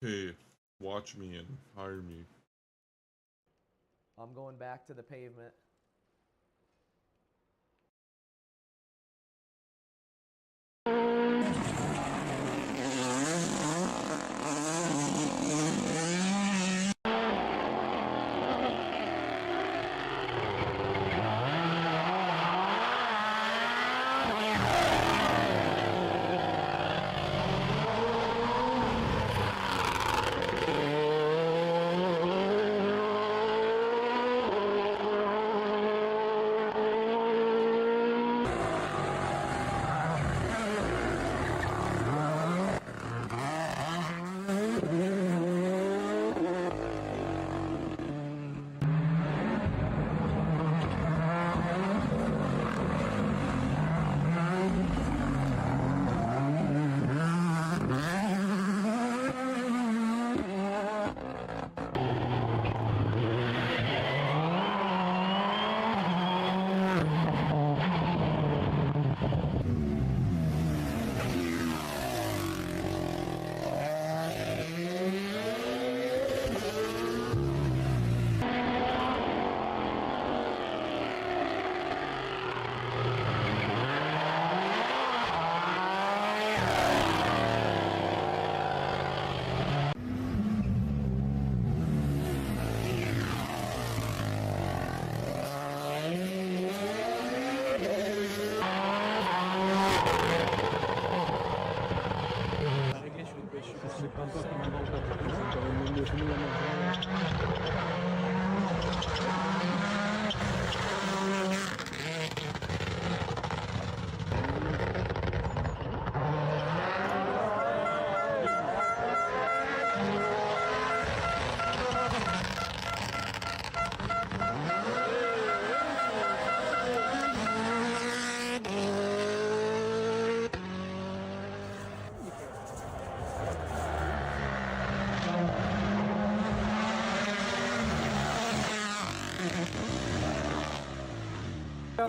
Hey, watch me and hire me. I'm going back to the pavement.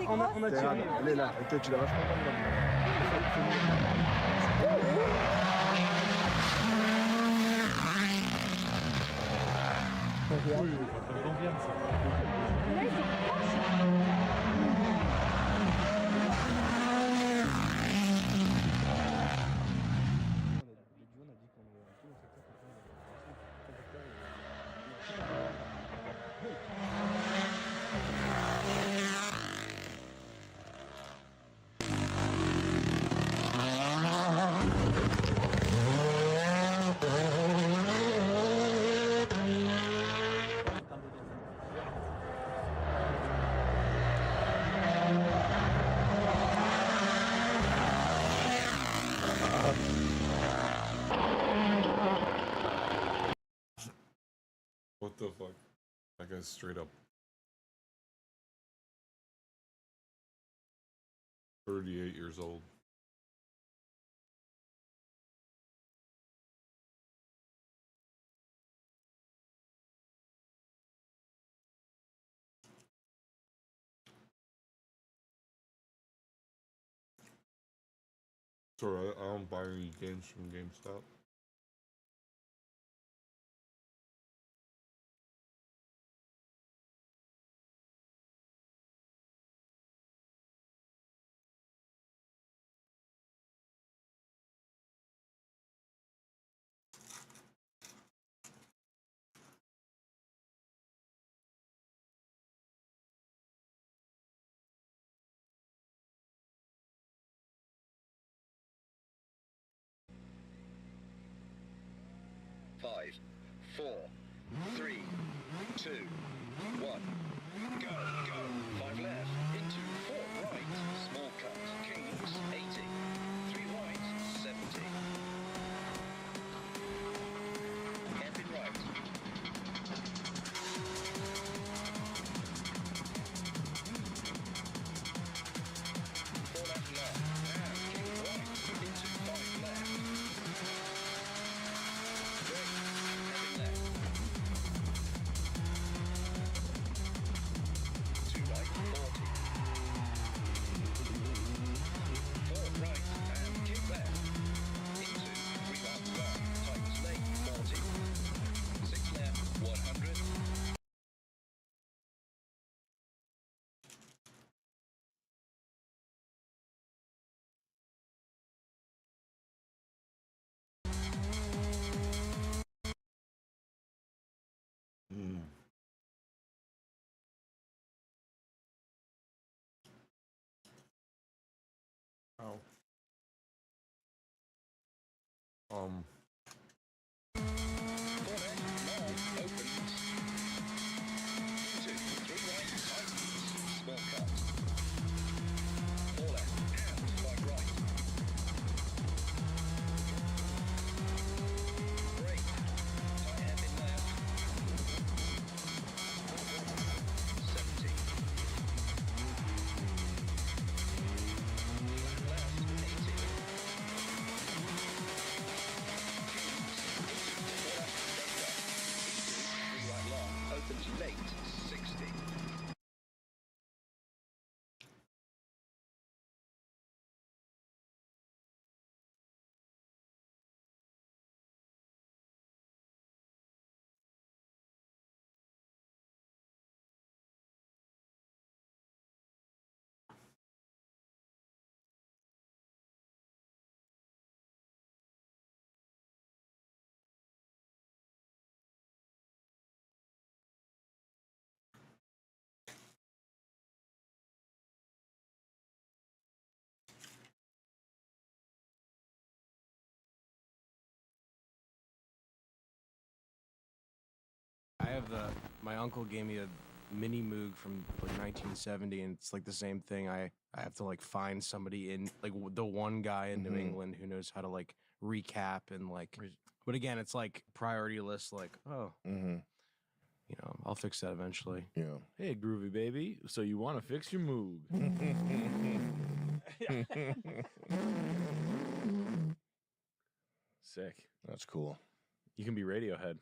On a tiré. Elle est là, tu l'as vachement pas guy's straight up 38 years old. Sorry, I don't buy any games from GameStop. Five, 4, 3, 2, 1. Go, go. 5 left, into 4 right. Small cut. Kings, 80. 3 right, 70. Hairpin right. 4 left, left. And king right, into 5 left. Ow. Late, 60. I have my uncle gave me a mini Moog from like 1970, and it's like the same thing. I have to like find somebody in like the one guy in New England who knows how to like recap and like. But again, it's like priority list. Like, oh, you know, I'll fix that eventually. Yeah. Hey, Groovy Baby. So you want to fix your Moog? Sick. That's cool. You can be Radiohead.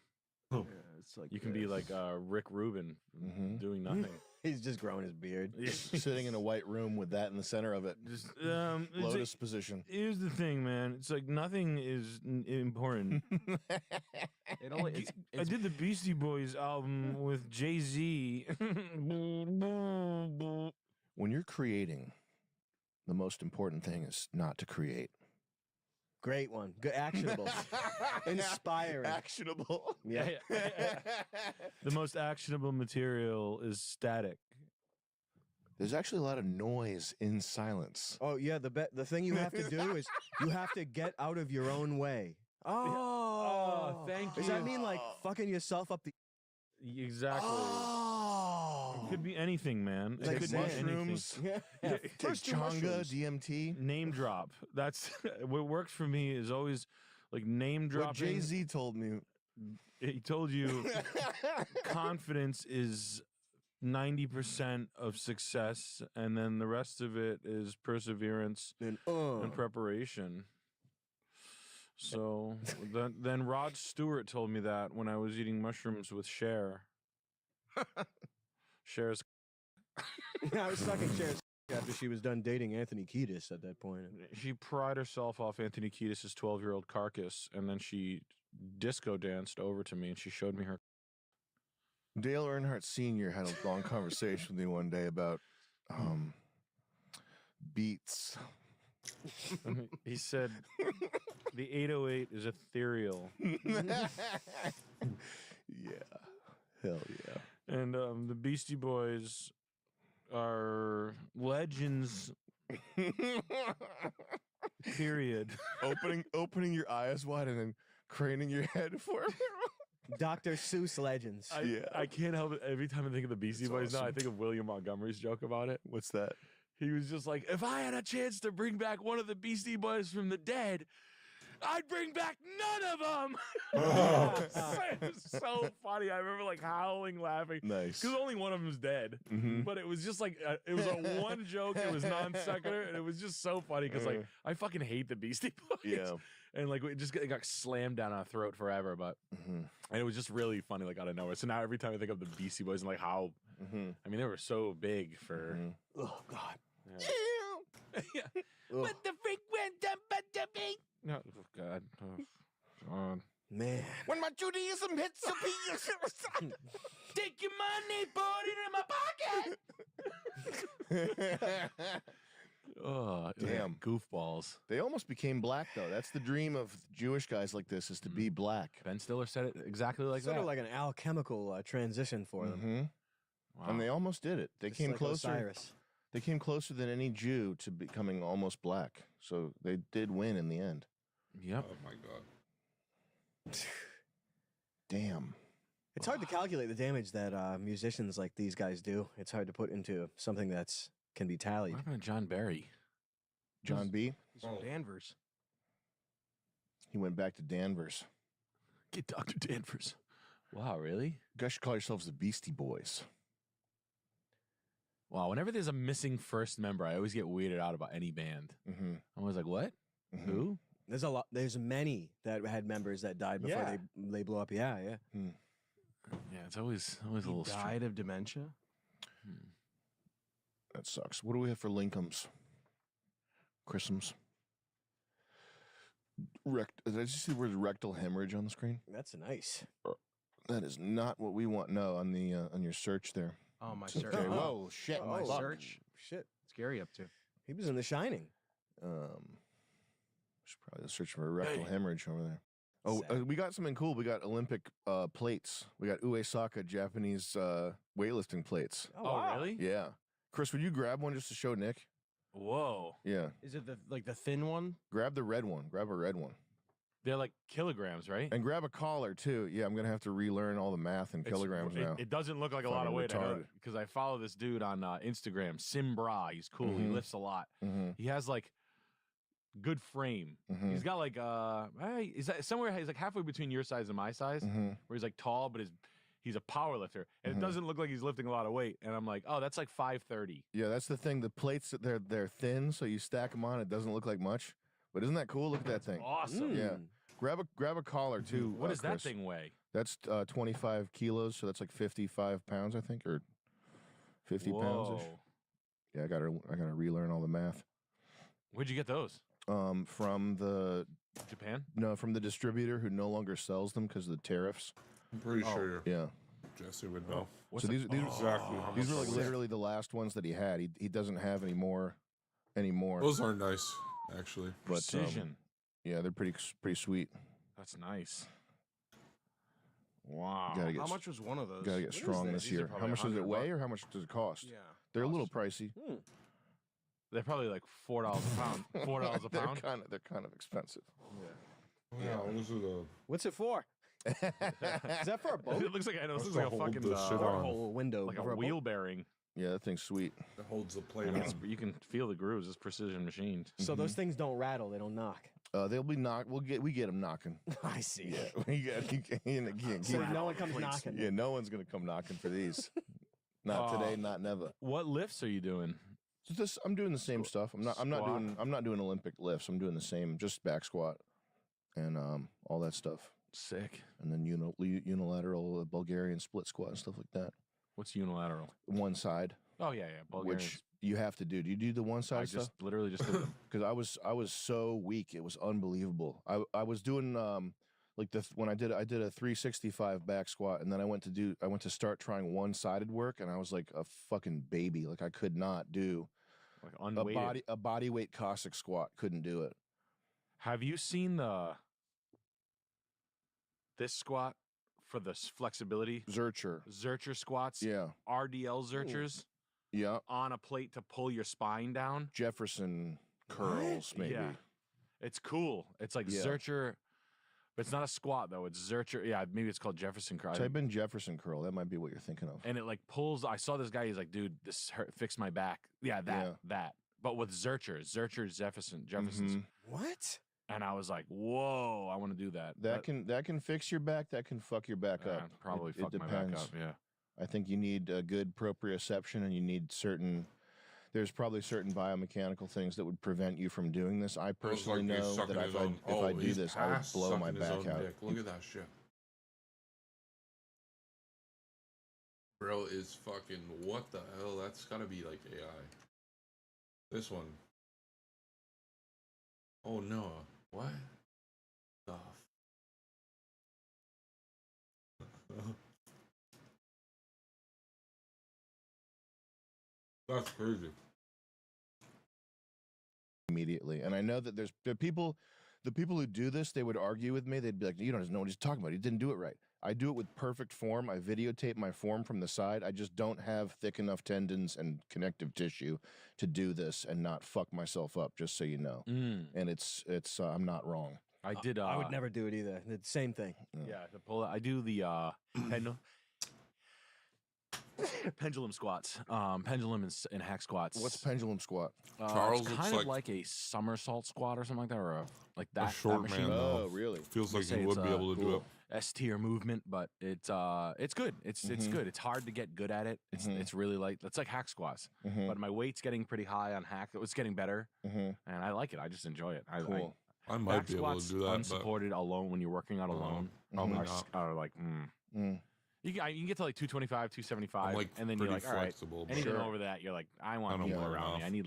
Oh. Yeah, it's like you can be like Rick Rubin, doing nothing. He's just growing his beard. Sitting in a white room with that in the center of it. Just Lotus position. Here's the thing, man. It's like nothing is important. I did the Beastie Boys album with Jay-Z. When you're creating, the most important thing is not to create. Great one. Good, actionable. Inspiring. Actionable. Yeah. The most actionable material is static. There's actually a lot of noise in silence. Oh yeah, the thing you have to do is you have to get out of your own way. Oh, thank you. Does that mean like fucking yourself up the? Exactly. It could be anything, man. Like it could mushrooms. be anything. First chonga, DMT. Name drop. That's what works for me. Is always like name dropping. What Jay-Z told me He told you confidence is 90% of success, and then the rest of it is perseverance and preparation. So then Rod Stewart told me that when I was eating mushrooms with Cher. Cher's. I was sucking Cher's after she was done dating Anthony Kiedis at that point. She pried herself off Anthony Kiedis' 12-year-old carcass, and then she disco danced over to me, and she showed me her. Dale Earnhardt Sr. had a long conversation with me one day about beats. He said, the 808 is ethereal. Yeah. Hell yeah. And the Beastie Boys are legends. Period. Opening your eyes wide and then craning your head for it. Dr. Seuss legends. I can't help it. Every time I think of the Beastie Boys now, I think of William Montgomery's joke about it. What's that? He was just like, if I had a chance to bring back one of the Beastie Boys from the dead, I'd bring back none of them. It's so funny. I remember like howling, laughing. Nice. Because only one of them is dead. Mhm. But it was just like, it was a one joke. It was non sequitur. And it was just so funny because like, I fucking hate the Beastie Boys. Yeah. And like, it got slammed down our throat forever. But and it was just really funny, like out of nowhere. So now every time I think of the Beastie Boys and like how, I mean, they were so big for. Oh, God. Yeah. What the freak went up at the beat? No, oh God. Oh, God. Man. When my Judaism hits the piece. Take your money, put it in my pocket. Oh, damn. Goofballs. They almost became black, though. That's the dream of Jewish guys like this, is to be black. Ben Stiller said it exactly like Sort that. of like an alchemical transition for them. Wow. And they almost did it. They Just came like closer. Osiris. They came closer than any Jew to becoming almost black. So they did win in the end. Yep. Oh my God. Damn. It's hard to calculate the damage that musicians like these guys do. It's hard to put into something that's can be tallied. What happened to John Barry? John B. He's from Danvers. He went back to Danvers. Get Dr. Danvers. Wow, really? You guys should call yourselves the Beastie Boys. Wow, whenever there's a missing first member, I always get weirded out about any band. Mm-hmm. I'm always like, what? Who? There's a lot. There's many that had members that died before Yeah. they blew up. Yeah, yeah. Yeah, it's always a little Died of dementia. That sucks. What do we have for Linkums? Chrisms? Did I just see the word rectal hemorrhage on the screen? That's nice. That is not what we want. No, on the on your search there. Oh, my Okay, search. whoa, shit. My Fuck. search. Shit. What's Gary up to? He was in The Shining. Should probably search for a rectal hemorrhage over there. Oh, we got something cool. We got Olympic plates. We got Uesaka Japanese weightlifting plates. Oh, wow. really? Yeah. Chris, would you grab one just to show Nick? Whoa. Yeah. Is it the thin one? Grab the red one. Grab a red one. They're like kilograms, right? And grab a collar, too. Yeah, I'm going to have to relearn all the math in kilograms now. It doesn't look like a lot of Fucking weight retarded. because I follow this dude on Instagram, Simbra. He's cool. He Mhm. lifts a lot. Mhm. He has like good frame. Mhm. He's got like is that somewhere he's like halfway between your size and my size, Mhm. where he's like tall, but he's a power lifter, and Mhm. it doesn't look like he's lifting a lot of weight. And I'm like, oh, that's like 530. Yeah, that's the thing. The plates, they're thin, so you stack them on. It doesn't look like much. But isn't that cool? Look at that thing. Awesome. Yeah. Grab a collar, too. What does that Chris. thing weigh? That's 25 kilos, so that's like 55 pounds, I think, or 50 pounds-ish. Whoa. Yeah, I gotta relearn all the math. Where'd you get those? From the Japan? No, from the distributor who no longer sells them because of the tariffs. I'm pretty sure Yeah. Jesse would know. So these exactly how these much were like they weigh. literally the last ones that he had. He doesn't have any more anymore. Those are nice, actually. But, Precision. yeah, they're pretty sweet. That's nice. Wow. Gotta get How much was one of those? Gotta get What is strong this? this These are year. How probably much does it $100 weigh, or how much does it cost? Yeah. They're a little pricey. They're probably like $4 a pound. $4 a pound. They're kind of expensive. Oh, yeah, what was it? What's it for? Is that for a boat? It looks like I know. This That's is like to a hold fucking the shit on. whole window like over a a wheel boat? bearing. Yeah, that thing's sweet. That holds the plate And on. you can feel the grooves. It's precision machined. So those things don't rattle. They don't knock. They'll be we get them knocking. I see. Yeah, we get. So no one comes knocking. Yeah, no one's gonna come knocking for these. Not today, not never. What lifts are you doing? So I'm doing the same stuff. I'm not doing Olympic lifts. I'm doing the same, just back squat and all that stuff. Sick. And then unilateral Bulgarian split squat and stuff like that. What's unilateral? One side. Oh yeah. Bulgarian. Which you have to do. Do you do the one side stuff? Literally just did them. Because I was so weak. It was unbelievable. I was doing when I did a 365 back squat, and then I went to start trying one-sided work, and I was like a fucking baby. Like I could not do like unweighted. a body weight Cossack squat. Couldn't do it. Have you seen this squat for the flexibility? Zercher squats. Yeah. RDL Zerchers. Yeah. On a plate to pull your spine down. Jefferson curls, maybe. Yeah. It's cool. It's like Zercher. But it's not a squat though. It's Zercher. Yeah, maybe it's called Jefferson curl. Type in Jefferson curl. That might be what you're thinking of. And it like pulls. I saw this guy. He's like, dude, this fixed my back. Yeah, that. But with Jefferson's. What? And I was like, whoa, I want to do that. That can fix your back. That can fuck your back up. Probably fuck it my back depends. up. Yeah. I think you need a good proprioception, and you need there's probably certain biomechanical things that would prevent you from doing this. I personally know that if I do this, I would blow my back out. Look at that shit. Bro is fucking, what the hell? That's gotta be like AI. This one. Oh no. What? The That's crazy. Immediately. And I know that there's the people who do this, they would argue with me. They'd be like, you don't know what he's talking about. He didn't do it right. I do it with perfect form. I videotape my form from the side. I just don't have thick enough tendons and connective tissue to do this and not fuck myself up, just so you know. And it's I'm not wrong. I did. I would never do it either. It's the same thing. Yeah, to pull it. I do the pendulum squats, pendulum and hack squats. What's pendulum squat? Charles it's looks kind of like like a somersault squat or something like that, or that short that machine. man. Oh, really? Feels like They say you would it's, be able to do it. S tier movement, but it's good. It's good. It's hard to get good at it. It's really light. It's like hack squats, but my weight's getting pretty high on hack. It's getting better, and I like it. I just enjoy it. Cool. I might be able to do that. Unsupported alone when you're working out alone. Probably not. Are like, You can get to like 225, 275, like and then you're pretty like, all right. flexible, but- Anything Sure. over that, you're like, I want I don't more burn around me. off. I need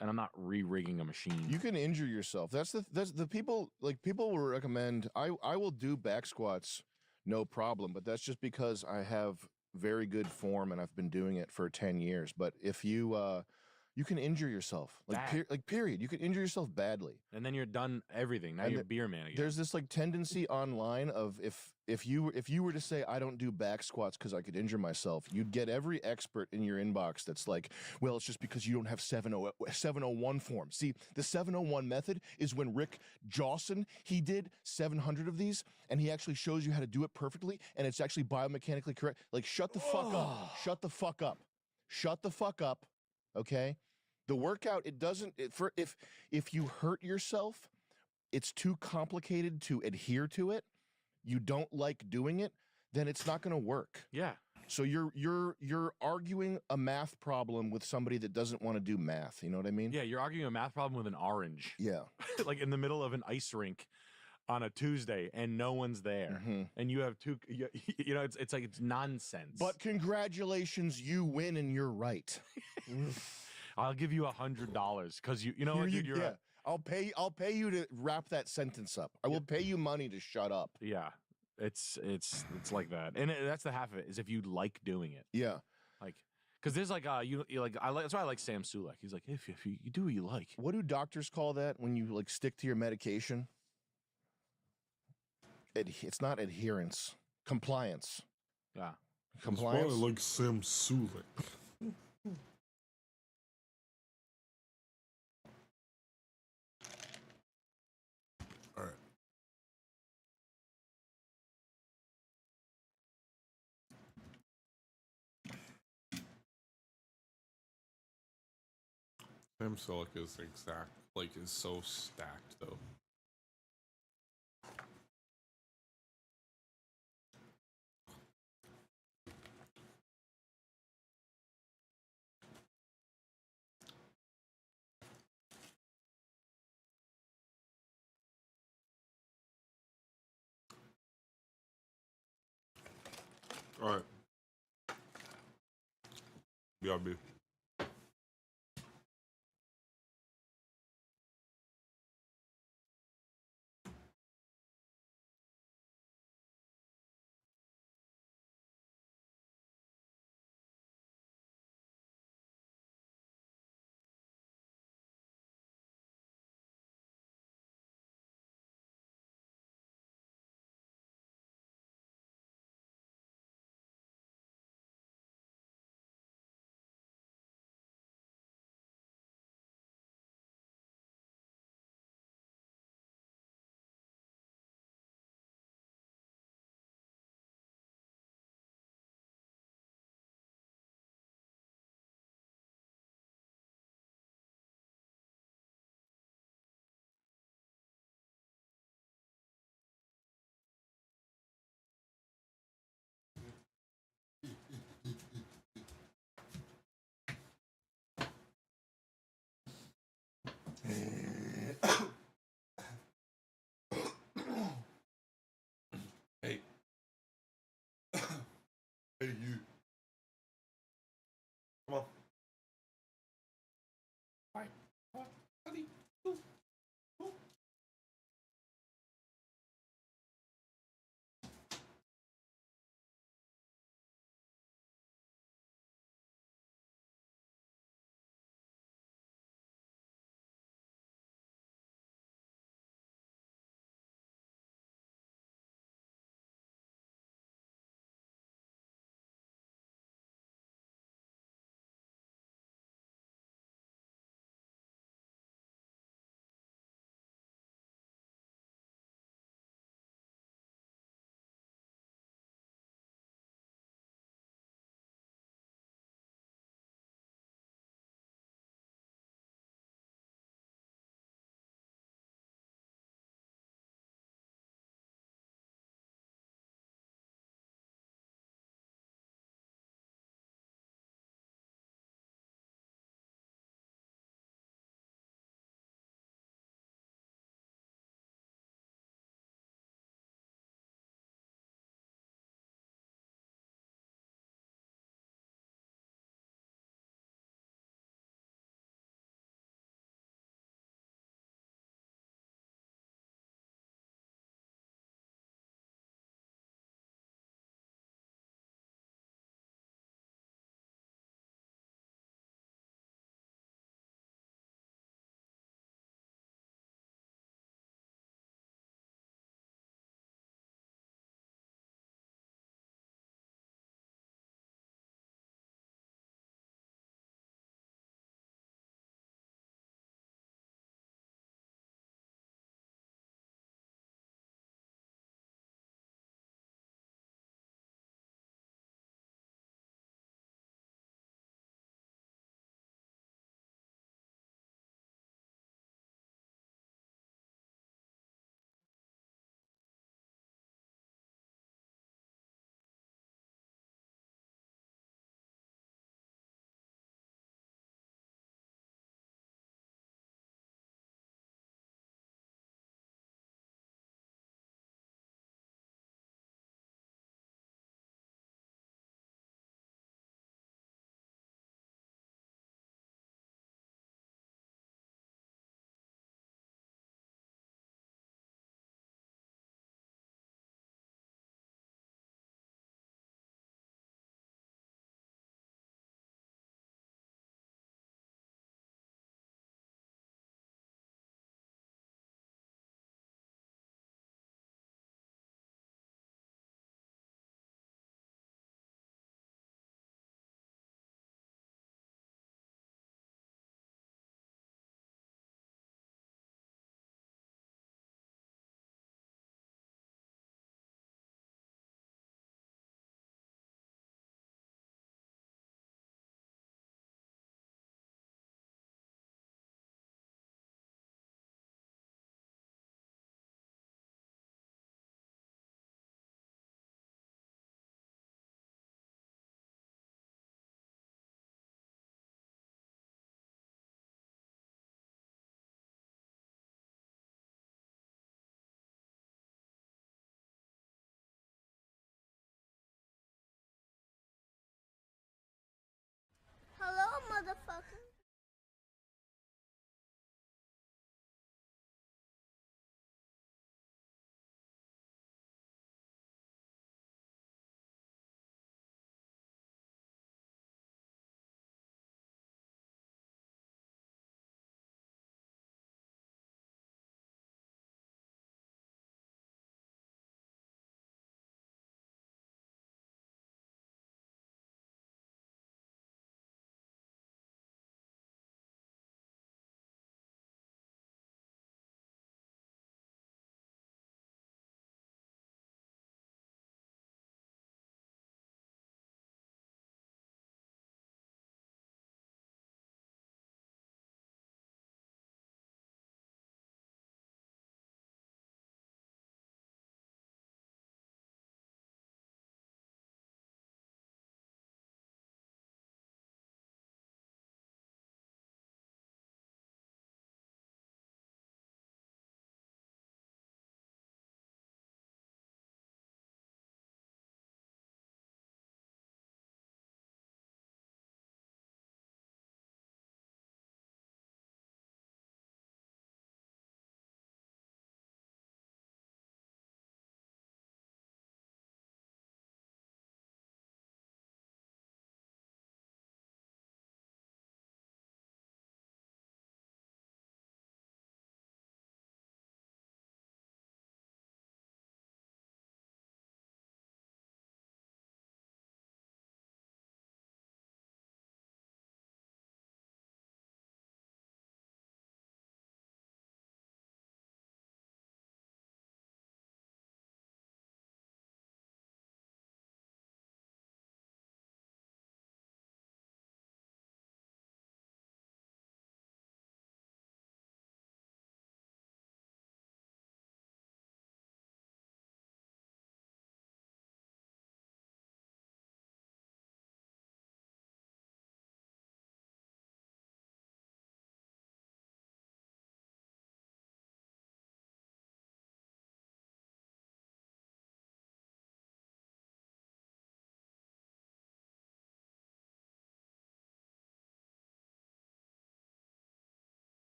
and I'm not re-rigging a machine. You can injure yourself. That's the people will recommend. I will do back squats, no problem. But that's just because I have very good form and I've been doing it for 10 years. But if you can injure yourself, period. You can injure yourself badly, and then you're done everything. Now And you're beer man again. There's this like tendency online of if you were to say I don't do back squats because I could injure myself, you'd get every expert in your inbox that's like, well, it's just because you don't have 701 form. See, the 701 method is when Rick Jawson, he did 700 of these, and he actually shows you how to do it perfectly, and it's actually biomechanically correct. Like, shut the fuck up. Shut the fuck up. Shut the fuck up. Okay? The workout, if you hurt yourself, it's too complicated to adhere to it, you don't like doing it, then it's not going to work. Yeah. So you're arguing a math problem with somebody that doesn't want to do math. You know what I mean? Yeah, you're arguing a math problem with an orange. Yeah. Like in the middle of an ice rink on a Tuesday, and no one's there, and you have it's like it's nonsense. But congratulations, you win and you're right. I'll give you $100 because you know what, dude, you're I'll pay you to wrap that sentence up. I will pay you money to shut up. Yeah, it's like that, and that's the half of it is if you like doing it. Yeah, like because there's like you like that's why I like Sam Sulek. He's like if you do what you like. What do doctors call that when you like stick to your medication? It's not adherence, compliance. Yeah, compliance. It's probably like Sam Sulek. All right. Sam Sulek is exact, like, is so stacked though. All right. BRB. Hey. Hey, you. Come on. Fine. Buddy.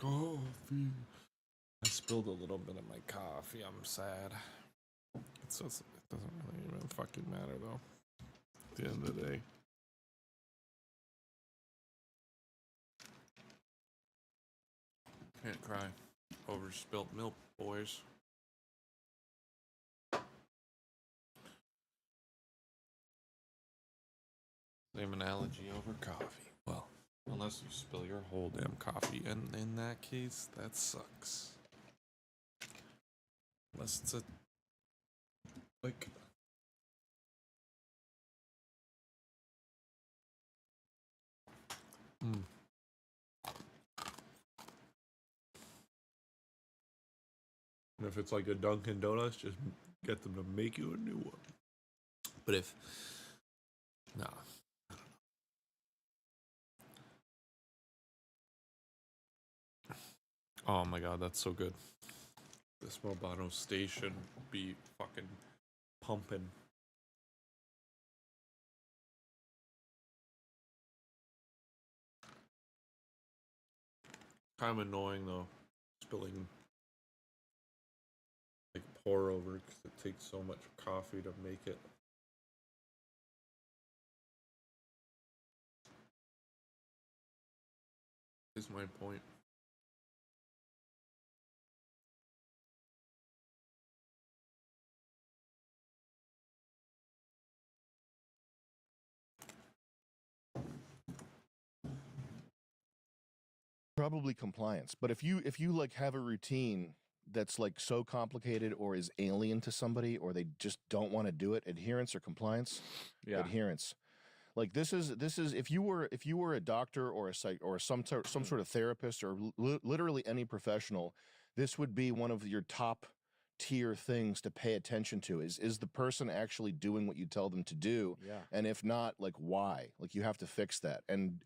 coffee. I spilled a little bit of my coffee. I'm sad. It doesn't really even fucking matter though. At the end of the day. Can't cry over spilt milk, boys. Same analogy over coffee. Well, unless you spill your whole damn coffee, and in that case, that sucks. Unless it's a like. And if it's like a Dunkin' Donuts, just get them to make you a new one. But if nah. Oh my god, that's so good. This Mobano station be fucking pumping. Kind of annoying though, spilling like pour over because it takes so much coffee to make it. Is my point. Probably compliance. But if you like have a routine that's like so complicated or is alien to somebody or they just don't want to do it, adherence or compliance? Yeah. Adherence. Like this is if you were a doctor or a psych or some sort of therapist or literally any professional, this would be one of your top tier things to pay attention to is the person actually doing what you tell them to do? Yeah. And if not, like why? Like you have to fix that. And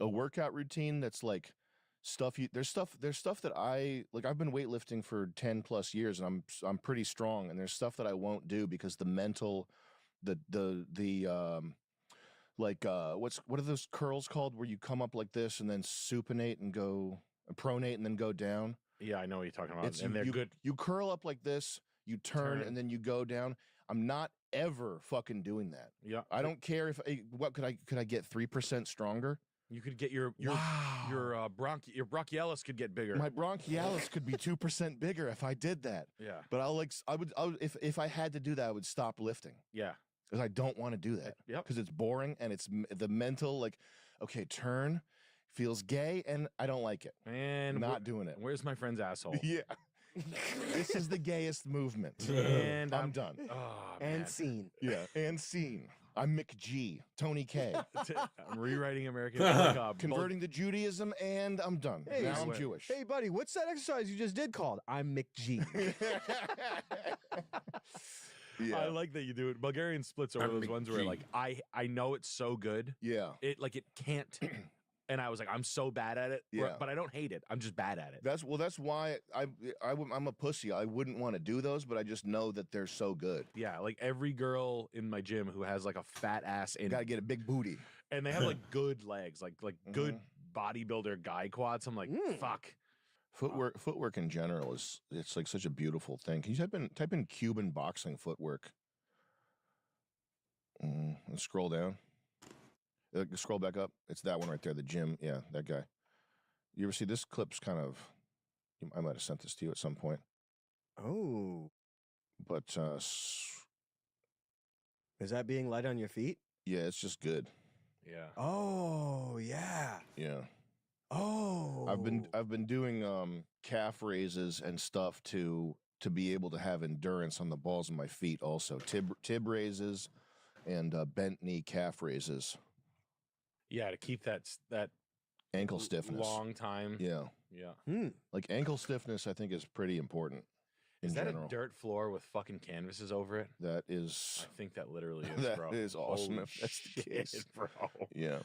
a workout routine that's like there's stuff that I've been weightlifting for 10 plus years and I'm pretty strong, and there's stuff that I won't do because the mental what are those curls called where you come up like this and then supinate and go pronate and then go down? Yeah, I know what you're talking about. It's And they're good. You curl up like this, you turn and then you go down. I'm not ever fucking doing that. Yeah. I don't care if what could I get 3% stronger? You could get your bronchialis could get bigger. My bronchialis could be 2% bigger if I did that. Yeah. But I would if I had to do that, I would stop lifting. Yeah. Because I don't want to do that. Yep. Because it's boring and it's the mental like, okay, turn feels gay and I don't like it. And not doing it. Where's my friend's asshole? Yeah. This is the gayest movement. And I'm done. Oh, And man. scene. Yeah. And scene. I'm Mick G. Tony K. I'm rewriting American. Like, Converting to Judaism, and I'm done. Hey, now I'm Jewish. Hey, buddy, what's that exercise you just did called? I'm McG. Yeah. I like that you do it. Bulgarian splits are one of those ones where like I know it's so good. Yeah. It can't. And I was like, I'm so bad at it. Yeah. But I don't hate it. I'm just bad at it. That's why I'm a pussy. I wouldn't want to do those, but I just know that they're so good. Yeah, like every girl in my gym who has like a fat ass and Gotta get a big booty. and they have like good legs, like good bodybuilder guy quads. I'm like, fuck. Footwork in general it's like such a beautiful thing. Can you type in Cuban boxing footwork? Let's scroll down. Scroll back up. It's that one right there, the gym. Yeah, that guy. You ever see this clip's kind of... I might have sent this to you at some point. Oh. But, Is that being light on your feet? yeah, it's just good. Yeah. Oh, yeah. Yeah. Oh. I've been doing calf raises and stuff to be able to have endurance on the balls of my feet also. Tib raises and bent knee calf raises. Yeah, to keep that Ankle stiffness. long time. Yeah. Yeah. Like ankle stiffness, I think is pretty important. Is that general. a dirt floor with fucking canvases over it? That is. I think that literally is, That bro. is awesome Holy if that's the shit, case. bro. Yeah.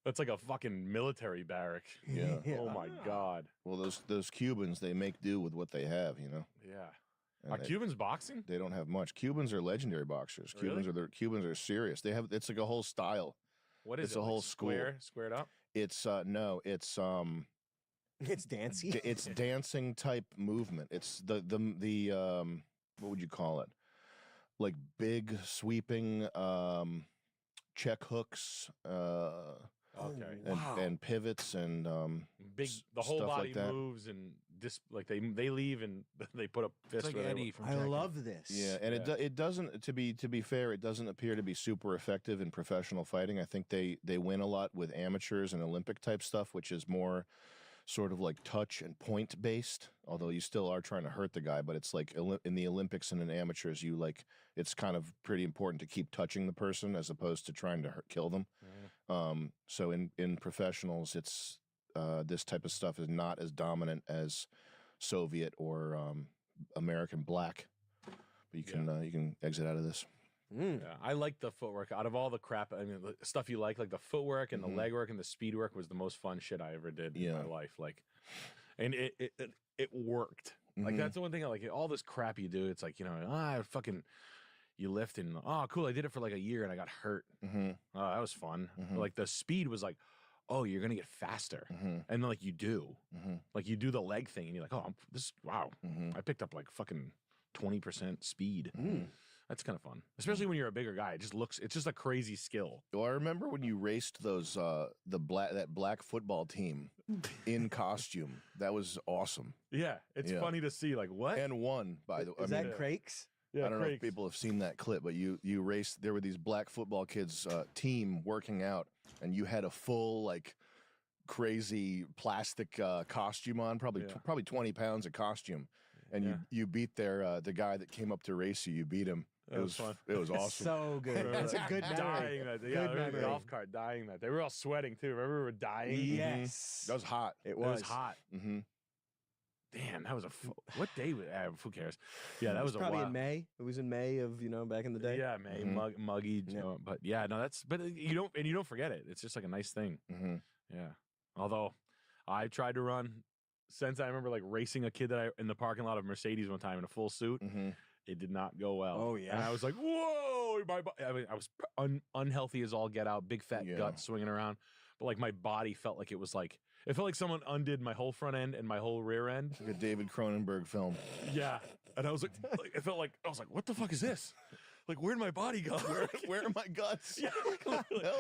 That's like a fucking military barrack. Yeah. Oh my god. Well, those Cubans, they make do with what they have, you know. Yeah. And Are they- Cubans boxing? They don't have much. Cubans are legendary boxers. Really? Cubans are serious. It's like a whole style. What is It's it? a like whole school. squared up? It's no, it's It's dancing. It's dancing type movement. It's the what would you call it? Like big sweeping check hooks. Okay. And pivots and Big, the whole stuff body like that. moves and like they leave and they put a fist. like where they Eddie want. from I Tekken. love this. Yeah, and it doesn't, to be fair, it doesn't appear to be super effective in professional fighting. I think they win a lot with amateurs and Olympic type stuff, which is more sort of like touch and point based. Although you still are trying to hurt the guy, but it's like in the Olympics and in amateurs, it's kind of pretty important to keep touching the person as opposed to trying to kill them. So in professionals, it's this type of stuff is not as dominant as Soviet or American black, but you can exit out of this. Yeah, I like the footwork. Out of all the crap, I mean, the stuff you like the footwork and the leg work and the speed work was the most fun shit I ever did in my life. Like, and it worked. Like that's the one thing I like. All this crap you do, it's like, you lift and cool, I did it for like a year and I got hurt. Oh, that was fun. But, like the speed was like, oh, you're gonna get faster, and then like you do the leg thing and you're like, oh, I picked up like fucking 20% speed. That's kind of fun, especially when you're a bigger guy. It's just a crazy skill. Well, I remember when you raced those that black football team in costume. That was awesome. Yeah, it's funny to see like what and won by the way. Is that Crakes? Yeah, I don't know if Crakes. people have seen that clip, but you raced. There were these black football kids team working out, and you had a full like crazy plastic costume on, probably 20 pounds of costume, and you beat the guy that came up to race you. You beat him. That was fun. It was awesome. So good. That's a good memory. Dying that day. Good Yeah, there was a memory. golf cart dying that day. We were all sweating too. Remember we were dying? Yes. That was hot. It It was. was hot. Mm-hmm. Damn, that was what day was who cares? Yeah, that It was a probably while. in May. It was in May of back in the day. Yeah, May, Mhm. muggy. Yeah. But yeah, no, but you don't forget it. It's just like a nice thing. Mm-hmm. Yeah. Although I tried to run since I remember like racing a kid in the parking lot of Mercedes one time in a full suit. Mm-hmm. It did not go well. Oh, yeah. And I was like, whoa! I was unhealthy as all get out, big fat gut swinging around. But like my body felt like it felt like someone undid my whole front end and my whole rear end. Like a David Cronenberg film. Yeah. And I was like it felt like what the fuck is this? Like, where'd my body go? Where are my guts? Yeah,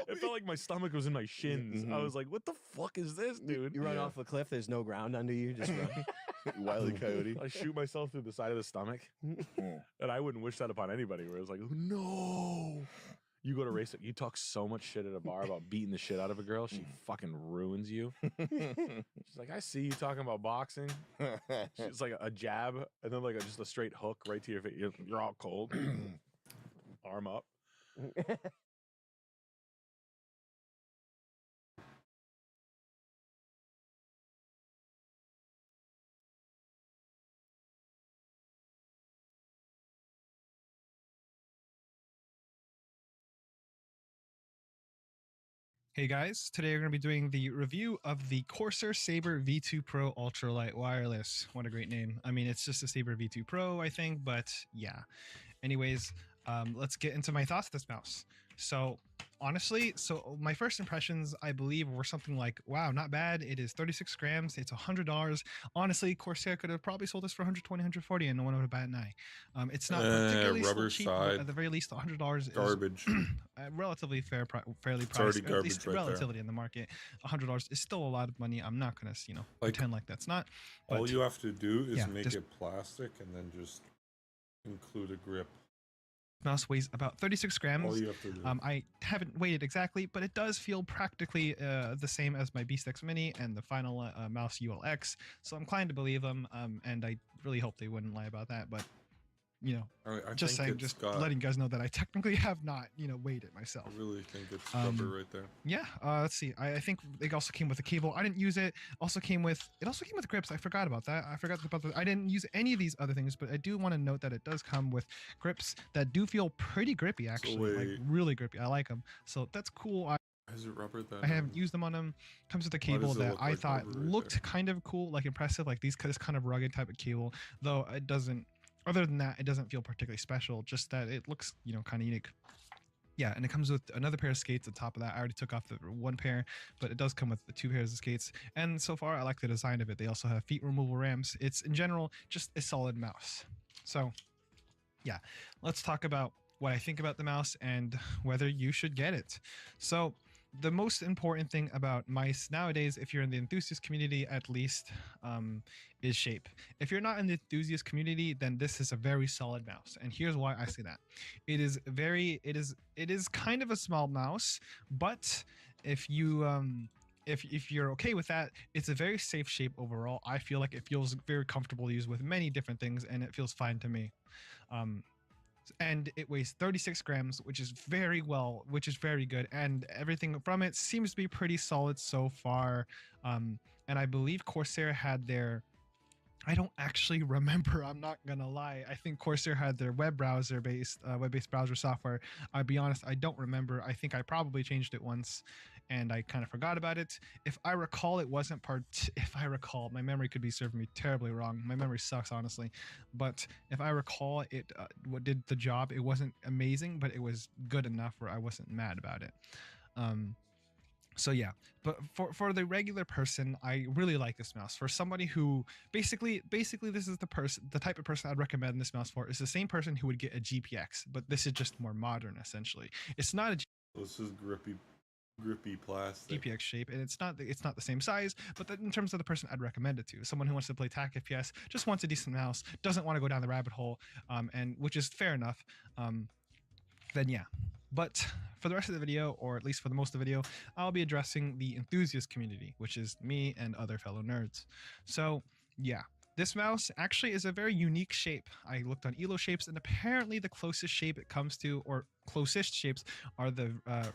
it felt like my stomach was in my shins. I was like, what the fuck is this, dude? You run off a cliff. There's no ground under you. Just run. Wile E. Coyote. I shoot myself through the side of the stomach. And I wouldn't wish that upon anybody, where it was like, no. You go to race it, you talk so much shit at a bar about beating the shit out of a girl, she fucking ruins you. She's like, I see you talking about boxing. She's like a jab, and then like just a straight hook right to your face. You're all cold. Arm up. Hey guys, today we're going to be doing the review of the Corsair Saber V2 Pro Ultralight Wireless. What a great name. I mean, it's just a Saber V2 Pro, I think, but yeah. Anyways, let's get into my thoughts of this mouse. So honestly, my first impressions, I believe, were something like, wow, not bad. It is 36 grams. It's $100. Honestly, Corsair could have probably sold this for 120, 140 and no one would have bat an eye. It's not particularly rubber cheap, but side. at the very least, $100 is Garbage. relatively fairly It's priced. already At garbage least right there. relatively in the market. $100 is still a lot of money. I'm not gonna, pretend like that's not. All but you have to do is yeah, make just- it plastic and then just include a grip. mouse weighs about 36 grams. All you have to do. I haven't weighed it exactly, but it does feel practically the same as my Beast X Mini and the final mouse ULX. So I'm inclined to believe them, and I really hope they wouldn't lie about that. But I just think saying, it's just got- letting you guys know that I technically have not, weighed it myself. I really think it's rubber right there. Yeah, let's see. I think it also came with a cable. I didn't use it. It also came with grips. I forgot about that. I didn't use any of these other things, but I do want to note that it does come with grips that do feel pretty grippy, actually, like wait. really grippy. I like them, so that's cool. Is it rubber then? I haven't used them on them. Comes with a Why cable does it that look I like thought rubber right looked kind of cool, like impressive, like this kind of rugged type of cable. Though it doesn't. Other than that, it doesn't feel particularly special. Just that it looks, kind of unique. Yeah, and it comes with another pair of skates on top of that. I already took off the one pair, but it does come with the 2 pairs of skates. And so far, I like the design of it. They also have feet removal ramps. It's in general just a solid mouse. So yeah, let's talk about what I think about the mouse and whether you should get it. So the most important thing about mice nowadays, if you're in the enthusiast community at least, is shape. If you're not in the enthusiast community, then this is a very solid mouse. And here's why I say that. It is kind of a small mouse, but if you if you're okay with that, it's a very safe shape overall. I feel like it feels very comfortable to use with many different things, and it feels fine to me. And it weighs 36 grams, which is very good, and everything from it seems to be pretty solid so far. And I believe Corsair had their, I don't actually remember, I'm not gonna lie. I think Corsair had their web-based browser software. I'll be honest, I don't remember. I think I probably changed it once and I kind of forgot about it. If I recall, it wasn't if I recall, my memory could be serving me terribly wrong. My memory sucks, honestly. But if I recall, it what did the job. It wasn't amazing, but it was good enough where I wasn't mad about it. So yeah, but for the regular person, I really like this mouse. For somebody who basically this is the type of person I'd recommend this mouse for. Is the same person who would get a GPX, but this is just more modern essentially. It's not a This is grippy plastic. GPX shape, and it's not the same size, but in terms of the person I'd recommend it to, someone who wants to play TAC FPS, just wants a decent mouse, doesn't want to go down the rabbit hole, and which is fair enough, then yeah. But for the rest of the video, or at least for the most of the video, I'll be addressing the enthusiast community, which is me and other fellow nerds. So yeah, this mouse actually is a very unique shape. I looked on Elo shapes, and apparently the closest shape it comes to, or closest shapes, are the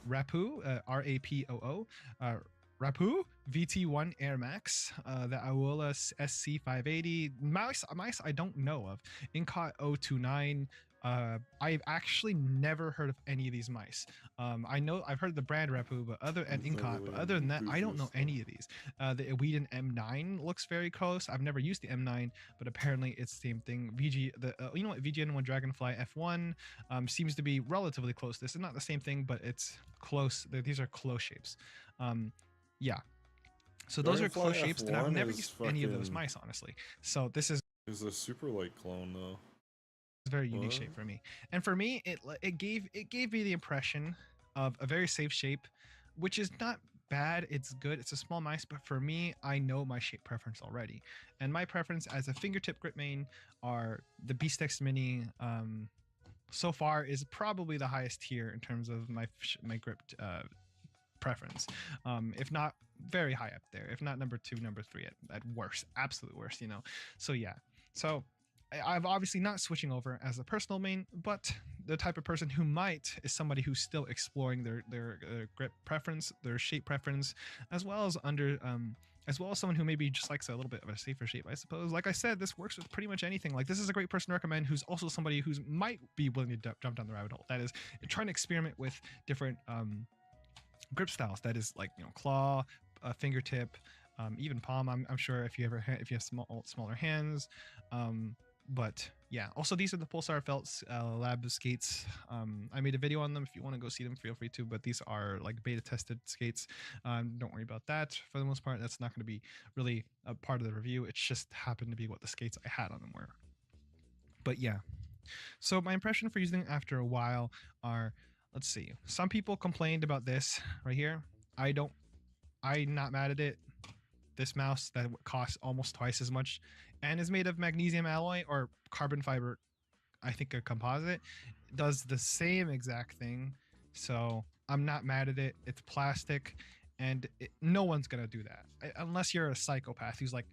Rapoo, R-A-P-O-O, Rapoo VT1 Air Max, the Aola SC580, mice I don't know of, Incot 029. I've actually never heard of any of these mice. I know I've heard the brand Rapoo, but other than that, I don't know any of these. The Eweden M9 looks very close. I've never used the M9, but apparently it's the same thing. You know what, VGN1 Dragonfly F1 seems to be relatively close. This is not the same thing, but it's close. These are close shapes. Yeah. So those are close shapes, and I've never used any of those mice, honestly. So this is a super light clone though. Very unique shape for me, and for me it gave me the impression of a very safe shape, which is not bad. It's good. It's a small mice, but for me, I know my shape preference already, and my preference as a fingertip grip main are the BeastX Mini. So far is probably the highest tier in terms of my grip preference, if not very high up there, if not number 2, number 3 at worst, absolute worst, you know. So yeah, so I'm obviously not switching over as a personal main, but the type of person who might is somebody who's still exploring their grip preference, their shape preference, as well as someone who maybe just likes a little bit of a safer shape, I suppose. Like I said, this works with pretty much anything. Like, this is a great person to recommend who's also somebody who's might be willing to jump down the rabbit hole. That is, trying to experiment with different grip styles. That is, like, you know, claw, fingertip, even palm. I'm sure if you have smaller hands. But yeah, also these are the Pulsar Felts lab skates. I made a video on them. If you want to go see them, feel free to, but these are like beta tested skates. Don't worry about that. For the most part, that's not going to be really a part of the review. It just happened to be what the skates I had on them were. But yeah, so my impression for using it after a while are, let's see, some people complained about this right here. I'm not mad at it. This mouse that costs almost twice as much and is made of magnesium alloy or carbon fiber, I think a composite, does the same exact thing. So I'm not mad at it. It's plastic, and no one's gonna do that unless you're a psychopath who's like,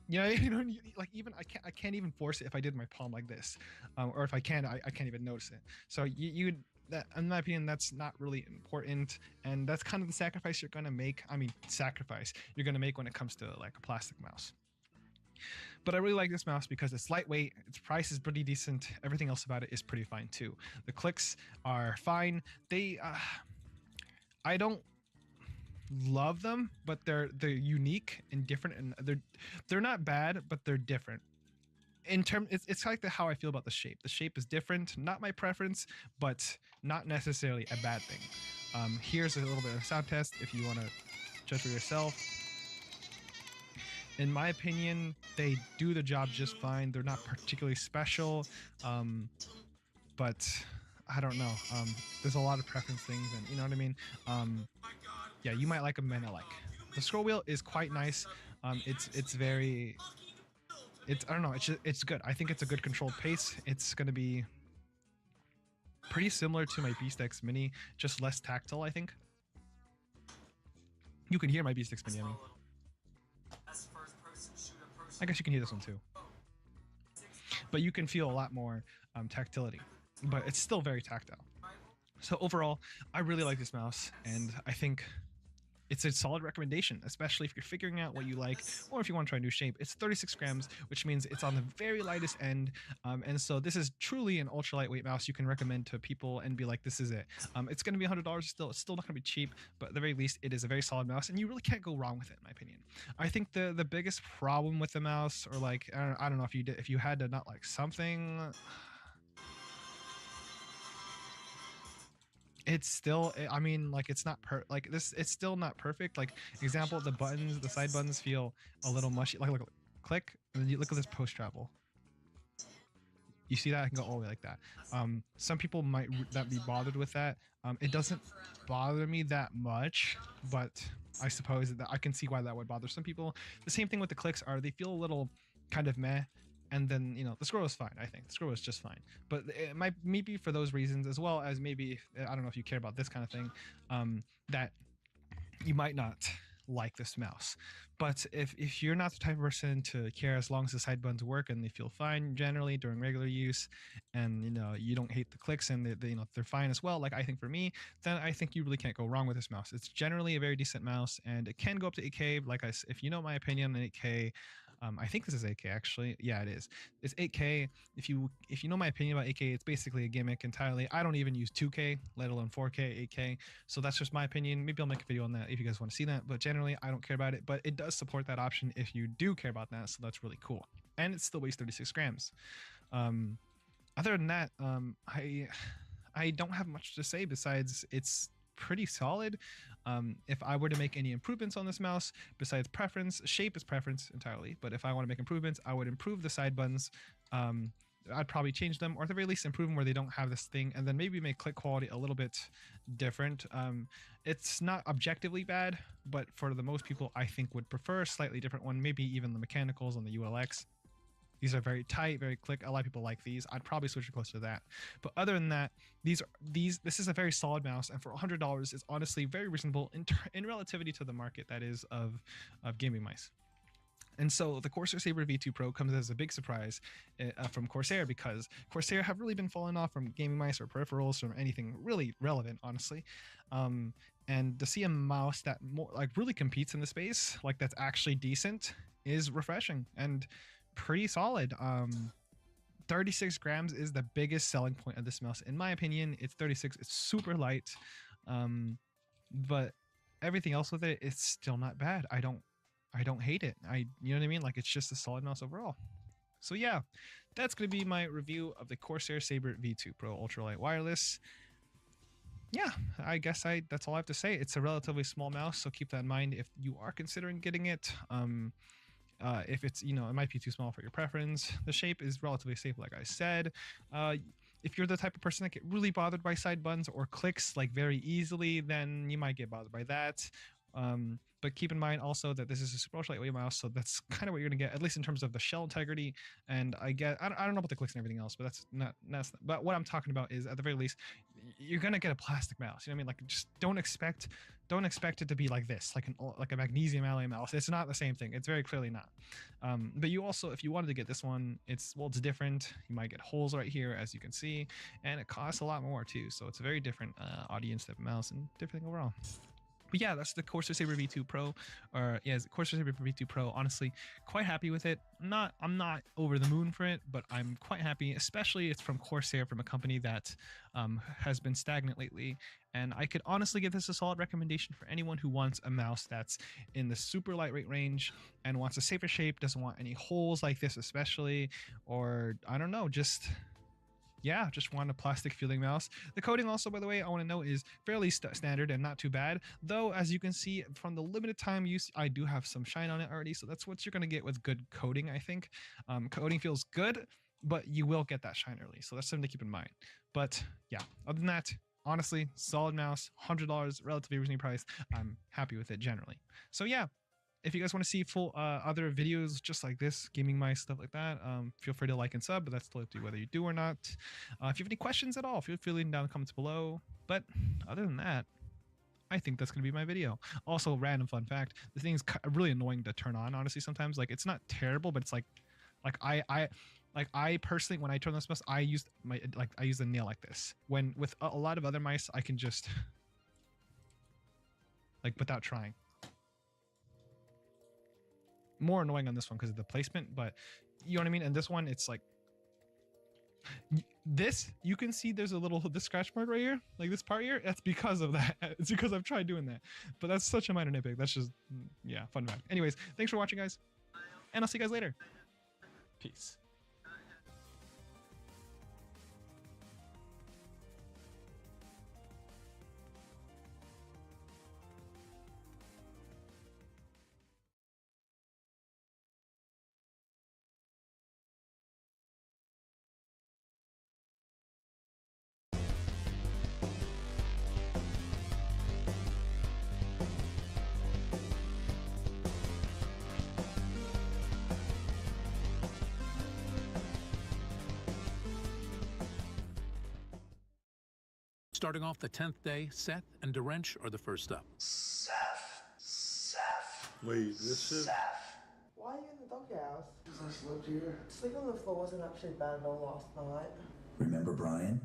you know, like, even I can't even force it if I did my palm like this, or if I can, I can't even notice it. So that, in my opinion, that's not really important, and that's kind of the sacrifice you're gonna make. I mean, you're gonna make when it comes to like a plastic mouse. But I really like this mouse because it's lightweight, its price is pretty decent, everything else about it is pretty fine too. The clicks are fine. I don't love them, but they're unique and different, and they're not bad, but they're different. it's like how I feel about the shape. The shape is different, not my preference, but not necessarily a bad thing. Here's a little bit of a sound test if you want to judge for yourself. In my opinion, they do the job just fine. They're not particularly special, but I don't know. There's a lot of preference things, and you know what I mean. Yeah, you might like them, and I like. The scroll wheel is quite nice. It's very. I don't know. It's good. I think it's a good controlled pace. It's gonna be pretty similar to my Beast X Mini, just less tactile, I think. You can hear my Beast X Mini. I mean, I guess you can hear this one too. But you can feel a lot more tactility, but it's still very tactile. So overall, I really like this mouse, and I think it's a solid recommendation, especially if you're figuring out what you like or if you want to try a new shape. It's 36 grams, which means it's on the very lightest end. And so this is truly an ultra lightweight mouse you can recommend to people and be like, this is it. It's going to be $100 still. It's still not going to be cheap, but at the very least, it is a very solid mouse, and you really can't go wrong with it, in my opinion. I think the biggest problem with the mouse, or like, I don't know if you had to not like something, it's still, I mean, like, it's not it's still not perfect. Like, example, the buttons, the side buttons feel a little mushy. Like, look, click, and then you look at this post travel. You see that? I can go all the way like that. Some people might not be bothered with that. It doesn't bother me that much, but I suppose that I can see why that would bother some people. The same thing with the clicks they feel a little kind of meh. And then, you know, the scroll is fine. I think the scroll is just fine, but it might maybe for those reasons, as well as maybe, I don't know if you care about this kind of thing, that you might not like this mouse. But if you're not the type of person to care, as long as the side buttons work and they feel fine generally during regular use, and you know, you don't hate the clicks and they, you know, they're fine as well, like I think for me, then I think you really can't go wrong with this mouse. It's generally a very decent mouse, and it can go up to 8K. Like if you know my opinion on 8K, I think this is 8K actually. Yeah, it is. It's 8K. If you know my opinion about 8K, it's basically a gimmick entirely. I don't even use 2K, let alone 4K, 8K. So that's just my opinion. Maybe I'll make a video on that if you guys want to see that. But generally, I don't care about it. But it does support that option if you do care about that. So that's really cool. And it still weighs 36 grams. Other than that, I don't have much to say besides it's pretty solid. If I were to make any improvements on this mouse, besides preference, shape is preference entirely, but if I want to make improvements, I would improve the side buttons. I'd probably change them, or at the very least improve them where they don't have this thing, and then maybe make click quality a little bit different. It's not objectively bad, but for the most people, I think would prefer a slightly different one, maybe even the mechanicals on the ULX. These are very tight, very click. A lot of people like these. I'd probably switch it closer to that. But other than that, this is a very solid mouse, and for $100 is honestly very reasonable in relativity to the market that is of gaming mice. And so the Corsair Saber V2 Pro comes as a big surprise from Corsair, because Corsair have really been falling off from gaming mice or peripherals or anything really relevant, honestly. And to see a mouse that really competes in the space, like that's actually decent, is refreshing and pretty solid. 36 grams is the biggest selling point of this mouse, in my opinion. It's 36. It's super light, but everything else with it, it's still not bad. I don't hate it. You know what I mean? Like, it's just a solid mouse overall. So yeah, that's gonna be my review of the Corsair Saber V2 Pro Ultralight Wireless. Yeah, I guess that's all I have to say. It's a relatively small mouse, so keep that in mind if you are considering getting it. If it's, you know, it might be too small for your preference. The shape is relatively safe, like I said. If you're the type of person that get really bothered by side buttons or clicks like very easily, then you might get bothered by that. But keep in mind also that this is a super ultra lightweight mouse, so that's kind of what you're gonna get, at least in terms of the shell integrity. And I don't know about the clicks and everything else, but but what I'm talking about is, at the very least, you're gonna get a plastic mouse. You know what I mean? Like, just don't expect it to be like this, like a magnesium alloy mouse. It's not the same thing. It's very clearly not. But you also, if you wanted to get this one, it's different. You might get holes right here, as you can see, and it costs a lot more too. So it's a very different audience type of mouse and different overall. But yeah, that's the Corsair Saber V2 Pro, or yeah, it's the Corsair Saber V2 Pro. Honestly, quite happy with it. I'm not over the moon for it, but I'm quite happy. Especially it's from Corsair, from a company that has been stagnant lately. And I could honestly give this a solid recommendation for anyone who wants a mouse that's in the super lightweight range and wants a safer shape, doesn't want any holes like this especially, or I don't know, just want a plastic feeling mouse. The coating also, by the way, I want to know is fairly standard and not too bad. Though, as you can see from the limited time use, I do have some shine on it already. So that's what you're going to get with good coating, I think. Coating feels good, but you will get that shine early. So that's something to keep in mind. But yeah, other than that, honestly, solid mouse, $100, relatively reasonably priced. I'm happy with it generally. So yeah. If you guys want to see full other videos just like this, gaming mice, stuff like that, feel free to like and sub, but that's totally up to you whether you do or not. If you have any questions at all, feel free to leave them down in the comments below. But other than that, I think that's going to be my video. Also, random fun fact, the thing is really annoying to turn on, honestly, sometimes. Like, it's not terrible, but it's like I personally, when I turn this mouse, I use the nail like this. When with a lot of other mice, I can just without trying. More annoying on this one because of the placement, but you know what I mean. And this one, it's like this. You can see there's a little this scratch mark right here, like this part here. That's because of that. It's because I've tried doing that. But that's such a minor nitpick. That's just fun fact. Anyways, thanks for watching, guys, and I'll see you guys later. Peace. Starting off the 10th day, Seth and Dorench are the first up. Seth. Wait, this is... Why are you in the doghouse? Because I slept here. Sleeping on the floor wasn't actually bad at all last night. Remember, Brian?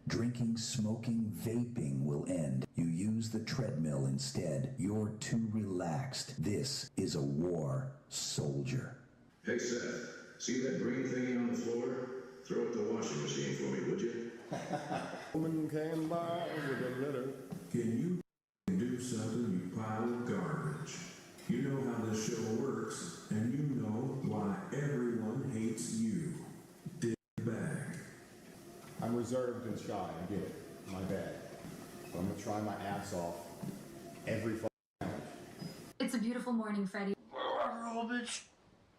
Drinking, smoking, vaping will end. You use the treadmill instead. You're too relaxed. This is a war, soldier. Hey, Seth, see that green thingy on the floor? Throw it to the washing machine for me, would you? Woman came by with a letter. Can you do something, you pile of garbage? You know how this show works, and you know why everyone hates you. Dig bag. I'm reserved and shy, I get it. My bad. But I'm gonna try my ass off every night. It's a beautiful morning, Freddie. Garbage.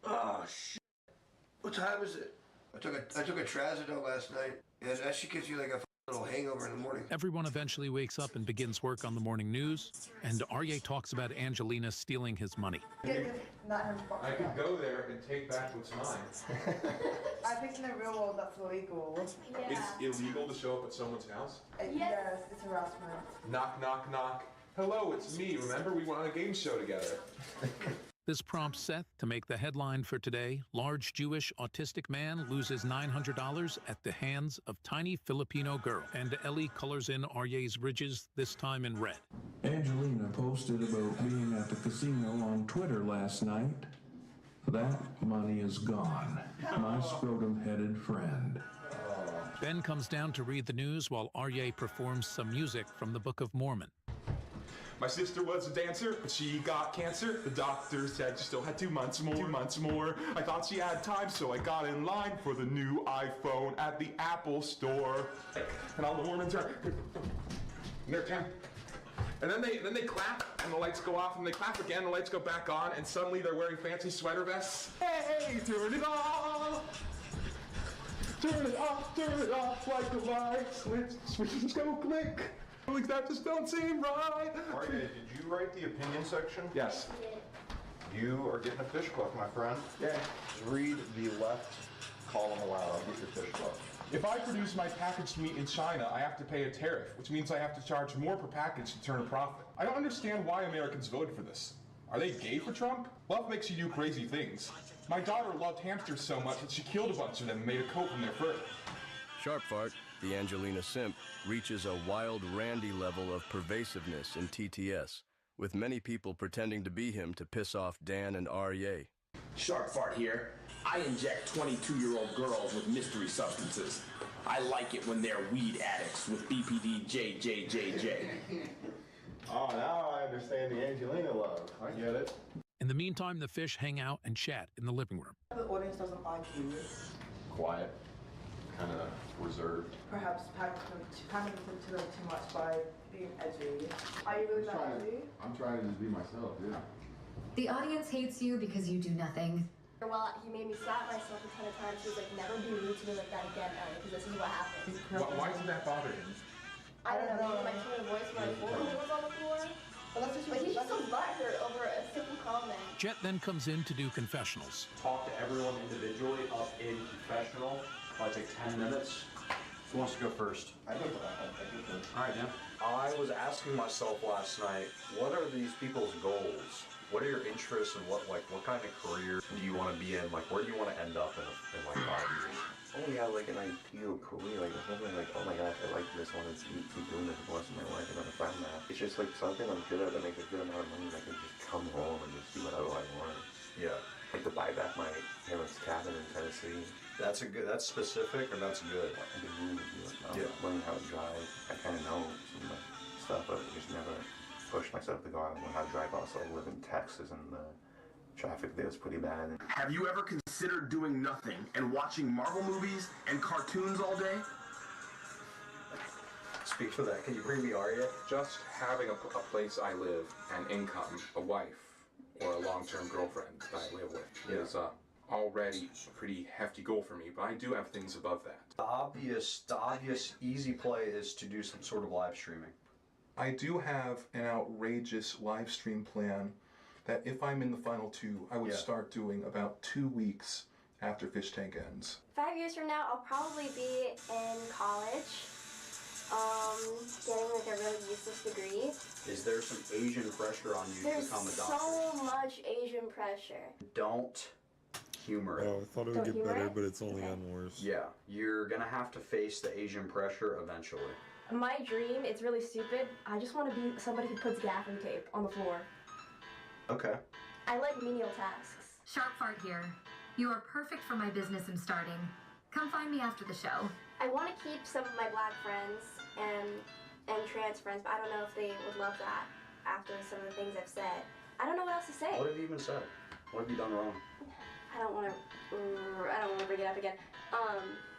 Oh, shit. What time is it? I took a Trazodone last night, and that shit gives you like a little hangover in the morning. Everyone eventually wakes up and begins work on the morning news, and Arye talks about Angelina stealing his money. I could go there and take back what's mine. I think in the real world that's illegal. It's illegal to show up at someone's house? Yes, it's harassment. Knock, knock, knock. Hello, it's me. Remember, we went on a game show together. This prompts Seth to make the headline for today. Large Jewish autistic man loses $900 at the hands of tiny Filipino girl. And Ellie colors in Arye's ridges, this time in red. Angelina posted about being at the casino on Twitter last night. That money is gone. My scrotum-headed friend. Ben comes down to read the news while Arye performs some music from the Book of Mormon. My sister was a dancer, but she got cancer. The doctor said she still had 2 months more. I thought she had time, so I got in line for the new iPhone at the Apple store. And all the Mormons are in their tent. And then they clap, and the lights go off, and they clap again, the lights go back on, and suddenly they're wearing fancy sweater vests. Hey, turn it off! Turn it off like a light switch. Switches go click. That just don't seem right. Arye, did you write the opinion section? Yes. You are getting a fish hook, my friend. Yeah. Just read the left column aloud. I'll get your fish hook. If I produce my packaged meat in China, I have to pay a tariff, which means I have to charge more per package to turn a profit. I don't understand why Americans voted for this. Are they gay for Trump? Love makes you do crazy things. My daughter loved hamsters so much that she killed a bunch of them and made a coat from their fur. Sharp Fart, the Angelina simp, reaches a wild Randy level of pervasiveness in TTS with many people pretending to be him to piss off Dan and Aryeh. Shark Fart here. I inject 22-year-old girls with mystery substances. I like it when they're weed addicts with BPD JJJJ. Oh, now I understand the Angelina love. I get it. In the meantime, the fish hang out and chat in the living room. The audience doesn't like you. Quiet, kind of reserved. Perhaps pandering to them too much by being edgy. Are you really that edgy? I'm trying to just be myself, yeah. The audience hates you because you do nothing. Well, he made me slap myself a ton of times. He was like, never be rude to me like that again, Ellie, because this is what happens. Why does that bother him? I don't know, my tone of voice when I told him he was on the floor. But he's just so butthurt over a simple comment. Jet then comes in to do confessionals. Talk to everyone individually up in confessional. Probably take 10 minutes. Who wants to go first? I go first. All right, Dan. I was asking myself last night, what are these people's goals? What are your interests and what kind of career do you want to be in? Like, where do you want to end up in like 5 years? I only have like an ideal career, like it's nothing like, oh my gosh, I like this, I want to keep doing this for the rest of my life and never find that. It's just like something I'm good at that makes a good amount of money and I can just come home and just do whatever I want. Yeah. Like to buy back my parents' cabin in Tennessee. That's specific or that's good? I can really do it. Learning how to drive. I kind of know some stuff, but I just never pushed myself to go out and learn how to drive. Also, I live in Texas and the traffic there is pretty bad. Have you ever considered doing nothing and watching Marvel movies and cartoons all day? Speak for that. Can you bring me Aryeh? Just having a place I live and income, a wife or a long-term girlfriend that I live with is already a pretty hefty goal for me, but I do have things above that. The obvious easy play is to do some sort of live streaming. I do have an outrageous live stream plan that if I'm in the final two, I would start doing about 2 weeks after Fish Tank ends. 5 years from now, I'll probably be in college, getting like a really useless degree. Is there some Asian pressure on you to become a doctor? There's so much Asian pressure. Don't humor it. Oh, I thought it would get better, but it's only gotten worse. Yeah, you're gonna have to face the Asian pressure eventually. My dream, it's really stupid. I just want to be somebody who puts gaffer tape on the floor. Okay. I like menial tasks. Shark Fart here. You are perfect for my business I'm starting. Come find me after the show. I want to keep some of my black friends and trans friends, but I don't know if they would love that after some of the things I've said. I don't know what else to say. What have you even said? What have you done wrong? I don't want to bring it up again.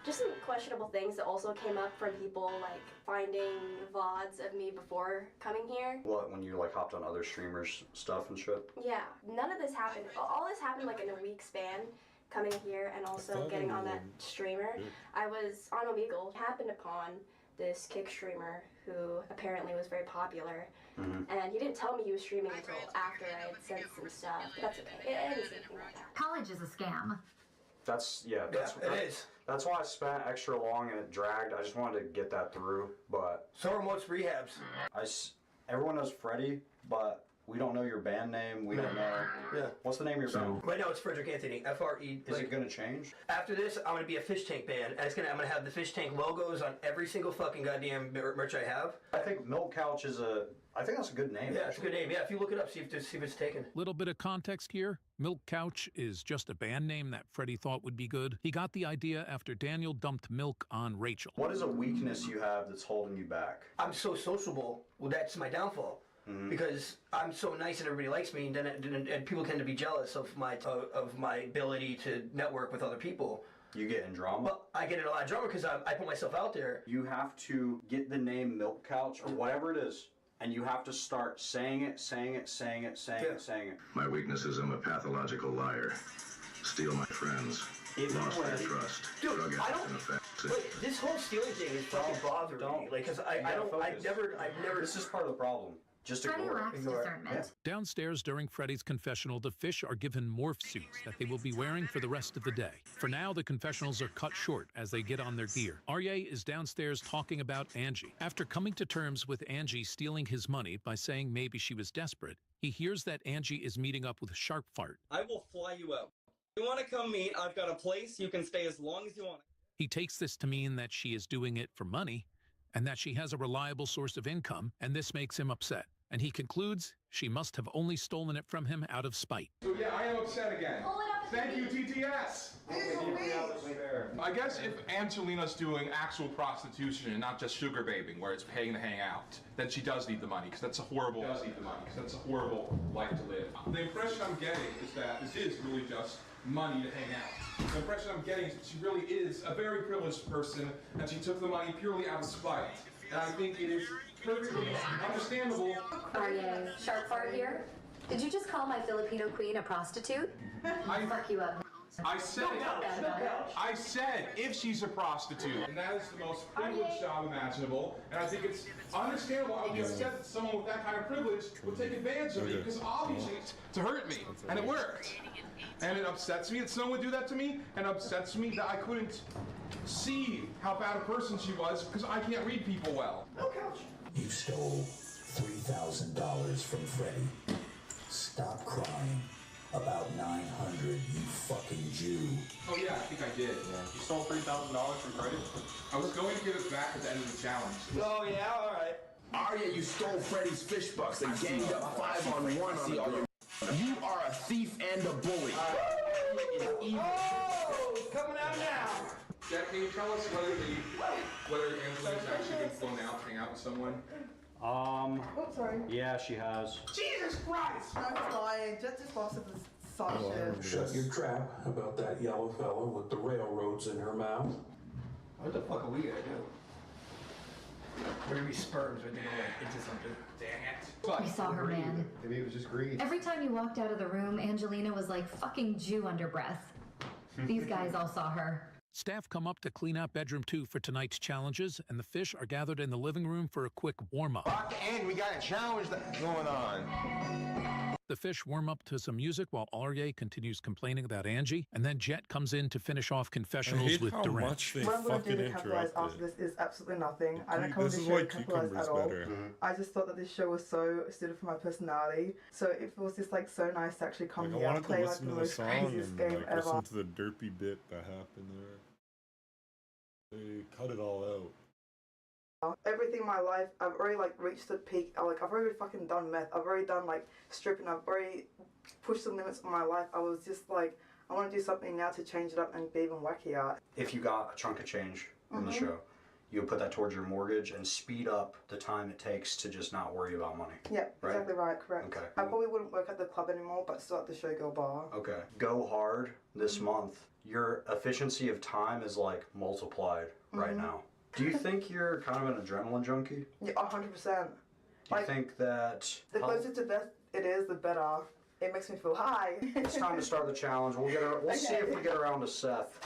Just some questionable things that also came up from people like finding VODs of me before coming here. What, when you like hopped on other streamers' stuff and shit? Yeah, none of this happened. All this happened like in a week span, coming here and also getting on that streamer. I was on Omegle, happened upon this kick streamer who apparently was very popular. And he didn't tell me he was streaming until after I had sent some stuff. But that's okay. It isn't anything like that. College is a scam. It is. That's why I spent extra long and it dragged. I just wanted to get that through, but... So are most rehabs. Everyone knows Freddie, but we don't know your band name. We don't know... Yeah. What's the name of your band? Right now it's Frederick Anthony, F-R-E. Is it going to change? After this, I'm going to be a Fish Tank band, and I'm going to have the Fish Tank logos on every single fucking goddamn merch I have. I think Milk Couch is I think that's a good name. Yeah, it's a good name. Yeah, if you look it up, see if it's taken. Little bit of context here. Milk Couch is just a band name that Freddie thought would be good. He got the idea after Daniel dumped milk on Rachel. What is a weakness you have that's holding you back? I'm so sociable. Well, that's my downfall. Because I'm so nice and everybody likes me, and people tend to be jealous of my ability to network with other people. You get in drama? Well, I get in a lot of drama because I put myself out there. You have to get the name Milk Couch or whatever it is, and you have to start saying it. My weakness is I'm a pathological liar. Steal my friends. Lost their trust. Dude, Drug I addict don't. and a fat sick. Like, this whole stealing thing is fucking bothering me. Like, because I've never. This is part of the problem. Just ignore it. Downstairs during Freddie's confessional, the fish are given morph suits that they will be wearing for the rest of the day. For now, the confessionals are cut short as they get on their gear. Aryeh is downstairs talking about Angie. After coming to terms with Angie stealing his money by saying maybe she was desperate, he hears that Angie is meeting up with Shark Fart. I will fly you out. If you want to come meet, I've got a place. You can stay as long as you want. He takes this to mean that she is doing it for money and that she has a reliable source of income, and this makes him upset. And he concludes She must have only stolen it from him out of spite. So yeah, I am upset again. Thank you, TTS. I guess if Angelina's doing actual prostitution and not just sugar babing, where it's paying to hang out, then she does need the money, because that's a horrible life to live. The impression I'm getting is that this is really just money to hang out. The impression I'm getting is that she really is a very privileged person, and she took the money purely out of spite. And I think it is perfectly understandable. Arye, Sharp Fart here. Did you just call my Filipino queen a prostitute? Fuck you up. I said if she's a prostitute, and that is the most privileged job imaginable, and I think it's understandable. I would be upset that someone with that kind of privilege would take advantage of me, because obviously it's to hurt me, and it worked. And it upsets me that someone would do that to me, and it upsets me that I couldn't see how bad a person she was, because I can't read people well. You stole $3,000 from Freddie. Stop crying. About 900, you fucking Jew. Oh yeah, I think I did. You stole $3,000 from Freddie? I was going to give it back at the end of the challenge. Oh yeah, all right. Arya, you stole Freddy's fish bucks and ganged up 5-on-1 on the You are a thief and a bully. Oh, coming out now. Jack, can you tell us whether Angelina's actually been flown out to hang out with someone? Oh, sorry. Yeah, she has. Jesus Christ! I'm lying. Just busted this soft shit. Shut your trap about that yellow fella with the railroads in her mouth. What the fuck are we gonna do? We're gonna be sperms. We're gonna go into something. Dang it. We saw her, man. Maybe it was just greed. Every time you walked out of the room, Angelina was like fucking Jew under breath. These guys all saw her. Staff come up to clean out bedroom 2 for tonight's challenges, and the fish are gathered in the living room for a quick warm-up. And we got a challenge that's going on. The fish warm up to some music while Arye continues complaining about Angie, and then Jet comes in to finish off confessionals with Durant. What I'm going to do to capitalize after this is absolutely nothing. I don't come to this show to capitalize at all. I just thought that this show was so suited for my personality. So it was just like so nice to actually come here and play like the most craziest game ever. Listen to the derpy bit that happened there. They cut it all out. Everything in my life, I've already like reached the peak. I've already fucking done meth. I've already done like stripping. I've already pushed the limits of my life. I was just like, I want to do something now to change it up and be even wackier. If you got a chunk of change from the show, you'll put that towards your mortgage and speed up the time it takes to just not worry about money. Yeah, exactly right, correct. Okay. I probably wouldn't work at the club anymore, but still at the Showgirl bar. Okay. Go hard this month. Your efficiency of time is like multiplied right now. Do you think you're kind of an adrenaline junkie? Yeah, 100%. Do you think that the closer to death it is, the better. It makes me feel high. It's time to start the challenge. We'll see if we get around to Seth.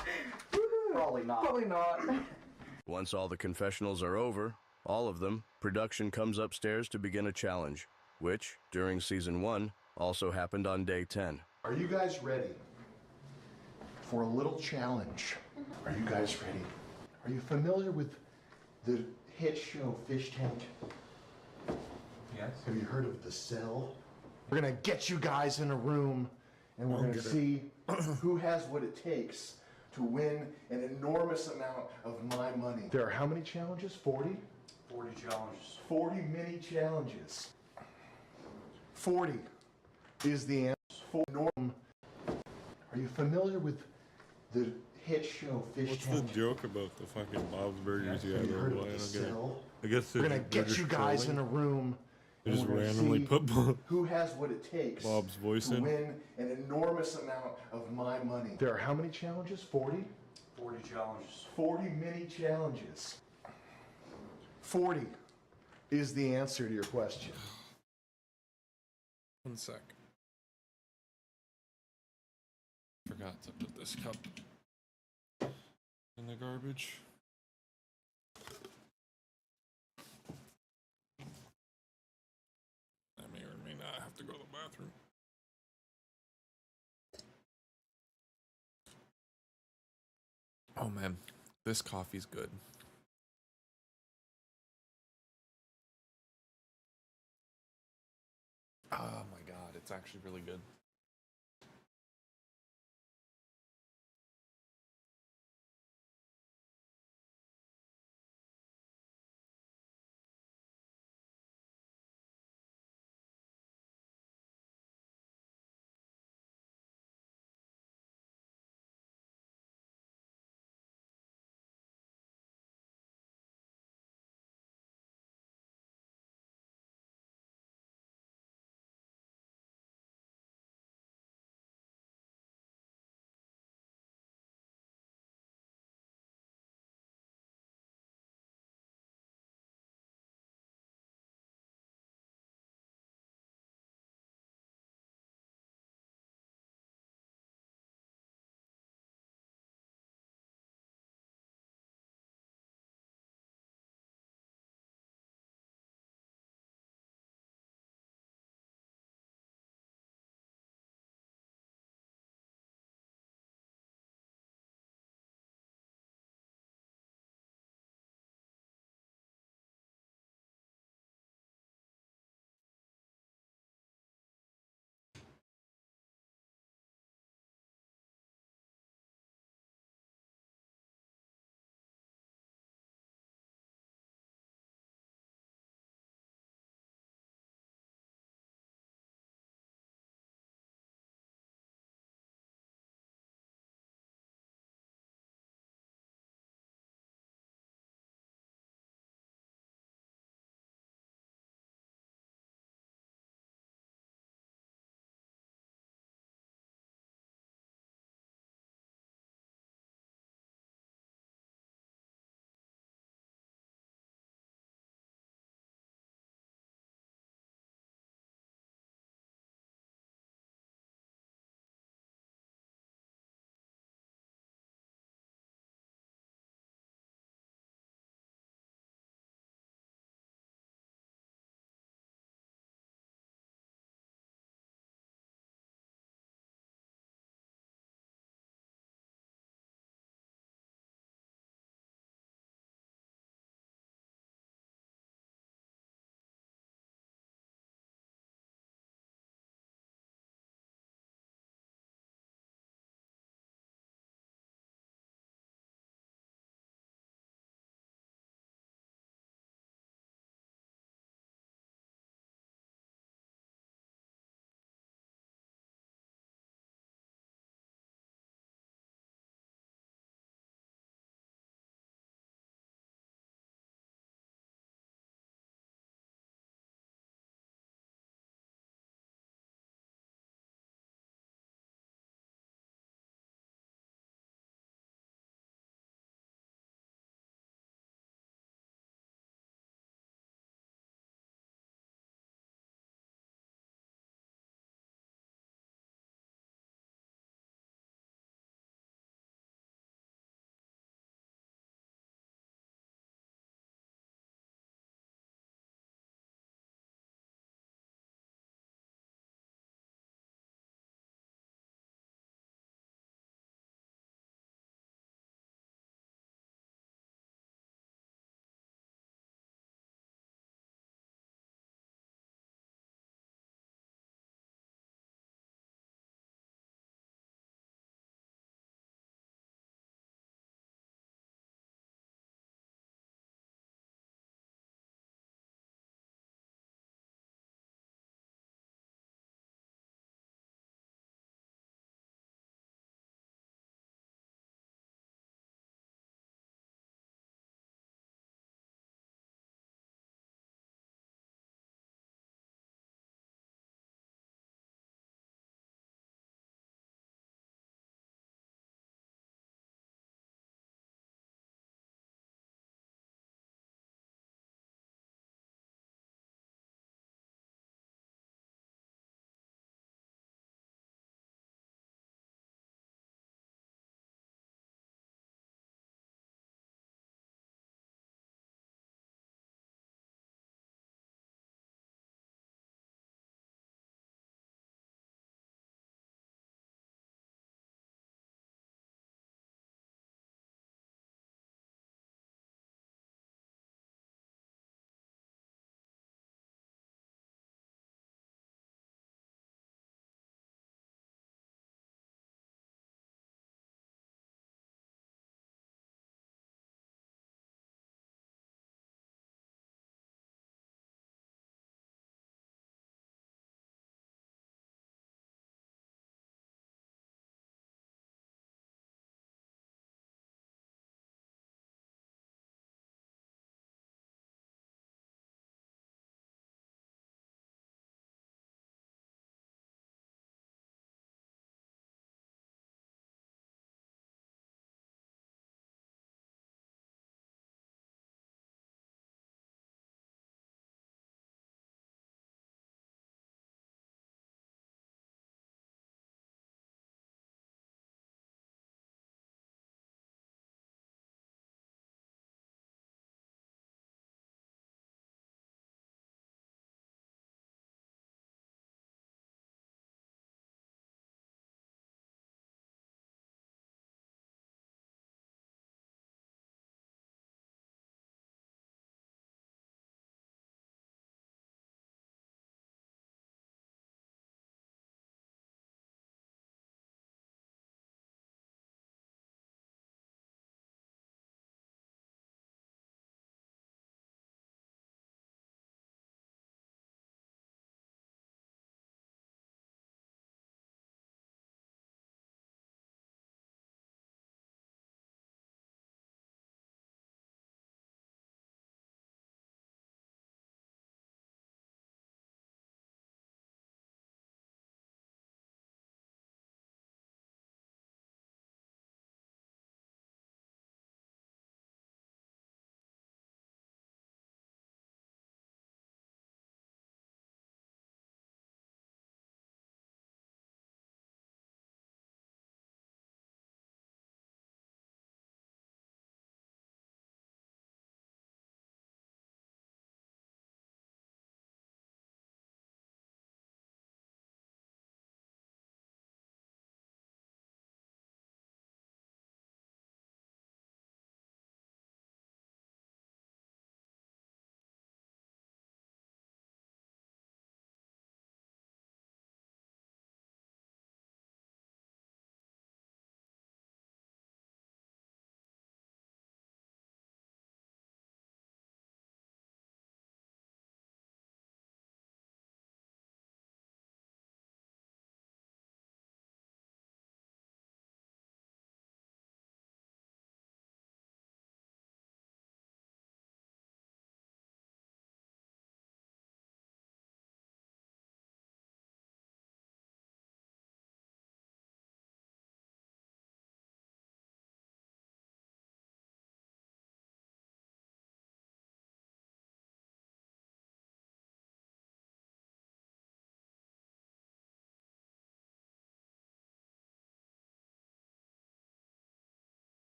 Probably not. Probably not. Once all the confessionals are over, all of them, production comes upstairs to begin a challenge, which, during season 1, also happened on day 10. Are you guys ready for a little challenge? Are you guys ready? Are you familiar with the hit show Fish Tank? Yes. Have you heard of The Cell? We're gonna get you guys in a room and we're gonna see who has what it takes to win an enormous amount of my money. There are how many challenges? 40? 40 challenges. 40 mini challenges. 40 is the answer. For norm. Are you familiar with the hit show Fish What's Tank? the joke about the fucking Bob's Burgers you had Have you over? heard I of don't The get it. Cell? I guess We're gonna get you guys in a room. They and just we're gonna randomly see put who has what it takes Bob's voice to in. win an enormous amount of my money. There are how many challenges? 40? 40 challenges. 40 mini challenges. 40 is the answer to your question. 1 sec. Forgot to put this cup in the garbage. I may or may not have to go to the bathroom. Oh man, this coffee's good. Oh my god, it's actually really good.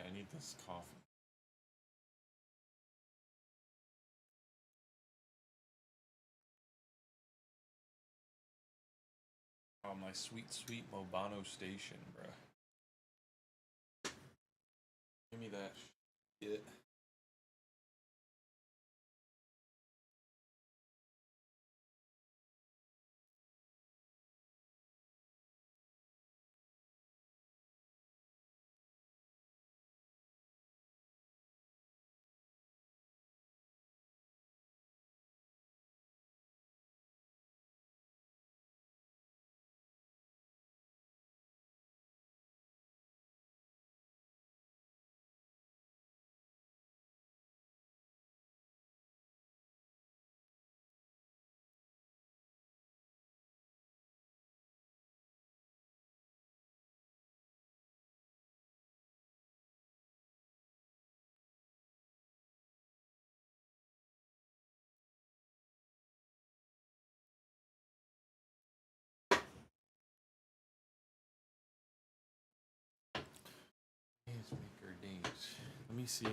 I need this coffee. Oh, my sweet, sweet Mobano station, bruh. Give me that shit. Maker days. Let me see.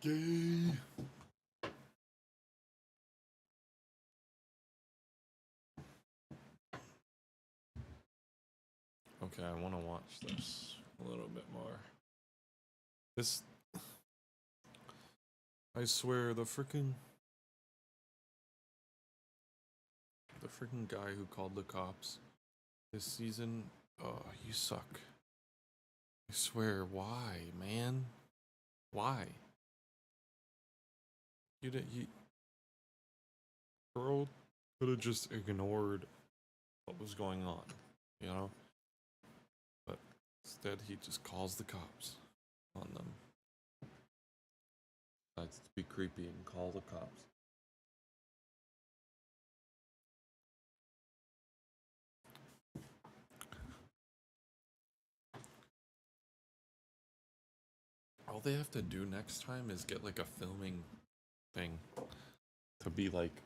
Gay. Okay, I want to watch this a little bit more. This, I swear, the freaking guy who called the cops this season, oh, you suck. I swear, why, man? Why? Girl could have just ignored what was going on, you know? But instead, he just calls the cops on them. Decides to be creepy and call the cops. All they have to do next time is get like a filming thing to be like,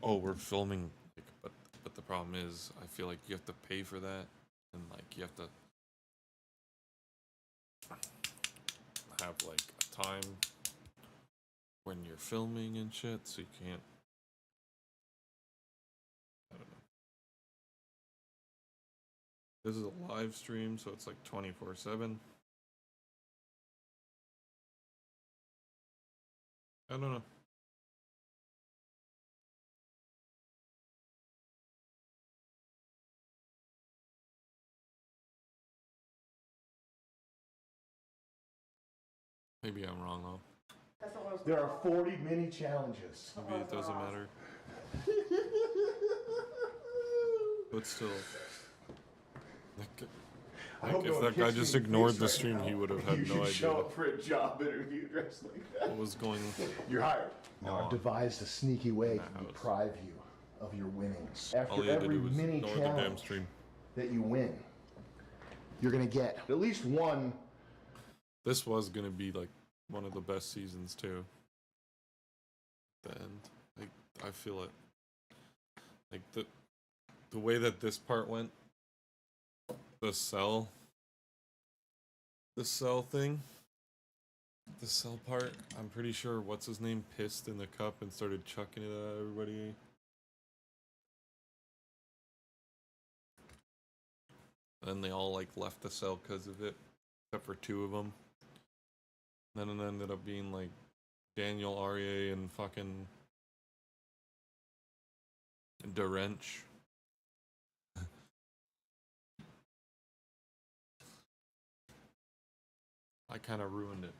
oh, we're filming, like, but the problem is I feel like you have to pay for that, and like you have to have like a time when you're filming and shit, so you can't, I don't know. This is a live stream, so it's like 24/7. I don't know. Maybe I'm wrong though. There are 40 mini challenges. Maybe it doesn't matter. But still, like if that guy just ignored the stream, he would have had no idea. Show up for a job interview dressed like that. What was going on? You're hired. Now I've devised a sneaky way to deprive you of your winnings. All you After had to every do was mini ignore the damn challenge stream. that you win, you're gonna get at least one. This was gonna be like one of the best seasons too. The end, like I feel it. Like the way that this part went, the cell thing. The cell part, I'm pretty sure what's his name pissed in the cup and started chucking it at everybody. Then they all like left the cell because of it, except for 2 of them. Then it ended up being like Daniel Aryeh and fucking Derench. I kind of ruined it.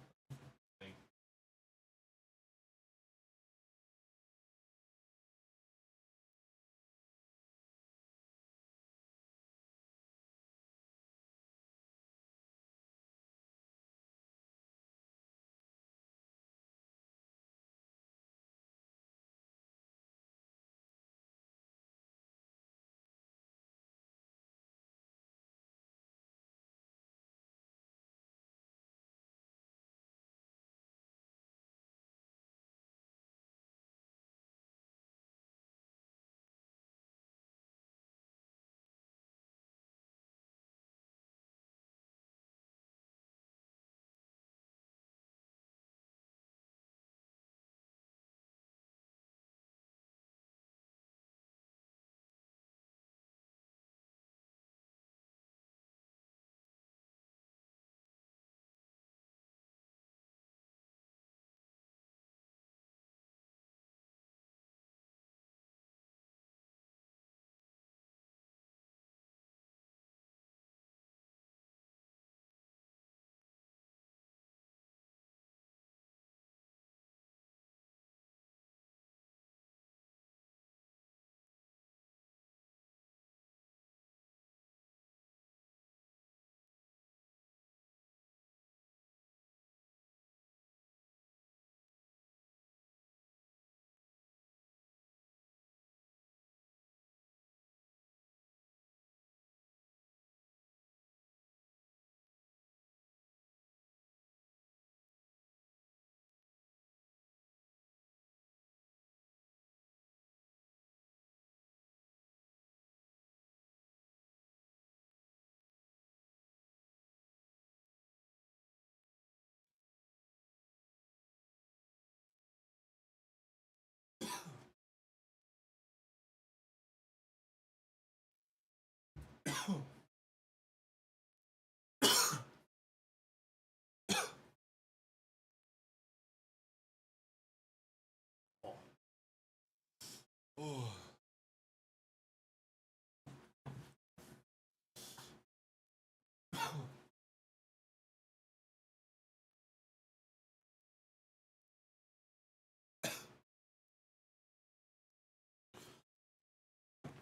Oh.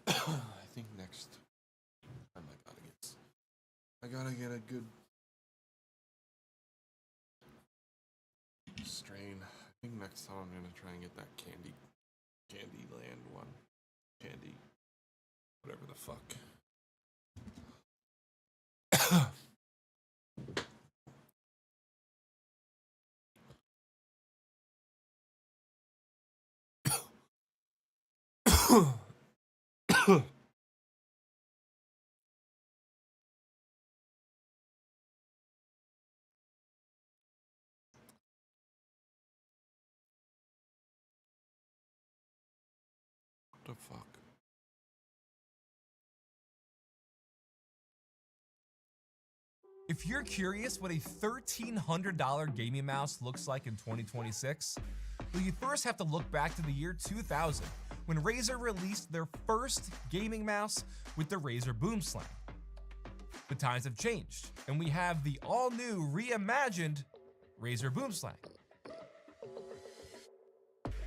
I think next time I gotta get a good strain. I think next time I'm gonna try and get that Candyland one. Candy, whatever the fuck. What the fuck? If you're curious what a $1,300 gaming mouse looks like in 2026, well, you first have to look back to the year 2000, when Razer released their first gaming mouse with the Razer Boomslang. The times have changed, and we have the all-new, reimagined Razer Boomslang.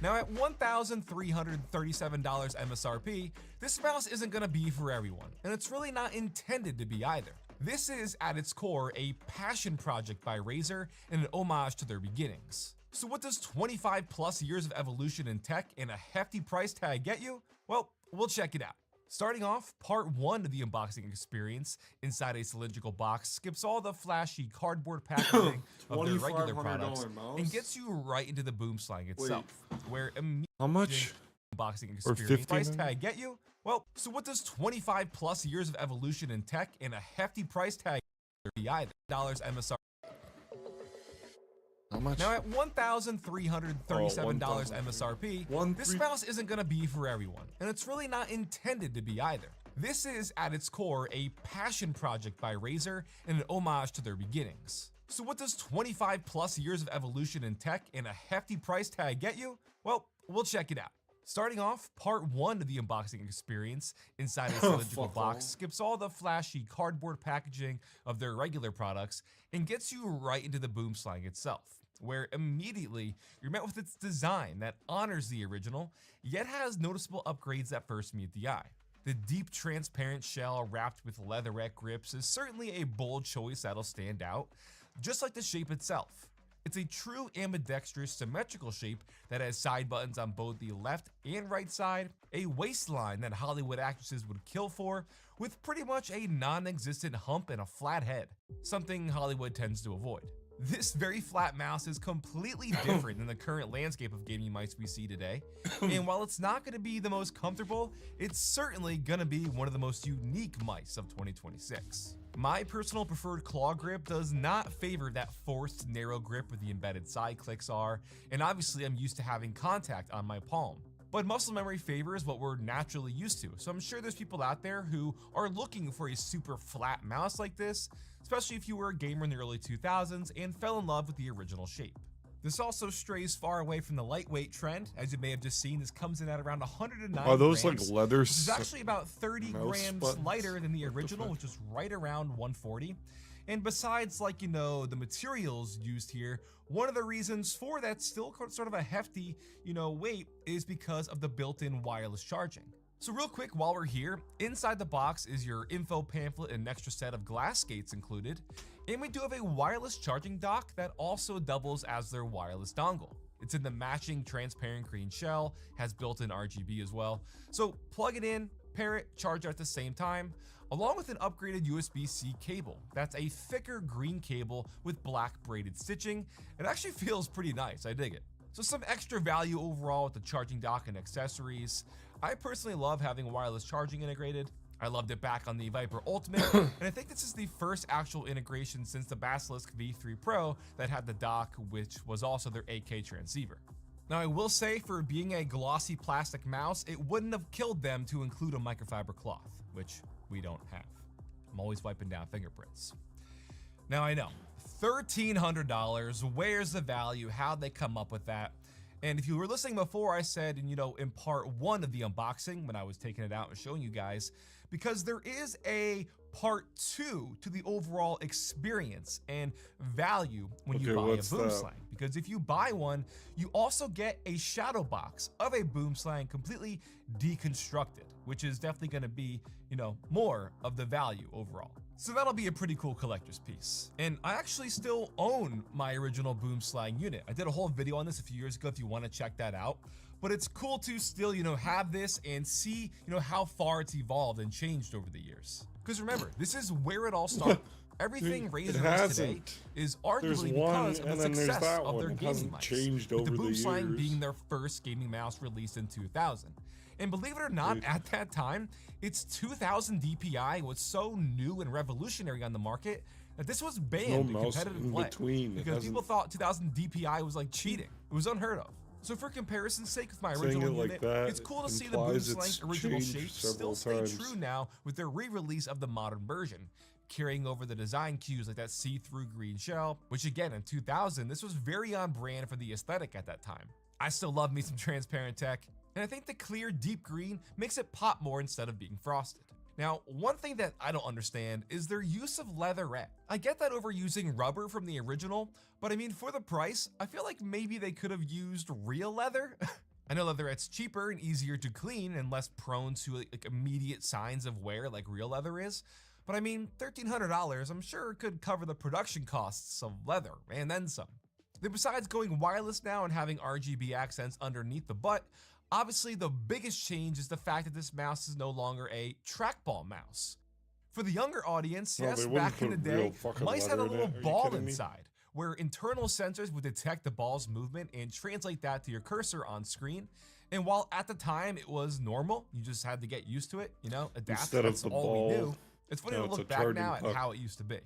Now at $1,337 MSRP, this mouse isn't gonna be for everyone, and it's really not intended to be either. This is, at its core, a passion project by Razer and an homage to their beginnings. So what does 25 plus years of evolution in tech and a hefty price tag get you? Well, we'll check it out. Starting off, part 1 of the unboxing experience inside a cylindrical box skips all the flashy cardboard packaging of their regular products and gets you right into the Boomslang itself, where immediately how much unboxing experience price tag get you? Well, so what does 25 plus years of evolution in tech and a hefty price tag be either? $1 MSRP. How much? Now at $1,337 MSRP, this mouse isn't gonna be for everyone, and it's really not intended to be either. This is, at its core, a passion project by Razer and an homage to their beginnings. So what does 25 plus years of evolution in tech and a hefty price tag get you? Well, we'll check it out. Starting off, part 1 of the unboxing experience inside a cylindrical box skips all the flashy cardboard packaging of their regular products and gets you right into the Boomslang itself, where immediately you're met with its design that honors the original, yet has noticeable upgrades that first meet the eye. The deep transparent shell wrapped with leatherette grips is certainly a bold choice that'll stand out, just like the shape itself. It's a true ambidextrous symmetrical shape that has side buttons on both the left and right side, a waistline that Hollywood actresses would kill for, with pretty much a non-existent hump and a flat head, something Hollywood tends to avoid. This very flat mouse is completely different than the current landscape of gaming mice we see today, and while it's not going to be the most comfortable, it's certainly going to be one of the most unique mice of 2026. My personal preferred claw grip does not favor that forced narrow grip where the embedded side clicks are, and obviously I'm used to having contact on my palm. But muscle memory favors what we're naturally used to, so I'm sure there's people out there who are looking for a super flat mouse like this, especially if you were a gamer in the early 2000s and fell in love with the original shape. This also strays far away from the lightweight trend. As you may have just seen, this comes in at around 109 Are those grams, like leather? which is actually about 30 mouse grams buttons? lighter than the What the original, fuck? which is right around 140. And besides, like, the materials used here, one of the reasons for that still sort of a hefty, weight is because of the built-in wireless charging. So real quick, while we're here, inside the box is your info pamphlet and an extra set of glass skates included. And we do have a wireless charging dock that also doubles as their wireless dongle. It's in the matching transparent green shell, has built-in RGB as well. So plug it in, pair it, charge it at the same time, along with an upgraded USB-C cable. That's a thicker green cable with black braided stitching. It actually feels pretty nice, I dig it. So some extra value overall with the charging dock and accessories. I personally love having wireless charging integrated. I loved it back on the Viper Ultimate, and I think this is the first actual integration since the Basilisk V3 Pro that had the dock, which was also their 8K transceiver. Now I will say, for being a glossy plastic mouse, it wouldn't have killed them to include a microfiber cloth, which we don't have. I'm always wiping down fingerprints. Now I know, $1,300, where's the value? How'd they come up with that? And if you were listening before, I said, in part 1 of the unboxing, when I was taking it out and showing you guys, because there is a part 2 to the overall experience and value when you buy a Boomslang. Because if you buy one, you also get a shadow box of a Boomslang completely deconstructed, which is definitely going to be, more of the value overall. So that'll be a pretty cool collector's piece. And I actually still own my original Boomslang unit. I did a whole video on this a few years ago if you want to check that out. But it's cool to still, have this and see, how far it's evolved and changed over the years. Because remember, this is where it all started. Everything Dude, Razer it is today hasn't. is There's arguably one, because of and the then there's success that of one. their It gaming hasn't mice. changed With the over the Boomslang years. being their first gaming mouse released in 2000. And believe it or not, at that time, its 2000 DPI was so new and revolutionary on the market that this was banned in mouse competitive in play. between. It Because people hasn't- thought 2000 DPI was like cheating. It was unheard of. So for comparison's sake with my Saying original it like unit, that it's cool to see the implies it's Boomslang's original changed shape still several stay times. true now with their re-release of the modern version, carrying over the design cues like that see-through green shell, which again in 2000, this was very on brand for the aesthetic at that time. I still love me some transparent tech, and I think the clear deep green makes it pop more instead of being frosted. Now, one thing that I don't understand is their use of leatherette. I get that over using rubber from the original, but I mean, for the price, I feel like maybe they could have used real leather. I know leatherette's cheaper and easier to clean and less prone to like immediate signs of wear like real leather is. But I mean, $1,300, I'm sure it could cover the production costs of leather and then some. Then besides going wireless now and having RGB accents underneath the butt, obviously the biggest change is the fact that this mouse is no longer a trackball mouse. For the younger audience, No, yes, they wouldn't back in the put real day, fucking mice had a leather in little it. Are you ball kidding me? inside, where internal sensors would detect the ball's movement and translate that to your cursor on screen. And while at the time it was normal, you just had to get used to it, adapt, Instead of that's the all ball, we knew. It's funny now to it's look a back charging now at puck. how it used to be.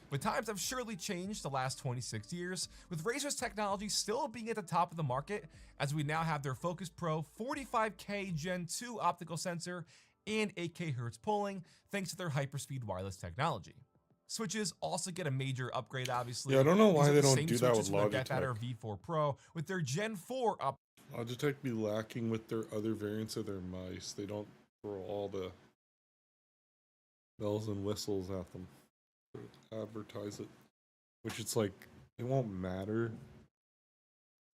But times have surely changed the last 26 years, with Razer's technology still being at the top of the market, as we now have their Focus Pro 45K Gen 2 optical sensor and 8K Hertz polling, thanks to their hyperspeed wireless technology. Switches also get a major upgrade, obviously. Yeah, I don't know why These are they the don't same do that switches with from the Death Logitech. Adder V4 Pro with their Gen 4 up. Logitech be lacking with their other variants of their mice. They don't throw all the bells and whistles at them to advertise it, which it's like it won't matter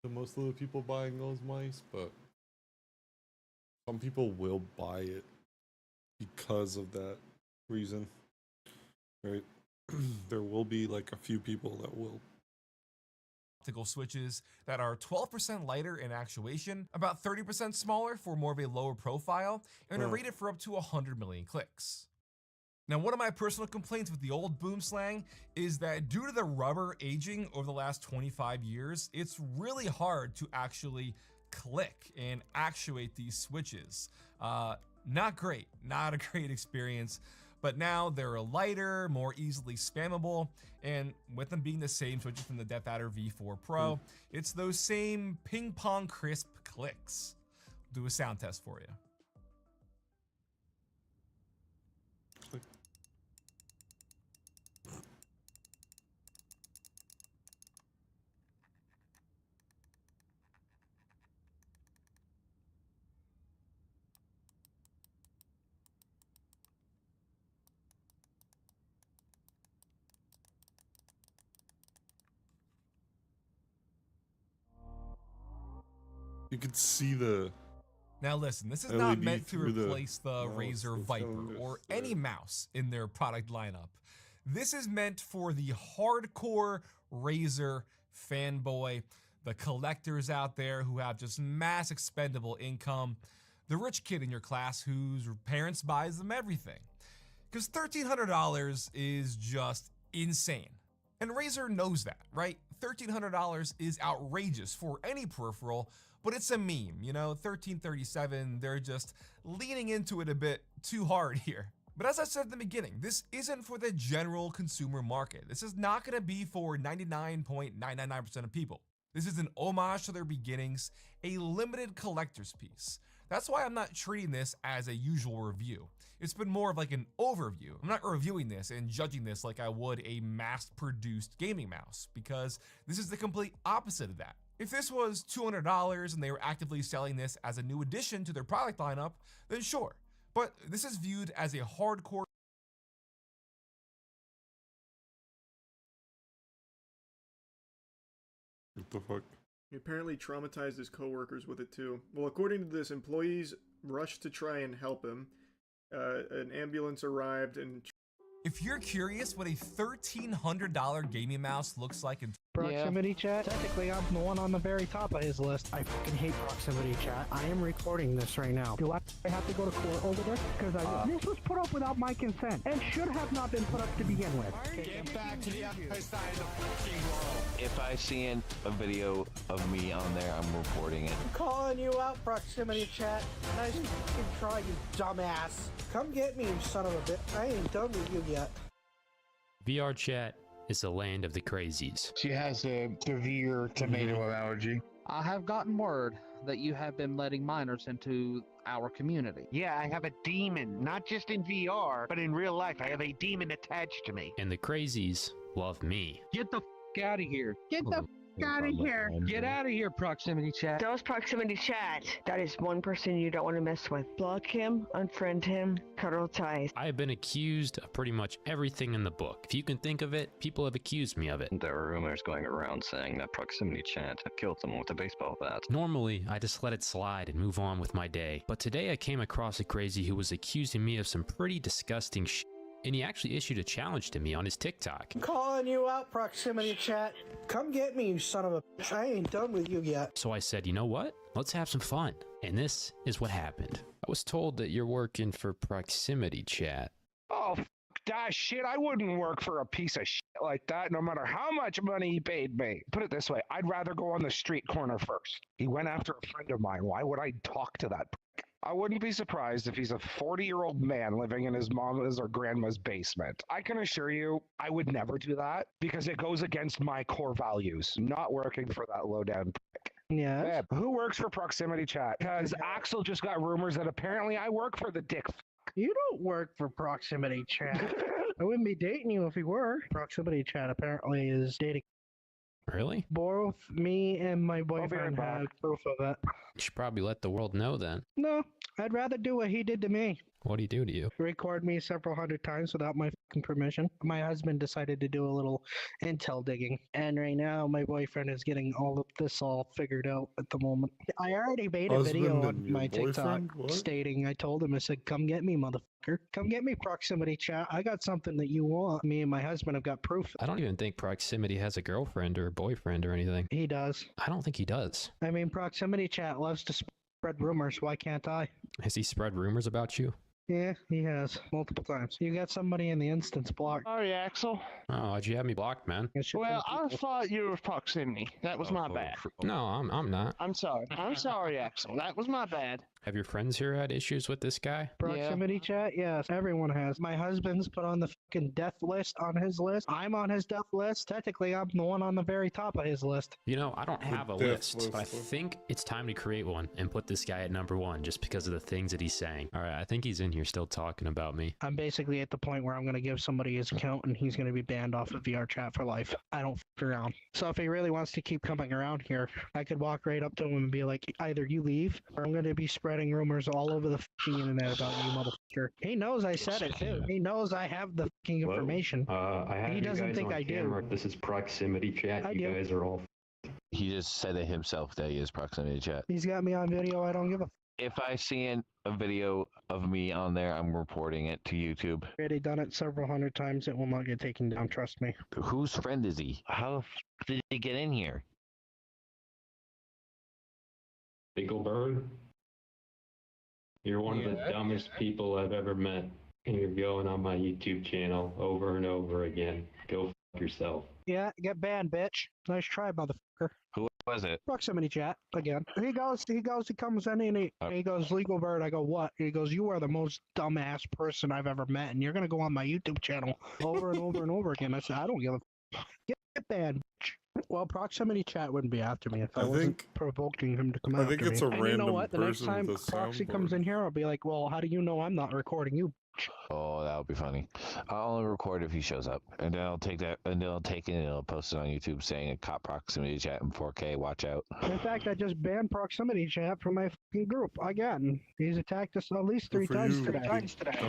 to most of the people buying those mice, but some people will buy it because of that reason, right? There will be like a few people that will. Optical switches that are 12% lighter in actuation, about 30% smaller for more of a lower profile, and are rated for up to 100 million clicks. Now, one of my personal complaints with the old Boomslang is that due to the rubber aging over the last 25 years, it's really hard to actually click and actuate these switches. Not great, not a great experience. But now they're lighter, more easily spammable, and with them being the same switches from the Death Adder V4 Pro, it's those same ping pong crisp clicks. Do a sound test for you. You could see the. Now listen, this is not LED meant to through the replace the mouse, Razer it's Viper telling us or there. any mouse in their product lineup. This is meant for the hardcore Razer fanboy, the collectors out there who have just mass expendable income, the rich kid in your class whose parents buys them everything. Because $1,300 is just insane. And Razer knows that, right? $1,300 is outrageous for any peripheral, but it's a meme, you know, 1337, they're just leaning into it a bit too hard here. But as I said at the beginning, this isn't for the general consumer market. This is not gonna be for 99.999% of people. This is an homage to their beginnings, a limited collector's piece. That's why I'm not treating this as a usual review. It's been more of like an overview. I'm not reviewing this and judging this like I would a mass-produced gaming mouse, because this is the complete opposite of that. If this was $200 and they were actively selling this as a new addition to their product lineup, then sure. But this is viewed as a hardcore. What the fuck? He apparently traumatized his coworkers with it too. Well, according to this, employees rushed to try and help him. An ambulance arrived and... If you're curious what a $1,300 gaming mouse looks like in Proximity chat. Technically, I'm the one on the very top of his list. I fucking hate proximity chat. I am recording this right now. Do I have to go to court over this? Because this was put up without my consent and should have not been put up to begin with. Get back to the other side of the fucking world. If I see a video of me on there, I'm reporting it. I'm calling you out, proximity chat. Nice fucking try, you dumbass. Come get me, you son of a bitch. I ain't done with you yet. VR chat is the land of the crazies. She has a severe tomato allergy. I have gotten word that you have been letting minors into our community. Yeah, I have a demon, not just in VR, but in real life. I have a demon attached to me. And the crazies love me. Get the f out of here. Get the f out of here. Get out of here, proximity chat. Those proximity chat. That is one person you don't want to mess with. Block him, unfriend him, cuddle ties. I have been accused of pretty much everything in the book. If you can think of it, people have accused me of it. There are rumors going around saying that proximity chat had killed someone with a baseball bat. Normally, I just let it slide and move on with my day. But today I came across a crazy who was accusing me of some pretty disgusting shit. And he actually issued a challenge to me on his TikTok. I'm calling you out, proximity chat. Come get me, you son of a bitch. I ain't done with you yet. So I said, you know what? Let's have some fun. And this is what happened. I was told that you're working for proximity chat. Oh, that shit. I wouldn't work for a piece of shit like that, no matter how much money he paid me. Put it this way, I'd rather go on the street corner first. He went after a friend of mine. Why would I talk to that prick? I wouldn't be surprised if he's a 40-year-old man living in his mom's or grandma's basement. I can assure you, I would never do that because it goes against my core values. Not working for that low-down prick. Yeah. Who works for Proximity Chat? Because Axel just got rumors that apparently I work for the dick. You don't work for Proximity Chat. I wouldn't be dating you if you were. Proximity Chat apparently is dating. Really? Both me and my boyfriend have proof of it. You should probably let the world know then. No, I'd rather do what he did to me. What'd he do to you? Record me several hundred times without my fucking permission. My husband decided to do a little intel digging, and right now my boyfriend is getting all of this all figured out at the moment. I already made a video on my TikTok stating, I told him, I said, come get me, motherfucker. Come get me, Proximity Chat. I got something that you want. Me and my husband have got proof. I don't even think Proximity has a girlfriend or a boyfriend or anything. He does. I don't think he does. I mean, Proximity Chat loves to spread rumors. Why can't I? Has he spread rumors about you? Yeah, he has. Multiple times. You got somebody in the instance blocked. Sorry, Axel. Oh, why'd you have me blocked, man? Well, I thought you were Proximity. That was my bad. No, I'm not. I'm sorry. I'm sorry, Axel. That was my bad. Have your friends here had issues with this guy? Proximity Chat? Yes, everyone has. My husband's put on the fucking death list on his list. I'm on his death list. Technically, I'm the one on the very top of his list. You know, I don't have a list, but I think it's time to create one and put this guy at #1 just because of the things that he's saying. All right, I think he's in here still talking about me. I'm basically at the point where I'm going to give somebody his account and he's going to be banned off of VR Chat for life. I don't f around. So if he really wants to keep coming around here, I could walk right up to him and be like, either you leave or I'm going to be spreading rumors all over the f***ing internet about you, motherfucker. He knows I said it too. He knows I have the f***ing information. I have he doesn't think I camera. do. This is Proximity Chat. You guys are all. He just said it himself that he is Proximity Chat. He's got me on video. I don't give a. If I see a video of me on there, I'm reporting it to YouTube. Already done it several hundred times. It will not get taken down. Trust me. Whose friend is he? How did he get in here? Legal Bird. You're one of the dumbest people I've ever met, and you're going on my YouTube channel over and over again. Go f yourself. Yeah, get banned, bitch. Nice try, motherfucker. Who was it? Proximity Chat again. He comes in and he goes, Legal Bird. I go, what? He goes, you are the most dumbass person I've ever met, and you're gonna go on my YouTube channel over and over and over again. I said, I don't give a get banned, bitch. Well, Proximity Chat wouldn't be after me if I wasn't provoking him to come after me. I think it's a and random you know what? The next person time with a Proxy soundboard. comes in here, I'll be like, well, how do you know I'm not recording you? Oh, that would be funny. I'll only record if he shows up, and then I'll take that, and then I'll take it and I'll post it on YouTube saying a cop Proximity Chat in 4K. Watch out. In fact, I just banned Proximity Chat from my fucking group again. He's attacked us at least three times today.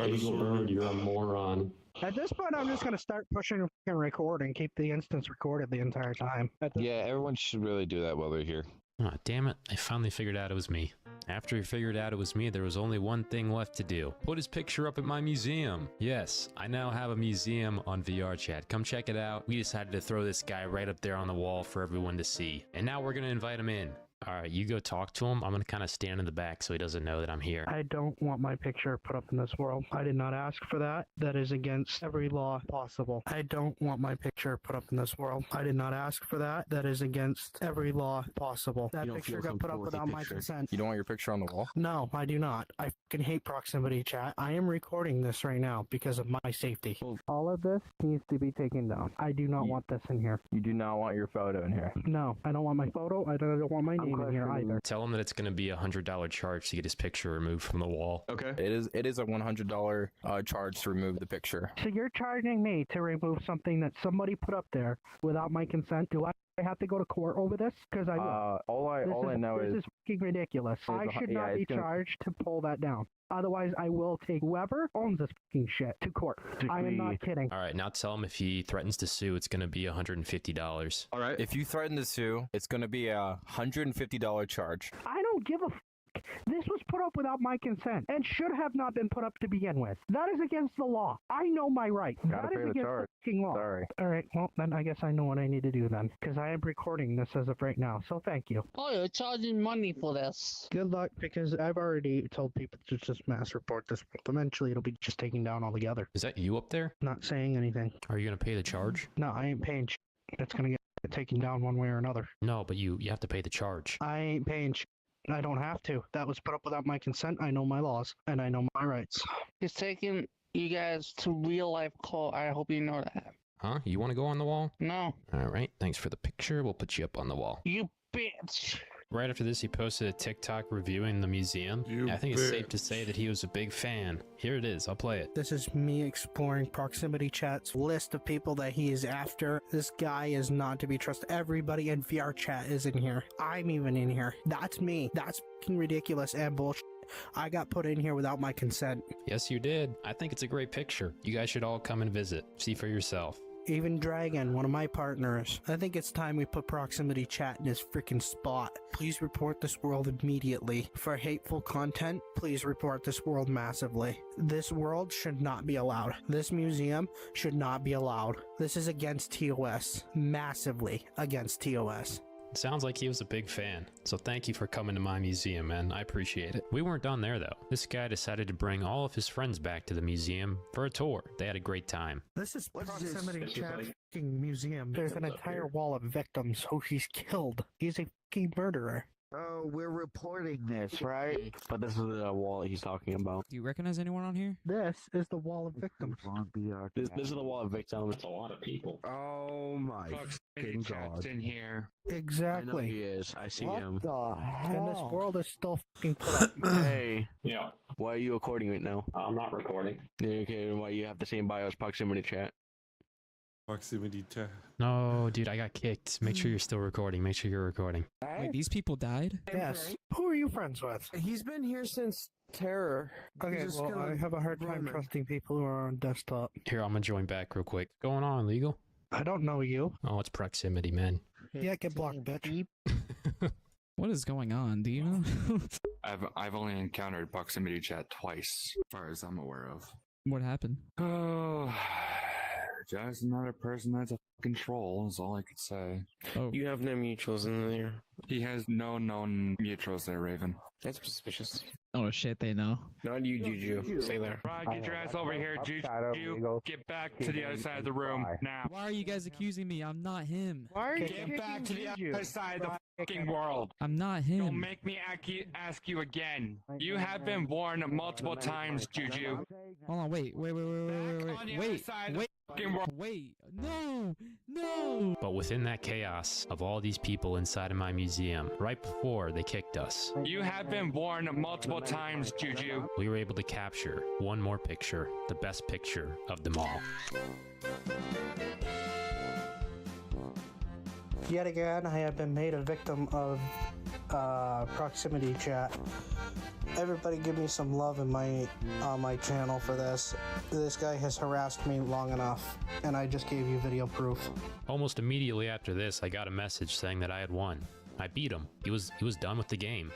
Legal Bird, you're a moron. At this point, I'm just gonna start pushing and record and keep the instance recorded the entire time. Yeah, everyone should really do that while they're here. Oh, damn it. I finally figured out it was me. After he figured out it was me, there was only one thing left to do. Put his picture up at my museum. Yes, I now have a museum on VR Chat. Come check it out. We decided to throw this guy right up there on the wall for everyone to see. And now we're gonna invite him in. Alright, you go talk to him. I'm gonna kind of stand in the back so he doesn't know that I'm here. I don't want my picture put up in this world. I did not ask for that. That is against every law possible. I don't want my picture put up in this world. I did not ask for that. That is against every law possible. That picture got put up without my consent. You don't want your picture on the wall? No, I do not. I fucking hate Proximity Chat. I am recording this right now because of my safety. All of this needs to be taken down. I do not want this in here. You do not want your photo in here? No, I don't want my photo. I don't want my name in here either. Tell him that it's gonna be $100 charge to get his picture removed from the wall. Okay. It is a $100 charge to remove the picture. So you're charging me to remove something that somebody put up there without my consent? Do I have to go to court over this? Because I will. All I know is this is fucking ridiculous. I should not be charged to pull that down. Otherwise, I will take whoever owns this fucking shit to court. I am not kidding. Alright, now tell him if he threatens to sue, it's gonna be $150. all right. If you threaten to sue, it's going to be a $150 charge. I don't give a f***. This was put up without my consent and should have not been put up to begin with. That is against the law. I know my rights. Gotta That pay is the against charge. the fucking law. Sorry. All right, well, then I guess I know what I need to do then, because I am recording this as of right now, so thank you. Oh, you're charging money for this. Good luck, because I've already told people to just mass report this. Eventually, it'll be just taken down altogether. Is that you up there? Not saying anything. Are you gonna pay the charge? No, I ain't paying It's gonna get taken down one way or another. No, but you have to pay the charge. I ain't paying I don't have to. That was put up without my consent. I know my laws, and I know my rights. He's taking you guys to real life court. I hope you know that. Huh? You want to go on the wall? No. All right. Thanks for the picture. We'll put you up on the wall. You bitch. Right after this, he posted a TikTok reviewing the museum. I think it's safe to say that he was a big fan. Here it is. I'll play it. This is me exploring Proximity Chat's list of people that he is after. This guy is not to be trusted. Everybody in VR Chat is in here. I'm even in here. That's me. That's fucking ridiculous and bullshit. I got put in here without my consent. Yes, you did. I think it's a great picture. You guys should all come and visit. See for yourself. Even Dragon, one of my partners. I think it's time we put Proximity Chat in his freaking spot. Please report this world immediately. For hateful content, please report this world massively. This world should not be allowed. This museum should not be allowed. This is against TOS. Massively against TOS. Sounds like he was a big fan, so thank you for coming to my museum, man. I appreciate it. We weren't done there, though. This guy decided to bring all of his friends back to the museum for a tour. They had a great time. This is Proximity Chat fucking museum. There's an entire wall of victims who he's killed. He's a fucking murderer. Oh, we're reporting this, right? But this is the wall that he's talking about. Do you recognize anyone on here? This is the wall of victims. This is the wall of victims. It's a lot of people. Oh my fucking god! In here. Exactly. I know he is. I see him. What the hell? And this world is still fucking put up. Hey. Yeah. Why are you recording right now? I'm not recording. Yeah, okay, why you have the same bio as Proximity Chat? Proximity Chat. No, dude, I got kicked. Make sure you're still recording. Make sure you're recording. Wait, these people died? Yes. Who are you friends with? He's been here since Terror. Okay, well, I have a hard time trusting people who are on desktop. Here, I'm gonna join back real quick. What's going on, Legal? I don't know you. Oh, it's Proximity, man. Yeah, get blocked, bitch. What is going on? Do you know? I've only encountered Proximity Chat twice, as far as I'm aware of. What happened? Oh, just another person that's a fucking troll is all I could say. Oh. You have no mutuals in there. He has no known mutuals there, Raven. That's suspicious. Oh shit, they know. Not you, Juju. Stay there. Right, get your ass over here, Juju. Get back to the other side of the room now. Why are you guys accusing me? I'm not him. Why are you get back to the other side of the fucking world? I'm not him. Don't make me ask you again. You have been warned multiple times, Juju. Hold on, wait, no. But within that chaos of all these people inside of my museum, right before they kicked us, You have been warned multiple times, Juju. we were able to capture one more picture, the best picture of them all. Yet again, I have been made a victim of Proximity Chat. Everybody give me some love in my channel for this. This guy has harassed me long enough, and I just gave you video proof. Almost immediately after this, I got a message saying that I had won. I beat him. He was done with the game.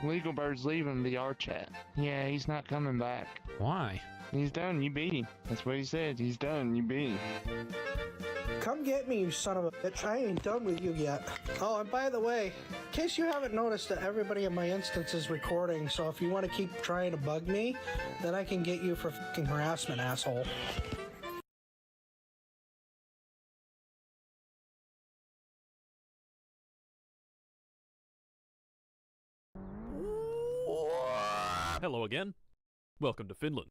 Legal Bird's leaving the VR chat. Yeah, he's not coming back. Why? He's done. You beat him. That's what he said. He's done. You beat him. Come get me, you son of a bitch. I ain't done with you yet. Oh, and by the way, in case you haven't noticed that everybody in my instance is recording, so if you want to keep trying to bug me, then I can get you for fucking harassment, asshole. Hello again. Welcome to Finland.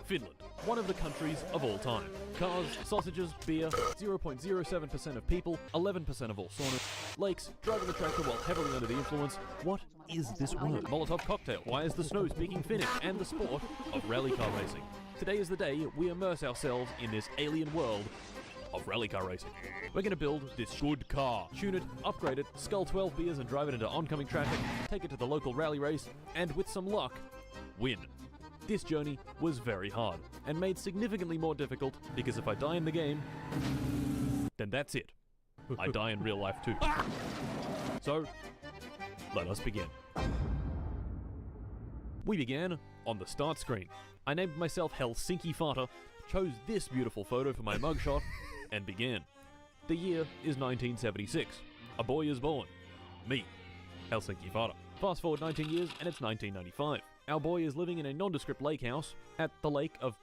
Finland, one of the countries of all time. Cars, sausages, beer, 0.07% of people, 11% of all saunas, lakes, driving a tractor while heavily under the influence. What is this word? Molotov cocktail. Why is the snow speaking Finnish? And the sport of rally car racing. Today is the day we immerse ourselves in this alien world of rally car racing. We're going to build this good car, tune it, upgrade it, scull 12 beers and drive it into oncoming traffic, take it to the local rally race, and with some luck, win. This journey was very hard, and made significantly more difficult because if I die in the game, then that's it. I die in real life too. So, let us begin. We began on the start screen. I named myself Helsinki Fata, chose this beautiful photo for my mugshot, and began. The year is 1976. A boy is born. Me, Helsinki Fata. Fast forward 19 years and it's 1995. Our boy is living in a nondescript lake house at the lake of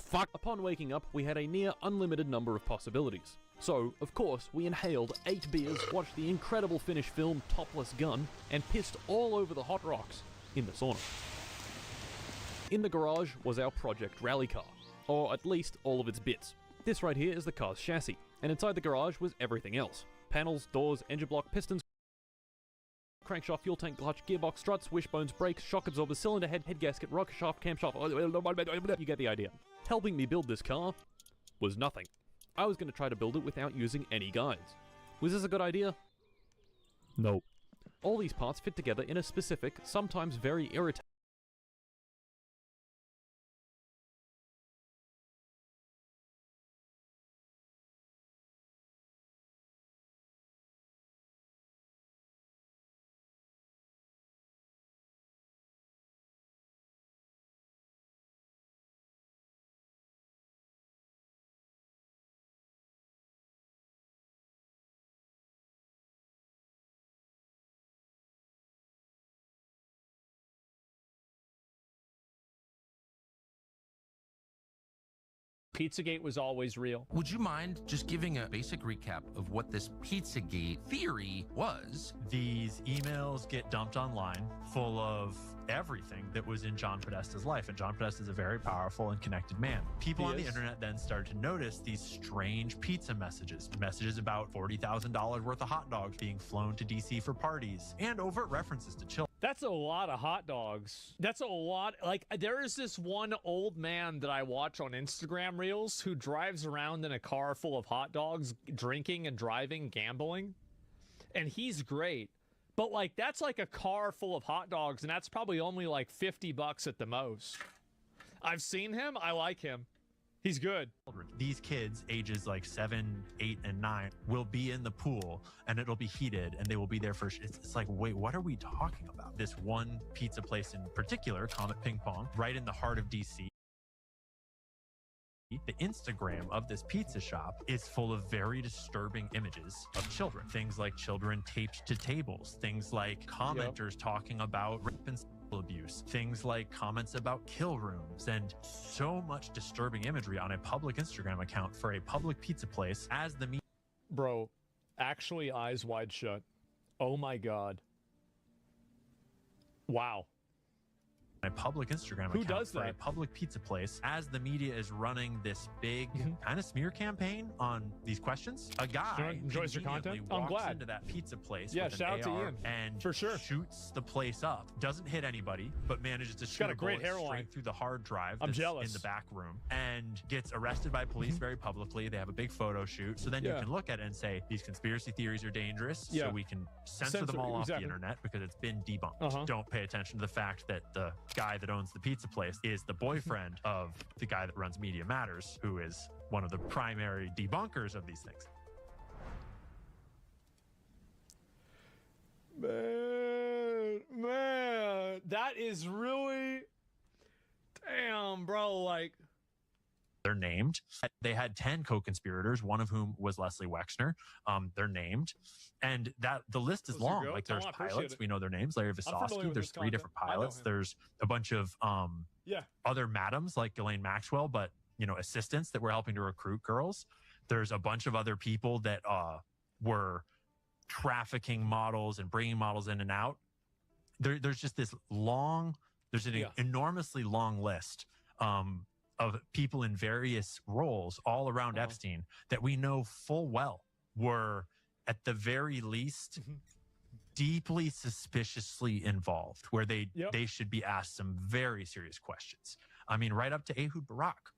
Fuck. Upon waking up, we had a near unlimited number of possibilities. So, of course, we inhaled 8 beers, watched the incredible Finnish film Topless Gun, and pissed all over the hot rocks in the sauna. In the garage was our Project Rally car, or at least all of its bits. This right here is the car's chassis, and inside the garage was everything else. Panels, doors, engine block, pistons, crankshaft, fuel tank, clutch, gearbox, struts, wishbones, brakes, shock absorbers, cylinder head, head gasket, rocker shaft, camshaft. You get the idea. Helping me build this car was nothing. I was going to try to build it without using any guides. Was this a good idea? No. All these parts fit together in a specific, sometimes very irritating Pizzagate was always real. Would you mind just giving a basic recap of what this Pizzagate theory was? These emails get dumped online full of everything that was in John Podesta's life. And John Podesta is a very powerful and connected man. People on the internet then started to notice these strange pizza messages about $40,000 worth of hot dogs being flown to DC for parties, and overt references to children. That's a lot of hot dogs. That's a lot. Like, there is this one old man that I watch on Instagram Reels who drives around in a car full of hot dogs, drinking and driving, gambling. And he's great. But, like, that's like a car full of hot dogs, and that's probably only like $50 at the most. I've seen him. I like him. He's good. These kids, ages like 7, 8, and 9, will be in the pool, and it'll be heated, and they will be there for. It's like, wait, what are we talking about? This one pizza place in particular, Comet Ping Pong, right in the heart of DC. The Instagram of this pizza shop is full of very disturbing images of children. Things like children taped to tables. Things like commenters talking about rape and sexual abuse. Things like comments about kill rooms. And so much disturbing imagery on a public Instagram account for a public pizza place as the media. Bro, actually eyes wide shut. Oh my God. Wow. A public Instagram Who account does for a that? public pizza place as the media is running this big kind of smear campaign on these questions. A guy enjoys your content. conveniently I'm walks glad. into that pizza place Yeah, with shout an out to AR Ian. and For sure. shoots the place up. Doesn't hit anybody, but manages to shoot got a great bullet hairline. straight through the hard drive I'm that's jealous. in the back room, and gets arrested by police very publicly. They have a big photo shoot. So then you Yeah. can look at it and say, these conspiracy theories are dangerous, Yeah. so we can censor them all off the internet because it's been debunked. Don't pay attention to the fact that the guy that owns the pizza place is the boyfriend of the guy that runs Media Matters, who is one of the primary debunkers of these things. Man, that is really, damn, bro. Like, They're named. They had 10 co-conspirators, one of whom was Leslie Wexner. They're named, and that the list is Those are long. good. Like, there's Oh, I appreciate pilots. it. We know their names. Larry familiar Visosky. with There's this 3 different content. I know pilots. him. There's a bunch of yeah. other madams like Ghislaine Maxwell, but assistants that were helping to recruit girls. There's a bunch of other people that were trafficking models and bringing models in and out. There's just this long. There's an enormously long list of people in various roles all around Epstein that we know full well were, at the very least, deeply suspiciously involved, where they should be asked some very serious questions. I mean, right up to Ehud Barak,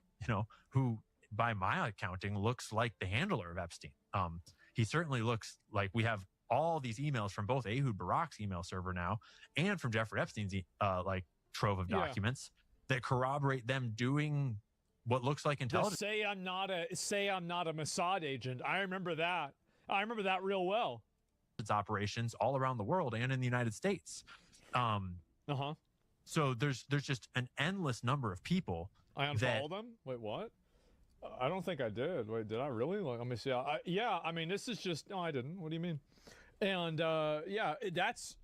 who, by my accounting, looks like the handler of Epstein. He certainly looks like, we have all these emails from both Ehud Barak's email server now and from Jeffrey Epstein's trove of documents that corroborate them doing what looks like intelligence. Say I'm not a Mossad agent. I remember that. I remember that real well. Operations all around the world and in the United States. So there's just an endless number of people. I unfollowed them? Wait, what? I don't think I did. Wait, did I really? Let me see. Yeah, I mean, this is just... No, I didn't. What do you mean? And, yeah, that's...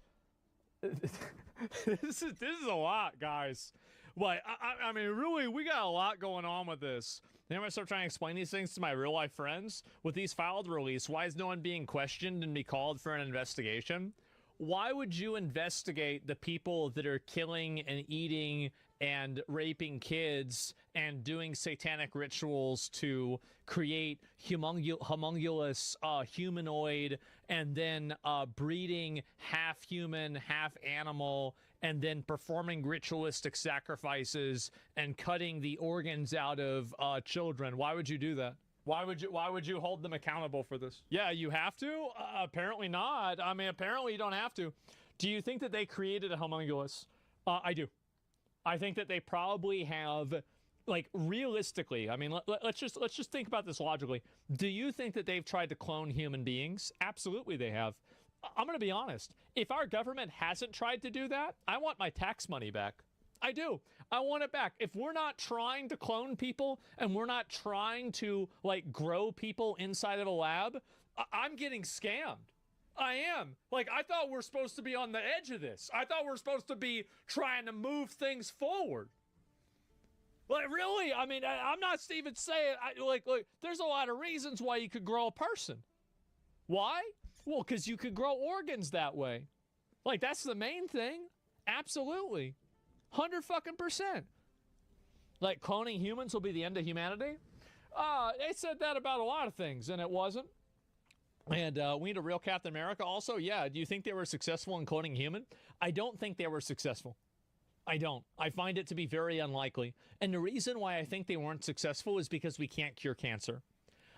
this is a lot, guys. Like, I mean, really, we got a lot going on with this. Then I'm gonna start trying to explain these things to my real life friends. With these filed release, why is no one being questioned and be called for an investigation? Why would you investigate the people that are killing and eating and raping kids and doing satanic rituals to create homunculus humanoid and then breeding half human, half animal, and then performing ritualistic sacrifices and cutting the organs out of children? Why would you do that? Why would you hold them accountable for this? Yeah, you have to? Apparently not. I mean, apparently you don't have to. Do you think that they created a homunculus? I do. I think that they probably have, like, realistically, I mean, let's just think about this logically. Do you think that they've tried to clone human beings? Absolutely they have. I'm going to be honest. If our government hasn't tried to do that, I want my tax money back. I do. I want it back. If we're not trying to clone people and we're not trying to, like, grow people inside of a lab, I'm getting scammed. I am. Like, I thought we're supposed to be on the edge of this. I thought we're supposed to be trying to move things forward. Like, really? I mean, I'm not even saying, like, there's a lot of reasons why you could grow a person. Why? Well, because you could grow organs that way. Like, that's the main thing. Absolutely. 100%. Like, cloning humans will be the end of humanity? They said that about a lot of things, and it wasn't. And we need a real Captain America also. Yeah, do you think they were successful in cloning human? I don't think they were successful. I don't. I find it to be very unlikely. And the reason why I think they weren't successful is because we can't cure cancer.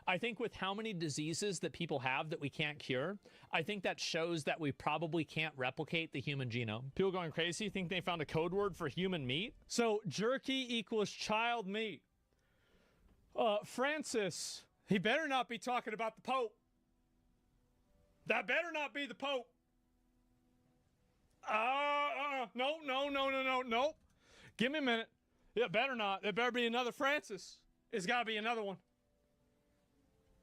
I think with how many diseases that people have that we can't cure, I think that shows that we probably can't replicate the human genome. People going crazy think they found a code word for human meat. So jerky equals child meat. Francis, he better not be talking about the Pope. That better not be the Pope. No. Give me a minute. It better not. There better be another Francis. It's got to be another one.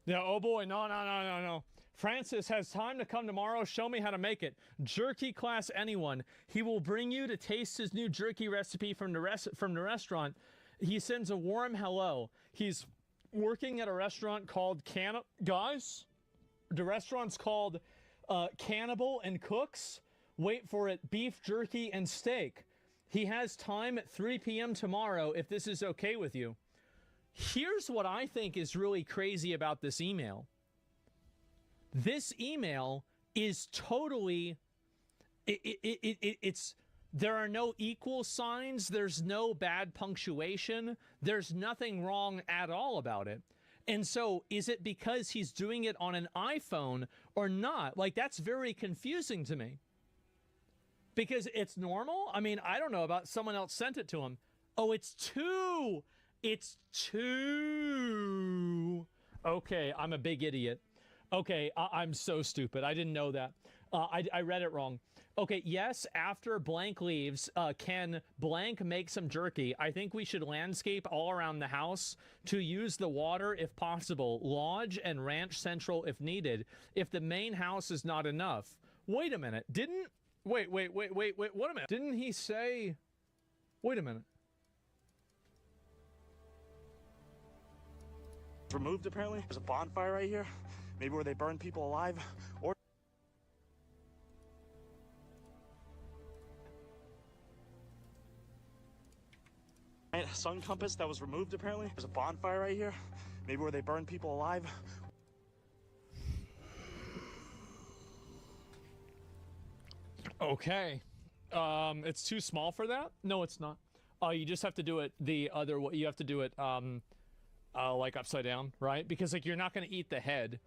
Yeah, oh boy, no. Francis has time to come tomorrow. Show me how to make it. Jerky class anyone. He will bring you to taste his new jerky recipe from the restaurant. He sends a warm hello. He's working at a restaurant called Guys, the restaurant's called Cannibal and Cooks. Wait for it, beef jerky and steak. He has time at 3 p.m. tomorrow if this is okay with you. Here's what I think is really crazy about this email. This email is totally, there are no equal signs, there's no bad punctuation, there's nothing wrong at all about it. And so, is it because he's doing it on an iPhone or not? Like, that's very confusing to me. Because it's normal? I mean, I don't know about someone else sent it to him. Oh, it's 2! It's 2! Okay, I'm a big idiot. Okay, I'm so stupid. I didn't know that. I read it wrong. Okay, yes, after blank leaves, can blank make some jerky? I think we should landscape all around the house to use the water if possible. Lodge and ranch central if needed. If the main house is not enough. Wait a minute. Wait, wait a minute. Didn't he say... Wait a minute. Removed apparently. There's a bonfire right here. Maybe where they burn people alive. Or sun compass that was removed apparently. There's a bonfire right here. Maybe where they burn people alive. Okay. It's too small for that? No, it's not. You just have to do it the other way. You have to do it like upside down, right? Because like you're not going to eat the head.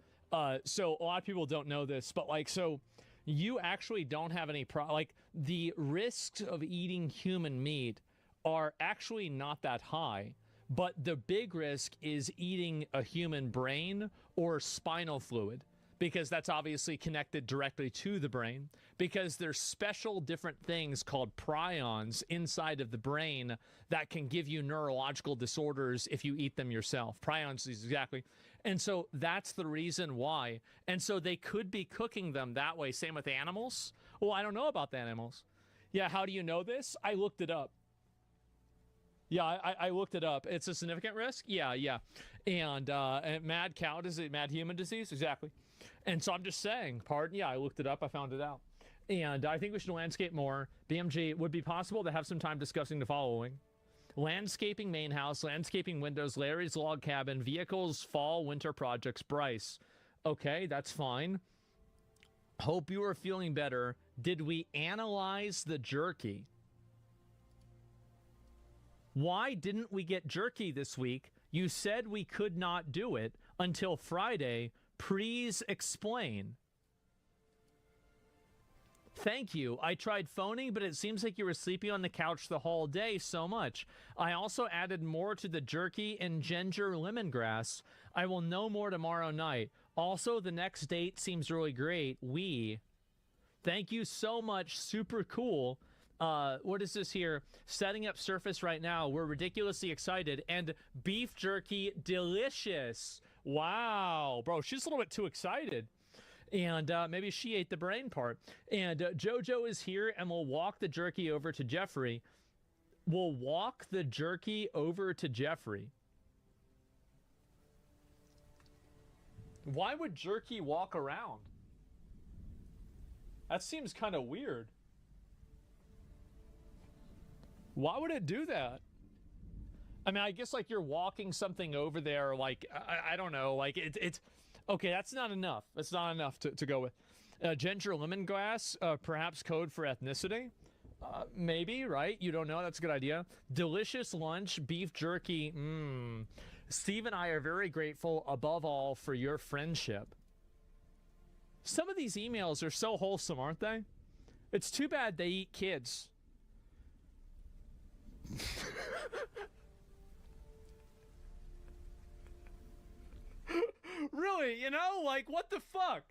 So a lot of people don't know this, but like, so you actually don't have any like the risks of eating human meat are actually not that high, but the big risk is eating a human brain or spinal fluid, because that's obviously connected directly to the brain, because there's special different things called prions inside of the brain that can give you neurological disorders if you eat them yourself. Prions, exactly. And so that's the reason why. And so they could be cooking them that way. Same with animals. Well, I don't know about the animals. Yeah, how do you know this? I looked it up. Yeah, I looked it up. It's a significant risk. Yeah. And mad cow disease, mad human disease, exactly. And so I'm just saying, pardon. Yeah, I looked it up. I found it out. And I think we should landscape more. BMG, would be possible to have some time discussing the following: landscaping main house, landscaping windows, Larry's log cabin, vehicles, fall, winter projects. Bryce. Okay, that's fine. Hope you are feeling better. Did we analyze the jerky? Why didn't we get jerky this week? You said we could not do it until Friday. Please explain. Thank you. I tried phoning, but it seems like you were sleeping on the couch the whole day so much. I also added more to the jerky and ginger lemongrass. I will know more tomorrow night. Also, the next date seems really great. Thank you so much. Super cool. What is this here? Setting up Surface right now. We're ridiculously excited. And beef jerky, delicious. Wow. Bro, she's a little bit too excited. And maybe she ate the brain part. And JoJo is here, and we'll walk the jerky over to Jeffrey. We'll walk the jerky over to Jeffrey. Why would jerky walk around? That seems kind of weird. Why would it do that? I mean, I guess like you're walking something over there, like, I don't know, like it's okay, that's not enough. That's not enough to go with. Ginger lemongrass, perhaps code for ethnicity. Maybe, right? You don't know. That's a good idea. Delicious lunch, beef jerky. Steve and I are very grateful, above all, for your friendship. Some of these emails are so wholesome, aren't they? It's too bad they eat kids. Really, you know, like, what the fuck?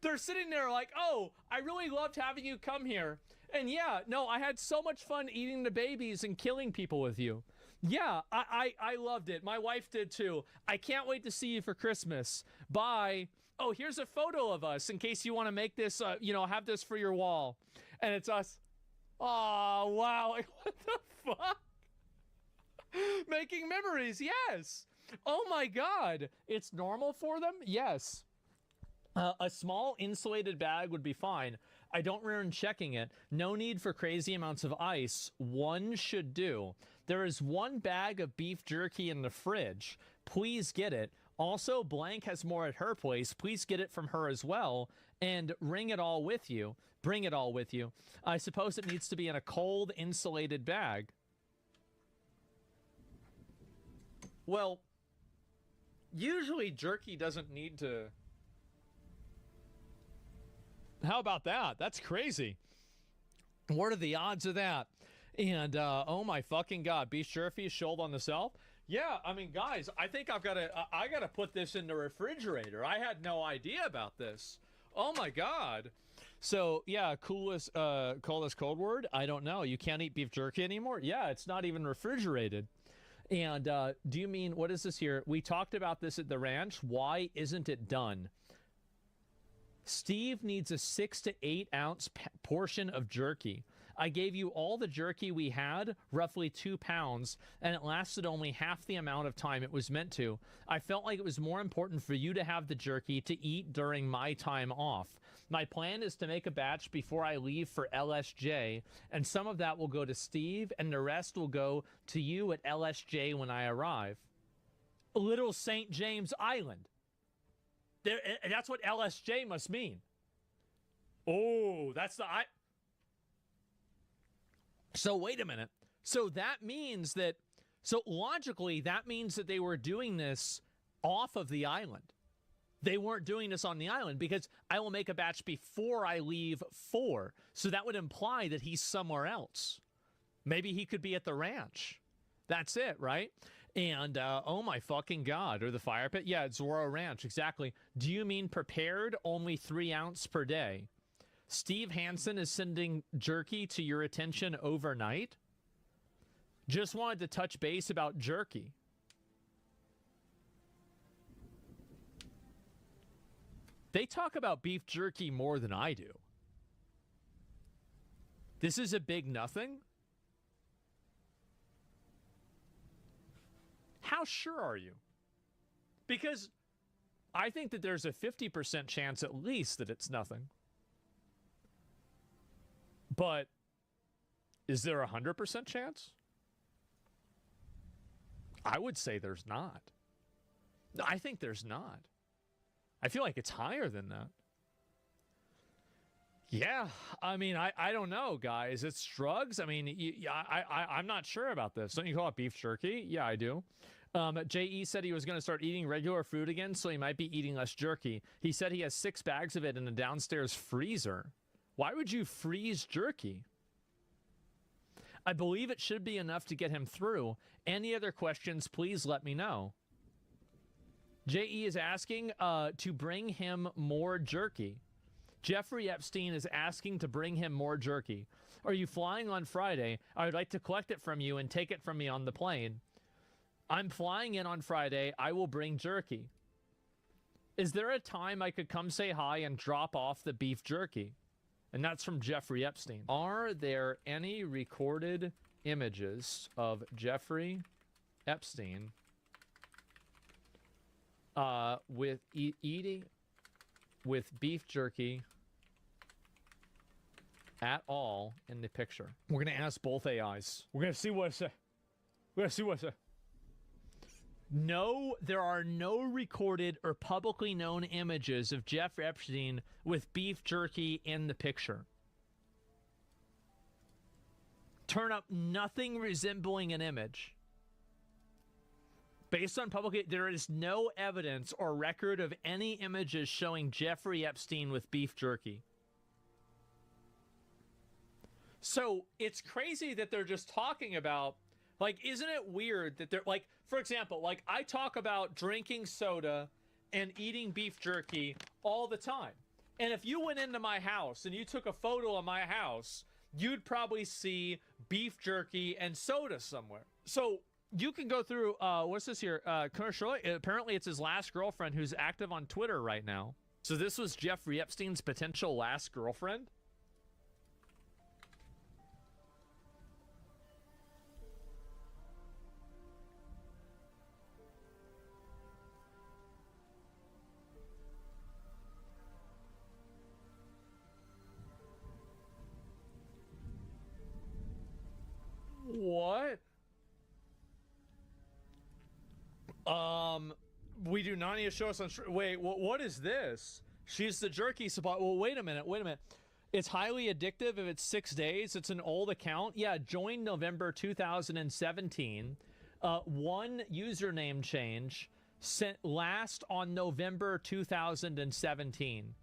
They're sitting there like, oh, I really loved having you come here. And yeah, no, I had so much fun eating the babies and killing people with you. Yeah, I loved it. My wife did too. I can't wait to see you for Christmas. Bye. Oh, here's a photo of us in case you want to make this, you know, have this for your wall. And it's us. Oh, wow. Like, what the fuck? Making memories, yes. Oh my God. It's normal for them? Yes. A small insulated bag would be fine. I don't remember checking it. No need for crazy amounts of ice. One should do. There is one bag of beef jerky in the fridge. Please get it. Also, Blank has more at her place. Please get it from her as well. And bring it all with you. Bring it all with you. I suppose it needs to be in a cold, insulated bag. Well, usually jerky doesn't need to... How about that? That's crazy. What are the odds of that? And, oh my fucking God, beef jerky shoulder on the shelf? Yeah, I mean, guys, I think I gotta put this in the refrigerator. I had no idea about this. Oh my God. So, yeah, coolest code word? I don't know. You can't eat beef jerky anymore? Yeah, it's not even refrigerated. And do you mean, what is this here? We talked about this at the ranch. Why isn't it done? Steve needs a 6 to 8 ounce portion of jerky. I gave you all the jerky we had, roughly 2 pounds, and it lasted only half the amount of time it was meant to. I felt like it was more important for you to have the jerky to eat during my time off. My plan is to make a batch before I leave for LSJ, and some of that will go to Steve, and the rest will go to you at LSJ when I arrive. Little St. James Island. That's what LSJ must mean. Oh, that's the... So wait a minute. So that means that... So logically, that means that they were doing this off of the island. They weren't doing this on the island because I will make a batch before I leave for. So that would imply that he's somewhere else. Maybe he could be at the ranch. That's it, right? And, oh my fucking God, or the fire pit? Yeah, it's Zorro Ranch, exactly. Do you mean prepared only 3 ounce per day? Steve Hansen is sending jerky to your attention overnight? Just wanted to touch base about jerky. They talk about beef jerky more than I do. This is a big nothing? How sure are you? Because I think that there's a 50% chance at least that it's nothing. But is there a 100% chance? I would say there's not. I think there's not. I feel like it's higher than that. Yeah, I mean, I don't know, guys. It's drugs. I mean, I'm not sure about this. Don't you call it beef jerky? Yeah, I do. J.E. said he was going to start eating regular food again, so he might be eating less jerky. He said he has 6 bags of it in a downstairs freezer. Why would you freeze jerky? I believe it should be enough to get him through. Any other questions, please let me know. J.E. is asking to bring him more jerky. Jeffrey Epstein is asking to bring him more jerky. Are you flying on Friday? I would like to collect it from you and take it from me on the plane. I'm flying in on Friday. I will bring jerky. Is there a time I could come say hi and drop off the beef jerky? And that's from Jeffrey Epstein. Are there any recorded images of Jeffrey Epstein with eating with beef jerky at all in the picture? We're going to ask both AIs. We're going to see what it says. We're going to see what it says. No, there are no recorded or publicly known images of Jeffrey Epstein with beef jerky in the picture. Turn up nothing resembling an image. Based on public, there is no evidence or record of any images showing Jeffrey Epstein with beef jerky. So it's crazy that they're just talking about, like, isn't it weird that they're, like, for example, like, I talk about drinking soda and eating beef jerky all the time. And if you went into my house and you took a photo of my house, you'd probably see beef jerky and soda somewhere. So you can go through, what's this here? Commercial. Apparently it's his last girlfriend who's active on Twitter right now. So this was Jeffrey Epstein's potential last girlfriend? What? We do not need to show us on. Wait, what is this? She's the jerky supply. Well, wait a minute. It's highly addictive if it's 6 days. It's an old account. Yeah, joined November 2017. One username change sent last on November 2017.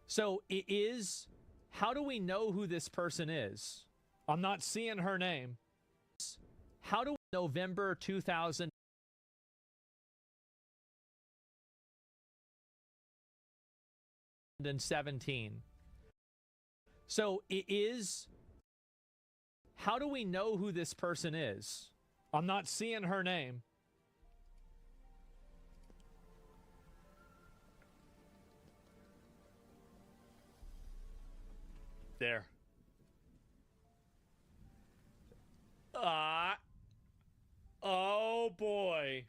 So it is. How do we know who this person is? I'm not seeing her name. How do November 2017? So it is. How do we know who this person is? I'm not seeing her name. There. Oh boy.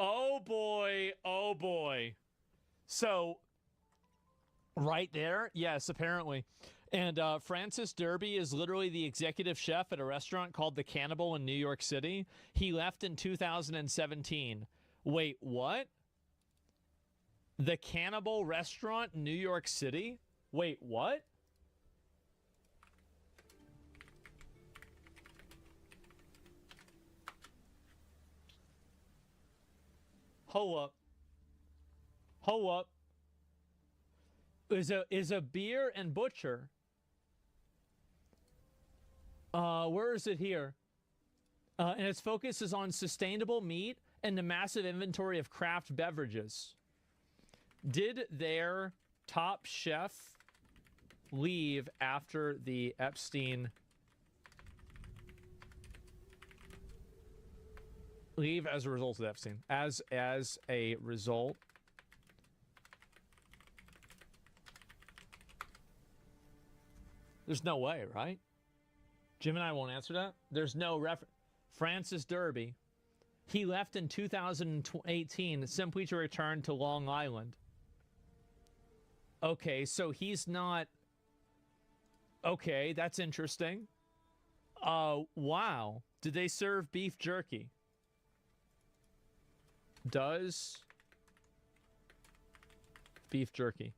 Oh boy, oh boy. So, right there, yes, apparently. And Francis Derby is literally the executive chef at a restaurant called The Cannibal in New York City. He left in 2017. Wait, what? The Cannibal restaurant in New York City? Wait, what? Hold up. Is a beer and butcher. Where is it here? And its focus is on sustainable meat and the massive inventory of craft beverages. Did their Top Chef leave after the Epstein leave as a result of Epstein. As a result. There's no way, right? Jim and I won't answer that. There's no reference. Francis Derby. He left in 2018 simply to return to Long Island. Okay, so he's not... Okay, that's interesting. Wow. Did they serve beef jerky? Does beef jerky.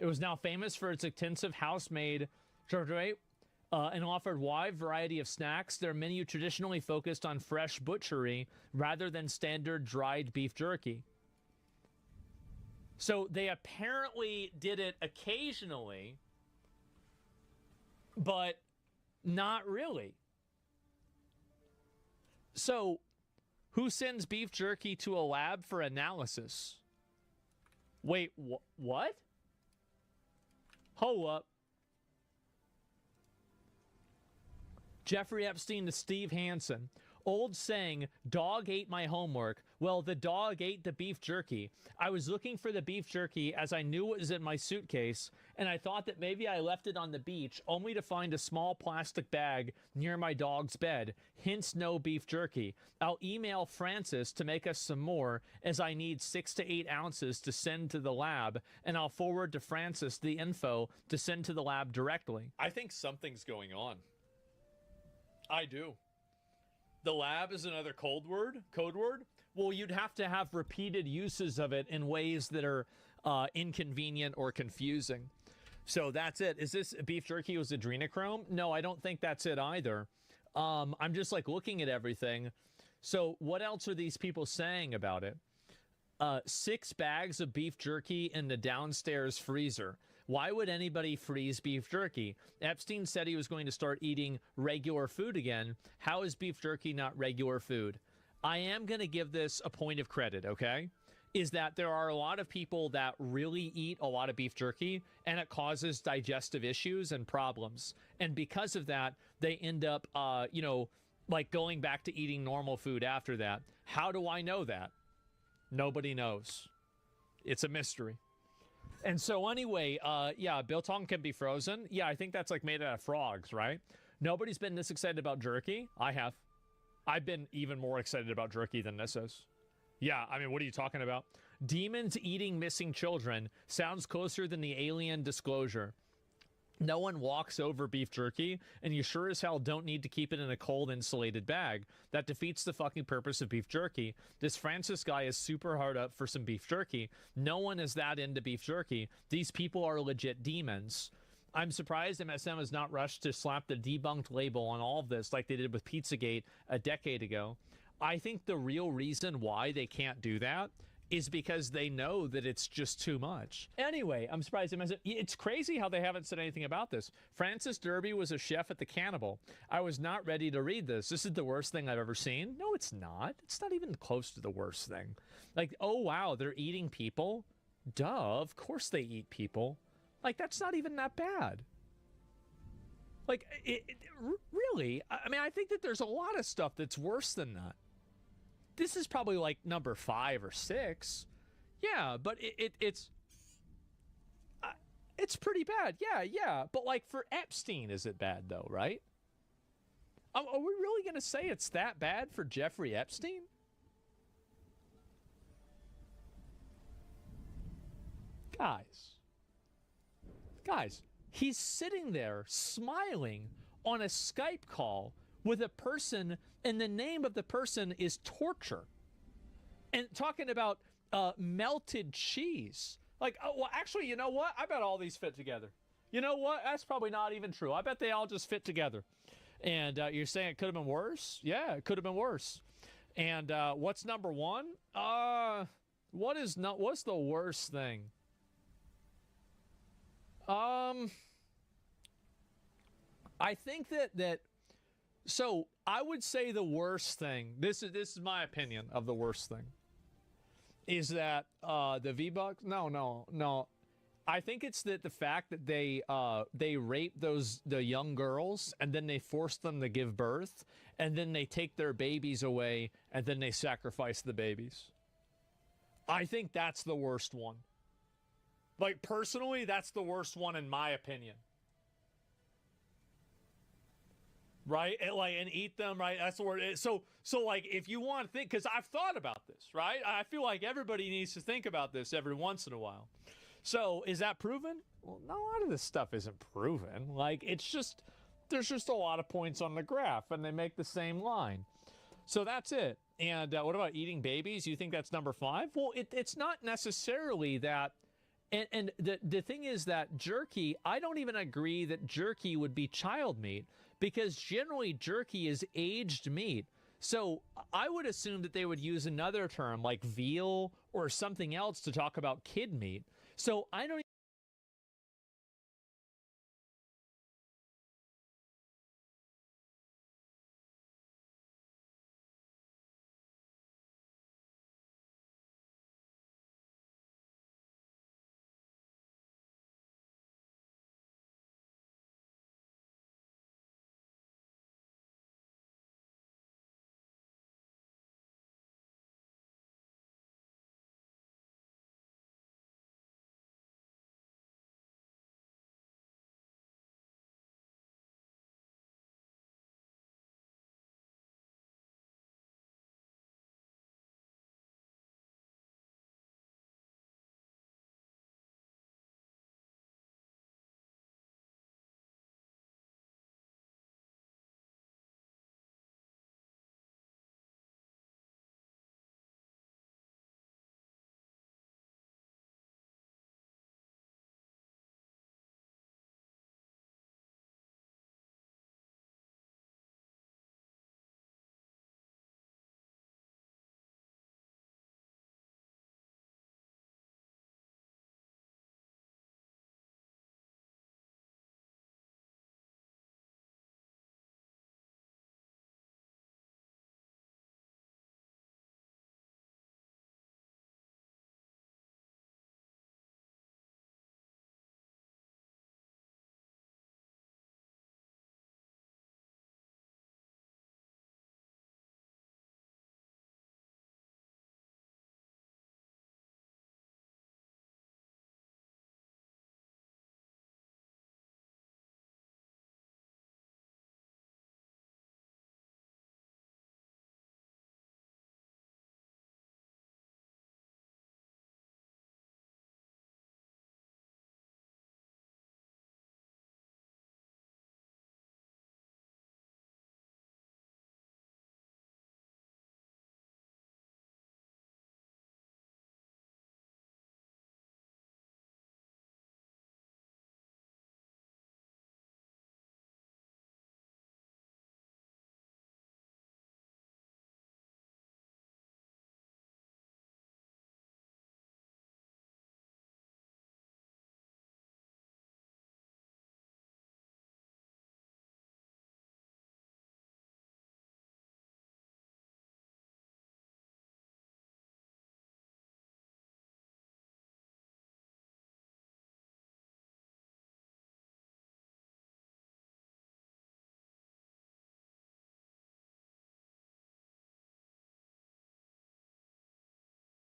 It was now famous for its extensive house-made charcuterie and offered wide variety of snacks. Their menu traditionally focused on fresh butchery rather than standard dried beef jerky. So they apparently did it occasionally, but not really. So, who sends beef jerky to a lab for analysis? Wait, what? Hold up. Jeffrey Epstein to Steve Hansen. Old saying, dog ate my homework. Well, the dog ate the beef jerky. I was looking for the beef jerky as I knew it was in my suitcase, and I thought that maybe I left it on the beach, only to find a small plastic bag near my dog's bed. Hence, no beef jerky. I'll email Francis to make us some more, as I need 6 to 8 ounces to send to the lab, and I'll forward to Francis the info to send to the lab directly. I think something's going on. I do. The lab is another code word? Well, you'd have to have repeated uses of it in ways that are inconvenient or confusing. So that's it. Is this beef jerky was adrenochrome? No, I don't think that's it either. I'm just like looking at everything. So what else are these people saying about it? 6 bags of beef jerky in the downstairs freezer. Why would anybody freeze beef jerky? Epstein said he was going to start eating regular food again. How is beef jerky not regular food? I am going to give this a point of credit, okay? Is that there are a lot of people that really eat a lot of beef jerky, and it causes digestive issues and problems. And because of that, they end up, you know, like going back to eating normal food after that. How do I know that? Nobody knows. It's a mystery. And so anyway, yeah, biltong can be frozen. Yeah, I think that's like made out of frogs, right? Nobody's been this excited about jerky. I have. I've been even more excited about jerky than this is. Yeah, I mean, what are you talking about? Demons eating missing children sounds closer than the alien disclosure. No one walks over beef jerky, and you sure as hell don't need to keep it in a cold, insulated bag. That defeats the fucking purpose of beef jerky. This Francis guy is super hard up for some beef jerky. No one is that into beef jerky. These people are legit demons. I'm surprised MSM has not rushed to slap the debunked label on all of this like they did with Pizzagate a decade ago. I think the real reason why they can't do that is because they know that it's just too much. Anyway, I'm surprised MSM... It's crazy how they haven't said anything about this. Francis Derby was a chef at the Cannibal. I was not ready to read this. This is the worst thing I've ever seen. No, it's not. It's not even close to the worst thing. Like, oh, wow, they're eating people? Duh, of course they eat people. Like, that's not even that bad. Like, really? I mean, I think that there's a lot of stuff that's worse than that. This is probably like number 5 or 6. Yeah, but it's pretty bad. Yeah. But like for Epstein, is it bad though, right? Are we really going to say it's that bad for Jeffrey Epstein? Guys, he's sitting there smiling on a Skype call with a person, and the name of the person is torture. And talking about melted cheese. Like, oh, well, actually, you know what? I bet all these fit together. You know what? That's probably not even true. I bet they all just fit together. And you're saying it could have been worse? Yeah, it could have been worse. And what's number 1? What's the worst thing? I think that So I would say the worst thing, this is my opinion of the worst thing, is that the V-Bucks, no. I think it's that the fact that they rape the young girls and then they force them to give birth and then they take their babies away and then they sacrifice the babies. I think that's the worst one. Like, personally, that's the worst one in my opinion. Right? And eat them, right? That's the word. So like, if you want to think, because I've thought about this, right? I feel like everybody needs to think about this every once in a while. So, is that proven? Well, no, a lot of this stuff isn't proven. Like, it's just, there's just a lot of points on the graph, and they make the same line. So that's it. And what about eating babies? You think that's number 5? Well, it's not necessarily that. And the thing is that jerky, I don't even agree that jerky would be child meat, because generally jerky is aged meat. So I would assume that they would use another term like veal or something else to talk about kid meat. So I don't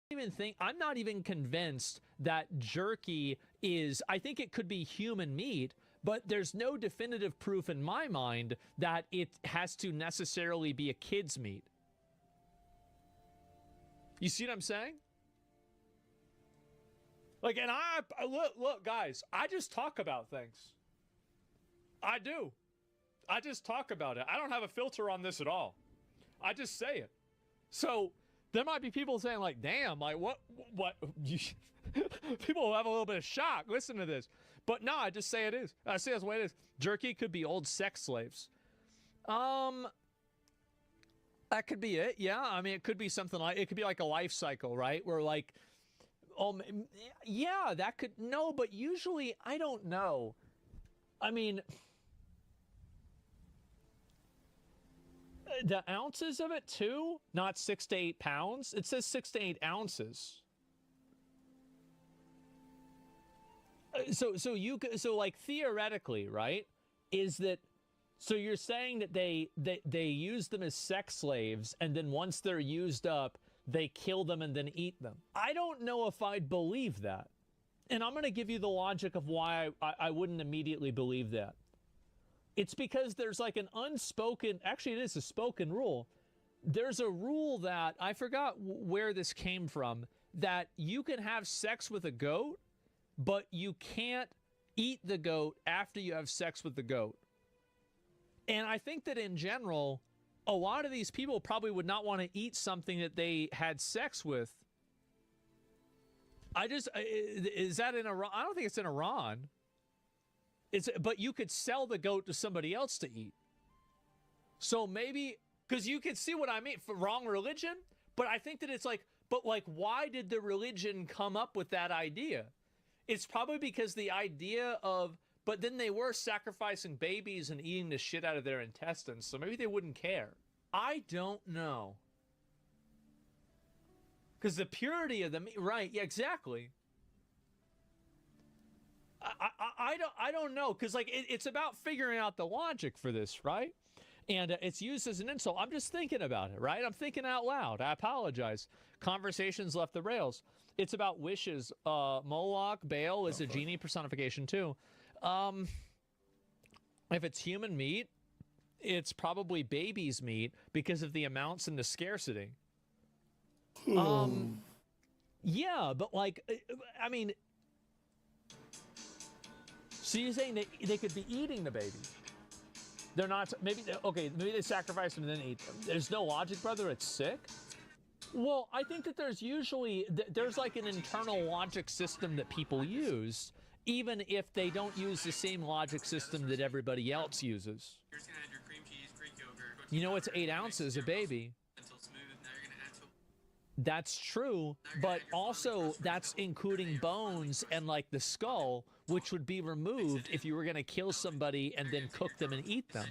even think, I'm not even convinced that jerky is, I think it could be human meat, but there's no definitive proof in my mind that it has to necessarily be a kid's meat. You see what I'm saying? Like, and look, guys, I just talk about things. I do. I just talk about it. I don't have a filter on this at all. I just say it. So there might be people saying like, damn, like what, people will have a little bit of shock. Listen to this. But no, I just say it is. I say that's the way it is. Jerky could be old sex slaves. That could be it. Yeah. I mean, it could be something like, it could be like a life cycle, right? Where like, yeah, that could, no, but usually I don't know. I mean, The ounces of it too, not 6 to 8 pounds. It says 6 to 8 ounces. So like theoretically, right? Is that so? You're saying that they use them as sex slaves, and then once they're used up, they kill them and then eat them. I don't know if I'd believe that, and I'm going to give you the logic of why I wouldn't immediately believe that. It's because there's like an unspoken, actually it is a spoken rule. There's a rule that, I forgot where this came from, that you can have sex with a goat, but you can't eat the goat after you have sex with the goat. And I think that in general, a lot of these people probably would not want to eat something that they had sex with. Is that in Iran? I don't think it's in Iran. But you could sell the goat to somebody else to eat. So maybe, because you can see what I mean, for wrong religion, but I think that it's like, but like, why did the religion come up with that idea? It's probably because the idea of, but then they were sacrificing babies and eating the shit out of their intestines, so maybe they wouldn't care. I don't know. Because the purity of the meat, right, yeah, exactly. I don't know, because like it's about figuring out the logic for this, right? And it's used as an insult. I'm just thinking about it, right? I'm thinking out loud. I apologize. Conversations left the rails. It's about wishes. Moloch, Baal is a genie personification too. If it's human meat, it's probably baby's meat because of the amounts and the scarcity. Yeah, but like, I mean, so you're saying that they could be eating the baby? They're not. Maybe okay. Maybe they sacrifice them and then eat them. There's no logic, brother. It's sick. Well, I think that there's usually there's like an internal logic system that people use, even if they don't use the same logic system that everybody else uses. You're just gonna add your cream cheese, Greek yogurt. You know, it's 8 ounces a baby. That's true, but also that's including bones and like the skull, which would be removed if you were going to kill somebody and then cook them and eat them.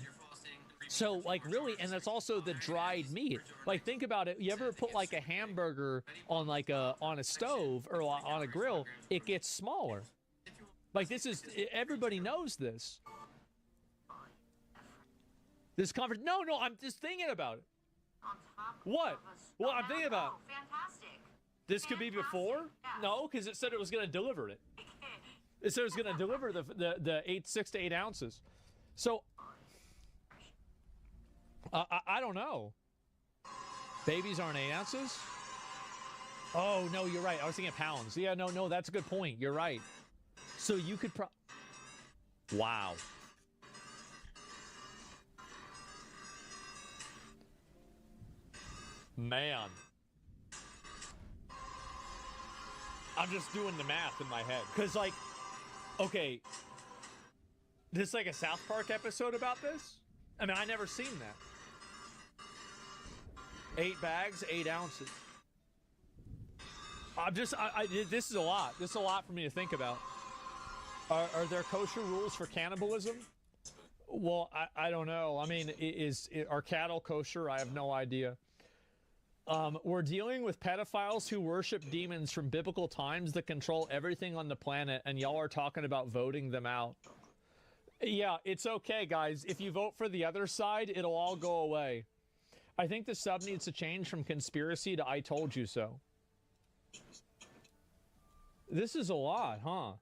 So like really, and that's also the dried meat. Like think about it. You ever put like a hamburger on like on a stove or on a grill, it gets smaller. Like this is, everybody knows this. This conference, no, I'm just thinking about it. What? Well, I'm thinking about it. Fantastic. This could be before? No, because it said it was going to deliver it. It said it was going to deliver the 6 to 8 ounces. So, I don't know. Babies aren't 8 ounces? Oh, no, you're right. I was thinking pounds. Yeah, no, that's a good point. You're right. So you could wow. Man. I'm just doing the math in my head. Because, like, okay, this is like a South Park episode about this? I mean, I never seen that. 8 bags, 8 ounces. This is a lot. This is a lot for me to think about. Are there kosher rules for cannibalism? Well, I don't know. I mean, are cattle kosher? I have no idea. We're dealing with pedophiles who worship demons from biblical times that control everything on the planet, and y'all are talking about voting them out. Yeah, it's okay, guys. If you vote for the other side, it'll all go away. I think the sub needs to change from conspiracy to I told you so. This is a lot, huh?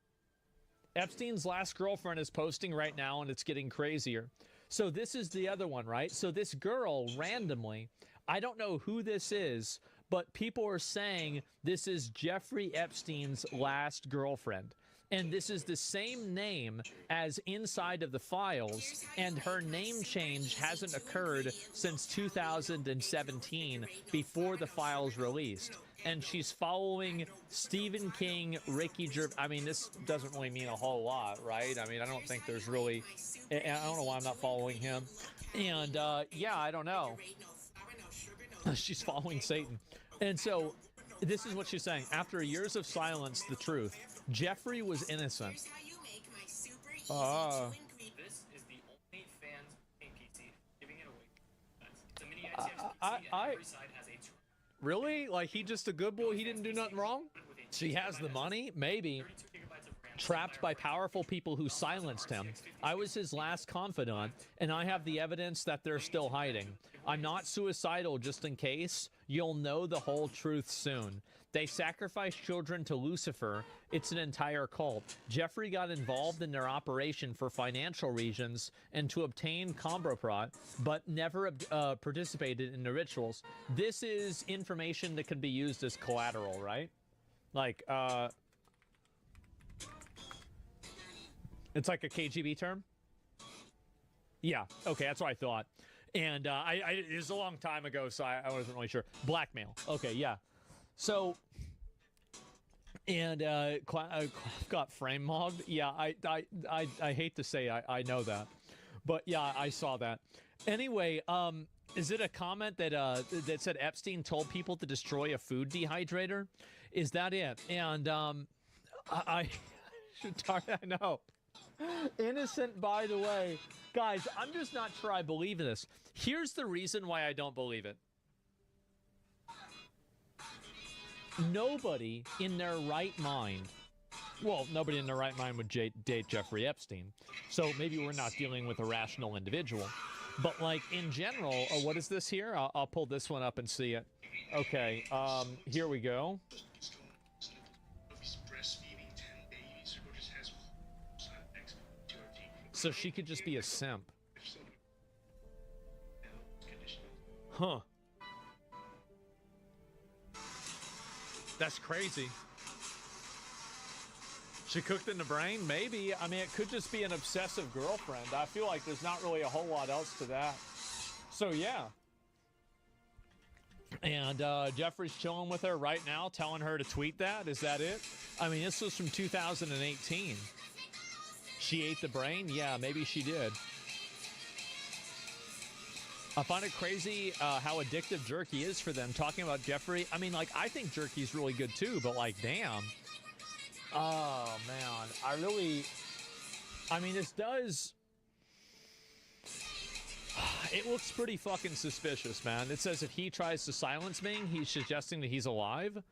Epstein's last girlfriend is posting right now, and it's getting crazier. So this is the other one, right? So this girl, randomly, I don't know who this is, but people are saying this is Jeffrey Epstein's last girlfriend. And this is the same name as inside of the files, and her name change hasn't occurred since 2017, before the files released. And she's following Stephen King, Ricky Gervais. I mean, this doesn't really mean a whole lot, right? I mean, I don't think there's really, I don't know why I'm not following him. And yeah, I don't know. She's following Satan. And so this is what she's saying. After years of silence, the truth. Jeffrey was innocent. This is the only fans PC giving it away. It's a mini Really? Like, he just a good boy? He didn't do nothing wrong? She has the money? Maybe. Trapped by powerful people who silenced him. I was his last confidant, and I have the evidence that they're still hiding. I'm not suicidal, just in case. You'll know the whole truth soon. They sacrificed children to Lucifer. It's an entire cult. Jeffrey got involved in their operation for financial reasons and to obtain Comboprot, but never participated in the rituals. This is information that can be used as collateral, right? Like, it's like a KGB term? Yeah, okay, that's what I thought. And it was a long time ago, so I wasn't really sure. Blackmail. Okay, yeah. So, and got frame mogged. Yeah, I hate to say I know that, but yeah, I saw that. Anyway, is it a comment that that said Epstein told people to destroy a food dehydrator? Is that it? And I should talk. I know. Innocent, by the way. Guys, I'm just not sure I believe this. Here's the reason why I don't believe it. Nobody in their right mind, well, nobody in their right mind would date Jeffrey Epstein. So maybe we're not dealing with a rational individual. But like in general, what is this here? I'll pull this one up and see it. Okay, here we go. So she could just be a simp. Huh. That's crazy. She cooked in the brain? Maybe. I mean, it could just be an obsessive girlfriend. I feel like there's not really a whole lot else to that. So, yeah. And Jeffrey's chilling with her right now, telling her to tweet that. Is that it? I mean, this was from 2018. She ate the brain? Yeah, maybe she did. I find it crazy how addictive jerky is for them. Talking about Jeffrey, I mean, like, I think jerky's really good too, but like, damn. Oh, man. I mean, this does... It looks pretty fucking suspicious, man. It says if he tries to silence me, he's suggesting that he's alive.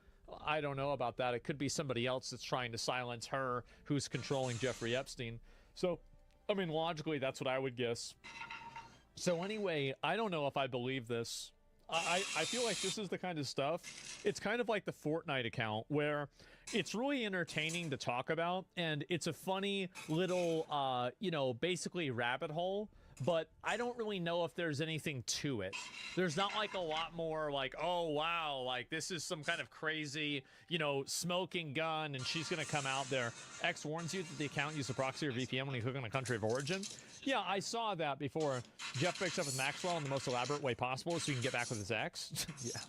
I don't know about that. It could be somebody else that's trying to silence her who's controlling Jeffrey Epstein. So, I mean, logically, that's what I would guess. So anyway, I don't know if I believe this. I feel like this is the kind of stuff, it's kind of like the Fortnite account where it's really entertaining to talk about, and it's a funny little, you know, basically rabbit hole, but I don't really know if there's anything to it. There's not like a lot more like, oh, wow, like this is some kind of crazy, you know, smoking gun and she's going to come out there. X warns you that the account used a proxy or VPN when you click on a country of origin. Yeah, I saw that before. Jeff breaks up with Maxwell in the most elaborate way possible so he can get back with his ex. Yeah.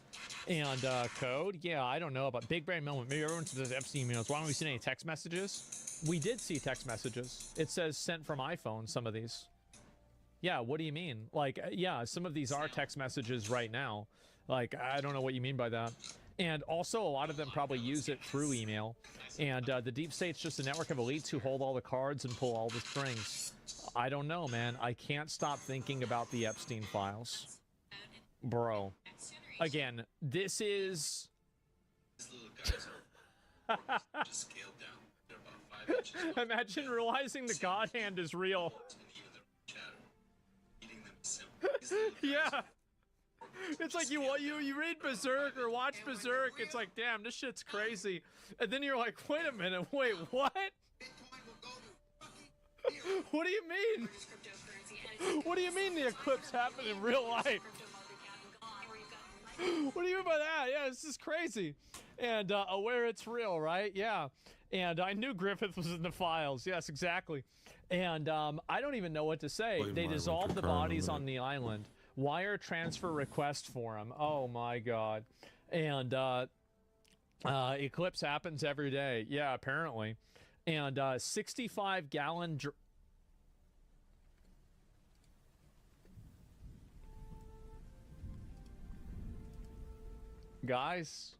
And code. Yeah, I don't know about Big Brain Moment. Maybe everyone does Epstein emails. Why don't we see any text messages? We did see text messages. It says sent from iPhone, some of these. Yeah, what do you mean? Like, yeah, some of these are text messages right now. Like, I don't know what you mean by that. And also, a lot of them probably use it through email. And the deep state's just a network of elites who hold all the cards and pull all the strings. I don't know, man. I can't stop thinking about the Epstein files. Bro. Again, this is... Imagine realizing the God Hand is real. Yeah. It's like you read Berserk or watch Berserk, it's like, damn, this shit's crazy. And then you're like, wait a minute, wait, what? What do you mean? What do you mean the eclipse happened in real life? What do you mean by that? Yeah, this is crazy. And aware it's real, right? Yeah. And I knew Griffith was in the files. Yes, exactly. And I don't even know what to say. They dissolved the bodies on the island. Wire transfer request form. Oh my God. And eclipse happens every day. Yeah, apparently. And 65-gallon... Guys...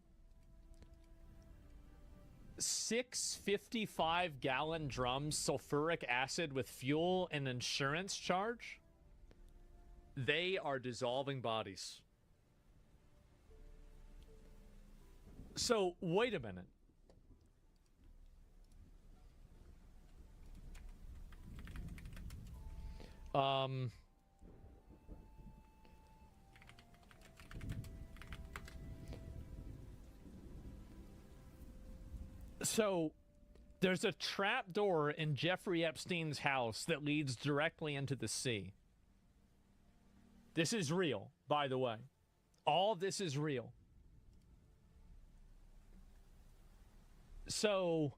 6 55-gallon drums sulfuric acid with fuel and insurance charge? They are dissolving bodies. So, wait a minute. So, there's a trap door in Jeffrey Epstein's house that leads directly into the sea. This is real, by the way. All of this is real. So,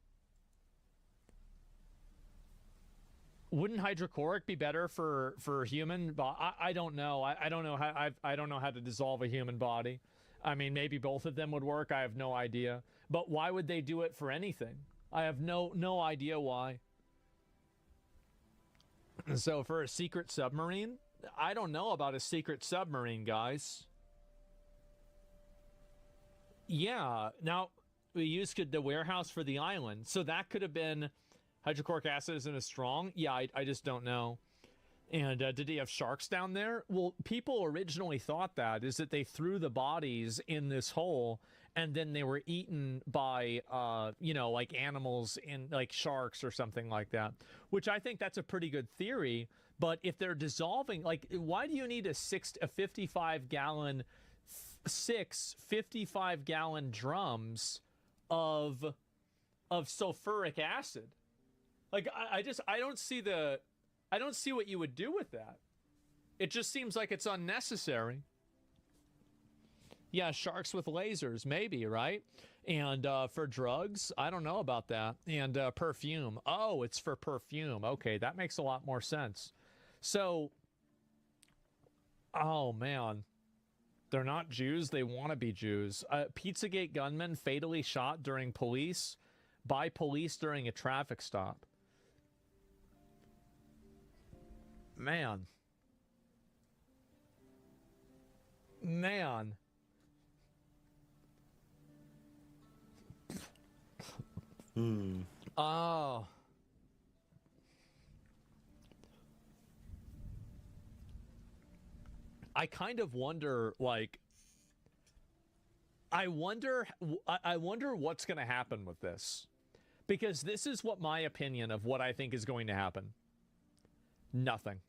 wouldn't hydrochloric be better for human? I don't know. I don't know how. I don't know how to dissolve a human body. I mean, maybe both of them would work. I have no idea. But why would they do it for anything? I have no idea why. So for a secret submarine, I don't know about a secret submarine, guys. Yeah. Now we used the warehouse for the island, so that could have been hydrochloric acid isn't as strong. Yeah, I just don't know. And did he have sharks down there? Well, people originally thought that they threw the bodies in this hole and then they were eaten by, like animals in like sharks or something like that, which I think that's a pretty good theory. But if they're dissolving, like, why do you need a 55-gallon, 55-gallon drums of sulfuric acid? Like, I don't see what you would do with that. It just seems like it's unnecessary. Yeah, sharks with lasers, maybe, right? And for drugs, I don't know about that. And perfume. Oh, it's for perfume. Okay, that makes a lot more sense. So, oh man, they're not Jews. They want to be Jews. Pizzagate gunman fatally shot by police during a traffic stop. Man. Oh. I kind of wonder, like, I wonder what's going to happen with this. Because this is what my opinion of what I think is going to happen. Nothing.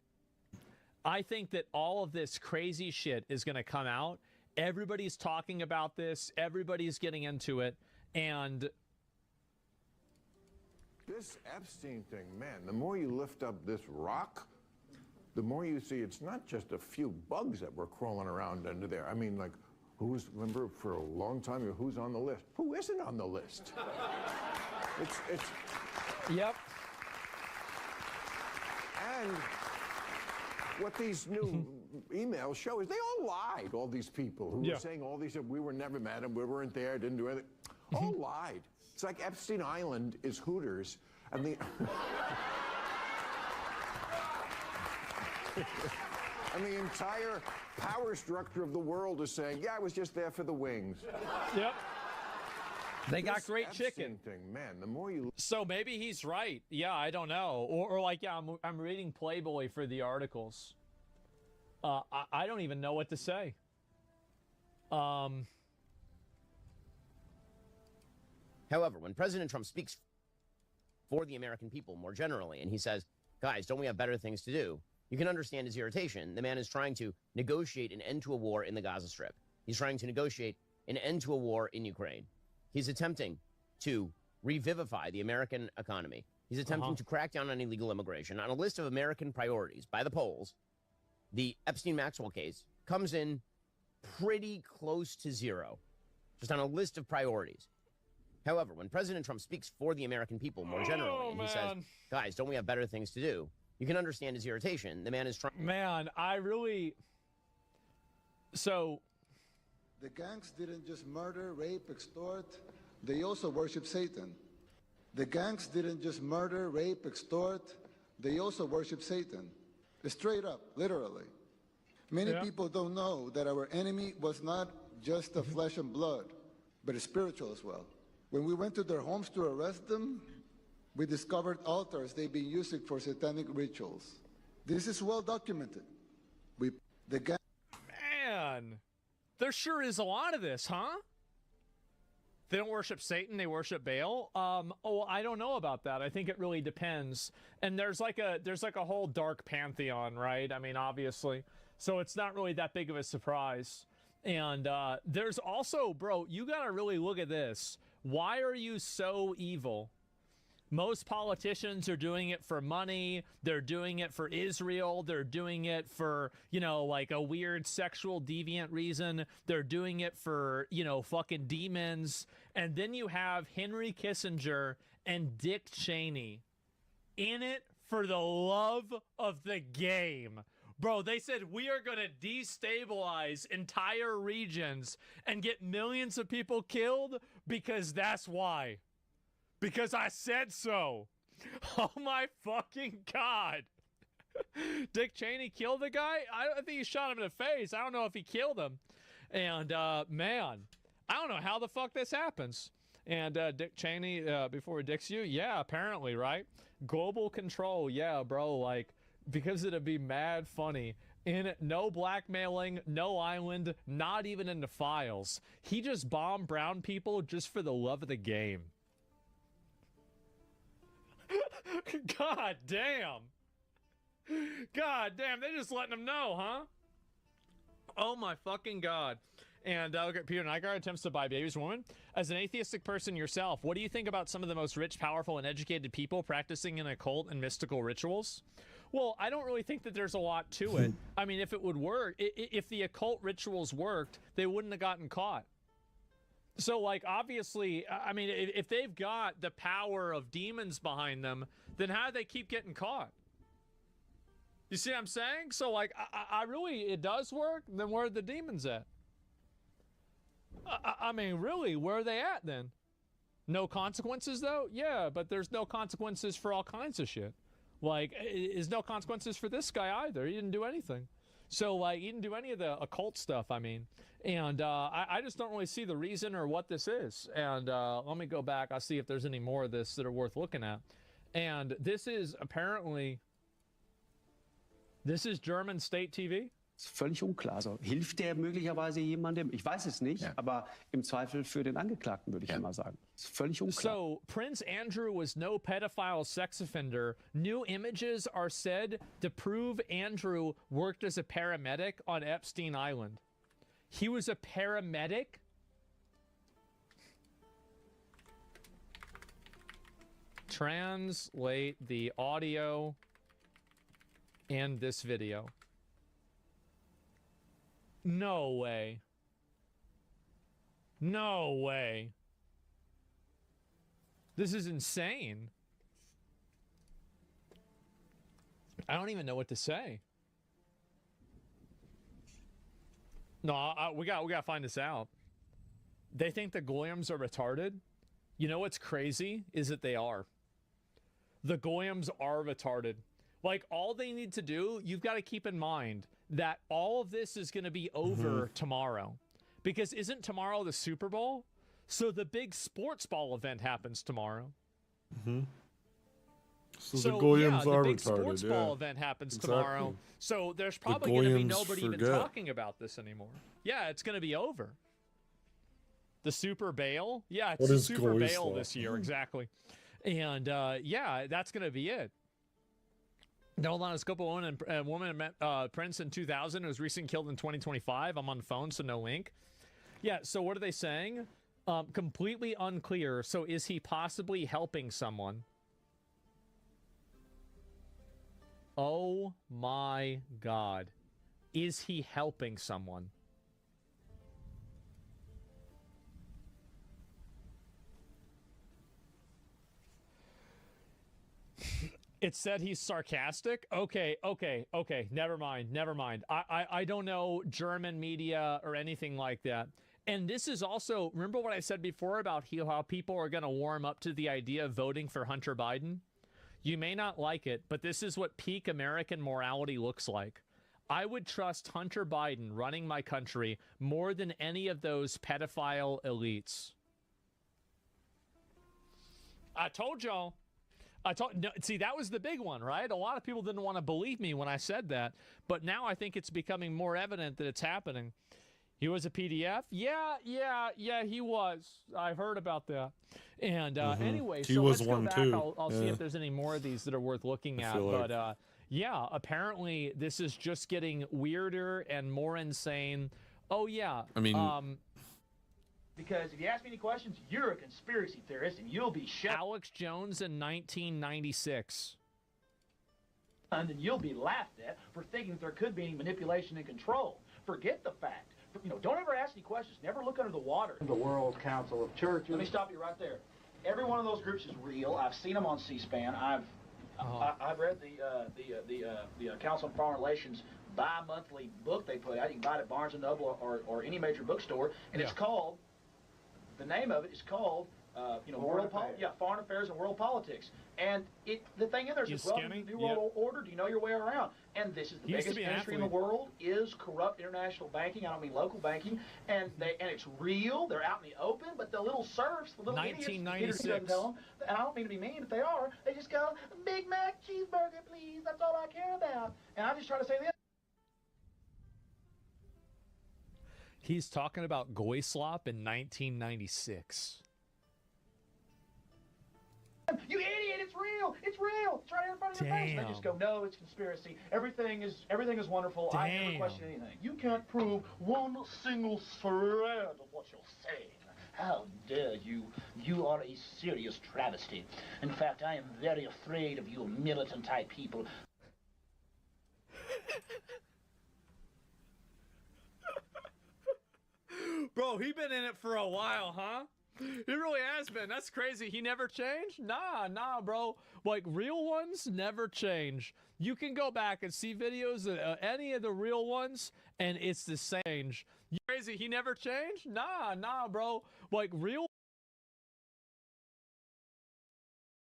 I think that all of this crazy shit is going to come out. Everybody's talking about this. Everybody's getting into it. And this Epstein thing, man, the more you lift up this rock, the more you see it's not just a few bugs that were crawling around under there. I mean, like, remember for a long time, who's on the list? Who isn't on the list? It's Yep. And what these new emails show is they all lied, all these people who were saying all these, we were never mad and we weren't there, didn't do anything. All lied. It's like Epstein Island is Hooters, and the and the entire power structure of the world is saying, yeah, I was just there for the wings. Yep. They got This great Epstein chicken. thing, man, the more you... So maybe he's right. Yeah, I don't know. Or like, yeah, I'm reading Playboy for the articles. I don't even know what to say. However, when President Trump speaks for the American people more generally, and he says, guys, don't we have better things to do? You can understand his irritation. The man is trying to negotiate an end to a war in the Gaza Strip. He's trying to negotiate an end to a war in Ukraine. He's attempting to revivify the American economy. He's attempting to crack down on illegal immigration. On a list of American priorities by the polls, the Epstein-Maxwell case comes in pretty close to zero, just on a list of priorities. However, when President Trump speaks for the American people more generally, and he says, guys, don't we have better things to do? You can understand his irritation. The man is trying... Man, I really... So... The gangs didn't just murder, rape, extort. They also worship Satan. The gangs didn't just murder, rape, extort. They also worship Satan. Straight up, literally. Many people don't know that our enemy was not just a flesh and blood, but a spiritual as well. When we went to their homes to arrest them, we discovered altars they've been using for satanic rituals. This is well documented. Man, there sure is a lot of this, huh? They don't worship Satan, they worship Baal. Oh, I don't know about that. I think it really depends. And there's like a whole dark pantheon, right? I mean, obviously. So it's not really that big of a surprise. And there's also, bro, you got to really look at this. Why are you so evil? Most politicians are doing it for money. They're doing it for Israel. They're doing it for, you know, like a weird sexual deviant reason. They're doing it for, you know, fucking demons. And then you have Henry Kissinger and Dick Cheney in it for the love of the game. Bro, they said we are going to destabilize entire regions and get millions of people killed because that's why. Because I said so. Oh my fucking God. Dick Cheney killed the guy? I think he shot him in the face. I don't know if he killed him. And man, I don't know how the fuck this happens. And Dick Cheney, before he dicks you, yeah, apparently, right? Global control, yeah, bro, like, because it'd be mad funny. No blackmailing, no island, not even in the files. He just bombed brown people just for the love of the game. God damn. God damn, they're just letting them know, huh? Oh my fucking God. And okay, Peter Nygaard attempts to buy babies woman. As an atheistic person yourself, what do you think about some of the most rich, powerful, and educated people practicing in occult and mystical rituals? Well, I don't really think that there's a lot to it. I mean, if it would work, if the occult rituals worked, they wouldn't have gotten caught. So, like, obviously, I mean, if they've got the power of demons behind them, then how do they keep getting caught? You see what I'm saying? So, like, I really, it does work, then where are the demons at? I mean, really, where are they at then? No consequences, though? Yeah, but there's no consequences for all kinds of shit. Like, there's no consequences for this guy either. He didn't do anything. So, like, he didn't do any of the occult stuff, I mean. And I just don't really see the reason or what this is. And let me go back. I'll see if there's any more of this that are worth looking at. And this is apparently... This is German state TV. Ist völlig unklar. Also hilft der möglicherweise jemandem? Ich weiß es nicht, aber im Zweifel für den Angeklagten würde ich mal sagen. Ist völlig unklar. So Prince Andrew was no pedophile sex offender. New images are said to prove Andrew worked as a paramedic on Epstein Island. He was a paramedic? Translate the audio and this video. No way. No way. This is insane. I don't even know what to say. No, we got to find this out. They think the Goyams are retarded. You know what's crazy is that they are. The Goyams are retarded. Like, all they need to do, you've got to keep in mind that all of this is going to be over tomorrow. Because isn't tomorrow the Super Bowl? So the big sports ball event happens tomorrow. So the Goyams the are big retarded, sports ball event happens tomorrow. So there's probably going to be nobody even talking about this anymore. Yeah, it's going to be over. The Super Bowl? Yeah, it's the Super Bowl this year, exactly. And yeah, that's going to be it. No Lanoscope woman met Prince in 2000 who was recently killed in 2025. I'm on the phone, so no link. Yeah, so what are they saying? Completely unclear. So is he possibly helping someone? Oh my God. Is he helping someone? It said he's sarcastic. Okay. Never mind. I don't know German media or anything like that. And this is also, remember what I said before about how people are going to warm up to the idea of voting for Hunter Biden? You may not like it, but this is what peak American morality looks like. I would trust Hunter Biden running my country more than any of those pedophile elites. I told y'all. No, see, that was the big one, right? A lot of people didn't want to believe me when I said that, but now I think it's becoming more evident that it's happening. He was a PDF? Yeah, he was. I've heard about that. And anyway, He so was let's go one back. too. I'll see Yeah. if there's any more of these that are worth looking I at. feel like- But yeah, apparently this is just getting weirder and more insane. Oh yeah. I mean, Because if you ask me any questions, you're a conspiracy theorist and you'll be shut Alex Jones in 1996. down and you'll be laughed at for thinking that there could be any manipulation and control. Forget the fact. Don't ever ask any questions. Never look under the water. The World Council of Churches. Let me stop you right there. Every one of those groups is real. I've seen them on C-SPAN. I've read the Council on Foreign Relations bi-monthly book they put out. You can buy it at Barnes & Noble or any major bookstore. And it's called, the name of it is called, Foreign Affairs and World Politics. And the thing in there is, well, the New World Order, do you know your way around? And this is the biggest industry in the world, is corrupt international banking. I don't mean local banking. And it's real. They're out in the open. But the little serfs, the little idiots, the doesn't tell them, and I don't mean to be mean, but they are. They just go, Big Mac cheeseburger, please. That's all I care about. And I just try to say this. He's talking about Goyslop in 1996. You idiot! It's real! It's real! It's right in front of your face. And they just go, no, it's conspiracy. Everything is wonderful. I never question anything. You can't prove one single thread of what you're saying. How dare you? You are a serious travesty. In fact, I am very afraid of you militant type people. Bro, he been in it for a while, huh? He really has been. That's crazy. He never changed? Nah, bro. Like, real ones never change. You can go back and see videos of any of the real ones, and it's the same. You crazy? He never changed? Nah, bro. Like, real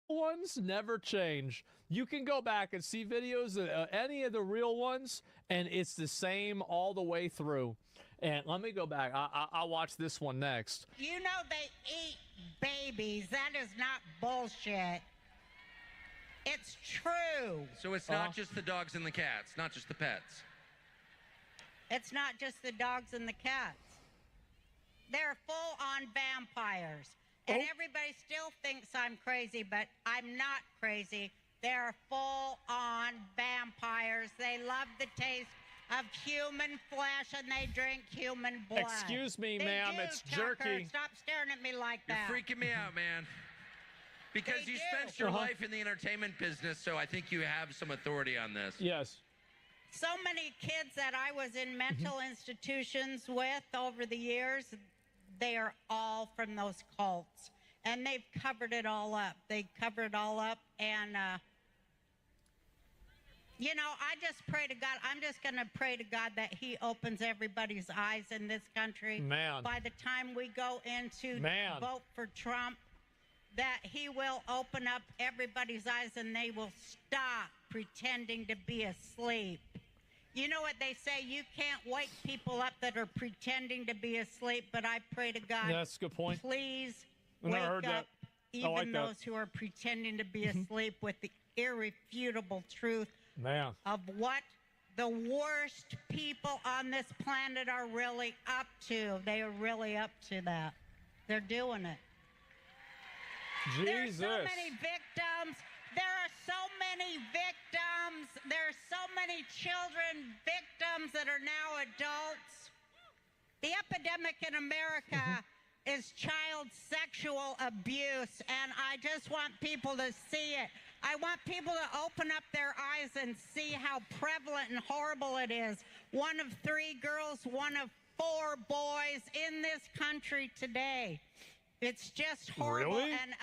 ones never change. You can go back and see videos of any of the real ones, and it's the same all the way through. And let me go back. I'll watch this one next. You know they eat babies. That is not bullshit. It's true. So it's not just the dogs and the cats, not just the pets. It's not just the dogs and the cats. They're full-on vampires. And everybody still thinks I'm crazy, but I'm not crazy. They're full-on vampires. They love the taste of human flesh, and they drink human blood. Excuse me, They ma'am, do, it's Tucker. jerky. Stop staring at me like You're that. freaking me out, man. Because you spent your life in the entertainment business, so I think you have some authority on this. Yes. So many kids that I was in mental institutions with over the years, they are all from those cults. And they've covered it all up. They covered it all up. And, you know, I just pray to God. I'm just going to pray to God that he opens everybody's eyes in this country. Man. By the time we go into Man. vote for Trump, that he will open up everybody's eyes and they will stop pretending to be asleep. You know what they say, you can't wake people up that are pretending to be asleep, but I pray to God, That's a good point. please I never wake heard up that. I even like that. those who are pretending to be asleep with the irrefutable truth Man. of what the worst people on this planet are really up to. They are really up to that. They're doing it. There's Jesus. so many victims. There are so many victims. There are so many children victims that are now adults. The epidemic in America is child sexual abuse, and I just want people to see it. I want people to open up their eyes and see how prevalent and horrible it is. 1 of 3 girls, 1 of 4 boys in this country today. It's just horrible, Really? and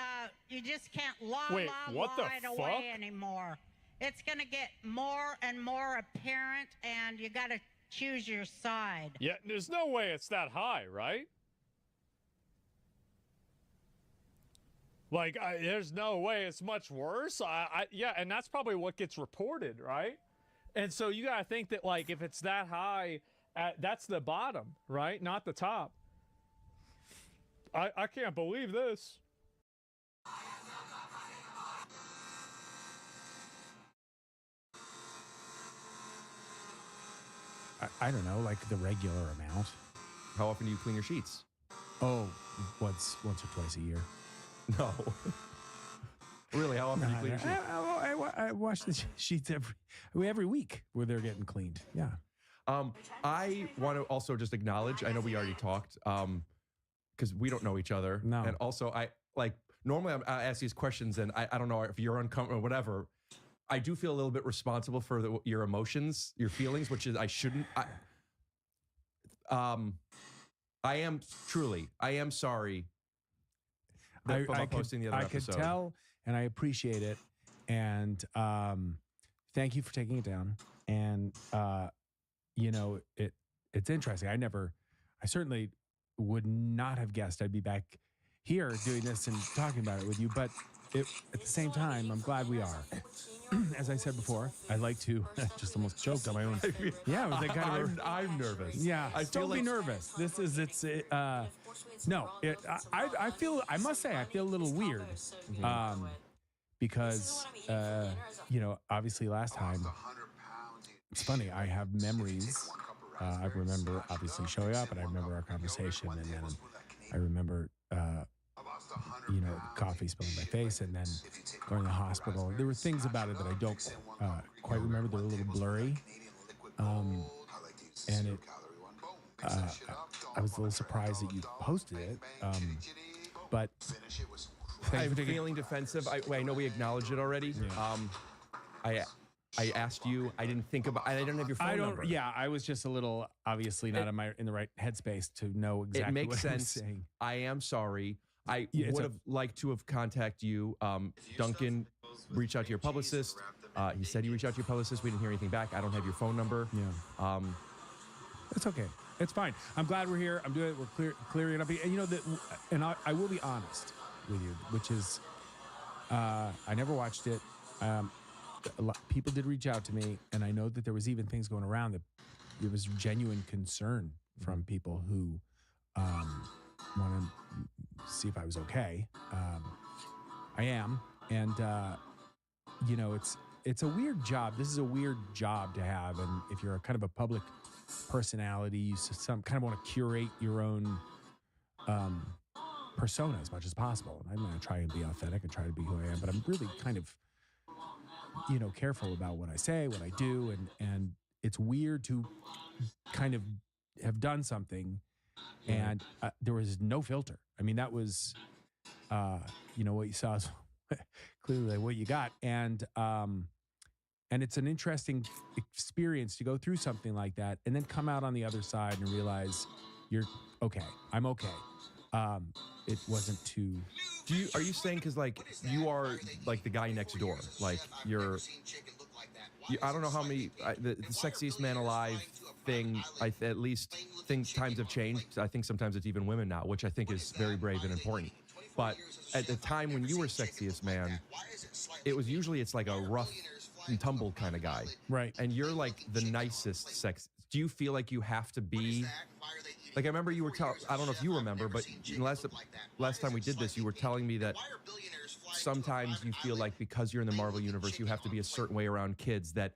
you just can't lie what the it away fuck? anymore. It's going to get more and more apparent, and you got to choose your side. Yeah, there's no way it's that high, right? Like, there's no way it's much worse. Yeah, and that's probably what gets reported, right? And so you gotta think that, like, if it's that high, that's the bottom, right? Not the top. I can't believe this. I don't know, like the regular amount. How often do you clean your sheets? Oh, once or twice a year. No. Really, how often do you clean your sheets? I wash the sheets every week where they're getting cleaned. Yeah. I want to also just acknowledge, I know we already talked, because we don't know each other. No. And also, normally I ask these questions and I don't know if you're uncomfortable or whatever. I do feel a little bit responsible for your emotions, your feelings, which is I shouldn't. I am sorry about posting the other episode. I could tell, and I appreciate it. And thank you for taking it down. And it's interesting. I certainly would not have guessed I'd be back here doing this and talking about it with you. But at the same time, I'm glad we are. As I said before, I like to just almost choked on my own. Yeah, it was like kind of. I'm nervous. Yeah, don't be like nervous. I feel. I must say, I feel a little weird, because obviously last time. It's funny. I have memories. I remember obviously showing up, and I remember our conversation, and then I remember. Coffee spilling my face, and then going to the hospital. There were things about it that I don't quite remember. They're a little blurry, and I was a little surprised that you posted it. But I'm feeling defensive. I know we acknowledged it already. Yeah. I asked you. I didn't think about. I didn't have your phone number. Yeah, I was just a little obviously not in the right headspace to know exactly. It makes what sense. I'm saying. I am sorry. I would have liked to have contacted you. Duncan reached out to your publicist. He said he reached out to your publicist. We didn't hear anything back. I don't have your phone number. Yeah. It's okay. It's fine. I'm glad we're here. I'm doing it. We're clearing it up. And I will be honest with you, which is, I never watched it. People did reach out to me, and I know that there was even things going around that there was genuine concern from people who want to see if I was okay. I am, and it's a weird job. This is a weird job to have, and if you're a kind of a public personality, you kind of want to curate your own persona as much as possible. And I'm going to try and be authentic and try to be who I am, but I'm really kind of careful about what I say, what I do, and it's weird to kind of have done something and there was no filter. I mean, that was, what you saw is clearly what you got. And it's an interesting experience to go through something like that and then come out on the other side and realize you're okay. I'm okay. It wasn't too. Are you saying because you are like the guy next door, like I don't know how many the sexiest man alive thing. At least times have changed. I think sometimes it's even women now, which I think is very brave and important. But at the time when you were sexiest man, it's like a rough and tumble kind of guy, right? And you're like the nicest sex. Do you feel like you have to be? Like I remember you were I don't know if you remember, but last time we did this, you were telling me that sometimes you feel like because you're in the Marvel universe, you have to be a certain way around kids that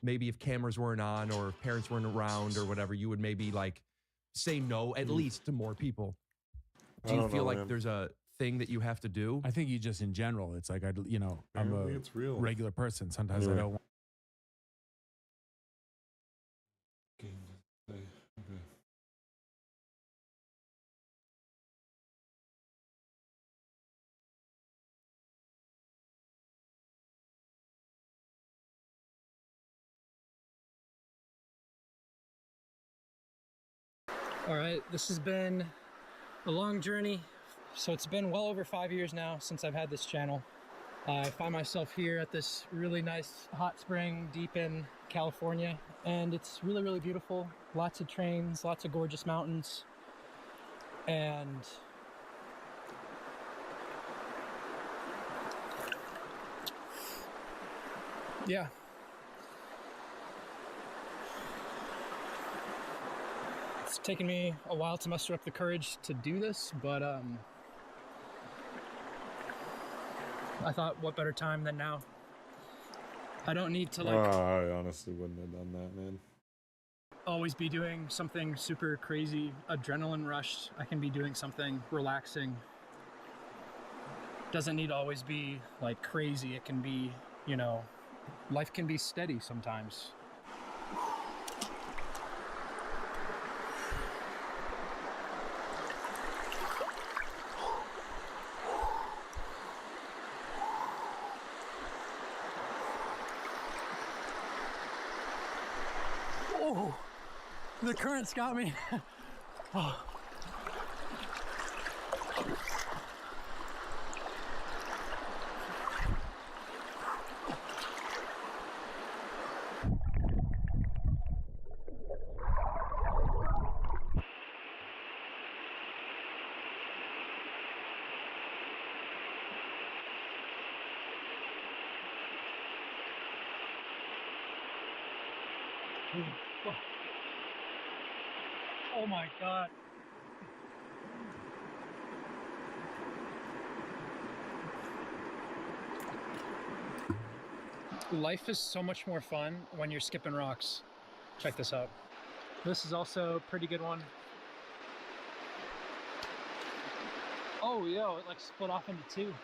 maybe if cameras weren't on or if parents weren't around or whatever, you would maybe say no at least to more people. Do you feel like there's a thing that you have to do? I think you just in general, it's like, I'm a regular person. Sometimes I don't. All right, this has been a long journey. So it's been well over 5 years now since I've had this channel. I find myself here at this really nice hot spring deep in California, and it's really, really beautiful. Lots of trains, lots of gorgeous mountains, and yeah. It's taken me a while to muster up the courage to do this, but I thought, what better time than now? I don't need to I honestly wouldn't have done that, man. always be doing something super crazy, adrenaline rush. I can be doing something relaxing. Doesn't need to always be like crazy. It can be, you know, life can be steady sometimes. Oh, the current's got me. Oh. Oh my God. Life is so much more fun when you're skipping rocks. Check this out. This is also a pretty good one. Oh, yo, it like split off into two.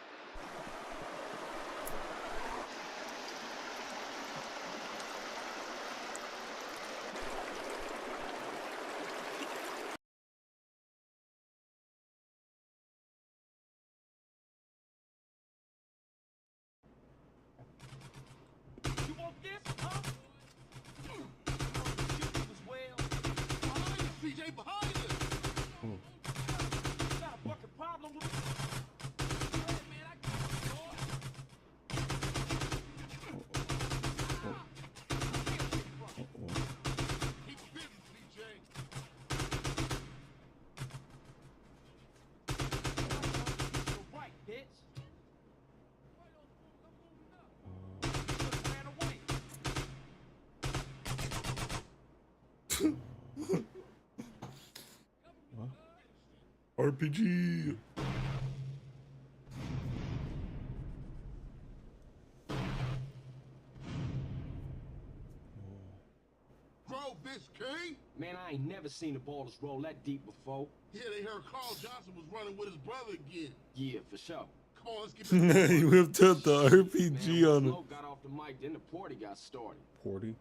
RPG. Bro, Biscayne? Man, I ain't never seen the ballers roll that deep before. Yeah, they heard Carl Johnson was running with his brother again. Yeah, for sure. Come on, let's get He whipped out the RPG on it. Got off the mic, then the party got started. Party?